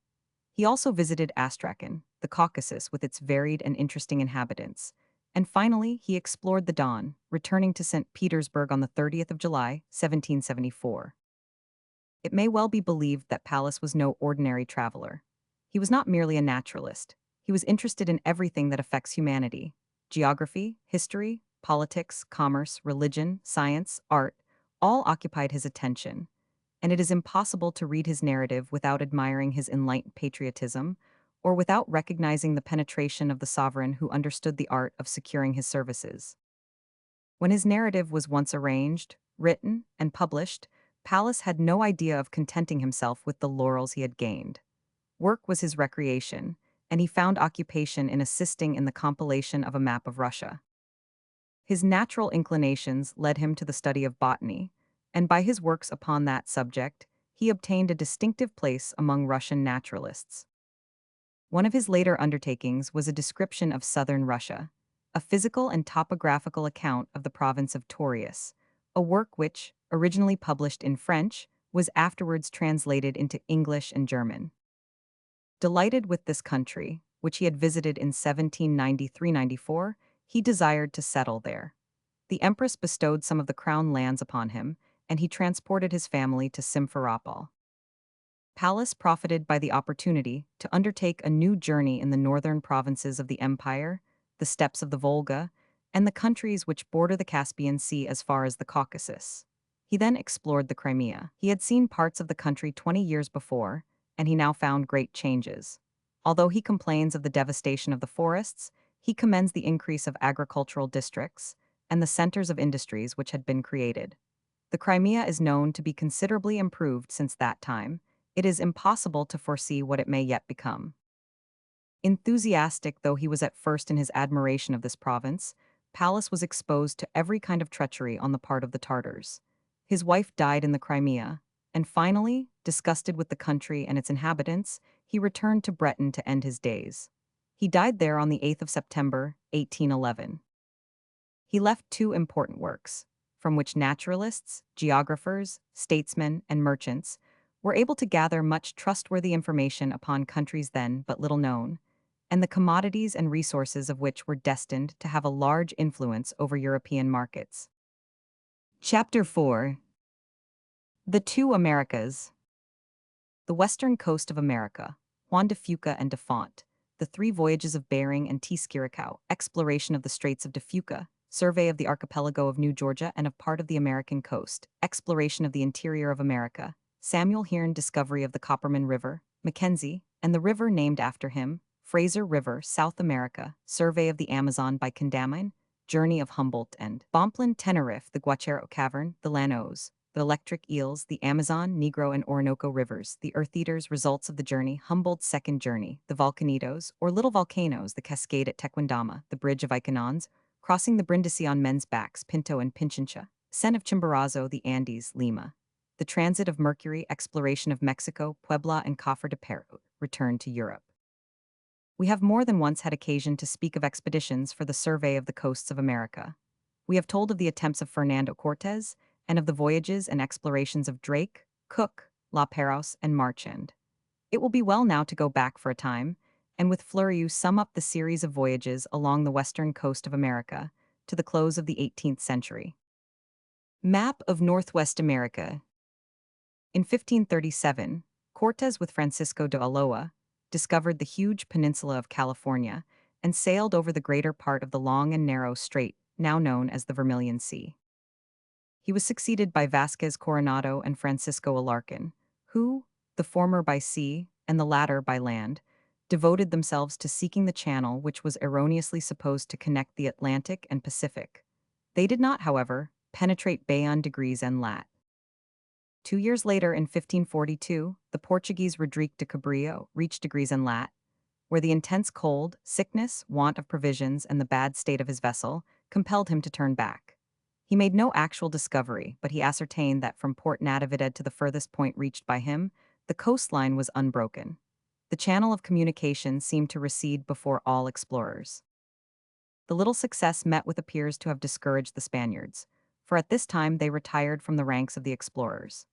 He also visited Astrakhan, the Caucasus with its varied and interesting inhabitants. And finally, he explored the Don, returning to St. Petersburg on the 30th of July, 1774. It may well be believed that Pallas was no ordinary traveler. He was not merely a naturalist. He was interested in everything that affects humanity: geography, history, politics, commerce, religion, science, art, all occupied his attention, and it is impossible to read his narrative without admiring his enlightened patriotism, or without recognizing the penetration of the sovereign who understood the art of securing his services. When his narrative was once arranged, written, and published, Pallas had no idea of contenting himself with the laurels he had gained. Work was his recreation, and he found occupation in assisting in the compilation of a map of Russia. His natural inclinations led him to the study of botany, and by his works upon that subject, he obtained a distinctive place among Russian naturalists. One of his later undertakings was a description of southern Russia, a physical and topographical account of the province of Taurus, a work which, originally published in French, was afterwards translated into English and German. Delighted with this country, which he had visited in 1793-94, he desired to settle there. The empress bestowed some of the crown lands upon him, and he transported his family to Simferopol. Pallas profited by the opportunity to undertake a new journey in the northern provinces of the empire, the steppes of the Volga, and the countries which border the Caspian Sea as far as the Caucasus. He then explored the Crimea. He had seen parts of the country 20 years before, and he now found great changes. Although he complains of the devastation of the forests, he commends the increase of agricultural districts and the centers of industries which had been created. The Crimea is known to be considerably improved since that time. It is impossible to foresee what it may yet become. Enthusiastic though he was at first in his admiration of this province, Pallas was exposed to every kind of treachery on the part of the Tartars. His wife died in the Crimea, and finally, disgusted with the country and its inhabitants, he returned to Breton to end his days. He died there on the 8th of September, 1811. He left two important works, from which naturalists, geographers, statesmen, and merchants were able to gather much trustworthy information upon countries then but little known, and the commodities and resources of which were destined to have a large influence over European markets. Chapter 4. The Two Americas. The western coast of America, Juan de Fuca and de Font, the three voyages of Bering and Teeskirikow, exploration of the Straits of de Fuca, survey of the archipelago of New Georgia and of part of the American coast, exploration of the interior of America, Samuel Hearne discovery of the Copperman River, Mackenzie, and the river named after him, Fraser River, South America, survey of the Amazon by Condamine, journey of Humboldt and Bomplin Tenerife, the Guacharo Cavern, the Llanos, the electric eels, the Amazon, Negro, and Orinoco rivers, the Earth Eaters, results of the journey, Humboldt's second journey, the volcanitos, or little volcanoes, the cascade at Tequendama, the bridge of Iconons, crossing the Brindisi on men's backs, Pinto and Pinchincha, Sen of Chimborazo, the Andes, Lima, the transit of Mercury, exploration of Mexico, Puebla, and Cofre de Peru, return to Europe. We have more than once had occasion to speak of expeditions for the survey of the coasts of America. We have told of the attempts of Fernando Cortez, and of the voyages and explorations of Drake, Cook, La Perouse, and Marchand. It will be well now to go back for a time, and with Fleurieu sum up the series of voyages along the western coast of America to the close of the 18th century. Map of Northwest America. In 1537, Cortez with Francisco de Aloa discovered the huge peninsula of California and sailed over the greater part of the long and narrow strait now known as the Vermilion Sea. He was succeeded by Vasquez Coronado and Francisco Alarcon, who, the former by sea and the latter by land, devoted themselves to seeking the channel which was erroneously supposed to connect the Atlantic and Pacific. They did not, however, penetrate Bayon degrees and lat. 2 years later, in 1542, the Portuguese Rodrigo de Cabrillo reached degrees and lat, where the intense cold, sickness, want of provisions, and the bad state of his vessel compelled him to turn back. He made no actual discovery, but he ascertained that from Port Natividad to the furthest point reached by him, the coastline was unbroken. The channel of communication seemed to recede before all explorers. The little success met with appears to have discouraged the Spaniards, for at this time they retired from the ranks of the explorers.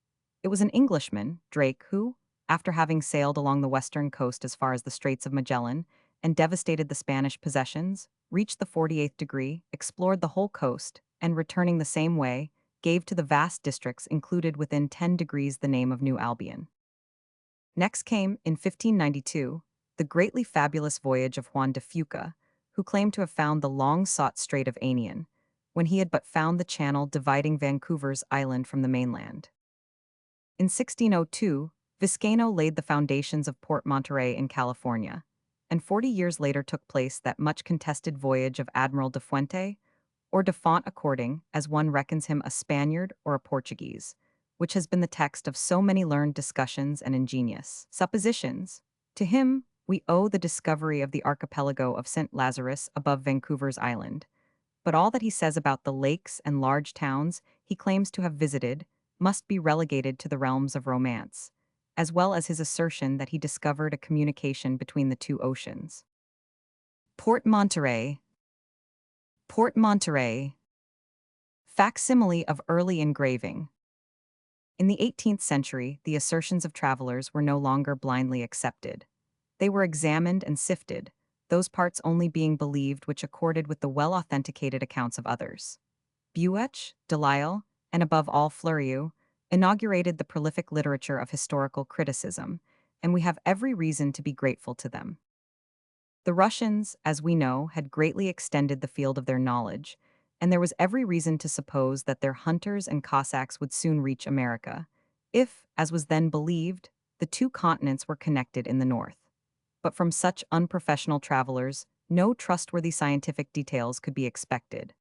It was an Englishman, Drake, who, after having sailed along the western coast as far as the Straits of Magellan and devastated the Spanish possessions, reached the 48th degree, explored the whole coast, and returning the same way, gave to the vast districts included within 10 degrees the name of New Albion. Next came, in 1592, the greatly fabulous voyage of Juan de Fuca, who claimed to have found the long-sought Strait of Anian, when he had but found the channel dividing Vancouver's island from the mainland. In 1602, Vizcaino laid the foundations of Port Monterey in California, and 40 years later took place that much contested voyage of Admiral de Fuente, or de Font according as one reckons him a Spaniard or a Portuguese, which has been the text of so many learned discussions and ingenious suppositions. To him, we owe the discovery of the archipelago of St. Lazarus above Vancouver's Island, but all that he says about the lakes and large towns he claims to have visited must be relegated to the realms of romance, as well as his assertion that he discovered a communication between the two oceans. Port Monterey. Port Monterey. Facsimile of early engraving. In the 18th century, the assertions of travelers were no longer blindly accepted. They were examined and sifted, those parts only being believed which accorded with the well-authenticated accounts of others. Buech, Delisle, and above all Fleurieu, inaugurated the prolific literature of historical criticism, and we have every reason to be grateful to them. The Russians, as we know, had greatly extended the field of their knowledge, and there was every reason to suppose that their hunters and Cossacks would soon reach America, if, as was then believed, the two continents were connected in the north. But from such unprofessional travelers, no trustworthy scientific details could be expected.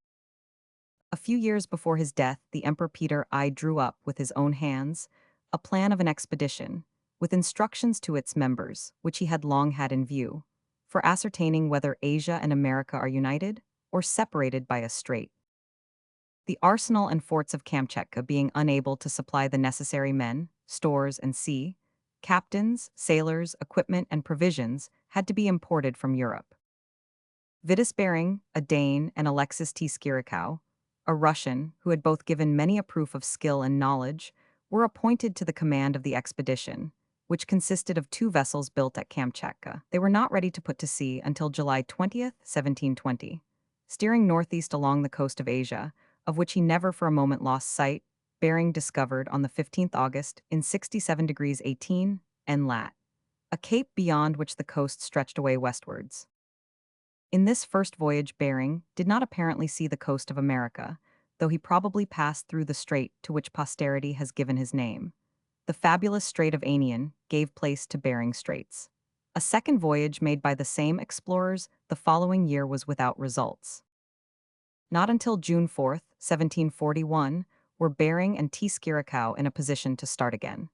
A few years before his death, the Emperor Peter I drew up, with his own hands, a plan of an expedition, with instructions to its members, which he had long had in view, for ascertaining whether Asia and America are united or separated by a strait. The arsenal and forts of Kamchatka being unable to supply the necessary men, stores, and sea, captains, sailors, equipment, and provisions had to be imported from Europe. Vitus Bering, a Dane, and Alexis T. Skirikow, a Russian who had both given many a proof of skill and knowledge, were appointed to the command of the expedition, which consisted of two vessels built at Kamchatka. They were not ready to put to sea until July 20th, 1720. Steering northeast along the coast of Asia, of which he never for a moment lost sight, Bering discovered on the 15th August in 67 degrees 18 and lat, a cape beyond which the coast stretched away westwards. In this first voyage Bering did not apparently see the coast of America, though he probably passed through the strait to which posterity has given his name. The fabulous Strait of Anian gave place to Bering Straits. A second voyage made by the same explorers the following year was without results. Not until June 4th, 1741, were Bering and T. Skirikow in a position to start again.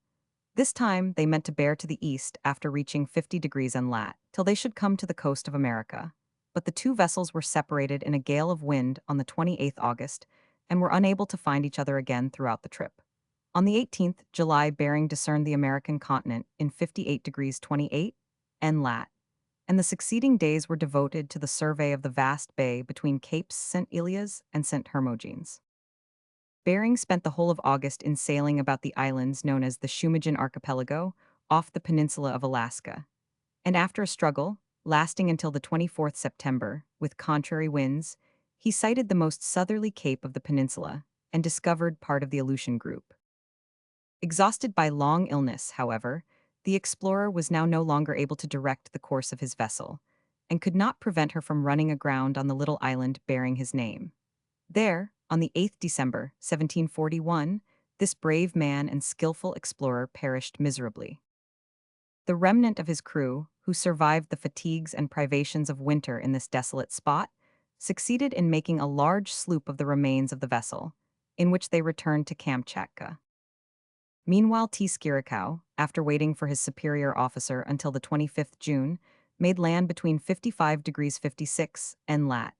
This time they meant to bear to the east after reaching 50 degrees and lat, till they should come to the coast of America. But the two vessels were separated in a gale of wind on the 28th August and were unable to find each other again throughout the trip. On the 18th July, Bering discerned the American continent in 58 degrees 28 and lat, and the succeeding days were devoted to the survey of the vast bay between Capes St. Elias and St. Hermogenes. Bering spent the whole of August in sailing about the islands known as the Shumagen Archipelago off the peninsula of Alaska, and after a struggle, lasting until the 24th September, with contrary winds, he sighted the most southerly cape of the peninsula and discovered part of the Aleutian group. Exhausted by long illness, however, the explorer was now no longer able to direct the course of his vessel, and could not prevent her from running aground on the little island bearing his name. There, on the 8th December, 1741, this brave man and skillful explorer perished miserably. The remnant of his crew, who survived the fatigues and privations of winter in this desolate spot, succeeded in making a large sloop of the remains of the vessel, in which they returned to Kamchatka. Meanwhile, T. Skirikow, after waiting for his superior officer until the 25th June, made land between 55 degrees 56 and lat,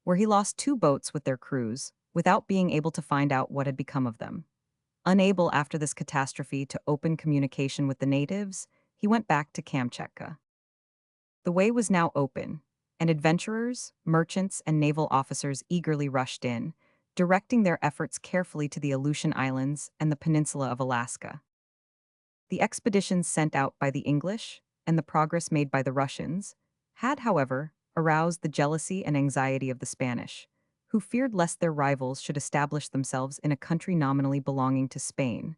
where he lost two boats with their crews, without being able to find out what had become of them. Unable after this catastrophe to open communication with the natives, he went back to Kamchatka. The way was now open, and adventurers, merchants, and naval officers eagerly rushed in, directing their efforts carefully to the Aleutian Islands and the peninsula of Alaska. The expeditions sent out by the English and the progress made by the Russians had, however, aroused the jealousy and anxiety of the Spanish, who feared lest their rivals should establish themselves in a country nominally belonging to Spain,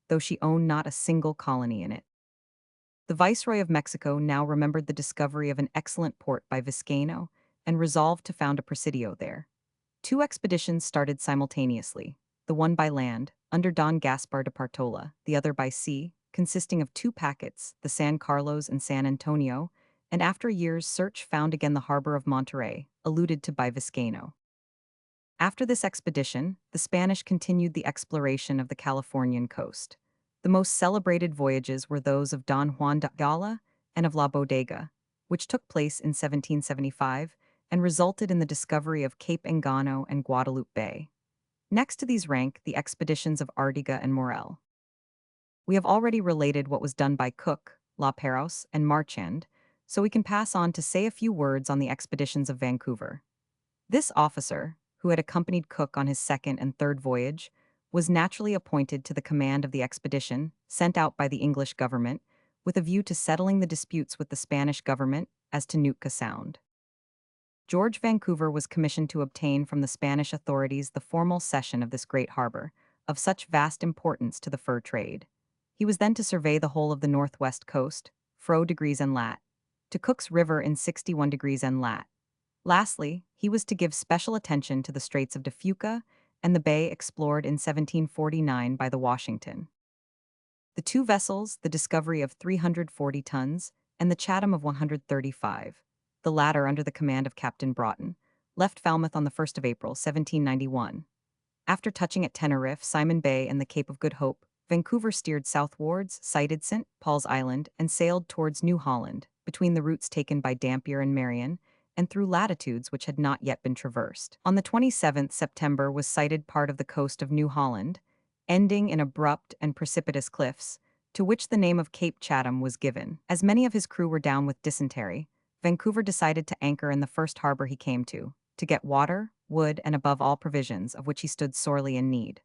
though she owned not a single colony in it. The Viceroy of Mexico now remembered the discovery of an excellent port by Vizcaino and resolved to found a presidio there. Two expeditions started simultaneously, the one by land, under Don Gaspar de Partola, the other by sea, consisting of two packets, the San Carlos and San Antonio, and after a year's search found again the harbor of Monterey, alluded to by Vizcaino. After this expedition, the Spanish continued the exploration of the Californian coast. The most celebrated voyages were those of Don Juan de Gala and of La Bodega, which took place in 1775 and resulted in the discovery of Cape Engano and Guadalupe Bay. Next to these rank the expeditions of Artiga and Morel. We have already related what was done by Cook, La Perouse, and Marchand, so we can pass on to say a few words on the expeditions of Vancouver. This officer, who had accompanied Cook on his second and third voyage, was naturally appointed to the command of the expedition sent out by the English government with a view to settling the disputes with the Spanish government as to Nootka Sound. George Vancouver was commissioned to obtain from the Spanish authorities the formal cession of this great harbor, of such vast importance to the fur trade. He was then to survey the whole of the northwest coast, 4 degrees and lat, to Cook's River in 61 degrees and lat. Lastly, he was to give special attention to the Straits of De Fuca and the bay explored in 1749 by the Washington. The two vessels, the Discovery of 340 tons and the Chatham of 135, the latter under the command of Captain Broughton, left Falmouth on the 1st of April, 1791. After touching at Tenerife, Simon Bay, and the Cape of Good Hope, Vancouver steered southwards, sighted St. Paul's Island, and sailed towards New Holland, between the routes taken by Dampier and Marion, and through latitudes which had not yet been traversed. On the 27th September was sighted part of the coast of New Holland, ending in abrupt and precipitous cliffs, to which the name of Cape Chatham was given. As many of his crew were down with dysentery, Vancouver decided to anchor in the first harbor he came to get water, wood, and above all provisions, of which he stood sorely in need.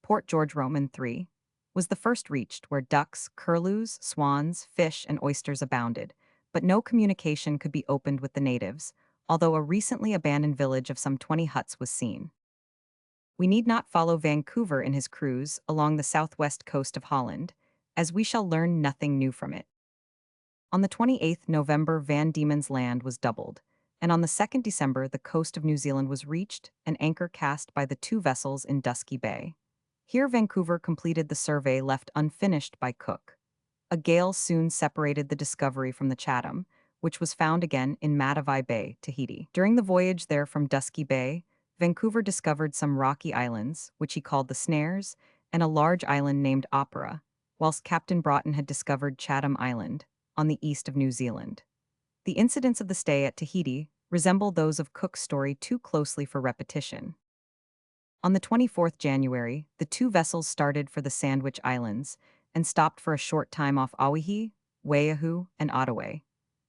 Port George Roman III was the first reached, where ducks, curlews, swans, fish, and oysters abounded, but no communication could be opened with the natives, although a recently abandoned village of some 20 huts was seen. We need not follow Vancouver in his cruise along the southwest coast of Holland, as we shall learn nothing new from it. On the 28th November Van Diemen's Land was doubled, and on the 2nd December the coast of New Zealand was reached, and anchor cast by the two vessels in Dusky Bay. Here Vancouver completed the survey left unfinished by Cook. A gale soon separated the Discovery from the Chatham, which was found again in Matavai Bay, Tahiti. During the voyage there from Dusky Bay, Vancouver discovered some rocky islands, which he called the Snares, and a large island named Opera, whilst Captain Broughton had discovered Chatham Island, on the east of New Zealand. The incidents of the stay at Tahiti resemble those of Cook's story too closely for repetition. On the 24th January, the two vessels started for the Sandwich Islands and stopped for a short time off Awahi, Waiahu, and Ottaway.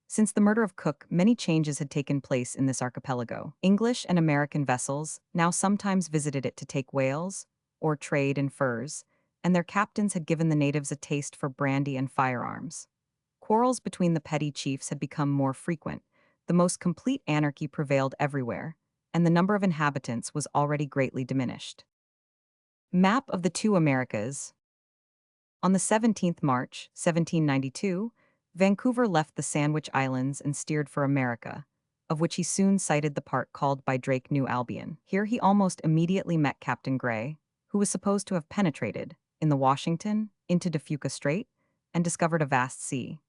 Since the murder of Cook, many changes had taken place in this archipelago. English and American vessels now sometimes visited it to take whales or trade in furs, and their captains had given the natives a taste for brandy and firearms. Quarrels between the petty chiefs had become more frequent, the most complete anarchy prevailed everywhere, and the number of inhabitants was already greatly diminished. Map of the two Americas. On the 17th March, 1792, Vancouver left the Sandwich Islands and steered for America, of which he soon sighted the part called by Drake New Albion. Here he almost immediately met Captain Gray, who was supposed to have penetrated, in the Washington, into De Fuca Strait, and discovered a vast sea.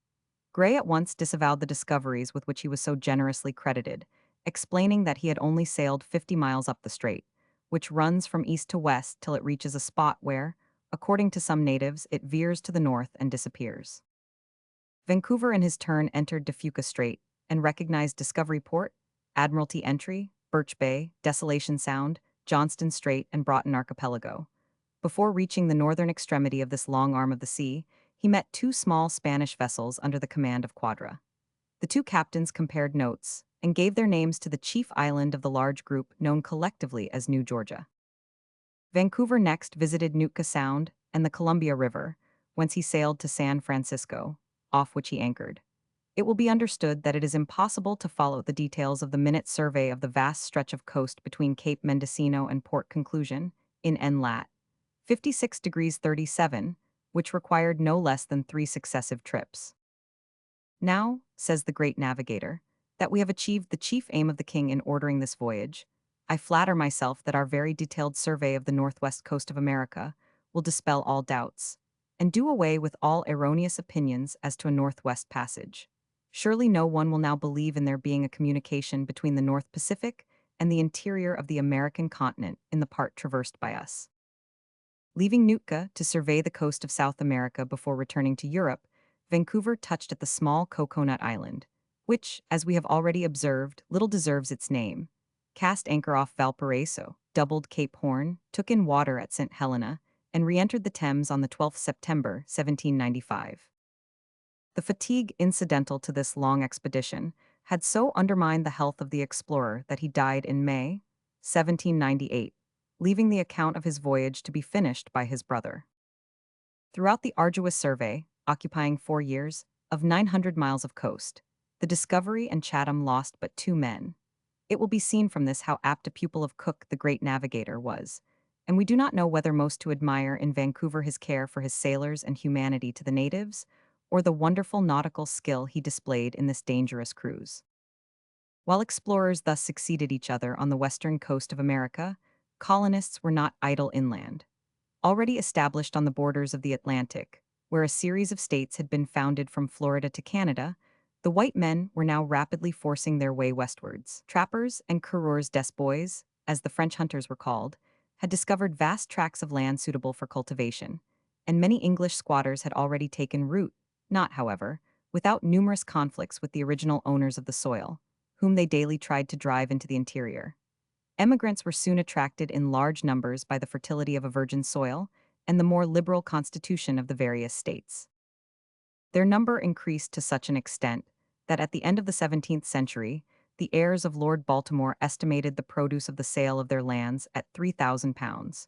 Gray at once disavowed the discoveries with which he was so generously credited, explaining that he had only sailed 50 miles up the strait, which runs from east to west till it reaches a spot where, according to some natives, it veers to the north and disappears. Vancouver in his turn entered De Fuca Strait and recognized Discovery Port, Admiralty Entry, Birch Bay, Desolation Sound, Johnston Strait, and Broughton Archipelago. Before reaching the northern extremity of this long arm of the sea, he met two small Spanish vessels under the command of Quadra. The two captains compared notes, and gave their names to the chief island of the large group known collectively as New Georgia. Vancouver next visited Nootka Sound and the Columbia River, whence he sailed to San Francisco, off which he anchored. It will be understood that it is impossible to follow the details of the minute survey of the vast stretch of coast between Cape Mendocino and Port Conclusion, in N-lat. 56 degrees 37, which required no less than 3 successive trips. Now, says the great navigator, that we have achieved the chief aim of the king in ordering this voyage, I flatter myself that our very detailed survey of the northwest coast of America will dispel all doubts, and do away with all erroneous opinions as to a northwest passage. Surely no one will now believe in there being a communication between the North Pacific and the interior of the American continent in the part traversed by us. Leaving Nootka to survey the coast of South America before returning to Europe, Vancouver touched at the small Coconut Island, which, as we have already observed, little deserves its name, cast anchor off Valparaiso, doubled Cape Horn, took in water at St. Helena, and re-entered the Thames on the 12th September, 1795. The fatigue incidental to this long expedition had so undermined the health of the explorer that he died in May, 1798, leaving the account of his voyage to be finished by his brother. Throughout the arduous survey, occupying 4 years, of 900 miles of coast, the Discovery and Chatham lost but 2 men. It will be seen from this how apt a pupil of Cook the great navigator was, and we do not know whether most to admire in Vancouver his care for his sailors and humanity to the natives, or the wonderful nautical skill he displayed in this dangerous cruise. While explorers thus succeeded each other on the western coast of America, colonists were not idle inland. Already established on the borders of the Atlantic, where a series of states had been founded from Florida to Canada, the white men were now rapidly forcing their way westwards. Trappers and coureurs des bois, as the French hunters were called, had discovered vast tracts of land suitable for cultivation, and many English squatters had already taken root, not, however, without numerous conflicts with the original owners of the soil, whom they daily tried to drive into the interior. Emigrants were soon attracted in large numbers by the fertility of a virgin soil and the more liberal constitution of the various states. Their number increased to such an extent that at the end of the 17th century, the heirs of Lord Baltimore estimated the produce of the sale of their lands at £3,000.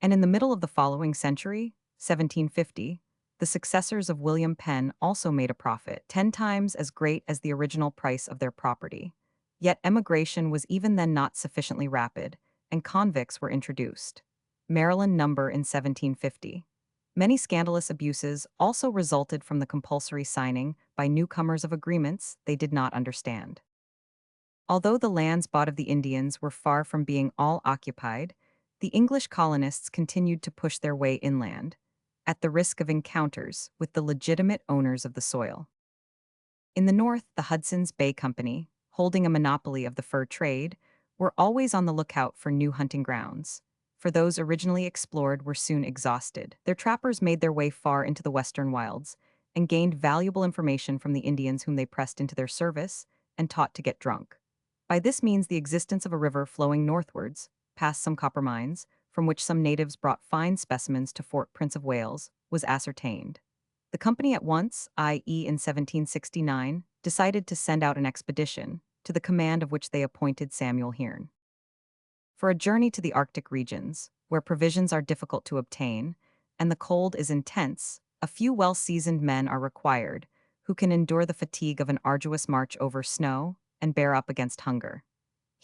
And in the middle of the following century, 1750, the successors of William Penn also made a profit 10 times as great as the original price of their property. Yet emigration was even then not sufficiently rapid, and convicts were introduced. Maryland number in 1750. Many scandalous abuses also resulted from the compulsory signing by newcomers of agreements they did not understand. Although the lands bought of the Indians were far from being all occupied, the English colonists continued to push their way inland, at the risk of encounters with the legitimate owners of the soil. In the north, the Hudson's Bay Company, holding a monopoly of the fur trade, were always on the lookout for new hunting grounds, for those originally explored were soon exhausted. Their trappers made their way far into the western wilds and gained valuable information from the Indians whom they pressed into their service and taught to get drunk. By this means the existence of a river flowing northwards, past some copper mines, from which some natives brought fine specimens to Fort Prince of Wales, was ascertained. The company at once, i.e. in 1769, decided to send out an expedition, to the command of which they appointed Samuel Hearne. For a journey to the Arctic regions, where provisions are difficult to obtain, and the cold is intense, a few well-seasoned men are required, who can endure the fatigue of an arduous march over snow and bear up against hunger.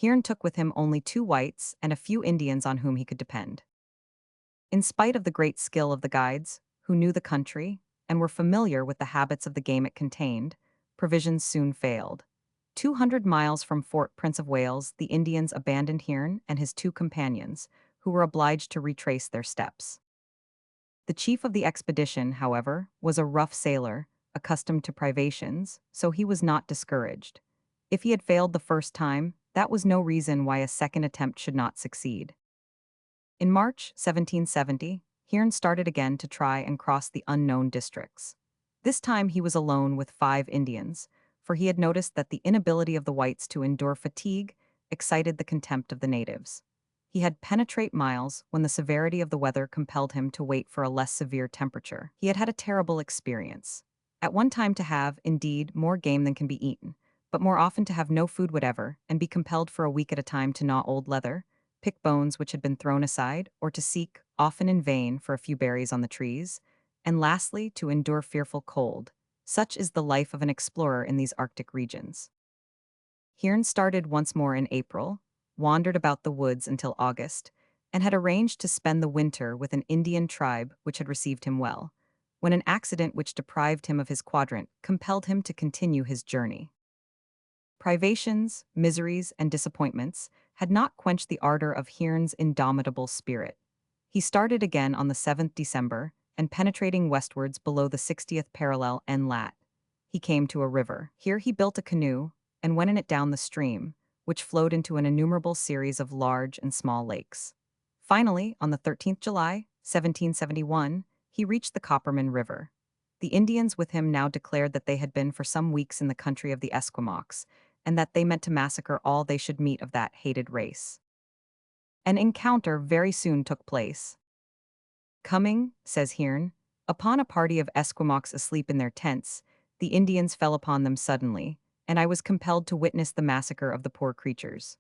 Hearne took with him only 2 whites and a few Indians on whom he could depend. In spite of the great skill of the guides, who knew the country and were familiar with the habits of the game it contained, provisions soon failed. 200 miles from Fort Prince of Wales, the Indians abandoned Hearne and his 2 companions, who were obliged to retrace their steps. The chief of the expedition, however, was a rough sailor, accustomed to privations, so he was not discouraged. If he had failed the first time, that was no reason why a second attempt should not succeed. In March 1770, Hearne started again to try and cross the unknown districts. This time he was alone with 5 Indians, for he had noticed that the inability of the whites to endure fatigue excited the contempt of the natives. He had penetrate miles when the severity of the weather compelled him to wait for a less severe temperature. He had had a terrible experience. At one time to have, indeed, more game than can be eaten, but more often to have no food whatever and be compelled for a week at a time to gnaw old leather, pick bones which had been thrown aside, or to seek, often in vain, for a few berries on the trees, and lastly, to endure fearful cold. Such is the life of an explorer in these Arctic regions. Hearn started once more in April, wandered about the woods until August, and had arranged to spend the winter with an Indian tribe which had received him well, when an accident which deprived him of his quadrant compelled him to continue his journey. Privations, miseries, and disappointments had not quenched the ardor of Hearn's indomitable spirit. He started again on the 7th December, and penetrating westwards below the 60th parallel en lat, he came to a river. Here he built a canoe, and went in it down the stream, which flowed into an innumerable series of large and small lakes. Finally, on the 13th July, 1771, he reached the Copperman River. The Indians with him now declared that they had been for some weeks in the country of the Esquimaux, and that they meant to massacre all they should meet of that hated race. An encounter very soon took place. Coming, says Hearn, upon a party of Esquimaux asleep in their tents, the Indians fell upon them suddenly, and I was compelled to witness the massacre of the poor creatures.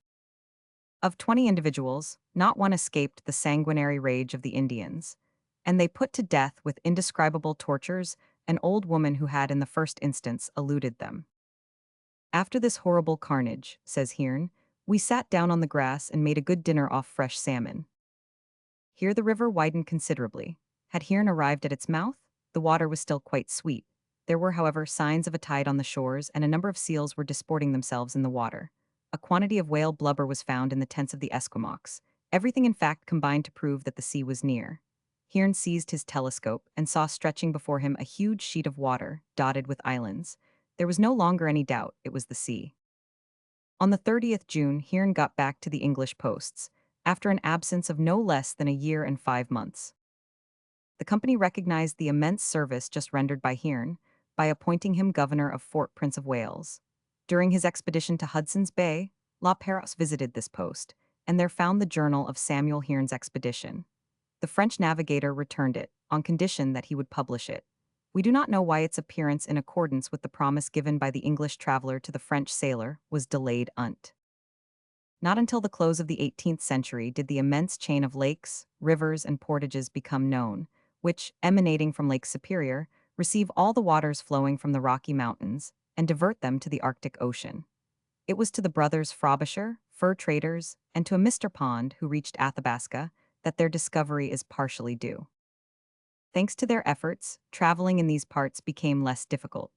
Of 20 individuals, not one escaped the sanguinary rage of the Indians, and they put to death with indescribable tortures an old woman who had in the first instance eluded them. After this horrible carnage, says Hearn, we sat down on the grass and made a good dinner off fresh salmon. Here the river widened considerably. Had Hearn arrived at its mouth, the water was still quite sweet. There were, however, signs of a tide on the shores, and a number of seals were disporting themselves in the water. A quantity of whale blubber was found in the tents of the Esquimaux. Everything, in fact, combined to prove that the sea was near. Hearn seized his telescope and saw stretching before him a huge sheet of water, dotted with islands. There was no longer any doubt it was the sea. On the 30th June, Hearn got back to the English posts, after an absence of no less than a year and 5 months. The company recognized the immense service just rendered by Hearn by appointing him governor of Fort Prince of Wales. During his expedition to Hudson's Bay, La Perouse visited this post, and there found the journal of Samuel Hearn's expedition. The French navigator returned it, on condition that he would publish it. We do not know why its appearance in accordance with the promise given by the English traveler to the French sailor was delayed unt. Not until the close of the 18th century did the immense chain of lakes, rivers, and portages become known, which, emanating from Lake Superior, receive all the waters flowing from the Rocky Mountains and divert them to the Arctic Ocean. It was to the brothers Frobisher, fur traders, and to a Mr. Pond who reached Athabasca that their discovery is partially due. Thanks to their efforts, traveling in these parts became less difficult.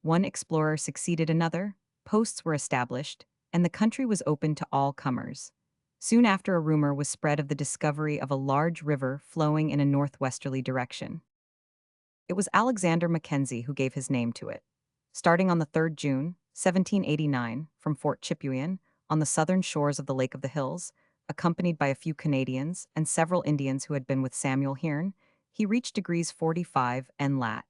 One explorer succeeded another, posts were established, and the country was open to all comers. Soon after, a rumor was spread of the discovery of a large river flowing in a northwesterly direction. It was Alexander Mackenzie who gave his name to it. Starting on the 3rd June, 1789, from Fort Chippewyan, on the southern shores of the Lake of the Hills, accompanied by a few Canadians and several Indians who had been with Samuel Hearn, he reached degrees 45 en lat,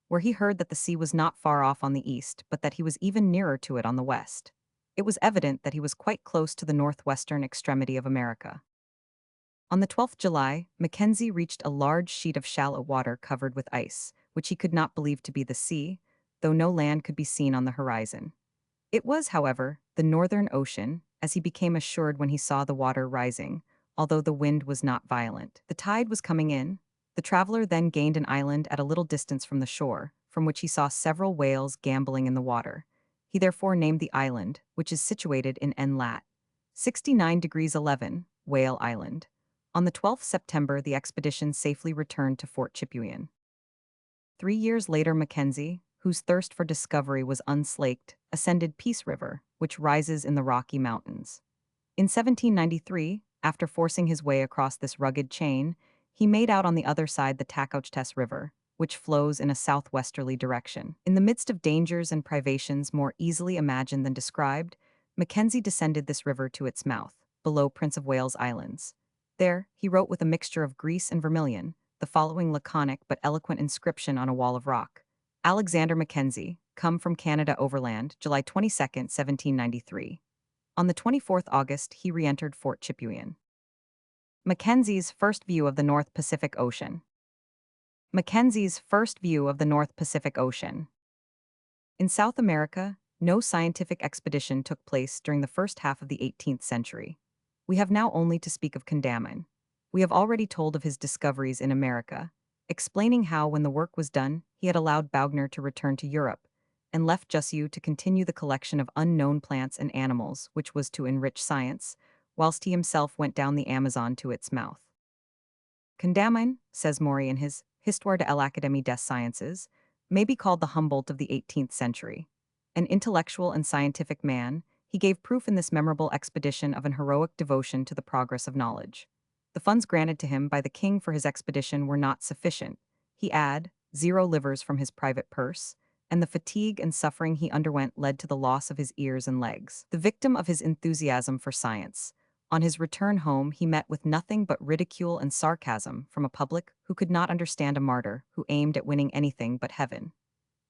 where he heard that the sea was not far off on the east, but that he was even nearer to it on the west. It was evident that he was quite close to the northwestern extremity of America. On the 12th July, Mackenzie reached a large sheet of shallow water covered with ice, which he could not believe to be the sea, though no land could be seen on the horizon. It was, however, the Northern Ocean, as he became assured when he saw the water rising, although the wind was not violent. The tide was coming in. The traveler then gained an island at a little distance from the shore, from which he saw several whales gamboling in the water. He therefore named the island, which is situated in en lat. 69 degrees 11, Whale Island. On the 12th September, the expedition safely returned to Fort Chippewyan. 3 years later, Mackenzie, whose thirst for discovery was unslaked, ascended Peace River, which rises in the Rocky Mountains. In 1793, after forcing his way across this rugged chain, he made out on the other side the Takaches River, which flows in a southwesterly direction. In the midst of dangers and privations more easily imagined than described, Mackenzie descended this river to its mouth, below Prince of Wales Islands. There, he wrote with a mixture of grease and vermilion the following laconic but eloquent inscription on a wall of rock: Alexander Mackenzie, come from Canada overland, July 22, 1793. On the 24th August, he re-entered Fort Chippewyan. Mackenzie's first view of the North Pacific Ocean. Mackenzie's first view of the North Pacific Ocean. In South America, no scientific expedition took place during the first half of the 18th century. We have now only to speak of Condamin. We have already told of his discoveries in America, explaining how, when the work was done, he had allowed Baugner to return to Europe, and left Jussieu to continue the collection of unknown plants and animals which was to enrich science, whilst he himself went down the Amazon to its mouth. Condamin, says Maury in his Histoire de l'Académie des Sciences, may be called the Humboldt of the 18th century. An intellectual and scientific man, he gave proof in this memorable expedition of an heroic devotion to the progress of knowledge. The funds granted to him by the king for his expedition were not sufficient. He had 0 livres from his private purse, and the fatigue and suffering he underwent led to the loss of his ears and legs. The victim of his enthusiasm for science, on his return home he met with nothing but ridicule and sarcasm from a public who could not understand a martyr who aimed at winning anything but heaven.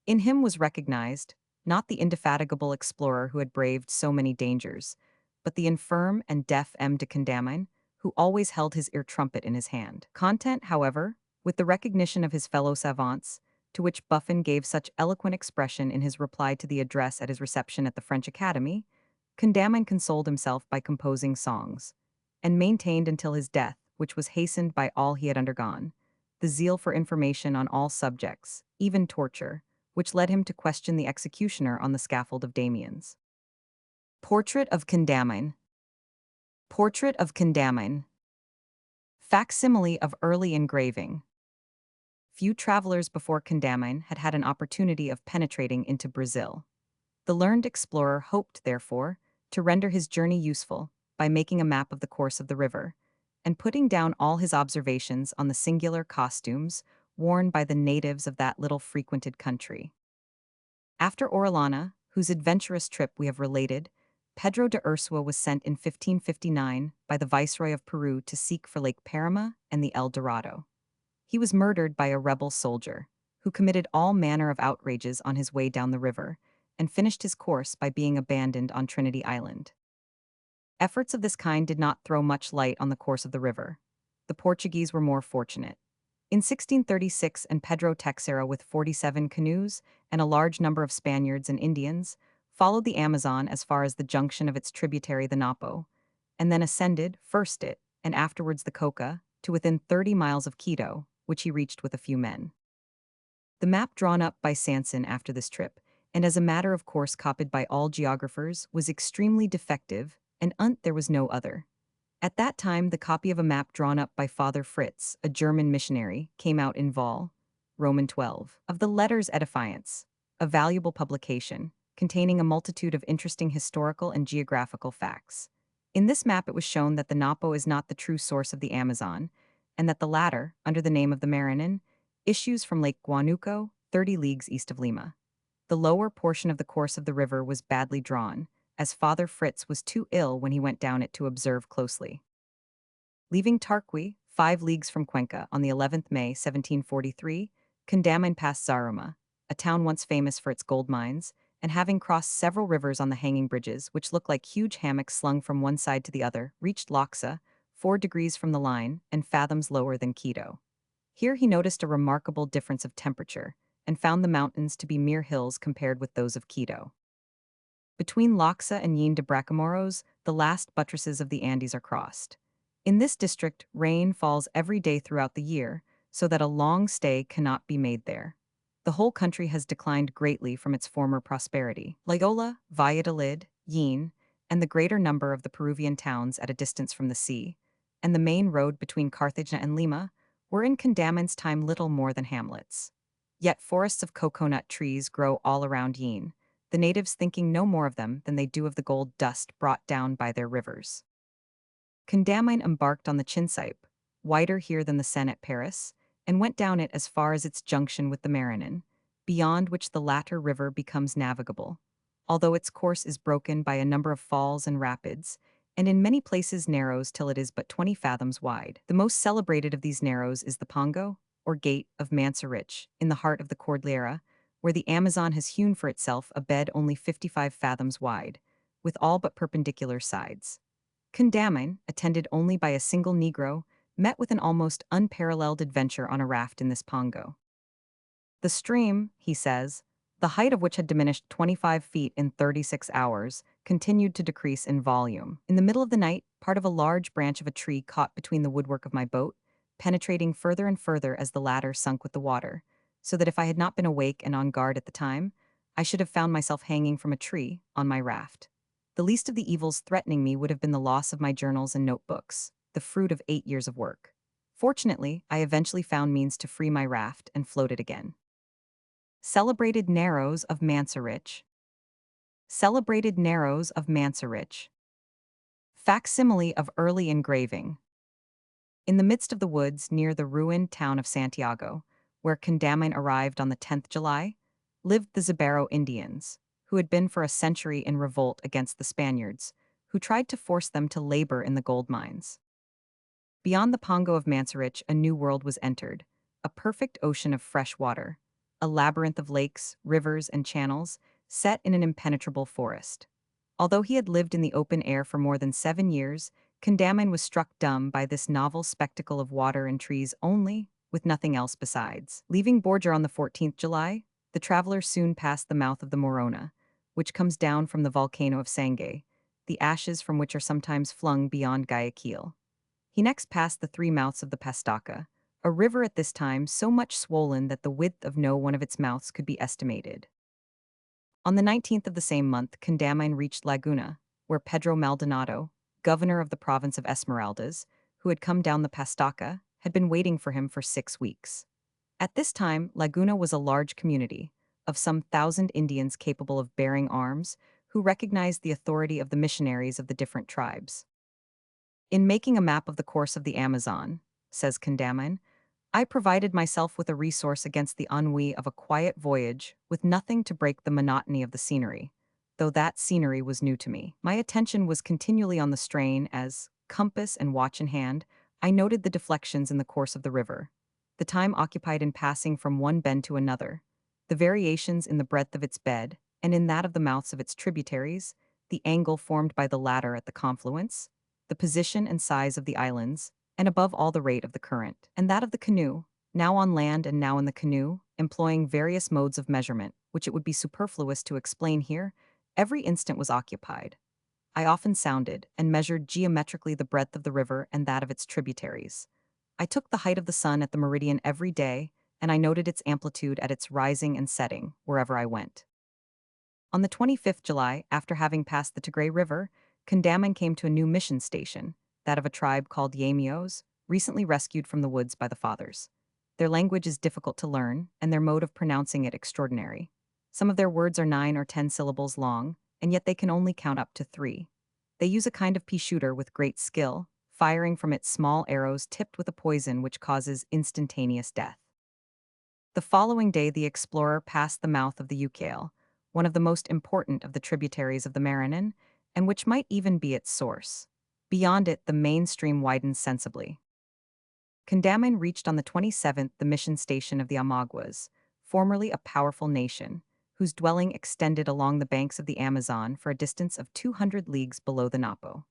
In him was recognized, not the indefatigable explorer who had braved so many dangers, but the infirm and deaf M. de Condamin, who always held his ear trumpet in his hand. Content, however, with the recognition of his fellow savants, to which Buffon gave such eloquent expression in his reply to the address at his reception at the French Academy, Condamin consoled himself by composing songs, and maintained until his death, which was hastened by all he had undergone, the zeal for information on all subjects, even torture, which led him to question the executioner on the scaffold of Damiens. Portrait of Condamin. Portrait of Condamin. Facsimile of early engraving. Few travelers before Condamin had had an opportunity of penetrating into Brazil. The learned explorer hoped, therefore, to render his journey useful by making a map of the course of the river, and putting down all his observations on the singular costumes worn by the natives of that little frequented country. After Orellana, whose adventurous trip we have related, Pedro de Ursua was sent in 1559 by the Viceroy of Peru to seek for Lake Parima and the El Dorado. He was murdered by a rebel soldier, who committed all manner of outrages on his way down the river, and finished his course by being abandoned on Trinity Island. Efforts of this kind did not throw much light on the course of the river. The Portuguese were more fortunate. In 1636, and Pedro Teixeira, with 47 canoes and a large number of Spaniards and Indians, followed the Amazon as far as the junction of its tributary the Napo, and then ascended, first it, and afterwards the Coca, to within 30 miles of Quito, which he reached with a few men. The map drawn up by Sanson after this trip, and as a matter of course copied by all geographers, was extremely defective, and there was no other. At that time the copy of a map drawn up by Father Fritz, a German missionary, came out in Vol. Roman 12, of the Letters Edifiants, a valuable publication, containing a multitude of interesting historical and geographical facts. In this map it was shown that the Napo is not the true source of the Amazon, and that the latter, under the name of the Maranon, issues from Lake Guanuco, 30 leagues east of Lima. The lower portion of the course of the river was badly drawn, as Father Fritz was too ill when he went down it to observe closely. Leaving Tarqui, 5 leagues from Cuenca, on the 11th May, 1743, Condamin passed Zaruma, a town once famous for its gold mines, and having crossed several rivers on the hanging bridges, which looked like huge hammocks slung from one side to the other, reached Loxa, 4 degrees from the line, and fathoms lower than Quito. Here he noticed a remarkable difference of temperature, and found the mountains to be mere hills compared with those of Quito. Between Loxa and Yin de Bracamoros, the last buttresses of the Andes are crossed. In this district, rain falls every day throughout the year, so that a long stay cannot be made there. The whole country has declined greatly from its former prosperity. Loyola, Valladolid, Yin, and the greater number of the Peruvian towns at a distance from the sea, and the main road between Carthage and Lima, were in Condamin's time little more than hamlets. Yet forests of coconut trees grow all around Yin, the natives thinking no more of them than they do of the gold dust brought down by their rivers. Condamin embarked on the Chinsype, wider here than the Seine at Paris, and went down it as far as its junction with the Maranon, beyond which the latter river becomes navigable, although its course is broken by a number of falls and rapids, and in many places narrows till it is but 20 fathoms wide. The most celebrated of these narrows is the Pongo, or Gate of Mansarich, in the heart of the Cordillera, where the Amazon has hewn for itself a bed only 55 fathoms wide, with all but perpendicular sides. Condamin, attended only by a single Negro, met with an almost unparalleled adventure on a raft in this pongo. The stream, he says, the height of which had diminished 25 feet in 36 hours, continued to decrease in volume. In the middle of the night, part of a large branch of a tree caught between the woodwork of my boat, penetrating further and further as the latter sunk with the water, so that if I had not been awake and on guard at the time, I should have found myself hanging from a tree on my raft. The least of the evils threatening me would have been the loss of my journals and notebooks, the fruit of 8 years of work. Fortunately, I eventually found means to free my raft and float it again. Celebrated Narrows of Mansorich. Celebrated Narrows of Mansorich. Facsimile of early engraving. In the midst of the woods near the ruined town of Santiago, where Condamine arrived on the 10th July, lived the Zabero Indians, who had been for a century in revolt against the Spaniards, who tried to force them to labor in the gold mines. Beyond the Pongo of Mansorich, a new world was entered, a perfect ocean of fresh water, a labyrinth of lakes, rivers, and channels, set in an impenetrable forest. Although he had lived in the open air for more than 7 years, Condamine was struck dumb by this novel spectacle of water and trees only, with nothing else besides. Leaving Borja on the 14th July, the traveler soon passed the mouth of the Morona, which comes down from the volcano of Sangay, the ashes from which are sometimes flung beyond Guayaquil. He next passed the three mouths of the Pastaca, a river at this time so much swollen that the width of no one of its mouths could be estimated. On the 19th of the same month, Condamine reached Laguna, where Pedro Maldonado, governor of the province of Esmeraldas, who had come down the Pastaca, had been waiting for him for 6 weeks. At this time, Laguna was a large community of some 1,000 Indians capable of bearing arms, who recognized the authority of the missionaries of the different tribes. In making a map of the course of the Amazon, says Condamine, I provided myself with a resource against the ennui of a quiet voyage with nothing to break the monotony of the scenery, though that scenery was new to me. My attention was continually on the strain as, compass and watch in hand, I noted the deflections in the course of the river, the time occupied in passing from one bend to another, the variations in the breadth of its bed, and in that of the mouths of its tributaries, the angle formed by the latter at the confluence, the position and size of the islands, and above all the rate of the current, and that of the canoe, now on land and now in the canoe, employing various modes of measurement, which it would be superfluous to explain here. Every instant was occupied. I often sounded and measured geometrically the breadth of the river and that of its tributaries. I took the height of the sun at the meridian every day, and I noted its amplitude at its rising and setting, wherever I went. On the 25th July, after having passed the Tigray River, Condamine came to a new mission station, that of a tribe called Yamios, recently rescued from the woods by the fathers. Their language is difficult to learn, and their mode of pronouncing it extraordinary. Some of their words are 9 or 10 syllables long, and yet they can only count up to 3. They use a kind of pea shooter with great skill, firing from it small arrows tipped with a poison which causes instantaneous death. The following day the explorer passed the mouth of the Ucayale, one of the most important of the tributaries of the Maranon, and which might even be its source. Beyond it, the main stream widens sensibly. Condamine reached on the 27th the mission station of the Amaguas, formerly a powerful nation, whose dwelling extended along the banks of the Amazon for a distance of 200 leagues below the Napo.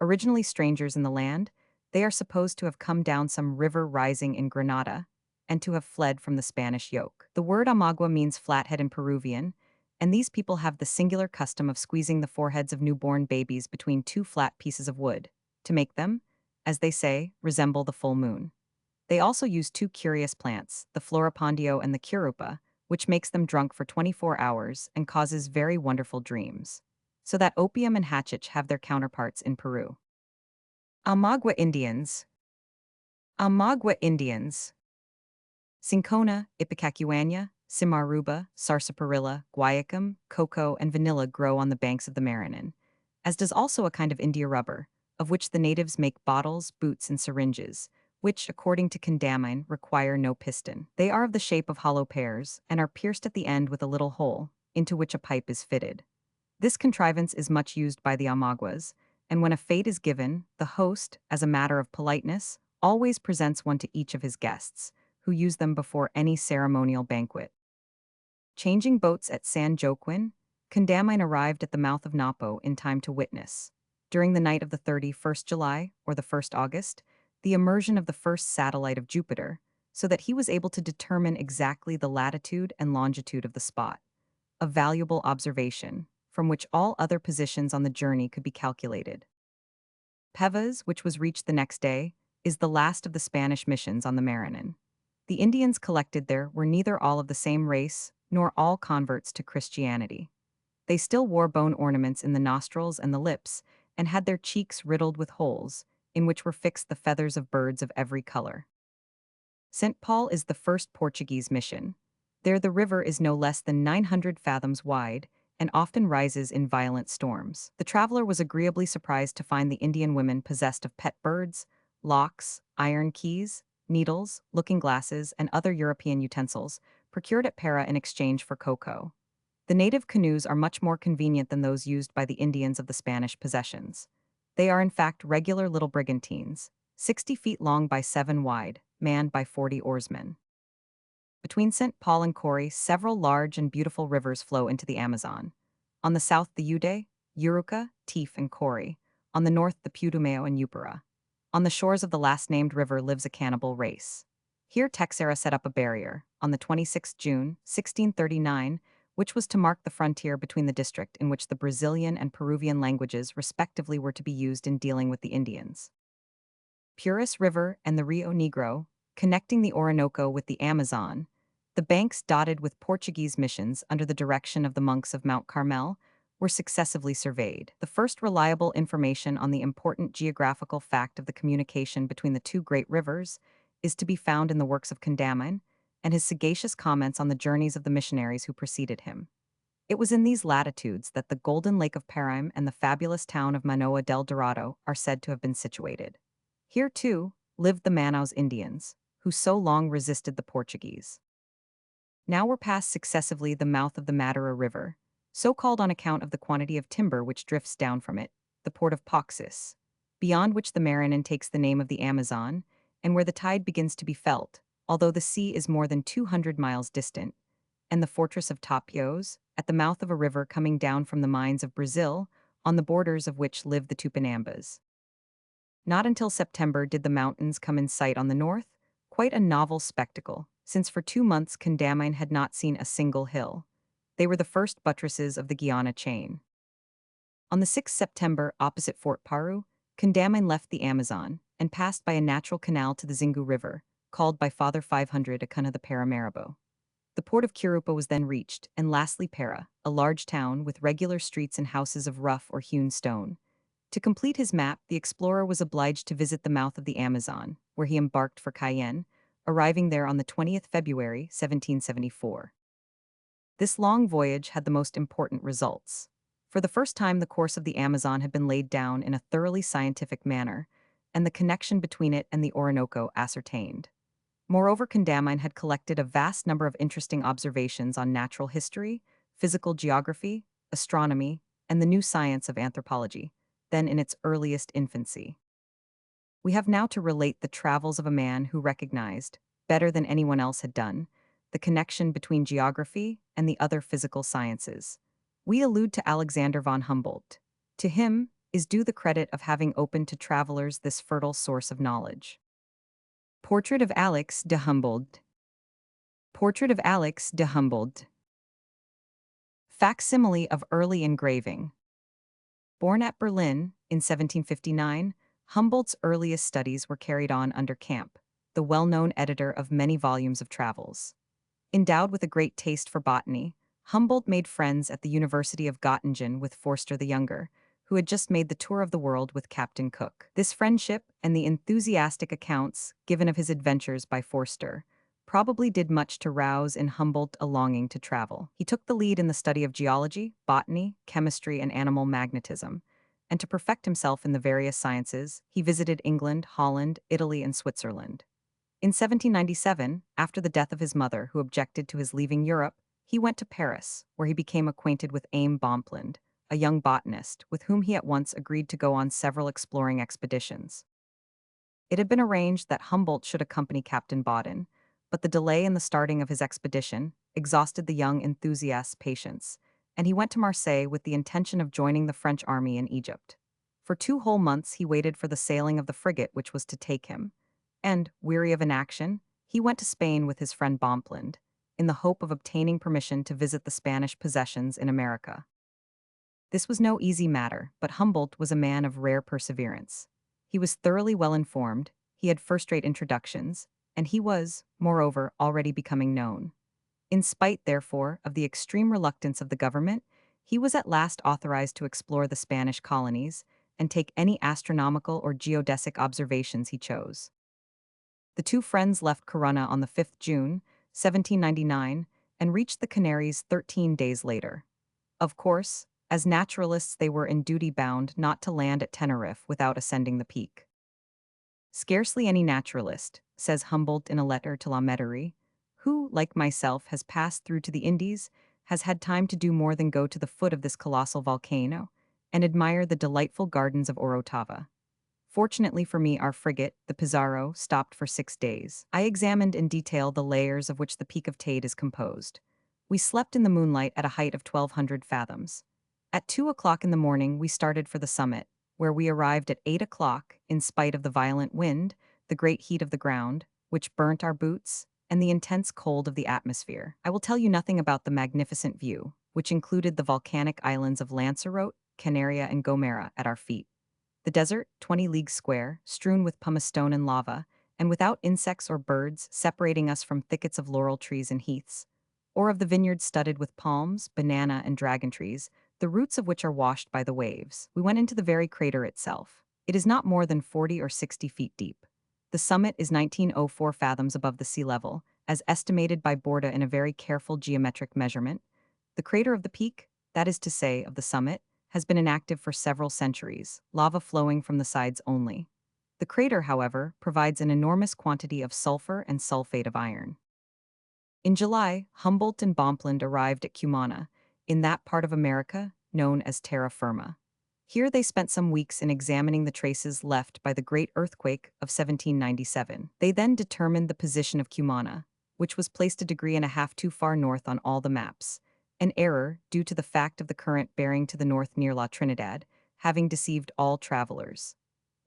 Originally strangers in the land, they are supposed to have come down some river rising in Granada, and to have fled from the Spanish yoke. The word Amagua means flathead in Peruvian, and these people have the singular custom of squeezing the foreheads of newborn babies between two flat pieces of wood, to make them, as they say, resemble the full moon. They also use two curious plants, the floripondio and the curupa, which makes them drunk for 24 hours and causes very wonderful dreams. So that opium and hachich have their counterparts in Peru. Amagua Indians. Amagua Indians. Cinchona, Ipecacuana, Simaruba, Sarsaparilla, Guayacum, cocoa, and vanilla grow on the banks of the Maranon, as does also a kind of India rubber, of which the natives make bottles, boots, and syringes, which, according to Condamine, require no piston. They are of the shape of hollow pears, and are pierced at the end with a little hole, into which a pipe is fitted. This contrivance is much used by the Amaguas, and when a fete is given, the host, as a matter of politeness, always presents one to each of his guests, who use them before any ceremonial banquet. Changing boats at San Joaquin, Condamine arrived at the mouth of Napo in time to witness, during the night of the 31st July or the 1st August, the immersion of the first satellite of Jupiter, so that he was able to determine exactly the latitude and longitude of the spot. a valuable observation, from which all other positions on the journey could be calculated. Pevas, which was reached the next day, is the last of the Spanish missions on the Maranon. The Indians collected there were neither all of the same race nor all converts to Christianity. They still wore bone ornaments in the nostrils and the lips, and had their cheeks riddled with holes, in which were fixed the feathers of birds of every color. St. Paul is the first Portuguese mission. There the river is no less than 900 fathoms wide, and often rises in violent storms. The traveler was agreeably surprised to find the Indian women possessed of pet birds, locks, iron keys, needles, looking glasses, and other European utensils, procured at Para in exchange for cocoa. The native canoes are much more convenient than those used by the Indians of the Spanish possessions. They are in fact regular little brigantines, 60 feet long by 7 wide, manned by 40 oarsmen. Between St. Paul and Cori, several large and beautiful rivers flow into the Amazon. On the south, the Ude, Uruca, Teef, and Cori. On the north, the Putumayo and Upara. On the shores of the last-named river lives a cannibal race. Here Texera set up a barrier, on the 26th June, 1639, which was to mark the frontier between the district in which the Brazilian and Peruvian languages respectively were to be used in dealing with the Indians. Purus River and the Rio Negro, connecting the Orinoco with the Amazon, the banks dotted with Portuguese missions under the direction of the monks of Mount Carmel, were successively surveyed. The first reliable information on the important geographical fact of the communication between the two great rivers is to be found in the works of Condamine and his sagacious comments on the journeys of the missionaries who preceded him. It was in these latitudes that the Golden Lake of Paraim and the fabulous town of Manoa del Dorado are said to have been situated. Here, too, lived the Manaus Indians, who so long resisted the Portuguese. Now were passed successively the mouth of the Madeira River, so called on account of the quantity of timber which drifts down from it, the port of Pauxis, beyond which the Maranon takes the name of the Amazon, and where the tide begins to be felt, although the sea is more than 200 miles distant, and the fortress of Tapios, at the mouth of a river coming down from the mines of Brazil, on the borders of which live the Tupinambas. Not until September did the mountains come in sight on the north, quite a novel spectacle, since for 2 months Condamine had not seen a single hill. They were the first buttresses of the Guiana chain. On the 6th September, opposite Fort Paru, Condamine left the Amazon and passed by a natural canal to the Xingu River, called by Father 500 Acuna the Paramaribo. The port of Curupa was then reached, and lastly Para, a large town with regular streets and houses of rough or hewn stone. To complete his map, the explorer was obliged to visit the mouth of the Amazon, where he embarked for Cayenne, arriving there on the 20th February, 1774. This long voyage had the most important results. For the first time, the course of the Amazon had been laid down in a thoroughly scientific manner, and the connection between it and the Orinoco ascertained. Moreover, Condamine had collected a vast number of interesting observations on natural history, physical geography, astronomy, and the new science of anthropology, then in its earliest infancy. We have now to relate the travels of a man who recognized, better than anyone else had done, the connection between geography and the other physical sciences. We allude to Alexander von Humboldt. To him is due the credit of having opened to travelers this fertile source of knowledge. Portrait of Alex de Humboldt. Portrait of Alex de Humboldt. Facsimile of early engraving. Born at Berlin in 1759, Humboldt's earliest studies were carried on under Camp, the well-known editor of many volumes of travels. Endowed with a great taste for botany, Humboldt made friends at the University of Göttingen with Forster the Younger, who had just made the tour of the world with Captain Cook. This friendship and the enthusiastic accounts given of his adventures by Forster probably did much to rouse in Humboldt a longing to travel. He took the lead in the study of geology, botany, chemistry, and animal magnetism, and to perfect himself in the various sciences, he visited England, Holland, Italy, and Switzerland. In 1797, after the death of his mother, who objected to his leaving Europe, he went to Paris, where he became acquainted with Aime Bomplin, a young botanist, with whom he at once agreed to go on several exploring expeditions. It had been arranged that Humboldt should accompany Captain Baudin, but the delay in the starting of his expedition exhausted the young enthusiast's patience, and he went to Marseille with the intention of joining the French army in Egypt. For 2 whole months he waited for the sailing of the frigate which was to take him, and, weary of inaction, he went to Spain with his friend Bomplin. in the hope of obtaining permission to visit the Spanish possessions in America. This was no easy matter, but Humboldt was a man of rare perseverance. He was thoroughly well informed, he had first-rate introductions, and he was, moreover, already becoming known. In spite, therefore, of the extreme reluctance of the government, he was at last authorized to explore the Spanish colonies and take any astronomical or geodesic observations he chose. The two friends left Corunna on the 5th June, 1799, and reached the Canaries 13 days later. Of course, as naturalists they were in duty bound not to land at Tenerife without ascending the peak. Scarcely any naturalist, says Humboldt in a letter to La Métairie, who, like myself, has passed through to the Indies, has had time to do more than go to the foot of this colossal volcano and admire the delightful gardens of Orotava. Fortunately for me, our frigate, the Pizarro, stopped for 6 days. I examined in detail the layers of which the Peak of Tade is composed. We slept in the moonlight at a height of 1,200 fathoms. At 2 o'clock in the morning, we started for the summit, where we arrived at 8 o'clock, in spite of the violent wind, the great heat of the ground, which burnt our boots, and the intense cold of the atmosphere. I will tell you nothing about the magnificent view, which included the volcanic islands of Lanzarote, Canaria, and Gomera at our feet. The desert, 20 leagues square, strewn with pumice stone and lava, and without insects or birds separating us from thickets of laurel trees and heaths, or of the vineyards studded with palms, banana, and dragon trees, the roots of which are washed by the waves. We went into the very crater itself. It is not more than 40 or 60 feet deep. The summit is 1904 fathoms above the sea level, as estimated by Borda in a very careful geometric measurement. The crater of the peak, that is to say, of the summit, has been inactive for several centuries, lava flowing from the sides only. The crater, however, provides an enormous quantity of sulfur and sulfate of iron. In July, Humboldt and Bomplund arrived at Cumana, in that part of America known as terra firma. Here they spent some weeks in examining the traces left by the great earthquake of 1797. They then determined the position of Cumana, which was placed a degree and a half too far north on all the maps, an error due to the fact of the current bearing to the north near La Trinidad, having deceived all travelers.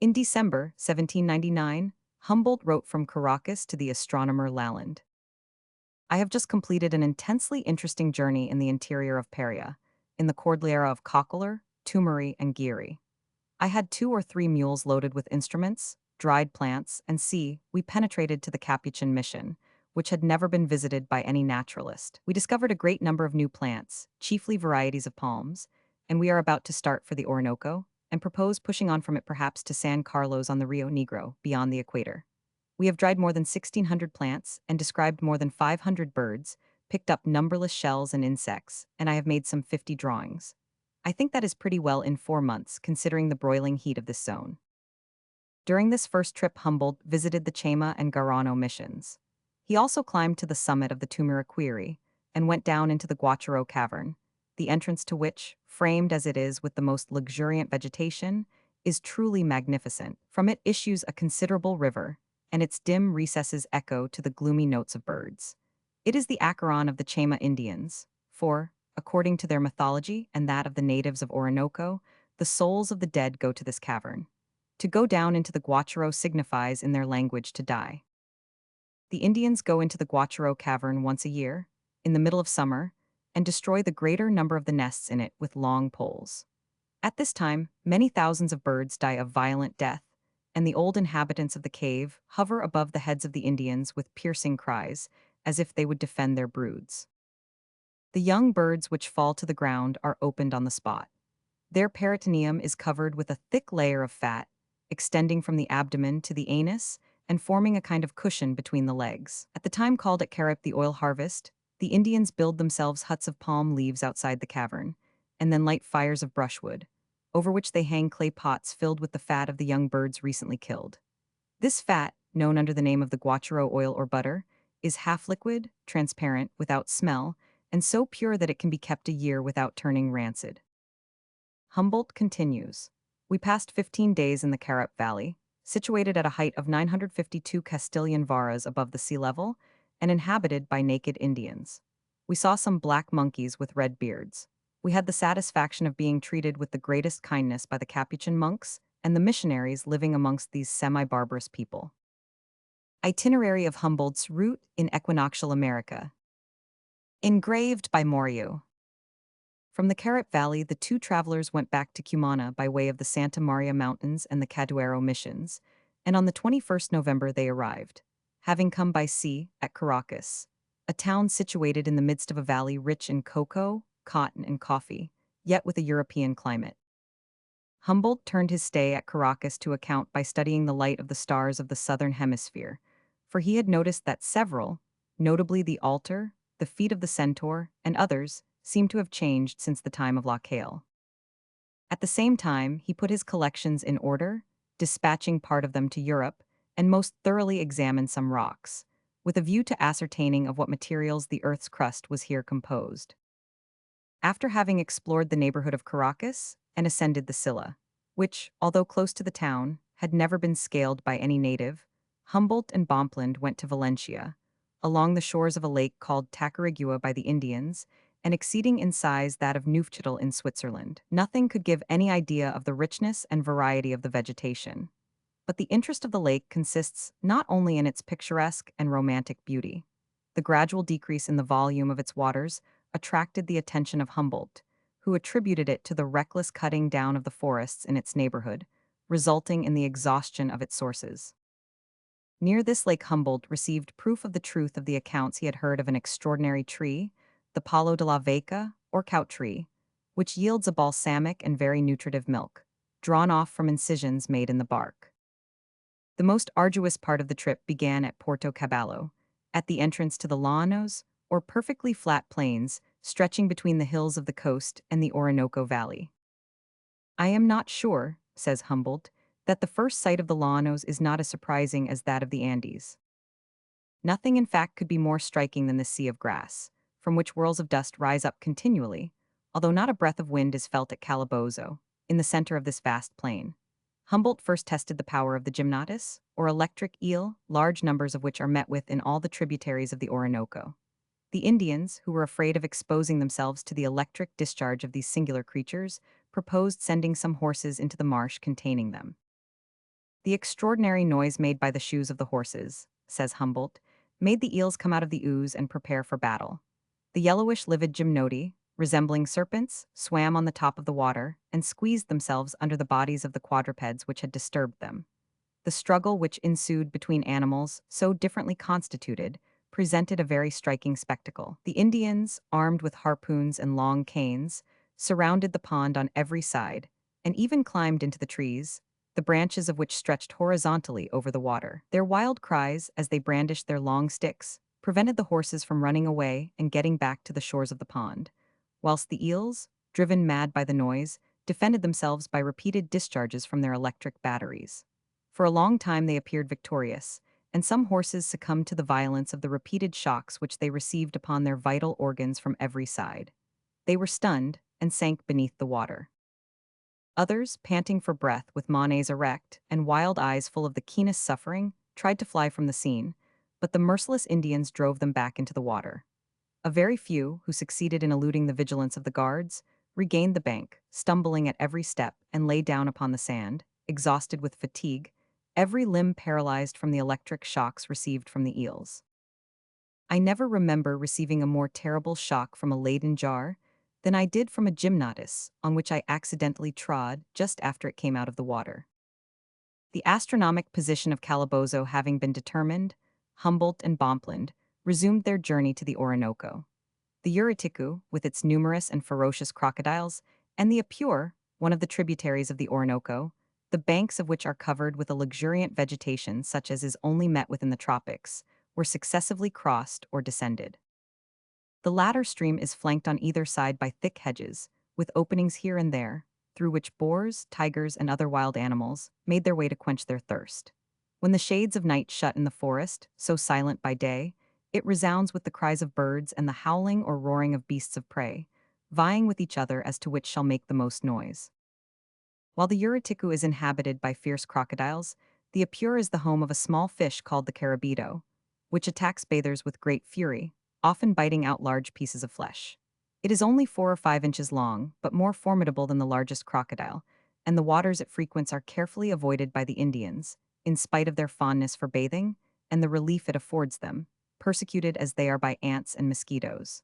In December 1799, Humboldt wrote from Caracas to the astronomer Lalande. I have just completed an intensely interesting journey in the interior of Persia, in the Cordillera of Coquillar, Tumari, and Guiri. I had 2 or 3 mules loaded with instruments, dried plants, and we penetrated to the Capuchin mission, which had never been visited by any naturalist. We discovered a great number of new plants, chiefly varieties of palms, and we are about to start for the Orinoco, and propose pushing on from it perhaps to San Carlos on the Rio Negro, beyond the equator. We have dried more than 1,600 plants and described more than 500 birds, picked up numberless shells and insects, and I have made some 50 drawings. I think that is pretty well in 4 months, considering the broiling heat of this zone. During this first trip, Humboldt visited the Chema and Garano missions. He also climbed to the summit of the Tumiraquiri and went down into the Guacharo cavern, the entrance to which, framed as it is with the most luxuriant vegetation, is truly magnificent. From it issues a considerable river, and its dim recesses echo to the gloomy notes of birds. It is the Acheron of the Chema Indians, for, according to their mythology and that of the natives of Orinoco, the souls of the dead go to this cavern. To go down into the Guacharo signifies in their language to die. The Indians go into the Guacharo cavern once a year, in the middle of summer, and destroy the greater number of the nests in it with long poles. At this time, many thousands of birds die a violent death, and the old inhabitants of the cave hover above the heads of the Indians with piercing cries, as if they would defend their broods. The young birds which fall to the ground are opened on the spot. Their peritoneum is covered with a thick layer of fat, extending from the abdomen to the anus and forming a kind of cushion between the legs. At the time called at Carip the oil harvest, the Indians build themselves huts of palm leaves outside the cavern, and then light fires of brushwood, over which they hang clay pots filled with the fat of the young birds recently killed. This fat, known under the name of the guacharo oil or butter, is half liquid, transparent, without smell, and so pure that it can be kept a year without turning rancid. Humboldt continues. We passed 15 days in the Carip Valley, situated at a height of 952 Castilian varas above the sea level, and inhabited by naked Indians. We saw some black monkeys with red beards. We had the satisfaction of being treated with the greatest kindness by the Capuchin monks and the missionaries living amongst these semi-barbarous people. Itinerary of Humboldt's route in equinoctial America. Engraved by Moriu. From the Carrot Valley, the two travelers went back to Cumana by way of the Santa Maria Mountains and the Caduero missions, and on the 21st November they arrived, having come by sea at Caracas, a town situated in the midst of a valley rich in cocoa, cotton, and coffee, yet with a European climate. Humboldt turned his stay at Caracas to account by studying the light of the stars of the southern hemisphere, for he had noticed that several, notably the altar, the feet of the centaur, and others, seemed to have changed since the time of La Caille. At the same time, he put his collections in order, dispatching part of them to Europe, and most thoroughly examined some rocks, with a view to ascertaining of what materials the earth's crust was here composed. After having explored the neighborhood of Caracas and ascended the Silla, which, although close to the town, had never been scaled by any native, Humboldt and Bomplund went to Valencia, along the shores of a lake called Tacarigua by the Indians, and exceeding in size that of Neufchatel in Switzerland. Nothing could give any idea of the richness and variety of the vegetation. But the interest of the lake consists not only in its picturesque and romantic beauty. The gradual decrease in the volume of its waters attracted the attention of Humboldt, who attributed it to the reckless cutting down of the forests in its neighborhood, resulting in the exhaustion of its sources. Near this lake Humboldt received proof of the truth of the accounts he had heard of an extraordinary tree, the palo de la vaca, or cout tree, which yields a balsamic and very nutritive milk, drawn off from incisions made in the bark. The most arduous part of the trip began at Porto Caballo, at the entrance to the Llanos, or perfectly flat plains stretching between the hills of the coast and the Orinoco Valley. I am not sure, says Humboldt, that the first sight of the Llanos is not as surprising as that of the Andes. Nothing, in fact, could be more striking than the sea of grass, from which whirls of dust rise up continually, although not a breath of wind is felt at Calabozo, in the center of this vast plain. Humboldt first tested the power of the gymnotus, or electric eel, large numbers of which are met with in all the tributaries of the Orinoco. The Indians, who were afraid of exposing themselves to the electric discharge of these singular creatures, proposed sending some horses into the marsh containing them. The extraordinary noise made by the shoes of the horses, says Humboldt, made the eels come out of the ooze and prepare for battle. The yellowish livid gymnoti, resembling serpents, swam on the top of the water and squeezed themselves under the bodies of the quadrupeds which had disturbed them. The struggle which ensued between animals, so differently constituted, presented a very striking spectacle. The Indians, armed with harpoons and long canes, surrounded the pond on every side, and even climbed into the trees, the branches of which stretched horizontally over the water. Their wild cries, as they brandished their long sticks, prevented the horses from running away and getting back to the shores of the pond, whilst the eels, driven mad by the noise, defended themselves by repeated discharges from their electric batteries. For a long time they appeared victorious, and some horses succumbed to the violence of the repeated shocks which they received upon their vital organs from every side. They were stunned and sank beneath the water. Others, panting for breath with manes erect and wild eyes full of the keenest suffering, tried to fly from the scene, but the merciless Indians drove them back into the water. A very few, who succeeded in eluding the vigilance of the guards, regained the bank, stumbling at every step, and lay down upon the sand, exhausted with fatigue, every limb paralyzed from the electric shocks received from the eels. I never remember receiving a more terrible shock from a Leyden jar than I did from a gymnotus on which I accidentally trod just after it came out of the water. The astronomic position of Calabozo having been determined, Humboldt and Bomplund resumed their journey to the Orinoco. The Uriticu, with its numerous and ferocious crocodiles, and the Apure, one of the tributaries of the Orinoco, the banks of which are covered with a luxuriant vegetation such as is only met with in the tropics, were successively crossed or descended. The latter stream is flanked on either side by thick hedges, with openings here and there, through which boars, tigers, and other wild animals made their way to quench their thirst. When the shades of night shut in the forest, so silent by day, it resounds with the cries of birds and the howling or roaring of beasts of prey, vying with each other as to which shall make the most noise. While the Uriticu is inhabited by fierce crocodiles, the Apure is the home of a small fish called the carabido, which attacks bathers with great fury, often biting out large pieces of flesh. It is only 4 or 5 inches long, but more formidable than the largest crocodile, and the waters it frequents are carefully avoided by the Indians, in spite of their fondness for bathing and the relief it affords them, persecuted as they are by ants and mosquitoes.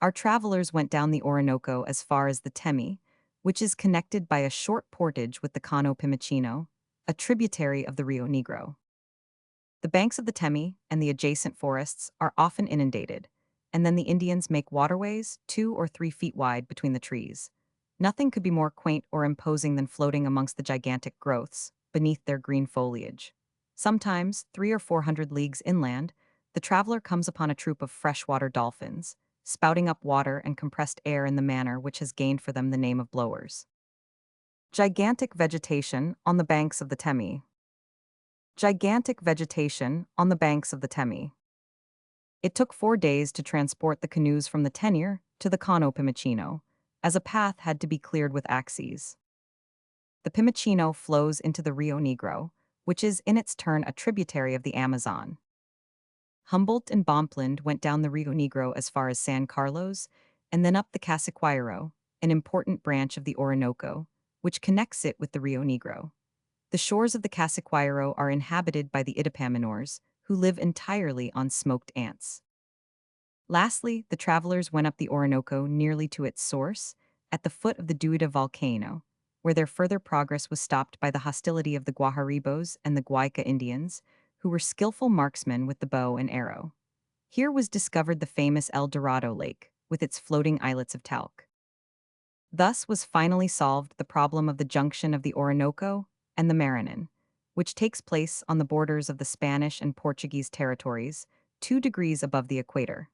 Our travelers went down the Orinoco as far as the Temi, which is connected by a short portage with the Cano Pimicino, a tributary of the Rio Negro. The banks of the Temi and the adjacent forests are often inundated, and then the Indians make waterways 2 or 3 feet wide between the trees. Nothing could be more quaint or imposing than floating amongst the gigantic growths beneath their green foliage. Sometimes, 300 or 400 leagues inland, the traveler comes upon a troop of freshwater dolphins, spouting up water and compressed air in the manner which has gained for them the name of blowers. Gigantic vegetation on the banks of the Temi. Gigantic vegetation on the banks of the Temi. It took 4 days to transport the canoes from the Tenir to the Cano Pimicino, as a path had to be cleared with axes. The Pimicino flows into the Rio Negro, which is in its turn a tributary of the Amazon. Humboldt and Bomplin went down the Rio Negro as far as San Carlos, and then up the Cassiquairo, an important branch of the Orinoco, which connects it with the Rio Negro. The shores of the Cassiquairo are inhabited by the Idipaminors, who live entirely on smoked ants. Lastly, the travelers went up the Orinoco nearly to its source, at the foot of the Duida volcano, where their further progress was stopped by the hostility of the Guaharibos and the Guayca Indians, who were skillful marksmen with the bow and arrow. Here was discovered the famous El Dorado Lake, with its floating islets of talc. Thus was finally solved the problem of the junction of the Orinoco and the Maranon, which takes place on the borders of the Spanish and Portuguese territories, 2 degrees above the equator.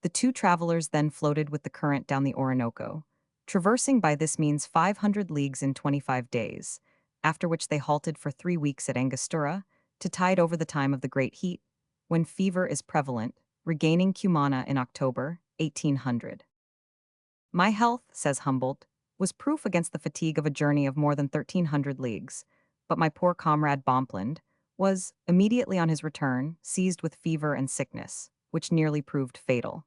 The two travelers then floated with the current down the Orinoco, traversing by this means 500 leagues in 25 days, after which they halted for 3 weeks at Angostura to tide over the time of the great heat, when fever is prevalent, regaining Cumana in October 1800. My health, says Humboldt, was proof against the fatigue of a journey of more than 1,300 leagues, but my poor comrade Bomplind was, immediately on his return, seized with fever and sickness, which nearly proved fatal.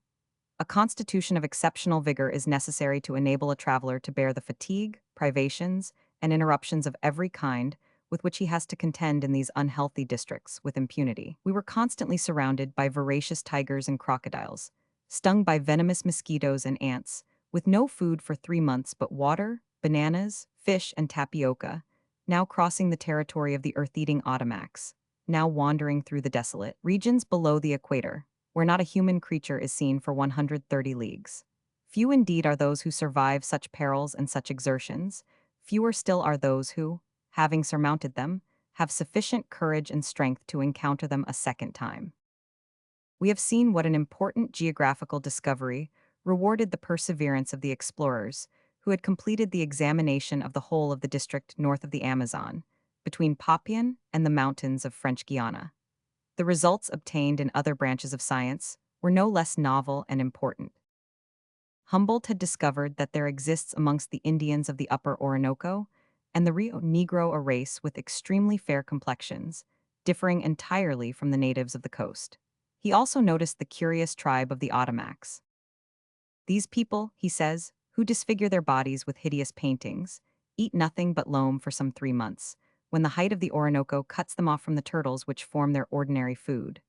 A constitution of exceptional vigor is necessary to enable a traveler to bear the fatigue, privations, and interruptions of every kind with which he has to contend in these unhealthy districts with impunity. We were constantly surrounded by voracious tigers and crocodiles, stung by venomous mosquitoes and ants, with no food for 3 months but water, bananas, fish, and tapioca, now crossing the territory of the earth-eating Ottomacs, now wandering through the desolate regions below the equator, where not a human creature is seen for 130 leagues. Few indeed are those who survive such perils and such exertions, fewer still are those who, having surmounted them, have sufficient courage and strength to encounter them a second time. We have seen what an important geographical discovery rewarded the perseverance of the explorers, who had completed the examination of the whole of the district north of the Amazon, between Papian and the mountains of French Guiana. The results obtained in other branches of science were no less novel and important. Humboldt had discovered that there exists amongst the Indians of the upper Orinoco and the Rio Negro a race with extremely fair complexions, differing entirely from the natives of the coast. He also noticed the curious tribe of the Ottomacs. These people, he says, who disfigure their bodies with hideous paintings, eat nothing but loam for some 3 months, when the height of the Orinoco cuts them off from the turtles which form their ordinary food.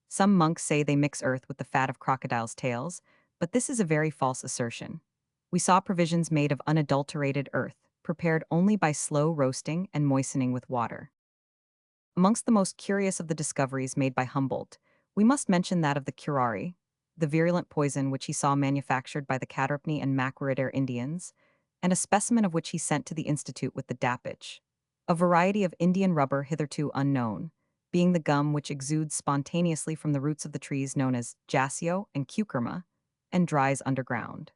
Some monks say they mix earth with the fat of crocodiles' tails, but this is a very false assertion. We saw provisions made of unadulterated earth, prepared only by slow roasting and moistening with water. Amongst the most curious of the discoveries made by Humboldt, we must mention that of the curare, the virulent poison which he saw manufactured by the Catarpne and Maquaridere Indians, and a specimen of which he sent to the Institute with the dapitch, a variety of Indian rubber hitherto unknown, being the gum which exudes spontaneously from the roots of the trees known as jacio and cucurma, and dries underground.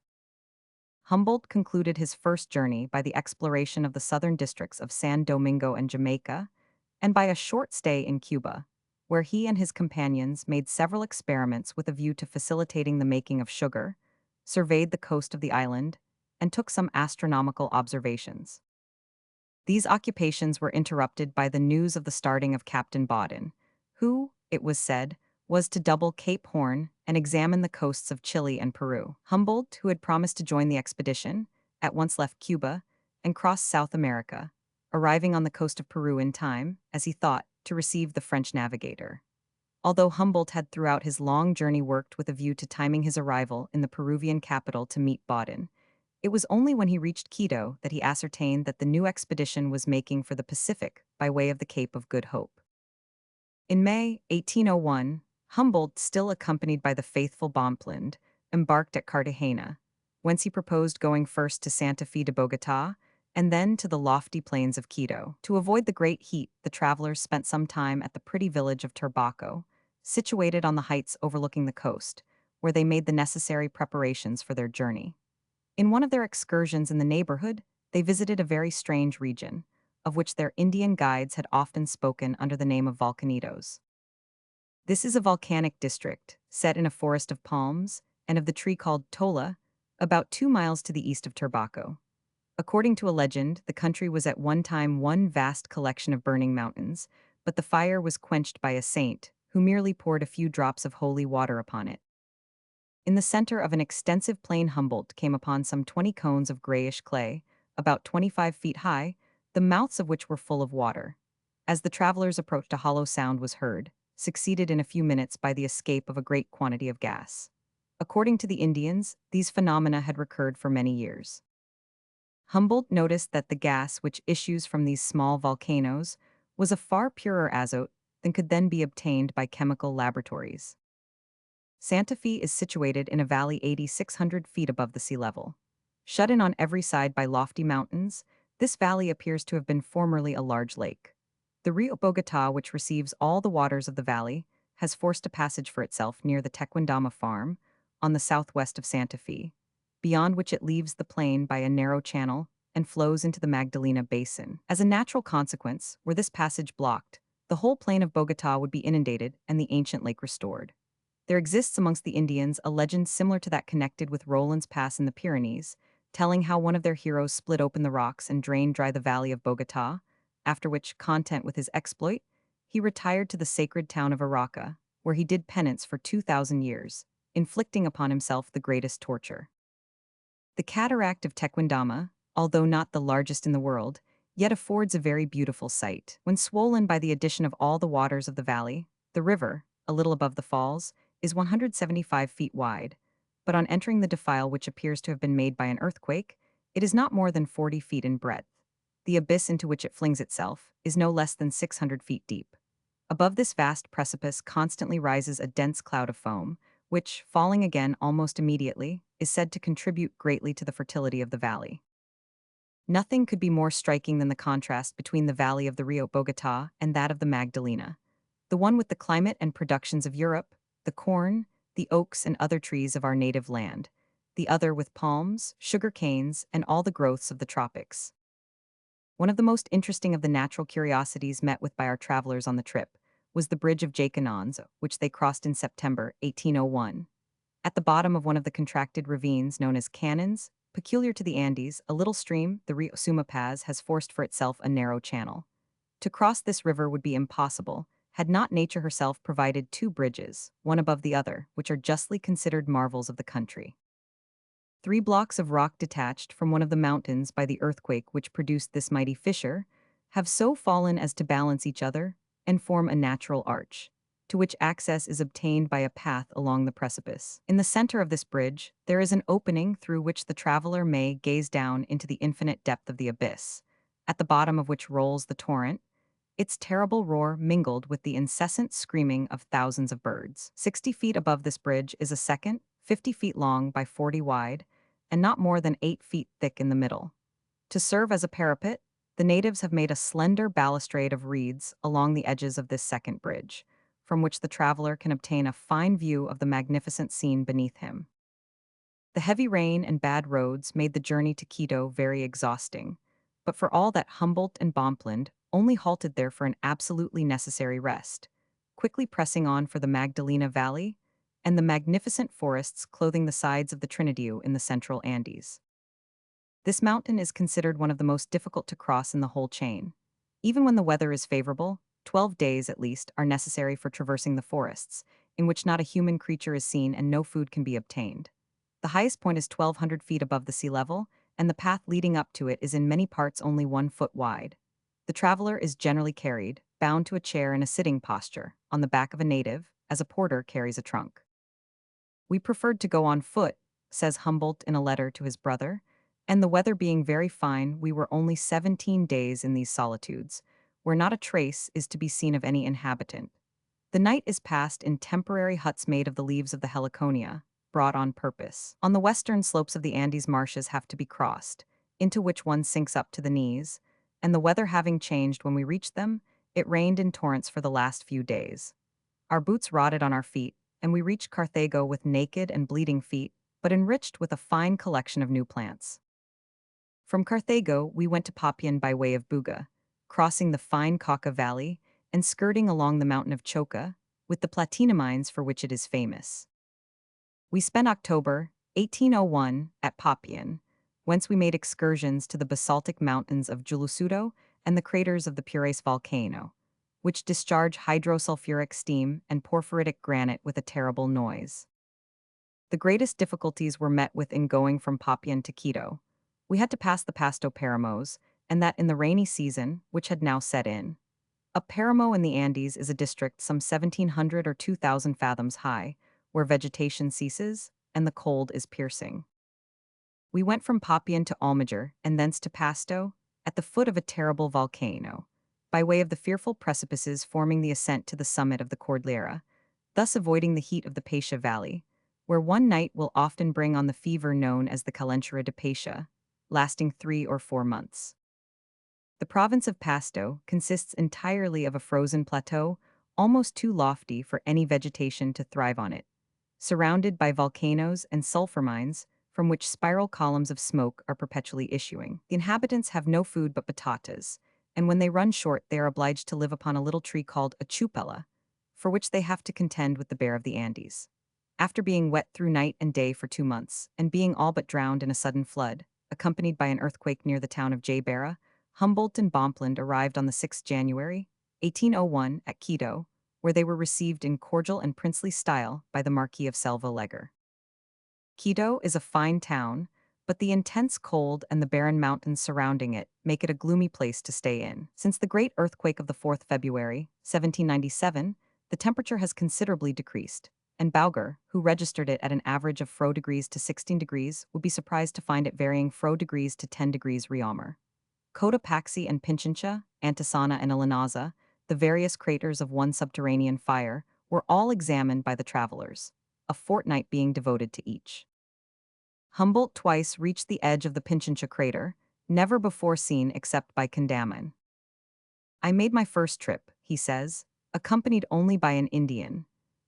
Humboldt concluded his first journey by the exploration of the southern districts of San Domingo and Jamaica, and by a short stay in Cuba, where he and his companions made several experiments with a view to facilitating the making of sugar, surveyed the coast of the island, and took some astronomical observations. These occupations were interrupted by the news of the starting of Captain Baudin, who, it was said, was to double Cape Horn and examine the coasts of Chile and Peru. Humboldt, who had promised to join the expedition, at once left Cuba and crossed South America, arriving on the coast of Peru in time, as he thought, to receive the French navigator. Although Humboldt had throughout his long journey worked with a view to timing his arrival in the Peruvian capital to meet Baudin, it was only when he reached Quito that he ascertained that the new expedition was making for the Pacific by way of the Cape of Good Hope. In May 1801, Humboldt, still accompanied by the faithful Bonpland, embarked at Cartagena, whence he proposed going first to Santa Fe de Bogota and then to the lofty plains of Quito. To avoid the great heat, the travelers spent some time at the pretty village of Turbaco, situated on the heights overlooking the coast, where they made the necessary preparations for their journey. In one of their excursions in the neighborhood, they visited a very strange region, of which their Indian guides had often spoken under the name of Volcanitos. This is a volcanic district, set in a forest of palms and of the tree called tola, about 2 miles to the east of Turbaco. According to a legend, the country was at one time one vast collection of burning mountains, but the fire was quenched by a saint, who merely poured a few drops of holy water upon it. In the center of an extensive plain, Humboldt came upon some 20 cones of grayish clay, about 25 feet high, the mouths of which were full of water. As the travelers approached, a hollow sound was heard, succeeded in a few minutes by the escape of a great quantity of gas. According to the Indians, these phenomena had recurred for many years. Humboldt noticed that the gas which issues from these small volcanoes was a far purer azote than could then be obtained by chemical laboratories. Santa Fe is situated in a valley 8,600 feet above the sea level. Shut in on every side by lofty mountains, this valley appears to have been formerly a large lake. The Rio Bogota, which receives all the waters of the valley, has forced a passage for itself near the Tequendama farm, on the southwest of Santa Fe, beyond which it leaves the plain by a narrow channel and flows into the Magdalena Basin. As a natural consequence, were this passage blocked, the whole plain of Bogota would be inundated and the ancient lake restored. There exists amongst the Indians a legend similar to that connected with Roland's Pass in the Pyrenees, telling how one of their heroes split open the rocks and drained dry the valley of Bogota, after which, content with his exploit, he retired to the sacred town of Araca, where he did penance for 2,000 years, inflicting upon himself the greatest torture. The cataract of Tequendama, although not the largest in the world, yet affords a very beautiful sight. When swollen by the addition of all the waters of the valley, the river, a little above the falls, is 175 feet wide, but on entering the defile, which appears to have been made by an earthquake, it is not more than 40 feet in breadth. The abyss into which it flings itself is no less than 600 feet deep. Above this vast precipice constantly rises a dense cloud of foam, which, falling again almost immediately, is said to contribute greatly to the fertility of the valley. Nothing could be more striking than the contrast between the valley of the Rio Bogota and that of the Magdalena, the one with the climate and productions of Europe, the corn, the oaks and other trees of our native land, the other with palms, sugar canes, and all the growths of the tropics. One of the most interesting of the natural curiosities met with by our travelers on the trip was the bridge of Jacanons, which they crossed in September 1801. At the bottom of one of the contracted ravines known as canyons, peculiar to the Andes, a little stream, the Rio Sumapaz, has forced for itself a narrow channel. To cross this river would be impossible, had not nature herself provided two bridges, one above the other, which are justly considered marvels of the country. 3 blocks of rock detached from one of the mountains by the earthquake which produced this mighty fissure have so fallen as to balance each other and form a natural arch, to which access is obtained by a path along the precipice. In the center of this bridge, there is an opening through which the traveler may gaze down into the infinite depth of the abyss, at the bottom of which rolls the torrent, its terrible roar mingled with the incessant screaming of thousands of birds. 60 feet above this bridge is a second, 50 feet long by 40 wide, and not more than 8 feet thick in the middle. To serve as a parapet, the natives have made a slender balustrade of reeds along the edges of this second bridge, from which the traveler can obtain a fine view of the magnificent scene beneath him. The heavy rain and bad roads made the journey to Quito very exhausting, but for all that Humboldt and Bonpland only halted there for an absolutely necessary rest, quickly pressing on for the Magdalena Valley and the magnificent forests clothing the sides of the Trinidiu in the central Andes. This mountain is considered one of the most difficult to cross in the whole chain. Even when the weather is favorable, 12 days at least are necessary for traversing the forests, in which not a human creature is seen and no food can be obtained. The highest point is 1,200 feet above the sea level, and the path leading up to it is in many parts only 1 foot wide. The traveler is generally carried, bound to a chair in a sitting posture, on the back of a native, as a porter carries a trunk. We preferred to go on foot, says Humboldt in a letter to his brother, and the weather being very fine, we were only 17 days in these solitudes, where not a trace is to be seen of any inhabitant. The night is passed in temporary huts made of the leaves of the heliconia, brought on purpose. On the western slopes of the Andes marshes have to be crossed, into which one sinks up to the knees, and the weather having changed when we reached them, it rained in torrents for the last few days. Our boots rotted on our feet, and we reached Carthago with naked and bleeding feet, but enriched with a fine collection of new plants. From Carthago, we went to Papian by way of Buga, crossing the fine Cauca Valley and skirting along the mountain of Choca, with the platina mines for which it is famous. We spent October 1801 at Papian, whence we made excursions to the basaltic mountains of Julusudo and the craters of the Pures volcano, which discharge hydrosulfuric steam and porphyritic granite with a terrible noise. The greatest difficulties were met with in going from Papian to Quito. We had to pass the Pasto Paramos, and that in the rainy season, which had now set in. A paramo in the Andes is a district some 1,700 or 2,000 fathoms high, where vegetation ceases and the cold is piercing. We went from Papian to Almager and thence to Pasto, at the foot of a terrible volcano, by way of the fearful precipices forming the ascent to the summit of the Cordillera, thus avoiding the heat of the Patia Valley, where one night will often bring on the fever known as the calentura de Patia, lasting 3 or 4 months. The province of Pasto consists entirely of a frozen plateau, almost too lofty for any vegetation to thrive on it, surrounded by volcanoes and sulfur mines, from which spiral columns of smoke are perpetually issuing. The inhabitants have no food but batatas, and when they run short they are obliged to live upon a little tree called a chupela, for which they have to contend with the bear of the Andes. After being wet through night and day for 2 months, and being all but drowned in a sudden flood, accompanied by an earthquake near the town of Jaybera, Humboldt and Bompland arrived on the 6th January, 1801, at Quito, where they were received in cordial and princely style by the Marquis of Selva Leger. Quito is a fine town, but the intense cold and the barren mountains surrounding it make it a gloomy place to stay in. Since the great earthquake of the 4th February, 1797, the temperature has considerably decreased, and Bauger, who registered it at an average of 4 degrees to 16 degrees, would be surprised to find it varying 4 degrees to 10 degrees Reaumur. Cotopaxi and Pichincha, Antisana and Illinaza, the various craters of one subterranean fire, were all examined by the travelers, a fortnight being devoted to each. Humboldt twice reached the edge of the Pichincha crater, never before seen except by Condamin. I made my first trip, he says, accompanied only by an Indian.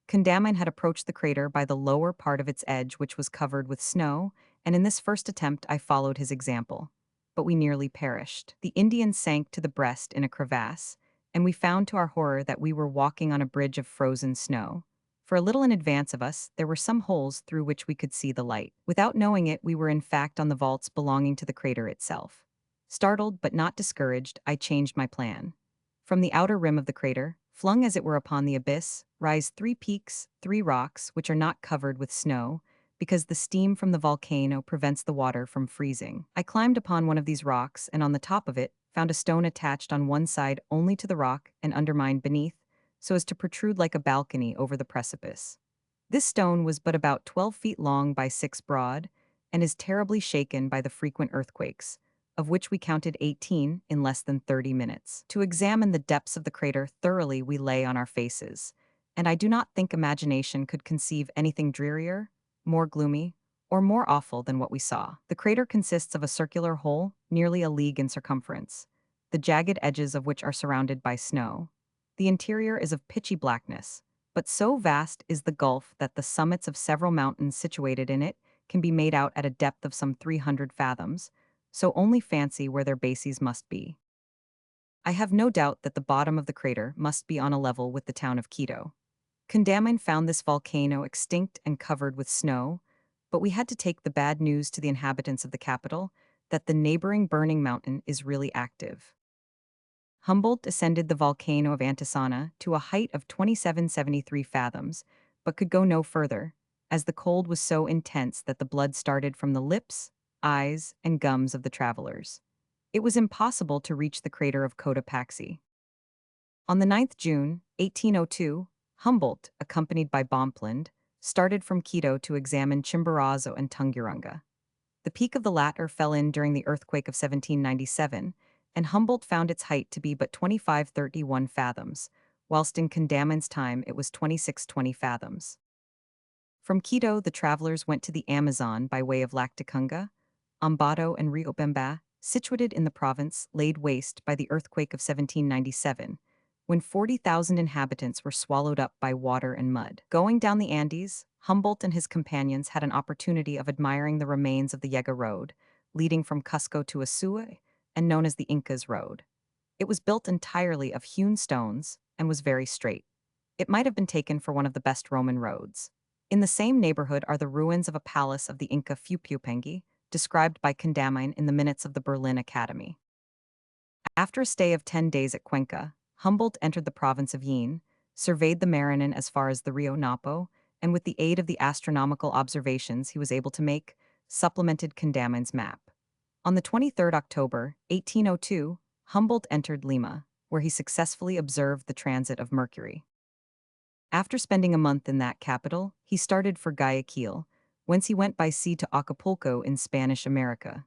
Condamin had approached the crater by the lower part of its edge, which was covered with snow, and in this first attempt I followed his example. But we nearly perished. The Indian sank to the breast in a crevasse, and we found to our horror that we were walking on a bridge of frozen snow. For a little in advance of us, there were some holes through which we could see the light. Without knowing it, we were in fact on the vaults belonging to the crater itself. Startled but not discouraged, I changed my plan. From the outer rim of the crater, flung as it were upon the abyss, rise 3 peaks, 3 rocks, which are not covered with snow, because the steam from the volcano prevents the water from freezing. I climbed upon one of these rocks, and on the top of it, found a stone attached on one side only to the rock and undermined beneath, so as to protrude like a balcony over the precipice. This stone was but about 12 feet long by 6 broad, and is terribly shaken by the frequent earthquakes, of which we counted 18 in less than 30 minutes. To examine the depths of the crater thoroughly we lay on our faces, and I do not think imagination could conceive anything drearier, more gloomy, or more awful than what we saw. The crater consists of a circular hole nearly a league in circumference, the jagged edges of which are surrounded by snow. The interior is of pitchy blackness, but so vast is the gulf that the summits of several mountains situated in it can be made out at a depth of some 300 fathoms, so only fancy where their bases must be. I have no doubt that the bottom of the crater must be on a level with the town of Quito. Condamin found this volcano extinct and covered with snow, but we had to take the bad news to the inhabitants of the capital that the neighboring burning mountain is really active. Humboldt ascended the volcano of Antisana to a height of 2773 fathoms, but could go no further, as the cold was so intense that the blood started from the lips, eyes, and gums of the travelers. It was impossible to reach the crater of Cotopaxi. On the 9th June, 1802, Humboldt, accompanied by Bonpland, started from Quito to examine Chimborazo and Tungurunga. The peak of the latter fell in during the earthquake of 1797, and Humboldt found its height to be but 2531 fathoms, whilst in Condammon's time it was 2620 fathoms. From Quito, the travelers went to the Amazon by way of Lactacunga, Ambato, and Riobamba, situated in the province laid waste by the earthquake of 1797, when 40,000 inhabitants were swallowed up by water and mud. Going down the Andes, Humboldt and his companions had an opportunity of admiring the remains of the Yega Road, leading from Cusco to Asua, and known as the Incas Road. It was built entirely of hewn stones and was very straight. It might have been taken for one of the best Roman roads. In the same neighborhood are the ruins of a palace of the Inca Fupupengi, described by Condamine in the minutes of the Berlin Academy. After a stay of 10 days at Cuenca, Humboldt entered the province of Jaen, surveyed the Maranon as far as the Rio Napo, and with the aid of the astronomical observations he was able to make, supplemented Condamine's map. On the 23rd October, 1802, Humboldt entered Lima, where he successfully observed the transit of Mercury. After spending a month in that capital, he started for Guayaquil, whence he went by sea to Acapulco in Spanish America.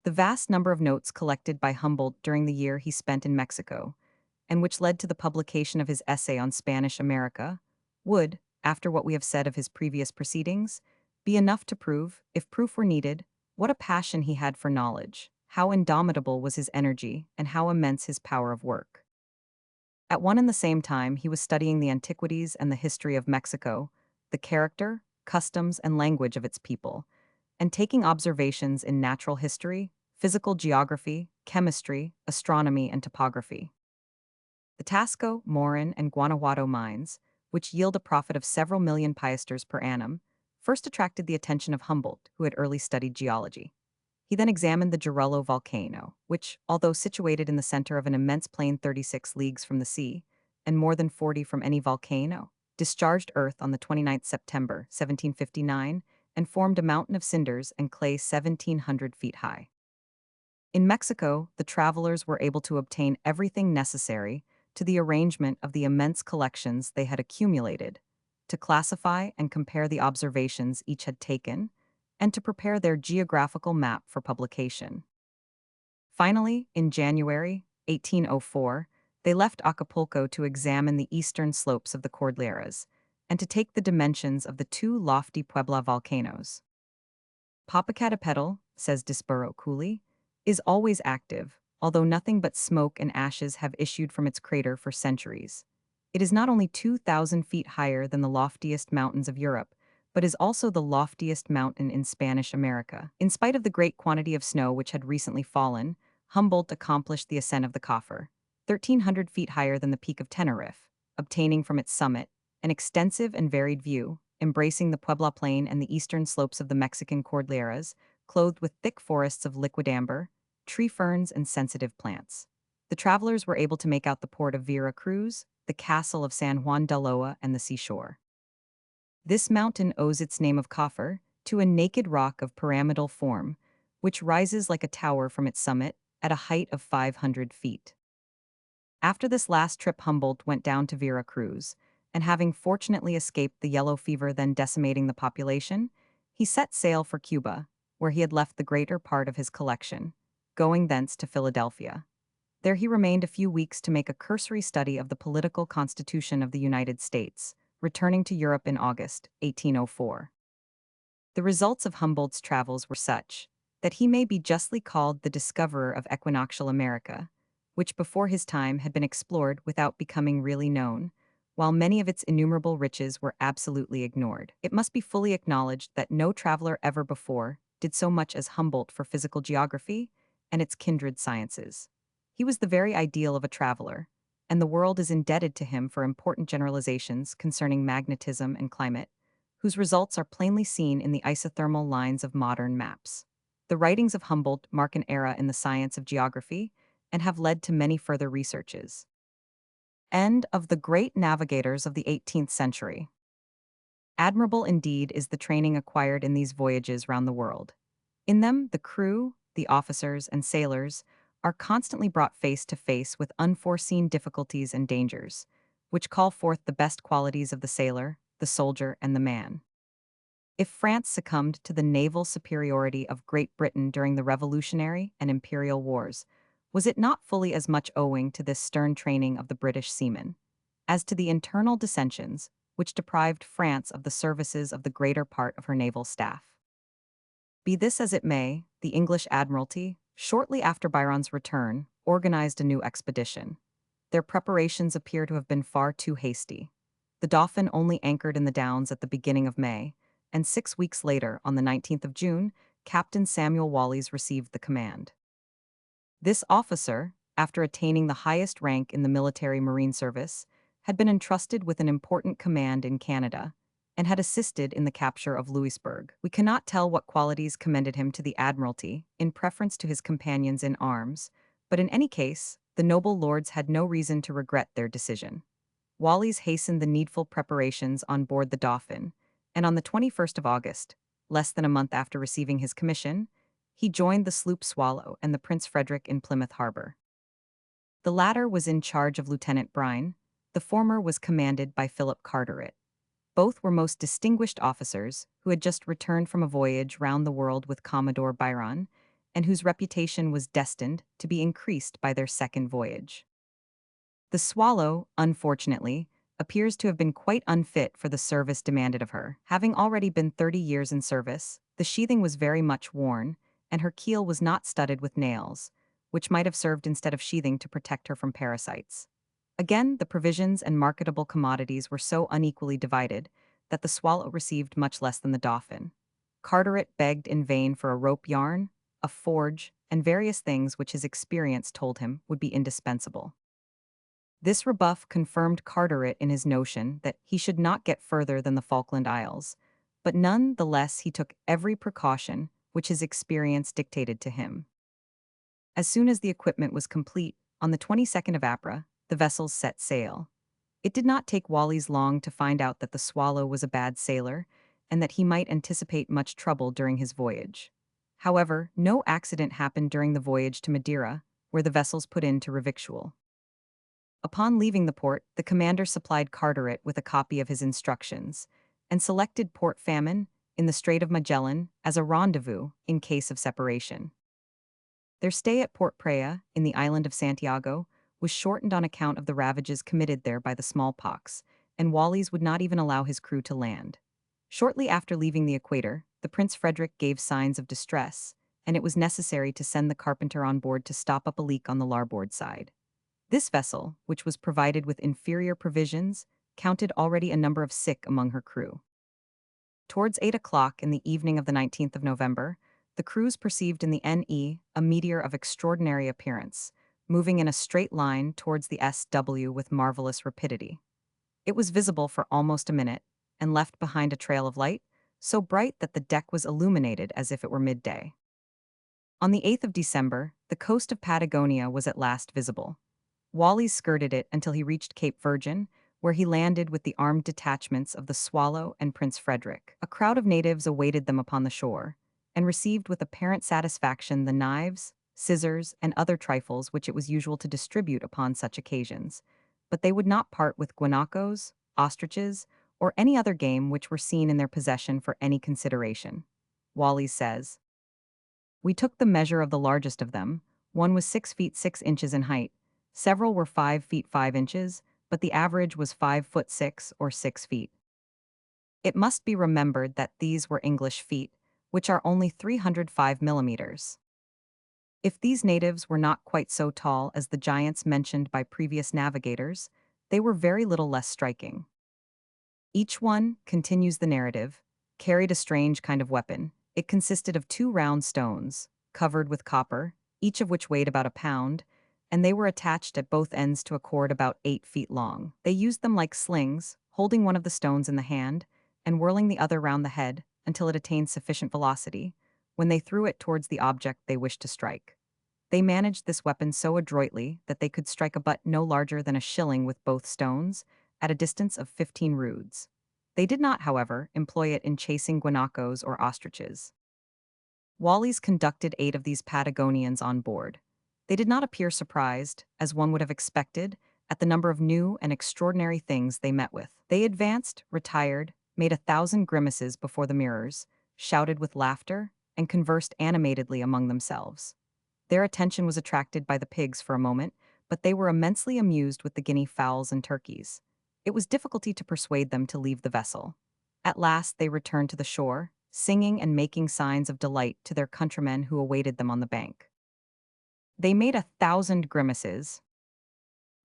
The vast number of notes collected by Humboldt during the year he spent in Mexico, and which led to the publication of his essay on Spanish America, would, after what we have said of his previous proceedings, be enough to prove, if proof were needed, what a passion he had for knowledge, how indomitable was his energy, and how immense his power of work. At one and the same time, he was studying the antiquities and the history of Mexico, the character, customs, and language of its people, and taking observations in natural history, physical geography, chemistry, astronomy, and topography. The Tasco, Morin, and Guanajuato mines, which yield a profit of several million piastres per annum, first attracted the attention of Humboldt, who had early studied geology. He then examined the Jorullo volcano, which, although situated in the center of an immense plain 36 leagues from the sea, and more than 40 from any volcano, discharged earth on the 29th September, 1759, and formed a mountain of cinders and clay 1,700 feet high. In Mexico, the travelers were able to obtain everything necessary to the arrangement of the immense collections they had accumulated, to classify and compare the observations each had taken, and to prepare their geographical map for publication. Finally, in January 1804, they left Acapulco to examine the eastern slopes of the Cordilleras and to take the dimensions of the two lofty Puebla volcanoes. Popocatépetl, says Disparo Cooley, is always active, although nothing but smoke and ashes have issued from its crater for centuries. It is not only 2,000 feet higher than the loftiest mountains of Europe, but is also the loftiest mountain in Spanish America. In spite of the great quantity of snow which had recently fallen, Humboldt accomplished the ascent of the Coffer, 1,300 feet higher than the peak of Tenerife, obtaining from its summit an extensive and varied view, embracing the Puebla Plain and the eastern slopes of the Mexican Cordilleras, clothed with thick forests of liquid amber, tree ferns, and sensitive plants. The travelers were able to make out the port of Vera Cruz, the castle of San Juan de Loa, and the seashore. This mountain owes its name of Coffer to a naked rock of pyramidal form, which rises like a tower from its summit at a height of 500 feet. After this last trip, Humboldt went down to Vera Cruz, and having fortunately escaped the yellow fever then decimating the population, he set sail for Cuba, where he had left the greater part of his collection, going thence to Philadelphia. There he remained a few weeks to make a cursory study of the political constitution of the United States, returning to Europe in August 1804. The results of Humboldt's travels were such that he may be justly called the discoverer of equinoctial America, which before his time had been explored without becoming really known, while many of its innumerable riches were absolutely ignored. It must be fully acknowledged that no traveler ever before did so much as Humboldt for physical geography and its kindred sciences. He was the very ideal of a traveler, and the world is indebted to him for important generalizations concerning magnetism and climate, whose results are plainly seen in the isothermal lines of modern maps. The writings of Humboldt mark an era in the science of geography and have led to many further researches. End of the great navigators of the 18th century. Admirable indeed is the training acquired in these voyages round the world. In them, the crew, the officers, and sailors are constantly brought face to face with unforeseen difficulties and dangers, which call forth the best qualities of the sailor, the soldier, and the man. If France succumbed to the naval superiority of Great Britain during the Revolutionary and Imperial Wars, was it not fully as much owing to this stern training of the British seamen, as to the internal dissensions which deprived France of the services of the greater part of her naval staff? Be this as it may, the English Admiralty, shortly after Byron's return, organized a new expedition. Their preparations appear to have been far too hasty. The Dauphin only anchored in the Downs at the beginning of May, and 6 weeks later, on the 19th of June, Captain Samuel Wallis received the command. This officer, after attaining the highest rank in the military marine service, had been entrusted with an important command in Canada and had assisted in the capture of Louisbourg. We cannot tell what qualities commended him to the Admiralty in preference to his companions in arms, but in any case, the noble lords had no reason to regret their decision. Wallis hastened the needful preparations on board the Dauphin, and on the 21st of August, less than a month after receiving his commission, he joined the sloop Swallow and the Prince Frederick in Plymouth Harbor. The latter was in charge of Lieutenant Brine, the former was commanded by Philip Carteret. Both were most distinguished officers who had just returned from a voyage round the world with Commodore Byron, and whose reputation was destined to be increased by their second voyage. The Swallow, unfortunately, appears to have been quite unfit for the service demanded of her. Having already been 30 years in service, the sheathing was very much worn, and her keel was not studded with nails, which might have served instead of sheathing to protect her from parasites. Again, the provisions and marketable commodities were so unequally divided that the Swallow received much less than the Dauphin. Carteret begged in vain for a rope yarn, a forge, and various things which his experience told him would be indispensable. This rebuff confirmed Carteret in his notion that he should not get further than the Falkland Isles, but none the less he took every precaution which his experience dictated to him. As soon as the equipment was complete, on the 22nd of April, the vessels set sail. It did not take Wallis long to find out that the Swallow was a bad sailor, and that he might anticipate much trouble during his voyage. However, no accident happened during the voyage to Madeira, where the vessels put in to revictual. Upon leaving the port, the commander supplied Carteret with a copy of his instructions, and selected Port Famine, in the Strait of Magellan, as a rendezvous in case of separation. Their stay at Port Praya, in the island of Santiago, was shortened on account of the ravages committed there by the smallpox, and Wallis would not even allow his crew to land. Shortly after leaving the equator, the Prince Frederick gave signs of distress, and it was necessary to send the carpenter on board to stop up a leak on the larboard side. This vessel, which was provided with inferior provisions, counted already a number of sick among her crew. Towards 8 o'clock in the evening of the 19th of November, the crews perceived in the NE a meteor of extraordinary appearance, moving in a straight line towards the SW with marvelous rapidity. It was visible for almost a minute, and left behind a trail of light, so bright that the deck was illuminated as if it were midday. On the 8th of December, the coast of Patagonia was at last visible. Wallis skirted it until he reached Cape Virgin, where he landed with the armed detachments of the Swallow and Prince Frederick. A crowd of natives awaited them upon the shore, and received with apparent satisfaction the knives, scissors, and other trifles which it was usual to distribute upon such occasions, but they would not part with guanacos, ostriches, or any other game which were seen in their possession for any consideration. Wallis says, "We took the measure of the largest of them. One was 6 feet 6 inches in height. Several were 5 feet 5 inches, but the average was 5 foot 6 or 6 feet. It must be remembered that these were English feet, which are only 305 millimeters. If these natives were not quite so tall as the giants mentioned by previous navigators, they were very little less striking. Each one," continues the narrative, "carried a strange kind of weapon. It consisted of 2 round stones, covered with copper, each of which weighed about a pound, and they were attached at both ends to a cord about 8 feet long. They used them like slings, holding one of the stones in the hand, and whirling the other round the head until it attained sufficient velocity, when they threw it towards the object they wished to strike. They managed this weapon so adroitly that they could strike a butt no larger than a shilling with both stones, at a distance of 15 roods. They did not, however, employ it in chasing guanacos or ostriches." Wallis conducted 8 of these Patagonians on board. They did not appear surprised, as one would have expected, at the number of new and extraordinary things they met with. They advanced, retired, made 1,000 grimaces before the mirrors, shouted with laughter, and conversed animatedly among themselves. Their attention was attracted by the pigs for a moment, but they were immensely amused with the guinea fowls and turkeys. It was difficulty to persuade them to leave the vessel. At last they returned to the shore, singing and making signs of delight to their countrymen who awaited them on the bank. They made 1,000 grimaces.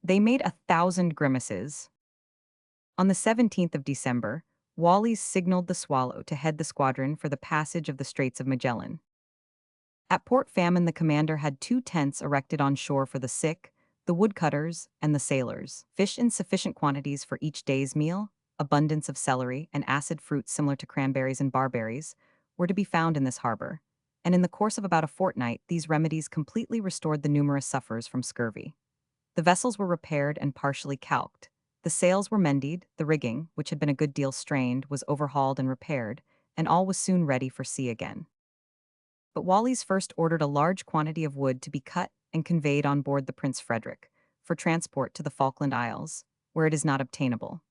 They made 1,000 grimaces. On the 17th of December, Wallis signaled the Swallow to head the squadron for the passage of the Straits of Magellan. At Port Famine, the commander had 2 tents erected on shore for the sick, the woodcutters, and the sailors. Fish in sufficient quantities for each day's meal, abundance of celery, and acid fruits similar to cranberries and barberries were to be found in this harbor, and in the course of about a fortnight, these remedies completely restored the numerous sufferers from scurvy. The vessels were repaired and partially calked. The sails were mended, the rigging, which had been a good deal strained, was overhauled and repaired, and all was soon ready for sea again. But Wallis first ordered a large quantity of wood to be cut and conveyed on board the Prince Frederick, for transport to the Falkland Isles, where it is not obtainable.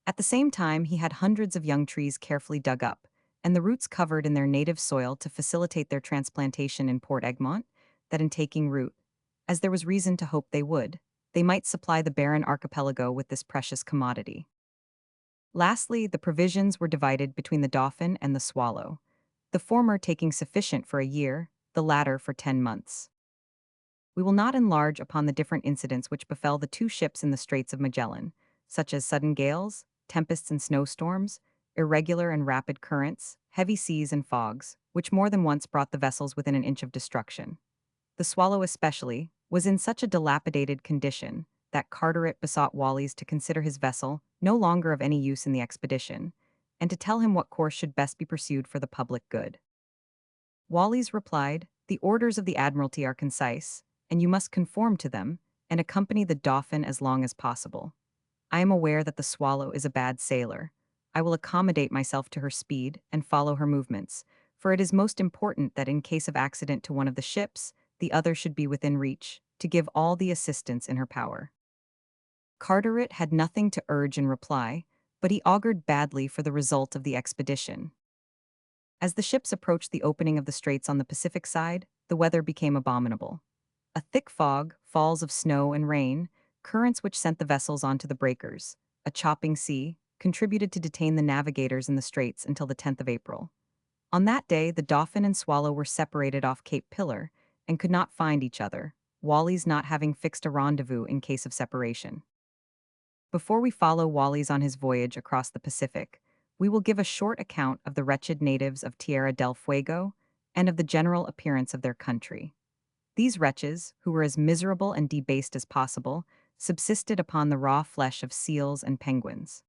At the same time, he had hundreds of young trees carefully dug up, and the roots covered in their native soil to facilitate their transplantation in Port Egmont, that in taking root, as there was reason to hope they would, they might supply the barren archipelago with this precious commodity. Lastly, the provisions were divided between the Dauphin and the Swallow, the former taking sufficient for a year, the latter for 10 months. We will not enlarge upon the different incidents which befell the 2 ships in the Straits of Magellan, such as sudden gales, tempests and snowstorms, irregular and rapid currents, heavy seas and fogs, which more than once brought the vessels within an inch of destruction. The Swallow especially was in such a dilapidated condition that Carteret besought Wallis to consider his vessel no longer of any use in the expedition, and to tell him what course should best be pursued for the public good. Wallis replied, "The orders of the Admiralty are concise, and you must conform to them, and accompany the Dauphin as long as possible. I am aware that the Swallow is a bad sailor. I will accommodate myself to her speed and follow her movements, for it is most important that in case of accident to one of the ships, the other should be within reach, to give all the assistance in her power." Carteret had nothing to urge in reply, but he augured badly for the result of the expedition. As the ships approached the opening of the straits on the Pacific side, the weather became abominable. A thick fog, falls of snow and rain, currents which sent the vessels onto the breakers, a chopping sea, contributed to detain the navigators in the straits until the 10th of April. On that day, the Dauphin and Swallow were separated off Cape Pillar and could not find each other, Wallis not having fixed a rendezvous in case of separation. Before we follow Wallis on his voyage across the Pacific, we will give a short account of the wretched natives of Tierra del Fuego and of the general appearance of their country. These wretches, who were as miserable and debased as possible, subsisted upon the raw flesh of seals and penguins.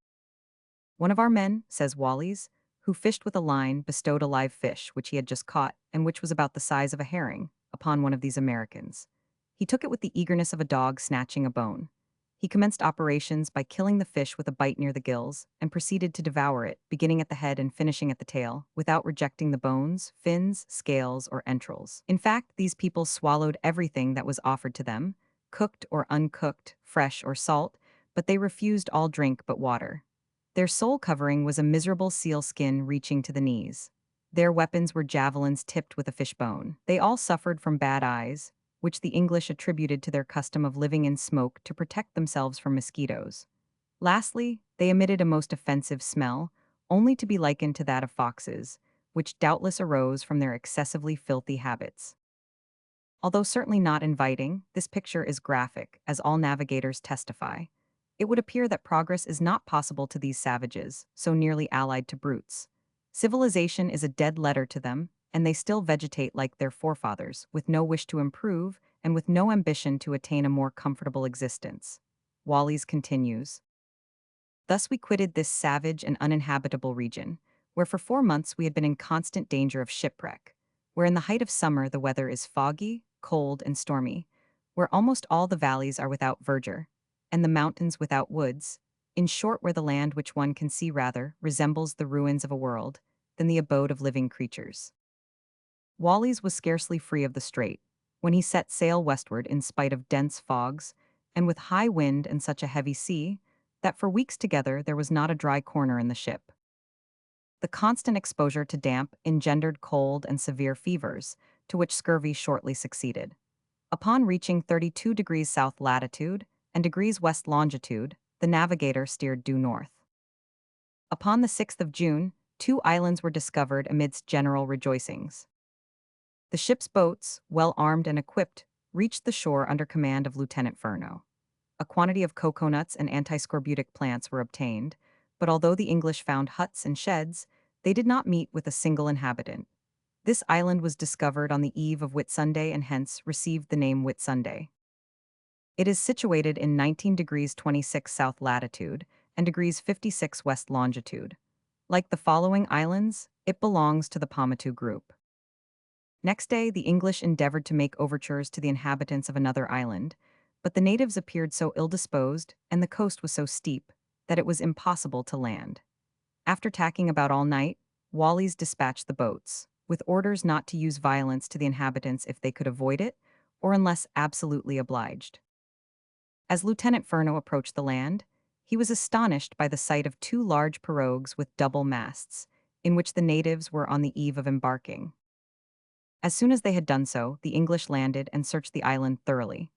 One of our men, says Wallis, who fished with a line, bestowed a live fish, which he had just caught, and which was about the size of a herring, upon one of these Americans. He took it with the eagerness of a dog snatching a bone. He commenced operations by killing the fish with a bite near the gills, and proceeded to devour it, beginning at the head and finishing at the tail, without rejecting the bones, fins, scales, or entrails. In fact, these people swallowed everything that was offered to them, cooked or uncooked, fresh or salt, but they refused all drink but water. Their sole covering was a miserable seal skin reaching to the knees. Their weapons were javelins tipped with a fish bone. They all suffered from bad eyes, which the English attributed to their custom of living in smoke to protect themselves from mosquitoes. Lastly, they emitted a most offensive smell, only to be likened to that of foxes, which doubtless arose from their excessively filthy habits. Although certainly not inviting, this picture is graphic, as all navigators testify. It would appear that progress is not possible to these savages, so nearly allied to brutes. Civilization is a dead letter to them, and they still vegetate like their forefathers, with no wish to improve, and with no ambition to attain a more comfortable existence. Wallis continues, "Thus we quitted this savage and uninhabitable region, where for 4 months we had been in constant danger of shipwreck, where in the height of summer the weather is foggy, cold, and stormy, where almost all the valleys are without verdure, and the mountains without woods, in short where the land which one can see rather resembles the ruins of a world than the abode of living creatures." Wallis was scarcely free of the strait. when he set sail westward in spite of dense fogs, and with high wind and such a heavy sea, that for weeks together there was not a dry corner in the ship. The constant exposure to damp engendered cold and severe fevers, to which scurvy shortly succeeded. Upon reaching 32 degrees south latitude and degrees west longitude, the navigator steered due north. Upon the 6th of June, 2 islands were discovered amidst general rejoicings. The ship's boats, well armed and equipped, reached the shore under command of Lieutenant Verne. A quantity of coconuts and antiscorbutic plants were obtained, but although the English found huts and sheds, they did not meet with a single inhabitant. This island was discovered on the eve of Whitsunday and hence received the name Whitsunday. It is situated in 19 degrees 26 south latitude and degrees 56 west longitude. Like the following islands, it belongs to the Paumotu group. Next day, the English endeavored to make overtures to the inhabitants of another island, but the natives appeared so ill-disposed and the coast was so steep that it was impossible to land. After tacking about all night, Wallis dispatched the boats, with orders not to use violence to the inhabitants if they could avoid it, or unless absolutely obliged. As Lieutenant Verne approached the land, he was astonished by the sight of 2 large pirogues with double masts, in which the natives were on the eve of embarking. As soon as they had done so, the English landed and searched the island thoroughly.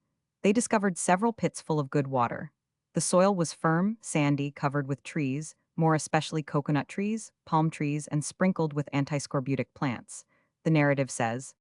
They discovered several pits full of good water. The soil was firm, sandy, covered with trees, more especially coconut trees, palm trees, and sprinkled with antiscorbutic plants. The narrative says,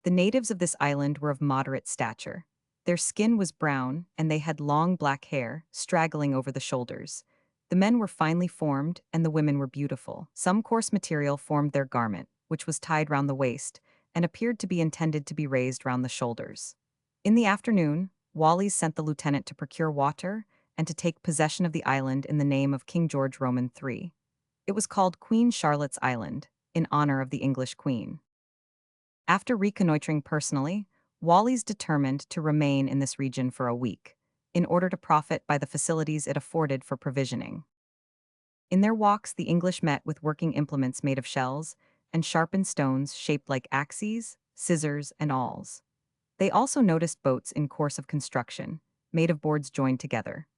"The natives of this island were of moderate stature. Their skin was brown, and they had long black hair, straggling over the shoulders. The men were finely formed, and the women were beautiful. Some coarse material formed their garment, which was tied round the waist, and appeared to be intended to be raised round the shoulders." In the afternoon, Wallis sent the lieutenant to procure water and to take possession of the island in the name of King George Roman III. It was called Queen Charlotte's Island, in honor of the English queen. After reconnoitering personally, Wallis determined to remain in this region for a week, in order to profit by the facilities it afforded for provisioning. In their walks, the English met with working implements made of shells and sharpened stones shaped like axes, scissors, and awls. They also noticed boats in course of construction, made of boards joined together.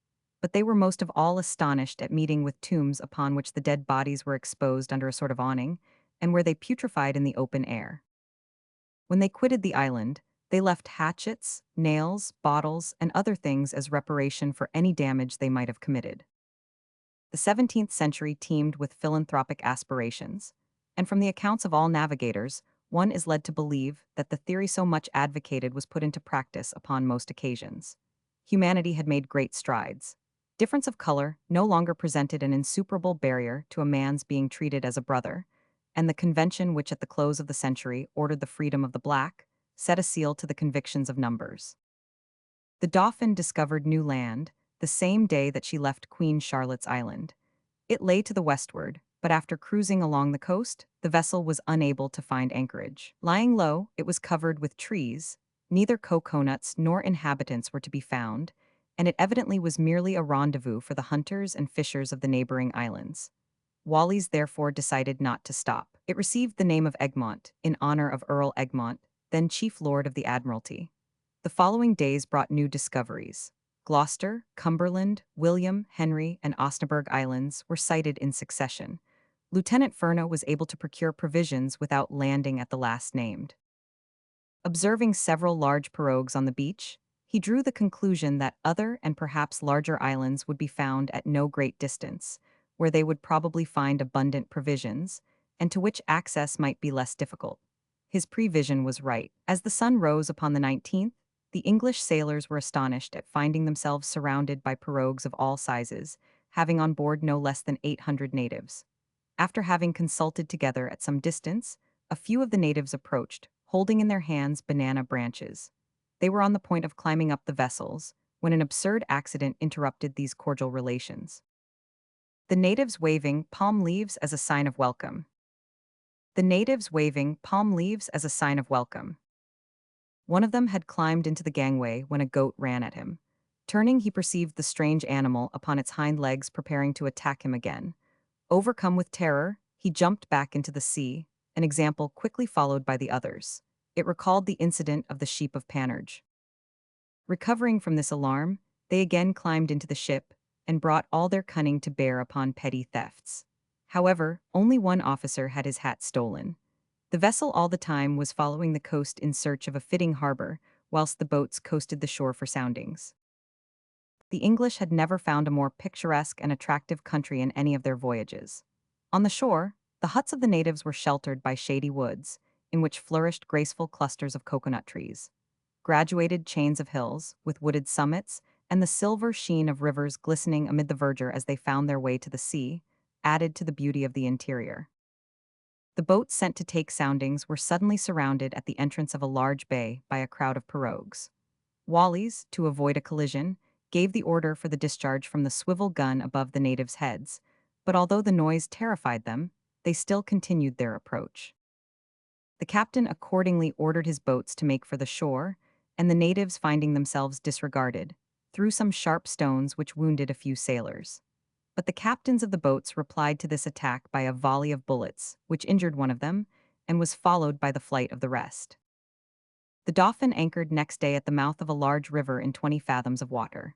But they were most of all astonished at meeting with tombs upon which the dead bodies were exposed under a sort of awning, and where they putrefied in the open air. When they quitted the island, they left hatchets, nails, bottles, and other things as reparation for any damage they might have committed. The 17th century teemed with philanthropic aspirations, and from the accounts of all navigators, one is led to believe that the theory so much advocated was put into practice upon most occasions. Humanity had made great strides. Difference of color no longer presented an insuperable barrier to a man's being treated as a brother, and the convention which at the close of the century ordered the freedom of the black set a seal to the convictions of numbers. The Dauphin discovered new land the same day that she left Queen Charlotte's Island. It lay to the westward, but after cruising along the coast, the vessel was unable to find anchorage. Lying low, it was covered with trees, neither coconuts nor inhabitants were to be found, and it evidently was merely a rendezvous for the hunters and fishers of the neighboring islands. Wallis therefore decided not to stop. It received the name of Egmont, in honor of Earl Egmont, then Chief Lord of the Admiralty. The following days brought new discoveries. Gloucester, Cumberland, William, Henry, and Osnaburg Islands were sighted in succession. Lieutenant Verne was able to procure provisions without landing at the last named. Observing several large pirogues on the beach, he drew the conclusion that other and perhaps larger islands would be found at no great distance, where they would probably find abundant provisions, and to which access might be less difficult. His prevision was right. As the sun rose upon the 19th, the English sailors were astonished at finding themselves surrounded by pirogues of all sizes, having on board no less than 800 natives. After having consulted together at some distance, a few of the natives approached, holding in their hands banana branches. They were on the point of climbing up the vessels, when an absurd accident interrupted these cordial relations. The natives waving palm leaves as a sign of welcome. The natives waving palm leaves as a sign of welcome. One of them had climbed into the gangway when a goat ran at him. Turning, he perceived the strange animal upon its hind legs preparing to attack him again. Overcome with terror, he jumped back into the sea, an example quickly followed by the others. It recalled the incident of the sheep of Panurge. Recovering from this alarm, they again climbed into the ship and brought all their cunning to bear upon petty thefts. However, only one officer had his hat stolen. The vessel all the time was following the coast in search of a fitting harbor, whilst the boats coasted the shore for soundings. The English had never found a more picturesque and attractive country in any of their voyages. On the shore, the huts of the natives were sheltered by shady woods, in which flourished graceful clusters of coconut trees. Graduated chains of hills, with wooded summits, and the silver sheen of rivers glistening amid the verdure as they found their way to the sea, added to the beauty of the interior. The boats sent to take soundings were suddenly surrounded at the entrance of a large bay by a crowd of pirogues. Wallis, to avoid a collision, gave the order for the discharge from the swivel gun above the natives' heads, but although the noise terrified them, they still continued their approach. The captain accordingly ordered his boats to make for the shore, and the natives, finding themselves disregarded, threw some sharp stones which wounded a few sailors. But the captains of the boats replied to this attack by a volley of bullets, which injured one of them, and was followed by the flight of the rest. The Dauphin anchored next day at the mouth of a large river in 20 fathoms of water.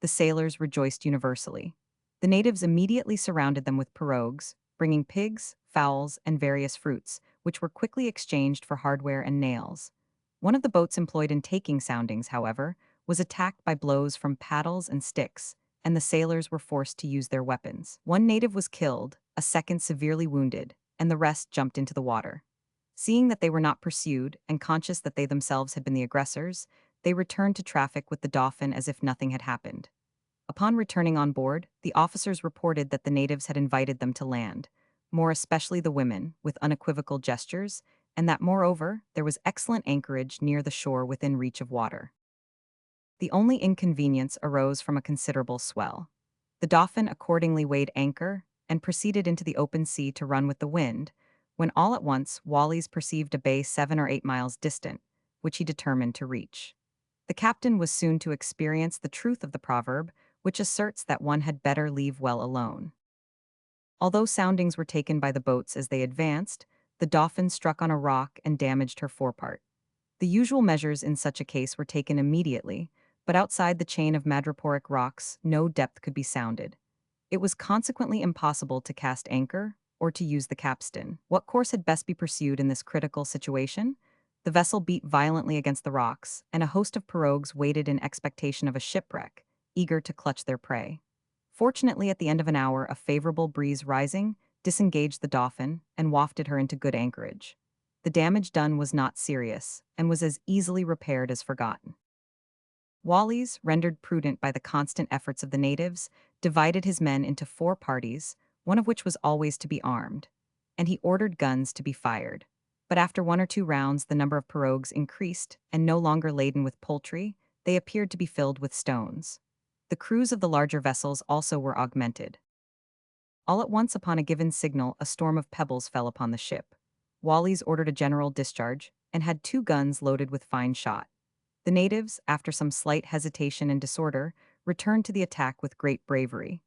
The sailors rejoiced universally. The natives immediately surrounded them with pirogues, bringing pigs, fowls, and various fruits, which were quickly exchanged for hardware and nails. One of the boats employed in taking soundings, however, was attacked by blows from paddles and sticks, and the sailors were forced to use their weapons. One native was killed, a second severely wounded, and the rest jumped into the water. Seeing that they were not pursued, and conscious that they themselves had been the aggressors, they returned to traffic with the Dauphin as if nothing had happened. Upon returning on board, the officers reported that the natives had invited them to land, more especially the women, with unequivocal gestures, and that, moreover, there was excellent anchorage near the shore within reach of water. The only inconvenience arose from a considerable swell. The Dauphin accordingly weighed anchor and proceeded into the open sea to run with the wind, when all at once Wallis perceived a bay 7 or 8 miles distant, which he determined to reach. The captain was soon to experience the truth of the proverb, which asserts that one had better leave well alone. Although soundings were taken by the boats as they advanced, the Dauphin struck on a rock and damaged her forepart. The usual measures in such a case were taken immediately, but outside the chain of madreporic rocks, no depth could be sounded. It was consequently impossible to cast anchor or to use the capstan. What course had best be pursued in this critical situation? The vessel beat violently against the rocks, and a host of pirogues waited in expectation of a shipwreck, eager to clutch their prey. Fortunately, at the end of an hour, a favorable breeze rising disengaged the Dauphin and wafted her into good anchorage. The damage done was not serious, and was as easily repaired as forgotten. Wallis, rendered prudent by the constant efforts of the natives, divided his men into 4 parties, one of which was always to be armed, and he ordered guns to be fired. But after 1 or 2 rounds, the number of pirogues increased, and no longer laden with poultry, they appeared to be filled with stones. The crews of the larger vessels also were augmented. All at once, upon a given signal, a storm of pebbles fell upon the ship. Wallis ordered a general discharge, and had 2 guns loaded with fine shot. The natives, after some slight hesitation and disorder, returned to the attack with great bravery,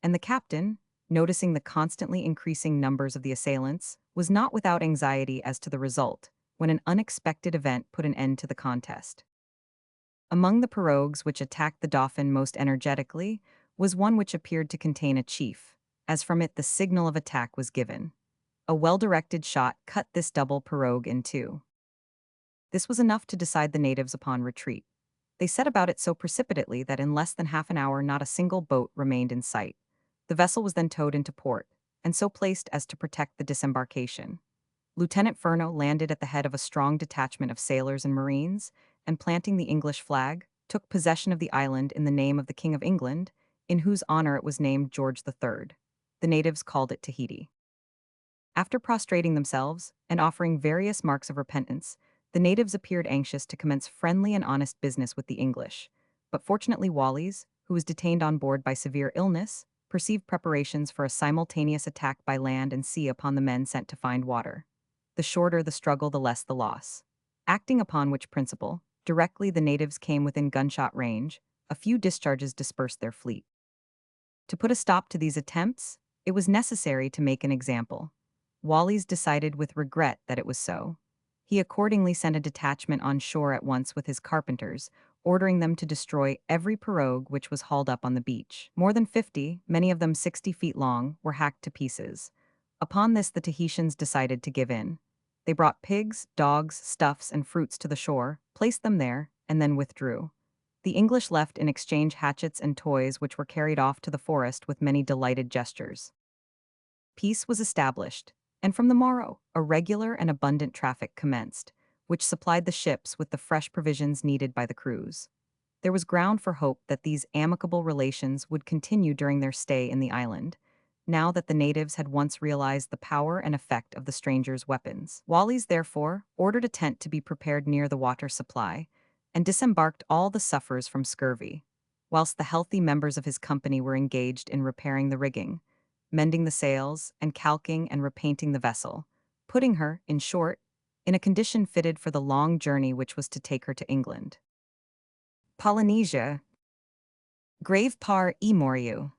and the captain, noticing the constantly increasing numbers of the assailants, was not without anxiety as to the result, when an unexpected event put an end to the contest. Among the pirogues which attacked the Dauphin most energetically was one which appeared to contain a chief, as from it the signal of attack was given. A well-directed shot cut this double pirogue in 2. This was enough to decide the natives upon retreat. They set about it so precipitately that in less than half an hour not a single boat remained in sight. The vessel was then towed into port, and so placed as to protect the disembarkation. Lieutenant Verne landed at the head of a strong detachment of sailors and marines, and planting the English flag, took possession of the island in the name of the King of England, in whose honor it was named George III. The natives called it Tahiti. After prostrating themselves and offering various marks of repentance, the natives appeared anxious to commence friendly and honest business with the English, but fortunately Wallis, who was detained on board by severe illness, perceived preparations for a simultaneous attack by land and sea upon the men sent to find water. The shorter the struggle, the less the loss. Acting upon which principle, directly the natives came within gunshot range, a few discharges dispersed their fleet. To put a stop to these attempts, it was necessary to make an example. Wallis decided with regret that it was so. He accordingly sent a detachment on shore at once with his carpenters, ordering them to destroy every pirogue which was hauled up on the beach. More than 50, many of them 60 feet long, were hacked to pieces. Upon this, the Tahitians decided to give in. They brought pigs, dogs, stuffs, and fruits to the shore, placed them there, and then withdrew. The English left in exchange hatchets and toys which were carried off to the forest with many delighted gestures. Peace was established, and from the morrow, a regular and abundant traffic commenced, which supplied the ships with the fresh provisions needed by the crews. There was ground for hope that these amicable relations would continue during their stay in the island, now that the natives had once realized the power and effect of the strangers' weapons. Wallis, therefore, ordered a tent to be prepared near the water supply, and disembarked all the sufferers from scurvy, whilst the healthy members of his company were engaged in repairing the rigging, mending the sails, and calking and repainting the vessel, putting her, in short, in a condition fitted for the long journey which was to take her to England. Polynesia. Grave par e moriu.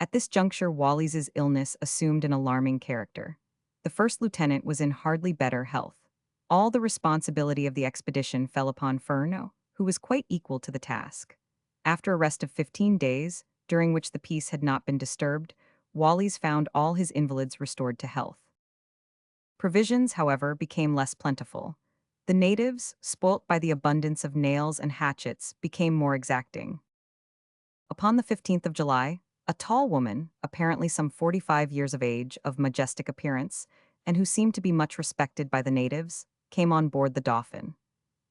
At this juncture, Wallis's illness assumed an alarming character. The first lieutenant was in hardly better health. All the responsibility of the expedition fell upon Verne, who was quite equal to the task. After a rest of 15 days, during which the peace had not been disturbed, Wallis found all his invalids restored to health. Provisions, however, became less plentiful. The natives, spoilt by the abundance of nails and hatchets, became more exacting. Upon the 15th of July, a tall woman, apparently some 45 years of age, of majestic appearance, and who seemed to be much respected by the natives, came on board the Dauphin.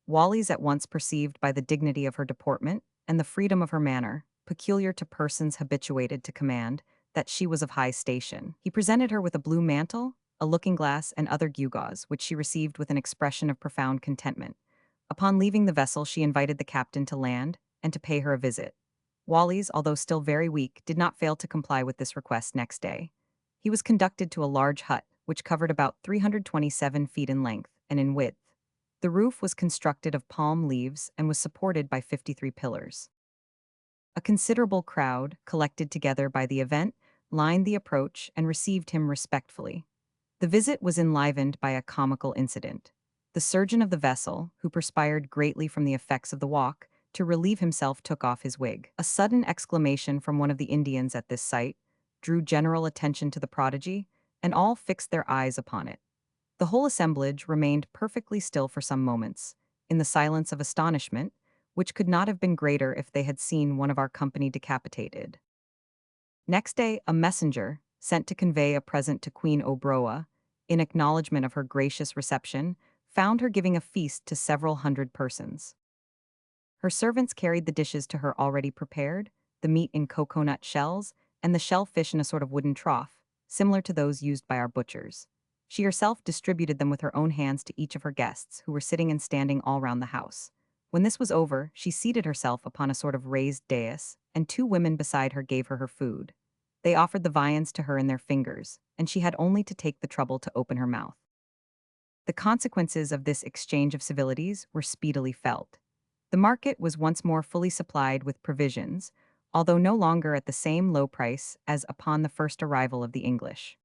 Wallis at once perceived by the dignity of her deportment and the freedom of her manner, peculiar to persons habituated to command, that she was of high station. He presented her with a blue mantle, a looking-glass, and other gewgaws, which she received with an expression of profound contentment. Upon leaving the vessel, she invited the captain to land and to pay her a visit. Wallis, although still very weak, did not fail to comply with this request next day. He was conducted to a large hut, which covered about 327 feet in length and in width. The roof was constructed of palm leaves and was supported by 53 pillars. A considerable crowd, collected together by the event, lined the approach and received him respectfully. The visit was enlivened by a comical incident. The surgeon of the vessel, who perspired greatly from the effects of the walk, to relieve himself took off his wig. A sudden exclamation from one of the Indians at this sight drew general attention to the prodigy, and all fixed their eyes upon it. The whole assemblage remained perfectly still for some moments, in the silence of astonishment, which could not have been greater if they had seen one of our company decapitated. Next day, a messenger, sent to convey a present to Queen Obroa, in acknowledgment of her gracious reception, found her giving a feast to several hundred persons. Her servants carried the dishes to her already prepared, the meat in cocoanut shells, and the shellfish in a sort of wooden trough, similar to those used by our butchers. She herself distributed them with her own hands to each of her guests, who were sitting and standing all round the house. When this was over, she seated herself upon a sort of raised dais, and two women beside her gave her food. They offered the viands to her in their fingers, and she had only to take the trouble to open her mouth. The consequences of this exchange of civilities were speedily felt. The market was once more fully supplied with provisions, although no longer at the same low price as upon the first arrival of the English.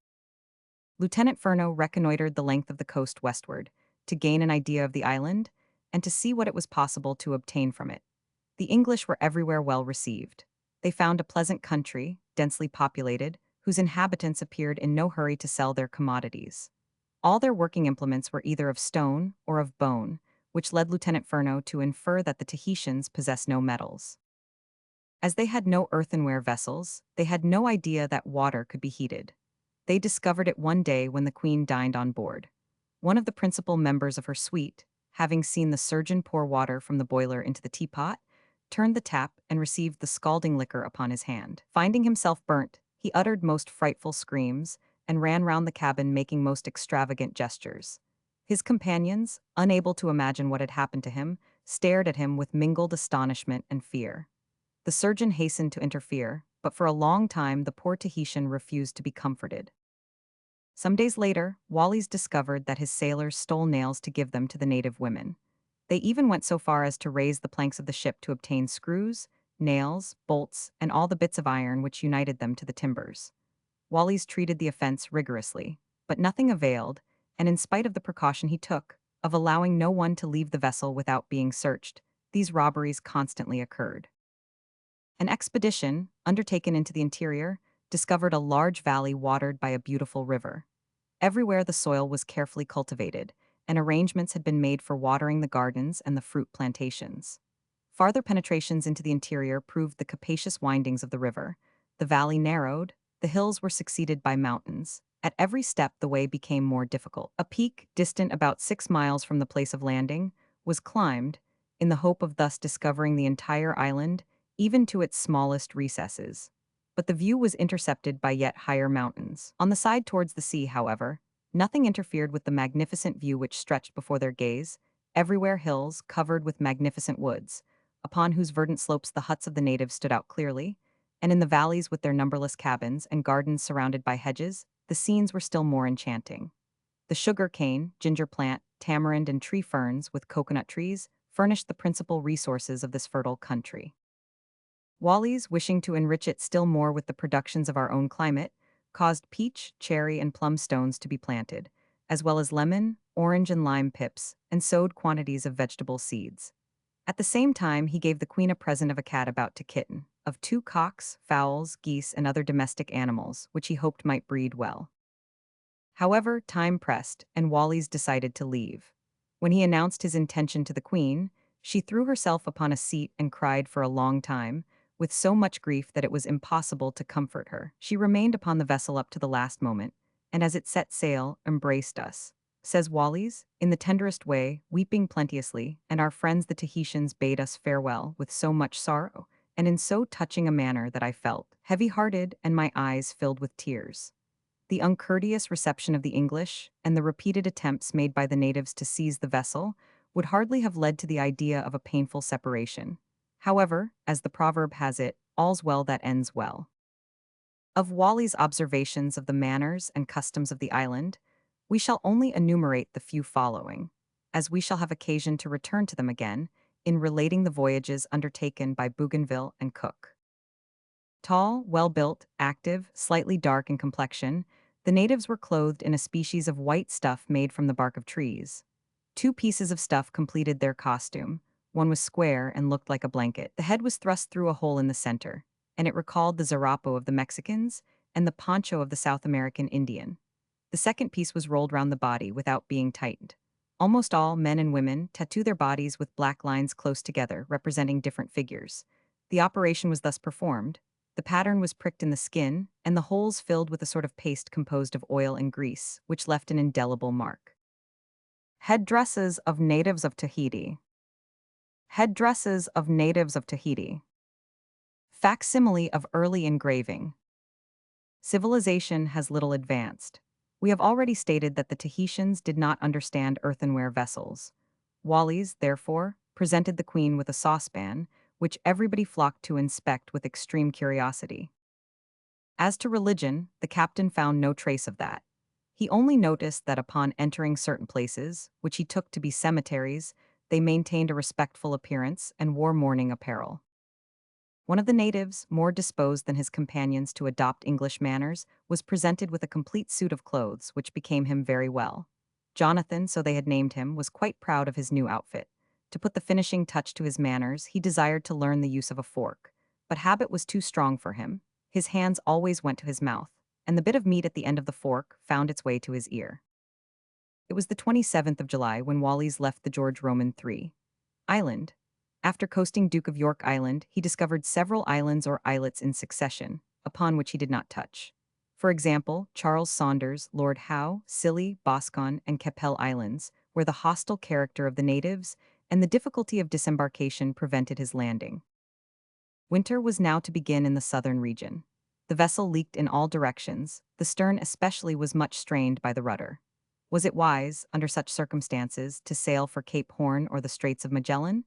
Lieutenant Furneaux reconnoitered the length of the coast westward, to gain an idea of the island, and to see what it was possible to obtain from it. The English were everywhere well received. They found a pleasant country, densely populated, whose inhabitants appeared in no hurry to sell their commodities. All their working implements were either of stone or of bone, which led Lieutenant Furneaux to infer that the Tahitians possessed no metals. As they had no earthenware vessels, they had no idea that water could be heated. They discovered it one day when the Queen dined on board. One of the principal members of her suite, having seen the surgeon pour water from the boiler into the teapot, turned the tap and received the scalding liquor upon his hand. Finding himself burnt, he uttered most frightful screams and ran round the cabin making most extravagant gestures. His companions, unable to imagine what had happened to him, stared at him with mingled astonishment and fear. The surgeon hastened to interfere, but for a long time the poor Tahitian refused to be comforted. Some days later, Wallis discovered that his sailors stole nails to give them to the native women. They even went so far as to raise the planks of the ship to obtain screws, nails, bolts, and all the bits of iron which united them to the timbers. Wallis treated the offense rigorously, but nothing availed, and in spite of the precaution he took, of allowing no one to leave the vessel without being searched, these robberies constantly occurred. An expedition, undertaken into the interior, discovered a large valley watered by a beautiful river. Everywhere the soil was carefully cultivated, and arrangements had been made for watering the gardens and the fruit plantations. Farther penetrations into the interior proved the capacious windings of the river. The valley narrowed, the hills were succeeded by mountains. At every step, the way became more difficult. A peak, distant about 6 miles from the place of landing, was climbed, in the hope of thus discovering the entire island, even to its smallest recesses. But the view was intercepted by yet higher mountains. On the side towards the sea, however, nothing interfered with the magnificent view which stretched before their gaze, everywhere hills covered with magnificent woods, upon whose verdant slopes the huts of the natives stood out clearly, and in the valleys with their numberless cabins and gardens surrounded by hedges, the scenes were still more enchanting. The sugar cane, ginger plant, tamarind, and tree ferns with coconut trees furnished the principal resources of this fertile country. Wallis, wishing to enrich it still more with the productions of our own climate, caused peach, cherry, and plum stones to be planted, as well as lemon, orange, and lime pips, and sowed quantities of vegetable seeds. At the same time, he gave the queen a present of a cat about to kitten, of 2 cocks, fowls, geese, and other domestic animals, which he hoped might breed well. However, time pressed, and Wallis decided to leave. When he announced his intention to the queen, she threw herself upon a seat and cried for a long time, with so much grief that it was impossible to comfort her. She remained upon the vessel up to the last moment, and as it set sail, embraced us, says Wallis, in the tenderest way, weeping plenteously, and our friends the Tahitians bade us farewell with so much sorrow, and in so touching a manner that I felt heavy-hearted and my eyes filled with tears. The uncourteous reception of the English, and the repeated attempts made by the natives to seize the vessel, would hardly have led to the idea of a painful separation. However, as the proverb has it, all's well that ends well. Of Wally's observations of the manners and customs of the island, we shall only enumerate the few following, as we shall have occasion to return to them again in relating the voyages undertaken by Bougainville and Cook. Tall, well-built, active, slightly dark in complexion, the natives were clothed in a species of white stuff made from the bark of trees. 2 pieces of stuff completed their costume. One was square and looked like a blanket. The head was thrust through a hole in the center, and it recalled the zarapo of the Mexicans and the poncho of the South American Indian. The second piece was rolled round the body without being tightened. Almost all men and women tattoo their bodies with black lines close together, representing different figures. The operation was thus performed. The pattern was pricked in the skin, and the holes filled with a sort of paste composed of oil and grease, which left an indelible mark. Headdresses of natives of Tahiti. Headdresses of natives of Tahiti. Facsimile of early engraving. Civilization has little advanced. We have already stated that the Tahitians did not understand earthenware vessels. Wallis, therefore, presented the queen with a saucepan, which everybody flocked to inspect with extreme curiosity. As to religion, the captain found no trace of that. He only noticed that upon entering certain places, which he took to be cemeteries, they maintained a respectful appearance and wore mourning apparel. One of the natives, more disposed than his companions to adopt English manners, was presented with a complete suit of clothes, which became him very well. Jonathan, so they had named him, was quite proud of his new outfit. To put the finishing touch to his manners, he desired to learn the use of a fork. But habit was too strong for him. His hands always went to his mouth, and the bit of meat at the end of the fork found its way to his ear. It was the 27th of July when Wallis left the George Roman III island. After coasting Duke of York Island, he discovered several islands or islets in succession, upon which he did not touch. For example, Charles Saunders, Lord Howe, Scilly, Boscon, and Keppel Islands, where the hostile character of the natives and the difficulty of disembarkation prevented his landing. Winter was now to begin in the southern region. The vessel leaked in all directions, the stern especially was much strained by the rudder. Was it wise, under such circumstances, to sail for Cape Horn or the Straits of Magellan?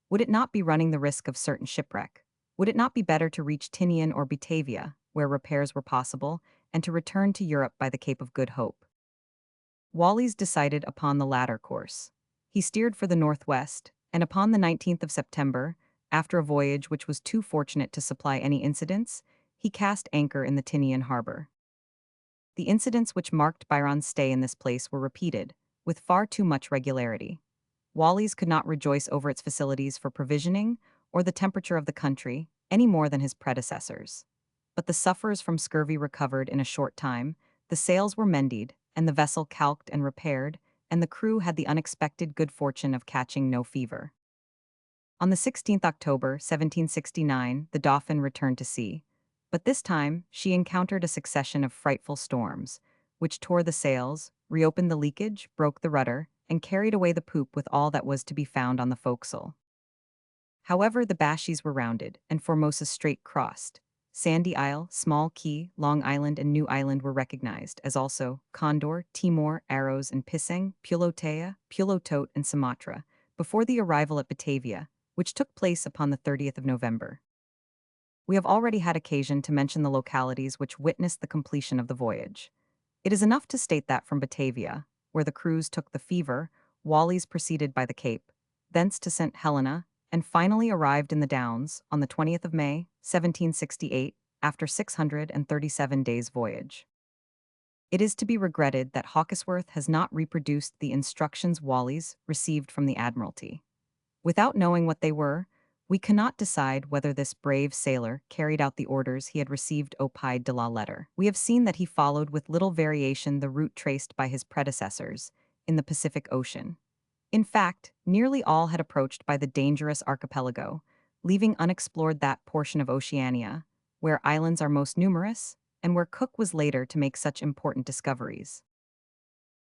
Would it not be running the risk of certain shipwreck? Would it not be better to reach Tinian or Batavia, where repairs were possible, and to return to Europe by the Cape of Good Hope? Wallis decided upon the latter course. He steered for the northwest, and upon the 19th of September, after a voyage which was too fortunate to supply any incidents, he cast anchor in the Tinian harbor. The incidents which marked Byron's stay in this place were repeated, with far too much regularity. Wallis could not rejoice over its facilities for provisioning or the temperature of the country any more than his predecessors. But the sufferers from scurvy recovered in a short time, the sails were mended, and the vessel calked and repaired, and the crew had the unexpected good fortune of catching no fever. On the 16th October, 1769, the Dauphin returned to sea, but this time she encountered a succession of frightful storms, which tore the sails, reopened the leakage, broke the rudder, and carried away the poop with all that was to be found on the forecastle. However, the Bashies were rounded, and Formosa Strait crossed. Sandy Isle, Small Key, Long Island, and New Island were recognized, as also Condor, Timor, Aros, and Pisang, Pulotea, Pulotote, and Sumatra, before the arrival at Batavia, which took place upon the 30th of November. We have already had occasion to mention the localities which witnessed the completion of the voyage. It is enough to state that from Batavia, where the crews took the fever, Wallis proceeded by the Cape, thence to St. Helena, and finally arrived in the Downs on the 20th of May, 1768, after 637 days' voyage. It is to be regretted that Hawkesworth has not reproduced the instructions Wallis received from the Admiralty. Without knowing what they were, we cannot decide whether this brave sailor carried out the orders he had received au pied de la lettre. We have seen that he followed with little variation the route traced by his predecessors in the Pacific Ocean. In fact, nearly all had approached by the dangerous archipelago, leaving unexplored that portion of Oceania where islands are most numerous and where Cook was later to make such important discoveries.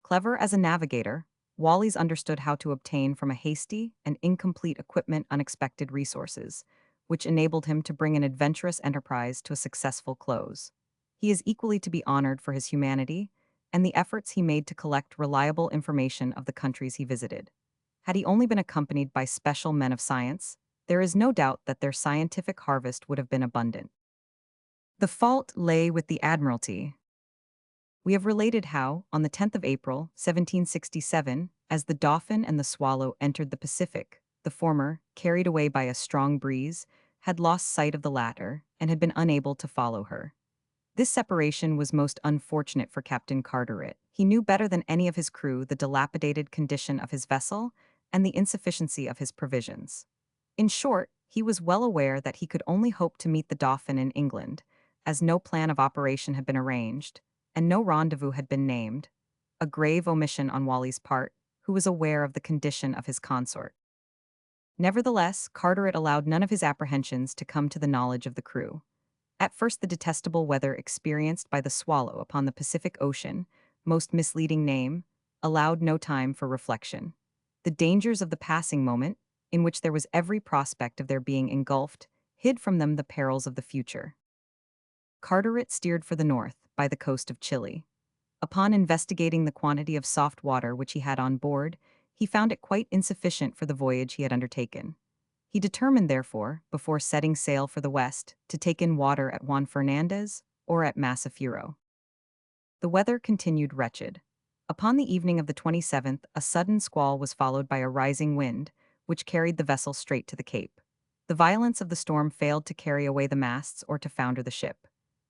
Clever as a navigator, Wallis understood how to obtain from a hasty and incomplete equipment unexpected resources, which enabled him to bring an adventurous enterprise to a successful close. He is equally to be honored for his humanity and the efforts he made to collect reliable information of the countries he visited. Had he only been accompanied by special men of science, there is no doubt that their scientific harvest would have been abundant. The fault lay with the Admiralty. We have related how, on the 10th of April, 1767, as the Dauphin and the Swallow entered the Pacific, the former, carried away by a strong breeze, had lost sight of the latter and had been unable to follow her. This separation was most unfortunate for Captain Carteret. He knew better than any of his crew the dilapidated condition of his vessel and the insufficiency of his provisions. In short, he was well aware that he could only hope to meet the Dauphin in England, as no plan of operation had been arranged, and no rendezvous had been named, a grave omission on Wally's part, who was aware of the condition of his consort. Nevertheless, Carteret allowed none of his apprehensions to come to the knowledge of the crew. At first, the detestable weather experienced by the Swallow upon the Pacific Ocean, most misleading name, allowed no time for reflection. The dangers of the passing moment, in which there was every prospect of their being engulfed, hid from them the perils of the future. Carteret steered for the north, by the coast of Chile. Upon investigating the quantity of soft water which he had on board, he found it quite insufficient for the voyage he had undertaken. He determined, therefore, before setting sail for the west, to take in water at Juan Fernandez or at Masafuro. The weather continued wretched. Upon the evening of the 27th, a sudden squall was followed by a rising wind, which carried the vessel straight to the Cape. The violence of the storm failed to carry away the masts or to founder the ship.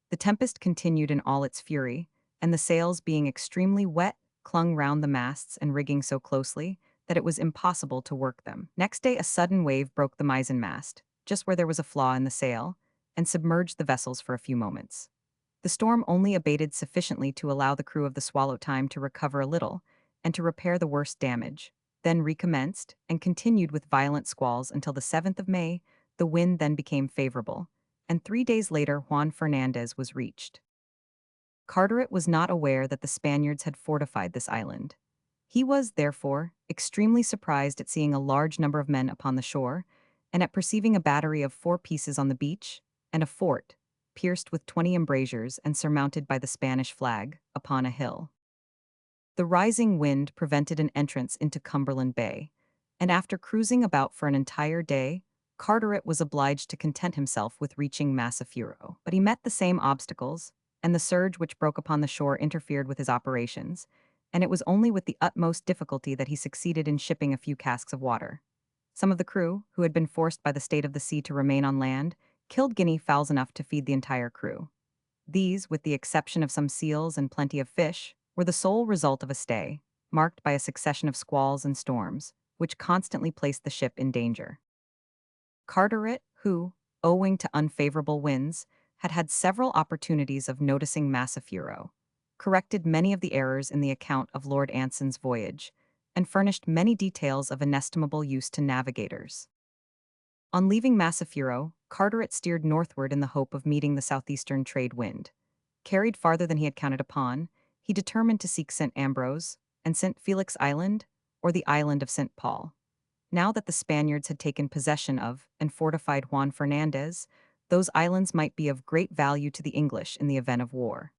The tempest continued in all its fury, and the sails, being extremely wet, clung round the masts and rigging so closely that it was impossible to work them. Next day, a sudden wave broke the mizzenmast, just where there was a flaw in the sail, and submerged the vessels for a few moments. The storm only abated sufficiently to allow the crew of the Swallow time to recover a little and to repair the worst damage, then recommenced and continued with violent squalls until the 7th of May. The wind then became favorable, and 3 days later Juan Fernandez was reached. Carteret was not aware that the Spaniards had fortified this island. He was, therefore, extremely surprised at seeing a large number of men upon the shore, and at perceiving a battery of 4 pieces on the beach, and a fort, pierced with 20 embrasures and surmounted by the Spanish flag, upon a hill. The rising wind prevented an entrance into Cumberland Bay, and after cruising about for an entire day, Carteret was obliged to content himself with reaching Masafuro. But he met the same obstacles, and the surge which broke upon the shore interfered with his operations, and it was only with the utmost difficulty that he succeeded in shipping a few casks of water. Some of the crew, who had been forced by the state of the sea to remain on land, killed guinea fowls enough to feed the entire crew. These, with the exception of some seals and plenty of fish, were the sole result of a stay, marked by a succession of squalls and storms, which constantly placed the ship in danger. Carteret, who, owing to unfavorable winds, had had several opportunities of noticing Massafuro, corrected many of the errors in the account of Lord Anson's voyage, and furnished many details of inestimable use to navigators. On leaving Massafuro, Carteret steered northward in the hope of meeting the southeastern trade wind. Carried farther than he had counted upon, he determined to seek St. Ambrose and St. Felix Island, or the island of St. Paul. Now that the Spaniards had taken possession of and fortified Juan Fernandez, those islands might be of great value to the English in the event of war.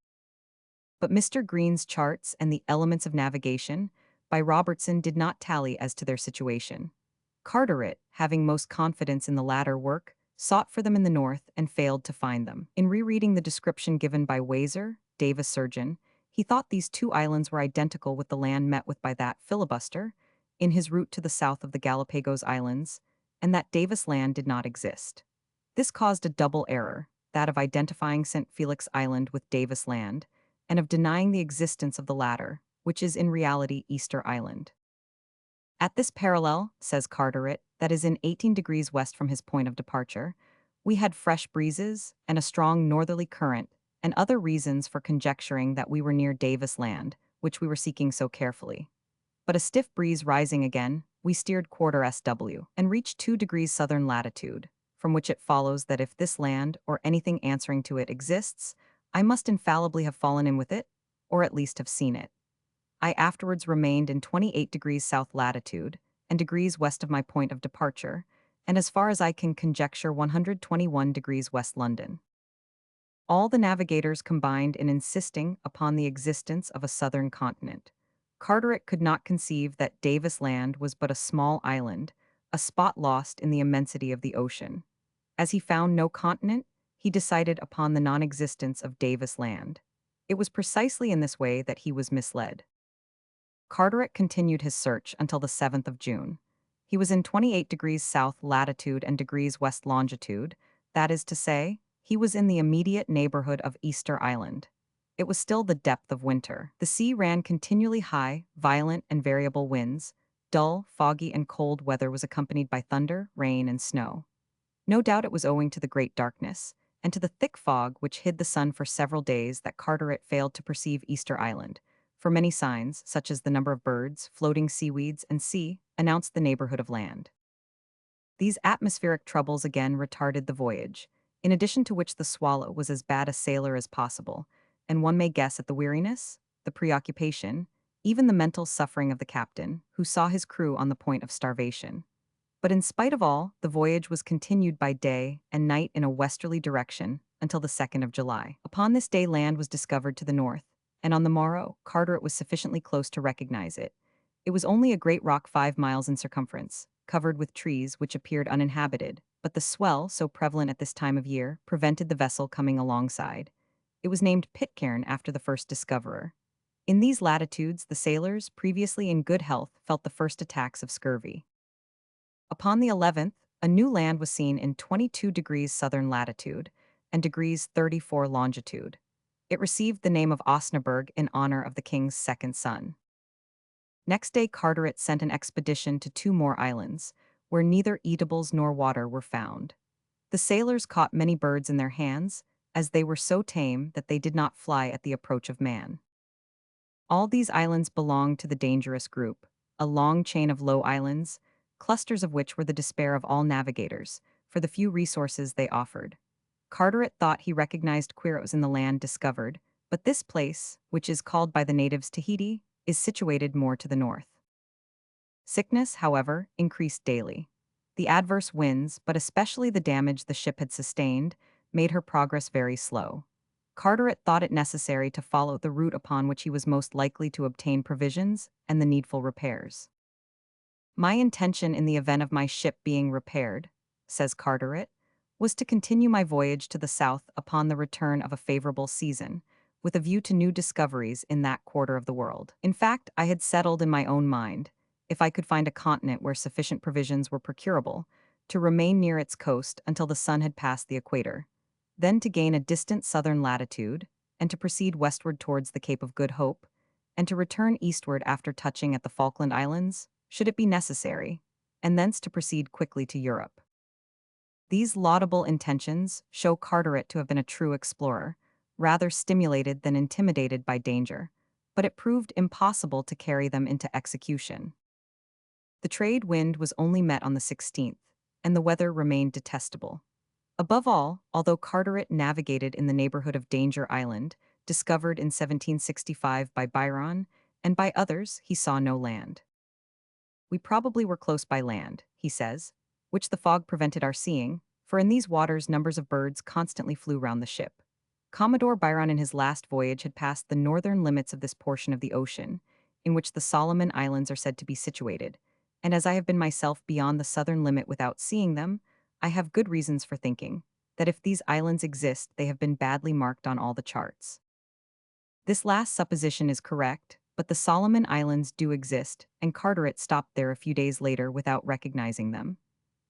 But Mr. Green's charts and the elements of navigation by Robertson did not tally as to their situation. Carteret, having most confidence in the latter work, sought for them in the north and failed to find them. In rereading the description given by Wazer, Davis surgeon, he thought these two islands were identical with the land met with by that filibuster in his route to the south of the Galapagos Islands, and that Davis Land did not exist. This caused a double error, that of identifying St. Felix Island with Davis Land, and of denying the existence of the latter, which is in reality Easter Island. At this parallel, says Carteret, that is in 18 degrees west from his point of departure, we had fresh breezes and a strong northerly current, and other reasons for conjecturing that we were near Davis Land, which we were seeking so carefully. But a stiff breeze rising again, we steered quarter SW, and reached 2 degrees southern latitude, from which it follows that if this land, or anything answering to it, exists, I must infallibly have fallen in with it, or at least have seen it. I afterwards remained in 28 degrees south latitude, and degrees west of my point of departure, and as far as I can conjecture 121 degrees west London. All the navigators combined in insisting upon the existence of a southern continent. Carteret could not conceive that Davis Land was but a small island, a spot lost in the immensity of the ocean. As he found no continent, he decided upon the non-existence of Davis Land. It was precisely in this way that he was misled. Carteret continued his search until the 7th of June. He was in 28 degrees south latitude and degrees west longitude, that is to say, he was in the immediate neighborhood of Easter Island. It was still the depth of winter. The sea ran continually high, violent and variable winds. Dull, foggy and cold weather was accompanied by thunder, rain and snow. No doubt it was owing to the great darkness, and to the thick fog which hid the sun for several days that Carteret failed to perceive Easter Island, for many signs, such as the number of birds, floating seaweeds, and sea, announced the neighborhood of land. These atmospheric troubles again retarded the voyage, in addition to which the Swallow was as bad a sailor as possible, and one may guess at the weariness, the preoccupation, even the mental suffering of the captain, who saw his crew on the point of starvation. But in spite of all, the voyage was continued by day and night in a westerly direction until the 2nd of July. Upon this day land was discovered to the north, and on the morrow, Carteret was sufficiently close to recognize it. It was only a great rock 5 miles in circumference, covered with trees which appeared uninhabited, but the swell, so prevalent at this time of year, prevented the vessel coming alongside. It was named Pitcairn after the first discoverer. In these latitudes, the sailors, previously in good health, felt the first attacks of scurvy. Upon the 11th, a new land was seen in 22 degrees southern latitude and degrees 34 longitude. It received the name of Osnaburg in honor of the king's second son. Next day, Carteret sent an expedition to 2 more islands, where neither eatables nor water were found. The sailors caught many birds in their hands, as they were so tame that they did not fly at the approach of man. All these islands belonged to the dangerous group, a long chain of low islands, clusters of which were the despair of all navigators, for the few resources they offered. Carteret thought he recognized Quiros in the land discovered, but this place, which is called by the natives Tahiti, is situated more to the north. Sickness, however, increased daily. The adverse winds, but especially the damage the ship had sustained, made her progress very slow. Carteret thought it necessary to follow the route upon which he was most likely to obtain provisions and the needful repairs. My intention in the event of my ship being repaired, says Carteret, was to continue my voyage to the south upon the return of a favorable season, with a view to new discoveries in that quarter of the world. In fact, I had settled in my own mind, if I could find a continent where sufficient provisions were procurable, to remain near its coast until the sun had passed the equator. then to gain a distant southern latitude, and to proceed westward towards the Cape of Good Hope, and to return eastward after touching at the Falkland Islands, should it be necessary, and thence to proceed quickly to Europe. These laudable intentions show Carteret to have been a true explorer, rather stimulated than intimidated by danger, but it proved impossible to carry them into execution. The trade wind was only met on the 16th, and the weather remained detestable. Above all, although Carteret navigated in the neighborhood of Danger Island, discovered in 1765 by Byron, and by others, he saw no land. We probably were close by land, he says, which the fog prevented our seeing, for in these waters numbers of birds constantly flew round the ship. Commodore Byron in his last voyage had passed the northern limits of this portion of the ocean, in which the Solomon Islands are said to be situated, and as I have been myself beyond the southern limit without seeing them, I have good reasons for thinking that if these islands exist, they have been badly marked on all the charts. This last supposition is correct, but the Solomon Islands do exist, and Carteret stopped there a few days later without recognizing them.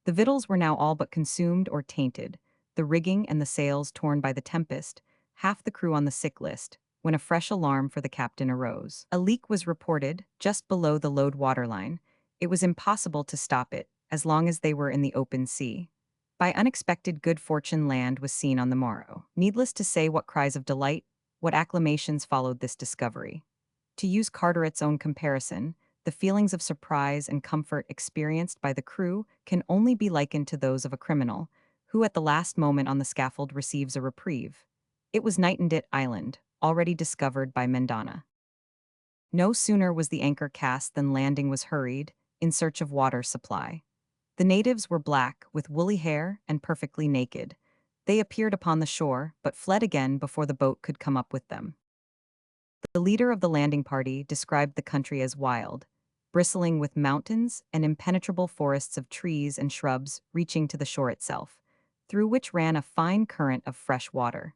The victuals were now all but consumed or tainted, the rigging and the sails torn by the tempest, half the crew on the sick list, when a fresh alarm for the captain arose. A leak was reported, just below the load waterline. It was impossible to stop it, as long as they were in the open sea. By unexpected good fortune land was seen on the morrow. Needless to say what cries of delight, what acclamations followed this discovery. To use Carteret's own comparison, the feelings of surprise and comfort experienced by the crew can only be likened to those of a criminal, who at the last moment on the scaffold receives a reprieve. It was Nightingale Island, already discovered by Mendana. No sooner was the anchor cast than landing was hurried, in search of water supply. The natives were black, with woolly hair, and perfectly naked. They appeared upon the shore, but fled again before the boat could come up with them. The leader of the landing party described the country as wild, bristling with mountains and impenetrable forests of trees and shrubs reaching to the shore itself, through which ran a fine current of fresh water.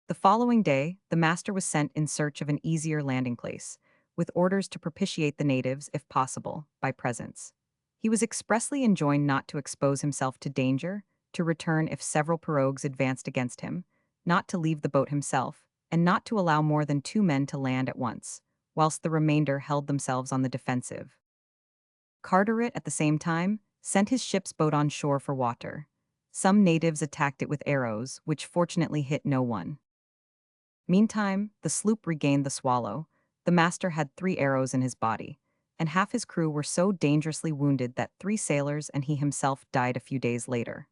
The following day, the master was sent in search of an easier landing place, with orders to propitiate the natives, if possible, by presents. He was expressly enjoined not to expose himself to danger, to return if several pirogues advanced against him, not to leave the boat himself, and not to allow more than 2 men to land at once, whilst the remainder held themselves on the defensive. Carteret, at the same time, sent his ship's boat on shore for water. Some natives attacked it with arrows, which fortunately hit no one. Meantime, the sloop regained the Swallow. The master had 3 arrows in his body, and half his crew were so dangerously wounded that 3 sailors and he himself died a few days later.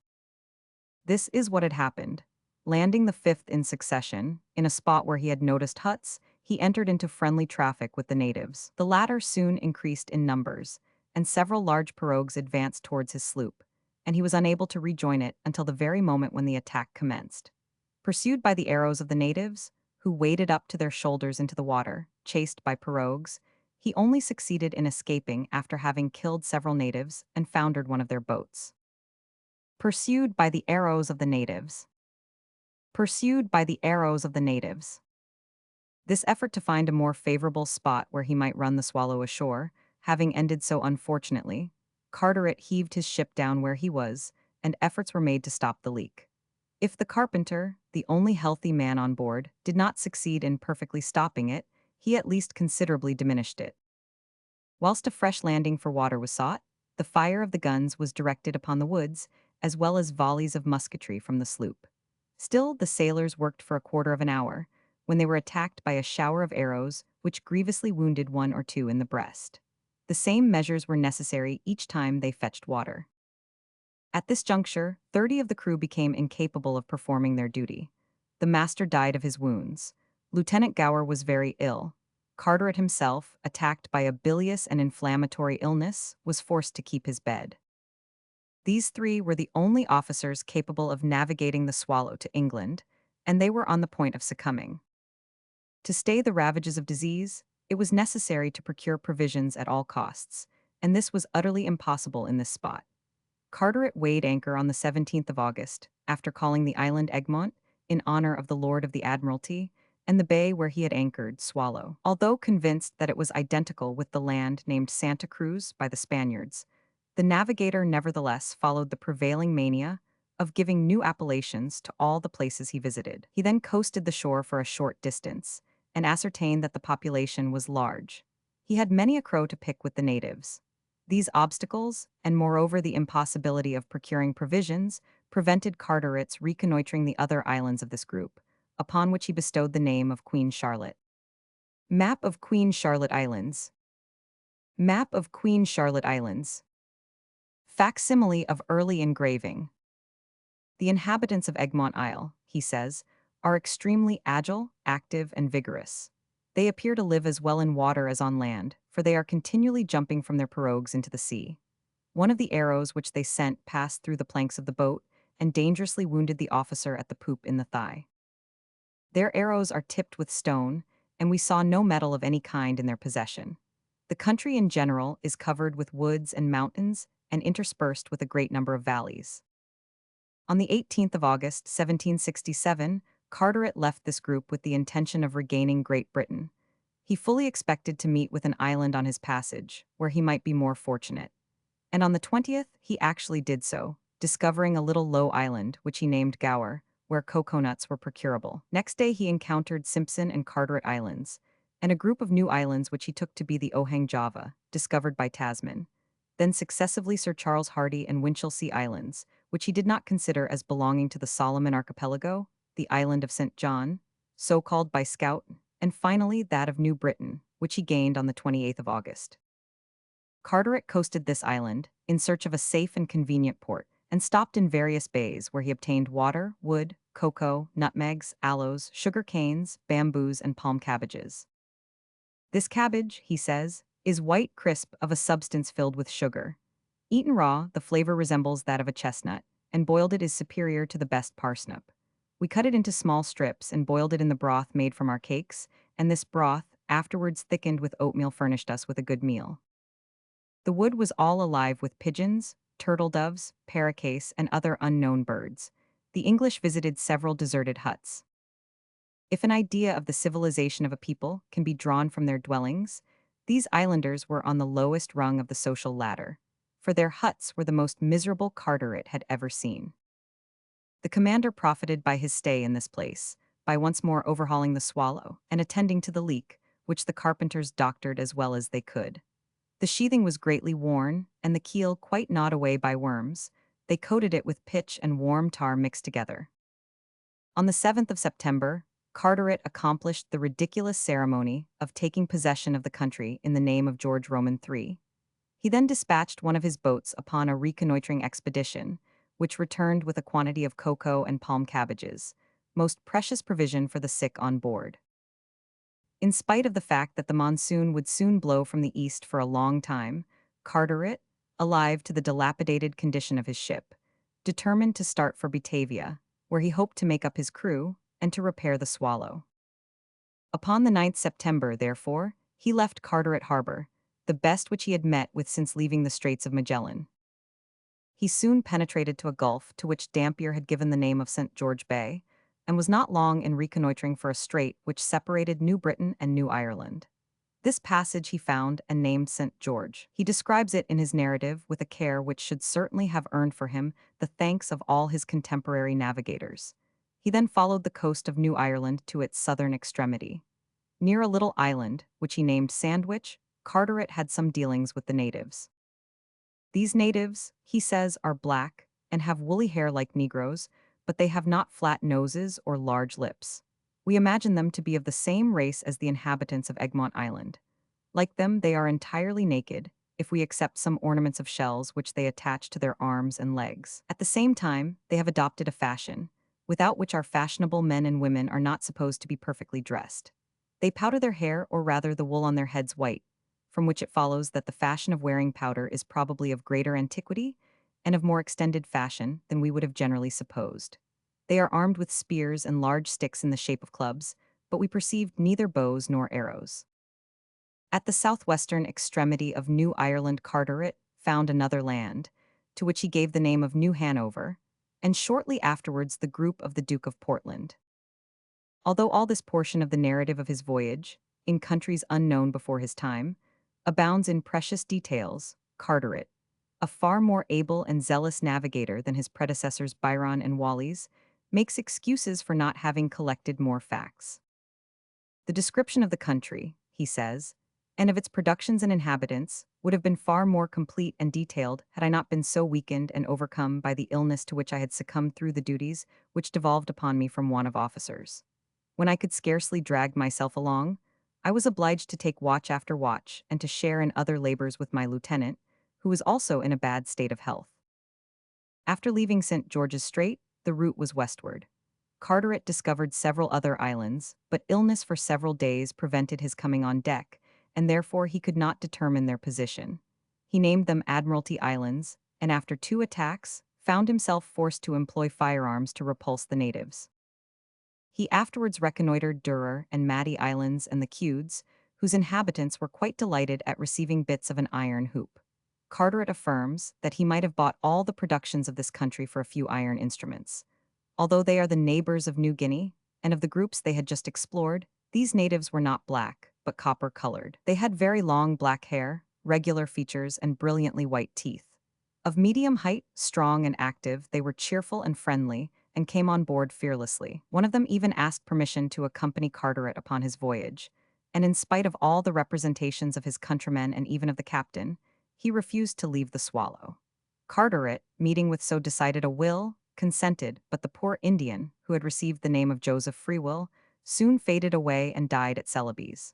This is what had happened. Landing the 5th in succession, in a spot where he had noticed huts, he entered into friendly traffic with the natives. The latter soon increased in numbers, and several large pirogues advanced towards his sloop, and he was unable to rejoin it until the very moment when the attack commenced. Pursued by the arrows of the natives, who waded up to their shoulders into the water, chased by pirogues, he only succeeded in escaping after having killed several natives and foundered one of their boats. Pursued by the arrows of the natives. Pursued by the arrows of the natives. This effort to find a more favorable spot where he might run the Swallow ashore, having ended so unfortunately, Carteret heaved his ship down where he was, and efforts were made to stop the leak. If the carpenter, the only healthy man on board, did not succeed in perfectly stopping it, he at least considerably diminished it. Whilst a fresh landing for water was sought, the fire of the guns was directed upon the woods, as well as volleys of musketry from the sloop. Still, the sailors worked for a quarter of an hour, when they were attacked by a shower of arrows, which grievously wounded 1 or 2 in the breast. The same measures were necessary each time they fetched water. At this juncture, 30 of the crew became incapable of performing their duty. The master died of his wounds. Lieutenant Gower was very ill. Carteret himself, attacked by a bilious and inflammatory illness, was forced to keep his bed. These 3 were the only officers capable of navigating the Swallow to England, and they were on the point of succumbing. To stay the ravages of disease, it was necessary to procure provisions at all costs, and this was utterly impossible in this spot. Carteret weighed anchor on the 17th of August, after calling the island Egmont, in honor of the Lord of the Admiralty, and the bay where he had anchored, Swallow. Although convinced that it was identical with the land named Santa Cruz by the Spaniards, the navigator nevertheless followed the prevailing mania of giving new appellations to all the places he visited. He then coasted the shore for a short distance and ascertained that the population was large. He had many a crow to pick with the natives. These obstacles, and moreover the impossibility of procuring provisions, prevented Carteret's reconnoitering the other islands of this group, upon which he bestowed the name of Queen Charlotte. Map of Queen Charlotte Islands. Map of Queen Charlotte Islands. Facsimile of early engraving. The inhabitants of Egmont Isle, he says, are extremely agile, active, and vigorous. They appear to live as well in water as on land, for they are continually jumping from their pirogues into the sea. One of the arrows which they sent passed through the planks of the boat and dangerously wounded the officer at the poop in the thigh. Their arrows are tipped with stone, and we saw no metal of any kind in their possession. The country in general is covered with woods and mountains and interspersed with a great number of valleys. On the 18th of August, 1767, Carteret left this group with the intention of regaining Great Britain. He fully expected to meet with an island on his passage, where he might be more fortunate. And on the 20th, he actually did so, discovering a little low island, which he named Gower, where coconuts were procurable. Next day he encountered Simpson and Carteret Islands, and a group of new islands which he took to be the Ohang Java, discovered by Tasman. Then successively Sir Charles Hardy and Winchelsea Islands, which he did not consider as belonging to the Solomon Archipelago, the island of St. John, so called by Scout, and finally that of New Britain, which he gained on the 28th of August. Carteret coasted this island, in search of a safe and convenient port, and stopped in various bays where he obtained water, wood, cocoa, nutmegs, aloes, sugar canes, bamboos, and palm cabbages. This cabbage, he says, is white crisp of a substance filled with sugar. Eaten raw, the flavor resembles that of a chestnut, and boiled it is superior to the best parsnip. We cut it into small strips and boiled it in the broth made from our cakes, and this broth, afterwards thickened with oatmeal, furnished us with a good meal. The wood was all alive with pigeons, turtle doves, paroquets, and other unknown birds. The English visited several deserted huts. If an idea of the civilization of a people can be drawn from their dwellings, these islanders were on the lowest rung of the social ladder, for their huts were the most miserable Carteret had ever seen. The commander profited by his stay in this place, by once more overhauling the Swallow and attending to the leak, which the carpenters doctored as well as they could. The sheathing was greatly worn, and the keel quite gnawed away by worms. They coated it with pitch and warm tar mixed together. On the 7th of September, Carteret accomplished the ridiculous ceremony of taking possession of the country in the name of George Roman III. He then dispatched one of his boats upon a reconnoitring expedition, which returned with a quantity of cocoa and palm cabbages, most precious provision for the sick on board. In spite of the fact that the monsoon would soon blow from the east for a long time, Carteret, alive to the dilapidated condition of his ship, determined to start for Batavia, where he hoped to make up his crew and to repair the Swallow. Upon the 9th September, therefore, he left Carteret Harbor, the best which he had met with since leaving the Straits of Magellan. He soon penetrated to a gulf to which Dampier had given the name of St. George Bay, and was not long in reconnoitring for a strait which separated New Britain and New Ireland. This passage he found and named St. George. He describes it in his narrative with a care which should certainly have earned for him the thanks of all his contemporary navigators. He then followed the coast of New Ireland to its southern extremity. Near a little island, which he named Sandwich, Carteret had some dealings with the natives. These natives, he says, are black and have woolly hair like Negroes, but they have not flat noses or large lips. We imagine them to be of the same race as the inhabitants of Egmont Island. Like them, they are entirely naked, if we accept some ornaments of shells which they attach to their arms and legs. At the same time, they have adopted a fashion, without which our fashionable men and women are not supposed to be perfectly dressed. They powder their hair, or rather the wool on their heads, white, from which it follows that the fashion of wearing powder is probably of greater antiquity and of more extended fashion than we would have generally supposed. They are armed with spears and large sticks in the shape of clubs, but we perceived neither bows nor arrows. At the southwestern extremity of New Ireland, Carteret found another land, to which he gave the name of New Hanover, and shortly afterwards the group of the Duke of Portland. Although all this portion of the narrative of his voyage, in countries unknown before his time, abounds in precious details, Carteret, a far more able and zealous navigator than his predecessors Byron and Wallis, makes excuses for not having collected more facts. The description of the country, he says, and of its productions and inhabitants, would have been far more complete and detailed had I not been so weakened and overcome by the illness to which I had succumbed through the duties which devolved upon me from want of officers. When I could scarcely drag myself along, I was obliged to take watch after watch and to share in other labors with my lieutenant, who was also in a bad state of health. After leaving St. George's Strait, the route was westward. Carteret discovered several other islands, but illness for several days prevented his coming on deck, and therefore he could not determine their position. He named them Admiralty Islands, and after 2 attacks, found himself forced to employ firearms to repulse the natives. He afterwards reconnoitered Durer and Matty Islands and the Cudes, whose inhabitants were quite delighted at receiving bits of an iron hoop. Carteret affirms that he might have bought all the productions of this country for a few iron instruments. Although they are the neighbors of New Guinea, and of the groups they had just explored, these natives were not black, but copper-colored. They had very long black hair, regular features, and brilliantly white teeth. Of medium height, strong and active, they were cheerful and friendly, and came on board fearlessly. One of them even asked permission to accompany Carteret upon his voyage, and in spite of all the representations of his countrymen and even of the captain, he refused to leave the Swallow. Carteret, meeting with so decided a will, consented, but the poor Indian, who had received the name of Joseph Freewill, soon faded away and died at Celebes.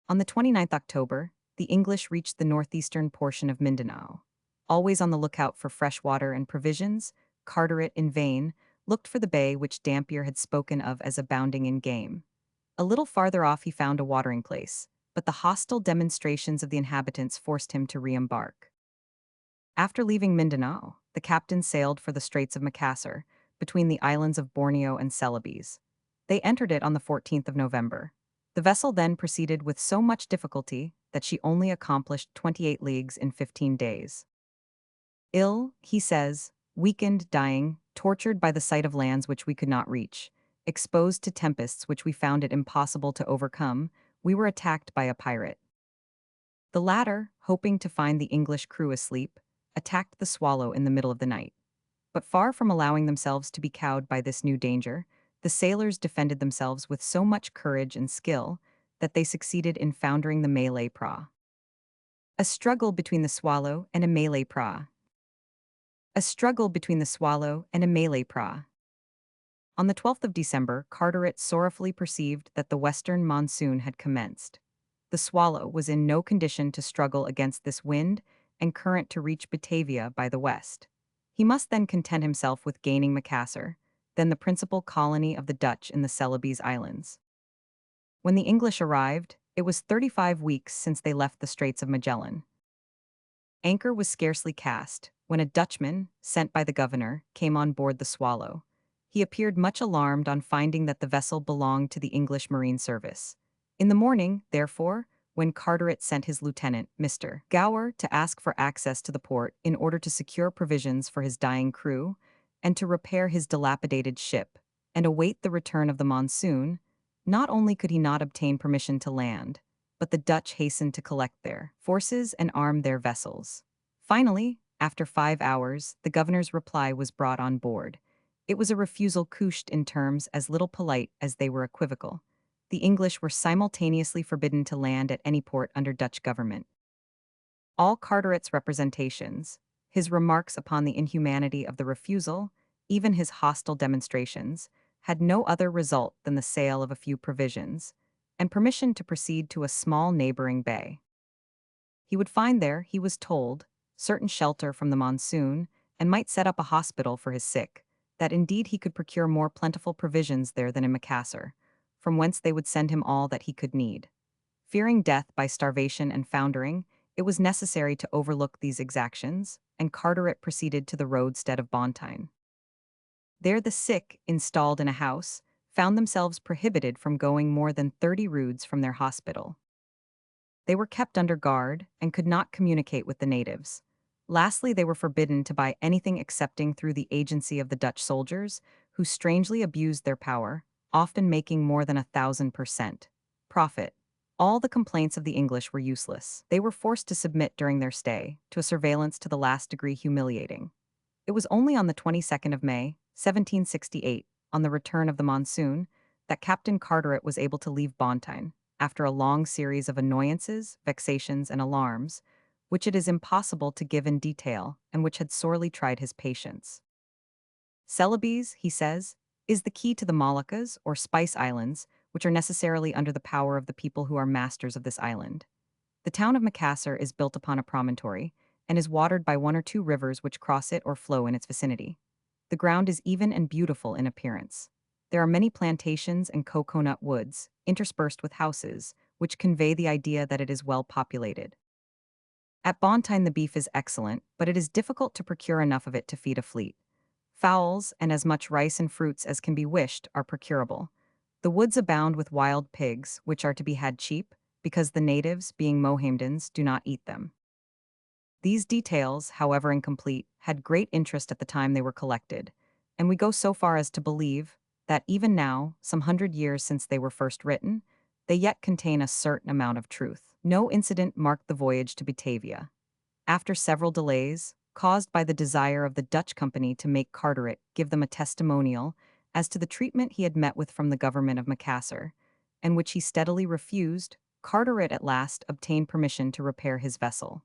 On the 29th October, the English reached the northeastern portion of Mindanao. Always on the lookout for fresh water and provisions, Carteret, in vain, looked for the bay which Dampier had spoken of as abounding in game. A little farther off he found a watering place, but the hostile demonstrations of the inhabitants forced him to re-embark. After leaving Mindanao, the captain sailed for the Straits of Macassar, between the islands of Borneo and Celebes. They entered it on the 14th of November. The vessel then proceeded with so much difficulty that she only accomplished 28 leagues in 15 days. Ill, he says, weakened, dying, tortured by the sight of lands which we could not reach, exposed to tempests which we found it impossible to overcome, we were attacked by a pirate. The latter, hoping to find the English crew asleep, attacked the Swallow in the middle of the night. But far from allowing themselves to be cowed by this new danger, the sailors defended themselves with so much courage and skill that they succeeded in foundering the Malay prau. A struggle between the Swallow and a Malay prau. A struggle between the Swallow and a Malay prau. On the 12th of December, Carteret sorrowfully perceived that the western monsoon had commenced. The Swallow was in no condition to struggle against this wind and current to reach Batavia by the west. He must then content himself with gaining Macassar, then the principal colony of the Dutch in the Celebes Islands. When the English arrived, it was 35 weeks since they left the Straits of Magellan. Anchor was scarcely cast when a Dutchman, sent by the governor, came on board the Swallow. He appeared much alarmed on finding that the vessel belonged to the English Marine Service. In the morning, therefore, when Carteret sent his lieutenant, Mr. Gower, to ask for access to the port in order to secure provisions for his dying crew, and to repair his dilapidated ship, and await the return of the monsoon, not only could he not obtain permission to land, but the Dutch hastened to collect their forces and arm their vessels. Finally, after 5 hours, the governor's reply was brought on board. It was a refusal couched in terms as little polite as they were equivocal. The English were simultaneously forbidden to land at any port under Dutch government. All Carteret's representations, his remarks upon the inhumanity of the refusal, even his hostile demonstrations, had no other result than the sale of a few provisions, and permission to proceed to a small neighboring bay. He would find there, he was told, certain shelter from the monsoon, and might set up a hospital for his sick, that indeed he could procure more plentiful provisions there than in Macassar, from whence they would send him all that he could need. Fearing death by starvation and foundering, it was necessary to overlook these exactions, and Carteret proceeded to the roadstead of Bontine. There the sick, installed in a house, found themselves prohibited from going more than 30 roods from their hospital. They were kept under guard and could not communicate with the natives. Lastly, they were forbidden to buy anything excepting through the agency of the Dutch soldiers, who strangely abused their power, often making more than 1,000% profit. All the complaints of the English were useless. They were forced to submit during their stay to a surveillance to the last degree humiliating. It was only on the 22nd of May, 1768, on the return of the monsoon, that Captain Carteret was able to leave Bontyne, after a long series of annoyances, vexations, and alarms, which it is impossible to give in detail and which had sorely tried his patience. Celebes, he says, is the key to the Moluccas, or Spice Islands, which are necessarily under the power of the people who are masters of this island. The town of Macassar is built upon a promontory, and is watered by one or two rivers which cross it or flow in its vicinity. The ground is even and beautiful in appearance. There are many plantations and cocoa-nut woods, interspersed with houses, which convey the idea that it is well populated. At Bontyne the beef is excellent, but it is difficult to procure enough of it to feed a fleet. Fowls, and as much rice and fruits as can be wished, are procurable. The woods abound with wild pigs, which are to be had cheap, because the natives, being Mohammedans, do not eat them. These details, however incomplete, had great interest at the time they were collected, and we go so far as to believe that even now, some 100 years since they were first written, they yet contain a certain amount of truth. No incident marked the voyage to Batavia. After several delays, caused by the desire of the Dutch company to make Carteret give them a testimonial as to the treatment he had met with from the government of Macassar, and which he steadily refused, Carteret at last obtained permission to repair his vessel.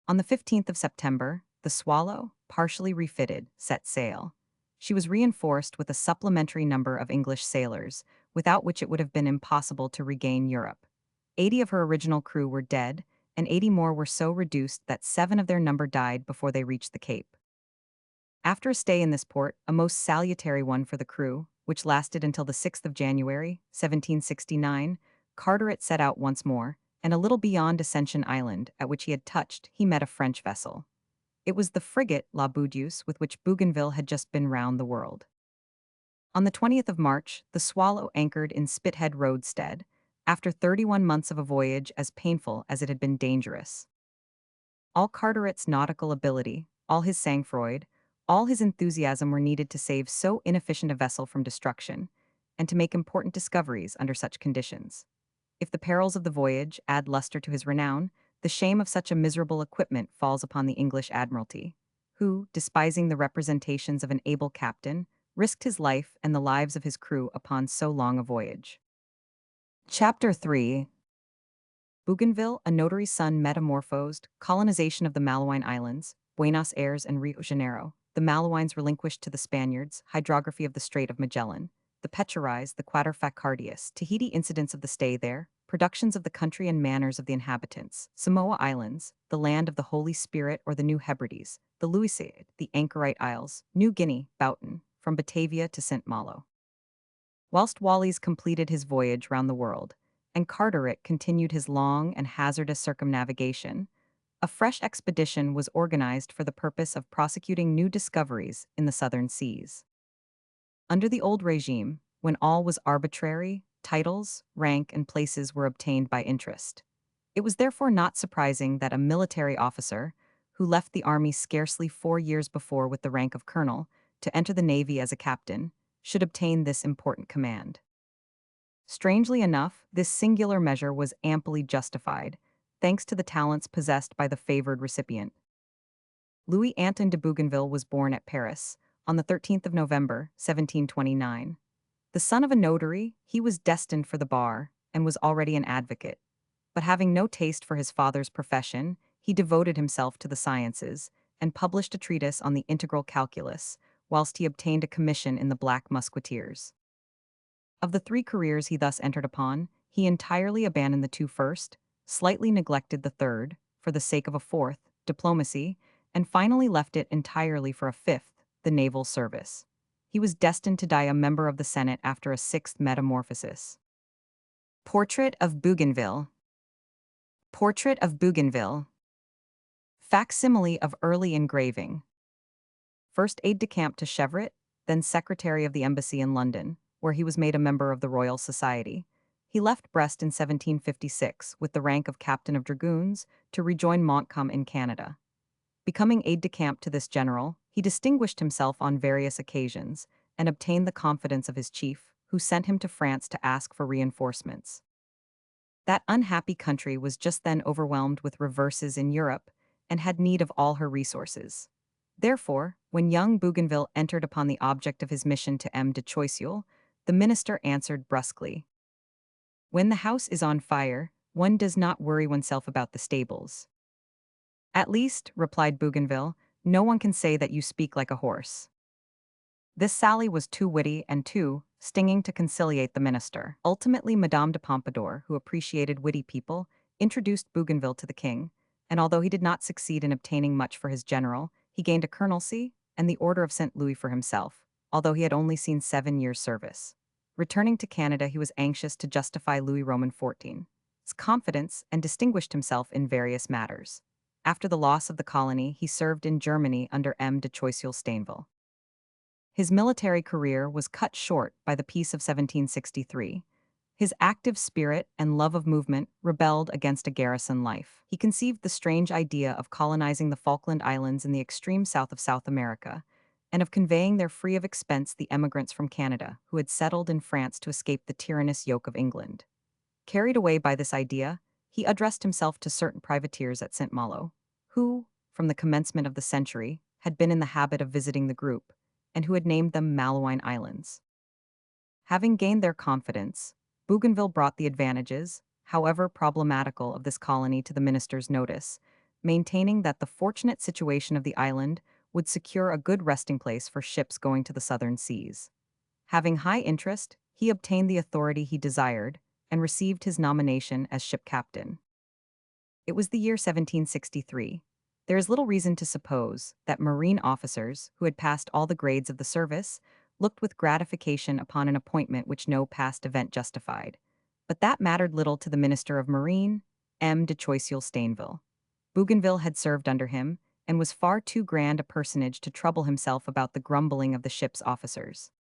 On the 15th of September, the Swallow, partially refitted, set sail. She was reinforced with a supplementary number of English sailors, without which it would have been impossible to regain Europe. 80 of her original crew were dead, and 80 more were so reduced that 7 of their number died before they reached the Cape. After a stay in this port, a most salutary one for the crew, which lasted until the 6th of January, 1769, Carteret set out once more, and a little beyond Ascension Island, at which he had touched, he met a French vessel. It was the frigate La Boudeuse with which Bougainville had just been round the world. On the 20th of March, the Swallow anchored in Spithead roadstead, after 31 months of a voyage as painful as it had been dangerous. All Carteret's nautical ability, all his sang-froid, all his enthusiasm were needed to save so inefficient a vessel from destruction, and to make important discoveries under such conditions. If the perils of the voyage add luster to his renown, the shame of such a miserable equipment falls upon the English Admiralty, who, despising the representations of an able captain, risked his life and the lives of his crew upon so long a voyage. Chapter 3. Bougainville, a notary's son metamorphosed, colonization of the Malouine Islands, Buenos Aires and Rio Janeiro, the Malouines relinquished to the Spaniards, hydrography of the Strait of Magellan, the Pecherais, the Quadrifacardius, Tahiti incidents of the stay there, productions of the country and manners of the inhabitants, Samoa Islands, the land of the Holy Spirit or the New Hebrides, the Louisade, the Anchorite Isles, New Guinea, Boughton, from Batavia to St. Malo. Whilst Wallis completed his voyage round the world, and Carteret continued his long and hazardous circumnavigation, a fresh expedition was organized for the purpose of prosecuting new discoveries in the southern seas. Under the old regime, when all was arbitrary, titles, rank, and places were obtained by interest. It was therefore not surprising that a military officer, who left the army scarcely 4 years before with the rank of colonel, to enter the navy as a captain, should obtain this important command. Strangely enough, this singular measure was amply justified, thanks to the talents possessed by the favored recipient. Louis Anton de Bougainville was born at Paris, on the 13th of November, 1729. The son of a notary, he was destined for the bar, and was already an advocate. But having no taste for his father's profession, he devoted himself to the sciences, and published a treatise on the integral calculus, whilst he obtained a commission in the Black Musketeers. Of the 3 careers he thus entered upon, he entirely abandoned the 2 first, slightly neglected the third, for the sake of a fourth, diplomacy, and finally left it entirely for a 5th, the naval service. He was destined to die a member of the Senate after a 6th metamorphosis. Portrait of Bougainville. Portrait of Bougainville. Facsimile of early engraving. First aide-de-camp to Chevret, then secretary of the embassy in London, where he was made a member of the Royal Society. He left Brest in 1756 with the rank of captain of dragoons to rejoin Montcalm in Canada. Becoming aide-de-camp to this general, he distinguished himself on various occasions and obtained the confidence of his chief, who sent him to France to ask for reinforcements. That unhappy country was just then overwhelmed with reverses in Europe and had need of all her resources. Therefore, when young Bougainville entered upon the object of his mission to M. de Choiseul, the minister answered brusquely, "When the house is on fire, one does not worry oneself about the stables." "At least," replied Bougainville, "no one can say that you speak like a horse." This sally was too witty and too stinging to conciliate the minister. Ultimately, Madame de Pompadour, who appreciated witty people, introduced Bougainville to the king, and although he did not succeed in obtaining much for his general, he gained a colonelcy and the Order of St. Louis for himself, although he had only seen 7 years' service. Returning to Canada, he was anxious to justify Louis Roman XIV's confidence and distinguished himself in various matters. After the loss of the colony, he served in Germany under M. de Choiseul-Stainville. His military career was cut short by the Peace of 1763. His active spirit and love of movement rebelled against a garrison life. He conceived the strange idea of colonizing the Falkland Islands in the extreme south of South America, and of conveying there free of expense the emigrants from Canada who had settled in France to escape the tyrannous yoke of England. Carried away by this idea, he addressed himself to certain privateers at St. Malo, who, from the commencement of the century, had been in the habit of visiting the group, and who had named them Malouine Islands. Having gained their confidence, Bougainville brought the advantages, however problematical, of this colony to the minister's notice, maintaining that the fortunate situation of the island would secure a good resting place for ships going to the southern seas. Having high interest, he obtained the authority he desired and received his nomination as ship captain. It was the year 1763. There is little reason to suppose that marine officers, who had passed all the grades of the service, looked with gratification upon an appointment which no past event justified. But that mattered little to the Minister of Marine, M. de Choiseul-Stainville. Bougainville had served under him, and was far too grand a personage to trouble himself about the grumbling of the ship's officers.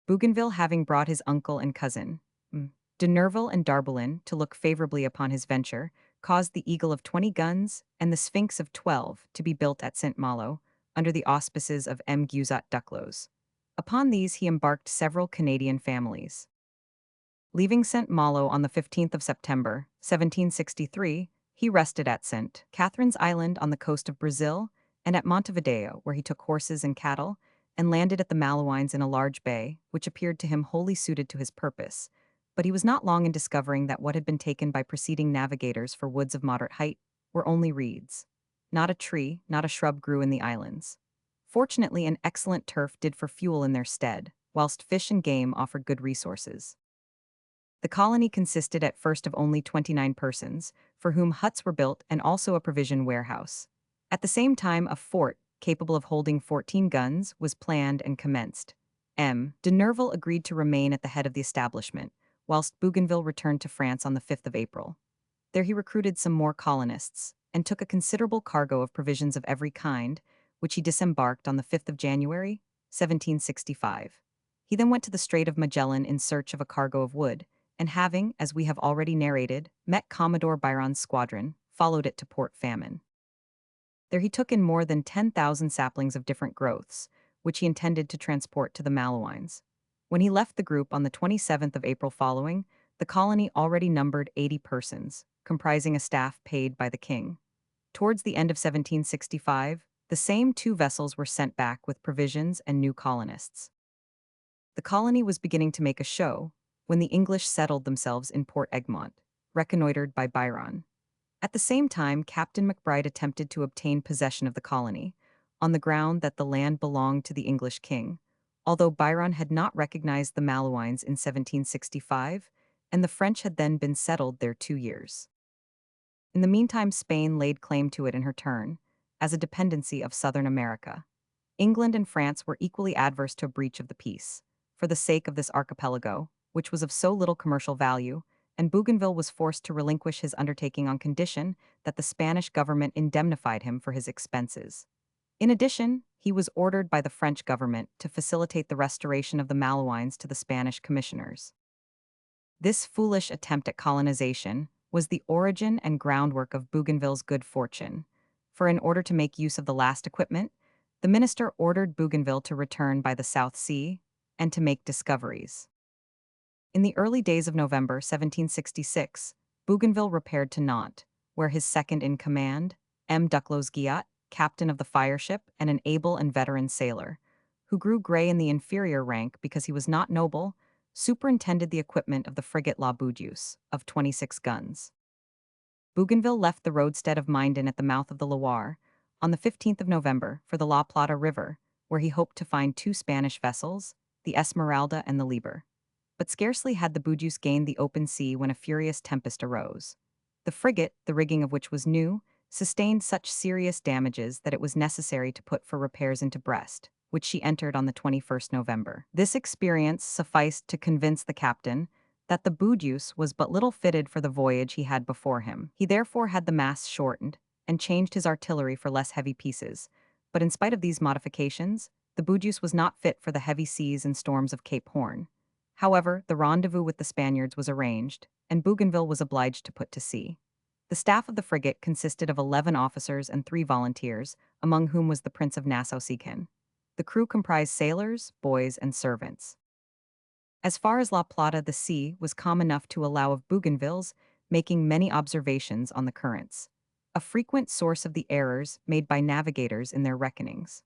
Bougainville, having brought his uncle and cousin, de Nerval and Darbelin, to look favorably upon his venture, caused the Eagle of 20 guns and the Sphinx of 12 to be built at St. Malo, under the auspices of M. Guzat Duclos. Upon these he embarked several Canadian families. Leaving St. Malo on the 15th of September, 1763, he rested at St. Catherine's Island on the coast of Brazil, and at Montevideo, where he took horses and cattle, and landed at the Malouines in a large bay, which appeared to him wholly suited to his purpose. But he was not long in discovering that what had been taken by preceding navigators for woods of moderate height were only reeds. Not a tree, not a shrub grew in the islands. Fortunately, an excellent turf did for fuel in their stead, whilst fish and game offered good resources. The colony consisted at first of only 29 persons, for whom huts were built and also a provision warehouse. At the same time, a fort, capable of holding 14 guns, was planned and commenced. M. de Nerval agreed to remain at the head of the establishment, whilst Bougainville returned to France on the 5th of April. There he recruited some more colonists, and took a considerable cargo of provisions of every kind, which he disembarked on the 5th of January, 1765. He then went to the Strait of Magellan in search of a cargo of wood, and having, as we have already narrated, met Commodore Byron's squadron, followed it to Port Famine. There he took in more than 10,000 saplings of different growths, which he intended to transport to the Malouines. When he left the group on the 27th of April following, the colony already numbered 80 persons, comprising a staff paid by the king. Towards the end of 1765, the same 2 vessels were sent back with provisions and new colonists. The colony was beginning to make a show when the English settled themselves in Port Egmont, reconnoitered by Byron. At the same time, Captain McBride attempted to obtain possession of the colony, on the ground that the land belonged to the English king, although Byron had not recognized the Malouines in 1765, and the French had then been settled there 2 years. In the meantime, Spain laid claim to it in her turn, as a dependency of Southern America. England and France were equally adverse to a breach of the peace, for the sake of this archipelago, which was of so little commercial value, and Bougainville was forced to relinquish his undertaking on condition that the Spanish government indemnified him for his expenses. In addition, he was ordered by the French government to facilitate the restoration of the Malouines to the Spanish commissioners. This foolish attempt at colonization was the origin and groundwork of Bougainville's good fortune, for in order to make use of the last equipment, the minister ordered Bougainville to return by the South Sea and to make discoveries. In the early days of November 1766, Bougainville repaired to Nantes, where his second-in-command, M. Duclos Guillat, captain of the fireship and an able and veteran sailor, who grew gray in the inferior rank because he was not noble, superintended the equipment of the frigate La Boudeuse, of 26 guns. Bougainville left the roadstead of Minden at the mouth of the Loire on the 15th of November for the La Plata River, where he hoped to find two Spanish vessels, the Esmeralda and the Liber. But scarcely had the Boudeuse gained the open sea when a furious tempest arose. The frigate, the rigging of which was new, sustained such serious damages that it was necessary to put for repairs into Brest, which she entered on the 21st November. This experience sufficed to convince the captain that the Boudeuse was but little fitted for the voyage he had before him. He therefore had the masts shortened and changed his artillery for less heavy pieces. But in spite of these modifications, the Boudeuse was not fit for the heavy seas and storms of Cape Horn. However, the rendezvous with the Spaniards was arranged, and Bougainville was obliged to put to sea. The staff of the frigate consisted of 11 officers and 3 volunteers, among whom was the Prince of Nassau-Siegen. The crew comprised sailors, boys, and servants. As far as La Plata, the sea was calm enough to allow of Bougainville's making many observations on the currents, a frequent source of the errors made by navigators in their reckonings.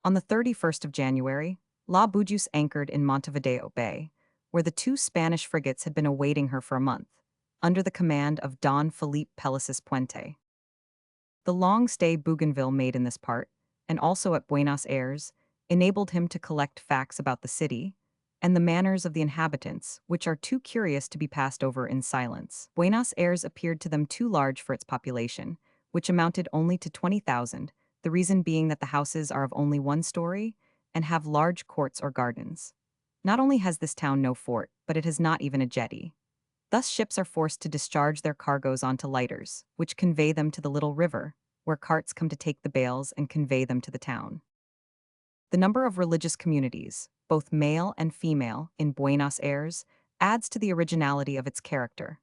On the 31st of January, La Boudeuse anchored in Montevideo Bay, where the 2 Spanish frigates had been awaiting her for a month, under the command of Don Felipe Pelices Puente. The long stay Bougainville made in this part, and also at Buenos Aires, enabled him to collect facts about the city and the manners of the inhabitants, which are too curious to be passed over in silence. Buenos Aires appeared to them too large for its population, which amounted only to 20,000, the reason being that the houses are of only 1 story and have large courts or gardens. Not only has this town no fort, but it has not even a jetty. Thus ships are forced to discharge their cargoes onto lighters, which convey them to the little river, where carts come to take the bales and convey them to the town. The number of religious communities, both male and female, in Buenos Aires adds to the originality of its character.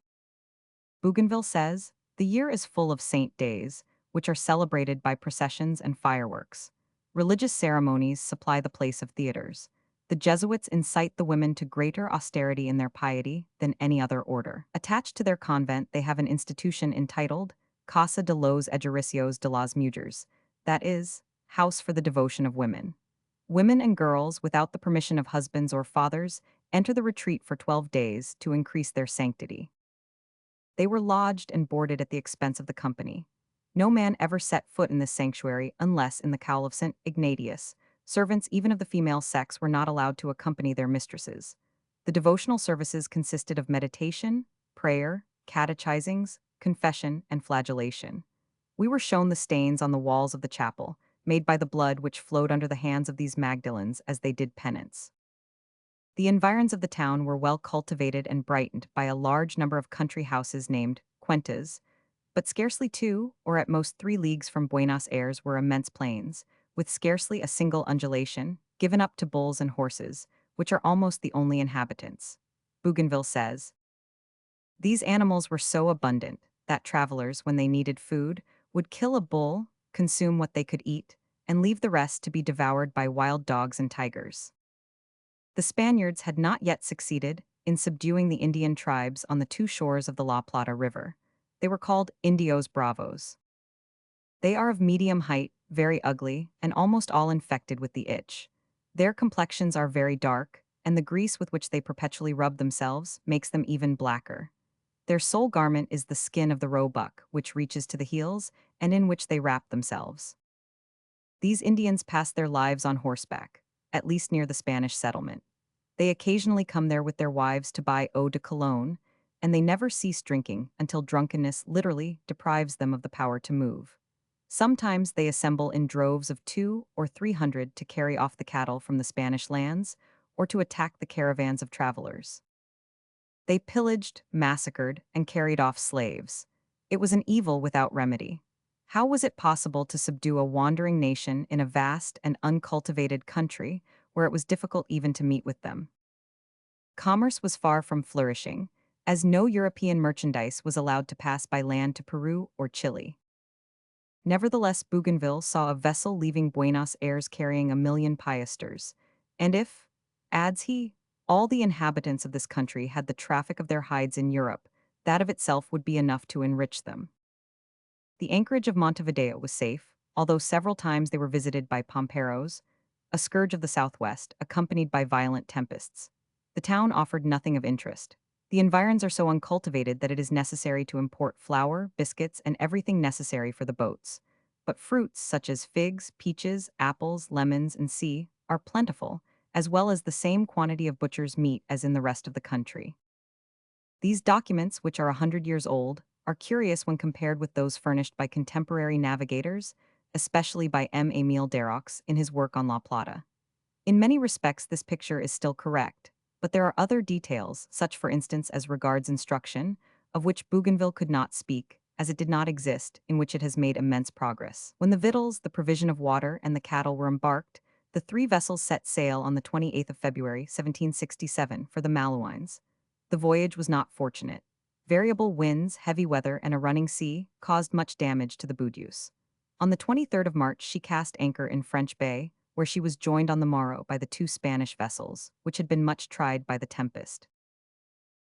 Bougainville says, "The year is full of saint days, which are celebrated by processions and fireworks. Religious ceremonies supply the place of theaters. The Jesuits incite the women to greater austerity in their piety than any other order. Attached to their convent, they have an institution entitled Casa de los Ejercicios de las Mujeres, that is, House for the Devotion of Women. Women and girls, without the permission of husbands or fathers, enter the retreat for 12 days to increase their sanctity. They were lodged and boarded at the expense of the company. No man ever set foot in this sanctuary unless in the cowl of St. Ignatius. Servants, even of the female sex, were not allowed to accompany their mistresses. The devotional services consisted of meditation, prayer, catechizings, confession, and flagellation. We were shown the stains on the walls of the chapel, made by the blood which flowed under the hands of these Magdalens as they did penance. The environs of the town were well cultivated and brightened by a large number of country houses named cuentas, but scarcely 2, or at most 3 leagues from Buenos Aires were immense plains, with scarcely a single undulation, given up to bulls and horses, which are almost the only inhabitants. Bougainville says, "These animals were so abundant that travelers, when they needed food, would kill a bull, consume what they could eat, and leave the rest to be devoured by wild dogs and tigers." The Spaniards had not yet succeeded in subduing the Indian tribes on the 2 shores of the La Plata River. They were called Indios Bravos. They are of medium height, very ugly, and almost all infected with the itch. Their complexions are very dark, and the grease with which they perpetually rub themselves makes them even blacker. Their sole garment is the skin of the roebuck, which reaches to the heels, and in which they wrap themselves. These Indians pass their lives on horseback, at least near the Spanish settlement. They occasionally come there with their wives to buy eau de cologne, and they never cease drinking until drunkenness literally deprives them of the power to move. Sometimes they assemble in droves of 200 or 300 to carry off the cattle from the Spanish lands or to attack the caravans of travelers. They pillaged, massacred, and carried off slaves. It was an evil without remedy. How was it possible to subdue a wandering nation in a vast and uncultivated country where it was difficult even to meet with them? Commerce was far from flourishing, as no European merchandise was allowed to pass by land to Peru or Chile. Nevertheless, Bougainville saw a vessel leaving Buenos Aires carrying 1,000,000 piasters, and if, adds he, all the inhabitants of this country had the traffic of their hides in Europe, that of itself would be enough to enrich them. The anchorage of Montevideo was safe, although several times they were visited by pamperos, a scourge of the southwest, accompanied by violent tempests. The town offered nothing of interest. The environs are so uncultivated that it is necessary to import flour, biscuits, and everything necessary for the boats. But fruits such as figs, peaches, apples, lemons, and sea are plentiful, as well as the same quantity of butcher's meat as in the rest of the country. These documents, which are 100 years old, are curious when compared with those furnished by contemporary navigators, especially by M. Émile Darroux in his work on La Plata. In many respects, this picture is still correct, but there are other details, such for instance as regards instruction, of which Bougainville could not speak, as it did not exist, in which it has made immense progress. When the victuals, the provision of water, and the cattle were embarked, the three vessels set sail on the 28th of February, 1767, for the Malouines. The voyage was not fortunate. Variable winds, heavy weather, and a running sea caused much damage to the Boudius. On the 23rd of March, she cast anchor in French Bay, where she was joined on the morrow by the two Spanish vessels, which had been much tried by the tempest.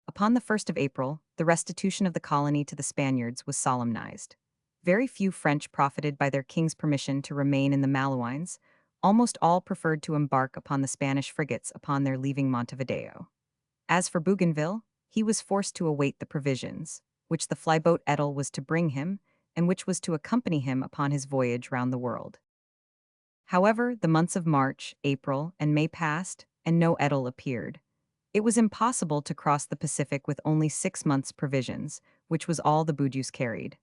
Upon the 1st of April, the restitution of the colony to the Spaniards was solemnized. Very few French profited by their king's permission to remain in the Malouines. Almost all preferred to embark upon the Spanish frigates upon their leaving Montevideo. As for Bougainville, he was forced to await the provisions, which the flyboat Edel was to bring him, and which was to accompany him upon his voyage round the world. However, the months of March, April, and May passed, and no Edel appeared. It was impossible to cross the Pacific with only 6 months' provisions, which was all the Boudius carried.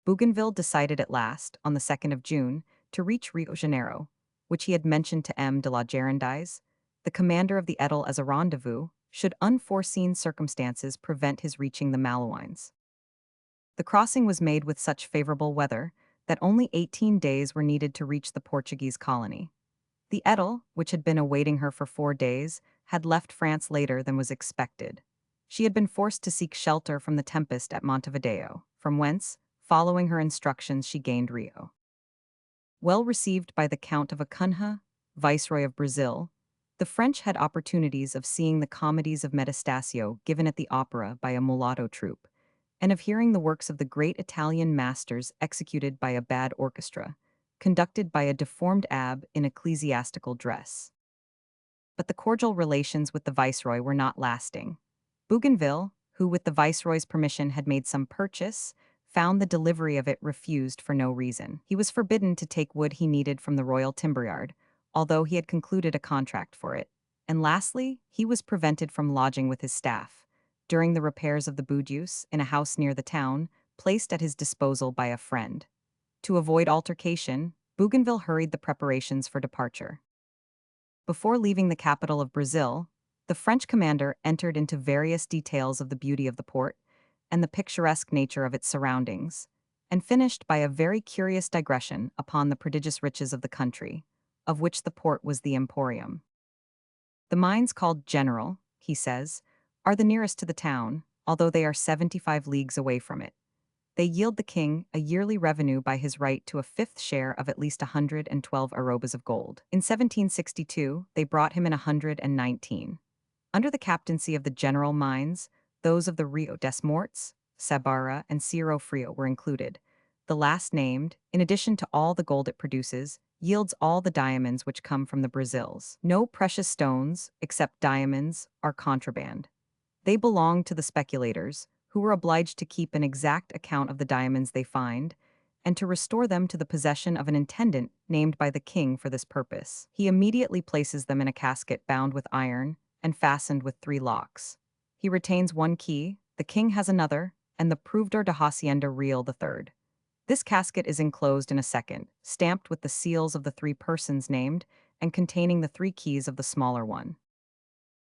Bougainville decided at last, on the 2nd of June, to reach Rio Janeiro, which he had mentioned to M. de la Gerendise, the commander of the Edel, as a rendezvous, should unforeseen circumstances prevent his reaching the Malouines. The crossing was made with such favorable weather that only 18 days were needed to reach the Portuguese colony. The Edel, which had been awaiting her for 4 days, had left France later than was expected. She had been forced to seek shelter from the tempest at Montevideo, from whence, following her instructions, she gained Rio. Well received by the Count of Acunha, Viceroy of Brazil, the French had opportunities of seeing the comedies of Metastasio given at the opera by a mulatto troupe, and of hearing the works of the great Italian masters executed by a bad orchestra, conducted by a deformed abbé in ecclesiastical dress. But the cordial relations with the viceroy were not lasting. Bougainville, who with the viceroy's permission had made some purchase, found the delivery of it refused for no reason. He was forbidden to take wood he needed from the royal timber yard, although he had concluded a contract for it. And lastly, he was prevented from lodging with his staff, during the repairs of the Boudius, in a house near the town, placed at his disposal by a friend. To avoid altercation, Bougainville hurried the preparations for departure. Before leaving the capital of Brazil, the French commander entered into various details of the beauty of the port and the picturesque nature of its surroundings, and finished by a very curious digression upon the prodigious riches of the country, of which the port was the emporium. The mines called General, he says, are the nearest to the town, although they are 75 leagues away from it. They yield the king a yearly revenue by his right to a fifth share of at least 112 arrobas of gold. In 1762, they brought him in 119. Under the captaincy of the general mines, those of the Rio des Morts, Sabara, and Cerro Frio were included. The last named, in addition to all the gold it produces, yields all the diamonds which come from the Brazils. No precious stones, except diamonds, are contraband. They belong to the speculators, who were obliged to keep an exact account of the diamonds they find, and to restore them to the possession of an intendant named by the king for this purpose. He immediately places them in a casket bound with iron and fastened with 3 locks. He retains 1 key, the king has another, and the provedor de hacienda real the third. This casket is enclosed in a second, stamped with the seals of the 3 persons named, and containing the 3 keys of the smaller one.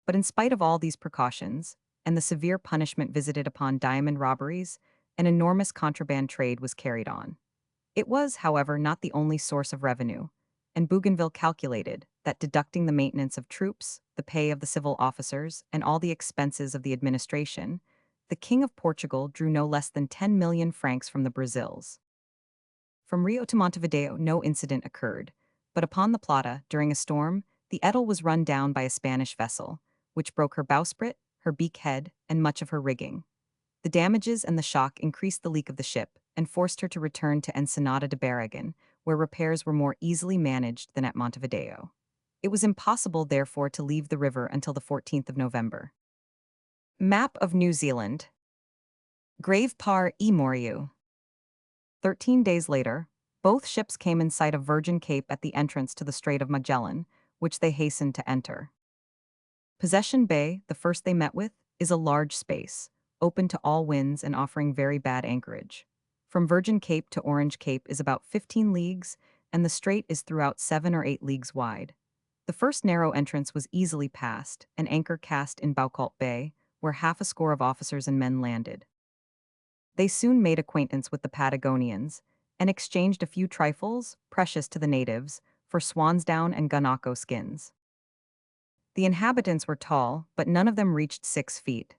But in spite of all these precautions, and the severe punishment visited upon diamond robberies, an enormous contraband trade was carried on. It was, however, not the only source of revenue, and Bougainville calculated that, deducting the maintenance of troops, the pay of the civil officers, and all the expenses of the administration, the King of Portugal drew no less than 10 million francs from the Brazils. From Rio to Montevideo no incident occurred, but upon the Plata, during a storm, the Edel was run down by a Spanish vessel, which broke her bowsprit, her beak head, and much of her rigging. The damages and the shock increased the leak of the ship and forced her to return to Ensenada de Barragan, where repairs were more easily managed than at Montevideo. It was impossible, therefore, to leave the river until the 14th of November. Map of New Zealand. Grave par e Moriu. 13 days later, both ships came in sight of Virgin Cape at the entrance to the Strait of Magellan, which they hastened to enter. Possession Bay, the first they met with, is a large space, open to all winds and offering very bad anchorage. From Virgin Cape to Orange Cape is about 15 leagues, and the strait is throughout 7 or 8 leagues wide. The first narrow entrance was easily passed, an anchor cast in Boucault Bay, where half a score of officers and men landed. They soon made acquaintance with the Patagonians and exchanged a few trifles, precious to the natives, for swansdown and guanaco skins. The inhabitants were tall, but none of them reached 6 feet.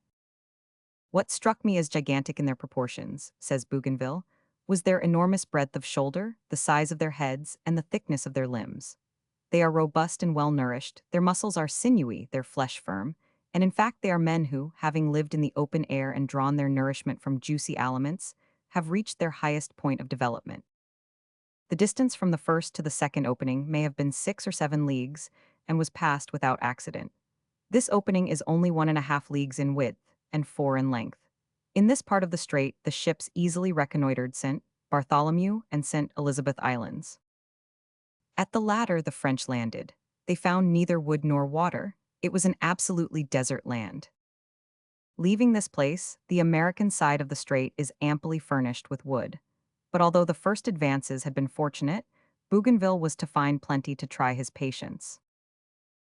What struck me as gigantic in their proportions, says Bougainville, was their enormous breadth of shoulder, the size of their heads, and the thickness of their limbs. They are robust and well-nourished, their muscles are sinewy, their flesh firm, and in fact they are men who, having lived in the open air and drawn their nourishment from juicy aliments, have reached their highest point of development. The distance from the first to the second opening may have been 6 or 7 leagues, and was passed without accident. This opening is only 1.5 leagues in width, and 4 in length. In this part of the strait, the ships easily reconnoitered St. Bartholomew and St. Elizabeth Islands. At the latter the French landed. They found neither wood nor water. It was an absolutely desert land. Leaving this place, the American side of the strait is amply furnished with wood. But although the first advances had been fortunate, Bougainville was to find plenty to try his patience.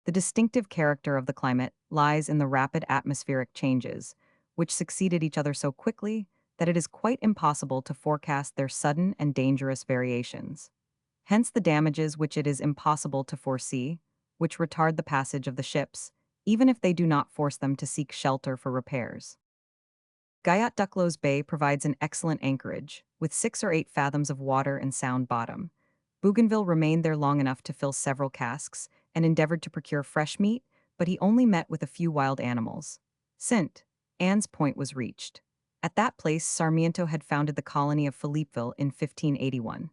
The distinctive character of the climate lies in the rapid atmospheric changes, which succeeded each other so quickly that it is quite impossible to forecast their sudden and dangerous variations. Hence the damages which it is impossible to foresee, which retard the passage of the ships, even if they do not force them to seek shelter for repairs. Guyot Duclos Bay provides an excellent anchorage, with 6 or 8 fathoms of water and sound bottom. Bougainville remained there long enough to fill several casks, and endeavored to procure fresh meat, but he only met with a few wild animals. St. Anne's Point was reached. At that place Sarmiento had founded the colony of Philippeville in 1581.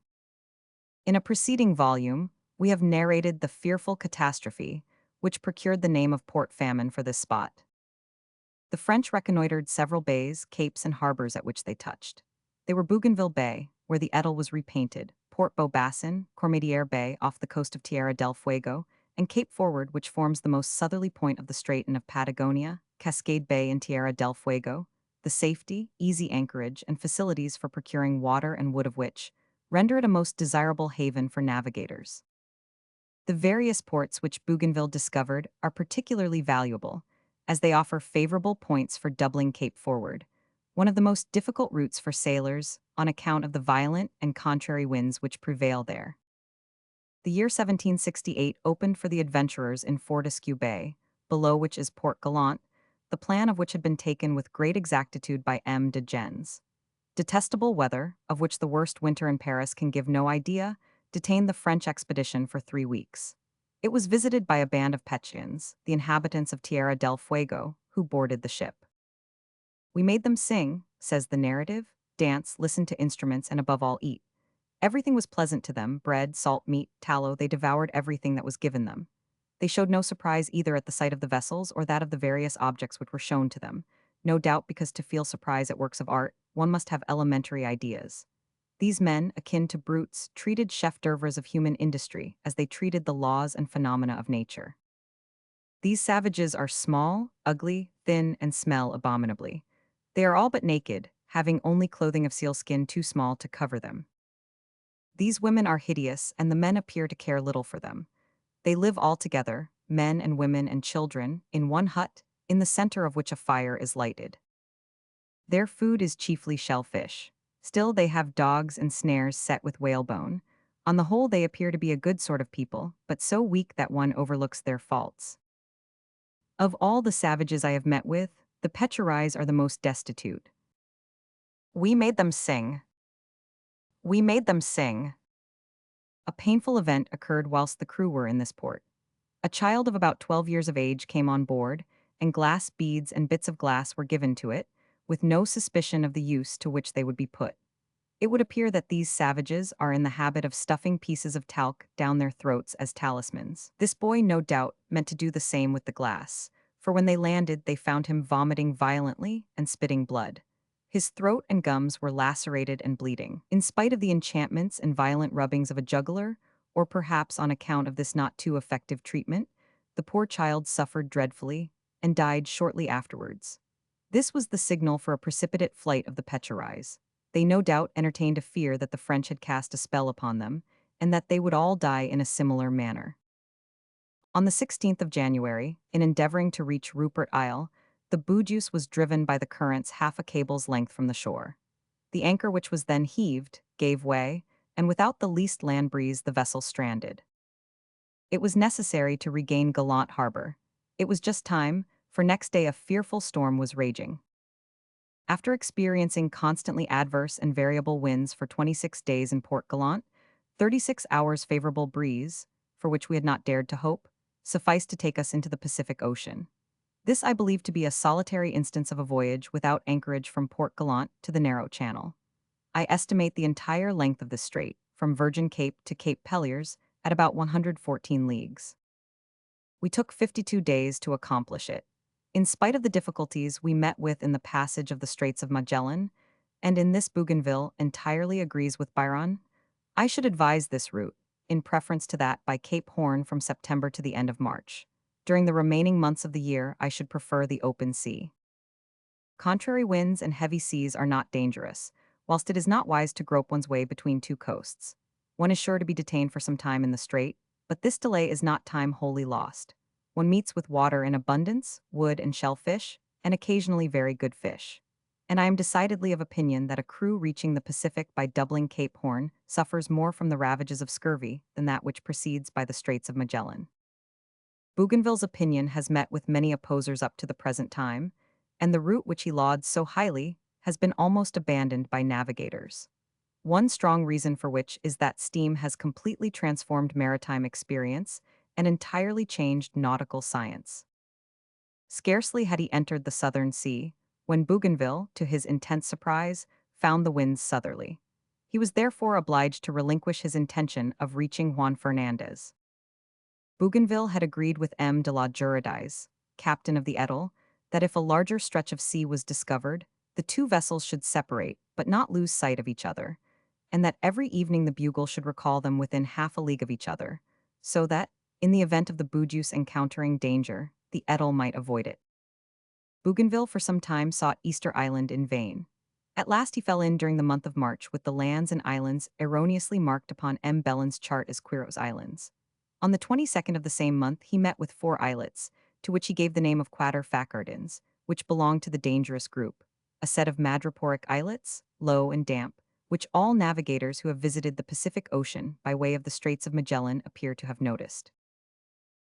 In a preceding volume, we have narrated the fearful catastrophe, which procured the name of Port Famine for this spot. The French reconnoitered several bays, capes, and harbors at which they touched. They were Bougainville Bay, where the Edel was repainted, Port Beaubassin, Cormadiere Bay off the coast of Tierra del Fuego, and Cape Forward, which forms the most southerly point of the strait and of Patagonia, Cascade Bay in Tierra del Fuego, the safety, easy anchorage, and facilities for procuring water and wood of which render it a most desirable haven for navigators. The various ports which Bougainville discovered are particularly valuable, as they offer favorable points for doubling Cape Forward, one of the most difficult routes for sailors on account of the violent and contrary winds which prevail there. The year 1768 opened for the adventurers in Fortescue Bay, below which is Port Gallant, the plan of which had been taken with great exactitude by M. de Gens. Detestable weather, of which the worst winter in Paris can give no idea, detained the French expedition for 3 weeks. It was visited by a band of Pecheans, the inhabitants of Tierra del Fuego, who boarded the ship. We made them sing, says the narrative, dance, listen to instruments, and above all eat. Everything was pleasant to them, bread, salt, meat, tallow, they devoured everything that was given them. They showed no surprise either at the sight of the vessels or that of the various objects which were shown to them, no doubt because to feel surprise at works of art, one must have elementary ideas. These men, akin to brutes, treated chef-d'oeuvres of human industry as they treated the laws and phenomena of nature. These savages are small, ugly, thin, and smell abominably. They are all but naked, having only clothing of sealskin too small to cover them. These women are hideous, and the men appear to care little for them. They live all together, men and women and children, in one hut, in the center of which a fire is lighted. Their food is chiefly shellfish. Still they have dogs and snares set with whalebone. On the whole they appear to be a good sort of people, but so weak that one overlooks their faults. Of all the savages I have met with, the Pecherais are the most destitute. We made them sing. We made them sing. A painful event occurred whilst the crew were in this port. A child of about 12 years of age came on board, and glass beads and bits of glass were given to it, with no suspicion of the use to which they would be put. It would appear that these savages are in the habit of stuffing pieces of talc down their throats as talismans. This boy, no doubt, meant to do the same with the glass, for when they landed, they found him vomiting violently and spitting blood. His throat and gums were lacerated and bleeding. In spite of the enchantments and violent rubbings of a juggler, or perhaps on account of this not too effective treatment, the poor child suffered dreadfully and died shortly afterwards. This was the signal for a precipitate flight of the Pecherais. They no doubt entertained a fear that the French had cast a spell upon them, and that they would all die in a similar manner. On the 16th of January, in endeavoring to reach Rupert Isle, the Bugis was driven by the currents half a cable's length from the shore. The anchor, which was then heaved, gave way, and without the least land breeze the vessel stranded. It was necessary to regain Gallant Harbor. It was just time, for next day a fearful storm was raging. After experiencing constantly adverse and variable winds for 26 days in Port Gallant, 36 hours favorable breeze, for which we had not dared to hope, sufficed to take us into the Pacific Ocean. This I believe to be a solitary instance of a voyage without anchorage from Port Gallant to the narrow channel. I estimate the entire length of this strait, from Virgin Cape to Cape Peliers, at about 114 leagues. We took 52 days to accomplish it. In spite of the difficulties we met with in the passage of the Straits of Magellan, and in this Bougainville entirely agrees with Byron, I should advise this route, in preference to that by Cape Horn from September to the end of March. During the remaining months of the year, I should prefer the open sea. Contrary winds and heavy seas are not dangerous, whilst it is not wise to grope one's way between two coasts. One is sure to be detained for some time in the strait, but this delay is not time wholly lost. One meets with water in abundance, wood and shellfish, and occasionally very good fish. And I am decidedly of opinion that a crew reaching the Pacific by doubling Cape Horn suffers more from the ravages of scurvy than that which proceeds by the Straits of Magellan. Bougainville's opinion has met with many opposers up to the present time, and the route which he lauds so highly has been almost abandoned by navigators. One strong reason for which is that steam has completely transformed maritime experience and entirely changed nautical science. Scarcely had he entered the southern sea, when Bougainville, to his intense surprise, found the winds southerly. He was therefore obliged to relinquish his intention of reaching Juan Fernandez. Bougainville had agreed with M. de la Juridice, captain of the Edel, that if a larger stretch of sea was discovered, the two vessels should separate, but not lose sight of each other, and that every evening the bugle should recall them within half a league of each other, so that, in the event of the Bugis encountering danger, the Edel might avoid it. Bougainville for some time sought Easter Island in vain. At last he fell in during the month of March with the lands and islands erroneously marked upon M. Bellin's chart as Quiros Islands. On the 22nd of the same month he met with 4 islets, to which he gave the name of Quater Facardins, which belonged to the dangerous group, a set of madreporic islets, low and damp, which all navigators who have visited the Pacific Ocean by way of the Straits of Magellan appear to have noticed.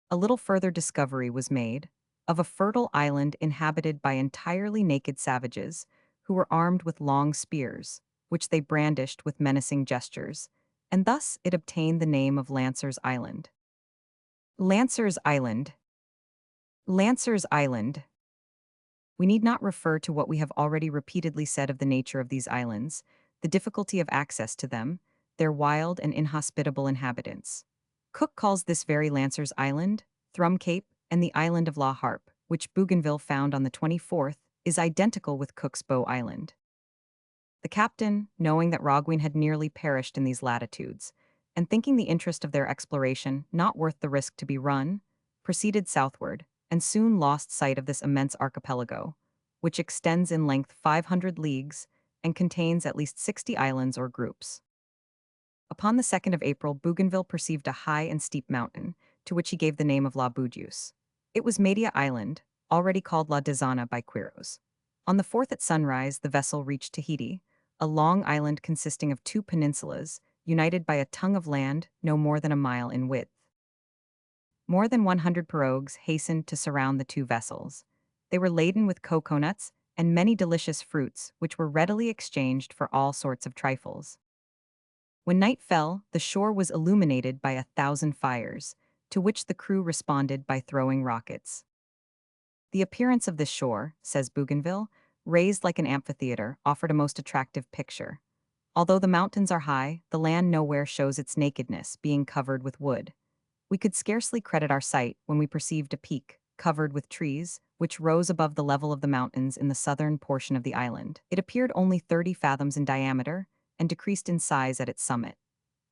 A little further discovery was made of a fertile island inhabited by entirely naked savages who were armed with long spears, which they brandished with menacing gestures, and thus it obtained the name of Lancer's Island. Lancer's Island. Lancer's Island. We need not refer to what we have already repeatedly said of the nature of these islands, the difficulty of access to them, their wild and inhospitable inhabitants. Cook calls this very Lancer's Island, Thrum Cape, and the island of La Harpe, which Bougainville found on the 24th, is identical with Cook's Bow Island. The captain, knowing that Roggwin had nearly perished in these latitudes, and thinking the interest of their exploration not worth the risk to be run, proceeded southward, and soon lost sight of this immense archipelago, which extends in length 500 leagues and contains at least 60 islands or groups. Upon the 2nd of April, Bougainville perceived a high and steep mountain, to which he gave the name of La Boudius. It was Media Island, already called La Dezana by Quiros. On the 4th at sunrise, the vessel reached Tahiti, a long island consisting of 2 peninsulas, united by a tongue of land no more than a mile in width. More than 100 pirogues hastened to surround the 2 vessels. They were laden with coconuts and many delicious fruits, which were readily exchanged for all sorts of trifles. When night fell, the shore was illuminated by 1,000 fires, to which the crew responded by throwing rockets. The appearance of this shore, says Bougainville, raised like an amphitheater, offered a most attractive picture. Although the mountains are high, the land nowhere shows its nakedness, being covered with wood. We could scarcely credit our sight when we perceived a peak, covered with trees, which rose above the level of the mountains in the southern portion of the island. It appeared only 30 fathoms in diameter and decreased in size at its summit.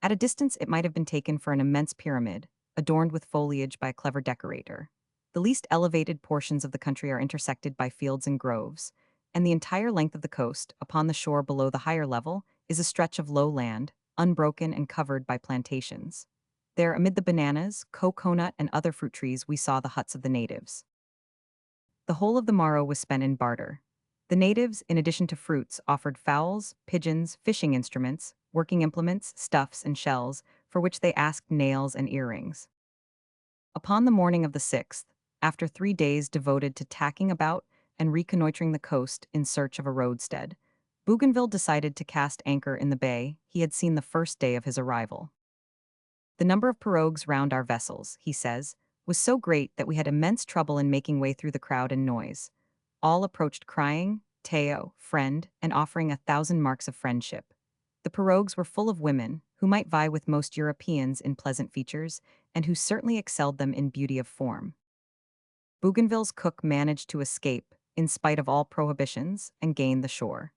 At a distance, it might have been taken for an immense pyramid, adorned with foliage by a clever decorator. The least elevated portions of the country are intersected by fields and groves, and the entire length of the coast, upon the shore below the higher level, is a stretch of low land, unbroken and covered by plantations. There, amid the bananas, coconut, and other fruit trees, we saw the huts of the natives. The whole of the morrow was spent in barter. The natives, in addition to fruits, offered fowls, pigeons, fishing instruments, working implements, stuffs, and shells, for which they asked nails and earrings. Upon the morning of the 6th, after 3 days devoted to tacking about and reconnoitering the coast in search of a roadstead, Bougainville decided to cast anchor in the bay he had seen the first day of his arrival. The number of pirogues round our vessels, he says, was so great that we had immense trouble in making way through the crowd and noise. All approached crying, Teo, friend, and offering 1,000 marks of friendship. The pirogues were full of women, who might vie with most Europeans in pleasant features, and who certainly excelled them in beauty of form. Bougainville's cook managed to escape, in spite of all prohibitions, and gain the shore.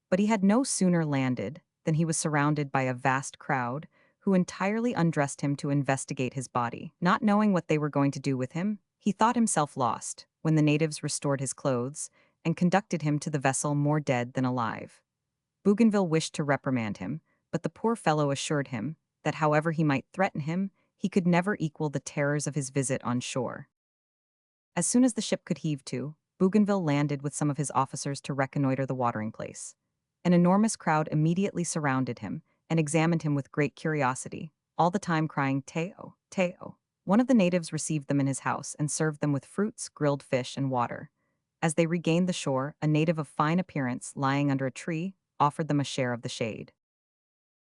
But he had no sooner landed than he was surrounded by a vast crowd, who entirely undressed him to investigate his body. Not knowing what they were going to do with him, he thought himself lost, when the natives restored his clothes and conducted him to the vessel more dead than alive. Bougainville wished to reprimand him, but the poor fellow assured him that however he might threaten him, he could never equal the terrors of his visit on shore. As soon as the ship could heave to, Bougainville landed with some of his officers to reconnoiter the watering place. An enormous crowd immediately surrounded him and examined him with great curiosity, all the time crying Teo, Teo. One of the natives received them in his house and served them with fruits, grilled fish, and water. As they regained the shore, a native of fine appearance, lying under a tree, offered them a share of the shade.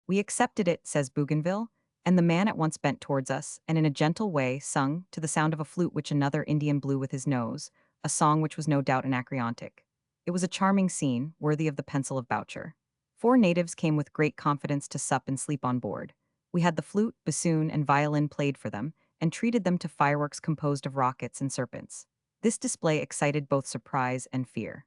We accepted it, says Bougainville, and the man at once bent towards us, and in a gentle way sung, to the sound of a flute which another Indian blew with his nose, a song which was no doubt anacreontic. It was a charming scene, worthy of the pencil of Boucher. 4 natives came with great confidence to sup and sleep on board. We had the flute, bassoon, and violin played for them, and treated them to fireworks composed of rockets and serpents. This display excited both surprise and fear.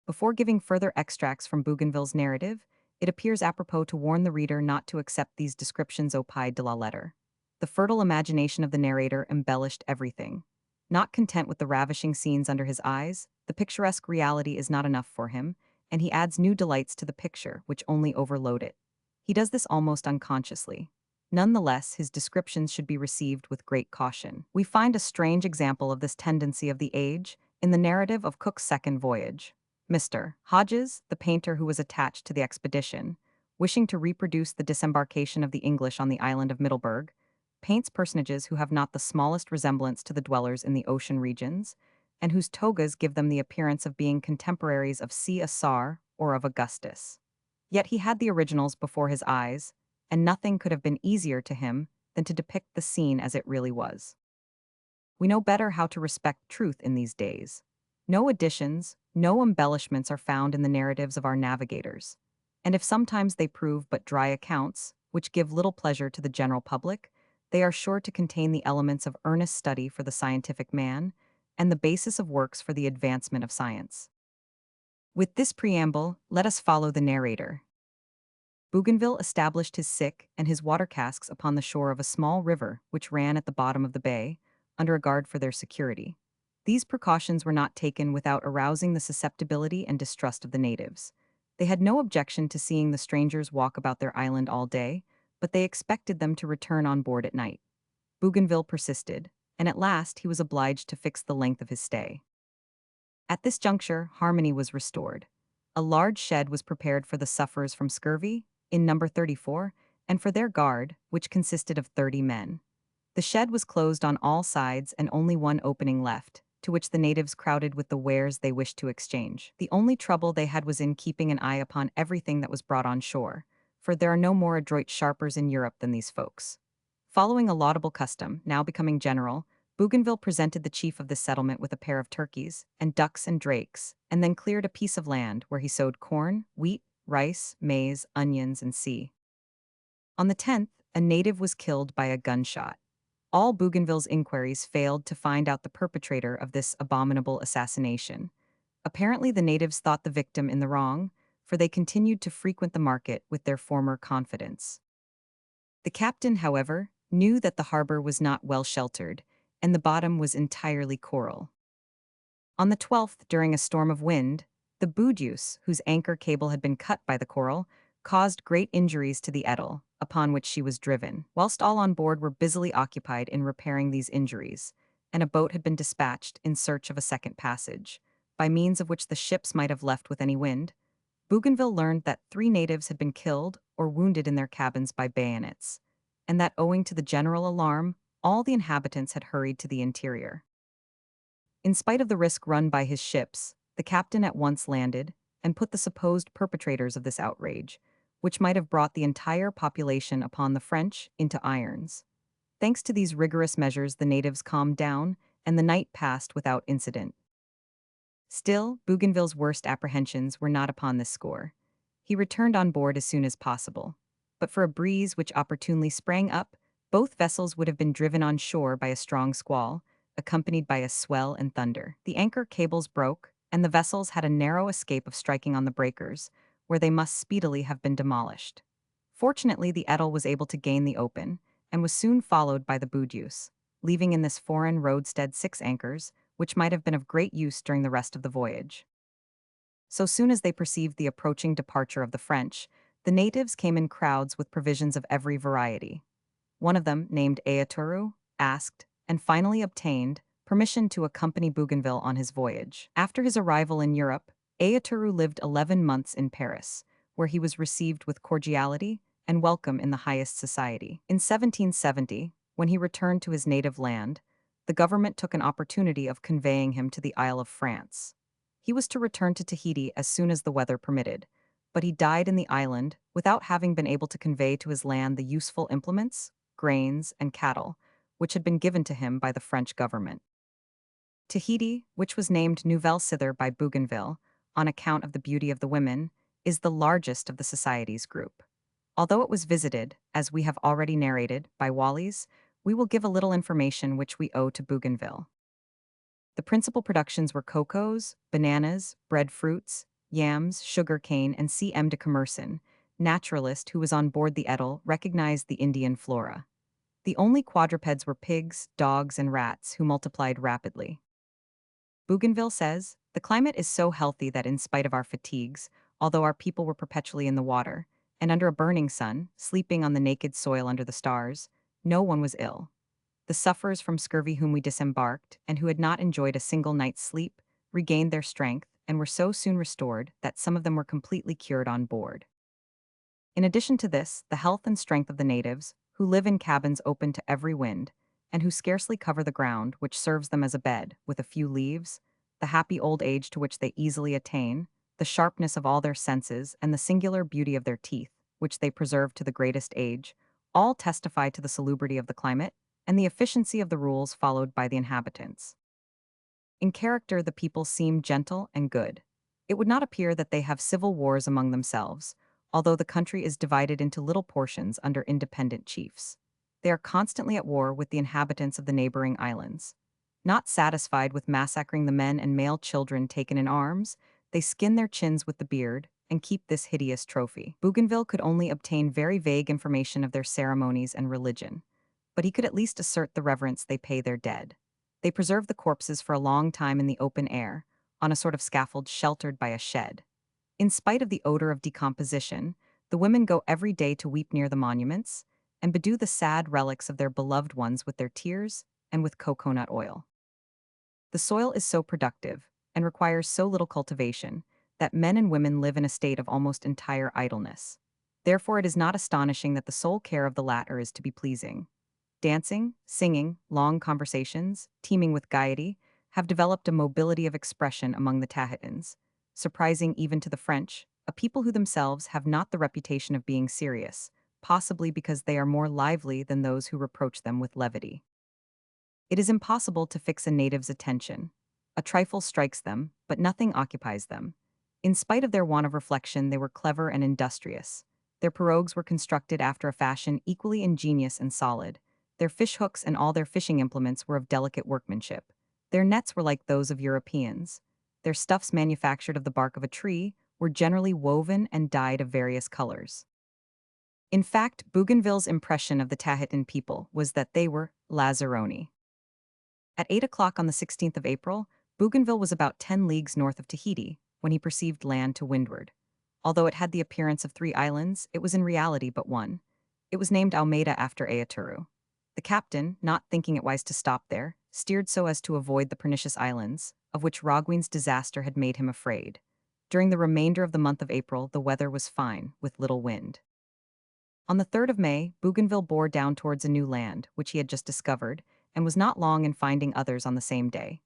Before giving further extracts from Bougainville's narrative, it appears apropos to warn the reader not to accept these descriptions au pied de la lettre. The fertile imagination of the narrator embellished everything. Not content with the ravishing scenes under his eyes, the picturesque reality is not enough for him, and he adds new delights to the picture, which only overload it. He does this almost unconsciously. Nonetheless, his descriptions should be received with great caution. We find a strange example of this tendency of the age in the narrative of Cook's second voyage. Mr. Hodges, the painter who was attached to the expedition, wishing to reproduce the disembarkation of the English on the island of Middleburg, paints personages who have not the smallest resemblance to the dwellers in the ocean regions, and whose togas give them the appearance of being contemporaries of C. Assar or of Augustus. Yet he had the originals before his eyes, and nothing could have been easier to him than to depict the scene as it really was. We know better how to respect truth in these days. No additions, no embellishments are found in the narratives of our navigators, and if sometimes they prove but dry accounts, which give little pleasure to the general public, they are sure to contain the elements of earnest study for the scientific man and the basis of works for the advancement of science. With this preamble, let us follow the narrator. Bougainville established his sick and his water casks upon the shore of a small river which ran at the bottom of the bay, under a guard for their security. These precautions were not taken without arousing the susceptibility and distrust of the natives. They had no objection to seeing the strangers walk about their island all day, but they expected them to return on board at night. Bougainville persisted, and at last he was obliged to fix the length of his stay. At this juncture, harmony was restored. A large shed was prepared for the sufferers from scurvy, in number 34, and for their guard, which consisted of 30 men. The shed was closed on all sides and only one opening left, to which the natives crowded with the wares they wished to exchange. The only trouble they had was in keeping an eye upon everything that was brought on shore, for there are no more adroit sharpers in Europe than these folks. Following a laudable custom, now becoming general, Bougainville presented the chief of the settlement with a pair of turkeys and ducks and drakes, and then cleared a piece of land where he sowed corn, wheat, rice, maize, onions, and sea. On the 10th, a native was killed by a gunshot. All Bougainville's inquiries failed to find out the perpetrator of this abominable assassination. Apparently, the natives thought the victim in the wrong, for they continued to frequent the market with their former confidence. The captain, however, knew that the harbor was not well sheltered, and the bottom was entirely coral. On the 12th, during a storm of wind, the Boudius, whose anchor cable had been cut by the coral, caused great injuries to the Edel, upon which she was driven, whilst all on board were busily occupied in repairing these injuries, and a boat had been dispatched in search of a second passage, by means of which the ships might have left with any wind. Bougainville learned that 3 natives had been killed or wounded in their cabins by bayonets, and that owing to the general alarm, all the inhabitants had hurried to the interior. In spite of the risk run by his ships, the captain at once landed and put the supposed perpetrators of this outrage, which might have brought the entire population upon the French, into irons. Thanks to these rigorous measures, the natives calmed down, and the night passed without incident. Still, Bougainville's worst apprehensions were not upon this score. He returned on board as soon as possible. But for a breeze which opportunely sprang up, both vessels would have been driven on shore by a strong squall, accompanied by a swell and thunder. The anchor cables broke, and the vessels had a narrow escape of striking on the breakers, where they must speedily have been demolished. Fortunately, the Edel was able to gain the open, and was soon followed by the Boudius, leaving in this foreign roadstead 6 anchors, which might have been of great use during the rest of the voyage. So soon as they perceived the approaching departure of the French, the natives came in crowds with provisions of every variety. One of them, named Aaturu, asked, and finally obtained, permission to accompany Bougainville on his voyage. After his arrival in Europe, Aaturu lived 11 months in Paris, where he was received with cordiality and welcome in the highest society. In 1770, when he returned to his native land, the government took an opportunity of conveying him to the Isle of France. He was to return to Tahiti as soon as the weather permitted, but he died in the island without having been able to convey to his land the useful implements, grains, and cattle, which had been given to him by the French government. Tahiti, which was named Nouvelle Scyther by Bougainville, on account of the beauty of the women, is the largest of the society's group. Although it was visited, as we have already narrated, by Wallis, we will give a little information which we owe to Bougainville. The principal productions were cocoas, bananas, breadfruits, yams, sugar cane, and C. M. de Commerson, naturalist who was on board the Edel, recognized the Indian flora. The only quadrupeds were pigs, dogs, and rats, who multiplied rapidly. Bougainville says, "The climate is so healthy that in spite of our fatigues, although our people were perpetually in the water, and under a burning sun, sleeping on the naked soil under the stars, no one was ill. The sufferers from scurvy whom we disembarked, and who had not enjoyed a single night's sleep, regained their strength, and were so soon restored that some of them were completely cured on board." In addition to this, the health and strength of the natives, who live in cabins open to every wind, and who scarcely cover the ground, which serves them as a bed, with a few leaves, the happy old age to which they easily attain, the sharpness of all their senses, and the singular beauty of their teeth, which they preserve to the greatest age, all testify to the salubrity of the climate and the efficiency of the rules followed by the inhabitants. In character, the people seem gentle and good. It would not appear that they have civil wars among themselves, although the country is divided into little portions under independent chiefs. They are constantly at war with the inhabitants of the neighboring islands. Not satisfied with massacring the men and male children taken in arms, they skin their chins with the beard and keep this hideous trophy. Bougainville could only obtain very vague information of their ceremonies and religion, but he could at least assert the reverence they pay their dead. They preserve the corpses for a long time in the open air, on a sort of scaffold sheltered by a shed. In spite of the odor of decomposition, the women go every day to weep near the monuments, and bedew the sad relics of their beloved ones with their tears and with coconut oil. The soil is so productive, and requires so little cultivation, that men and women live in a state of almost entire idleness. Therefore, it is not astonishing that the sole care of the latter is to be pleasing. Dancing, singing, long conversations, teeming with gaiety, have developed a mobility of expression among the Tahitans, surprising even to the French, a people who themselves have not the reputation of being serious, possibly because they are more lively than those who reproach them with levity. It is impossible to fix a native's attention. A trifle strikes them, but nothing occupies them. In spite of their want of reflection, they were clever and industrious. Their pirogues were constructed after a fashion equally ingenious and solid. Their fishhooks and all their fishing implements were of delicate workmanship. Their nets were like those of Europeans. Their stuffs manufactured of the bark of a tree were generally woven and dyed of various colors. In fact, Bougainville's impression of the Tahitan people was that they were Lazzaroni. At 8 o'clock on the 16th of April, Bougainville was about 10 leagues north of Tahiti when he perceived land to windward. Although it had the appearance of 3 islands, it was in reality but one. It was named Almeida after Aoturu. The captain, not thinking it wise to stop there, steered so as to avoid the pernicious islands, of which Rogwin's disaster had made him afraid. During the remainder of the month of April, the weather was fine, with little wind. On the 3rd of May, Bougainville bore down towards a new land, which he had just discovered, and was not long in finding others on the same day.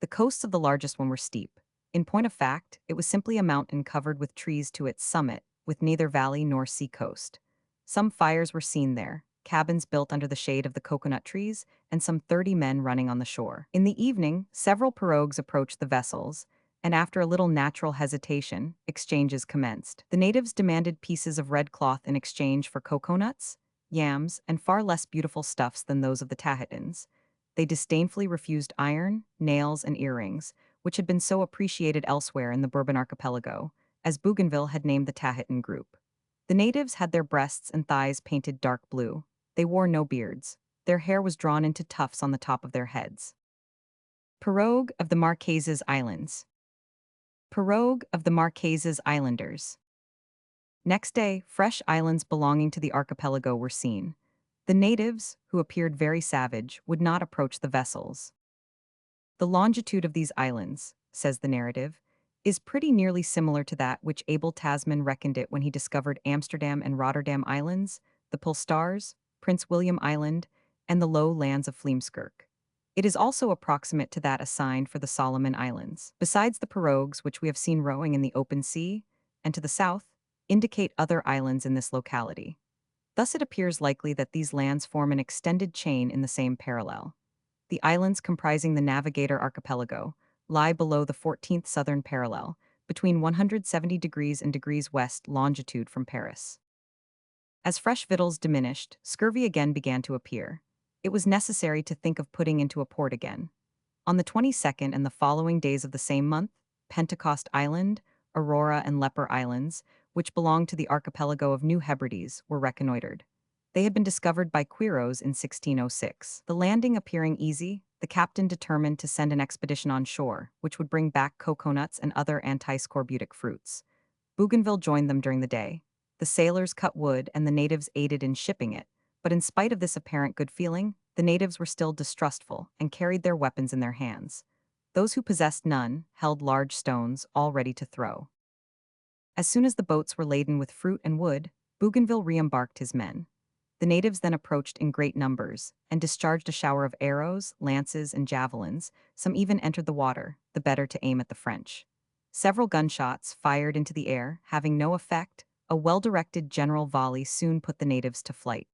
The coasts of the largest one were steep. In point of fact, it was simply a mountain covered with trees to its summit, with neither valley nor sea coast. Some fires were seen there, cabins built under the shade of the coconut trees, and some 30 men running on the shore. In the evening, several pirogues approached the vessels, and after a little natural hesitation, exchanges commenced. The natives demanded pieces of red cloth in exchange for coconuts, yams, and far less beautiful stuffs than those of the Tahitans. They disdainfully refused iron, nails, and earrings, which had been so appreciated elsewhere in the Bourbon archipelago, as Bougainville had named the Tahitan group. The natives had their breasts and thighs painted dark blue. They wore no beards. Their hair was drawn into tufts on the top of their heads. Pirogue of the Marquesas Islands. Pirogue of the Marquesas Islanders. Next day, fresh islands belonging to the archipelago were seen. The natives, who appeared very savage, would not approach the vessels. The longitude of these islands, says the narrative, is pretty nearly similar to that which Abel Tasman reckoned it when he discovered Amsterdam and Rotterdam Islands, the Pulstars, Prince William Island, and the low lands of Vlemskirk. It is also approximate to that assigned for the Solomon Islands. Besides the pirogues which we have seen rowing in the open sea, and to the south, indicate other islands in this locality. Thus it appears likely that these lands form an extended chain in the same parallel. The islands comprising the Navigator Archipelago lie below the 14th southern parallel, between 170 degrees and degrees west longitude from Paris. As fresh victuals diminished, scurvy again began to appear. It was necessary to think of putting into a port again. On the 22nd and the following days of the same month, Pentecost Island, Aurora and Leper Islands, which belonged to the archipelago of New Hebrides, were reconnoitered. They had been discovered by Quiros in 1606. The landing appearing easy, the captain determined to send an expedition on shore, which would bring back coconuts and other antiscorbutic fruits. Bougainville joined them during the day. The sailors cut wood and the natives aided in shipping it, but in spite of this apparent good feeling, the natives were still distrustful and carried their weapons in their hands. Those who possessed none held large stones, all ready to throw. As soon as the boats were laden with fruit and wood, Bougainville re-embarked his men. The natives then approached in great numbers and discharged a shower of arrows, lances, and javelins. Some even entered the water, the better to aim at the French. Several gunshots, fired into the air, having no effect, a well-directed general volley soon put the natives to flight.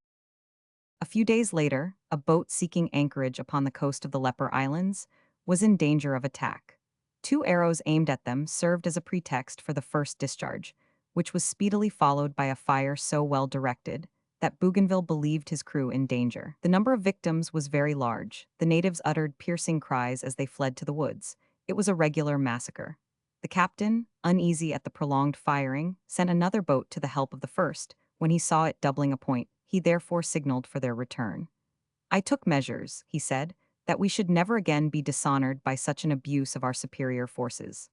A few days later, a boat seeking anchorage upon the coast of the Leper Islands was in danger of attack. 2 arrows aimed at them served as a pretext for the first discharge, which was speedily followed by a fire so well directed that Bougainville believed his crew in danger. The number of victims was very large. The natives uttered piercing cries as they fled to the woods. It was a regular massacre. The captain, uneasy at the prolonged firing, sent another boat to the help of the first. When he saw it doubling a point, he therefore signaled for their return. "I took measures," he said, "that we should never again be dishonored by such an abuse of our superior forces."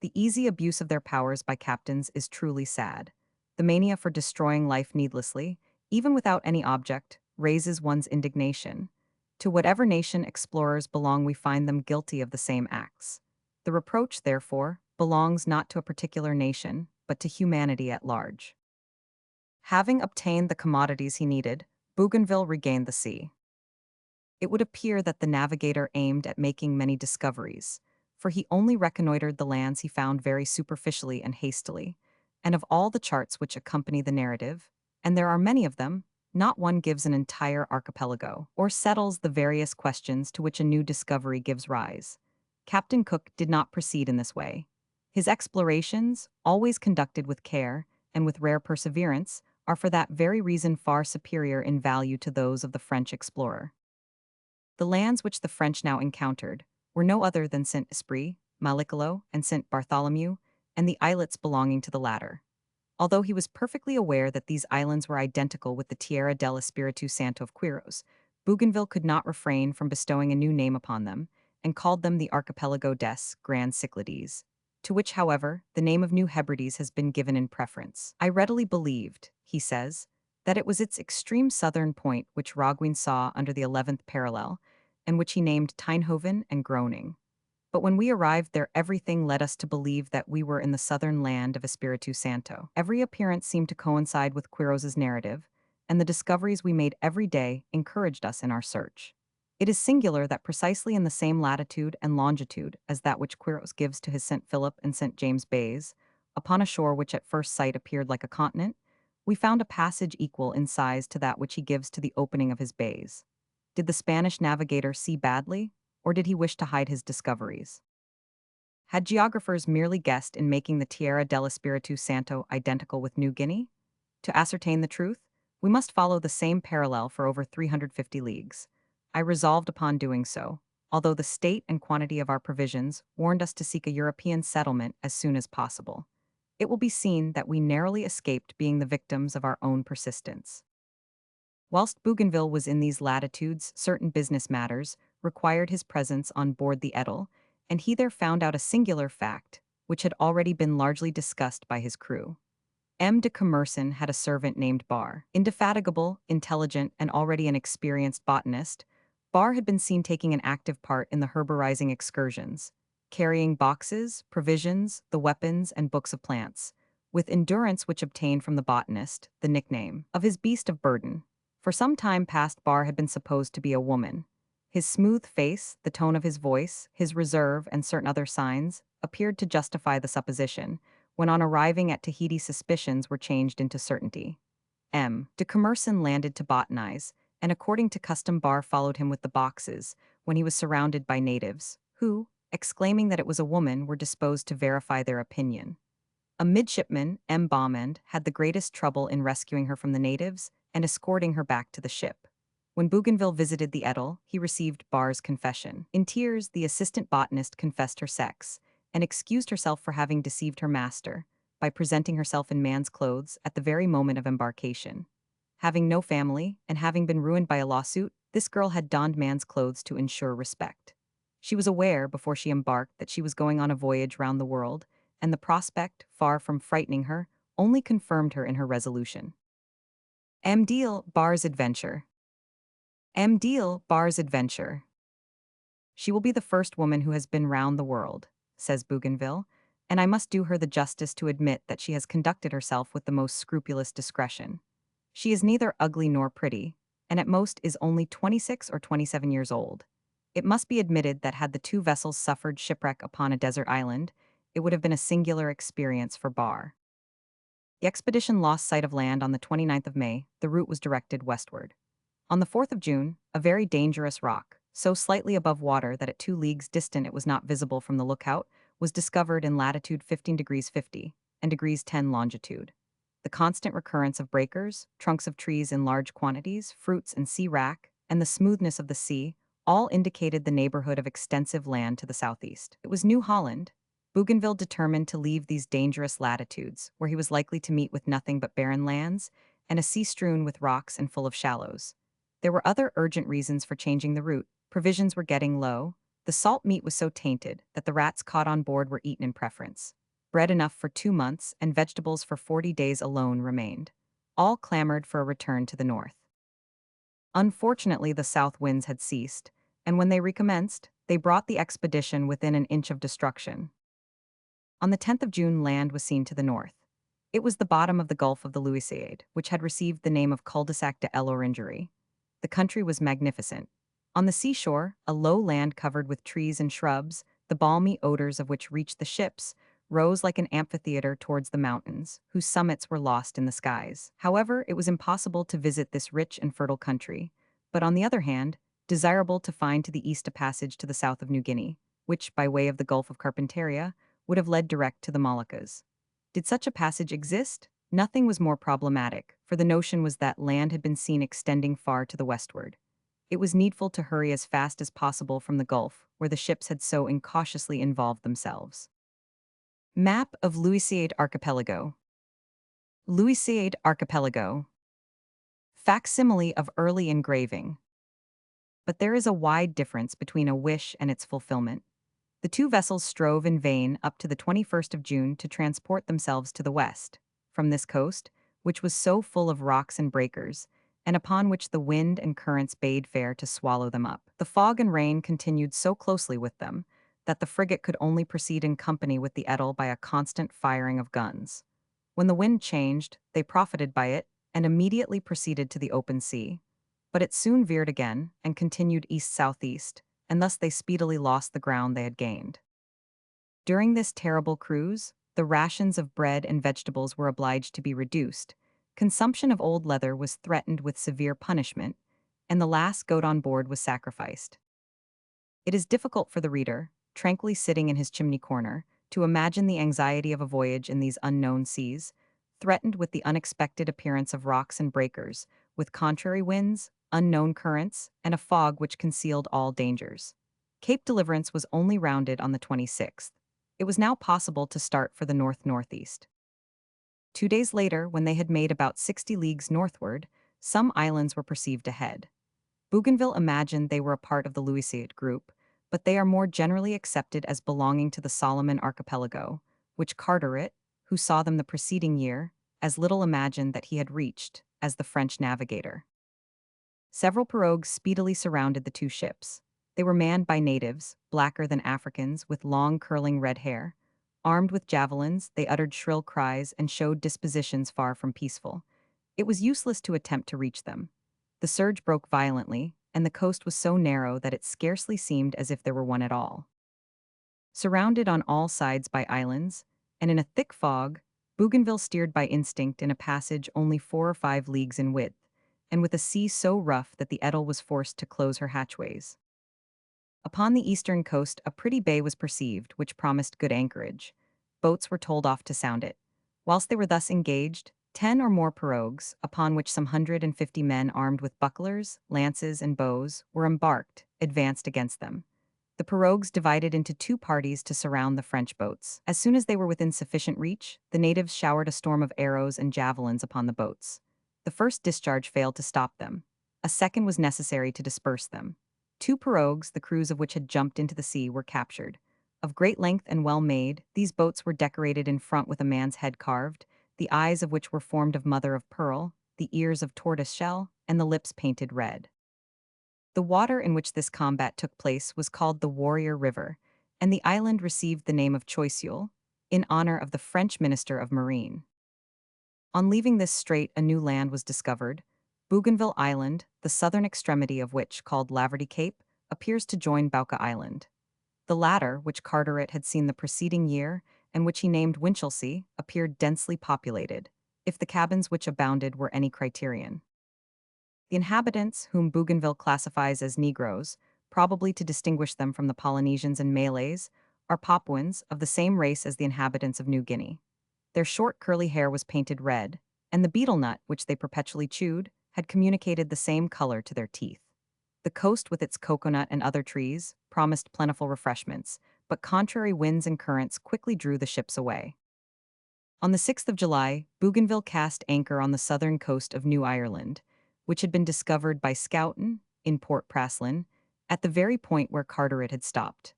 The easy abuse of their powers by captains is truly sad. The mania for destroying life needlessly, even without any object, raises one's indignation. To whatever nation explorers belong, we find them guilty of the same acts. The reproach, therefore, belongs not to a particular nation, but to humanity at large. Having obtained the commodities he needed, Bougainville regained the sea. It would appear that the navigator aimed at making many discoveries, for he only reconnoitered the lands he found very superficially and hastily, and of all the charts which accompany the narrative, and there are many of them, Not one gives an entire archipelago, or settles the various questions to which a new discovery gives rise. Captain Cook did not proceed in this way. His explorations, always conducted with care and with rare perseverance, are for that very reason far superior in value to those of the French explorer. The lands which the French now encountered were no other than Saint Esprit, Malicolo, and Saint Bartholomew, and the islets belonging to the latter. Although he was perfectly aware that these islands were identical with the Tierra del Espiritu Santo of Quiros, Bougainville could not refrain from bestowing a new name upon them, and called them the Archipelago des Grand Cyclades, to which, however, the name of New Hebrides has been given in preference. I readily believed, he says, that it was its extreme southern point which Roggwin saw under the 11th parallel, and which he named Tinehoven and Groning. But when we arrived there, everything led us to believe that we were in the southern land of Espiritu Santo. Every appearance seemed to coincide with Quiros's narrative, and the discoveries we made every day encouraged us in our search. It is singular that precisely in the same latitude and longitude as that which Quiros gives to his St. Philip and St. James bays, upon a shore which at first sight appeared like a continent, we found a passage equal in size to that which he gives to the opening of his bays. Did the Spanish navigator see badly, or did he wish to hide his discoveries? Had geographers merely guessed in making the Tierra del Espiritu Santo identical with New Guinea? To ascertain the truth, we must follow the same parallel for over 350 leagues. I resolved upon doing so, although the state and quantity of our provisions warned us to seek a European settlement as soon as possible. It will be seen that we narrowly escaped being the victims of our own persistence. Whilst Bougainville was in these latitudes, certain business matters required his presence on board the Edel, and he there found out a singular fact, which had already been largely discussed by his crew. M. de Commerson had a servant named Bar. Indefatigable, intelligent, and already an experienced botanist, Bar had been seen taking an active part in the herborizing excursions, carrying boxes, provisions, the weapons, and books of plants, with endurance which obtained from the botanist the nickname of his beast of burden. For some time past Bar had been supposed to be a woman. His smooth face, the tone of his voice, his reserve, and certain other signs appeared to justify the supposition, when on arriving at Tahiti suspicions were changed into certainty. M. de Commerson landed to botanize, and according to custom Bar followed him with the boxes, when he was surrounded by natives, who, exclaiming that it was a woman, were disposed to verify their opinion. A midshipman, M. Baumand, had the greatest trouble in rescuing her from the natives and escorting her back to the ship. When Bougainville visited the Edel, he received Bar's confession. In tears, the assistant botanist confessed her sex, and excused herself for having deceived her master, by presenting herself in man's clothes at the very moment of embarkation. Having no family, and having been ruined by a lawsuit, this girl had donned man's clothes to ensure respect. She was aware, before she embarked, that she was going on a voyage round the world, and the prospect, far from frightening her, only confirmed her in her resolution. Amdil Bar's adventure. Amdil Bar's adventure. She will be the first woman who has been round the world, says Bougainville, and I must do her the justice to admit that she has conducted herself with the most scrupulous discretion. She is neither ugly nor pretty, and at most is only 26 or 27 years old. It must be admitted that had the two vessels suffered shipwreck upon a desert island, it would have been a singular experience for Bar. The expedition lost sight of land on the 29th of May. The route was directed westward. On the 4th of June, a very dangerous rock, so slightly above water that at 2 leagues distant it was not visible from the lookout, was discovered in latitude 15 degrees 50 and degrees 10 longitude. The constant recurrence of breakers, trunks of trees in large quantities, fruits and sea wrack, and the smoothness of the sea all indicated the neighborhood of extensive land to the southeast. It was New Holland. Bougainville determined to leave these dangerous latitudes, where he was likely to meet with nothing but barren lands, and a sea strewn with rocks and full of shallows. There were other urgent reasons for changing the route. Provisions were getting low. The salt meat was so tainted that the rats caught on board were eaten in preference. Bread enough for 2 months and vegetables for 40 days alone remained. All clamored for a return to the north. Unfortunately, the south winds had ceased, and when they recommenced, they brought the expedition within an inch of destruction. On the 10th of June, land was seen to the north. It was the bottom of the Gulf of the Louisiade, which had received the name of Cul-de-sac de l'Orangerie. The country was magnificent. On the seashore, a low land covered with trees and shrubs, the balmy odors of which reached the ships, rose like an amphitheater towards the mountains, whose summits were lost in the skies. However, it was impossible to visit this rich and fertile country, but on the other hand, desirable to find to the east a passage to the south of New Guinea, which, by way of the Gulf of Carpentaria, would have led direct to the Moluccas. Did such a passage exist? Nothing was more problematic, for the notion was that land had been seen extending far to the westward. It was needful to hurry as fast as possible from the Gulf, where the ships had so incautiously involved themselves. Map of Louisiade Archipelago. Louisiade Archipelago. Facsimile of early engraving. But there is a wide difference between a wish and its fulfillment. The two vessels strove in vain up to the 21st of June to transport themselves to the west, from this coast, which was so full of rocks and breakers, and upon which the wind and currents bade fair to swallow them up. The fog and rain continued so closely with them that the frigate could only proceed in company with the Edel by a constant firing of guns. When the wind changed, they profited by it and immediately proceeded to the open sea. But it soon veered again and continued east-southeast, and thus they speedily lost the ground they had gained. During this terrible cruise, the rations of bread and vegetables were obliged to be reduced, consumption of old leather was threatened with severe punishment, and the last goat on board was sacrificed. It is difficult for the reader, tranquilly sitting in his chimney corner, to imagine the anxiety of a voyage in these unknown seas, threatened with the unexpected appearance of rocks and breakers, with contrary winds, unknown currents, and a fog which concealed all dangers. Cape Deliverance was only rounded on the 26th. It was now possible to start for the north-northeast. 2 days later, when they had made about 60 leagues northward, some islands were perceived ahead. Bougainville imagined they were a part of the Louisiade group, but they are more generally accepted as belonging to the Solomon Archipelago, which Carteret, who saw them the preceding year, as little imagined that he had reached, as the French navigator. Several pirogues speedily surrounded the two ships. They were manned by natives, blacker than Africans, with long curling red hair. Armed with javelins, they uttered shrill cries and showed dispositions far from peaceful. It was useless to attempt to reach them. The surge broke violently, and the coast was so narrow that it scarcely seemed as if there were one at all. Surrounded on all sides by islands, and in a thick fog, Bougainville steered by instinct in a passage only 4 or 5 leagues in width, and with a sea so rough that the Edel was forced to close her hatchways. Upon the eastern coast a pretty bay was perceived, which promised good anchorage. Boats were told off to sound it. Whilst they were thus engaged, 10 or more pirogues, upon which some 150 men armed with bucklers, lances, and bows, were embarked, advanced against them. The pirogues divided into 2 parties to surround the French boats. As soon as they were within sufficient reach, the natives showered a storm of arrows and javelins upon the boats. The first discharge failed to stop them. A second was necessary to disperse them. 2 pirogues, the crews of which had jumped into the sea, were captured. Of great length and well made, these boats were decorated in front with a man's head carved, the eyes of which were formed of mother of pearl, the ears of tortoise shell, and the lips painted red. The water in which this combat took place was called the Warrior River, and the island received the name of Choiseul, in honor of the French Minister of Marine. On leaving this strait, a new land was discovered. Bougainville Island, the southern extremity of which, called Laverdy Cape, appears to join Bouka Island. The latter, which Carteret had seen the preceding year, and which he named Winchelsea, appeared densely populated, if the cabins which abounded were any criterion. The inhabitants, whom Bougainville classifies as Negroes, probably to distinguish them from the Polynesians and Malays, are Papuans, of the same race as the inhabitants of New Guinea. Their short curly hair was painted red, and the betel nut, which they perpetually chewed, had communicated the same color to their teeth. The coast with its coconut and other trees promised plentiful refreshments, but contrary winds and currents quickly drew the ships away. On the 6th of July, Bougainville cast anchor on the southern coast of New Ireland, which had been discovered by Schouten, in Port Praslin, at the very point where Carteret had stopped.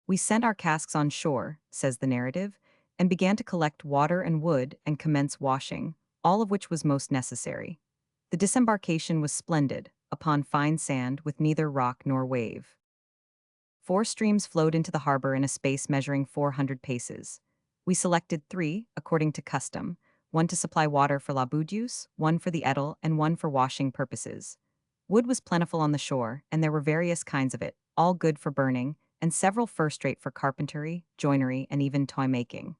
"We sent our casks on shore," says the narrative, "and began to collect water and wood and commence washing, all of which was most necessary. The disembarkation was splendid, upon fine sand with neither rock nor wave. 4 streams flowed into the harbor in a space measuring 400 paces. We selected 3, according to custom, one to supply water for la use, one for the Edel, and one for washing purposes. Wood was plentiful on the shore, and there were various kinds of it, all good for burning, and several first-rate for carpentry, joinery, and even toy-making.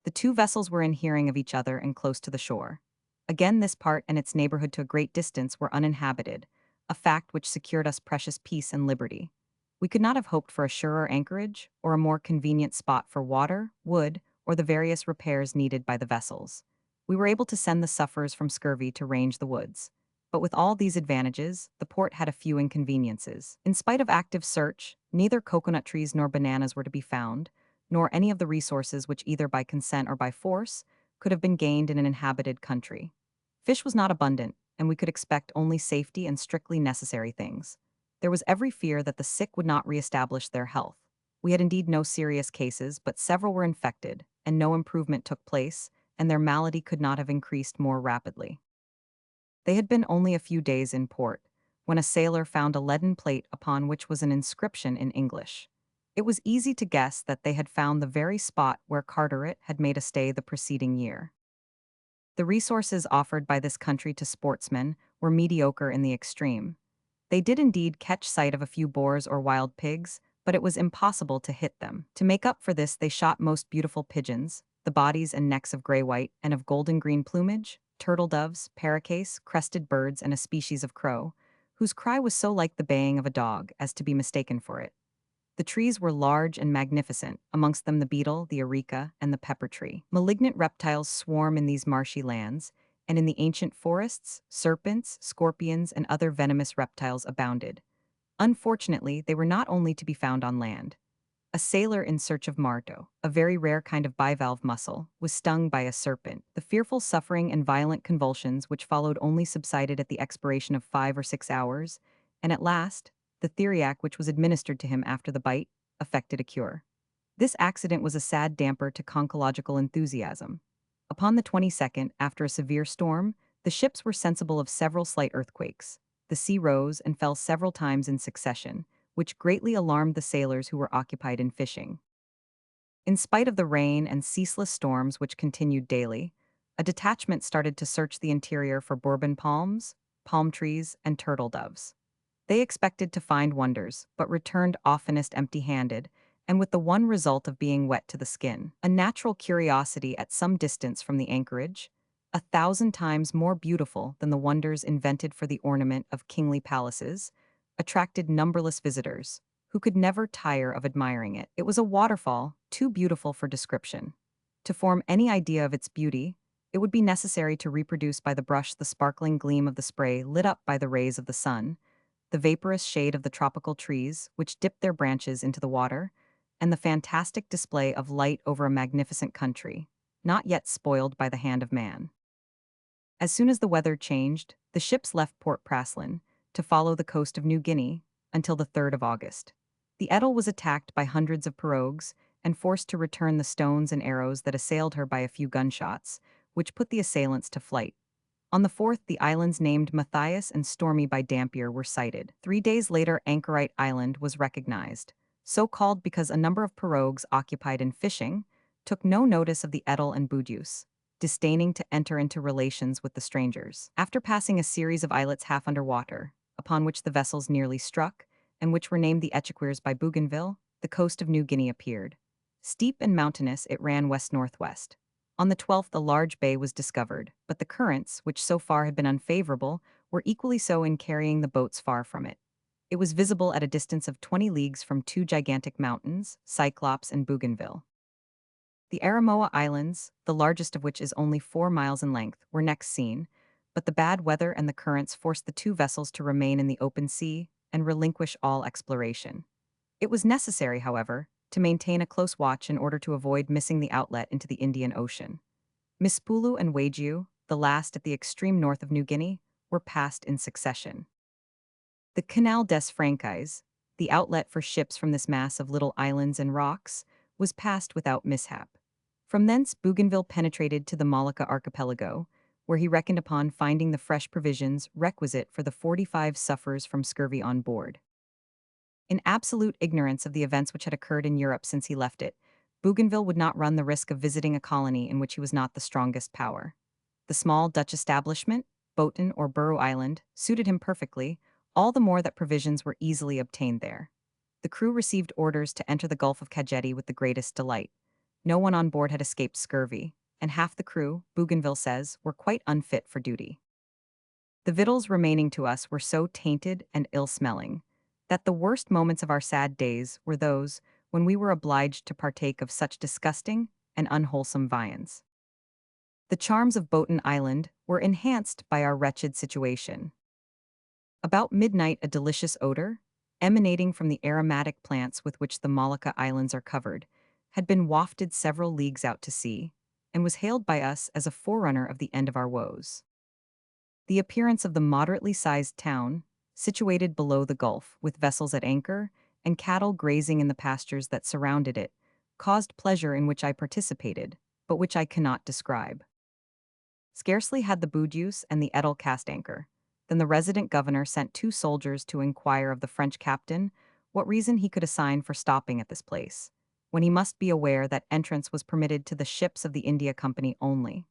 The two vessels were in hearing of each other and close to the shore. Again, this part and its neighborhood to a great distance were uninhabited, a fact which secured us precious peace and liberty. We could not have hoped for a surer anchorage or a more convenient spot for water, wood, or the various repairs needed by the vessels. We were able to send the sufferers from scurvy to range the woods. But with all these advantages, the port had a few inconveniences. In spite of active search, neither coconut trees nor bananas were to be found, nor any of the resources which either by consent or by force could have been gained in an inhabited country. Fish was not abundant, and we could expect only safety and strictly necessary things. There was every fear that the sick would not reestablish their health. We had indeed no serious cases, but several were infected, and no improvement took place, and their malady could not have increased more rapidly. They had been only a few days in port, when a sailor found a leaden plate upon which was an inscription in English. It was easy to guess that they had found the very spot where Carteret had made a stay the preceding year. The resources offered by this country to sportsmen were mediocre in the extreme. They did indeed catch sight of a few boars or wild pigs, but it was impossible to hit them. To make up for this, they shot most beautiful pigeons, the bodies and necks of gray-white and of golden-green plumage, turtle doves, paroquets, crested birds, and a species of crow, whose cry was so like the baying of a dog as to be mistaken for it. The trees were large and magnificent, amongst them the beetle, the areca, and the pepper tree. Malignant reptiles swarm in these marshy lands, and in the ancient forests, serpents, scorpions, and other venomous reptiles abounded. Unfortunately, they were not only to be found on land. A sailor in search of marto, a very rare kind of bivalve mussel, was stung by a serpent. The fearful suffering and violent convulsions which followed only subsided at the expiration of 5 or 6 hours, and at last, the theriac which was administered to him after the bite effected a cure. This accident was a sad damper to conchological enthusiasm. Upon the 22nd, after a severe storm, the ships were sensible of several slight earthquakes. The sea rose and fell several times in succession, which greatly alarmed the sailors who were occupied in fishing. In spite of the rain and ceaseless storms which continued daily, a detachment started to search the interior for bourbon palms, palm trees, and turtle doves. They expected to find wonders, but returned oftenest empty-handed, and with the one result of being wet to the skin. A natural curiosity at some distance from the anchorage, 1,000 times more beautiful than the wonders invented for the ornament of kingly palaces, attracted numberless visitors, who could never tire of admiring it. It was a waterfall, too beautiful for description. To form any idea of its beauty, it would be necessary to reproduce by the brush the sparkling gleam of the spray lit up by the rays of the sun, the vaporous shade of the tropical trees, which dipped their branches into the water, and the fantastic display of light over a magnificent country, not yet spoiled by the hand of man. As soon as the weather changed, the ships left Port Praslin to follow the coast of New Guinea until the 3rd of August. The Edel was attacked by hundreds of pirogues and forced to return the stones and arrows that assailed her by a few gunshots, which put the assailants to flight. On the 4th, the islands named Matthias and Stormy by Dampier were sighted. 3 days later, Anchorite Island was recognized, so called because a number of pirogues occupied in fishing took no notice of the Edel and Boudius, disdaining to enter into relations with the strangers. After passing a series of islets half under water, upon which the vessels nearly struck, and which were named the Echequers by Bougainville, the coast of New Guinea appeared. Steep and mountainous, it ran west-northwest. On the 12th, a large bay was discovered, but the currents, which so far had been unfavorable, were equally so in carrying the boats far from it. It was visible at a distance of 20 leagues from two gigantic mountains, Cyclops and Bougainville. The Aramoa Islands, the largest of which is only 4 miles in length, were next seen, but the bad weather and the currents forced the two vessels to remain in the open sea and relinquish all exploration. It was necessary, however, to maintain a close watch in order to avoid missing the outlet into the Indian Ocean. Mispulu and Waigiu, the last at the extreme north of New Guinea, were passed in succession. The Canal des Francaise, the outlet for ships from this mass of little islands and rocks, was passed without mishap. From thence Bougainville penetrated to the Molucca archipelago, where he reckoned upon finding the fresh provisions requisite for the 45 sufferers from scurvy on board. In absolute ignorance of the events which had occurred in Europe since he left it, Bougainville would not run the risk of visiting a colony in which he was not the strongest power. The small Dutch establishment, Boten or Buru Island, suited him perfectly, all the more that provisions were easily obtained there. The crew received orders to enter the Gulf of Cajeti with the greatest delight. No one on board had escaped scurvy, and half the crew, Bougainville says, were quite unfit for duty. The victuals remaining to us were so tainted and ill-smelling that the worst moments of our sad days were those when we were obliged to partake of such disgusting and unwholesome viands. The charms of Botan Island were enhanced by our wretched situation. About midnight, a delicious odor, emanating from the aromatic plants with which the Molucca Islands are covered, had been wafted several leagues out to sea, and was hailed by us as a forerunner of the end of our woes. The appearance of the moderately sized town, situated below the gulf, with vessels at anchor and cattle grazing in the pastures that surrounded it, caused pleasure in which I participated, but which I cannot describe. Scarcely had the Boudius and the Edel cast anchor, than the resident governor sent 2 soldiers to inquire of the French captain what reason he could assign for stopping at this place, when he must be aware that entrance was permitted to the ships of the India Company only.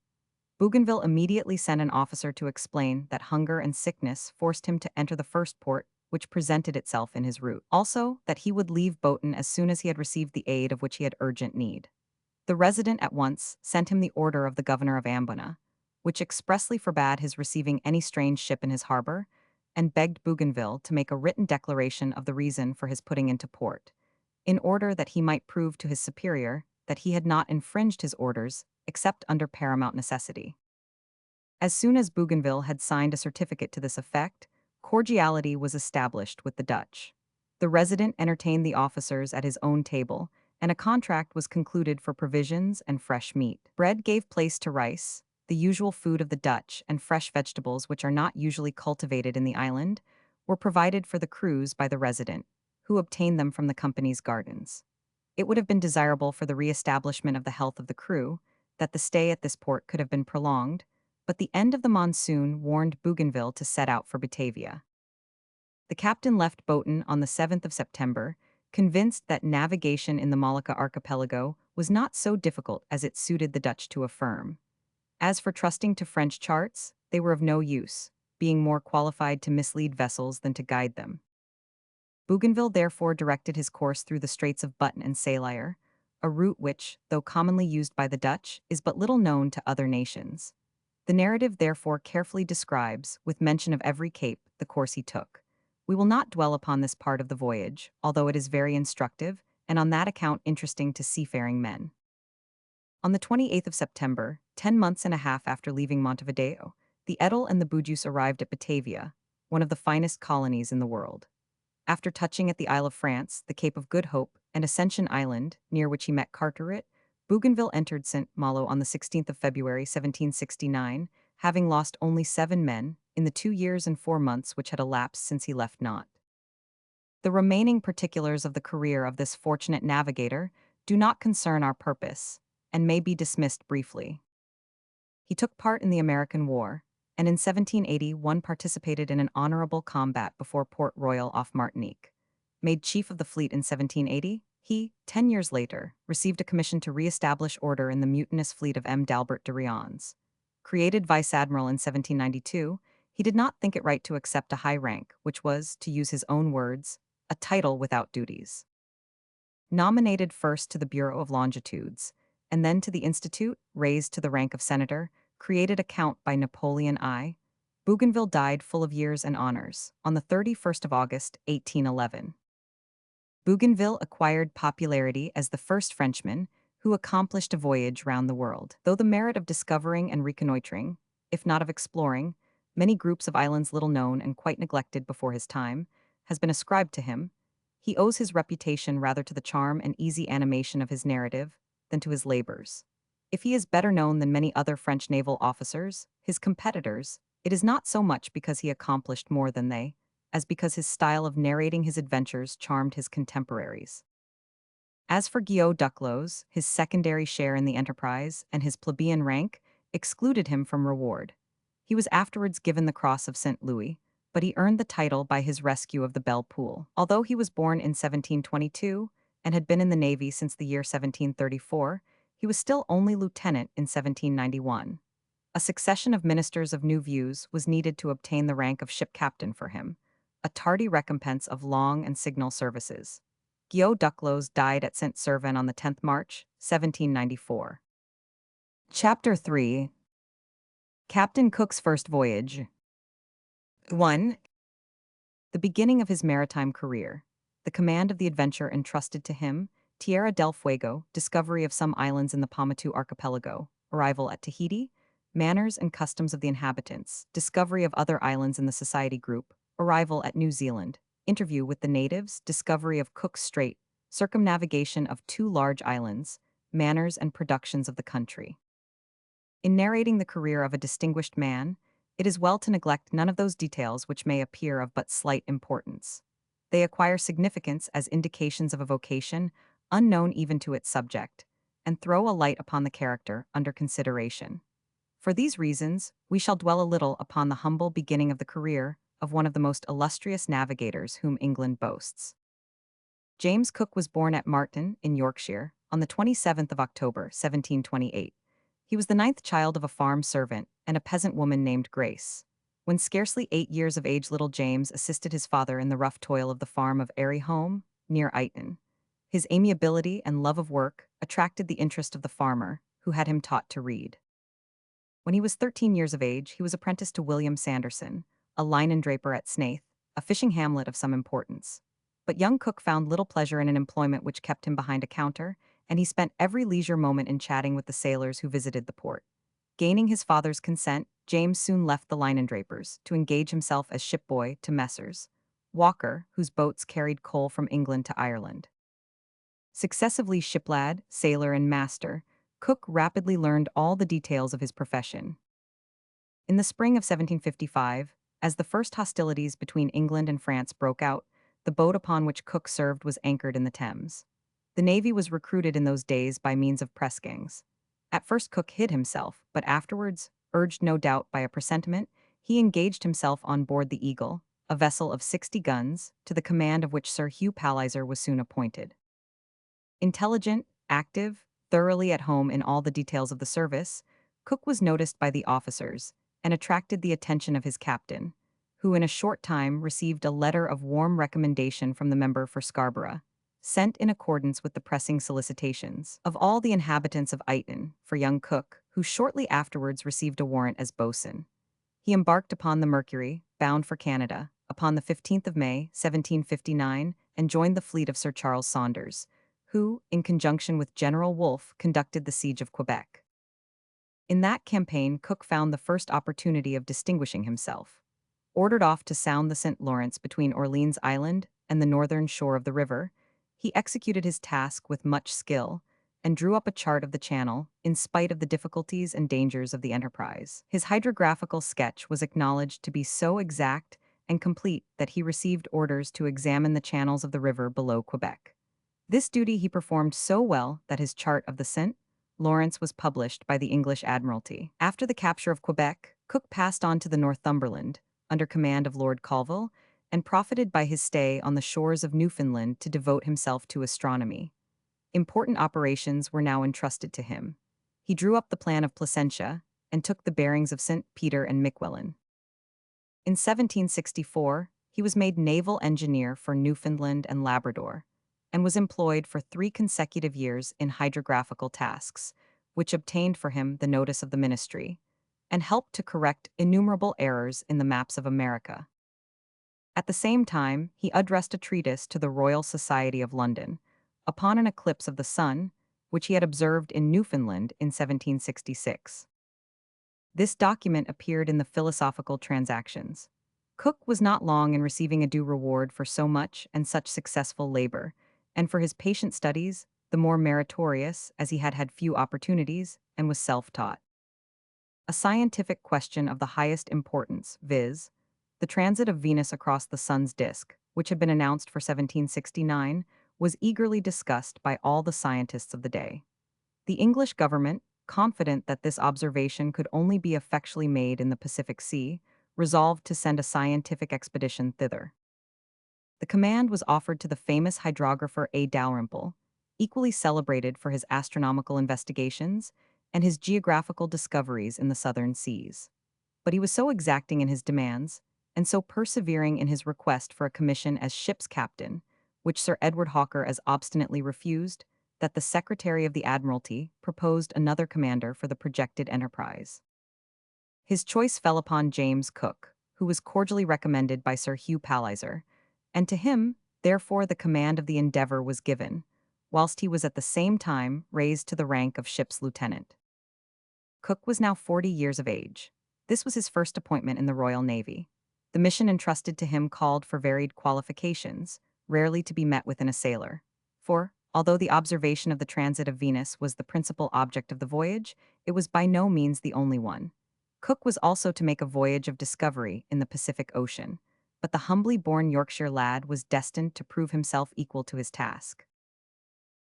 Bougainville immediately sent an officer to explain that hunger and sickness forced him to enter the first port which presented itself in his route. Also, that he would leave Botan as soon as he had received the aid of which he had urgent need. The resident at once sent him the order of the governor of Ambona, which expressly forbade his receiving any strange ship in his harbor, and begged Bougainville to make a written declaration of the reason for his putting into port, in order that he might prove to his superior that he had not infringed his orders except under paramount necessity. As soon as Bougainville had signed a certificate to this effect, cordiality was established with the Dutch. The resident entertained the officers at his own table, and a contract was concluded for provisions and fresh meat. Bread gave place to rice, the usual food of the Dutch, and fresh vegetables, which are not usually cultivated in the island, were provided for the crews by the resident, who obtained them from the company's gardens. It would have been desirable for the re-establishment of the health of the crew that the stay at this port could have been prolonged, but the end of the monsoon warned Bougainville to set out for Batavia. The captain left Botan on the 7th of September, convinced that navigation in the Molucca archipelago was not so difficult as it suited the Dutch to affirm. As for trusting to French charts, they were of no use, being more qualified to mislead vessels than to guide them. Bougainville therefore directed his course through the Straits of Button and Salire, a route which, though commonly used by the Dutch, is but little known to other nations. The narrative therefore carefully describes, with mention of every cape, the course he took. We will not dwell upon this part of the voyage, although it is very instructive, and on that account interesting to seafaring men. On the 28th of September, 10 months and a half after leaving Montevideo, the Edel and the Boudius arrived at Batavia, one of the finest colonies in the world. After touching at the Isle of France, the Cape of Good Hope, and Ascension Island, near which he met Carteret, Bougainville entered St. Malo on the 16th of February 1769, having lost only 7 men in the 2 years and 4 months which had elapsed since he left Nantes. The remaining particulars of the career of this fortunate navigator do not concern our purpose, and may be dismissed briefly. He took part in the American War, and in 1781 participated in an honorable combat before Port Royal off Martinique. Made chief of the fleet in 1780, he, 10 years later, received a commission to re-establish order in the mutinous fleet of M. d'Albert de Rions. Created vice-admiral in 1792, he did not think it right to accept a high rank, which was, to use his own words, a title without duties. Nominated first to the Bureau of Longitudes, and then to the Institute, raised to the rank of senator, created a count by Napoleon I, Bougainville died full of years and honors, on the 31st of August, 1811. Bougainville acquired popularity as the first Frenchman who accomplished a voyage round the world. Though the merit of discovering and reconnoitering, if not of exploring, many groups of islands little known and quite neglected before his time, has been ascribed to him, he owes his reputation rather to the charm and easy animation of his narrative than to his labors. If he is better known than many other French naval officers, his competitors, it is not so much because he accomplished more than they, as because his style of narrating his adventures charmed his contemporaries. As for Guillaume Duclos, his secondary share in the enterprise and his plebeian rank excluded him from reward. He was afterwards given the Cross of St. Louis, but he earned the title by his rescue of the Belle Poule. Although he was born in 1722 and had been in the Navy since the year 1734, he was still only lieutenant in 1791. A succession of ministers of new views was needed to obtain the rank of ship captain for him, a tardy recompense of long and signal services. Guillaume Duclos died at Saint-Servan on the 10th March, 1794. Chapter 3. Captain Cook's First Voyage. 1. The beginning of his maritime career. The command of the adventure entrusted to him, Tierra del Fuego, discovery of some islands in the Paumotu archipelago, arrival at Tahiti, manners and customs of the inhabitants, discovery of other islands in the society group, arrival at New Zealand, interview with the natives, discovery of Cook's Strait, circumnavigation of 2 large islands, manners and productions of the country. In narrating the career of a distinguished man, it is well to neglect none of those details which may appear of but slight importance. They acquire significance as indications of a vocation unknown even to its subject, and throw a light upon the character under consideration. For these reasons, we shall dwell a little upon the humble beginning of the career of one of the most illustrious navigators whom England boasts. James Cook was born at Marton, in Yorkshire, on the 27th of October, 1728. He was the 9th child of a farm servant and a peasant woman named Grace. When scarcely 8 years of age, little James assisted his father in the rough toil of the farm of Airy Home, near Ayton. His amiability and love of work attracted the interest of the farmer, who had him taught to read. When he was 13 years of age, he was apprenticed to William Sanderson, a linen draper at Snaith, a fishing hamlet of some importance. But young Cook found little pleasure in an employment which kept him behind a counter, and he spent every leisure moment in chatting with the sailors who visited the port. Gaining his father's consent, James soon left the linen-drapers to engage himself as shipboy to Messrs. Walker, whose boats carried coal from England to Ireland. Successively shiplad, sailor, and master, Cook rapidly learned all the details of his profession. In the spring of 1755, as the first hostilities between England and France broke out, the boat upon which Cook served was anchored in the Thames. The Navy was recruited in those days by means of press gangs. At first Cook hid himself, but afterwards, urged no doubt by a presentiment, he engaged himself on board the Eagle, a vessel of 60 guns, to the command of which Sir Hugh Palliser was soon appointed. Intelligent, active, thoroughly at home in all the details of the service, Cook was noticed by the officers and attracted the attention of his captain, who in a short time received a letter of warm recommendation from the member for Scarborough, sent in accordance with the pressing solicitations of all the inhabitants of Ayton for young Cook, who shortly afterwards received a warrant as boatswain. He embarked upon the Mercury, bound for Canada, upon the 15th of May, 1759, and joined the fleet of Sir Charles Saunders, who, in conjunction with General Wolfe, conducted the siege of Quebec. In that campaign, Cook found the first opportunity of distinguishing himself. Ordered off to sound the St. Lawrence between Orleans Island and the northern shore of the river, he executed his task with much skill and drew up a chart of the channel in spite of the difficulties and dangers of the enterprise. His hydrographical sketch was acknowledged to be so exact and complete that he received orders to examine the channels of the river below Quebec. This duty he performed so well that his chart of the St. Lawrence was published by the English Admiralty. After the capture of Quebec, Cook passed on to the Northumberland, under command of Lord Colville, and profited by his stay on the shores of Newfoundland to devote himself to astronomy. Important operations were now entrusted to him. He drew up the plan of Placentia and took the bearings of St. Peter and Miquelon. In 1764, he was made naval engineer for Newfoundland and Labrador, and was employed for 3 consecutive years in hydrographical tasks, which obtained for him the notice of the ministry, and helped to correct innumerable errors in the maps of America. At the same time, he addressed a treatise to the Royal Society of London, upon an eclipse of the sun, which he had observed in Newfoundland in 1766. This document appeared in the Philosophical Transactions. Cook was not long in receiving a due reward for so much and such successful labor, and for his patient studies, the more meritorious as he had had few opportunities and was self-taught. A scientific question of the highest importance, viz., the transit of Venus across the sun's disk, which had been announced for 1769, was eagerly discussed by all the scientists of the day. The English government, confident that this observation could only be effectually made in the Pacific Sea, resolved to send a scientific expedition thither. The command was offered to the famous hydrographer A. Dalrymple, equally celebrated for his astronomical investigations and his geographical discoveries in the southern seas. But he was so exacting in his demands, and so persevering in his request for a commission as ship's captain, which Sir Edward Hawker as obstinately refused, that the Secretary of the Admiralty proposed another commander for the projected enterprise. His choice fell upon James Cook, who was cordially recommended by Sir Hugh Palliser, and to him, therefore, the command of the Endeavour was given, whilst he was at the same time raised to the rank of ship's lieutenant. Cook was now 40 years of age. This was his first appointment in the Royal Navy. The mission entrusted to him called for varied qualifications, rarely to be met with in a sailor. For, although the observation of the transit of Venus was the principal object of the voyage, it was by no means the only one. Cook was also to make a voyage of discovery in the Pacific Ocean, but the humbly born Yorkshire lad was destined to prove himself equal to his task.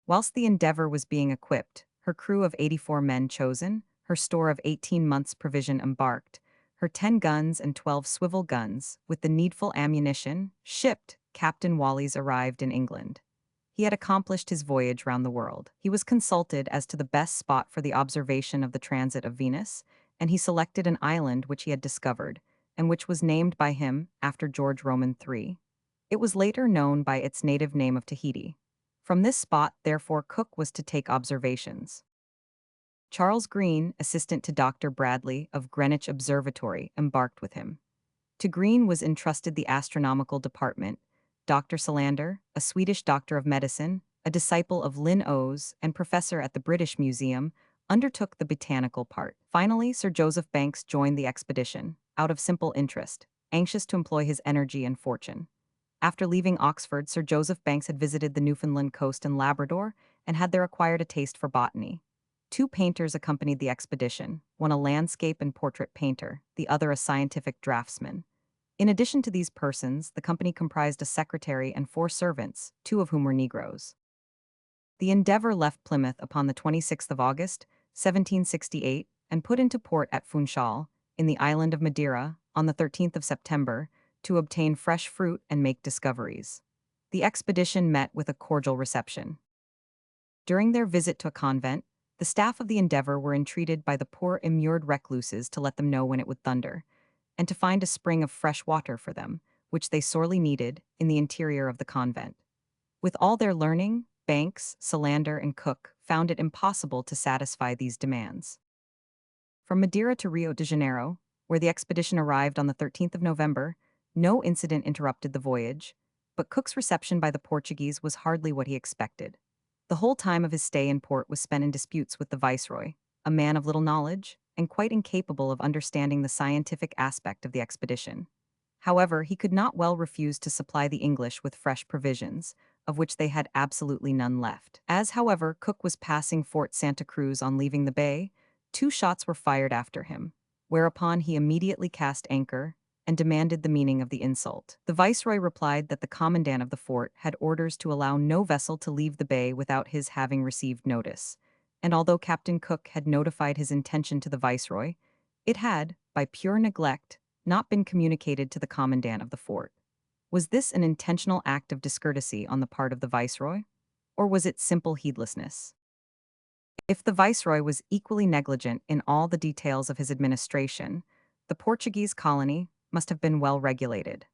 Whilst the Endeavour was being equipped, her crew of 84 men chosen, her store of 18 months' provision embarked, her 10 guns and 12 swivel guns, with the needful ammunition, shipped, Captain Wallis arrived in England. He had accomplished his voyage round the world. He was consulted as to the best spot for the observation of the transit of Venus, and he selected an island which he had discovered, and which was named by him after George Roman III. It was later known by its native name of Tahiti. From this spot, therefore, Cook was to take observations. Charles Green, assistant to Dr. Bradley of Greenwich Observatory, embarked with him. To Green was entrusted the astronomical department. Dr. Solander, a Swedish doctor of medicine, a disciple of Linnaeus and professor at the British Museum, undertook the botanical part. Finally, Sir Joseph Banks joined the expedition, out of simple interest, anxious to employ his energy and fortune. After leaving Oxford, Sir Joseph Banks had visited the Newfoundland coast and Labrador and had there acquired a taste for botany. 2 painters accompanied the expedition, one a landscape and portrait painter, the other a scientific draftsman. In addition to these persons, the company comprised a secretary and 4 servants, 2 of whom were Negroes. The Endeavour left Plymouth upon the 26th of August, 1768, and put into port at Funchal, in the island of Madeira, on the 13th of September, to obtain fresh fruit and make discoveries. The expedition met with a cordial reception. During their visit to a convent, the staff of the Endeavour were entreated by the poor immured recluses to let them know when it would thunder, and to find a spring of fresh water for them, which they sorely needed, in the interior of the convent. With all their learning, Banks, Solander, and Cook found it impossible to satisfy these demands. From Madeira to Rio de Janeiro, where the expedition arrived on the 13th of November, no incident interrupted the voyage, but Cook's reception by the Portuguese was hardly what he expected. The whole time of his stay in port was spent in disputes with the viceroy, a man of little knowledge, and quite incapable of understanding the scientific aspect of the expedition. However, he could not well refuse to supply the English with fresh provisions, of which they had absolutely none left. As, however, Cook was passing Fort Santa Cruz on leaving the bay, 2 shots were fired after him, whereupon he immediately cast anchor and demanded the meaning of the insult. The viceroy replied that the commandant of the fort had orders to allow no vessel to leave the bay without his having received notice, and although Captain Cook had notified his intention to the viceroy, it had, by pure neglect, not been communicated to the commandant of the fort. Was this an intentional act of discourtesy on the part of the viceroy, or was it simple heedlessness? If the viceroy was equally negligent in all the details of his administration, the Portuguese colony must have been well regulated.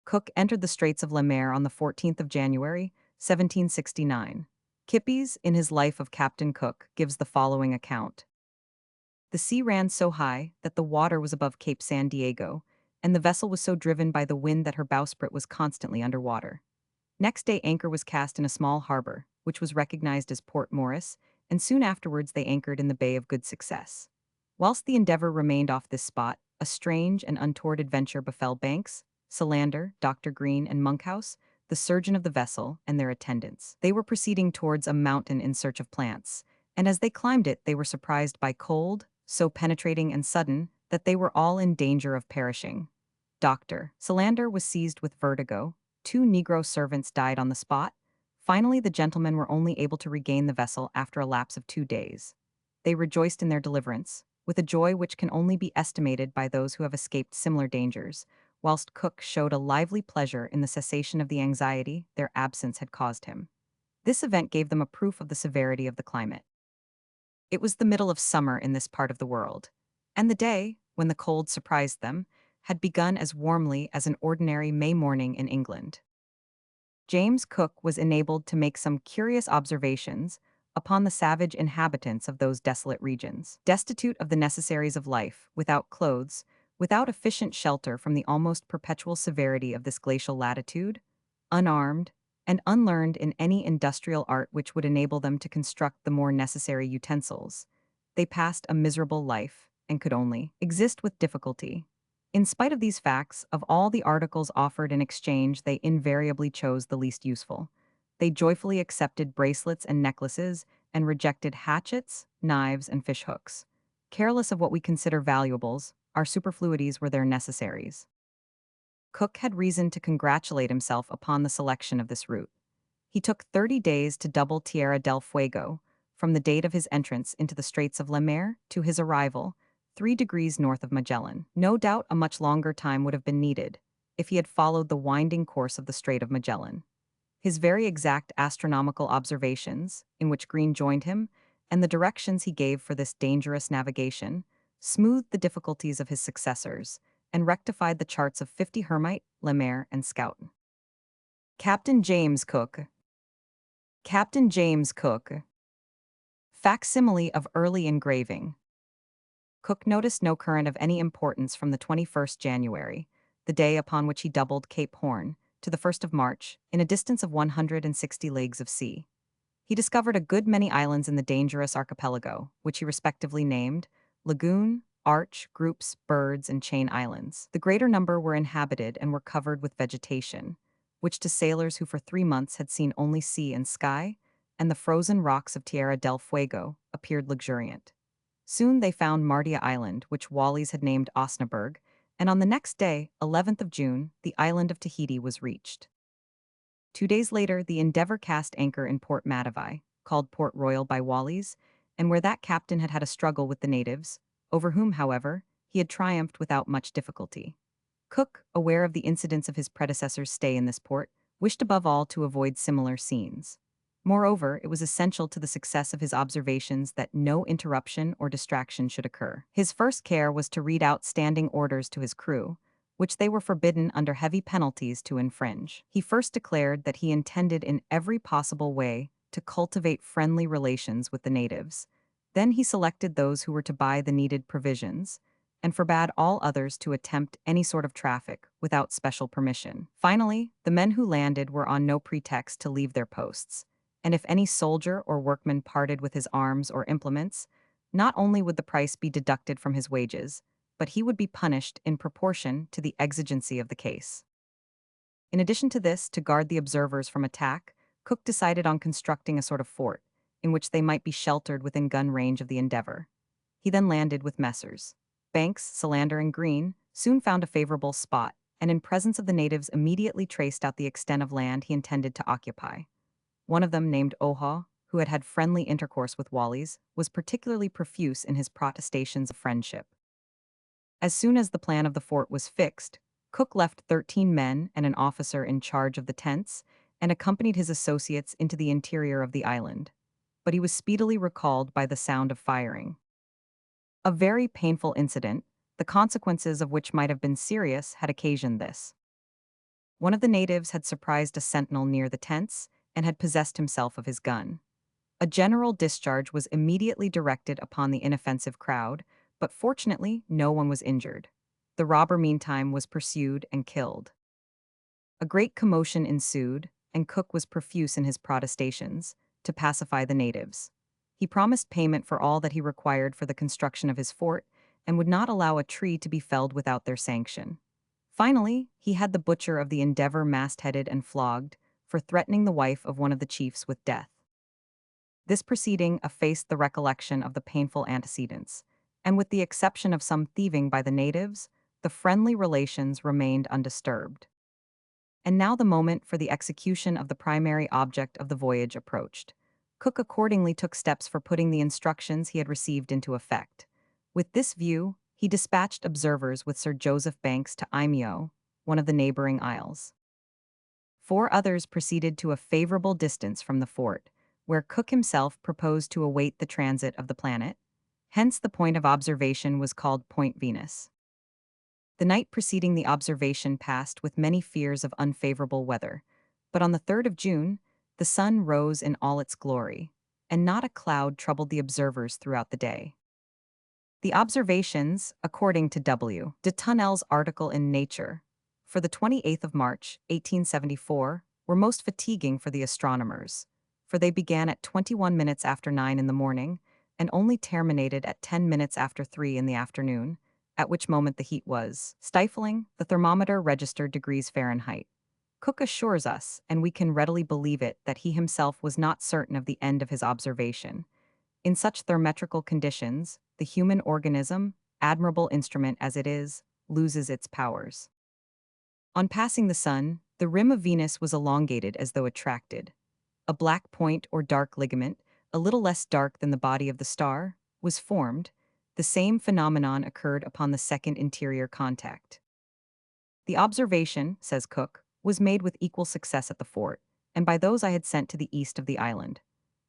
Cook entered the Straits of Le Maire on the 14th of January, 1769. Kippis, in his Life of Captain Cook, gives the following account. The sea ran so high that the water was above Cape San Diego, and the vessel was so driven by the wind that her bowsprit was constantly under water. Next day anchor was cast in a small harbor, which was recognized as Port Morris, and soon afterwards they anchored in the Bay of Good Success. Whilst the Endeavour remained off this spot, a strange and untoward adventure befell Banks, Solander, Dr. Green, and Monkhouse, the surgeon of the vessel, and their attendants. They were proceeding towards a mountain in search of plants, and as they climbed it they were surprised by cold, so penetrating and sudden that they were all in danger of perishing. Dr. Solander was seized with vertigo, 2 Negro servants died on the spot. Finally, the gentlemen were only able to regain the vessel after a lapse of 2 days. They rejoiced in their deliverance, with a joy which can only be estimated by those who have escaped similar dangers, whilst Cook showed a lively pleasure in the cessation of the anxiety their absence had caused him. This event gave them a proof of the severity of the climate. It was the middle of summer in this part of the world, and the day, when the cold surprised them, had begun as warmly as an ordinary May morning in England. James Cook was enabled to make some curious observations upon the savage inhabitants of those desolate regions. Destitute of the necessaries of life, without clothes, without efficient shelter from the almost perpetual severity of this glacial latitude, unarmed, and unlearned in any industrial art which would enable them to construct the more necessary utensils, they passed a miserable life and could only exist with difficulty. In spite of these facts, of all the articles offered in exchange, they invariably chose the least useful. They joyfully accepted bracelets and necklaces and rejected hatchets, knives, and fishhooks. Careless of what we consider valuables, our superfluities were their necessaries. Cook had reason to congratulate himself upon the selection of this route. He took 30 days to double Tierra del Fuego, from the date of his entrance into the Straits of Le Maire to his arrival, 3 degrees north of Magellan. No doubt a much longer time would have been needed if he had followed the winding course of the Strait of Magellan. His very exact astronomical observations, in which Green joined him, and the directions he gave for this dangerous navigation, smoothed the difficulties of his successors and rectified the charts of 50 Hermite, Le Maire, and Scout. Captain James Cook. Captain James Cook. Facsimile of early engraving. Cook noticed no current of any importance from the 21st January, the day upon which he doubled Cape Horn, to the 1st of March, in a distance of 160 leagues of sea. He discovered a good many islands in the dangerous archipelago, which he respectively named Lagoon, Arch, Groups, Birds, and Chain Islands. The greater number were inhabited and were covered with vegetation, which to sailors who for 3 months had seen only sea and sky, and the frozen rocks of Tierra del Fuego, appeared luxuriant. Soon they found Mardia Island, which Wallis had named Osnaburg, and on the next day, 11th of June, the island of Tahiti was reached. 2 days later, the Endeavour cast anchor in Port Matavai, called Port Royal by Wallis, and where that captain had had a struggle with the natives, over whom, however, he had triumphed without much difficulty. Cook, aware of the incidents of his predecessor's stay in this port, wished above all to avoid similar scenes. Moreover, it was essential to the success of his observations that no interruption or distraction should occur. His first care was to read out standing orders to his crew, which they were forbidden under heavy penalties to infringe. He first declared that he intended in every possible way to cultivate friendly relations with the natives. Then he selected those who were to buy the needed provisions, and forbade all others to attempt any sort of traffic without special permission. Finally, the men who landed were on no pretext to leave their posts, and if any soldier or workman parted with his arms or implements, not only would the price be deducted from his wages, but he would be punished in proportion to the exigency of the case. In addition to this, to guard the observers from attack, Cook decided on constructing a sort of fort, in which they might be sheltered within gun range of the Endeavour. He then landed with Messrs. Banks, Solander, and Green, soon found a favorable spot, and in presence of the natives immediately traced out the extent of land he intended to occupy. One of them, named Oha, who had had friendly intercourse with Wallis, was particularly profuse in his protestations of friendship. As soon as the plan of the fort was fixed, Cook left 13 men and an officer in charge of the tents and accompanied his associates into the interior of the island, but he was speedily recalled by the sound of firing. A very painful incident, the consequences of which might have been serious, had occasioned this. One of the natives had surprised a sentinel near the tents and had possessed himself of his gun. A general discharge was immediately directed upon the inoffensive crowd, but fortunately no one was injured. The robber meantime was pursued and killed. A great commotion ensued, and Cook was profuse in his protestations to pacify the natives. He promised payment for all that he required for the construction of his fort and would not allow a tree to be felled without their sanction. Finally, he had the butcher of the Endeavour mastheaded and flogged for threatening the wife of one of the chiefs with death. This proceeding effaced the recollection of the painful antecedents, and with the exception of some thieving by the natives, the friendly relations remained undisturbed. And now the moment for the execution of the primary object of the voyage approached. Cook accordingly took steps for putting the instructions he had received into effect. With this view, he dispatched observers with Sir Joseph Banks to Eimeo, one of the neighboring isles. 4 others proceeded to a favorable distance from the fort, where Cook himself proposed to await the transit of the planet. Hence the point of observation was called Point Venus. The night preceding the observation passed with many fears of unfavorable weather, But on the 3rd of June, the sun rose in all its glory, and not a cloud troubled the observers throughout the day. The observations, according to W. de Tunnel's article in Nature, for the 28th of March, 1874, were most fatiguing for the astronomers, for they began at 21 minutes after 9 in the morning and only terminated at 10 minutes after 3 in the afternoon, at which moment the heat was stifling. The thermometer registered degrees Fahrenheit. Cook assures us, and we can readily believe it, that he himself was not certain of the end of his observation. In such thermetrical conditions, the human organism, admirable instrument as it is, loses its powers. On passing the sun, the rim of Venus was elongated as though attracted. A black point or dark ligament, a little less dark than the body of the star, was formed. The same phenomenon occurred upon the second interior contact. The observation, says Cook, was made with equal success at the fort, and by those I had sent to the east of the island.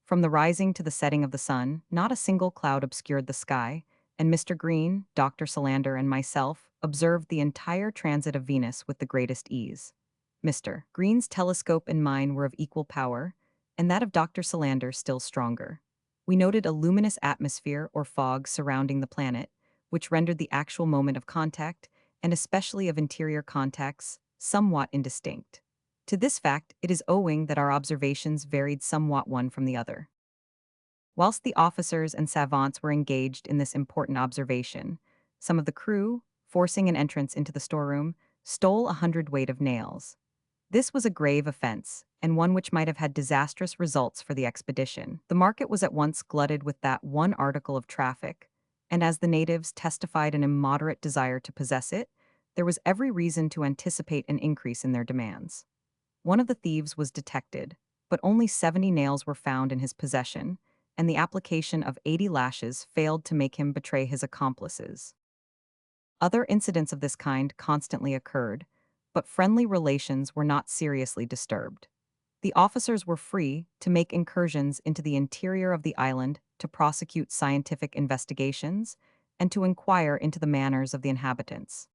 From the rising to the setting of the sun, not a single cloud obscured the sky, and Mr. Green, Dr. Solander, and myself observed the entire transit of Venus with the greatest ease. Mr. Green's telescope and mine were of equal power, and that of Dr. Solander still stronger. We noted a luminous atmosphere or fog surrounding the planet, which rendered the actual moment of contact, and especially of interior contacts, somewhat indistinct. To this fact, it is owing that our observations varied somewhat one from the other. Whilst the officers and savants were engaged in this important observation, some of the crew, forcing an entrance into the storeroom, stole 100 weight of nails. This was a grave offense, and one which might have had disastrous results for the expedition. The market was at once glutted with that one article of traffic, and as the natives testified an immoderate desire to possess it, there was every reason to anticipate an increase in their demands. One of the thieves was detected, but only 70 nails were found in his possession, and the application of 80 lashes failed to make him betray his accomplices. Other incidents of this kind constantly occurred, but friendly relations were not seriously disturbed. The officers were free to make incursions into the interior of the island to prosecute scientific investigations and to inquire into the manners of the inhabitants.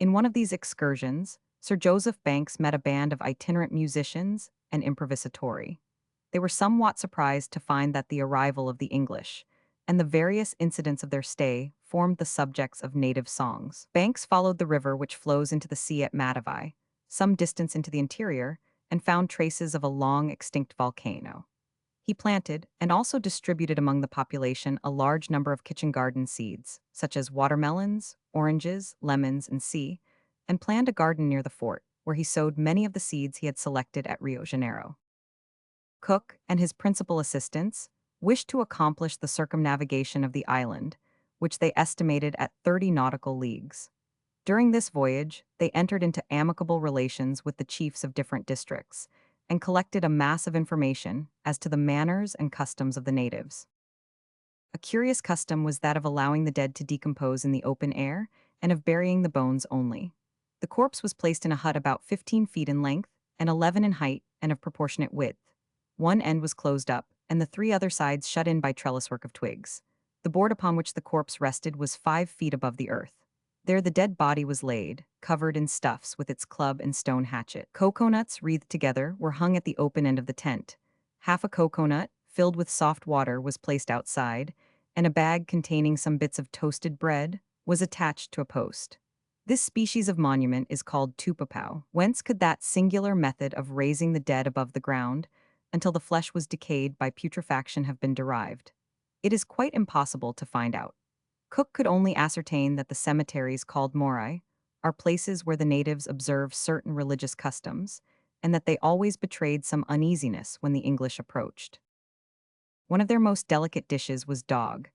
In one of these excursions, Sir Joseph Banks met a band of itinerant musicians and improvisatori. They were somewhat surprised to find that the arrival of the English and the various incidents of their stay formed the subjects of native songs. Banks followed the river which flows into the sea at Matavai, some distance into the interior, and found traces of a long extinct volcano. He planted and also distributed among the population a large number of kitchen garden seeds, such as watermelons, oranges, lemons, and and planned a garden near the fort, where he sowed many of the seeds he had selected at Rio Janeiro. Cook and his principal assistants wished to accomplish the circumnavigation of the island, which they estimated at 30 nautical leagues. During this voyage, they entered into amicable relations with the chiefs of different districts and collected a mass of information as to the manners and customs of the natives. A curious custom was that of allowing the dead to decompose in the open air and of burying the bones only. The corpse was placed in a hut about 15 feet in length and 11 in height and of proportionate width. One end was closed up, and the 3 other sides shut in by trellis work of twigs. The board upon which the corpse rested was 5 feet above the earth. There the dead body was laid, covered in stuffs with its club and stone hatchet. Coconuts wreathed together were hung at the open end of the tent. Half a coconut, filled with soft water, was placed outside, and a bag containing some bits of toasted bread was attached to a post. This species of monument is called tupapau. Whence could that singular method of raising the dead above the ground until the flesh was decayed by putrefaction have been derived? It is quite impossible to find out. Cook could only ascertain that the cemeteries called morai are places where the natives observe certain religious customs, and that they always betrayed some uneasiness when the English approached. One of their most delicate dishes was dog.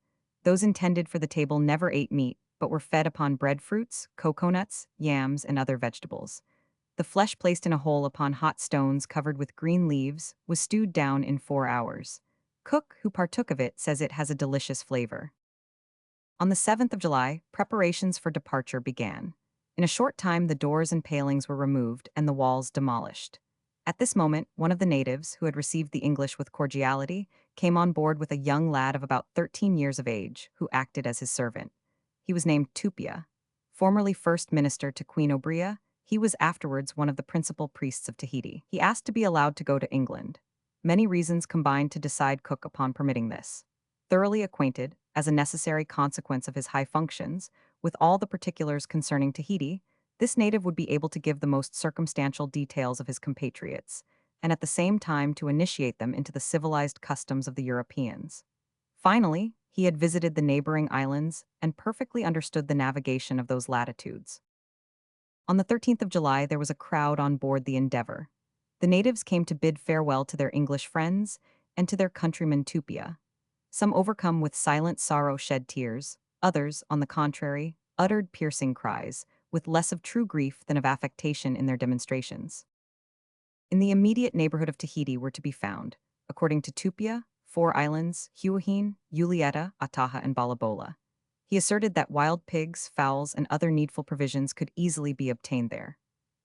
Those intended for the table never ate meat, but were fed upon breadfruits, coconuts, yams, and other vegetables. The flesh placed in a hole upon hot stones covered with green leaves was stewed down in 4 hours. Cook, who partook of it, says it has a delicious flavor. On the 7th of July, preparations for departure began. In a short time, the doors and palings were removed and the walls demolished. At this moment, one of the natives, who had received the English with cordiality, came on board with a young lad of about 13 years of age, who acted as his servant. He was named Tupia. Formerly first minister to Queen Obria, He was afterwards one of the principal priests of Tahiti. He asked to be allowed to go to England. Many reasons combined to decide Cook upon permitting this. Thoroughly acquainted, as a necessary consequence of his high functions, with all the particulars concerning Tahiti, this native would be able to give the most circumstantial details of his compatriots, and at the same time to initiate them into the civilized customs of the Europeans. Finally, he had visited the neighboring islands and perfectly understood the navigation of those latitudes. On the 13th of July, there was a crowd on board the Endeavour. The natives came to bid farewell to their English friends and to their countryman Tupia. Some overcome with silent sorrow shed tears, others, on the contrary, uttered piercing cries, with less of true grief than of affectation in their demonstrations. In the immediate neighborhood of Tahiti were to be found, according to Tupia, 4 islands, Huahine, Ulieta, Ataha, and Balabola. He asserted that wild pigs, fowls, and other needful provisions could easily be obtained there.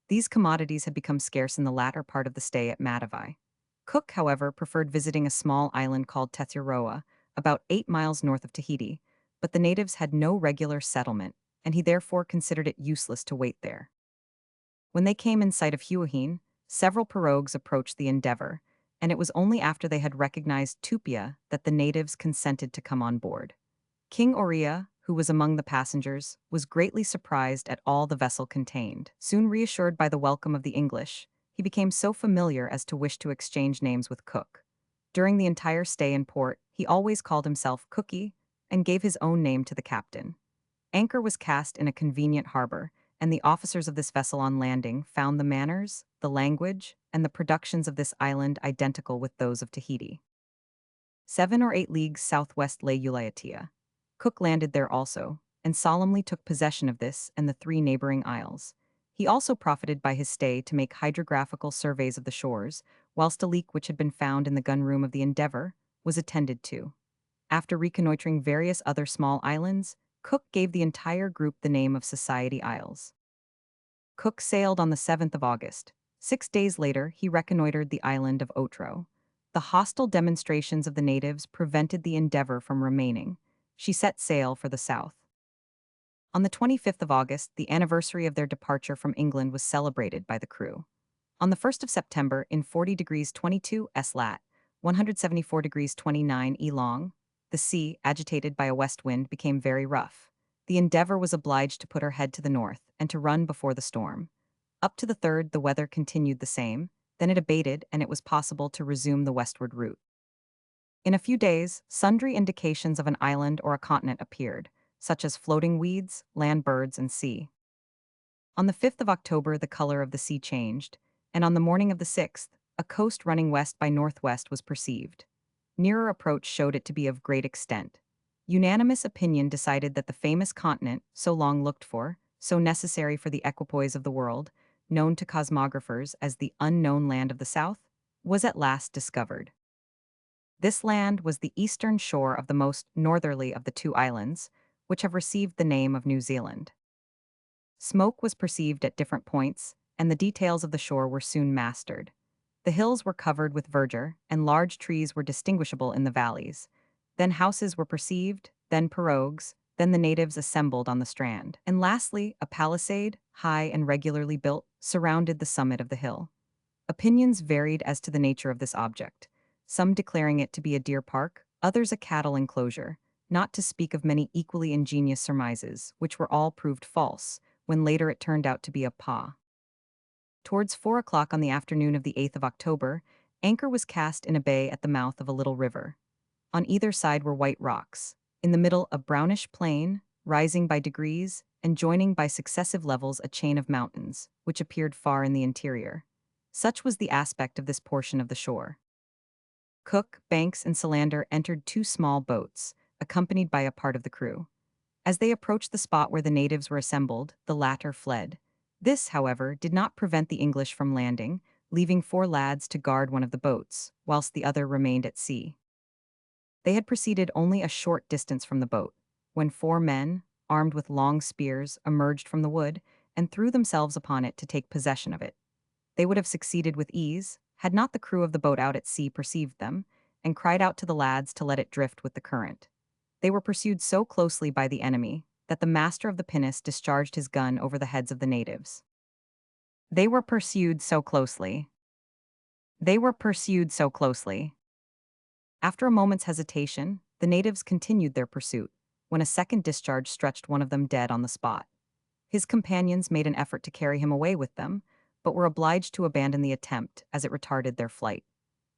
These commodities had become scarce in the latter part of the stay at Matavai. Cook, however, preferred visiting a small island called Tethuroa, about 8 miles north of Tahiti, but the natives had no regular settlement, and he therefore considered it useless to wait there. When they came in sight of Huahine, several pirogues approached the Endeavour, and it was only after they had recognized Tupia that the natives consented to come on board. King Oria, who was among the passengers, was greatly surprised at all the vessel contained. Soon reassured by the welcome of the English, he became so familiar as to wish to exchange names with Cook. During the entire stay in port, he always called himself Cookie and gave his own name to the captain. Anchor was cast in a convenient harbor, and the officers of this vessel on landing found the manners, the language, and the productions of this island identical with those of Tahiti. 7 or 8 leagues southwest lay Uliatea. Cook landed there also, and solemnly took possession of this and the 3 neighboring isles. He also profited by his stay to make hydrographical surveys of the shores, whilst a leak which had been found in the gun-room of the Endeavour was attended to. After reconnoitering various other small islands, Cook gave the entire group the name of Society Isles. Cook sailed on the 7th of August. 6 days later, he reconnoitered the island of Otro. The hostile demonstrations of the natives prevented the Endeavour from remaining. She set sail for the south. On the 25th of August, the anniversary of their departure from England was celebrated by the crew. On the 1st of September, in 40 degrees 22 S lat, 174 degrees 29 E long, the sea, agitated by a west wind, became very rough. The Endeavour was obliged to put her head to the north and to run before the storm. Up to the 3rd, the weather continued the same, then it abated and it was possible to resume the westward route. In a few days, sundry indications of an island or a continent appeared, such as floating weeds, land birds, and sea. On the 5th of October, the color of the sea changed, and on the morning of the 6th, a coast running west by northwest was perceived. Nearer approach showed it to be of great extent. Unanimous opinion decided that the famous continent, so long looked for, so necessary for the equipoise of the world, known to cosmographers as the unknown land of the south, was at last discovered. This land was the eastern shore of the most northerly of the 2 islands, which have received the name of New Zealand. Smoke was perceived at different points, and the details of the shore were soon mastered. The hills were covered with verdure, and large trees were distinguishable in the valleys. Then houses were perceived, then pirogues, then the natives assembled on the strand. And lastly, a palisade, high and regularly built, surrounded the summit of the hill. Opinions varied as to the nature of this object, some declaring it to be a deer park, others a cattle enclosure, not to speak of many equally ingenious surmises, which were all proved false, when later it turned out to be a pa. Towards 4 o'clock on the afternoon of the 8th of October, anchor was cast in a bay at the mouth of a little river. On either side were white rocks, in the middle a brownish plain, rising by degrees, and joining by successive levels a chain of mountains, which appeared far in the interior. Such was the aspect of this portion of the shore. Cook, Banks, and Solander entered 2 small boats, accompanied by a part of the crew. As they approached the spot where the natives were assembled, the latter fled. This, however, did not prevent the English from landing, leaving 4 lads to guard one of the boats, whilst the other remained at sea. They had proceeded only a short distance from the boat, when 4 men, armed with long spears, emerged from the wood, and threw themselves upon it to take possession of it. They would have succeeded with ease, had not the crew of the boat out at sea perceived them, and cried out to the lads to let it drift with the current. They were pursued so closely by the enemy that the master of the pinnace discharged his gun over the heads of the natives. They were pursued so closely. They were pursued so closely. After a moment's hesitation, the natives continued their pursuit, when a second discharge stretched one of them dead on the spot. His companions made an effort to carry him away with them, but were obliged to abandon the attempt as it retarded their flight.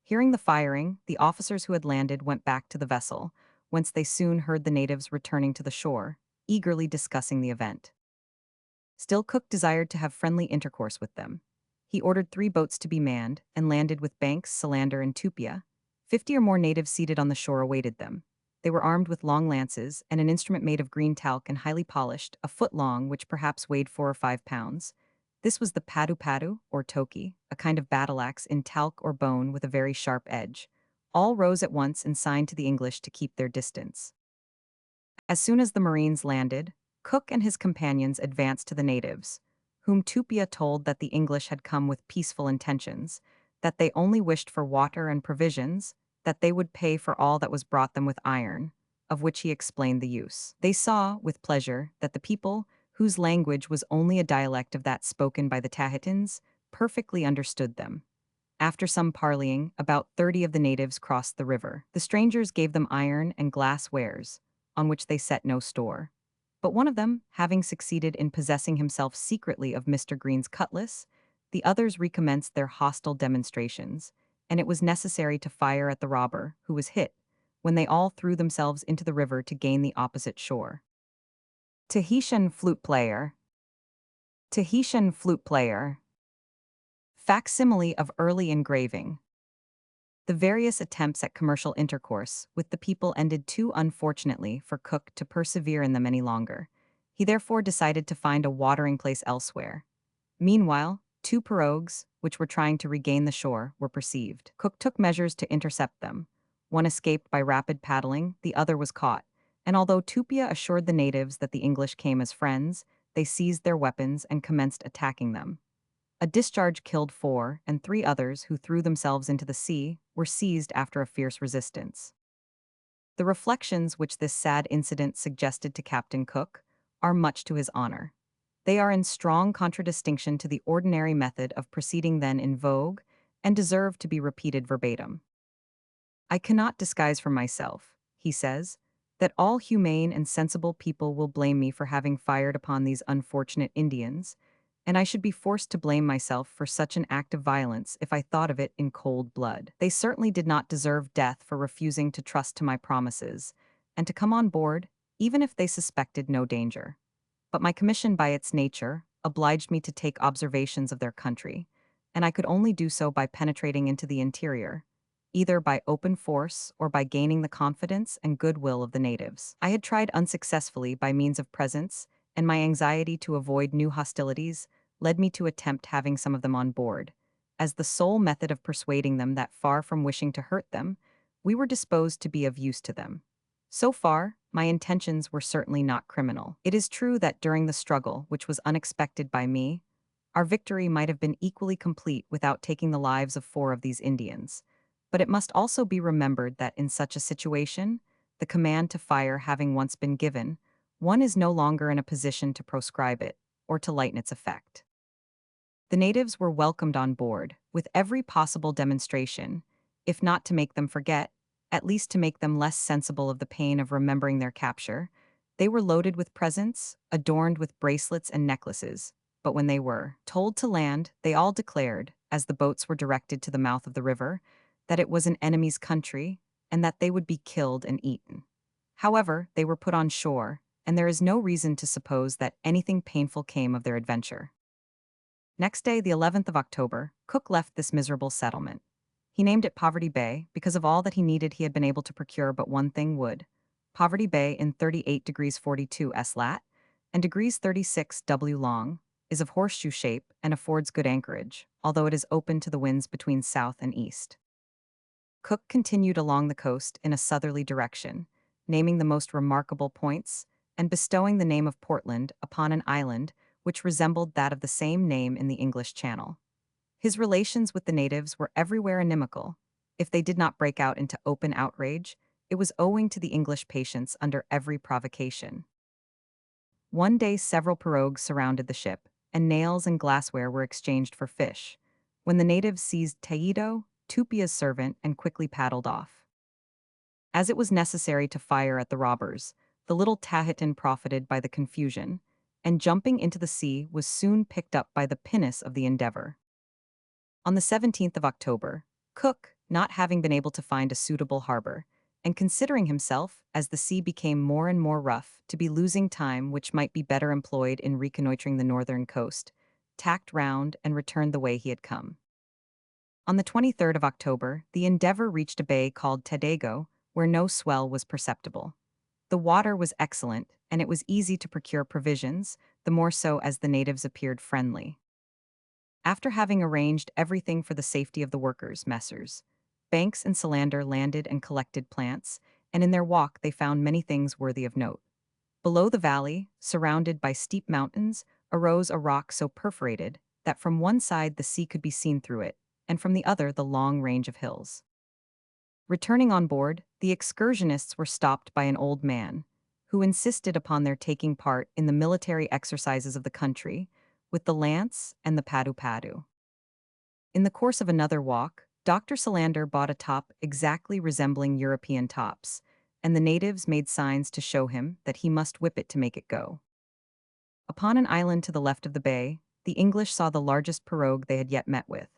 Hearing the firing, the officers who had landed went back to the vessel, whence they soon heard the natives returning to the shore, eagerly discussing the event. Still, Cook desired to have friendly intercourse with them. He ordered 3 boats to be manned and landed with Banks, Solander, and Tupia. 50 or more natives seated on the shore awaited them. They were armed with long lances and an instrument made of green talc and highly polished, a foot long, which perhaps weighed 4 or 5 pounds. This was the padu padu, or toki, a kind of battle axe in talc or bone with a very sharp edge. All rose at once and signed to the English to keep their distance. As soon as the Marines landed, Cook and his companions advanced to the natives, whom Tupia told that the English had come with peaceful intentions, that they only wished for water and provisions, that they would pay for all that was brought them with iron, of which he explained the use. They saw, with pleasure, that the people, whose language was only a dialect of that spoken by the Tahitans, perfectly understood them. After some parleying, about 30 of the natives crossed the river. The strangers gave them iron and glass wares, on which they set no store. But one of them, having succeeded in possessing himself secretly of Mr. Green's cutlass, the others recommenced their hostile demonstrations, and it was necessary to fire at the robber, who was hit, when they all threw themselves into the river to gain the opposite shore. Tahitian flute player. Tahitian flute player. Facsimile of early engraving. The various attempts at commercial intercourse with the people ended too unfortunately for Cook to persevere in them any longer. He therefore decided to find a watering place elsewhere. Meanwhile, 2 pirogues, which were trying to regain the shore, were perceived. Cook took measures to intercept them. One escaped by rapid paddling, the other was caught, and although Tupia assured the natives that the English came as friends, they seized their weapons and commenced attacking them. A discharge killed 4, and 3 others, who threw themselves into the sea, were seized after a fierce resistance. The reflections which this sad incident suggested to Captain Cook are much to his honor. They are in strong contradistinction to the ordinary method of proceeding then in vogue, and deserve to be repeated verbatim. "I cannot disguise from myself," he says, "that all humane and sensible people will blame me for having fired upon these unfortunate Indians, and I should be forced to blame myself for such an act of violence if I thought of it in cold blood. They certainly did not deserve death for refusing to trust to my promises, and to come on board, even if they suspected no danger. But my commission by its nature obliged me to take observations of their country, and I could only do so by penetrating into the interior, either by open force or by gaining the confidence and goodwill of the natives. I had tried unsuccessfully by means of presents, and my anxiety to avoid new hostilities led me to attempt having some of them on board, as the sole method of persuading them that far from wishing to hurt them, we were disposed to be of use to them. So far, my intentions were certainly not criminal. It is true that during the struggle, which was unexpected by me, our victory might have been equally complete without taking the lives of 4 of these Indians. But it must also be remembered that in such a situation, the command to fire having once been given, one is no longer in a position to proscribe it or to lighten its effect. The natives were welcomed on board, with every possible demonstration, if not to make them forget, at least to make them less sensible of the pain of remembering their capture. They were loaded with presents, adorned with bracelets and necklaces, but when they were told to land, they all declared, as the boats were directed to the mouth of the river, that it was an enemy's country, and that they would be killed and eaten. However, they were put on shore, and there is no reason to suppose that anything painful came of their adventure. Next day, the 11th of October, Cook left this miserable settlement. He named it Poverty Bay because of all that he needed he had been able to procure but one thing wood. Poverty Bay in 38 degrees 42 S lat and degrees 36 W long is of horseshoe shape and affords good anchorage, although it is open to the winds between south and east. Cook continued along the coast in a southerly direction, naming the most remarkable points and bestowing the name of Portland upon an island which resembled that of the same name in the English Channel. His relations with the natives were everywhere inimical. If they did not break out into open outrage, it was owing to the English patience under every provocation. One day several pirogues surrounded the ship, and nails and glassware were exchanged for fish. When the natives seized Taito, Tupia's servant, and quickly paddled off. As it was necessary to fire at the robbers, the little Tahitan profited by the confusion, and jumping into the sea was soon picked up by the pinnace of the Endeavour. On the 17th of October, Cook, not having been able to find a suitable harbor, and considering himself, as the sea became more and more rough, to be losing time which might be better employed in reconnoitering the northern coast, tacked round and returned the way he had come. On the 23rd of October, the Endeavour reached a bay called Tadago, where no swell was perceptible. The water was excellent, and it was easy to procure provisions, the more so as the natives appeared friendly. After having arranged everything for the safety of the workers, Messrs. Banks and Solander landed and collected plants, and in their walk they found many things worthy of note. Below the valley, surrounded by steep mountains, arose a rock so perforated that from one side the sea could be seen through it, and from the other the long range of hills. Returning on board, the excursionists were stopped by an old man, who insisted upon their taking part in the military exercises of the country, with the lance and the padu-padu. In the course of another walk, Dr. Solander bought a top exactly resembling European tops, and the natives made signs to show him that he must whip it to make it go. Upon an island to the left of the bay, the English saw the largest pirogue they had yet met with.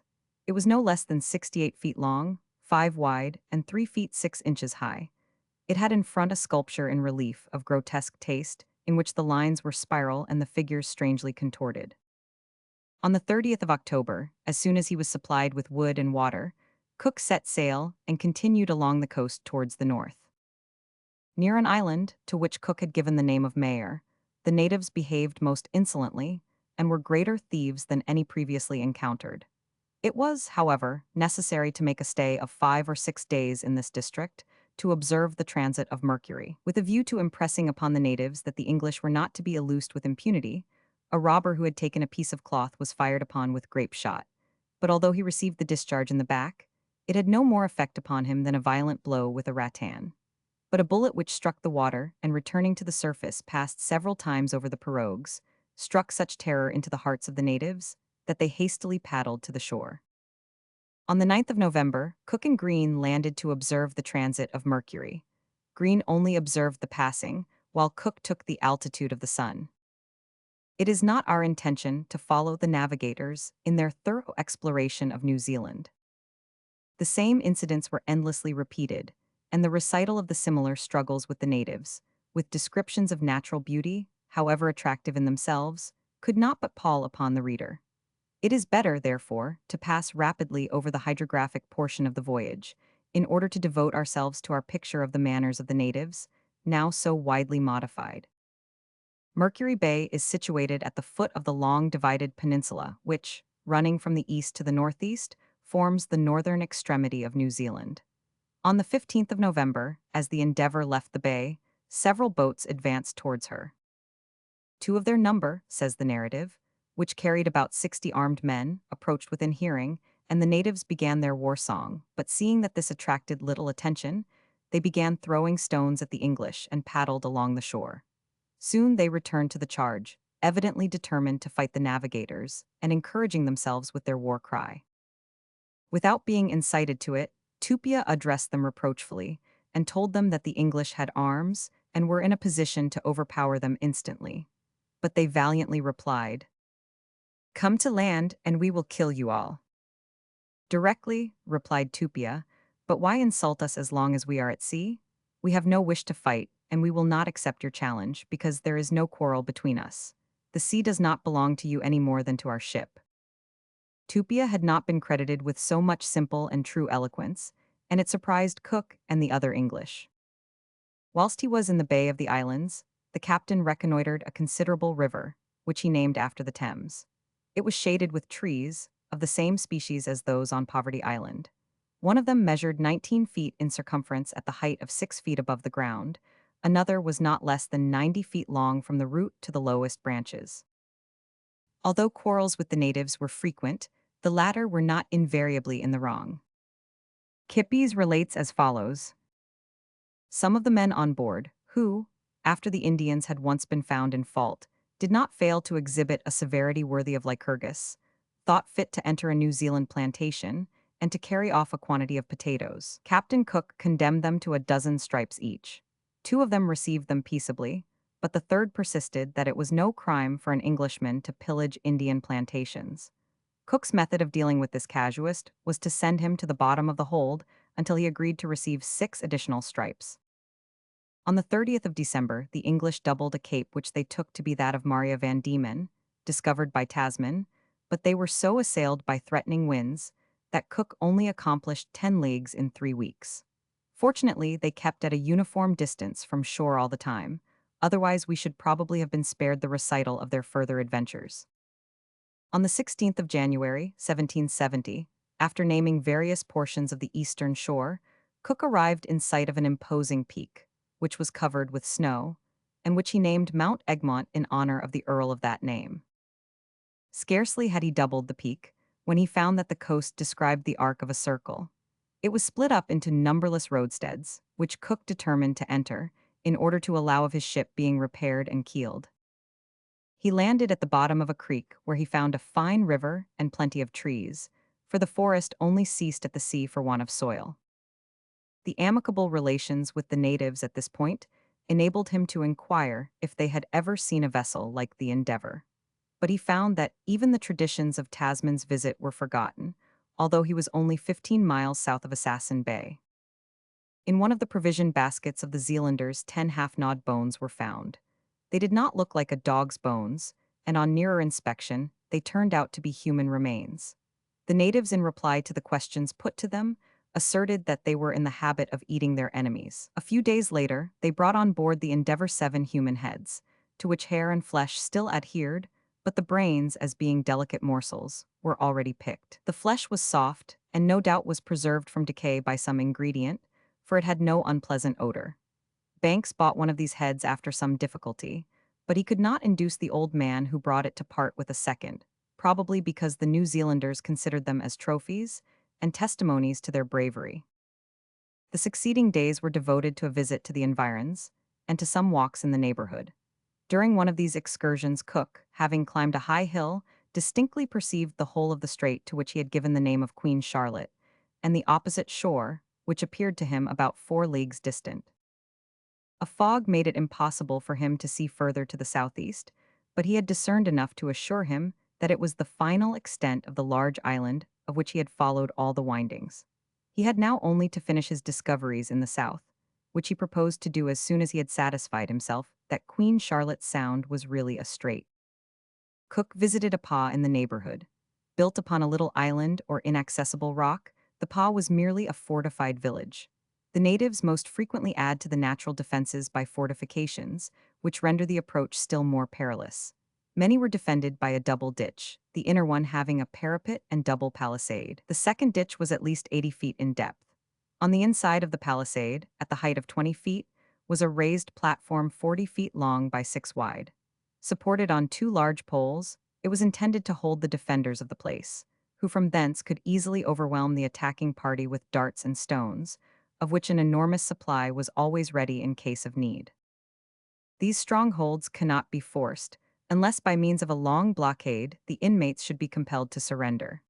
It was no less than 68 feet long, 5 wide, and 3 feet 6 inches high. It had in front a sculpture in relief of grotesque taste, in which the lines were spiral and the figures strangely contorted. On the 30th of October, as soon as he was supplied with wood and water, Cook set sail and continued along the coast towards the north. Near an island, to which Cook had given the name of Mayor, the natives behaved most insolently and were greater thieves than any previously encountered. It was, however, necessary to make a stay of 5 or 6 days in this district to observe the transit of Mercury. With a view to impressing upon the natives that the English were not to be illused with impunity, a robber who had taken a piece of cloth was fired upon with grape shot, but although he received the discharge in the back, it had no more effect upon him than a violent blow with a rattan. But a bullet which struck the water and returning to the surface passed several times over the pirogues, struck such terror into the hearts of the natives that they hastily paddled to the shore. On the 9th of November, Cook and Green landed to observe the transit of Mercury. Green only observed the passing, while Cook took the altitude of the sun. It is not our intention to follow the navigators in their thorough exploration of New Zealand. The same incidents were endlessly repeated, and the recital of the similar struggles with the natives, with descriptions of natural beauty, however attractive in themselves, could not but pall upon the reader. It is better, therefore, to pass rapidly over the hydrographic portion of the voyage, in order to devote ourselves to our picture of the manners of the natives, now so widely modified. Mercury Bay is situated at the foot of the long divided peninsula, which, running from the east to the northeast, forms the northern extremity of New Zealand. On the 15th of November, as the Endeavour left the bay, several boats advanced towards her. 2 of their number, says the narrative, which carried about 60 armed men, approached within hearing, and the natives began their war song, but seeing that this attracted little attention, they began throwing stones at the English and paddled along the shore. Soon they returned to the charge, evidently determined to fight the navigators, and encouraging themselves with their war cry. Without being incited to it, Tupia addressed them reproachfully, and told them that the English had arms and were in a position to overpower them instantly. But they valiantly replied, "Come to land, and we will kill you all." "Directly," replied Tupia, "but why insult us as long as we are at sea? We have no wish to fight, and we will not accept your challenge, because there is no quarrel between us. The sea does not belong to you any more than to our ship." Tupia had not been credited with so much simple and true eloquence, and it surprised Cook and the other English. Whilst he was in the Bay of the Islands, the captain reconnoitred a considerable river, which he named after the Thames. It was shaded with trees, of the same species as those on Poverty Island. One of them measured 19 feet in circumference at the height of 6 feet above the ground. Another was not less than 90 feet long from the root to the lowest branches. Although quarrels with the natives were frequent, the latter were not invariably in the wrong. Kippis relates as follows. Some of the men on board, who, after the Indians had once been found in fault, did not fail to exhibit a severity worthy of Lycurgus, thought fit to enter a New Zealand plantation, and to carry off a quantity of potatoes. Captain Cook condemned them to a dozen stripes each. Two of them received them peaceably, but the third persisted that it was no crime for an Englishman to pillage Indian plantations. Cook's method of dealing with this casuist was to send him to the bottom of the hold until he agreed to receive 6 additional stripes. On the 30th of December, the English doubled a cape which they took to be that of Maria van Diemen, discovered by Tasman, but they were so assailed by threatening winds that Cook only accomplished 10 leagues in 3 weeks. Fortunately, they kept at a uniform distance from shore all the time, otherwise we should probably have been spared the recital of their further adventures. On the 16th of January, 1770, after naming various portions of the eastern shore, Cook arrived in sight of an imposing peak, which was covered with snow, and which he named Mount Egmont in honor of the earl of that name. Scarcely had he doubled the peak, when he found that the coast described the arc of a circle. It was split up into numberless roadsteads, which Cook determined to enter, in order to allow of his ship being repaired and keeled. He landed at the bottom of a creek where he found a fine river and plenty of trees, for the forest only ceased at the sea for want of soil. The amicable relations with the natives at this point enabled him to inquire if they had ever seen a vessel like the Endeavour. But he found that even the traditions of Tasman's visit were forgotten, although he was only 15 miles south of Assassin Bay. In one of the provision baskets of the Zealanders 10 half-gnawed bones were found. They did not look like a dog's bones, and on nearer inspection, they turned out to be human remains. The natives, in reply to the questions put to them, asserted that they were in the habit of eating their enemies. A few days later, they brought on board the Endeavour 7 human heads, to which hair and flesh still adhered, but the brains, as being delicate morsels, were already picked. The flesh was soft, and no doubt was preserved from decay by some ingredient, for it had no unpleasant odor. Banks bought one of these heads after some difficulty, but he could not induce the old man who brought it to part with a second, probably because the New Zealanders considered them as trophies and testimonies to their bravery. The succeeding days were devoted to a visit to the environs and to some walks in the neighborhood. During one of these excursions, Cook, having climbed a high hill, distinctly perceived the whole of the strait to which he had given the name of Queen Charlotte, and the opposite shore, which appeared to him about 4 leagues distant. A fog made it impossible for him to see further to the southeast, but he had discerned enough to assure him that it was the final extent of the large island of which he had followed all the windings. He had now only to finish his discoveries in the south, which he proposed to do as soon as he had satisfied himself that Queen Charlotte Sound was really a strait. Cook visited a pa in the neighborhood. Built upon a little island or inaccessible rock, the pa was merely a fortified village. The natives most frequently add to the natural defenses by fortifications, which render the approach still more perilous. Many were defended by a double ditch, the inner one having a parapet and double palisade. The second ditch was at least 80 feet in depth. On the inside of the palisade, at the height of 20 feet, was a raised platform 40 feet long by 6 wide. Supported on 2 large poles, it was intended to hold the defenders of the place, who from thence could easily overwhelm the attacking party with darts and stones, of which an enormous supply was always ready in case of need. These strongholds cannot be forced, unless by means of a long blockade the inmates should be compelled to surrender.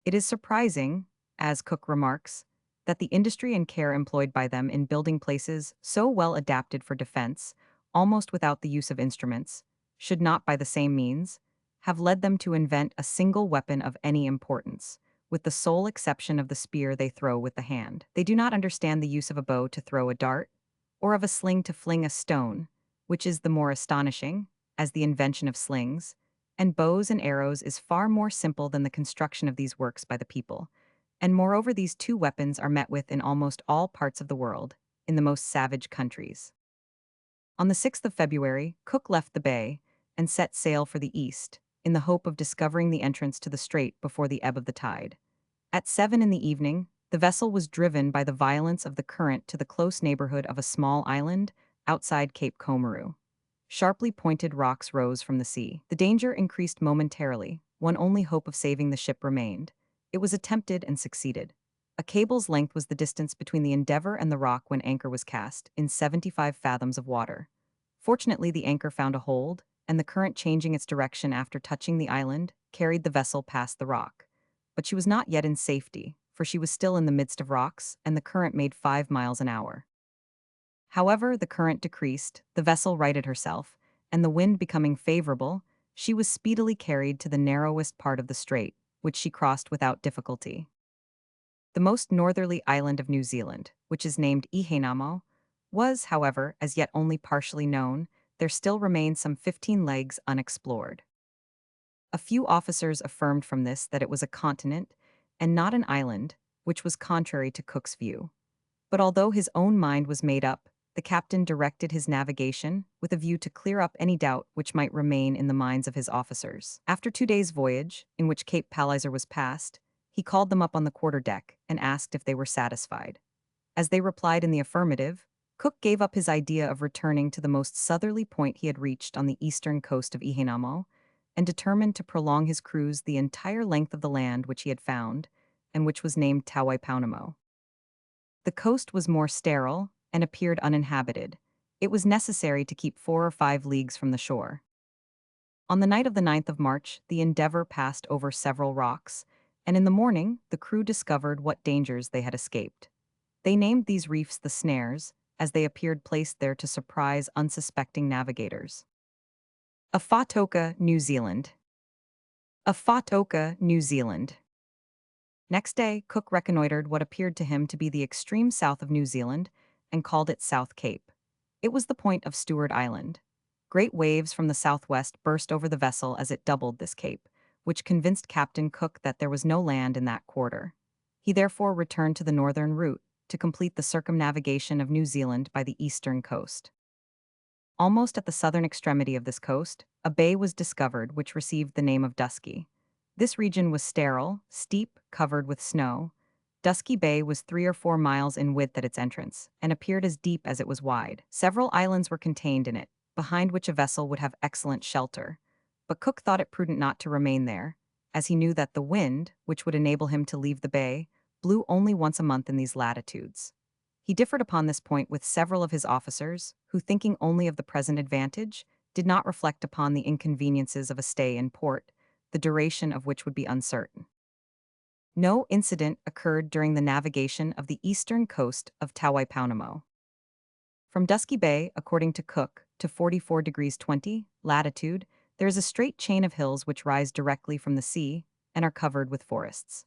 It is surprising, as Cook remarks, that the industry and care employed by them in building places so well adapted for defense, almost without the use of instruments, should not by the same means have led them to invent a single weapon of any importance, with the sole exception of the spear they throw with the hand. They do not understand the use of a bow to throw a dart, or of a sling to fling a stone, which is the more astonishing, as the invention of slings, and bows and arrows is far more simple than the construction of these works by the people, and moreover these 2 weapons are met with in almost all parts of the world, in the most savage countries. On the 6th of February, Cook left the bay and set sail for the east, in the hope of discovering the entrance to the strait before the ebb of the tide. At 7 in the evening, the vessel was driven by the violence of the current to the close neighborhood of a small island outside Cape Comoru. Sharply pointed rocks rose from the sea. The danger increased momentarily. One only hope of saving the ship remained. It was attempted and succeeded. A cable's length was the distance between the Endeavour and the rock when anchor was cast, in 75 fathoms of water. Fortunately, the anchor found a hold, and the current changing its direction after touching the island carried the vessel past the rock. But she was not yet in safety, for she was still in the midst of rocks, and the current made 5 miles an hour. However, the current decreased, the vessel righted herself, and the wind becoming favorable, she was speedily carried to the narrowest part of the strait, which she crossed without difficulty. The most northerly island of New Zealand, which is named Ihenamo, was, however, as yet only partially known. There still remained some 15 leagues unexplored. A few officers affirmed from this that it was a continent, and not an island, which was contrary to Cook's view. But although his own mind was made up, the captain directed his navigation with a view to clear up any doubt which might remain in the minds of his officers. After 2 days' voyage, in which Cape Palliser was passed, he called them up on the quarter-deck and asked if they were satisfied. As they replied in the affirmative, Cook gave up his idea of returning to the most southerly point he had reached on the eastern coast of Ihenamo, and determined to prolong his cruise the entire length of the land which he had found, and which was named Tawaipaunamo. The coast was more sterile and appeared uninhabited. It was necessary to keep 4 or 5 leagues from the shore. On the night of the 9th of March, the Endeavour passed over several rocks, and in the morning the crew discovered what dangers they had escaped. They named these reefs the snares, as they appeared placed there to surprise unsuspecting navigators. Afatoka, New Zealand. Afatoka, New Zealand. Next day, Cook reconnoitered what appeared to him to be the extreme south of New Zealand and called it South Cape. It was the point of Stewart Island. Great waves from the southwest burst over the vessel as it doubled this cape, which convinced Captain Cook that there was no land in that quarter. He therefore returned to the northern route to complete the circumnavigation of New Zealand by the eastern coast. Almost at the southern extremity of this coast, a bay was discovered which received the name of Dusky. This region was sterile, steep, covered with snow. Dusky Bay was 3 or 4 miles in width at its entrance, and appeared as deep as it was wide. Several islands were contained in it, behind which a vessel would have excellent shelter. But Cook thought it prudent not to remain there, as he knew that the wind, which would enable him to leave the bay, blew only once a month in these latitudes. He differed upon this point with several of his officers, who, thinking only of the present advantage, did not reflect upon the inconveniences of a stay in port, the duration of which would be uncertain. No incident occurred during the navigation of the eastern coast of Tawaipaunamo. From Dusky Bay, according to Cook, to 44 degrees 20 latitude, there is a straight chain of hills which rise directly from the sea and are covered with forests.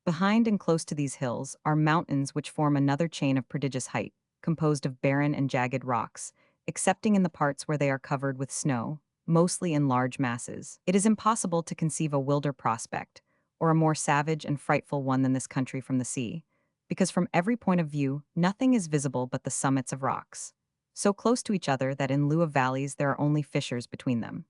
Behind and close to these hills are mountains which form another chain of prodigious height, composed of barren and jagged rocks, excepting in the parts where they are covered with snow, mostly in large masses. It is impossible to conceive a wilder prospect, or a more savage and frightful one than this country from the sea, because from every point of view nothing is visible but the summits of rocks, so close to each other that in lieu of valleys there are only fissures between them.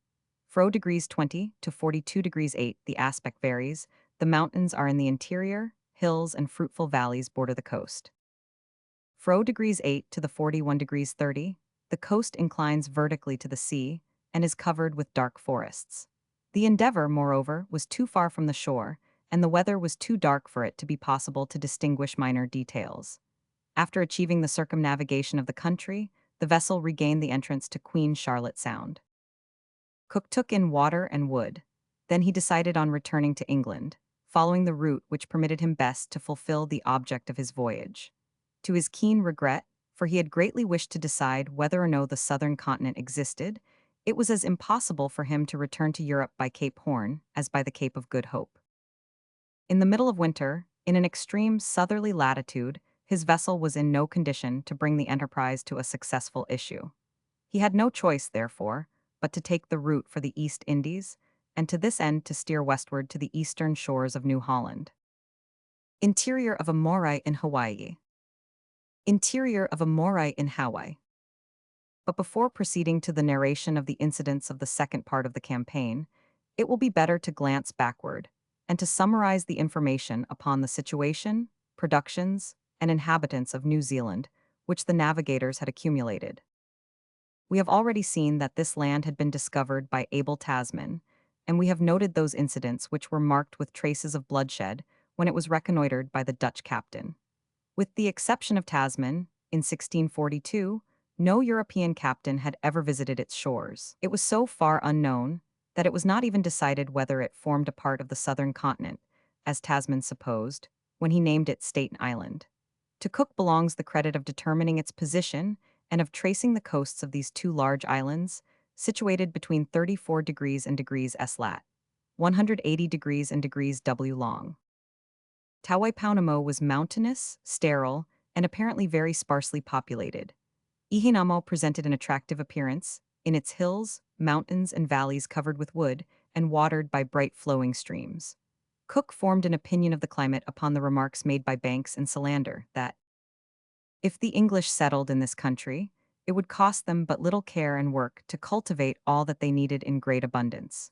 From degrees 20 to 42 degrees 8 the aspect varies. The mountains are in the interior, hills and fruitful valleys border the coast. From degrees 8 to the 41 degrees 30, the coast inclines vertically to the sea and is covered with dark forests. The Endeavour, moreover, was too far from the shore, and the weather was too dark for it to be possible to distinguish minor details. After achieving the circumnavigation of the country, the vessel regained the entrance to Queen Charlotte Sound. Cook took in water and wood. Then he decided on returning to England, following the route which permitted him best to fulfill the object of his voyage. To his keen regret, for he had greatly wished to decide whether or no the southern continent existed, it was as impossible for him to return to Europe by Cape Horn as by the Cape of Good Hope. In the middle of winter, in an extreme southerly latitude, his vessel was in no condition to bring the enterprise to a successful issue. He had no choice, therefore, but to take the route for the East Indies, and to this end to steer westward to the eastern shores of New Holland. Interior of a morai in Hawaii. Interior of a morai in Hawaii. But before proceeding to the narration of the incidents of the second part of the campaign, it will be better to glance backward and to summarize the information upon the situation, productions, and inhabitants of New Zealand, which the navigators had accumulated. We have already seen that this land had been discovered by Abel Tasman, and we have noted those incidents which were marked with traces of bloodshed when it was reconnoitered by the Dutch captain. With the exception of Tasman, in 1642, No European captain had ever visited its shores. It was so far unknown that it was not even decided whether it formed a part of the southern continent, as Tasman supposed, when he named it Staten Island. To Cook belongs the credit of determining its position and of tracing the coasts of these two large islands, situated between 34 degrees and degrees S lat, 180 degrees and degrees W long. Tawaipaunamo was mountainous, sterile, and apparently very sparsely populated. Ihinamo presented an attractive appearance, in its hills, mountains, and valleys covered with wood and watered by bright flowing streams. Cook formed an opinion of the climate upon the remarks made by Banks and Solander that, if the English settled in this country, it would cost them but little care and work to cultivate all that they needed in great abundance.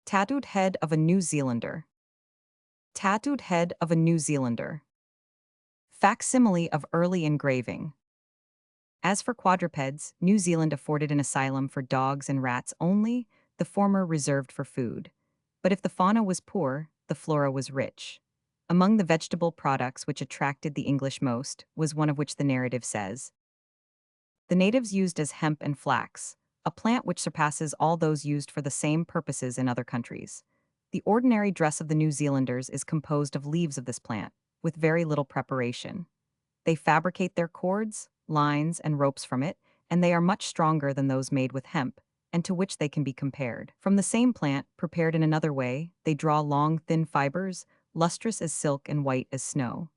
Tattooed head of a New Zealander. Tattooed head of a New Zealander. Facsimile of early engraving. As for quadrupeds, New Zealand afforded an asylum for dogs and rats only, the former reserved for food. But if the fauna was poor, the flora was rich. Among the vegetable products which attracted the English most was one of which the narrative says, the natives used as hemp and flax, a plant which surpasses all those used for the same purposes in other countries. The ordinary dress of the New Zealanders is composed of leaves of this plant, with very little preparation. They fabricate their cords, lines, and ropes from it, and they are much stronger than those made with hemp, and to which they can be compared. From the same plant, prepared in another way, they draw long, thin fibers, lustrous as silk and white as snow.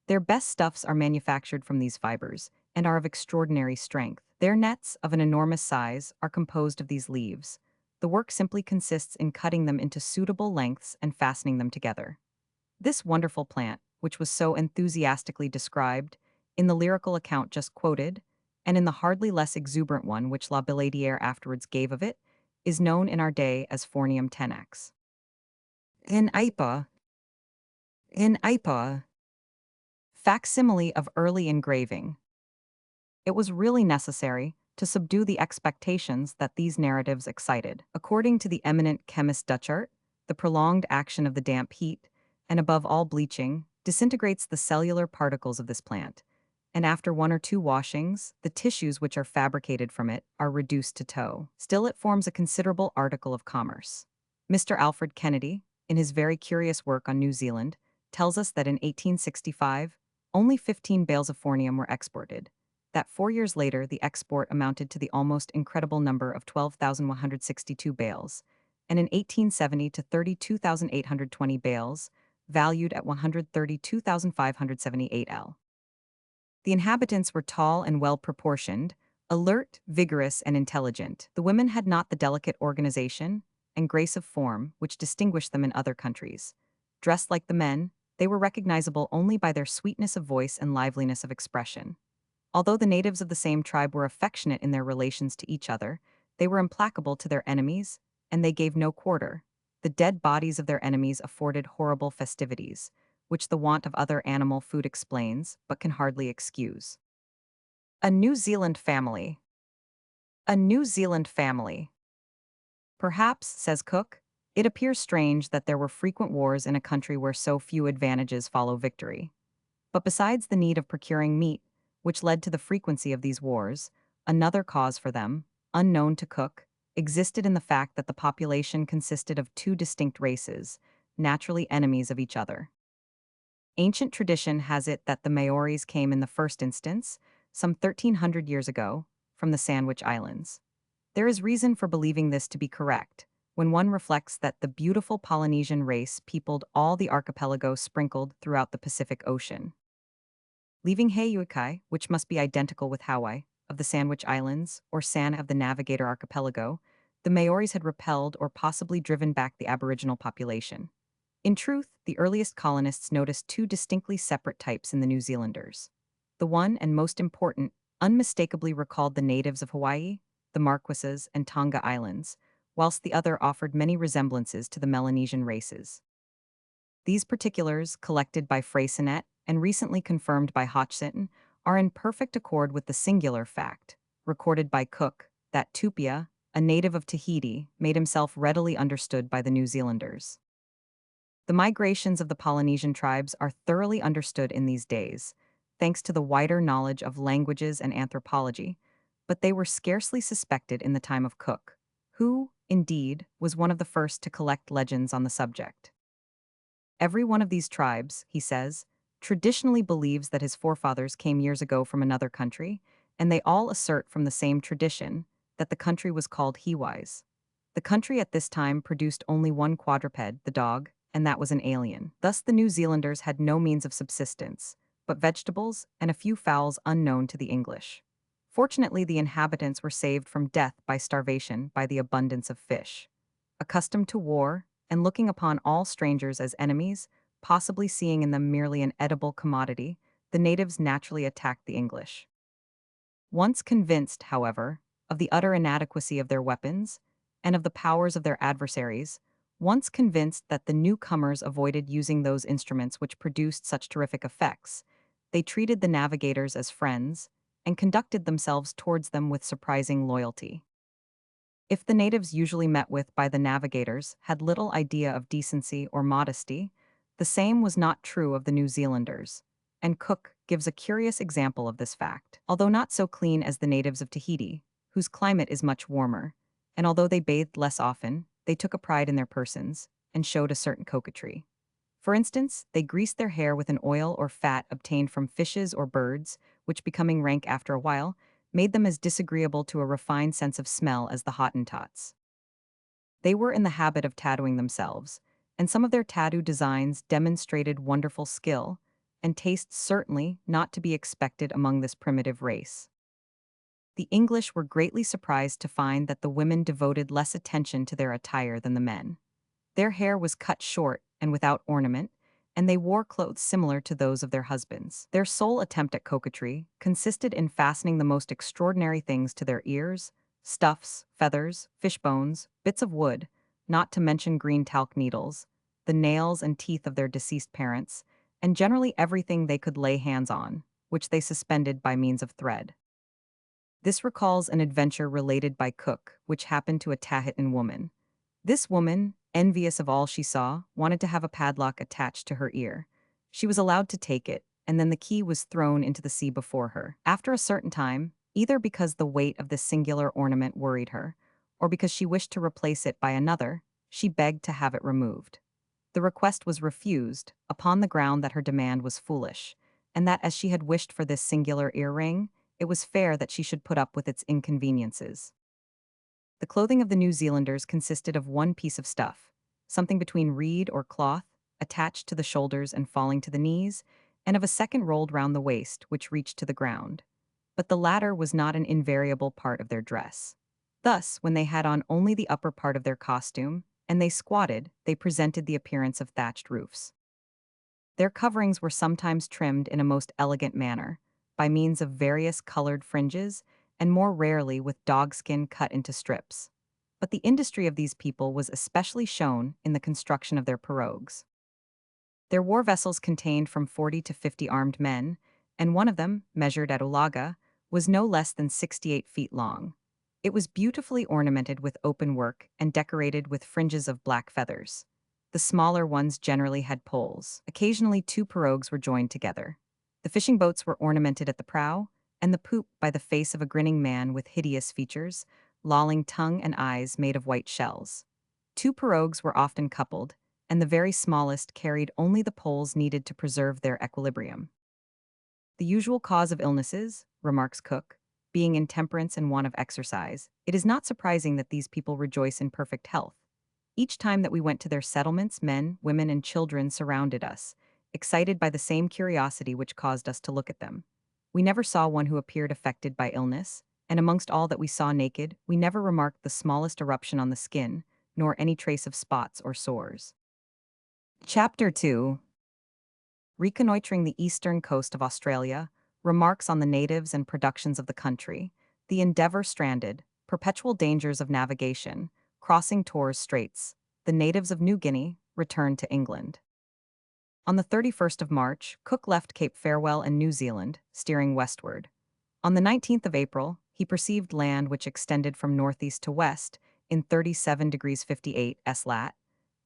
Their best stuffs are manufactured from these fibers, and are of extraordinary strength. Their nets, of an enormous size, are composed of these leaves. The work simply consists in cutting them into suitable lengths and fastening them together. This wonderful plant, which was so enthusiastically described, in the lyrical account just quoted, and in the hardly less exuberant one which La Billadière afterwards gave of it, is known in our day as Phornium tenax. In Ipa, facsimile of early engraving. It was really necessary to subdue the expectations that these narratives excited. According to the eminent chemist Dutchart, the prolonged action of the damp heat, and above all bleaching, disintegrates the cellular particles of this plant, and after one or two washings, the tissues which are fabricated from it are reduced to tow. Still, it forms a considerable article of commerce. Mr. Alfred Kennedy, in his very curious work on New Zealand, tells us that in 1865, only 15 bales of phornium were exported, that 4 years later the export amounted to the almost incredible number of 12,162 bales, and in 1870 to 32,820 bales, valued at 132,578 L. The inhabitants were tall and well-proportioned, alert, vigorous, and intelligent. The women had not the delicate organization and grace of form which distinguished them in other countries. Dressed like the men, they were recognizable only by their sweetness of voice and liveliness of expression. Although the natives of the same tribe were affectionate in their relations to each other, they were implacable to their enemies, and they gave no quarter. The dead bodies of their enemies afforded horrible festivities, which the want of other animal food explains, but can hardly excuse. A New Zealand family. A New Zealand family. Perhaps, says Cook, it appears strange that there were frequent wars in a country where so few advantages follow victory. But besides the need of procuring meat, which led to the frequency of these wars, another cause for them, unknown to Cook, existed in the fact that the population consisted of two distinct races, naturally enemies of each other. Ancient tradition has it that the Maoris came in the first instance, some 1,300 years ago, from the Sandwich Islands. There is reason for believing this to be correct, when one reflects that the beautiful Polynesian race peopled all the archipelago sprinkled throughout the Pacific Ocean. Leaving Heiukai, which must be identical with Hawaii, of the Sandwich Islands, or San of the Navigator Archipelago, the Maoris had repelled or possibly driven back the aboriginal population. In truth, the earliest colonists noticed two distinctly separate types in the New Zealanders. The one, and most important, unmistakably recalled the natives of Hawaii, the Marquesas, and Tonga Islands, whilst the other offered many resemblances to the Melanesian races. These particulars, collected by Freycinet and recently confirmed by Hodgson, are in perfect accord with the singular fact, recorded by Cook, that Tupia, a native of Tahiti, made himself readily understood by the New Zealanders. The migrations of the Polynesian tribes are thoroughly understood in these days. thanks to the wider knowledge of languages and anthropology, but they were scarcely suspected in the time of Cook, who, indeed, was one of the first to collect legends on the subject. Every one of these tribes, he says, traditionally believes that his forefathers came years ago from another country, and they all assert from the same tradition that the country was called Hiwais. The country at this time produced only one quadruped, the dog, and that was an alien. Thus the New Zealanders had no means of subsistence, but vegetables and a few fowls unknown to the English. Fortunately, the inhabitants were saved from death by starvation by the abundance of fish. Accustomed to war, and looking upon all strangers as enemies, possibly seeing in them merely an edible commodity, the natives naturally attacked the English. Once convinced, however, of the utter inadequacy of their weapons and of the powers of their adversaries, once convinced that the newcomers avoided using those instruments which produced such terrific effects, they treated the navigators as friends and conducted themselves towards them with surprising loyalty. If the natives usually met with by the navigators had little idea of decency or modesty, the same was not true of the New Zealanders, and Cook gives a curious example of this fact. Although not so clean as the natives of Tahiti, whose climate is much warmer, and although they bathed less often, they took a pride in their persons and showed a certain coquetry. For instance, they greased their hair with an oil or fat obtained from fishes or birds, which becoming rank after a while, made them as disagreeable to a refined sense of smell as the Hottentots. They were in the habit of tattooing themselves, and some of their tattoo designs demonstrated wonderful skill, and tastes certainly not to be expected among this primitive race. The English were greatly surprised to find that the women devoted less attention to their attire than the men. Their hair was cut short and without ornament, and they wore clothes similar to those of their husbands. Their sole attempt at coquetry consisted in fastening the most extraordinary things to their ears: stuffs, feathers, fish bones, bits of wood, not to mention green talc needles, the nails and teeth of their deceased parents, and generally everything they could lay hands on, which they suspended by means of thread. This recalls an adventure related by Cook, which happened to a Tahitan woman. This woman, envious of all she saw, wanted to have a padlock attached to her ear. She was allowed to take it, and then the key was thrown into the sea before her. After a certain time, either because the weight of this singular ornament worried her, or because she wished to replace it by another, she begged to have it removed. The request was refused, upon the ground that her demand was foolish, and that as she had wished for this singular earring, it was fair that she should put up with its inconveniences. The clothing of the New Zealanders consisted of one piece of stuff, something between reed or cloth, attached to the shoulders and falling to the knees, and of a second rolled round the waist, which reached to the ground. But the latter was not an invariable part of their dress. Thus, when they had on only the upper part of their costume, and they squatted, they presented the appearance of thatched roofs. Their coverings were sometimes trimmed in a most elegant manner, by means of various colored fringes, and more rarely with dogskin cut into strips. But the industry of these people was especially shown in the construction of their pirogues. Their war vessels contained from 40 to 50 armed men, and one of them, measured at Ulaga, was no less than 68 feet long. It was beautifully ornamented with open work and decorated with fringes of black feathers. The smaller ones generally had poles. Occasionally 2 pirogues were joined together. The fishing boats were ornamented at the prow, and the poop by the face of a grinning man with hideous features, lolling tongue and eyes made of white shells. 2 pirogues were often coupled, and the very smallest carried only the poles needed to preserve their equilibrium. The usual cause of illnesses, remarks Cook, being intemperance and want of exercise, it is not surprising that these people rejoice in perfect health. Each time that we went to their settlements, men, women, and children surrounded us, excited by the same curiosity which caused us to look at them. We never saw one who appeared affected by illness, and amongst all that we saw naked, we never remarked the smallest eruption on the skin, nor any trace of spots or sores. Chapter 2. Reconnoitring the eastern coast of Australia, remarks on the natives and productions of the country, the Endeavour stranded, perpetual dangers of navigation, crossing Torres Straits, the natives of New Guinea returned to England. On the 31st of March, Cook left Cape Farewell and New Zealand, steering westward. On the 19th of April, he perceived land which extended from northeast to west in 37 degrees 58 S lat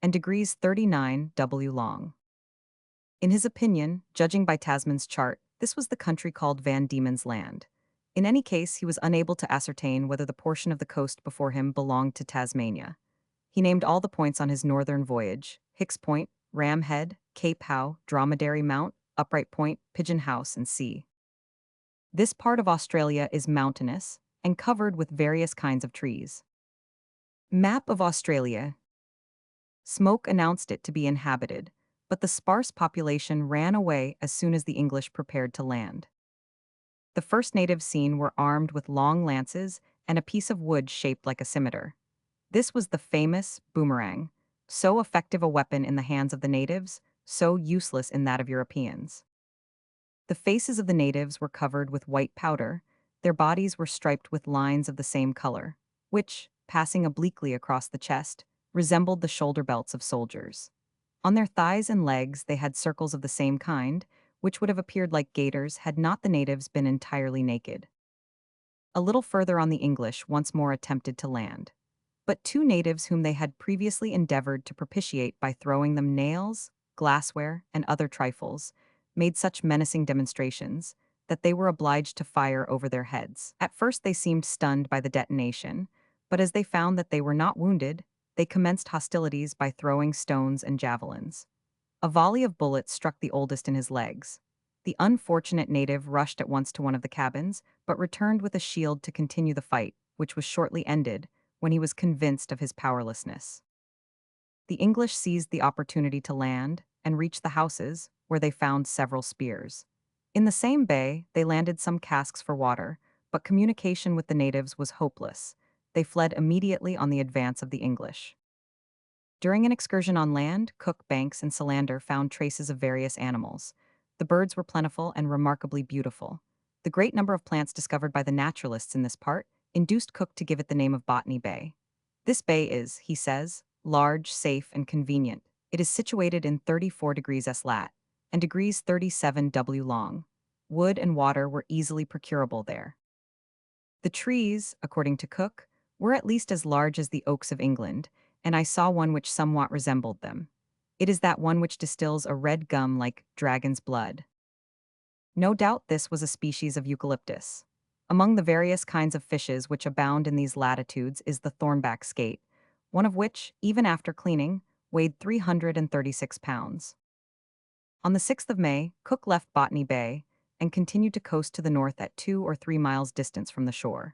and degrees 39 W long. In his opinion, judging by Tasman's chart, this was the country called Van Diemen's Land. In any case, he was unable to ascertain whether the portion of the coast before him belonged to Tasmania. He named all the points on his northern voyage: Hicks Point, Ram Head, Cape Howe, Dromedary Mount, Upright Point, Pigeon House, and Sea. This part of Australia is mountainous and covered with various kinds of trees. Map of Australia. Smoke announced it to be inhabited, but the sparse population ran away as soon as the English prepared to land. The first natives seen were armed with long lances and a piece of wood shaped like a scimitar. This was the famous boomerang, so effective a weapon in the hands of the natives, so useless in that of Europeans. The faces of the natives were covered with white powder, their bodies were striped with lines of the same color, which, passing obliquely across the chest, resembled the shoulder belts of soldiers. On their thighs and legs they had circles of the same kind, which would have appeared like gaiters had not the natives been entirely naked. A little further on the English once more attempted to land. But two natives whom they had previously endeavored to propitiate by throwing them nails, glassware, and other trifles, made such menacing demonstrations that they were obliged to fire over their heads. At first they seemed stunned by the detonation, but as they found that they were not wounded, they commenced hostilities by throwing stones and javelins. A volley of bullets struck the oldest in his legs. The unfortunate native rushed at once to one of the cabins, but returned with a shield to continue the fight, which was shortly ended, when he was convinced of his powerlessness. The English seized the opportunity to land and reach the houses, where they found several spears. In the same bay, they landed some casks for water, but communication with the natives was hopeless. They fled immediately on the advance of the English. During an excursion on land, Cook, Banks, and Solander found traces of various animals. The birds were plentiful and remarkably beautiful. The great number of plants discovered by the naturalists in this part induced Cook to give it the name of Botany Bay. This bay is, he says, large, safe, and convenient. It is situated in 34 degrees S lat and degrees 37 W long. Wood and water were easily procurable there. The trees, according to Cook, were at least as large as the oaks of England, and I saw one which somewhat resembled them. It is that one which distills a red gum like dragon's blood. No doubt this was a species of eucalyptus. Among the various kinds of fishes which abound in these latitudes is the thornback skate, one of which, even after cleaning, weighed 336 pounds. On the 6th of May, Cook left Botany Bay and continued to coast to the north at 2 or 3 miles distance from the shore.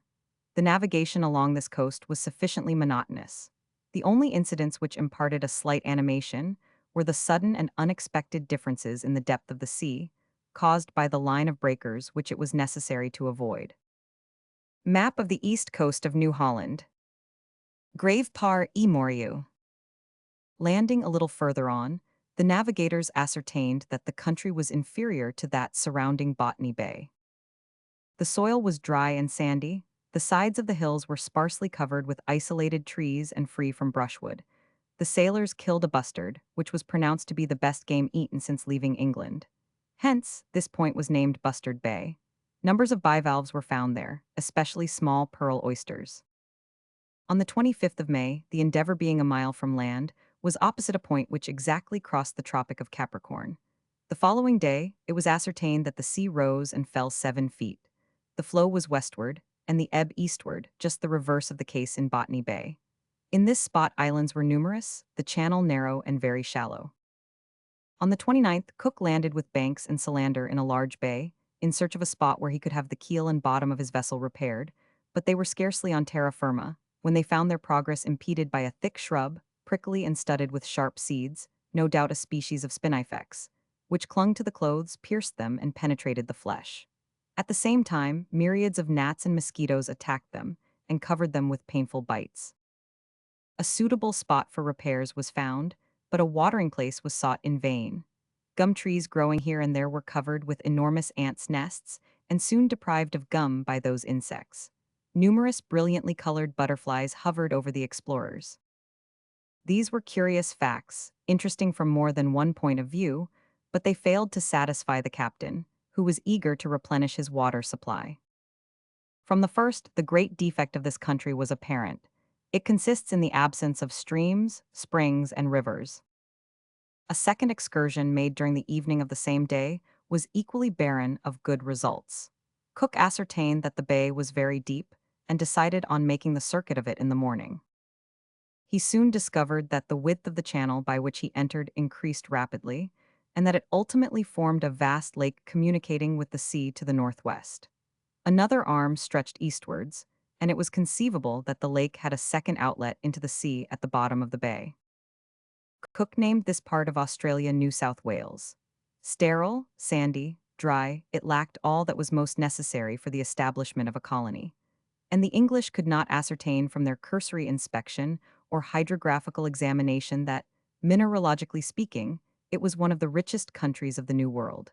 The navigation along this coast was sufficiently monotonous. The only incidents which imparted a slight animation were the sudden and unexpected differences in the depth of the sea, caused by the line of breakers which it was necessary to avoid. Map of the east coast of New Holland. Grave Par e Moriu. Landing a little further on, the navigators ascertained that the country was inferior to that surrounding Botany Bay. The soil was dry and sandy, the sides of the hills were sparsely covered with isolated trees and free from brushwood. The sailors killed a bustard, which was pronounced to be the best game eaten since leaving England. Hence, this point was named Bustard Bay. Numbers of bivalves were found there, especially small pearl oysters. On the 25th of May, the Endeavour being a mile from land, was opposite a point which exactly crossed the Tropic of Capricorn. The following day, it was ascertained that the sea rose and fell 7 feet. The flow was westward, and the ebb eastward, just the reverse of the case in Botany Bay. In this spot islands were numerous, the channel narrow and very shallow. On the 29th, Cook landed with Banks and Solander in a large bay, in search of a spot where he could have the keel and bottom of his vessel repaired, but they were scarcely on terra firma, when they found their progress impeded by a thick shrub, prickly and studded with sharp seeds, no doubt a species of spinifex, which clung to the clothes, pierced them, and penetrated the flesh. At the same time, myriads of gnats and mosquitoes attacked them and covered them with painful bites. A suitable spot for repairs was found, but a watering place was sought in vain. Gum trees growing here and there were covered with enormous ants' nests and soon deprived of gum by those insects. Numerous brilliantly colored butterflies hovered over the explorers. These were curious facts, interesting from more than one point of view, but they failed to satisfy the captain, who was eager to replenish his water supply. From the first, the great defect of this country was apparent. It consists in the absence of streams, springs, and rivers. A second excursion made during the evening of the same day was equally barren of good results. Cook ascertained that the bay was very deep and decided on making the circuit of it in the morning. He soon discovered that the width of the channel by which he entered increased rapidly, and that it ultimately formed a vast lake communicating with the sea to the northwest. Another arm stretched eastwards, and it was conceivable that the lake had a second outlet into the sea at the bottom of the bay. Cook named this part of Australia New South Wales. Sterile, sandy, dry, it lacked all that was most necessary for the establishment of a colony, and the English could not ascertain from their cursory inspection or hydrographical examination that, mineralogically speaking, it was one of the richest countries of the New World.